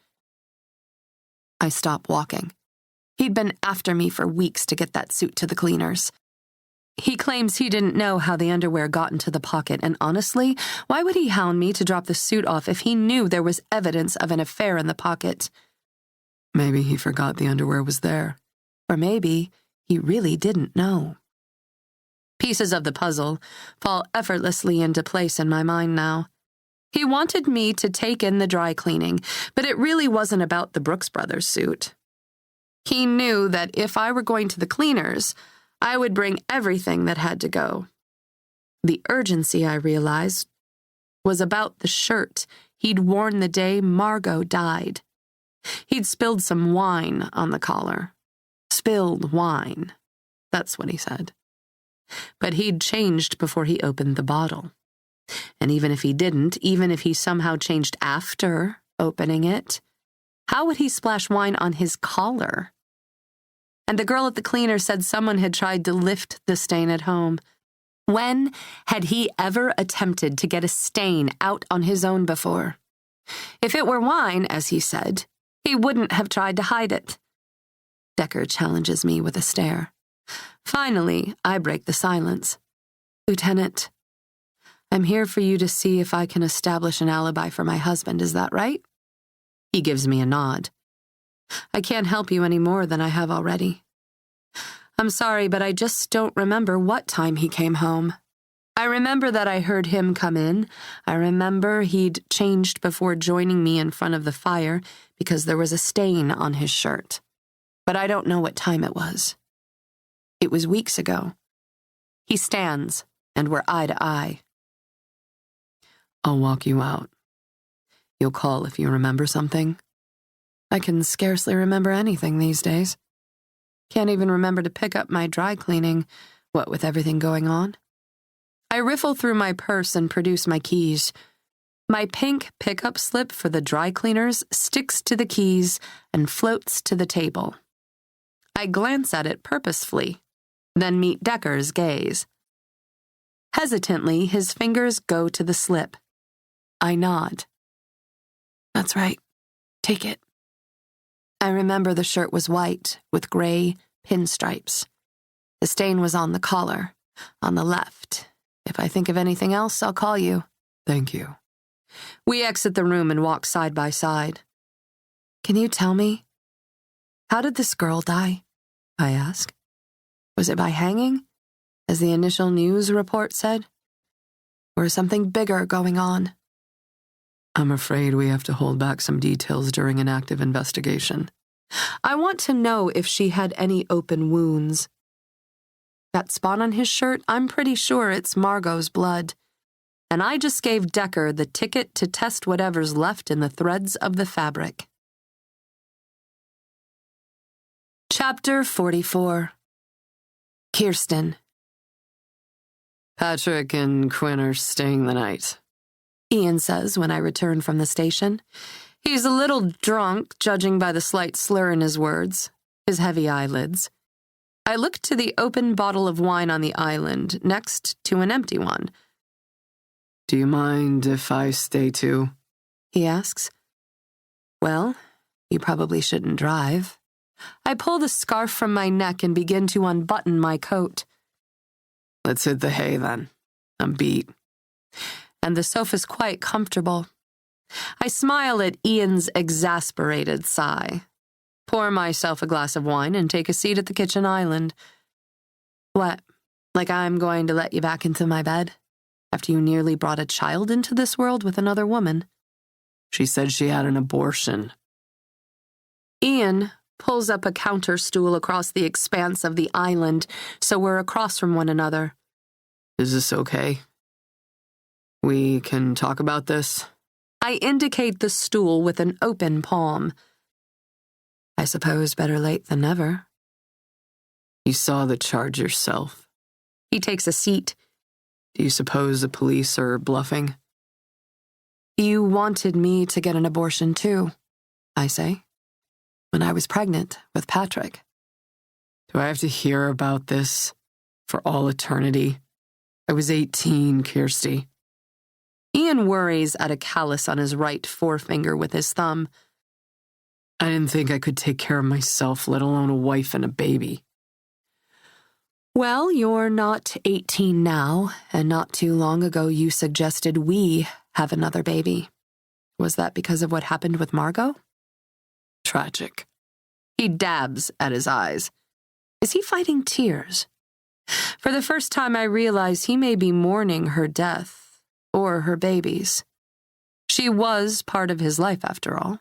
I stop walking. He'd been after me for weeks to get that suit to the cleaners. He claims he didn't know how the underwear got into the pocket, and honestly, why would he hound me to drop the suit off if he knew there was evidence of an affair in the pocket? Maybe he forgot the underwear was there. Or maybe he really didn't know. Pieces of the puzzle fall effortlessly into place in my mind now. He wanted me to take in the dry cleaning, but it really wasn't about the Brooks Brothers suit. He knew that if I were going to the cleaners, I would bring everything that had to go. The urgency, I realized, was about the shirt he'd worn the day Margot died. He'd spilled some wine on the collar. Spilled wine. That's what he said. But he'd changed before he opened the bottle. And even if he didn't, even if he somehow changed after opening it, how would he splash wine on his collar? And the girl at the cleaner said someone had tried to lift the stain at home. When had he ever attempted to get a stain out on his own before? If it were wine, as he said, he wouldn't have tried to hide it. Decker challenges me with a stare. Finally, I break the silence. Lieutenant, I'm here for you to see if I can establish an alibi for my husband, is that right? He gives me a nod. I can't help you any more than I have already. I'm sorry, but I just don't remember what time he came home. I remember that I heard him come in. I remember he'd changed before joining me in front of the fire because there was a stain on his shirt. But I don't know what time it was. It was weeks ago. He stands, and we're eye to eye. I'll walk you out. You'll call if you remember something. I can scarcely remember anything these days. Can't even remember to pick up my dry cleaning, what with everything going on. I riffle through my purse and produce my keys. My pink pickup slip for the dry cleaners sticks to the keys and floats to the table. I glance at it purposefully, then meet Decker's gaze. Hesitantly, his fingers go to the slip. I nod. That's right. Take it. I remember the shirt was white with gray pinstripes. The stain was on the collar, on the left. If I think of anything else, I'll call you. Thank you. We exit the room and walk side by side. Can you tell me, how did this girl die? I ask. Was it by hanging, as the initial news report said? Or is something bigger going on? I'm afraid we have to hold back some details during an active investigation. I want to know if she had any open wounds. That spot on his shirt, I'm pretty sure it's Margot's blood. And I just gave Decker the ticket to test whatever's left in the threads of the fabric. Chapter 44. Kirsten. Patrick and Quinn are staying the night, Ian says when I return from the station. He's a little drunk, judging by the slight slur in his words, his heavy eyelids. I look to the open bottle of wine on the island, next to an empty one. Do you mind if I stay too? He asks. Well, you probably shouldn't drive. I pull the scarf from my neck and begin to unbutton my coat. Let's hit the hay then. I'm beat. And the sofa's quite comfortable. I smile at Ian's exasperated sigh, pour myself a glass of wine, and take a seat at the kitchen island. What, like I'm going to let you back into my bed? After you nearly brought a child into this world with another woman? She said she had an abortion. Ian pulls up a counter stool across the expanse of the island, so we're across from one another. Is this okay? We can talk about this? I indicate the stool with an open palm. I suppose better late than never. You saw the charge yourself. He takes a seat. Do you suppose the police are bluffing? You wanted me to get an abortion too, I say, when I was pregnant with Patrick. Do I have to hear about this for all eternity? I was 18, Kirsty. Ian worries at a callus on his right forefinger with his thumb. I didn't think I could take care of myself, let alone a wife and a baby. Well, you're not 18 now, and not too long ago you suggested we have another baby. Was that because of what happened with Margot? Tragic. He dabs at his eyes. Is he fighting tears? For the first time, I realize he may be mourning her death, or her baby's. She was part of his life, after all.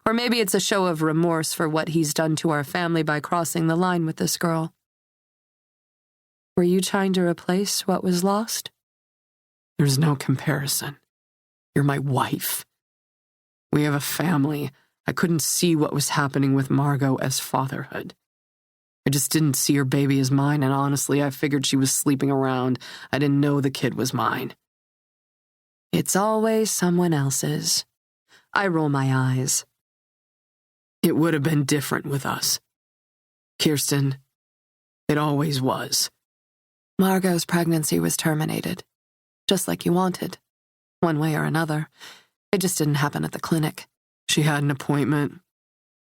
Or maybe it's a show of remorse for what he's done to our family by crossing the line with this girl. Were you trying to replace what was lost? There's no comparison. You're my wife. We have a family. I couldn't see what was happening with Margot as fatherhood. I just didn't see her baby as mine, and honestly, I figured she was sleeping around. I didn't know the kid was mine. It's always someone else's. I roll my eyes. It would have been different with us. Kirsten, it always was. Margot's pregnancy was terminated, just like you wanted, one way or another. It just didn't happen at the clinic. She had an appointment.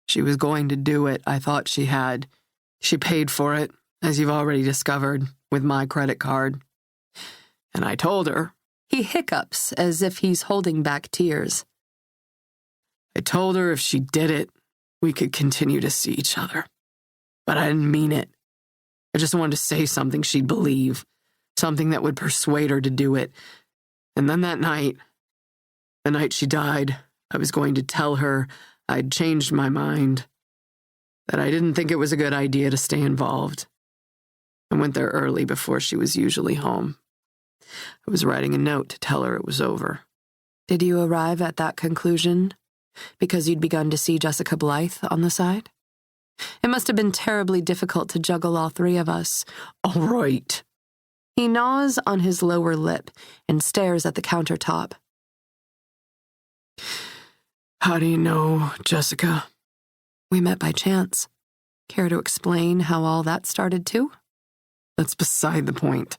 She was going to do it. I thought she had. She paid for it, as you've already discovered, with my credit card. And I told her. He hiccups as if he's holding back tears. I told her if she did it, we could continue to see each other. But I didn't mean it. I just wanted to say something she'd believe, something that would persuade her to do it. And then that night, the night she died, I was going to tell her I'd changed my mind, that I didn't think it was a good idea to stay involved. I went there early before she was usually home. I was writing a note to tell her it was over. Did you arrive at that conclusion because you'd begun to see Jessica Blythe on the side? It must have been terribly difficult to juggle all three of us. All right. He gnaws on his lower lip and stares at the countertop. How do you know, Jessica? We met by chance. Care to explain how all that started, too? That's beside the point.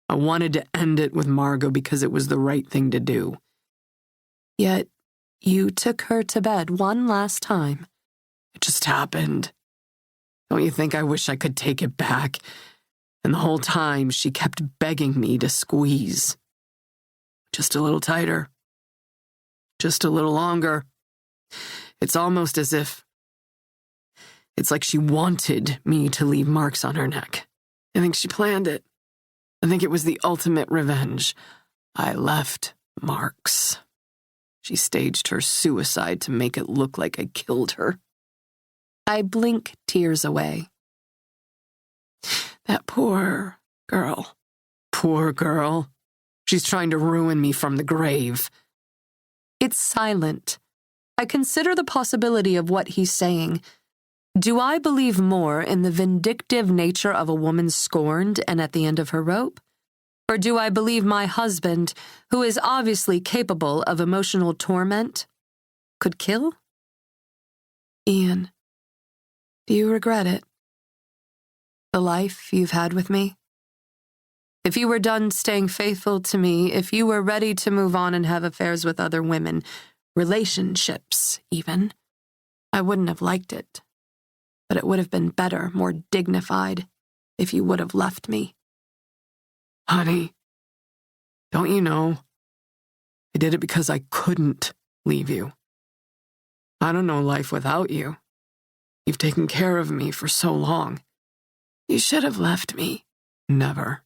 I wanted to end it with Margot because it was the right thing to do. Yet, you took her to bed one last time. It just happened. Don't you think I wish I could take it back? And the whole time, she kept begging me to squeeze. Just a little tighter. Just a little longer. It's almost as if... It's like she wanted me to leave marks on her neck. I think she planned it. I think it was the ultimate revenge. I left marks. She staged her suicide to make it look like I killed her. I blink tears away. That poor girl. Poor girl. She's trying to ruin me from the grave. It's silent. I consider the possibility of what he's saying. Do I believe more in the vindictive nature of a woman scorned and at the end of her rope? Or do I believe my husband, who is obviously capable of emotional torment, could kill? Ian, do you regret it? The life you've had with me? If you were done staying faithful to me, if you were ready to move on and have affairs with other women, relationships even, I wouldn't have liked it. But it would have been better, more dignified, if you would have left me. Honey, don't you know? I did it because I couldn't leave you. I don't know life without you. You've taken care of me for so long. You should have left me. Never.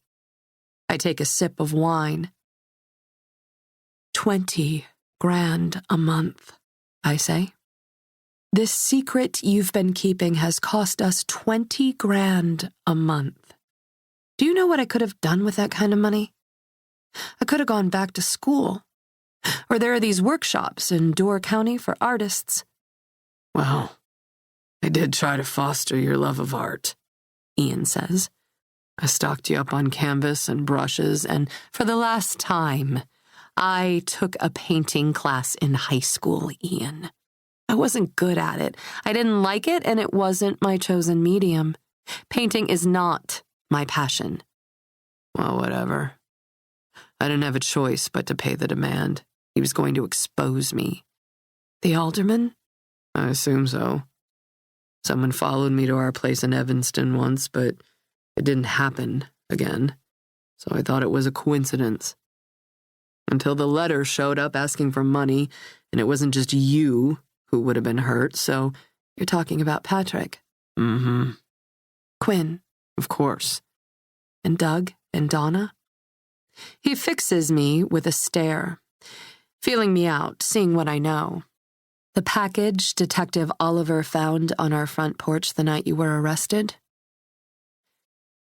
I take a sip of wine. 20 grand a month, I say. This secret you've been keeping has cost us 20 grand a month. Do you know what I could have done with that kind of money? I could have gone back to school. Or there are these workshops in Door County for artists. Well, I did try to foster your love of art, Ian says. I stocked you up on canvas and brushes, and for the last time, I took a painting class in high school, Ian. I wasn't good at it. I didn't like it, and it wasn't my chosen medium. Painting is not my passion. Well, whatever. I didn't have a choice but to pay the demand. He was going to expose me. The alderman? I assume so. Someone followed me to our place in Evanston once, but It didn't happen again, so I thought it was a coincidence. Until the letter showed up asking for money, and it wasn't just you who would have been hurt, so... You're talking about Patrick. Mm-hmm. Quinn. Of course. And Doug and Donna. He fixes me with a stare, feeling me out, seeing what I know. The package Detective Oliver found on our front porch the night you were arrested?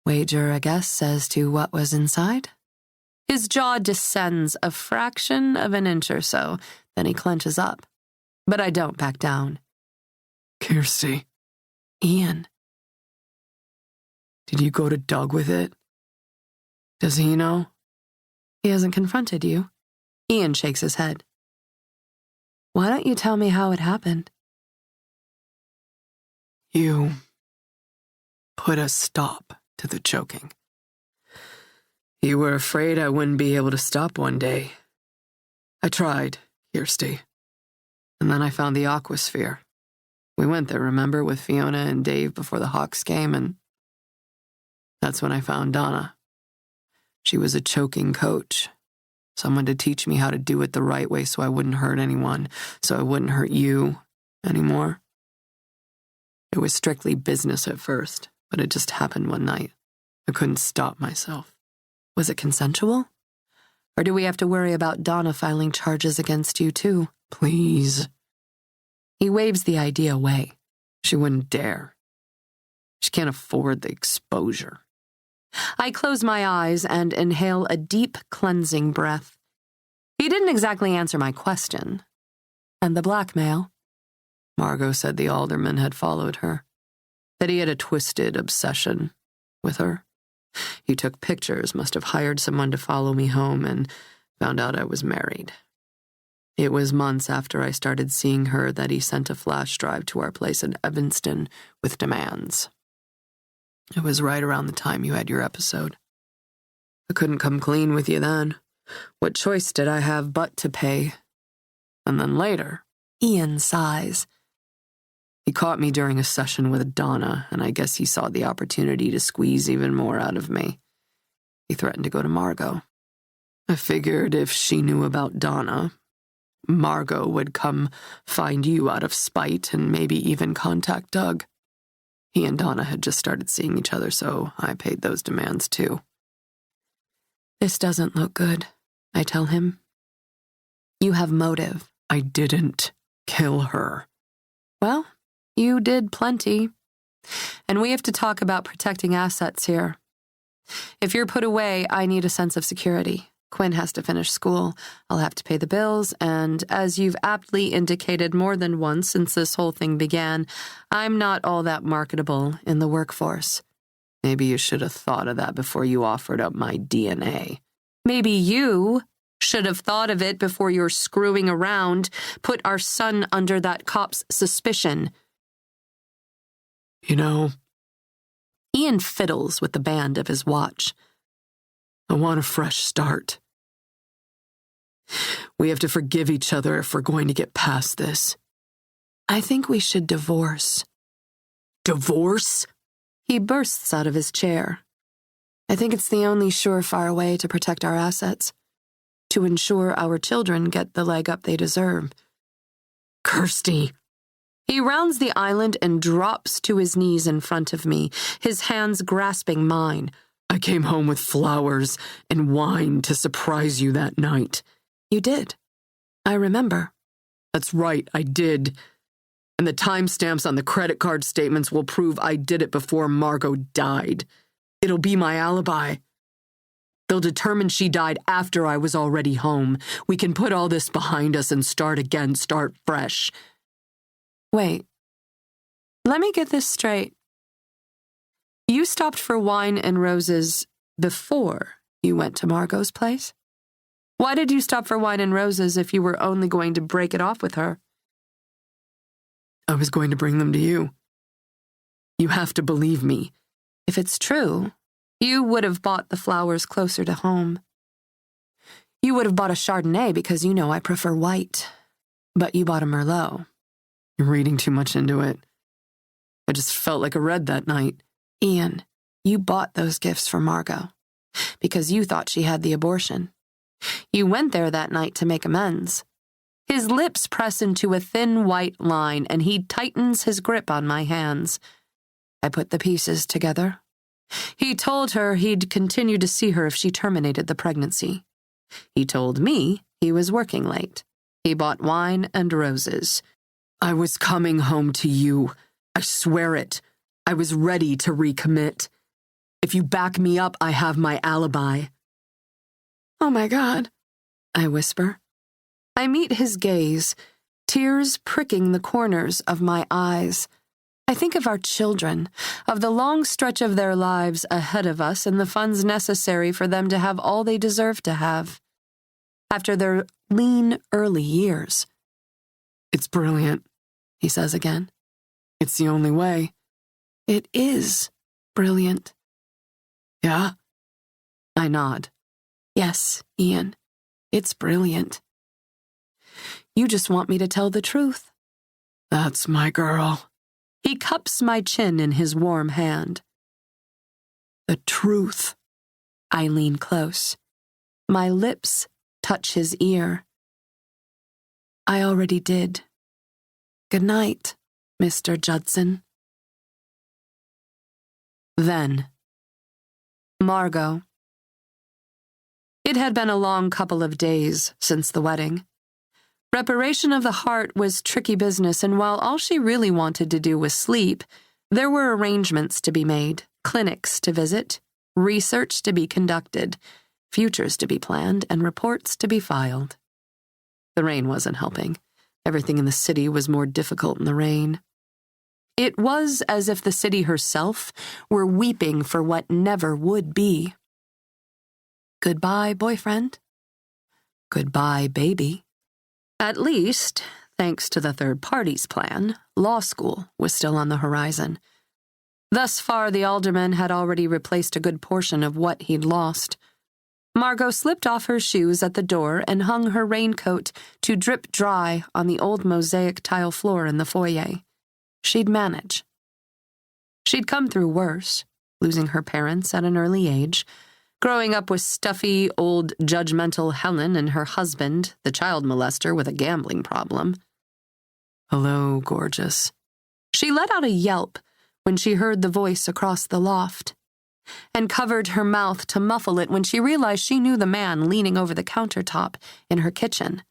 Wager a guess as to what was inside? His jaw descends a fraction of an inch or so, then he clenches up. But I don't back down. Kirsty. Ian. Did you go to Doug with it? Does he know? He hasn't confronted you. Ian shakes his head. Why don't you tell me how it happened? You put a stop to the choking. You were afraid I wouldn't be able to stop one day. I tried, Kirsty. And then I found the aquasphere. We went there, remember, with Fiona and Dave before the Hawks game, and that's when I found Donna. She was a choking coach, someone to teach me how to do it the right way so I wouldn't hurt anyone, so I wouldn't hurt you anymore. It was strictly business at first, but it just happened one night. I couldn't stop myself. Was it consensual? Or do we have to worry about Donna filing charges against you, too? Please. He waves the idea away. She wouldn't dare. She can't afford the exposure. I close my eyes and inhale a deep, cleansing breath. He didn't exactly answer my question. And the blackmail? Margot said the alderman had followed her, that he had a twisted obsession with her. He took pictures, must have hired someone to follow me home, and found out I was married. It was months after I started seeing her that he sent a flash drive to our place in Evanston with demands. It was right around the time you had your episode. I couldn't come clean with you then. What choice did I have but to pay? And then later, Ian sighs. He caught me during a session with Donna, and I guess he saw the opportunity to squeeze even more out of me. He threatened to go to Margot. I figured if she knew about Donna, Margot would come find you out of spite and maybe even contact Doug. He and Donna had just started seeing each other, so I paid those demands too. This doesn't look good, I tell him. You have motive. I didn't kill her. Well, you did plenty. And we have to talk about protecting assets here. If you're put away, I need a sense of security. Quinn has to finish school. I'll have to pay the bills, and as you've aptly indicated more than once since this whole thing began, I'm not all that marketable in the workforce. Maybe you should have thought of that before you offered up my DNA. Maybe you should have thought of it before you're screwing around, put our son under that cop's suspicion. You know, Ian fiddles with the band of his watch. I want a fresh start. We have to forgive each other if we're going to get past this. I think we should divorce. Divorce? He bursts out of his chair. I think it's the only surefire way to protect our assets, to ensure our children get the leg up they deserve. Kirsty. He rounds the island and drops to his knees in front of me, his hands grasping mine. I came home with flowers and wine to surprise you that night. You did. I remember. That's right, I did. And the timestamps on the credit card statements will prove I did it before Margot died. It'll be my alibi. They'll determine she died after I was already home. We can put all this behind us and start again, start fresh. Wait. Let me get this straight. You stopped for wine and roses before you went to Margot's place? Why did you stop for wine and roses if you were only going to break it off with her? I was going to bring them to you. You have to believe me. If it's true, you would have bought the flowers closer to home. You would have bought a Chardonnay because you know I prefer white. But you bought a Merlot. You're reading too much into it. I just felt like a red that night. Ian, You bought those gifts for Margot because you thought she had the abortion. You went there that night to make amends. His lips press into a thin white line, and he tightens his grip on my hands. I put the pieces together. He told her he'd continue to see her if she terminated the pregnancy. He told me he was working late. He bought wine and roses. I was coming home to you. I swear it. I was ready to recommit. If you back me up, I have my alibi. Oh my God, I whisper. I meet his gaze, tears pricking the corners of my eyes. I think of our children, of the long stretch of their lives ahead of us and the funds necessary for them to have all they deserve to have. After their lean, early years. It's brilliant, he says again. It's the only way. It is brilliant. Yeah? I nod. Yes, Ian, it's brilliant. You just want me to tell the truth. That's my girl. He cups my chin in his warm hand. The truth. I lean close. My lips touch his ear. I already did. Good night, Mr. Judson. Then, Margot. It had been a long couple of days since the wedding. Reparation of the heart was tricky business, and while all she really wanted to do was sleep, there were arrangements to be made, clinics to visit, research to be conducted, futures to be planned, and reports to be filed. The rain wasn't helping. Everything in the city was more difficult in the rain. It was as if the city herself were weeping for what never would be. Goodbye, boyfriend. Goodbye, baby. At least, thanks to the third party's plan, law school was still on the horizon. Thus far, the alderman had already replaced a good portion of what he'd lost. Margot slipped off her shoes at the door and hung her raincoat to drip dry on the old mosaic tile floor in the foyer. She'd manage. She'd come through worse, losing her parents at an early age, growing up with stuffy, old, judgmental Helen and her husband, the child molester with a gambling problem. Hello, gorgeous. She let out a yelp when she heard the voice across the loft, and covered her mouth to muffle it when she realized she knew the man leaning over the countertop in her kitchen.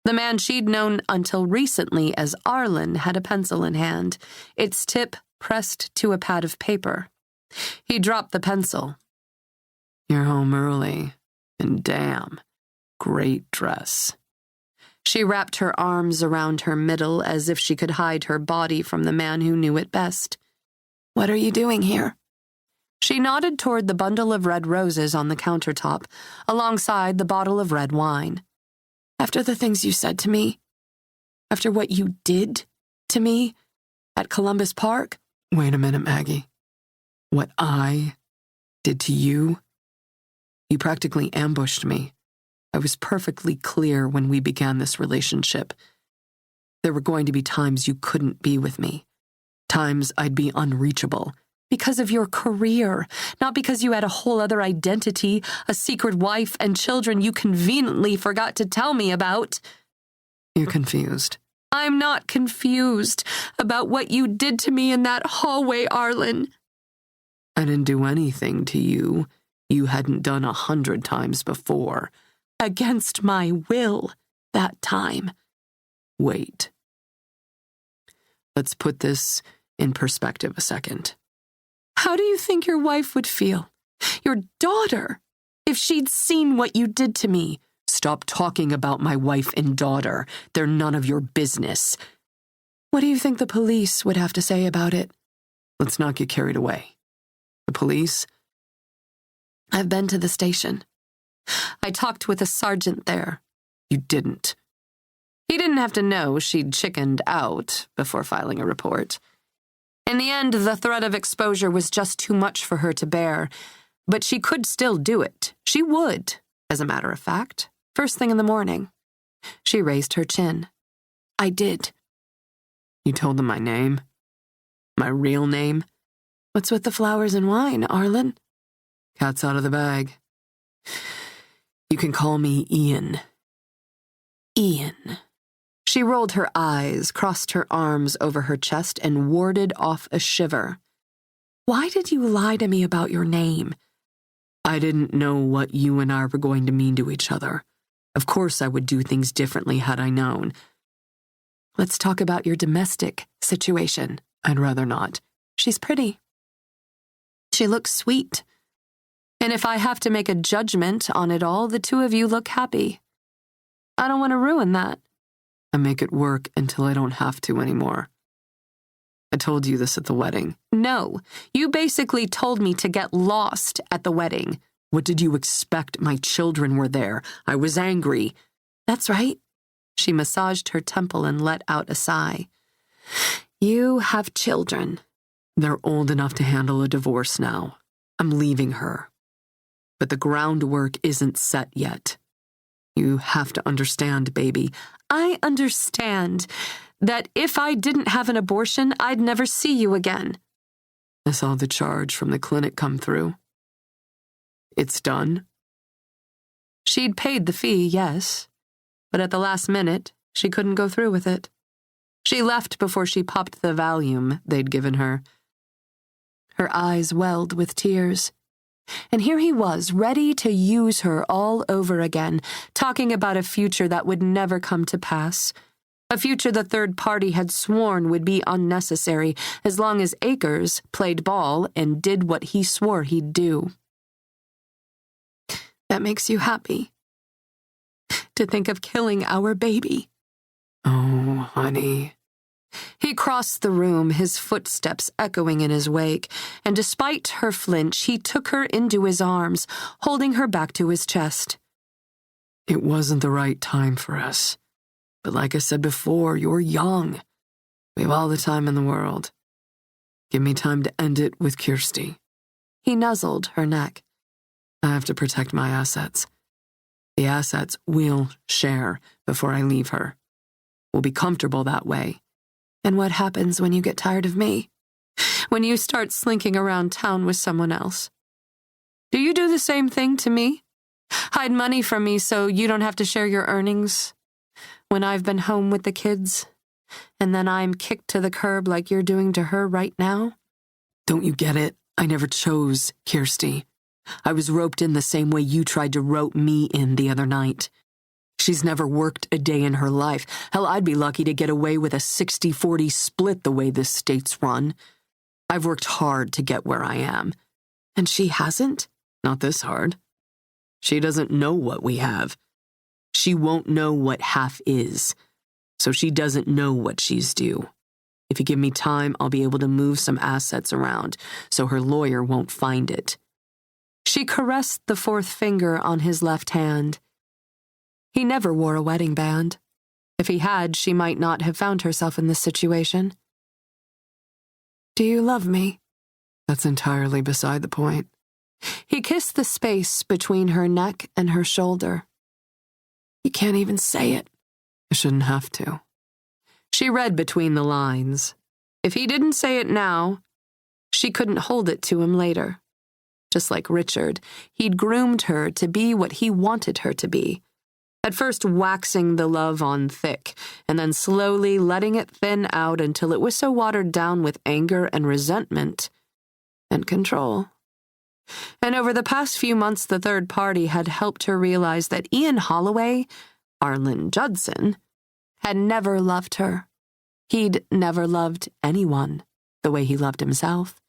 The man she'd known until recently as Arlen had a pencil in hand, its tip pressed to a pad of paper. He dropped the pencil. You're home early, and damn, great dress. She wrapped her arms around her middle as if she could hide her body from the man who knew it best. What are you doing here? She nodded toward the bundle of red roses on the countertop, alongside the bottle of red wine. After the things you said to me, after what you did to me at Columbus Park. Wait a minute, Maggie. What I did to you? You practically ambushed me. I was perfectly clear when we began this relationship. There were going to be times you couldn't be with me, times I'd be unreachable. Because of your career, not because you had a whole other identity, a secret wife, and children you conveniently forgot to tell me about. You're confused. I'm not confused about what you did to me in that hallway, Arlen. I didn't do anything to you you hadn't done 100 times before. Against my will, that time. Wait. Let's put this in perspective a second. How do you think your wife would feel? Your daughter, if she'd seen what you did to me? Stop talking about my wife and daughter. They're none of your business. What do you think the police would have to say about it? Let's not get carried away. The police? I've been to the station. I talked with a sergeant there. You didn't. He didn't have to know she'd chickened out before filing a report. In the end, the threat of exposure was just too much for her to bear, but she could still do it. She would, as a matter of fact, first thing in the morning. She raised her chin. I did. You told them my name? My real name? What's with the flowers and wine, Arlen? Cat's out of the bag. You can call me Ian. Ian. She rolled her eyes, crossed her arms over her chest, and warded off a shiver. Why did you lie to me about your name? I didn't know what you and I were going to mean to each other. Of course I would do things differently had I known. Let's talk about your domestic situation. I'd rather not. She's pretty. She looks sweet. And if I have to make a judgment on it all, the two of you look happy. I don't want to ruin that. I make it work until I don't have to anymore. I told you this at the wedding. No, you basically told me to get lost at the wedding. What did you expect? My children were there. I was angry. That's right. She massaged her temple and let out a sigh. You have children. They're old enough to handle a divorce now. I'm leaving her. But the groundwork isn't set yet. You have to understand, baby. I understand that if I didn't have an abortion, I'd never see you again. I saw the charge from the clinic come through. It's done? She'd paid the fee, yes. But at the last minute, she couldn't go through with it. She left before she popped the Valium they'd given her. Her eyes welled with tears. And here he was, ready to use her all over again, talking about a future that would never come to pass. A future the third party had sworn would be unnecessary as long as Akers played ball and did what he swore he'd do. That makes you happy? To think of killing our baby. Oh, honey. He crossed the room, his footsteps echoing in his wake, and despite her flinch, he took her into his arms, holding her back to his chest. It wasn't the right time for us. But like I said before, you're young. We have all the time in the world. Give me time to end it with Kirsty. He nuzzled her neck. I have to protect my assets. The assets we'll share before I leave her. We'll be comfortable that way. And what happens when you get tired of me? When you start slinking around town with someone else? Do you do the same thing to me? Hide money from me so you don't have to share your earnings? When I've been home with the kids, and then I'm kicked to the curb like you're doing to her right now? Don't you get it? I never chose Kirsty. I was roped in the same way you tried to rope me in the other night. She's never worked a day in her life. Hell, I'd be lucky to get away with a 60-40 split the way this state's run. I've worked hard to get where I am. And she hasn't? Not this hard. She doesn't know what we have. She won't know what half is. So she doesn't know what she's due. If you give me time, I'll be able to move some assets around so her lawyer won't find it. She caressed the fourth finger on his left hand. He never wore a wedding band. If he had, she might not have found herself in this situation. Do you love me? That's entirely beside the point. He kissed the space between her neck and her shoulder. You can't even say it. I shouldn't have to. She read between the lines. If he didn't say it now, she couldn't hold it to him later. Just like Richard, he'd groomed her to be what he wanted her to be. At first waxing the love on thick, and then slowly letting it thin out until it was so watered down with anger and resentment and control. And over the past few months, the third party had helped her realize that Ian Holloway, Arlen Judson, had never loved her. He'd never loved anyone the way he loved himself.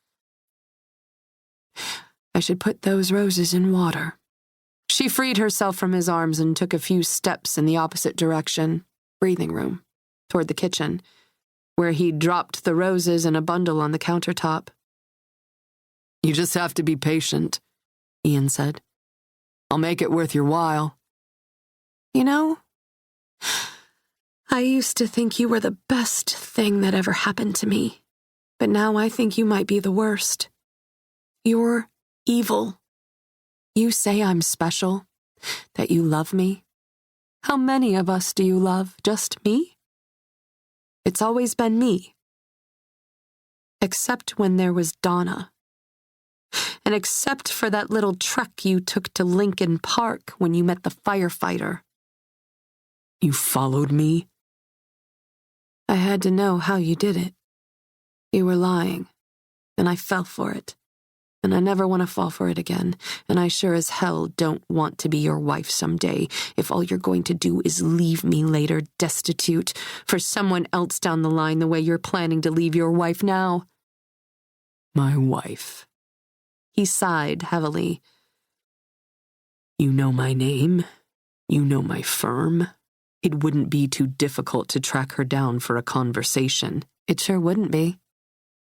I should put those roses in water. She freed herself from his arms and took a few steps in the opposite direction, breathing room, toward the kitchen, where he'd dropped the roses in a bundle on the countertop. You just have to be patient, Ian said. I'll make it worth your while. You know, I used to think you were the best thing that ever happened to me, but now I think you might be the worst. You're evil. You say I'm special, that you love me. How many of us do you love? Just me? It's always been me. Except when there was Donna. And except for that little trek you took to Lincoln Park when you met the firefighter. You followed me? I had to know how you did it. You were lying, and I fell for it. And I never want to fall for it again, and I sure as hell don't want to be your wife someday if all you're going to do is leave me later destitute for someone else down the line the way you're planning to leave your wife now. My wife. He sighed heavily. You know my name. You know my firm. It wouldn't be too difficult to track her down for a conversation. It sure wouldn't be.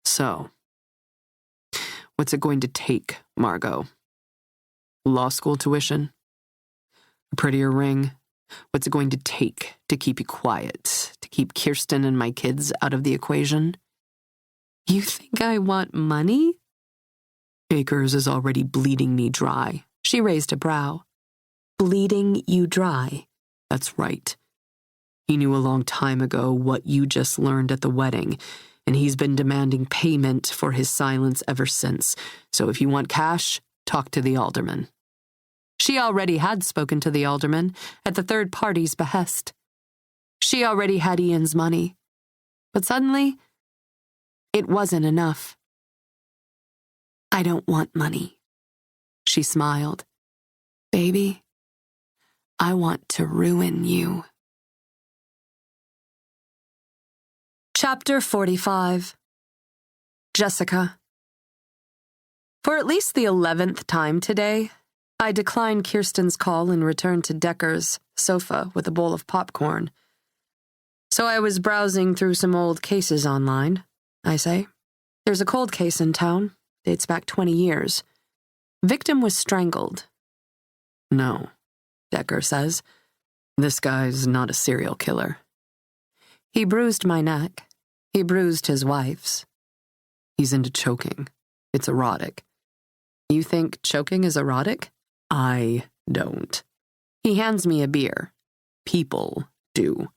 So, what's it going to take, Margot? Law school tuition? A prettier ring? What's it going to take to keep you quiet, to keep Kirsten and my kids out of the equation? You think I want money? Akers is already bleeding me dry. She raised a brow. Bleeding you dry? That's right. He knew a long time ago what you just learned at the wedding, and he's been demanding payment for his silence ever since. So if you want cash, talk to the alderman. She already had spoken to the alderman at the third party's behest. She already had Ian's money. But suddenly, it wasn't enough. I don't want money. She smiled. Baby, I want to ruin you. Chapter 45. Jessica. For at least the 11th time today, I declined Kirsten's call and returned to Decker's sofa with a bowl of popcorn. So I was browsing through some old cases online, I say. There's a cold case in town, dates back 20 years. Victim was strangled. No, Decker says. This guy's not a serial killer. He bruised my neck. He bruised his wife's. He's into choking. It's erotic. You think choking is erotic? I don't. He hands me a beer. People do.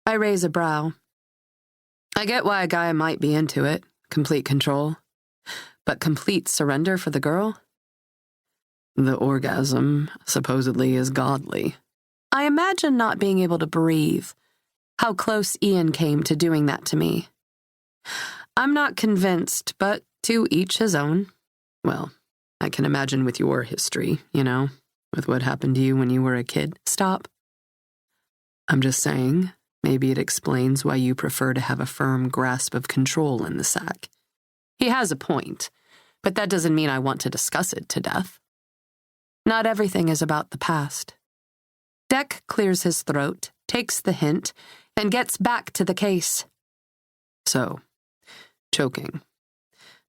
I raise a brow. I get why a guy might be into it, complete control. But complete surrender for the girl? The orgasm, supposedly, is godly. I imagine not being able to breathe. How close Ian came to doing that to me. I'm not convinced, but to each his own. Well, I can imagine with your history, with what happened to you when you were a kid. Stop. I'm just saying, maybe it explains why you prefer to have a firm grasp of control in the sack. He has a point, but that doesn't mean I want to discuss it to death. Not everything is about the past. Deck clears his throat, takes the hint, and gets back to the case. So, choking.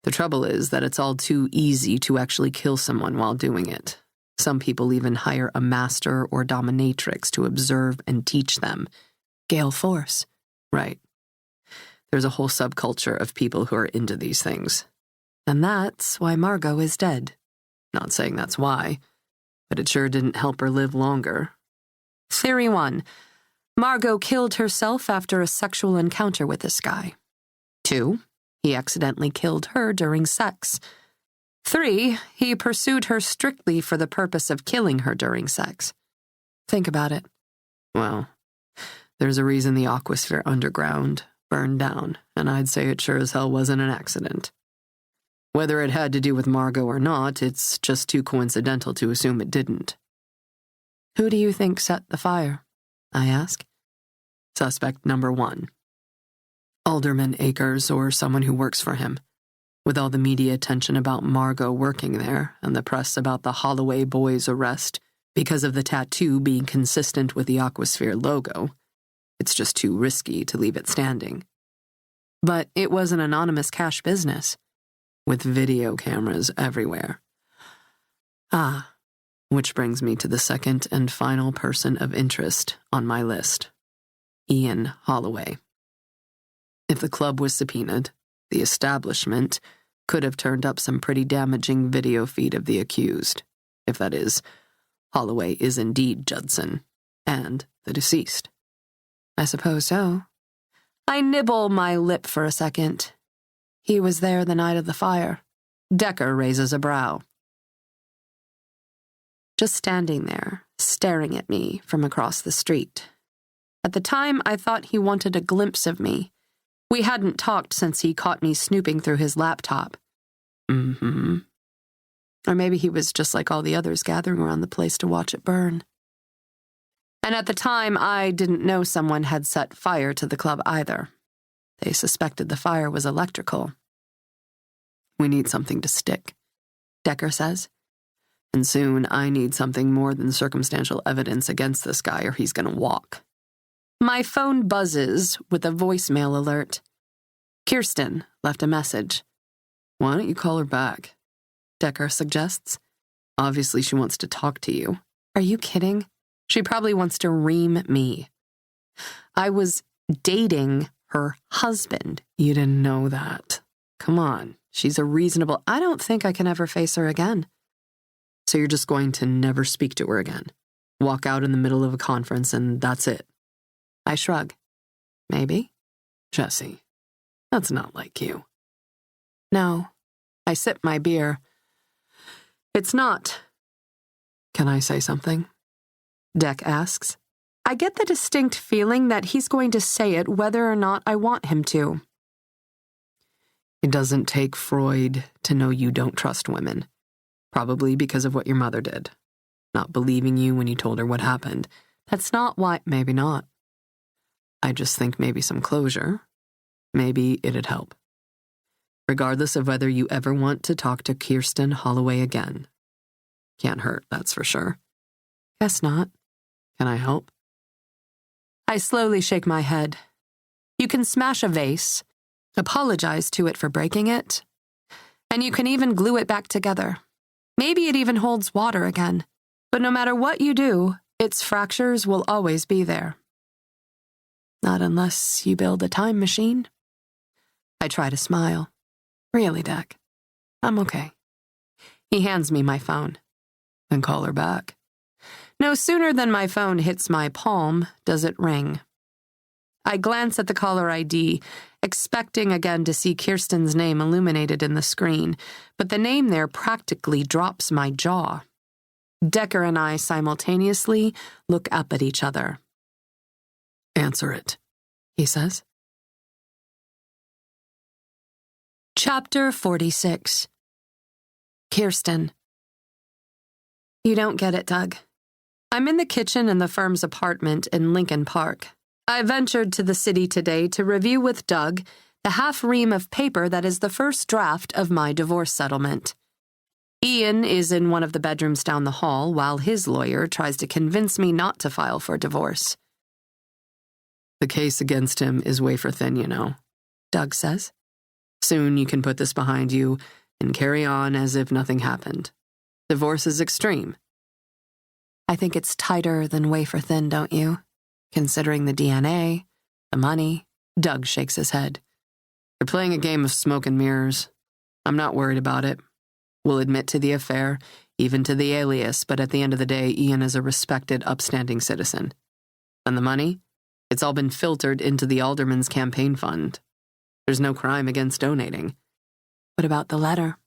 The trouble is that it's all too easy to actually kill someone while doing it. Some people even hire a master or dominatrix to observe and teach them. Gale Force. Right. There's a whole subculture of people who are into these things. And that's why Margot is dead. Not saying that's why, but it sure didn't help her live longer. Theory 1. Margot killed herself after a sexual encounter with this guy. 2. He accidentally killed her during sex. 3. He pursued her strictly for the purpose of killing her during sex. Think about it. Well, there's a reason the Aquasphere Underground burned down, and I'd say it sure as hell wasn't an accident. Whether it had to do with Margot or not, it's just too coincidental to assume it didn't. Who do you think set the fire? I ask. Suspect number 1. Alderman Akers or someone who works for him. With all the media attention about Margot working there and the press about the Holloway boys' arrest because of the tattoo being consistent with the Aquasphere logo, it's just too risky to leave it standing. But it was an anonymous cash business. With video cameras everywhere. Which brings me to the second and final person of interest on my list. Ian Holloway. If the club was subpoenaed, the establishment could have turned up some pretty damaging video feed of the accused. If that is, Holloway is indeed Judson, and the deceased. I suppose so. I nibble my lip for a second. He was there the night of the fire. Decker raises a brow. Just standing there, staring at me from across the street. At the time, I thought he wanted a glimpse of me. We hadn't talked since he caught me snooping through his laptop. Mm-hmm. Or maybe he was just like all the others gathering around the place to watch it burn. And at the time, I didn't know someone had set fire to the club either. They suspected the fire was electrical. We need something to stick, Decker says. And soon I need something more than circumstantial evidence against this guy or he's going to walk. My phone buzzes with a voicemail alert. Kirsten left a message. Why don't you call her back? Decker suggests. Obviously she wants to talk to you. Are you kidding? She probably wants to ream me. I was dating her husband. You didn't know that. Come on, she's a reasonable... I don't think I can ever face her again. So you're just going to never speak to her again? Walk out in the middle of a conference and that's it? I shrug. Maybe. Jesse, that's not like you. No. I sip my beer. It's not. Can I say something? Deck asks. I get the distinct feeling that he's going to say it whether or not I want him to. It doesn't take Freud to know you don't trust women. Probably because of what your mother did. Not believing you when you told her what happened. That's not why... Maybe not. I just think maybe some closure. Maybe it'd help. Regardless of whether you ever want to talk to Kirsten Holloway again. Can't hurt, that's for sure. Guess not. Can I help? I slowly shake my head. You can smash a vase, apologize to it for breaking it, and you can even glue it back together. Maybe it even holds water again. But no matter what you do, its fractures will always be there. Not unless you build a time machine. I try to smile. Really, Deck? I'm okay. He hands me my phone. Then call her back. No sooner than my phone hits my palm does it ring. I glance at the caller ID, expecting again to see Kirsten's name illuminated in the screen, but the name there practically drops my jaw. Decker and I simultaneously look up at each other. Answer it, he says. Chapter 46. Kirsten. You don't get it, Doug. I'm in the kitchen in the firm's apartment in Lincoln Park. I ventured to the city today to review with Doug the half-ream of paper that is the first draft of my divorce settlement. Ian is in one of the bedrooms down the hall while his lawyer tries to convince me not to file for divorce. The case against him is wafer thin, you know, Doug says. Soon you can put this behind you and carry on as if nothing happened. Divorce is extreme. I think it's tighter than wafer thin, don't you? Considering the DNA, the money. Doug shakes his head. You're playing a game of smoke and mirrors. I'm not worried about it. We'll admit to the affair, even to the alias, but at the end of the day, Ian is a respected, upstanding citizen. And the money? It's all been filtered into the alderman's campaign fund. There's no crime against donating. What about the letter?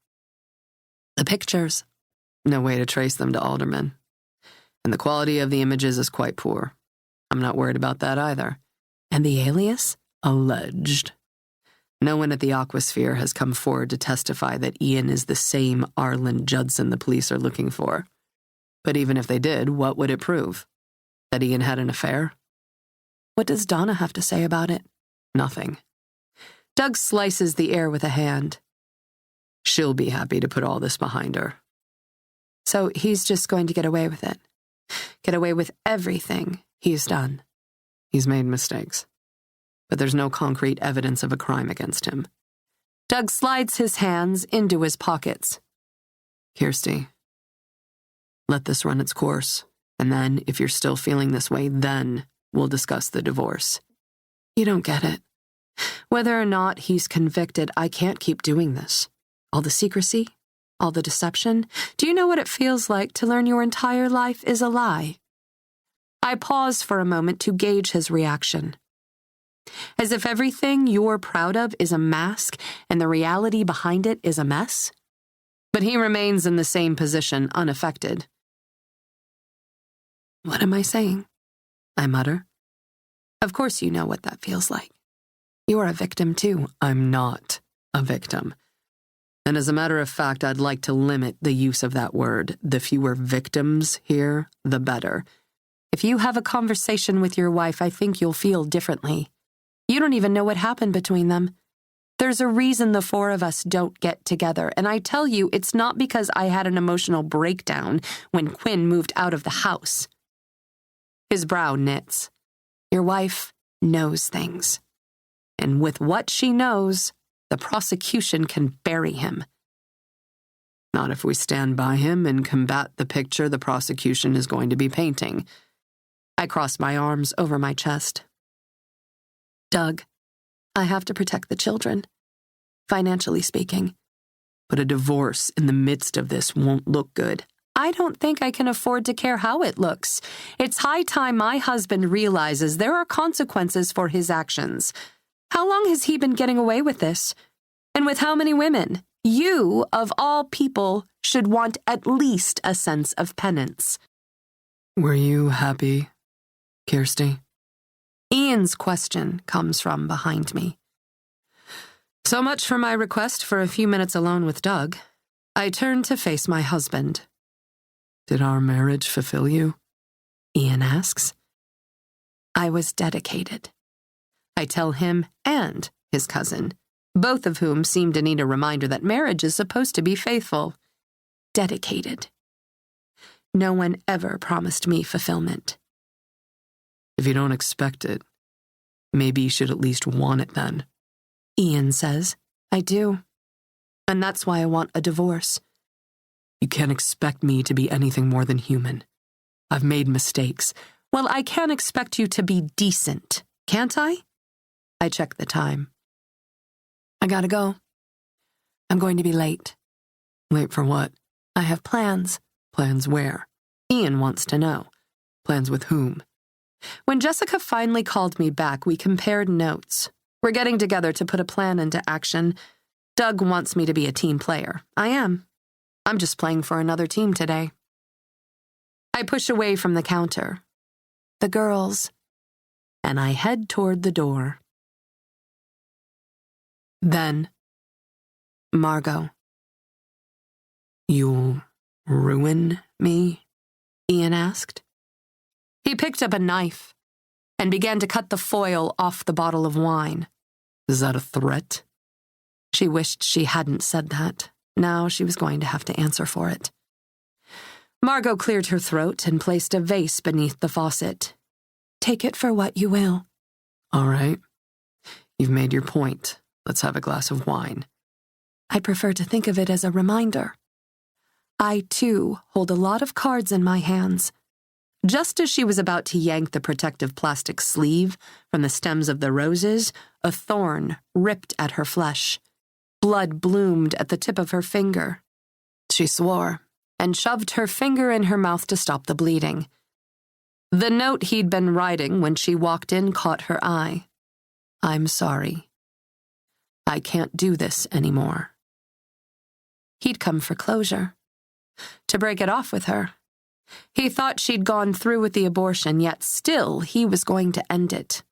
The pictures? No way to trace them to alderman. And the quality of the images is quite poor. I'm not worried about that either. And the alias? Alleged. No one at the Aquasphere has come forward to testify that Ian is the same Arlen Judson the police are looking for. But even if they did, what would it prove? That Ian had an affair? What does Donna have to say about it? Nothing. Doug slices the air with a hand. She'll be happy to put all this behind her. So he's just going to get away with it. Get away with everything he's done. He's made mistakes. But there's no concrete evidence of a crime against him. Doug slides his hands into his pockets. Kirsty, let this run its course, and then, if you're still feeling this way, then we'll discuss the divorce. You don't get it. Whether or not he's convicted, I can't keep doing this. All the secrecy, all the deception. Do you know what it feels like to learn your entire life is a lie? I pause for a moment to gauge his reaction. As if everything you're proud of is a mask and the reality behind it is a mess? But he remains in the same position, unaffected. "What am I saying?" I mutter. "Of course you know what that feels like. You're a victim too." "I'm not a victim. And as a matter of fact, I'd like to limit the use of that word. The fewer victims here, the better. If you have a conversation with your wife, I think you'll feel differently. You don't even know what happened between them. There's a reason the four of us don't get together, and I tell you, it's not because I had an emotional breakdown when Quinn moved out of the house." His brow knits. Your wife knows things. And with what she knows, the prosecution can bury him. Not if we stand by him and combat the picture the prosecution is going to be painting. I cross my arms over my chest. Doug, I have to protect the children, financially speaking. But a divorce in the midst of this won't look good. I don't think I can afford to care how it looks. It's high time my husband realizes there are consequences for his actions. How long has he been getting away with this? And with how many women? You, of all people, should want at least a sense of penance. Were you happy, Kirsty? Ian's question comes from behind me. So much for my request for a few minutes alone with Doug. I turn to face my husband. Did our marriage fulfill you? Ian asks. I was dedicated. I tell him and his cousin, both of whom seem to need a reminder that marriage is supposed to be faithful. Dedicated. No one ever promised me fulfillment. If you don't expect it, maybe you should at least want it then. Ian says, I do. And that's why I want a divorce. You can't expect me to be anything more than human. I've made mistakes. Well, I can expect you to be decent, can't I? I check the time. I gotta go. I'm going to be late. Late for what? I have plans. Plans where? Ian wants to know. Plans with whom? When Jessica finally called me back, we compared notes. We're getting together to put a plan into action. Doug wants me to be a team player. I am. I'm just playing for another team today. I push away from the counter. The girls. And I head toward the door. Then, Margot. You'll ruin me? Ian asked. He picked up a knife and began to cut the foil off the bottle of wine. Is that a threat? She wished she hadn't said that. Now she was going to have to answer for it. Margot cleared her throat and placed a vase beneath the faucet. Take it for what you will. All right. You've made your point. Let's have a glass of wine. I prefer to think of it as a reminder. I, too, hold a lot of cards in my hands. Just as she was about to yank the protective plastic sleeve from the stems of the roses, a thorn ripped at her flesh. Blood bloomed at the tip of her finger. She swore and shoved her finger in her mouth to stop the bleeding. The note he'd been writing when she walked in caught her eye. I'm sorry. I can't do this anymore. He'd come for closure. To break it off with her. He thought she'd gone through with the abortion, yet still he was going to end it.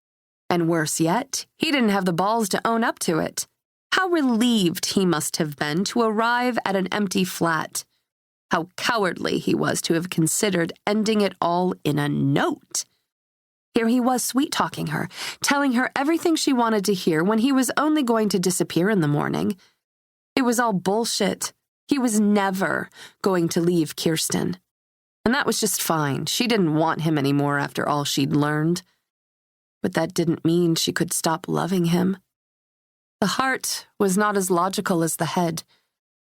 And worse yet, he didn't have the balls to own up to it. How relieved he must have been to arrive at an empty flat. How cowardly he was to have considered ending it all in a note. Here he was sweet-talking her, telling her everything she wanted to hear when he was only going to disappear in the morning. It was all bullshit. He was never going to leave Kirsten. And that was just fine. She didn't want him anymore after all she'd learned. But that didn't mean she could stop loving him. The heart was not as logical as the head.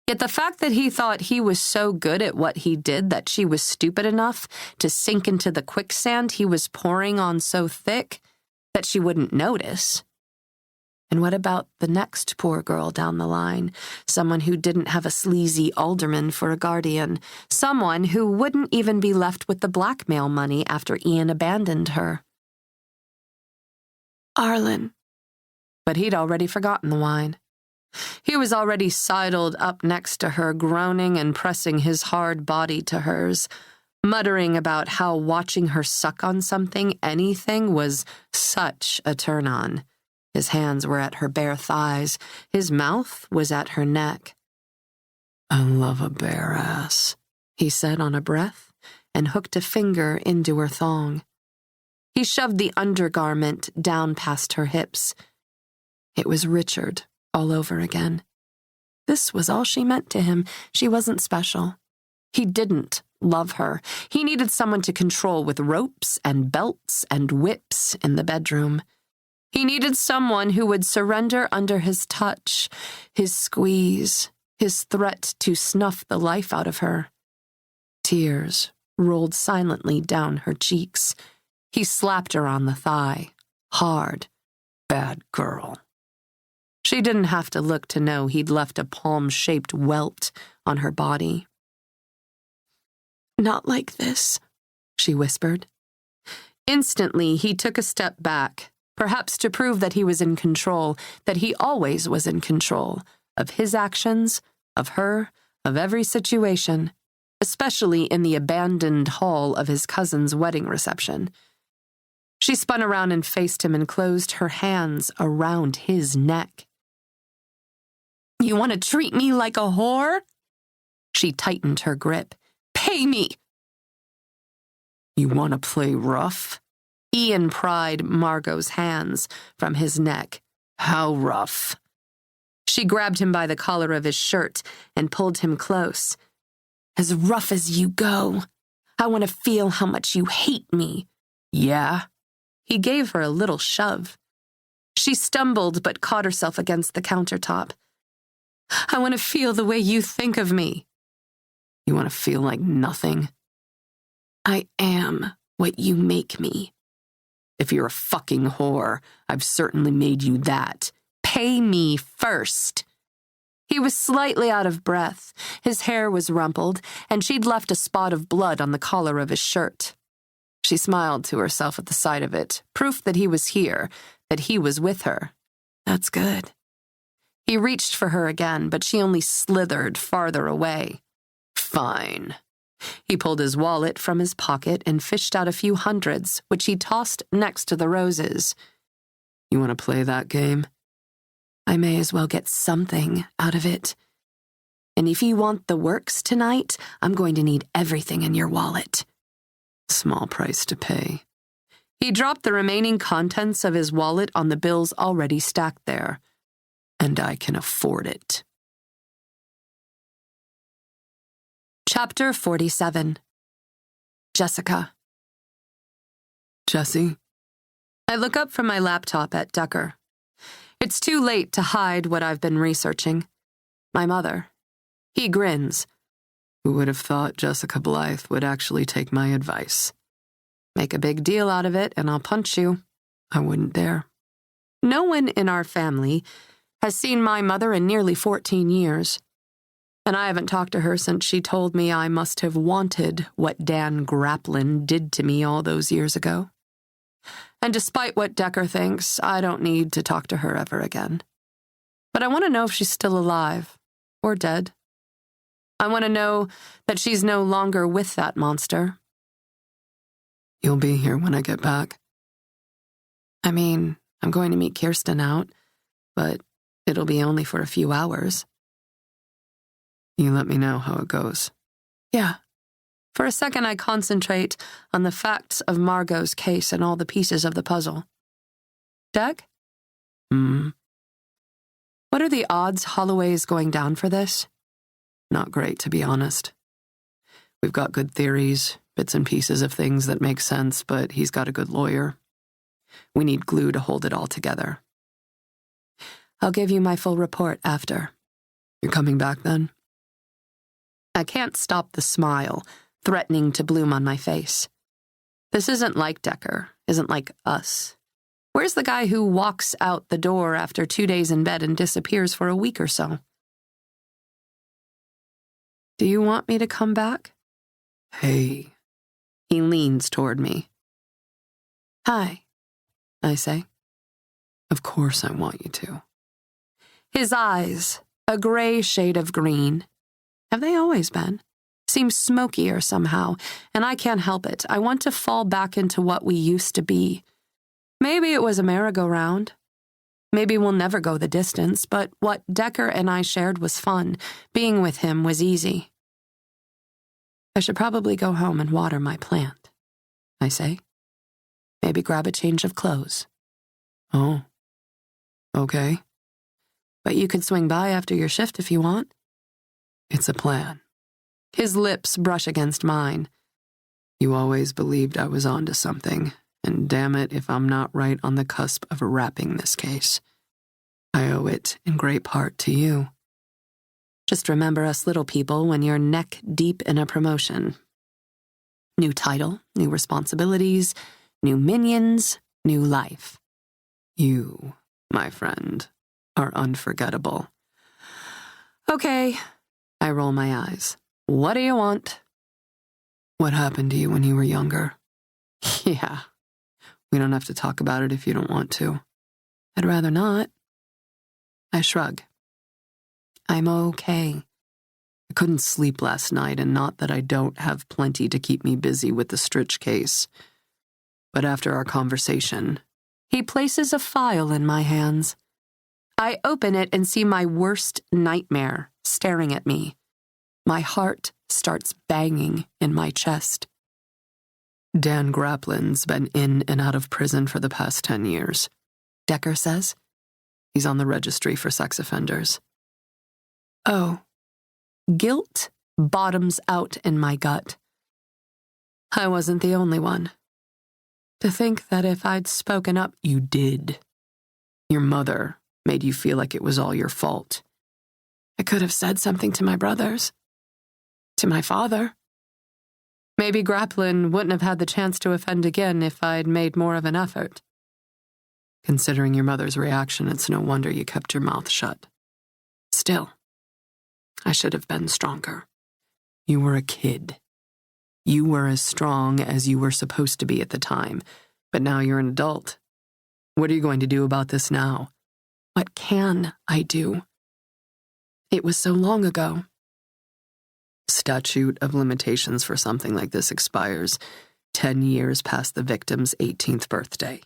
Yet the fact that he thought he was so good at what he did that she was stupid enough to sink into the quicksand he was pouring on so thick that she wouldn't notice. And what about the next poor girl down the line? Someone who didn't have a sleazy alderman for a guardian. Someone who wouldn't even be left with the blackmail money after Ian abandoned her. Arlen. But he'd already forgotten the wine. He was already sidled up next to her, groaning and pressing his hard body to hers, muttering about how watching her suck on something, anything, was such a turn-on. His hands were at her bare thighs. His mouth was at her neck. "I love a bare ass," he said on a breath, and hooked a finger into her thong. He shoved the undergarment down past her hips. It was Richard all over again. This was all she meant to him. She wasn't special. He didn't love her. He needed someone to control with ropes and belts and whips in the bedroom. He needed someone who would surrender under his touch, his squeeze, his threat to snuff the life out of her. Tears rolled silently down her cheeks. He slapped her on the thigh, hard. "Bad girl." She didn't have to look to know he'd left a palm-shaped welt on her body. "Not like this," she whispered. Instantly, he took a step back, perhaps to prove that he was in control, that he always was in control, of his actions, of her, of every situation, especially in the abandoned hall of his cousin's wedding reception. She spun around and faced him and closed her hands around his neck. "You want to treat me like a whore?" She tightened her grip. "Pay me!" "You want to play rough?" Ian pried Margot's hands from his neck. "How rough?" She grabbed him by the collar of his shirt and pulled him close. "As rough as you go. I want to feel how much you hate me." "Yeah?" He gave her a little shove. She stumbled but caught herself against the countertop. "I want to feel the way you think of me." "You want to feel like nothing?" "I am what you make me." "If you're a fucking whore, I've certainly made you that. Pay me first." He was slightly out of breath. His hair was rumpled, and she'd left a spot of blood on the collar of his shirt. She smiled to herself at the sight of it, proof that he was here, that he was with her. That's good. He reached for her again, but she only slithered farther away. "Fine." He pulled his wallet from his pocket and fished out a few hundreds, which he tossed next to the roses. "You want to play that game?" "I may as well get something out of it. And if you want the works tonight, I'm going to need everything in your wallet." Small price to pay. He dropped the remaining contents of his wallet on the bills already stacked there. "And I can afford it." Chapter 47. Jessica. "Jessie?" I look up from my laptop at Ducker. It's too late to hide what I've been researching. My mother. He grins. "Who would have thought Jessica Blythe would actually take my advice? Make a big deal out of it and I'll punch you." I wouldn't dare. No one in our family has seen my mother in nearly 14 years. And I haven't talked to her since she told me I must have wanted what Dan Graplin did to me all those years ago. And despite what Decker thinks, I don't need to talk to her ever again. But I want to know if she's still alive or dead. I want to know that she's no longer with that monster. "You'll be here when I get back?" I mean, I'm going to meet Kirsten out, but it'll be only for a few hours. "You let me know how it goes." "Yeah." For a second, I concentrate on the facts of Margot's case and all the pieces of the puzzle. "Doug?" "What are the odds Holloway's going down for this?" "Not great, to be honest. We've got good theories, bits and pieces of things that make sense, but he's got a good lawyer. We need glue to hold it all together." "I'll give you my full report after." "You're coming back then?" I can't stop the smile, threatening to bloom on my face. This isn't like Decker, isn't like us. Where's the guy who walks out the door after 2 days in bed and disappears for a week or so? "Do you want me to come back?" "Hey." He leans toward me. "Hi," I say. "Of course I want you to." His eyes, a gray shade of green. Have they always been? Seem smokier somehow, and I can't help it. I want to fall back into what we used to be. Maybe it was a merry-go-round. Maybe we'll never go the distance, but what Decker and I shared was fun. Being with him was easy. I should probably go home and water my plant, I say. Maybe grab a change of clothes. Oh, okay. But you could swing by after your shift if you want. It's a plan. His lips brush against mine. You always believed I was onto something, and damn it if I'm not right on the cusp of wrapping this case. I owe it in great part to you. Just remember us little people when you're neck deep in a promotion. New title, new responsibilities, new minions, new life. You, my friend, are unforgettable. Okay, I roll my eyes. What do you want? What happened to you when you were younger? Yeah, we don't have to talk about it if you don't want to. I'd rather not. I shrug. I'm okay. I couldn't sleep last night, and not that I don't have plenty to keep me busy with the Stritch case. But after our conversation... He places a file in my hands. I open it and see my worst nightmare staring at me. My heart starts banging in my chest. Dan Graplin's been in and out of prison for the past 10 years, Decker says. He's on the registry for sex offenders. Oh. Guilt bottoms out in my gut. I wasn't the only one. To think that if I'd spoken up... You did. Your mother made you feel like it was all your fault. I could have said something to my brothers. To my father. Maybe Graplin wouldn't have had the chance to offend again if I'd made more of an effort. Considering your mother's reaction, it's no wonder you kept your mouth shut. Still, I should have been stronger. You were a kid. You were as strong as you were supposed to be at the time, but now you're an adult. What are you going to do about this now? What can I do? It was so long ago. Statute of limitations for something like this expires 10 years past the victim's 18th birthday.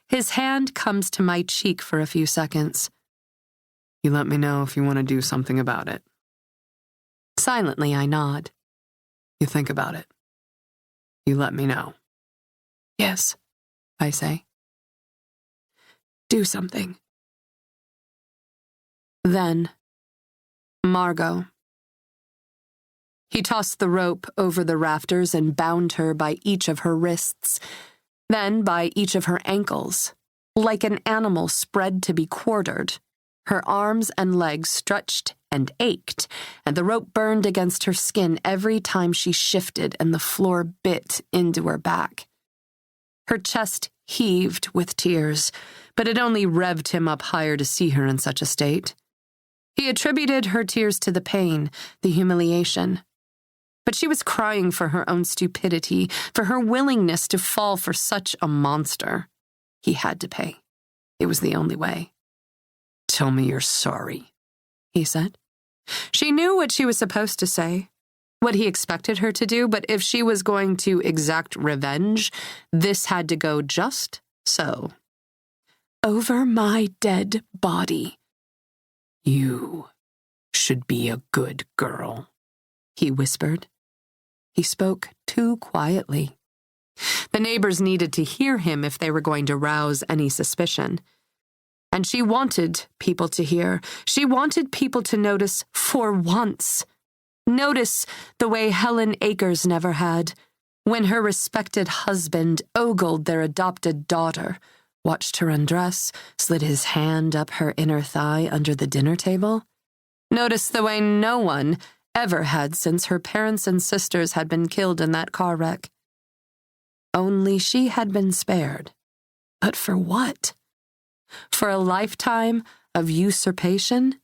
His hand comes to my cheek for a few seconds. You let me know if you want to do something about it. Silently, I nod. You think about it. You let me know. Yes, I say. Do something. Then, Margot. He tossed the rope over the rafters and bound her by each of her wrists, then by each of her ankles, like an animal spread to be quartered. Her arms and legs stretched and ached, and the rope burned against her skin every time she shifted and the floor bit into her back. Her chest heaved with tears, but it only revved him up higher to see her in such a state. He attributed her tears to the pain, the humiliation. But she was crying for her own stupidity, for her willingness to fall for such a monster. He had to pay. It was the only way. Tell me you're sorry, he said. She knew what she was supposed to say, what he expected her to do, but if she was going to exact revenge, this had to go just so. Over my dead body. You should be a good girl, he whispered. He spoke too quietly. The neighbors needed to hear him if they were going to rouse any suspicion. And she wanted people to hear. She wanted people to notice for once. Notice the way Helen Akers never had, when her respected husband ogled their adopted daughter, watched her undress, slid his hand up her inner thigh under the dinner table. Notice the way no one ever had since her parents and sisters had been killed in that car wreck. Only she had been spared. But for what? For a lifetime of usurpation?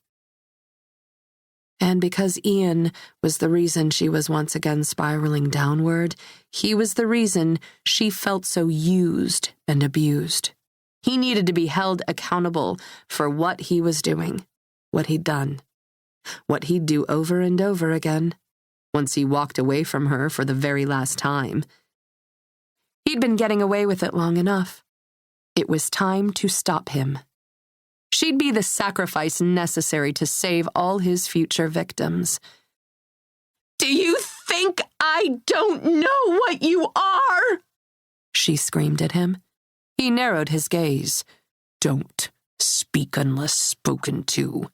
And because Ian was the reason she was once again spiraling downward, he was the reason she felt so used and abused. He needed to be held accountable for what he was doing. what he'd done. What he'd do over and over again, once he walked away from her for the very last time. He'd been getting away with it long enough. It was time to stop him. She'd be the sacrifice necessary to save all his future victims. "Do you think I don't know what you are?" she screamed at him. He narrowed his gaze. "Don't speak unless spoken to."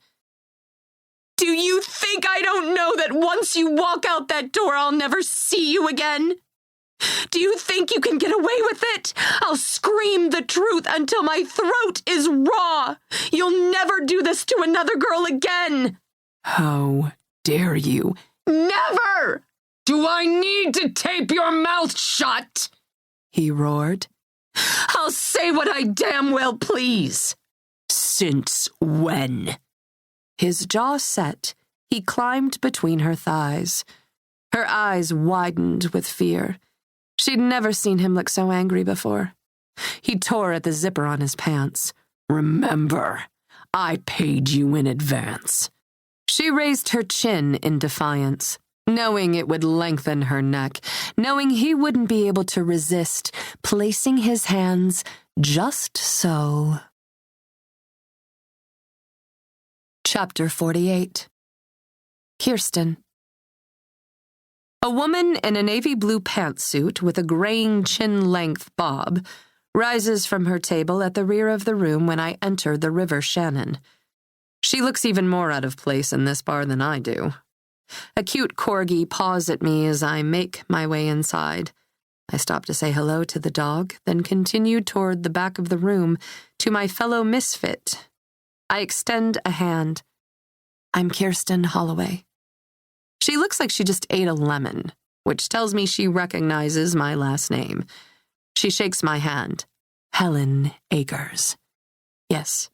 "Do you think I don't know that once you walk out that door, I'll never see you again? Do you think you can get away with it? I'll scream the truth until my throat is raw. You'll never do this to another girl again." "How dare you?" "Never!" "Do I need to tape your mouth shut?" he roared. "I'll say what I damn well please." "Since when?" His jaw set, he climbed between her thighs. Her eyes widened with fear. She'd never seen him look so angry before. He tore at the zipper on his pants. "Remember, I paid you in advance." She raised her chin in defiance, knowing it would lengthen her neck, knowing he wouldn't be able to resist placing his hands just so. Chapter 48. Kirsten. A woman in a navy blue pantsuit with a graying chin-length bob rises from her table at the rear of the room when I enter the River Shannon. She looks even more out of place in this bar than I do. A cute corgi paws at me as I make my way inside. I stop to say hello to the dog, then continue toward the back of the room to my fellow misfit. I extend a hand. "I'm Kirsten Holloway." She looks like she just ate a lemon, which tells me she recognizes my last name. She shakes my hand. "Helen Akers." "Yes.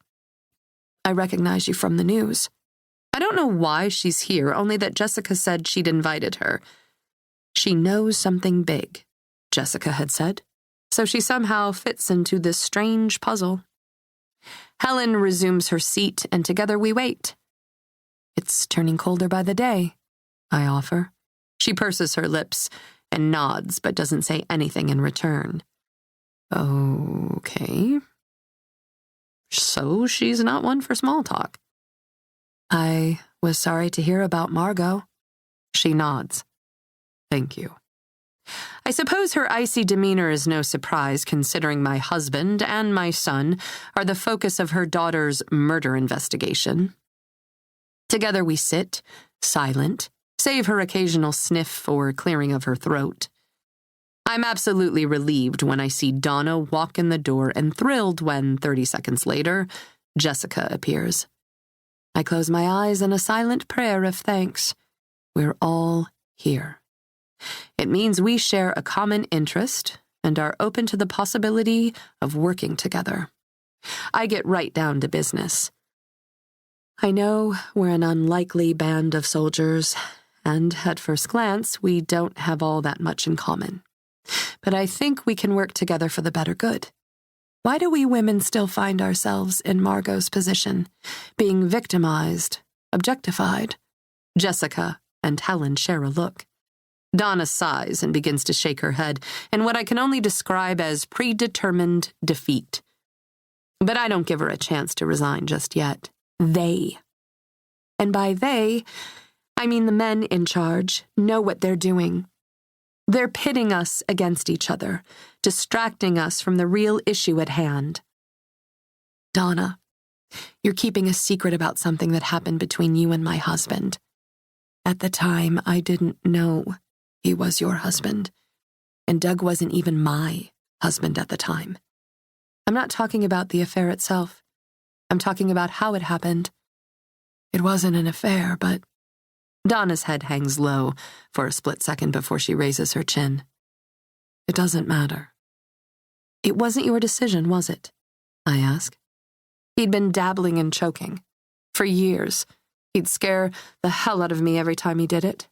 I recognize you from the news." I don't know why she's here, only that Jessica said she'd invited her. She knows something big, Jessica had said, so she somehow fits into this strange puzzle. Helen resumes her seat, and together we wait. "It's turning colder by the day," I offer. She purses her lips and nods, but doesn't say anything in return. Okay. So she's not one for small talk. "I was sorry to hear about Margot." She nods. "Thank you." I suppose her icy demeanor is no surprise, considering my husband and my son are the focus of her daughter's murder investigation. Together we sit, silent, save her occasional sniff or clearing of her throat. I'm absolutely relieved when I see Donna walk in the door and thrilled when, 30 seconds later, Jessica appears. I close my eyes in a silent prayer of thanks. We're all here. It means we share a common interest and are open to the possibility of working together. I get right down to business. I know we're an unlikely band of soldiers, and at first glance, we don't have all that much in common. But I think we can work together for the better good. Why do we women still find ourselves in Margot's position, being victimized, objectified? Jessica and Helen share a look. Donna sighs and begins to shake her head in what I can only describe as predetermined defeat. But I don't give her a chance to resign just yet. They. And by they, I mean the men in charge know what they're doing. They're pitting us against each other, distracting us from the real issue at hand. Donna, you're keeping a secret about something that happened between you and my husband. At the time, I didn't know he was your husband, and Doug wasn't even my husband at the time. I'm not talking about the affair itself. I'm talking about how it happened. It wasn't an affair, but... Donna's head hangs low for a split second before she raises her chin. It doesn't matter. It wasn't your decision, was it? I ask. He'd been dabbling and choking. For years. He'd scare the hell out of me every time he did it.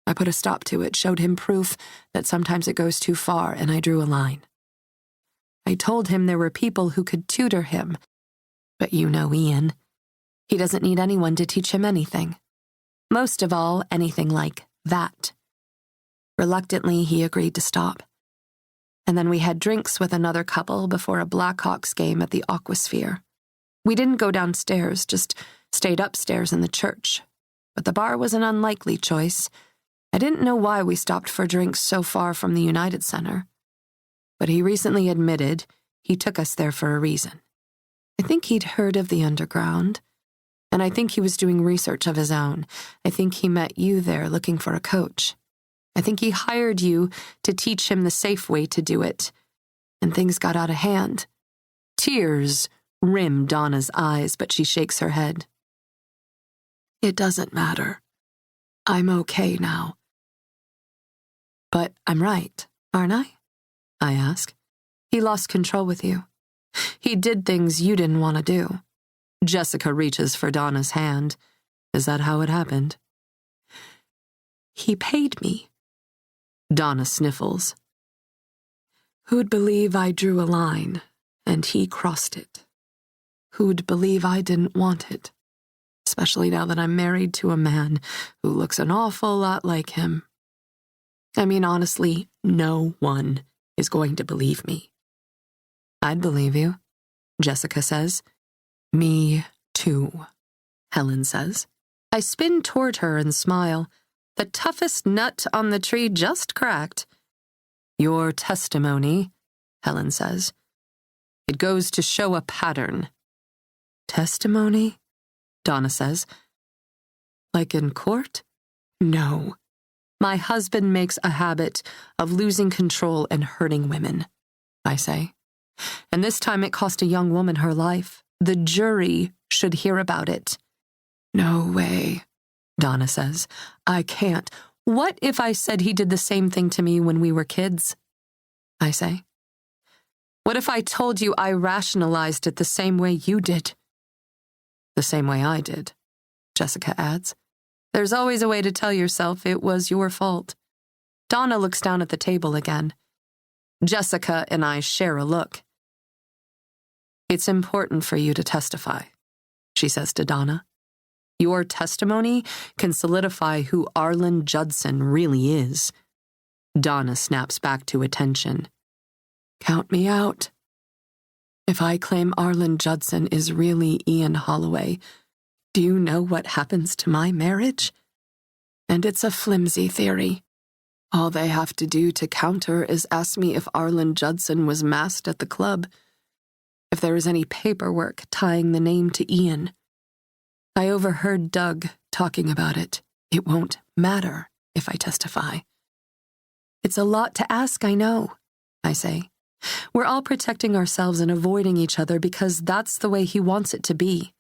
I put a stop to it, showed him proof that sometimes it goes too far, and I drew a line. I told him there were people who could tutor him. But you know Ian. He doesn't need anyone to teach him anything. Most of all, anything like that. Reluctantly, he agreed to stop. And then we had drinks with another couple before a Blackhawks game at the Aquasphere. We didn't go downstairs, just stayed upstairs in the church. But the bar was an unlikely choice. I didn't know why we stopped for drinks so far from the United Center. But he recently admitted he took us there for a reason. I think he'd heard of the underground, and I think he was doing research of his own. I think he met you there looking for a coach. I think he hired you to teach him the safe way to do it, and things got out of hand. Tears rim Donna's eyes, but she shakes her head. It doesn't matter. I'm okay now. But I'm right, aren't I? I ask. He lost control with you. He did things you didn't want to do. Jessica reaches for Donna's hand. Is that how it happened? He paid me. Donna sniffles. Who'd believe I drew a line, and he crossed it? Who'd believe I didn't want it? Especially now that I'm married to a man who looks an awful lot like him. I mean, honestly, no one is going to believe me. I'd believe you, Jessica says. Me too, Helen says. I spin toward her and smile. The toughest nut on the tree just cracked. Your testimony, Helen says. It goes to show a pattern. Testimony? Donna says. Like in court? No. My husband makes a habit of losing control and hurting women, I say. And this time it cost a young woman her life. The jury should hear about it. No way, Donna says. I can't. What if I said he did the same thing to me when we were kids? I say. What if I told you I rationalized it the same way you did? The same way I did, Jessica adds. There's always a way to tell yourself it was your fault. Donna looks down at the table again. Jessica and I share a look. It's important for you to testify, she says to Donna. Your testimony can solidify who Arlen Judson really is. Donna snaps back to attention. Count me out. If I claim Arlen Judson is really Ian Holloway, do you know what happens to my marriage? And it's a flimsy theory. All they have to do to counter is ask me if Arlen Judson was masked at the club, if there is any paperwork tying the name to Ian. I overheard Doug talking about it. It won't matter if I testify. It's a lot to ask, I know, I say. We're all protecting ourselves and avoiding each other because that's the way he wants it to be.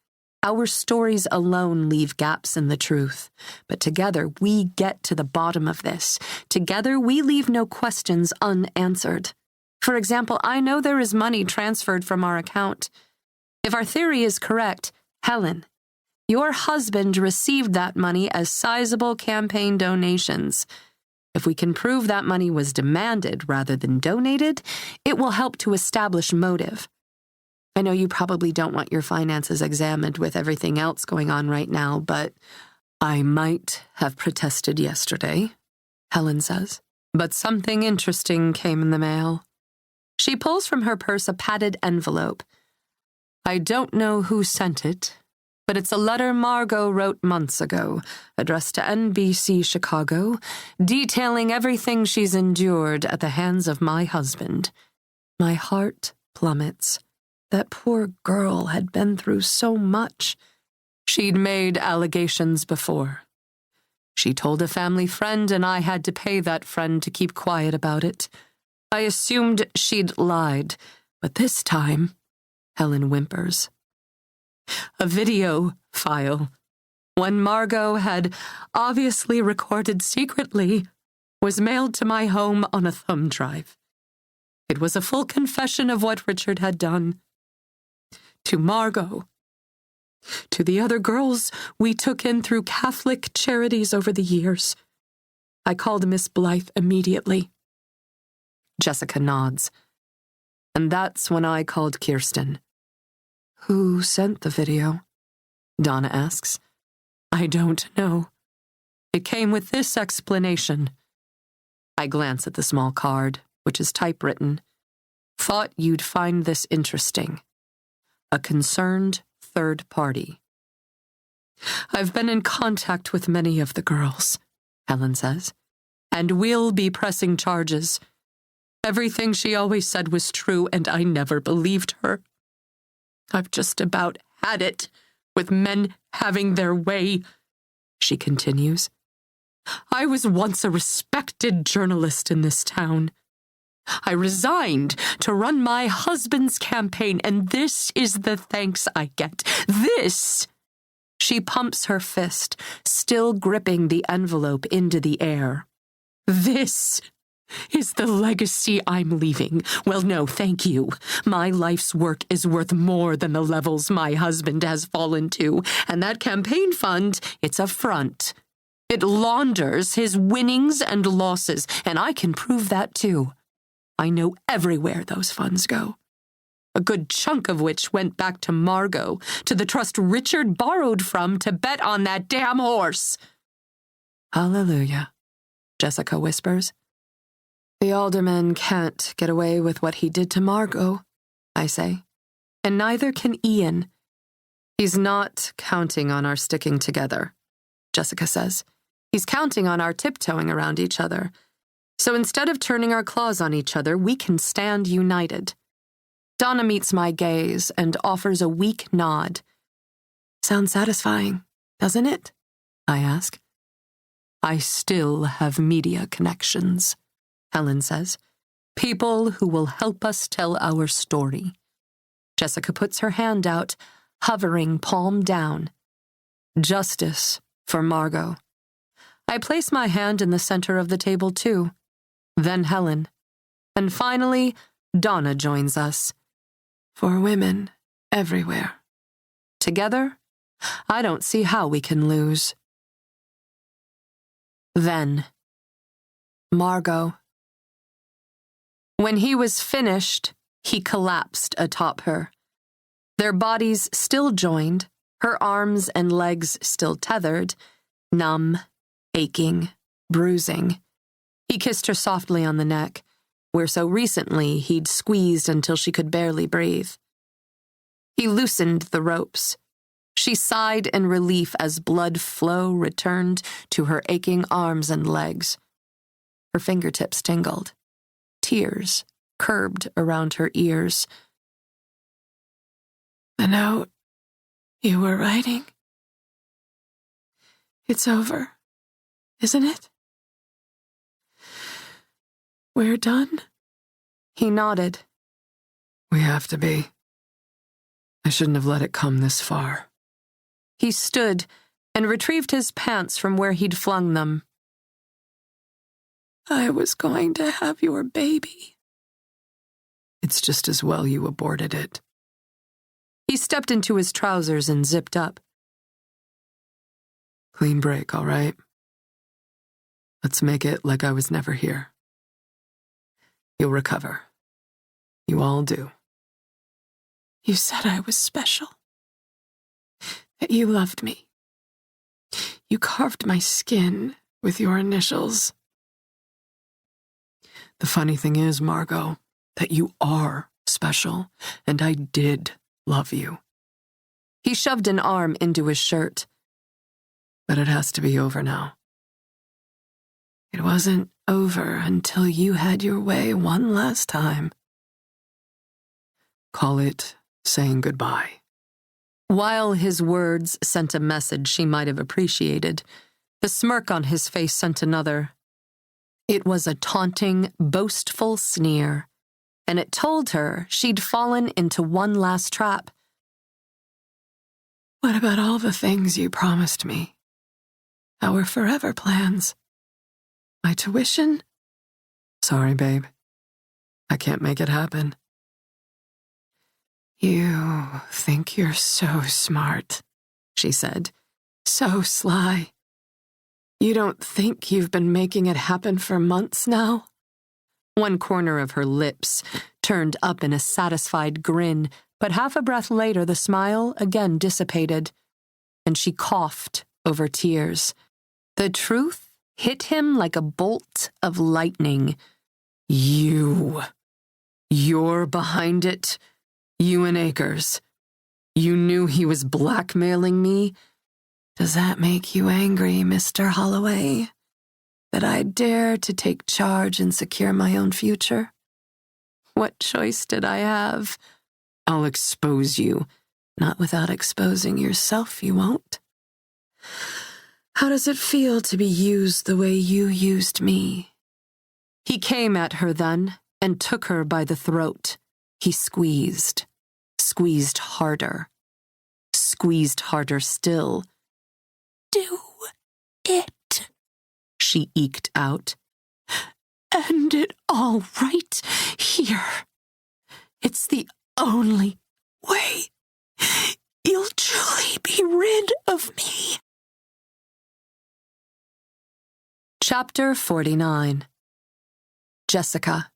Our stories alone leave gaps in the truth, but together we get to the bottom of this. Together we leave no questions unanswered. For example, I know there is money transferred from our account. If our theory is correct, Helen, your husband received that money as sizable campaign donations. If we can prove that money was demanded rather than donated, it will help to establish motive. I know you probably don't want your finances examined with everything else going on right now, but I might have protested yesterday, Helen says. But something interesting came in the mail. She pulls from her purse a padded envelope. I don't know who sent it, but it's a letter Margot wrote months ago, addressed to NBC Chicago, detailing everything she's endured at the hands of my husband. My heart plummets. That poor girl had been through so much. She'd made allegations before. She told a family friend, and I had to pay that friend to keep quiet about it. I assumed she'd lied, but this time, Helen whimpers. A video file, one Margot had obviously recorded secretly, was mailed to my home on a thumb drive. It was a full confession of what Richard had done. To Margot, to the other girls we took in through Catholic charities over the years. I called Miss Blythe immediately. Jessica nods. And that's when I called Kirsten. Who sent the video? Donna asks. I don't know. It came with this explanation. I glance at the small card, which is typewritten. Thought you'd find this interesting. A concerned third party. I've been in contact with many of the girls, Helen says, and will be pressing charges. Everything she always said was true, and I never believed her. I've just about had it with men having their way, she continues. I was once a respected journalist in this town. I resigned to run my husband's campaign, and this is the thanks I get. This! She pumps her fist, still gripping the envelope into the air. This is the legacy I'm leaving. Well, no, thank you. My life's work is worth more than the levels my husband has fallen to, and that campaign fund, it's a front. It launders his winnings and losses, and I can prove that too. I know everywhere those funds go. A good chunk of which went back to Margot, to the trust Richard borrowed from to bet on that damn horse. Hallelujah, Jessica whispers. The alderman can't get away with what he did to Margot, I say, and neither can Ian. He's not counting on our sticking together, Jessica says. He's counting on our tiptoeing around each other. So instead of turning our claws on each other, we can stand united. Donna meets my gaze and offers a weak nod. Sounds satisfying, doesn't it? I ask. I still have media connections, Helen says. People who will help us tell our story. Jessica puts her hand out, hovering palm down. Justice for Margot. I place my hand in the center of the table too. Then Helen. And finally, Donna joins us. For women everywhere. Together, I don't see how we can lose. Then, Margot. When he was finished, he collapsed atop her. Their bodies still joined, her arms and legs still tethered, numb, aching, bruising. He kissed her softly on the neck, where so recently he'd squeezed until she could barely breathe. He loosened the ropes. She sighed in relief as blood flow returned to her aching arms and legs. Her fingertips tingled. Tears curbed around her ears. The note you were writing? It's over, isn't it? We're done? He nodded. We have to be. I shouldn't have let it come this far. He stood and retrieved his pants from where he'd flung them. I was going to have your baby. It's just as well you aborted it. He stepped into his trousers and zipped up. Clean break, all right? Let's make it like I was never here. You'll recover. You all do. You said I was special. That you loved me. You carved my skin with your initials. The funny thing is, Margot, that you are special, and I did love you. He shoved an arm into his shirt. But it has to be over now. It wasn't over until you had your way one last time. Call it saying goodbye. While his words sent a message she might have appreciated, the smirk on his face sent another. It was a taunting, boastful sneer, and it told her she'd fallen into one last trap. What about all the things you promised me? Our forever plans? My tuition? Sorry, babe. I can't make it happen. You think you're so smart, she said. So sly. You don't think you've been making it happen for months now? One corner of her lips turned up in a satisfied grin, but half a breath later the smile again dissipated. and she coughed over tears. The truth hit him like a bolt of lightning. You're behind it. You and Akers. You knew he was blackmailing me? Does that make you angry, Mr. Holloway? That I dare to take charge and secure my own future? What choice did I have? I'll expose you. Not without exposing yourself, you won't. How does it feel to be used the way you used me? He came at her then and took her by the throat. He squeezed harder still. Do it, she eked out. End it all right here. It's the only way you'll truly be rid of me. Chapter 49. Jessica.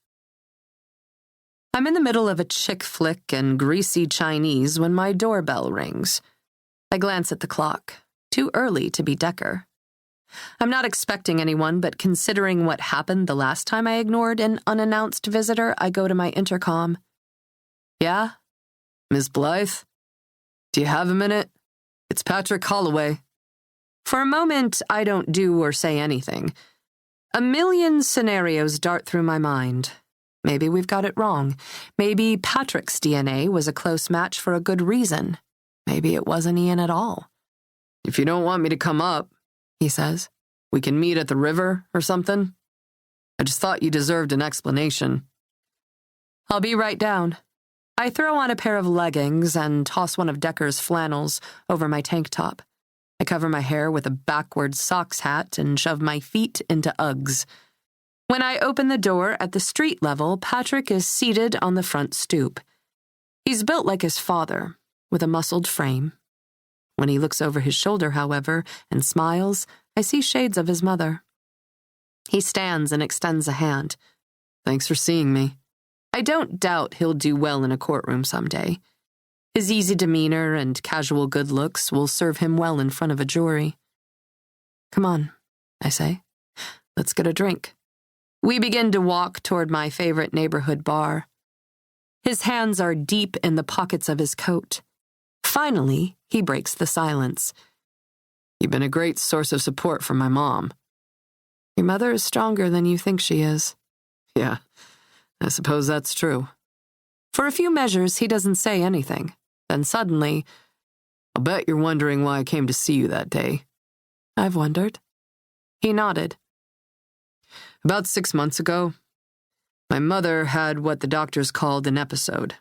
I'm in the middle of a chick flick and greasy Chinese when my doorbell rings. I glance at the clock. Too early to be Decker. I'm not expecting anyone, but considering what happened the last time I ignored an unannounced visitor, I go to my intercom. Yeah? Miss Blythe? Do you have a minute? It's Patrick Holloway. For a moment, I don't do or say anything. A million scenarios dart through my mind. Maybe we've got it wrong. Maybe Patrick's DNA was a close match for a good reason. Maybe it wasn't Ian at all. If you don't want me to come up, he says, we can meet at the river or something. I just thought you deserved an explanation. I'll be right down. I throw on a pair of leggings and toss one of Decker's flannels over my tank top. I cover my hair with a backwards socks hat and shove my feet into Uggs. When I open the door at the street level, Patrick is seated on the front stoop. He's built like his father, with a muscled frame. When he looks over his shoulder, however, and smiles, I see shades of his mother. He stands and extends a hand. Thanks for seeing me. I don't doubt he'll do well in a courtroom someday. His easy demeanor and casual good looks will serve him well in front of a jury. Come on, I say. Let's get a drink. We begin to walk toward my favorite neighborhood bar. His hands are deep in the pockets of his coat. Finally, he breaks the silence. You've been a great source of support for my mom. Your mother is stronger than you think she is. Yeah, I suppose that's true. For a few measures, he doesn't say anything. Then suddenly, I'll bet you're wondering why I came to see you that day. I've wondered. He nodded. About 6 months ago, my mother had what the doctors called an episode.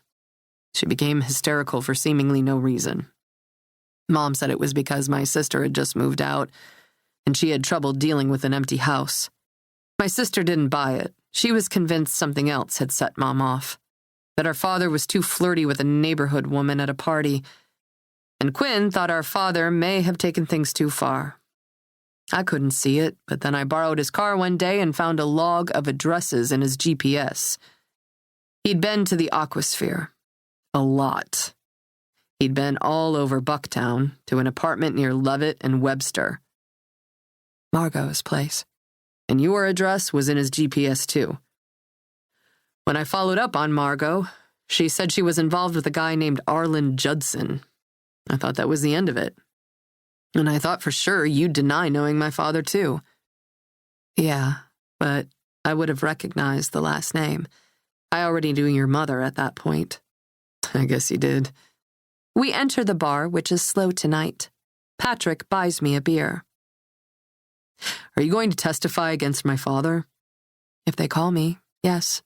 She became hysterical for seemingly no reason. Mom said it was because my sister had just moved out, and she had trouble dealing with an empty house. My sister didn't buy it. She was convinced something else had set Mom off, that our father was too flirty with a neighborhood woman at a party, and Quinn thought our father may have taken things too far. I couldn't see it, but then I borrowed his car one day and found a log of addresses in his GPS. He'd been to the Aquasphere. A lot. He'd been all over Bucktown, to an apartment near Levitt and Webster. Margot's place. And your address was in his GPS, too. When I followed up on Margot, she said she was involved with a guy named Arlen Judson. I thought that was the end of it. And I thought for sure you'd deny knowing my father, too. Yeah, but I would have recognized the last name. I already knew your mother at that point. I guess you did. We enter the bar, which is slow tonight. Patrick buys me a beer. Are you going to testify against my father? If they call me, yes.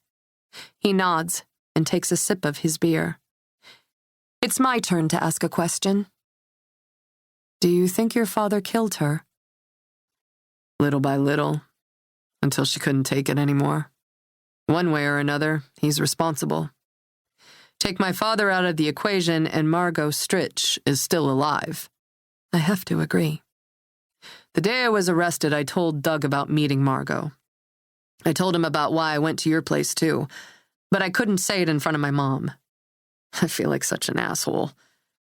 He nods and takes a sip of his beer. It's my turn to ask a question. Do you think your father killed her? Little by little, until she couldn't take it anymore. One way or another, he's responsible. Take my father out of the equation and Margot Stritch is still alive. I have to agree. The day I was arrested, I told Doug about meeting Margot. I told him about why I went to your place too, but I couldn't say it in front of my mom. I feel like such an asshole.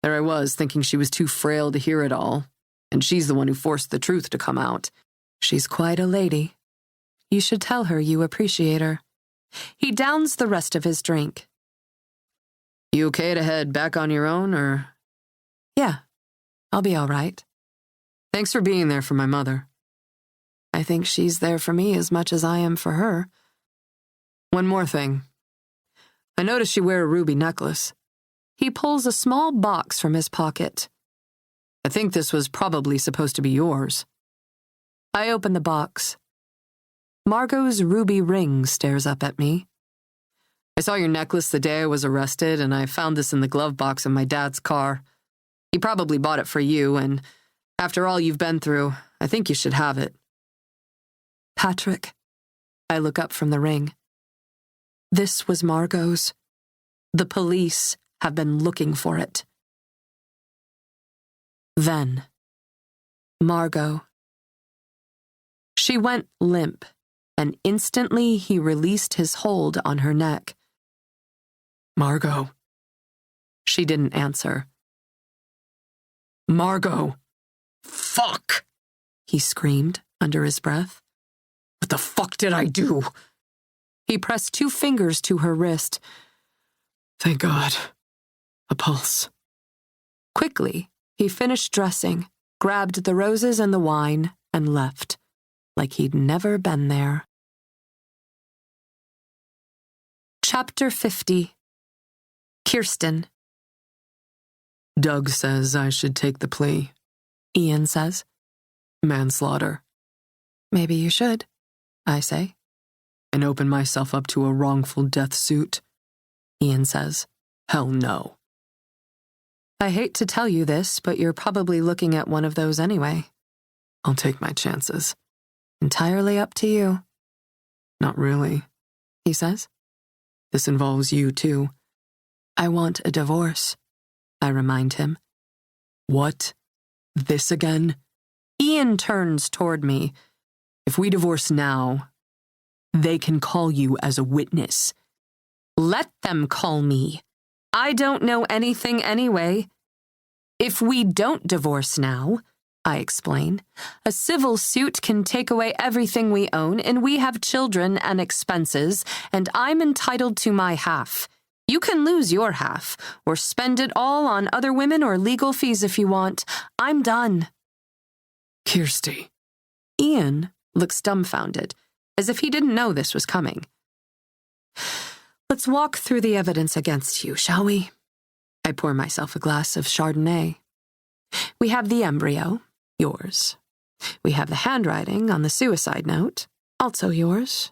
There I was, thinking she was too frail to hear it all, and she's the one who forced the truth to come out. She's quite a lady. You should tell her you appreciate her. He downs the rest of his drink. You okay to head back on your own, or? Yeah, I'll be all right. Thanks for being there for my mother. I think she's there for me as much as I am for her. One more thing. I noticed you wear a ruby necklace. He pulls a small box from his pocket. I think this was probably supposed to be yours. I open the box. Margot's ruby ring stares up at me. I saw your necklace the day I was arrested, and I found this in the glove box of my dad's car. He probably bought it for you, and after all you've been through, I think you should have it. Patrick. I look up from the ring. This was Margot's. The police have been looking for it. Then, Margot. She went limp, and instantly he released his hold on her neck. Margot. She didn't answer. Margot. Fuck! He screamed under his breath. What the fuck did I do? He pressed 2 fingers to her wrist. Thank God. A pulse. Quickly, he finished dressing, grabbed the roses and the wine, and left, like he'd never been there. Chapter 50. Kirsten. Doug says I should take the plea. Ian says. Manslaughter. Maybe you should, I say. And open myself up to a wrongful death suit. Ian says. Hell no. I hate to tell you this, but you're probably looking at one of those anyway. I'll take my chances. Entirely up to you. Not really, he says. This involves you, too. I want a divorce, I remind him. What? This again? Ian turns toward me. If we divorce now, they can call you as a witness. Let them call me. I don't know anything anyway. If we don't divorce now, I explain, a civil suit can take away everything we own, and we have children and expenses, and I'm entitled to my half. You can lose your half, or spend it all on other women or legal fees if you want. I'm done. Kirsty. Ian looks dumbfounded, as if he didn't know this was coming. Let's walk through the evidence against you, shall we? I pour myself a glass of Chardonnay. We have the embryo, yours. We have the handwriting on the suicide note, also yours.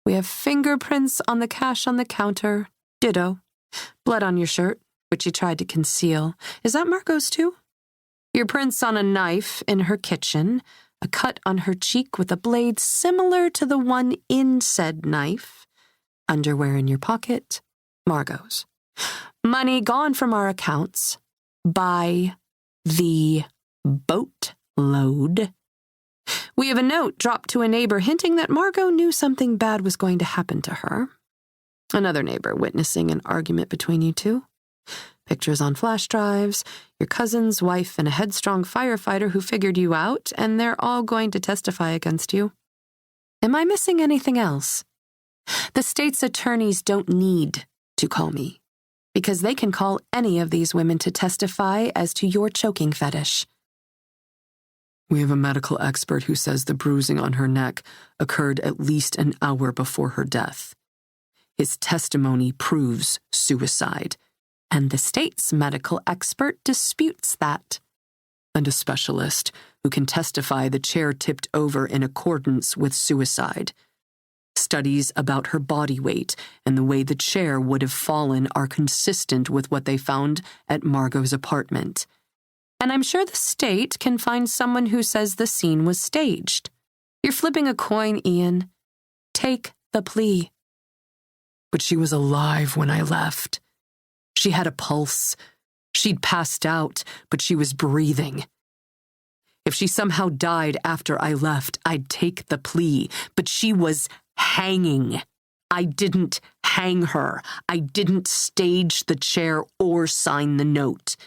We have fingerprints on the cash on the counter, ditto. Blood on your shirt, which you tried to conceal. Is that Margot's too? Your prints on a knife in her kitchen, a cut on her cheek with a blade similar to the one in said knife. Underwear in your pocket, Margot's. Money gone from our accounts by the boatload. We have a note dropped to a neighbor hinting that Margot knew something bad was going to happen to her. Another neighbor witnessing an argument between you two. Pictures on flash drives, your cousin's wife and a headstrong firefighter who figured you out, and they're all going to testify against you. Am I missing anything else? The state's attorneys don't need to call me, because they can call any of these women to testify as to your choking fetish. We have a medical expert who says the bruising on her neck occurred at least an hour before her death. His testimony proves suicide. And the state's medical expert disputes that. And a specialist who can testify the chair tipped over in accordance with suicide. Studies about her body weight and the way the chair would have fallen are consistent with what they found at Margot's apartment. And I'm sure the state can find someone who says the scene was staged. You're flipping a coin, Ian. Take the plea. But she was alive when I left. She had a pulse. She'd passed out, but she was breathing. If she somehow died after I left, I'd take the plea, but she was hanging. I didn't hang her. I didn't stage the chair or sign the note.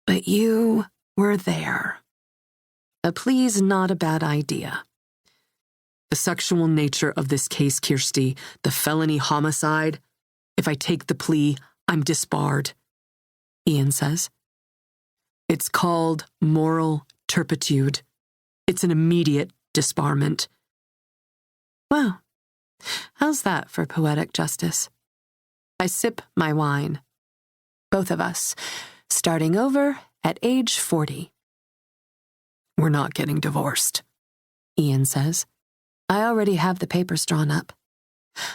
But you were there. A plea's not a bad idea. The sexual nature of this case, Kirsty, the felony homicide, if I take the plea, I'm disbarred, Ian says. It's called moral turpitude. It's an immediate disbarment. Well, how's that for poetic justice? I sip my wine. Both of us, starting over at age 40. We're not getting divorced, Ian says. I already have the papers drawn up.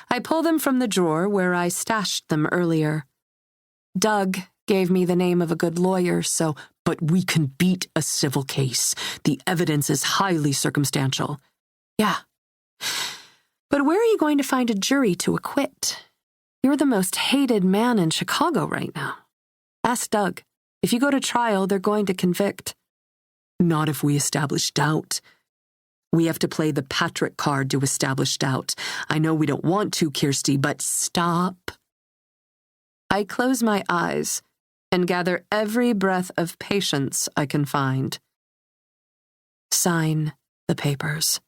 I pull them from the drawer where I stashed them earlier. Doug gave me the name of a good lawyer, so... But we can beat a civil case. The evidence is highly circumstantial. Yeah. But where are you going to find a jury to acquit? You're the most hated man in Chicago right now. Ask Doug. If you go to trial, they're going to convict. Not if we establish doubt. We have to play the Patrick card to establish doubt. I know we don't want to, Kirsty, but stop. I close my eyes and gather every breath of patience I can find. Sign the papers.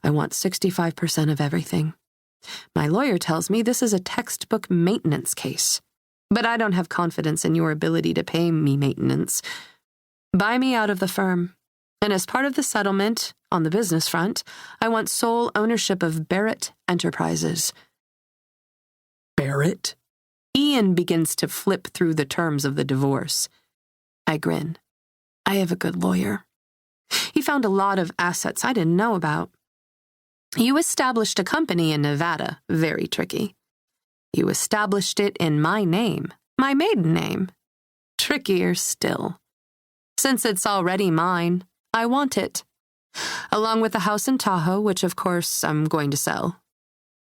I want 65% of everything. My lawyer tells me this is a textbook maintenance case, but I don't have confidence in your ability to pay me maintenance. Buy me out of the firm, and as part of the settlement, on the business front, I want sole ownership of Barrett Enterprises. Barrett? Ian begins to flip through the terms of the divorce. I grin. I have a good lawyer. He found a lot of assets I didn't know about. You established a company in Nevada, very tricky. You established it in my name, my maiden name. Trickier still. Since it's already mine, I want it. Along with the house in Tahoe, which of course I'm going to sell.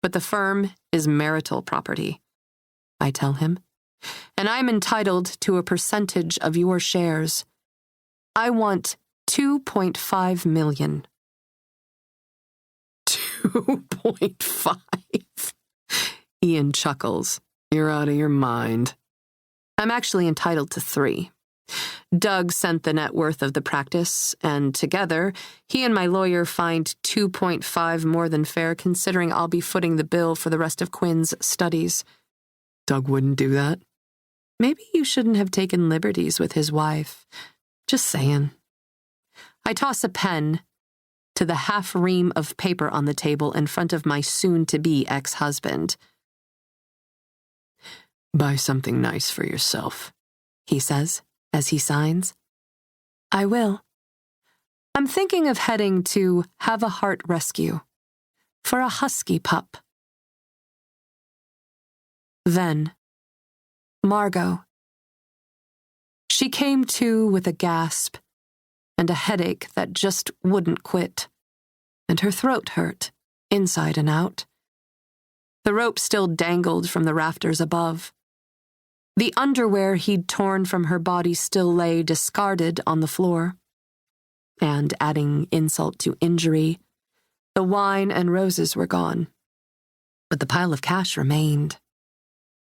But the firm is marital property, I tell him, and I'm entitled to a percentage of your shares. I want $2.5 million. 2.5? Ian chuckles. You're out of your mind. I'm actually entitled to 3. Doug sent the net worth of the practice, and together, he and my lawyer find 2.5 more than fair, considering I'll be footing the bill for the rest of Quinn's studies. Doug wouldn't do that? Maybe you shouldn't have taken liberties with his wife. Just saying. I toss a pen to the half ream of paper on the table in front of my soon-to-be ex-husband. Buy something nice for yourself, he says, as he signs. I will. I'm thinking of heading to Have a Heart Rescue for a husky pup. Then, Margot. She came to with a gasp and a headache that just wouldn't quit, and her throat hurt, inside and out. The rope still dangled from the rafters above. The underwear he'd torn from her body still lay discarded on the floor. And, adding insult to injury, the wine and roses were gone. But the pile of cash remained.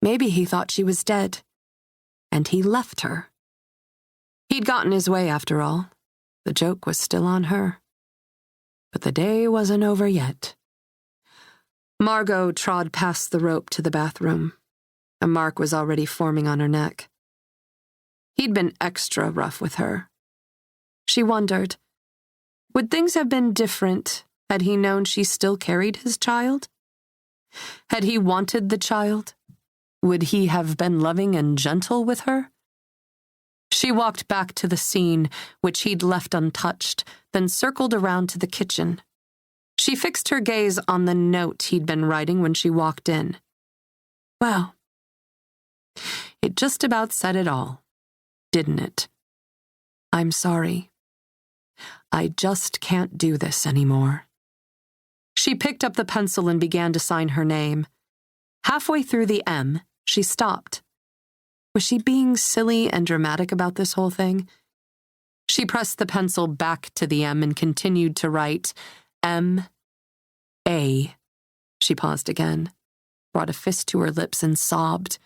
Maybe he thought she was dead, and he left her. He'd gotten his way after all. The joke was still on her. But the day wasn't over yet. Margot trod past the rope to the bathroom. A mark was already forming on her neck. He'd been extra rough with her. She wondered, would things have been different had he known she still carried his child? Had he wanted the child? Would he have been loving and gentle with her? She walked back to the scene, which he'd left untouched, then circled around to the kitchen. She fixed her gaze on the note he'd been writing when she walked in. Well, it just about said it all, didn't it? I'm sorry. I just can't do this anymore. She picked up the pencil and began to sign her name. Halfway through the M, she stopped. Was she being silly and dramatic about this whole thing? She pressed the pencil back to the M and continued to write M-A. She paused again, brought a fist to her lips and sobbed.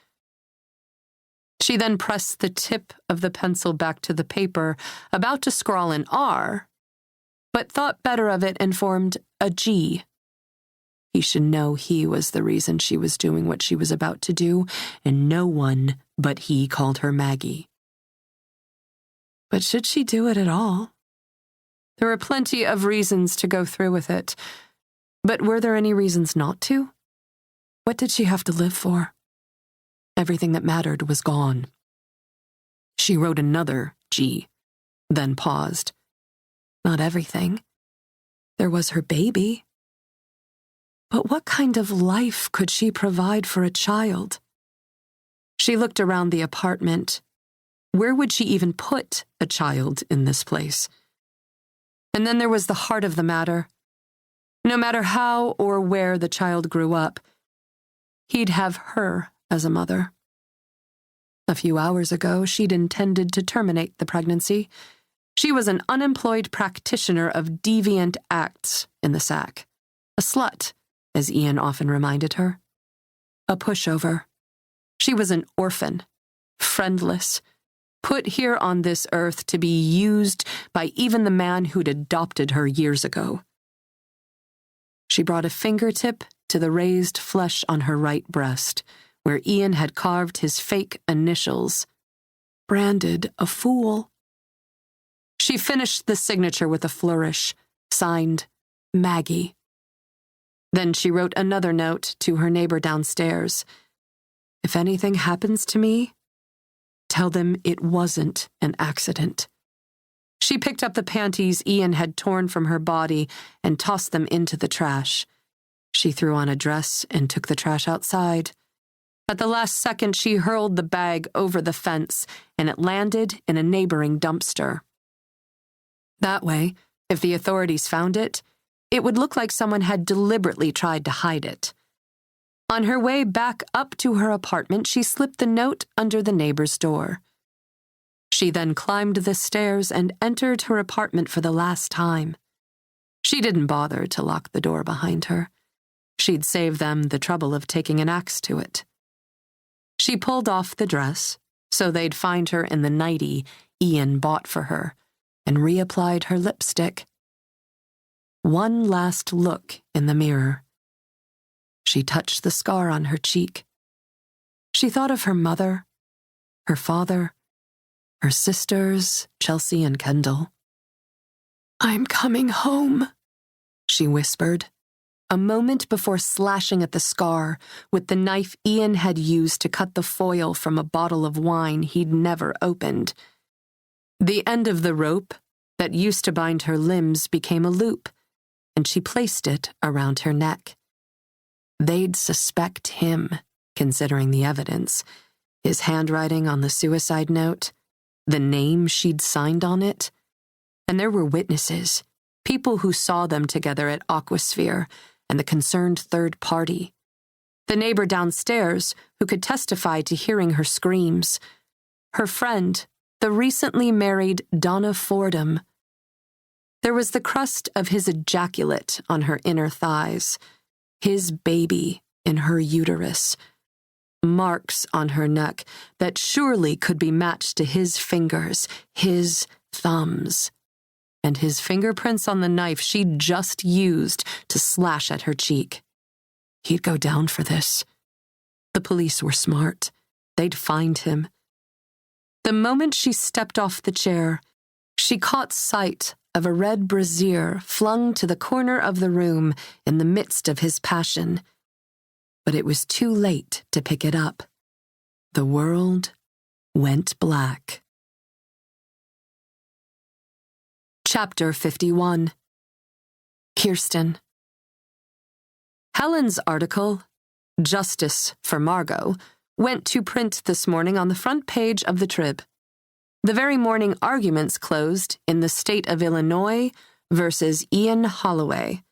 She then pressed the tip of the pencil back to the paper, about to scrawl an R, but thought better of it and formed a G. He should know he was the reason she was doing what she was about to do, and no one but he called her Maggie. But should she do it at all? There were plenty of reasons to go through with it, but were there any reasons not to? What did she have to live for? Everything that mattered was gone. She wrote another G, then paused. Not everything. There was her baby. But what kind of life could she provide for a child? She looked around the apartment. Where would she even put a child in this place? And then there was the heart of the matter. No matter how or where the child grew up, he'd have her as a mother. A few hours ago, she'd intended to terminate the pregnancy. She was an unemployed practitioner of deviant acts in the sack. A slut, as Ian often reminded her. A pushover. She was an orphan, friendless, put here on this earth to be used by even the man who'd adopted her years ago. She brought a fingertip to the raised flesh on her right breast, where Ian had carved his fake initials, branded a fool. She finished the signature with a flourish, signed Maggie. Then she wrote another note to her neighbor downstairs. If anything happens to me, tell them it wasn't an accident. She picked up the panties Ian had torn from her body and tossed them into the trash. She threw on a dress and took the trash outside. At the last second, she hurled the bag over the fence, and it landed in a neighboring dumpster. That way, if the authorities found it, it would look like someone had deliberately tried to hide it. On her way back up to her apartment, she slipped the note under the neighbor's door. She then climbed the stairs and entered her apartment for the last time. She didn't bother to lock the door behind her. She'd save them the trouble of taking an axe to it. She pulled off the dress, so they'd find her in the nightie Ian bought for her, and reapplied her lipstick. One last look in the mirror. She touched the scar on her cheek. She thought of her mother, her father, her sisters, Chelsea and Kendall. "I'm coming home," she whispered, a moment before slashing at the scar with the knife Ian had used to cut the foil from a bottle of wine he'd never opened. The end of the rope that used to bind her limbs became a loop, and she placed it around her neck. They'd suspect him, considering the evidence, his handwriting on the suicide note, the name she'd signed on it. And there were witnesses, people who saw them together at Aquasphere, and the concerned third party. The neighbor downstairs who could testify to hearing her screams. Her friend, the recently married Donna Fordham. There was the crust of his ejaculate on her inner thighs, his baby in her uterus, marks on her neck that surely could be matched to his fingers, his thumbs, and his fingerprints on the knife she'd just used to slash at her cheek. He'd go down for this. The police were smart. They'd find him. The moment she stepped off the chair, she caught sight of a red brassiere flung to the corner of the room in the midst of his passion. But it was too late to pick it up. The world went black. Chapter 51. Kirsten. Helen's article, Justice for Margot, went to print this morning on the front page of the Trib. The very morning arguments closed in the state of Illinois versus Ian Holloway.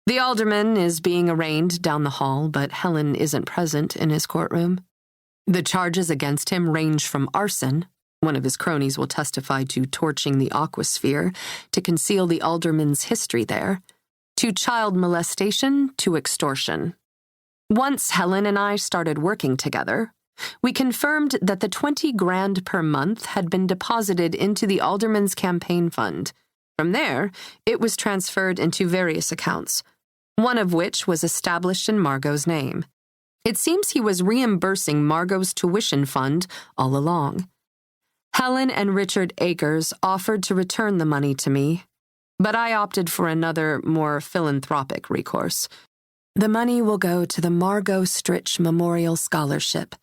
The alderman is being arraigned down the hall, but Helen isn't present in his courtroom. The charges against him range from arson — one of his cronies will testify to torching the Aquasphere to conceal the alderman's history there — to child molestation to extortion. Once Helen and I started working together, We confirmed that the 20 grand per month had been deposited into the alderman's campaign fund. From there, it was transferred into various accounts, one of which was established in Margot's name. It seems he was reimbursing Margot's tuition fund all along. Helen and Richard Akers offered to return the money to me, but I opted for another, more philanthropic recourse. The money will go to the Margot Stritch Memorial Scholarship,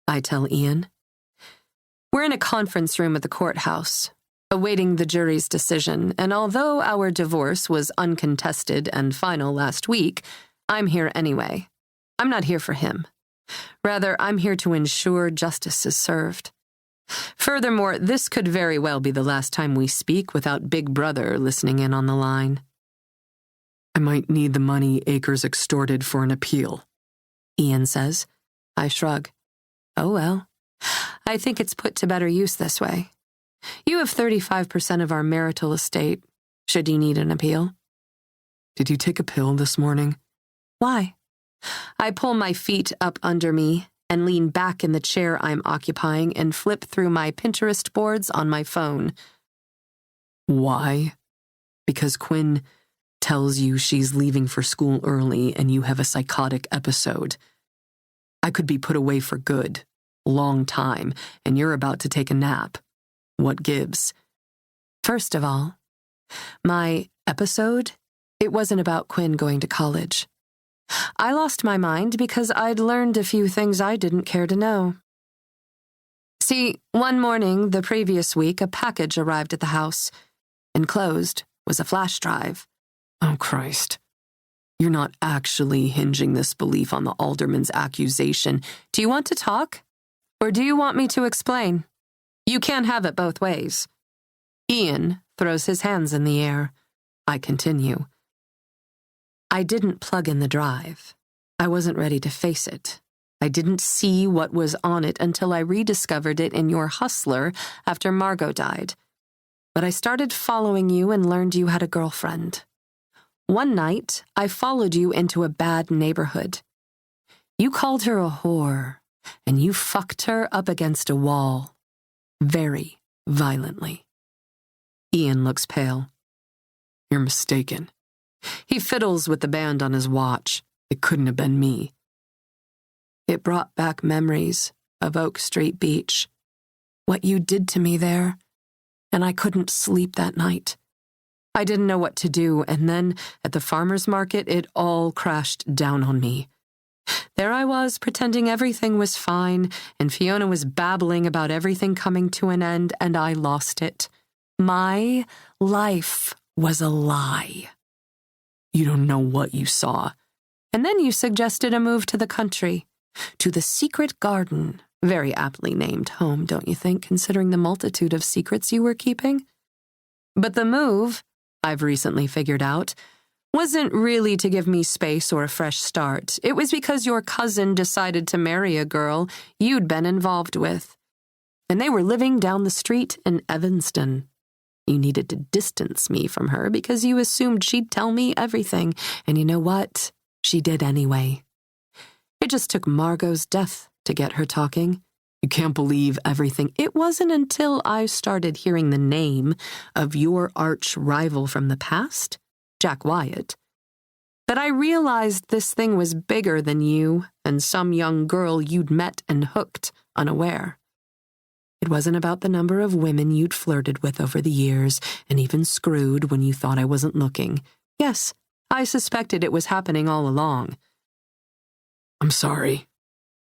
I tell Ian. We're in a conference room at the courthouse, awaiting the jury's decision, and although our divorce was uncontested and final last week, I'm here anyway. I'm not here for him. Rather, I'm here to ensure justice is served. Furthermore, this could very well be the last time we speak without Big Brother listening in on the line. I might need the money Akers extorted for an appeal, Ian says. I shrug. Oh well, I think it's put to better use this way. You have 35% of our marital estate, should you need an appeal. Did you take a pill this morning? Why? I pull my feet up under me and lean back in the chair I'm occupying and flip through my Pinterest boards on my phone. Why? Because Quinn tells you she's leaving for school early and you have a psychotic episode. I could be put away for good, long time, and you're about to take a nap. What gives? First of all, my episode, it wasn't about Quinn going to college. I lost my mind because I'd learned a few things I didn't care to know. See, one morning the previous week, a package arrived at the house. Enclosed was a flash drive. Oh, Christ. You're not actually hinging this belief on the alderman's accusation. Do you want to talk? Or do you want me to explain? You can't have it both ways. Ian throws his hands in the air. I continue. I didn't plug in the drive. I wasn't ready to face it. I didn't see what was on it until I rediscovered it in your Hustler after Margot died. But I started following you and learned you had a girlfriend. One night, I followed you into a bad neighborhood. You called her a whore, and you fucked her up against a wall. Very violently. Ian looks pale. You're mistaken. He fiddles with the band on his watch. It couldn't have been me. It brought back memories of Oak Street Beach. What you did to me there, and I couldn't sleep that night. I didn't know what to do, and then, at the farmer's market, it all crashed down on me. There I was, pretending everything was fine, and Fiona was babbling about everything coming to an end, and I lost it. My life was a lie. You don't know what you saw. And then you suggested a move to the country, to the secret garden. Very aptly named home, don't you think, considering the multitude of secrets you were keeping? But the move, I've recently figured out, wasn't really to give me space or a fresh start. It was because your cousin decided to marry a girl you'd been involved with. And they were living down the street in Evanston. You needed to distance me from her because you assumed she'd tell me everything. And you know what? She did anyway. It just took Margot's death to get her talking. You can't believe everything. It wasn't until I started hearing the name of your arch rival from the past, Jack Wyatt, that I realized this thing was bigger than you and some young girl you'd met and hooked unaware. It wasn't about the number of women you'd flirted with over the years and even screwed when you thought I wasn't looking. Yes, I suspected it was happening all along. I'm sorry.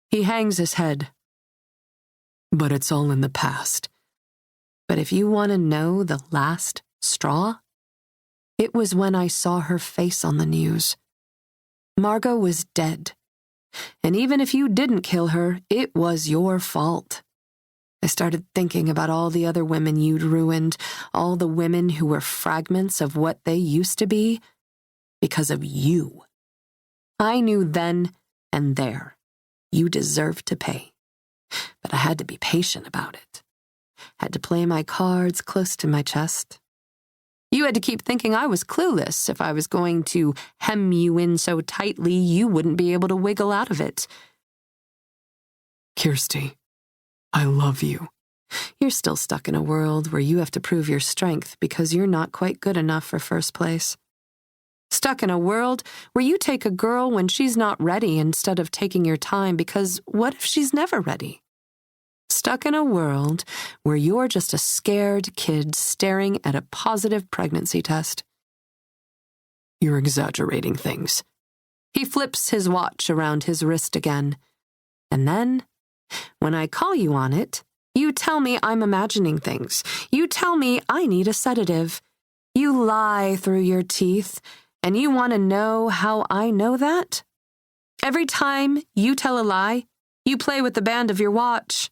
He hangs his head. But it's all in the past. But if you want to know the last straw, it was when I saw her face on the news. Margot was dead. And even if you didn't kill her, it was your fault. I started thinking about all the other women you'd ruined, all the women who were fragments of what they used to be, because of you. I knew then and there you deserved to pay. But I had to be patient about it. Had to play my cards close to my chest. You had to keep thinking I was clueless if I was going to hem you in so tightly you wouldn't be able to wiggle out of it. Kirsty, I love you. You're still stuck in a world where you have to prove your strength because you're not quite good enough for first place. Stuck in a world where you take a girl when she's not ready instead of taking your time because what if she's never ready? Stuck in a world where you're just a scared kid staring at a positive pregnancy test. You're exaggerating things. He flips his watch around his wrist again. And then, when I call you on it, you tell me I'm imagining things. You tell me I need a sedative. You lie through your teeth, and you want to know how I know that? Every time you tell a lie, you play with the band of your watch.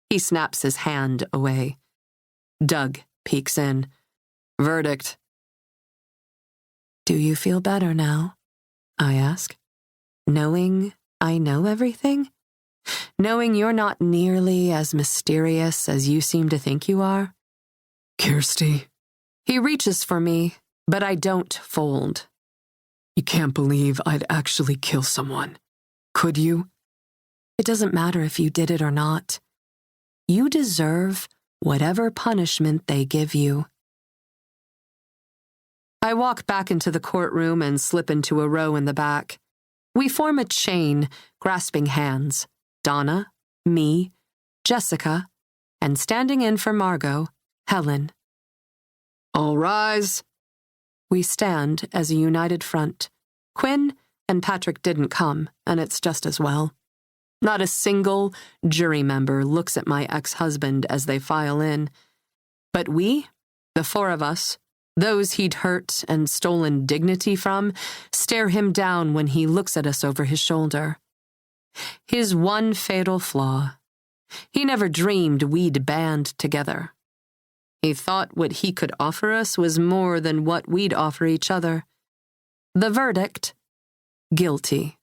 He snaps his hand away. Doug peeks in. Verdict. Do you feel better now? I ask. Knowing I know everything? Knowing you're not nearly as mysterious as you seem to think you are? Kirsty. He reaches for me, but I don't fold. You can't believe I'd actually kill someone. Could you? It doesn't matter if you did it or not. You deserve whatever punishment they give you. I walk back into the courtroom and slip into a row in the back. We form a chain, grasping hands. Donna, me, Jessica, and standing in for Margot, Helen. All rise. We stand as a united front. Quinn and Patrick didn't come, and it's just as well. Not a single jury member looks at my ex-husband as they file in. But we, the four of us, those he'd hurt and stolen dignity from, stare him down when he looks at us over his shoulder. His one fatal flaw. He never dreamed we'd band together. He thought what he could offer us was more than what we'd offer each other. The verdict? Guilty.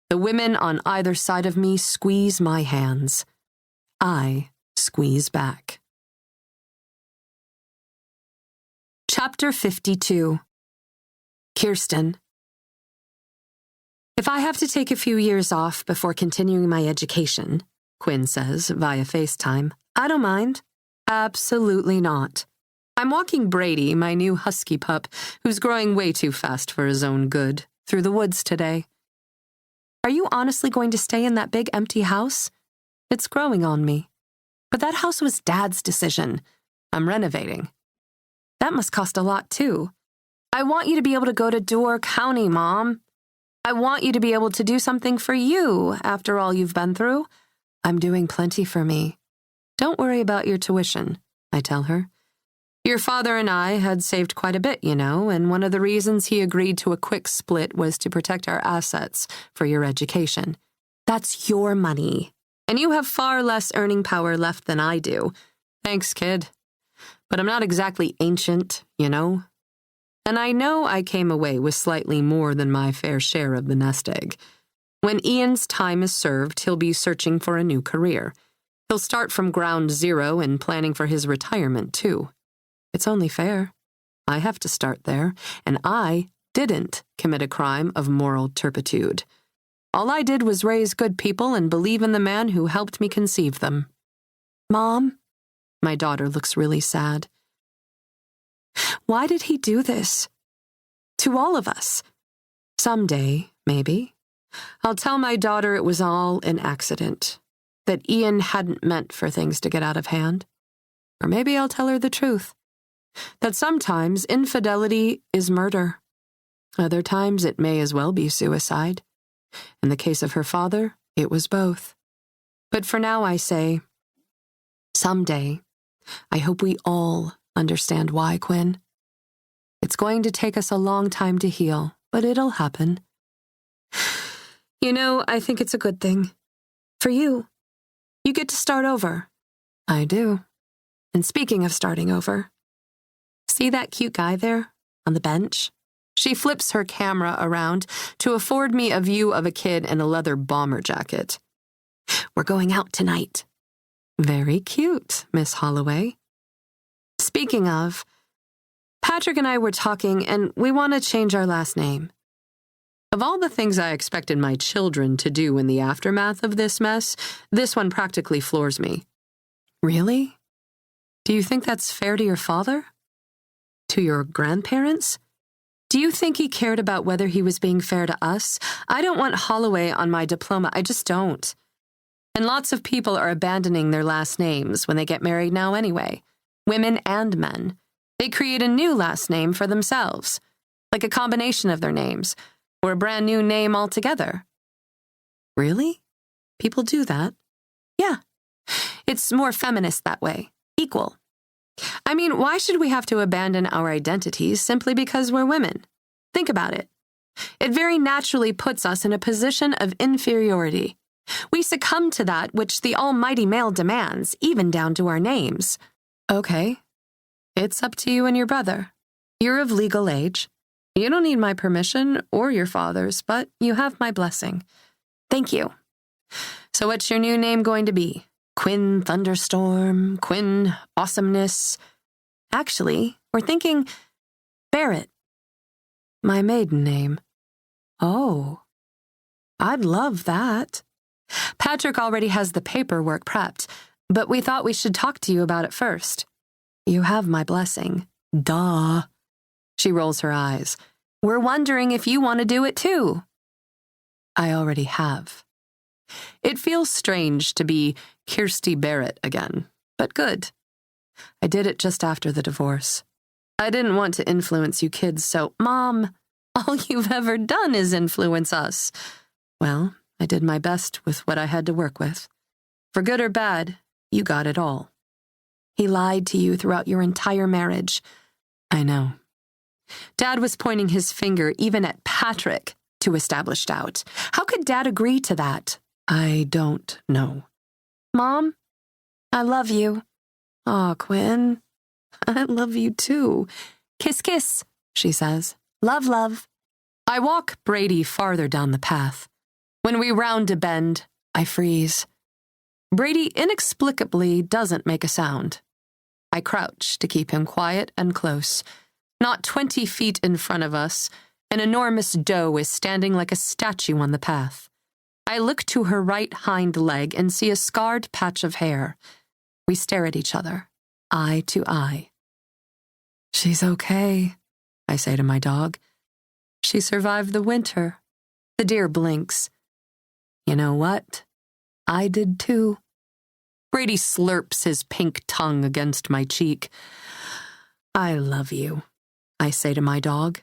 The women on either side of me squeeze my hands. I squeeze back. Chapter 52. Kirsten. If I have to take a few years off before continuing my education, Quinn says via FaceTime, I don't mind. Absolutely not. I'm walking Brady, my new husky pup, who's growing way too fast for his own good, through the woods today. Are you honestly going to stay in that big empty house? It's growing on me. But that house was Dad's decision. I'm renovating. That must cost a lot, too. I want you to be able to go to Door County, Mom. I want you to be able to do something for you after all you've been through. I'm doing plenty for me. Don't worry about your tuition, I tell her. Your father and I had saved quite a bit, you know, and one of the reasons he agreed to a quick split was to protect our assets for your education. That's your money, and you have far less earning power left than I do. Thanks, kid. But I'm not exactly ancient, you know. And I know I came away with slightly more than my fair share of the nest egg. When Ian's time is served, he'll be searching for a new career. He'll start from ground zero and planning for his retirement, too. It's only fair. I have to start there, and I didn't commit a crime of moral turpitude. All I did was raise good people and believe in the man who helped me conceive them. Mom? My daughter looks really sad. Why did he do this? To all of us. Someday, maybe, I'll tell my daughter it was all an accident, that Ian hadn't meant for things to get out of hand. Or maybe I'll tell her the truth, that sometimes infidelity is murder. Other times it may as well be suicide. In the case of her father, it was both. But for now I say, someday, I hope we all understand why, Quinn. It's going to take us a long time to heal, but it'll happen. You know, I think it's a good thing. For you, you get to start over. I do. And speaking of starting over, see that cute guy there on the bench? She flips her camera around to afford me a view of a kid in a leather bomber jacket. We're going out tonight. Very cute, Miss Holloway. Speaking of, Patrick and I were talking, and we want to change our last name. Of all the things I expected my children to do in the aftermath of this mess, this one practically floors me. Really? Do you think that's fair to your father? To your grandparents? Do you think he cared about whether he was being fair to us? I don't want Holloway on my diploma. I just don't. And lots of people are abandoning their last names when they get married now anyway. Women and men. They create a new last name for themselves, like a combination of their names, or a brand new name altogether. Really? People do that? Yeah. It's more feminist that way. Equal. I mean, why should we have to abandon our identities simply because we're women? Think about it. It very naturally puts us in a position of inferiority. We succumb to that which the almighty male demands, even down to our names. Okay. It's up to you and your brother. You're of legal age. You don't need my permission or your father's, but you have my blessing. Thank you. So what's your new name going to be? Quinn Thunderstorm? Quinn Awesomeness? Actually, we're thinking Barrett. My maiden name. Oh, I'd love that. Patrick already has the paperwork prepped, but we thought we should talk to you about it first. You have my blessing. Duh. She rolls her eyes. We're wondering if you want to do it too. I already have. It feels strange to be Kirsty Barrett again, but good. I did it just after the divorce. I didn't want to influence you kids, so, Mom, all you've ever done is influence us. Well, I did my best with what I had to work with. For good or bad, you got it all. He lied to you throughout your entire marriage. I know. Dad was pointing his finger even at Patrick to establish doubt. How could Dad agree to that? I don't know. Mom, I love you. Aw, Quinn, I love you too. Kiss, kiss, she says. Love, love. I walk Brady farther down the path. When we round a bend, I freeze. Brady inexplicably doesn't make a sound. I crouch to keep him quiet and close. Not 20 feet in front of us, an enormous doe is standing like a statue on the path. I look to her right hind leg and see a scarred patch of hair. We stare at each other, eye to eye. She's okay, I say to my dog. She survived the winter. The deer blinks. You know what? I did too. Brady slurps his pink tongue against my cheek. I love you, I say to my dog.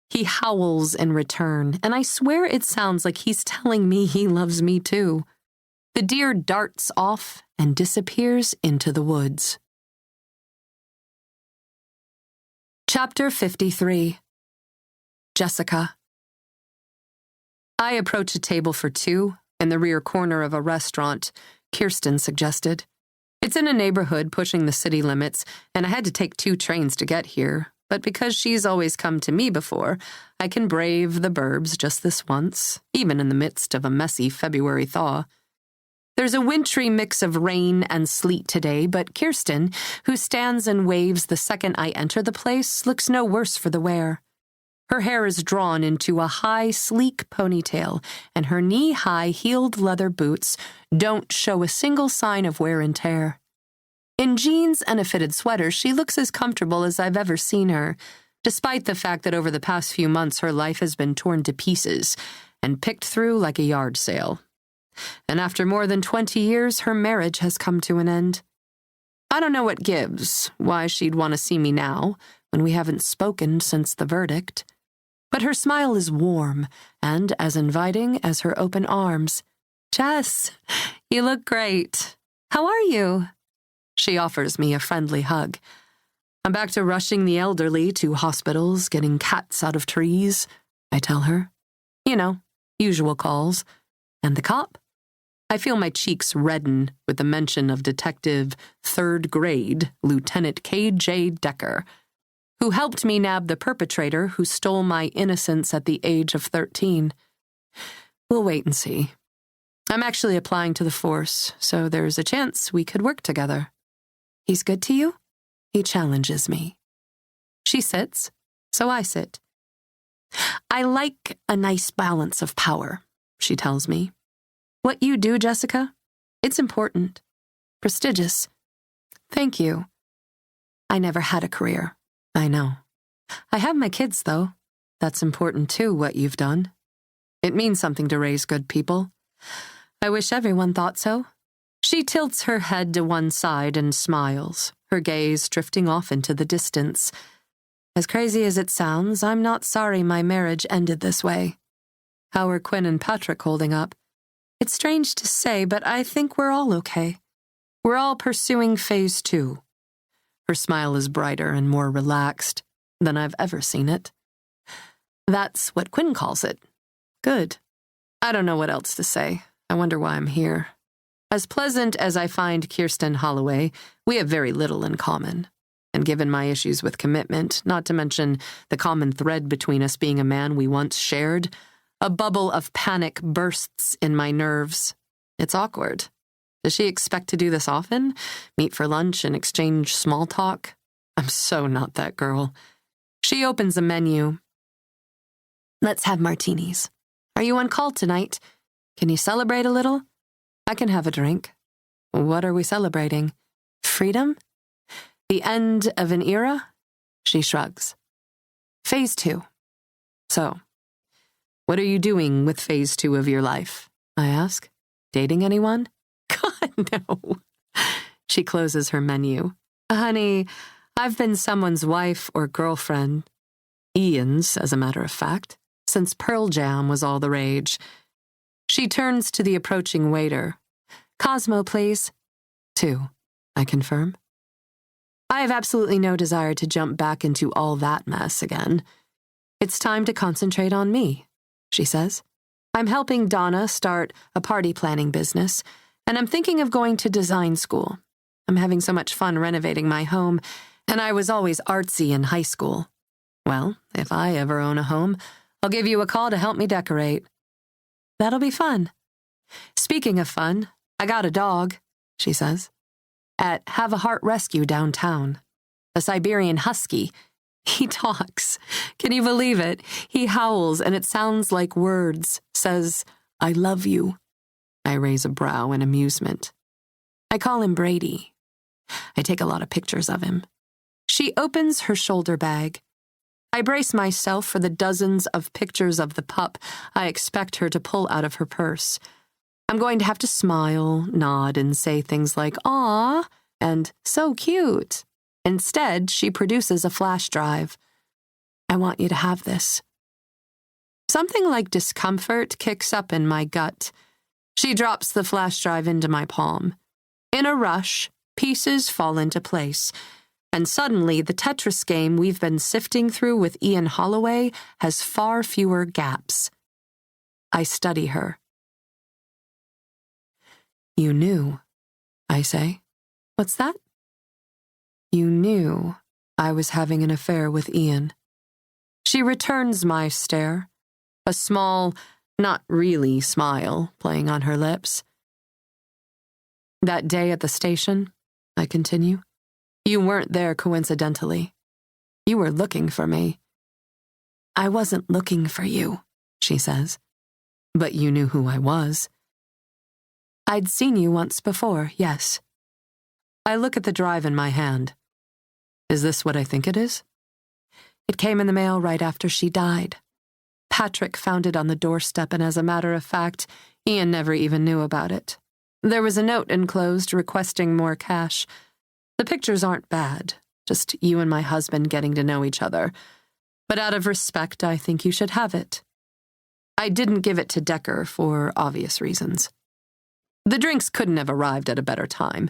He howls in return, and I swear it sounds like he's telling me he loves me too. The deer darts off and disappears into the woods. Chapter 53. Jessica. I approach a table for two in the rear corner of a restaurant Kirsten suggested. It's in a neighborhood pushing the city limits, and I had to take 2 trains to get here. But because she's always come to me before, I can brave the burbs just this once, even in the midst of a messy February thaw. There's a wintry mix of rain and sleet today, but Kirsten, who stands and waves the second I enter the place, looks no worse for the wear. Her hair is drawn into a high, sleek ponytail, and her knee-high heeled leather boots don't show a single sign of wear and tear. In jeans and a fitted sweater, she looks as comfortable as I've ever seen her, despite the fact that over the past few months her life has been torn to pieces and picked through like a yard sale. And after more than 20 years, her marriage has come to an end. I don't know what gives, why she'd want to see me now, when we haven't spoken since the verdict. But her smile is warm and as inviting as her open arms. Jess, you look great. How are you? She offers me a friendly hug. I'm back to rushing the elderly to hospitals, getting cats out of trees, I tell her. You know, usual calls. And the cop? I feel my cheeks redden with the mention of Detective 3rd Grade Lieutenant K.J. Decker, who helped me nab the perpetrator who stole my innocence at the age of 13. We'll wait and see. I'm actually applying to the force, so there's a chance we could work together. He's good to you? He challenges me. She sits, so I sit. I like a nice balance of power, she tells me. What you do, Jessica, it's important. Prestigious. Thank you. I never had a career. I know. I have my kids, though. That's important, too, what you've done. It means something to raise good people. I wish everyone thought so. She tilts her head to one side and smiles, her gaze drifting off into the distance. As crazy as it sounds, I'm not sorry my marriage ended this way. How are Quinn and Patrick holding up? It's strange to say, but I think we're all okay. We're all pursuing phase 2. Her smile is brighter and more relaxed than I've ever seen it. That's what Quinn calls it. Good. I don't know what else to say. I wonder why I'm here. As pleasant as I find Kirsten Holloway, we have very little in common. And given my issues with commitment, not to mention the common thread between us being a man we once shared, a bubble of panic bursts in my nerves. It's awkward. Does she expect to do this often? Meet for lunch and exchange small talk? I'm so not that girl. She opens a menu. Let's have martinis. Are you on call tonight? Can you celebrate a little? I can have a drink. What are we celebrating? Freedom? The end of an era? She shrugs. Phase 2. So, what are you doing with phase 2 of your life? I ask. Dating anyone? God, no. She closes her menu. Honey, I've been someone's wife or girlfriend. Ian's, as a matter of fact, since Pearl Jam was all the rage. She turns to the approaching waiter. Cosmo, please. 2, I confirm. I have absolutely no desire to jump back into all that mess again. It's time to concentrate on me, she says. I'm helping Donna start a party planning business, and I'm thinking of going to design school. I'm having so much fun renovating my home, and I was always artsy in high school. Well, if I ever own a home, I'll give you a call to help me decorate. That'll be fun. Speaking of fun, I got a dog, she says, at Have a Heart Rescue downtown. A Siberian Husky. He talks. Can you believe it? He howls, and it sounds like words. Says, I love you. I raise a brow in amusement. I call him Brady. I take a lot of pictures of him. She opens her shoulder bag. I brace myself for the dozens of pictures of the pup I expect her to pull out of her purse. I'm going to have to smile, nod, and say things like, "Aw," and "so cute." Instead, she produces a flash drive. I want you to have this. Something like discomfort kicks up in my gut. She drops the flash drive into my palm. In a rush, pieces fall into place, and suddenly the Tetris game we've been sifting through with Ian Holloway has far fewer gaps. I study her. You knew, I say. What's that? You knew I was having an affair with Ian. She returns my stare, a small, not really smile playing on her lips. That day at the station, I continue, you weren't there coincidentally. You were looking for me. I wasn't looking for you, she says. But you knew who I was. I'd seen you once before, yes. I look at the drive in my hand. Is this what I think it is? It came in the mail right after she died. Patrick found it on the doorstep, and as a matter of fact, Ian never even knew about it. There was a note enclosed requesting more cash. The pictures aren't bad, just you and my husband getting to know each other. But out of respect, I think you should have it. I didn't give it to Decker for obvious reasons. The drinks couldn't have arrived at a better time.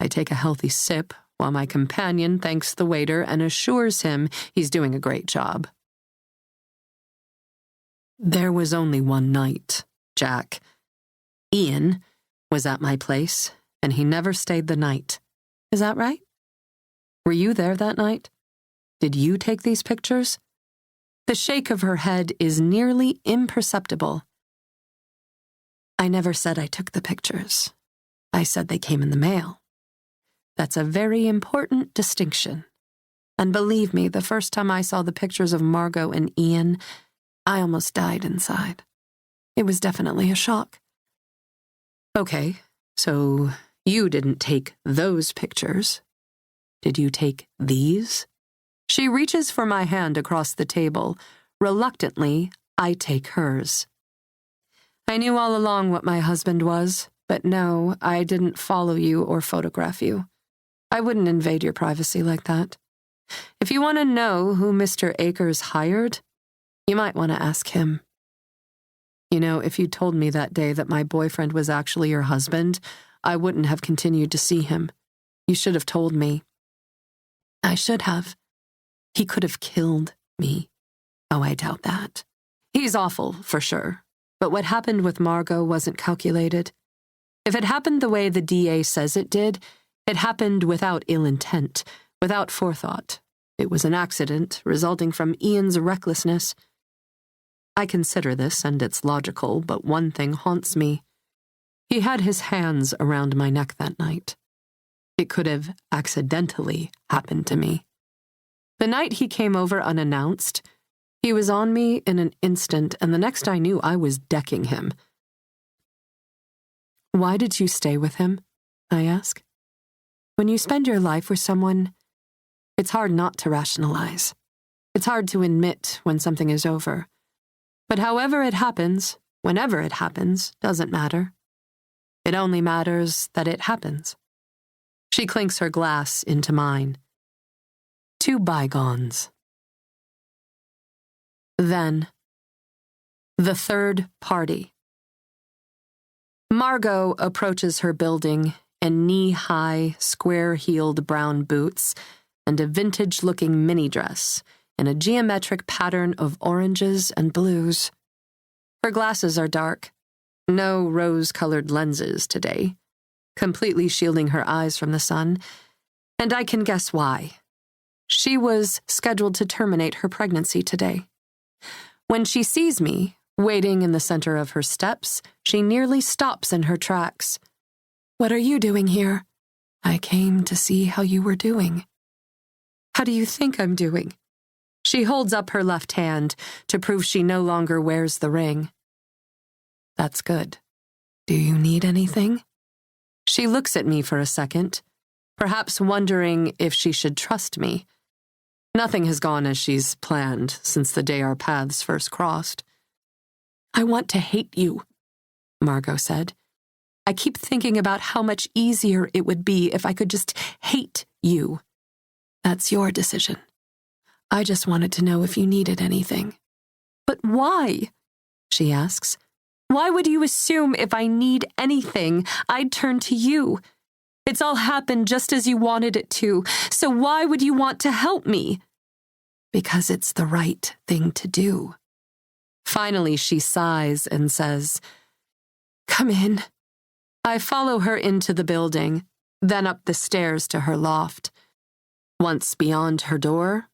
I take a healthy sip, while my companion thanks the waiter and assures him he's doing a great job. There was only one night, Jack. Ian was at my place, and he never stayed the night. Is that right? Were you there that night? Did you take these pictures? The shake of her head is nearly imperceptible. I never said I took the pictures. I said they came in the mail. That's a very important distinction. And believe me, the first time I saw the pictures of Margot and Ian, I almost died inside. It was definitely a shock. Okay, so you didn't take those pictures. Did you take these? She reaches for my hand across the table. Reluctantly, I take hers. I knew all along what my husband was, but no, I didn't follow you or photograph you. I wouldn't invade your privacy like that. If you want to know who Mr. Akers hired, you might want to ask him. You know, if you told me that day that my boyfriend was actually your husband, I wouldn't have continued to see him. You should have told me. I should have. He could have killed me. Oh, I doubt that. He's awful, for sure. But what happened with Margot wasn't calculated. If it happened the way the DA says it did, it happened without ill intent, without forethought. It was an accident resulting from Ian's recklessness. I consider this, and it's logical, but one thing haunts me. He had his hands around my neck that night. It could have accidentally happened to me. The night he came over unannounced, he was on me in an instant, and the next I knew, I was decking him. Why did you stay with him? I ask. When you spend your life with someone, it's hard not to rationalize. It's hard to admit when something is over. But however it happens, whenever it happens, doesn't matter. It only matters that it happens. She clinks her glass into mine. To bygones. Then, the third party. Margot approaches her building in knee-high, square-heeled brown boots and a vintage-looking mini-dress in a geometric pattern of oranges and blues. Her glasses are dark, no rose-colored lenses today, completely shielding her eyes from the sun, and I can guess why. She was scheduled to terminate her pregnancy today. When she sees me, waiting in the center of her steps, she nearly stops in her tracks. What are you doing here? I came to see how you were doing. How do you think I'm doing? She holds up her left hand to prove she no longer wears the ring. That's good. Do you need anything? She looks at me for a second, perhaps wondering if she should trust me. Nothing has gone as she's planned since the day our paths first crossed. I want to hate you, Margot said. I keep thinking about how much easier it would be if I could just hate you. That's your decision. I just wanted to know if you needed anything. But why? She asks. Why would you assume if I need anything, I'd turn to you? It's all happened just as you wanted it to, so why would you want to help me? Because it's the right thing to do. Finally, she sighs and says, "Come in." I follow her into the building, then up the stairs to her loft. Once beyond her door,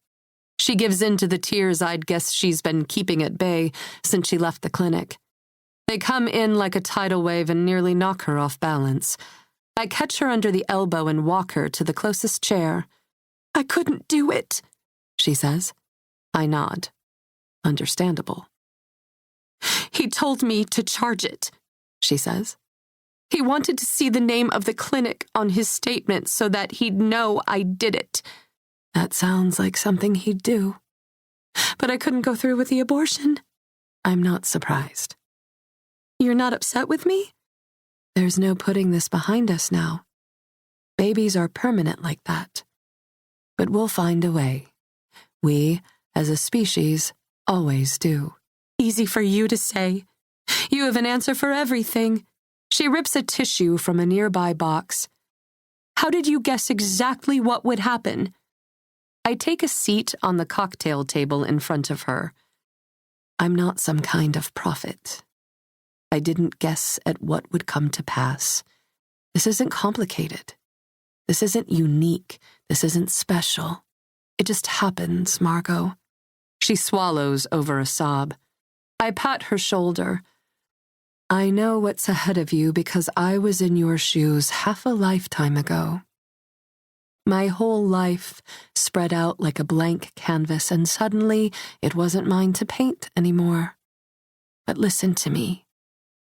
she gives in to the tears I'd guess she's been keeping at bay since she left the clinic. They come in like a tidal wave and nearly knock her off balance. I catch her under the elbow and walk her to the closest chair. I couldn't do it, she says. I nod. Understandable. He told me to charge it, she says. He wanted to see the name of the clinic on his statement so that he'd know I did it. That sounds like something he'd do. But I couldn't go through with the abortion. I'm not surprised. You're not upset with me? There's no putting this behind us now. Babies are permanent like that. But we'll find a way. We, as a species, always do. Easy for you to say. You have an answer for everything. She rips a tissue from a nearby box. How did you guess exactly what would happen? I take a seat on the cocktail table in front of her. I'm not some kind of prophet. I didn't guess at what would come to pass. This isn't complicated. This isn't unique. This isn't special. It just happens, Margot. She swallows over a sob. I pat her shoulder. I know what's ahead of you because I was in your shoes half a lifetime ago. My whole life spread out like a blank canvas, and suddenly it wasn't mine to paint anymore. But listen to me.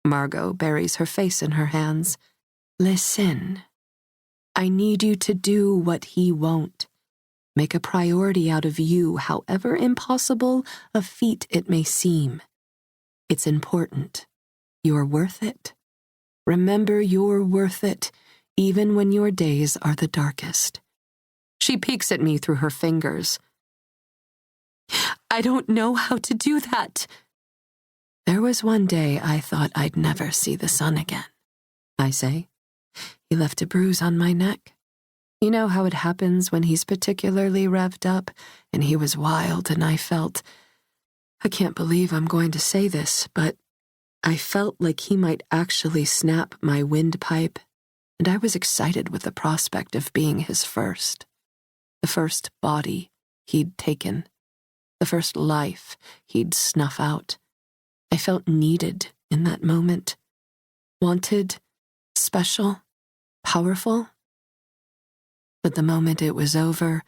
Margot buries her face in her hands. Listen. I need you to do what he won't. Make a priority out of you, however impossible a feat it may seem. It's important. You're worth it. Remember, you're worth it, even when your days are the darkest. She peeks at me through her fingers. I don't know how to do that. There was one day I thought I'd never see the sun again, I say. He left a bruise on my neck. You know how it happens when he's particularly revved up, and he was wild, and I can't believe I'm going to say this, but I felt like he might actually snap my windpipe, and I was excited with the prospect of being his first. The first body he'd taken. The first life he'd snuff out. I felt needed in that moment. Wanted, special, powerful. But the moment it was over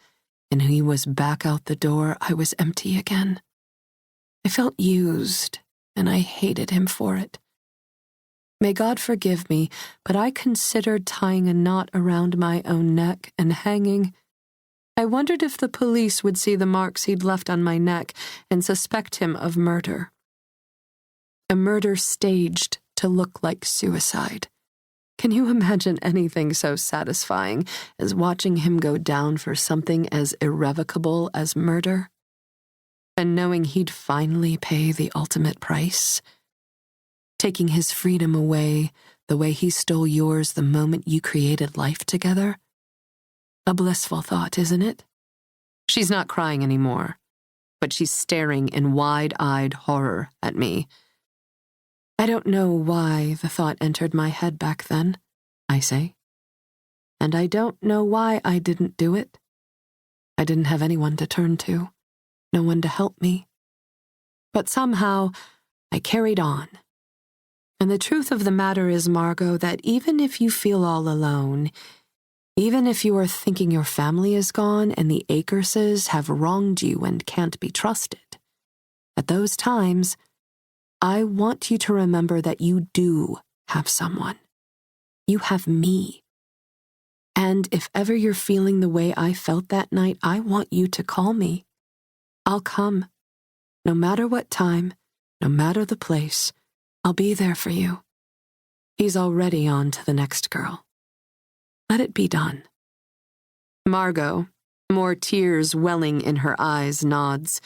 and he was back out the door, I was empty again. I felt used, and I hated him for it. May God forgive me, but I considered tying a knot around my own neck and hanging. I wondered if the police would see the marks he'd left on my neck and suspect him of murder. A murder staged to look like suicide. Can you imagine anything so satisfying as watching him go down for something as irrevocable as murder? And knowing he'd finally pay the ultimate price? Taking his freedom away the way he stole yours the moment you created life together? A blissful thought, isn't it? She's not crying anymore, but she's staring in wide-eyed horror at me. I don't know why the thought entered my head back then, I say. And I don't know why I didn't do it. I didn't have anyone to turn to, no one to help me. But somehow, I carried on. And the truth of the matter is, Margot, that even if you feel all alone, even if you are thinking your family is gone and the Akerses have wronged you and can't be trusted, at those times, I want you to remember that you do have someone. You have me. And if ever you're feeling the way I felt that night, I want you to call me. I'll come. No matter what time, no matter the place, I'll be there for you. He's already on to the next girl. Let it be done. Margot, more tears welling in her eyes, nods.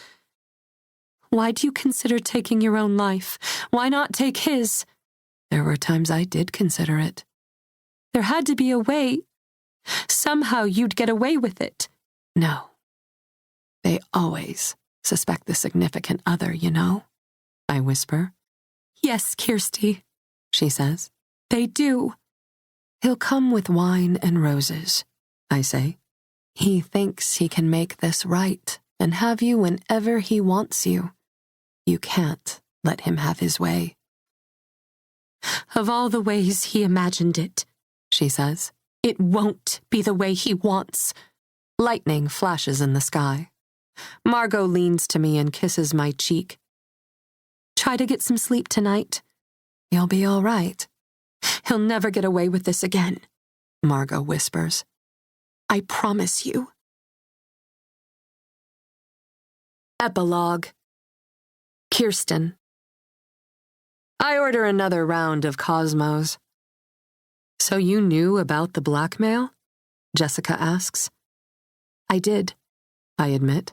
Why do you consider taking your own life? Why not take his? There were times I did consider it. There had to be a way. Somehow you'd get away with it. No. They always suspect the significant other, you know? I whisper. Yes, Kirsty, she says. They do. He'll come with wine and roses, I say. He thinks he can make this right and have you whenever he wants you. You can't let him have his way. Of all the ways he imagined it, she says, it won't be the way he wants. Lightning flashes in the sky. Margot leans to me and kisses my cheek. Try to get some sleep tonight. You'll be all right. He'll never get away with this again, Margot whispers. I promise you. Epilogue. Kirsten. I order another round of Cosmos. So you knew about the blackmail? Jessica asks. I did, I admit.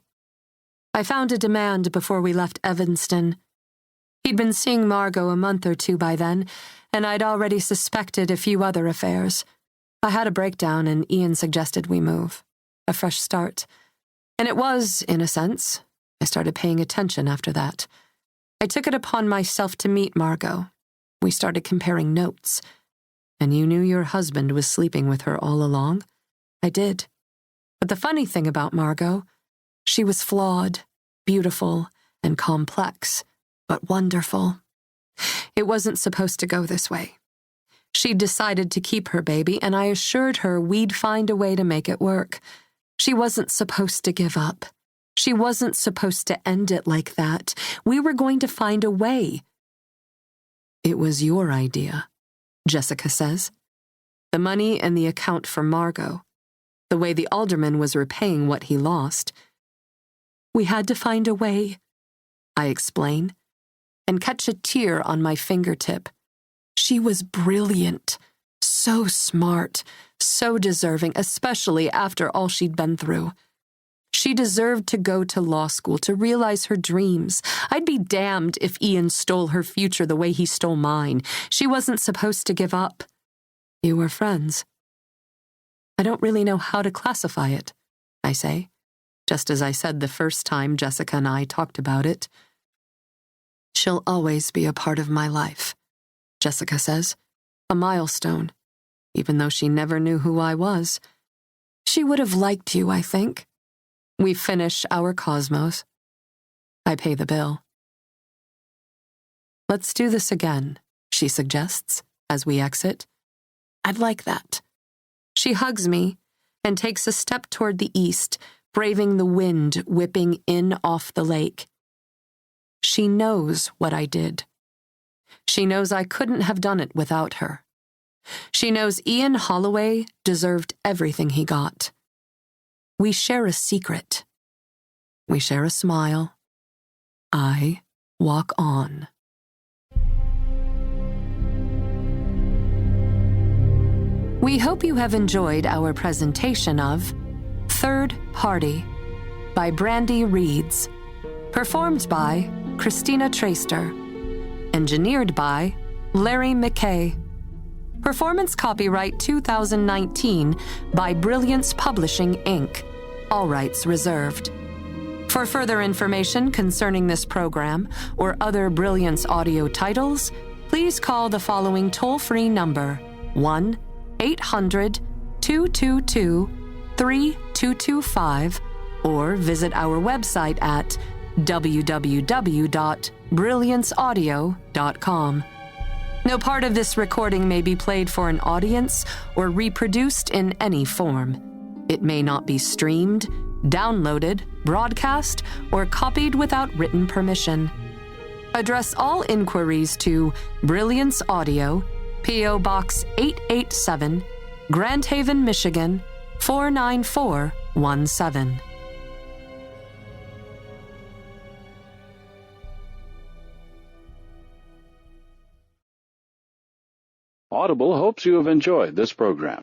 I found a demand before we left Evanston. He'd been seeing Margot a month or two by then, and I'd already suspected a few other affairs. I had a breakdown and Ian suggested we move. A fresh start. And it was, in a sense. I started paying attention after that. I took it upon myself to meet Margot. We started comparing notes. And you knew your husband was sleeping with her all along? I did. But the funny thing about Margot, she was flawed, beautiful, and complex, but wonderful. It wasn't supposed to go this way. She'd decided to keep her baby, and I assured her we'd find a way to make it work. She wasn't supposed to give up. She wasn't supposed to end it like that. We were going to find a way. It was your idea, Jessica says. The money and the account for Margot. The way the alderman was repaying what he lost. We had to find a way, I explain, and catch a tear on my fingertip. She was brilliant, so smart, so deserving, especially after all she'd been through. She deserved to go to law school, to realize her dreams. I'd be damned if Ian stole her future the way he stole mine. She wasn't supposed to give up. You were friends. I don't really know how to classify it, I say, just as I said the first time Jessica and I talked about it. She'll always be a part of my life, Jessica says. A milestone, even though she never knew who I was. She would have liked you, I think. We finish our Cosmos. I pay the bill. Let's do this again, she suggests, as we exit. I'd like that. She hugs me and takes a step toward the east, braving the wind whipping in off the lake. She knows what I did. She knows I couldn't have done it without her. She knows Ian Holloway deserved everything he got. We share a secret. We share a smile. I walk on. We hope you have enjoyed our presentation of Third Party by Brandi Reeds, performed by Christina Traister, engineered by Larry McKay. Performance copyright 2019 by Brilliance Publishing, Inc. All rights reserved. For further information concerning this program or other Brilliance audio titles, please call the following toll-free number, 1-800-222-3225, or visit our website at www.brillianceaudio.com. No part of this recording may be played for an audience or reproduced in any form. It may not be streamed, downloaded, broadcast, or copied without written permission. Address all inquiries to Brilliance Audio, P.O. Box 887, Grand Haven, Michigan, 49417. Audible hopes you have enjoyed this program.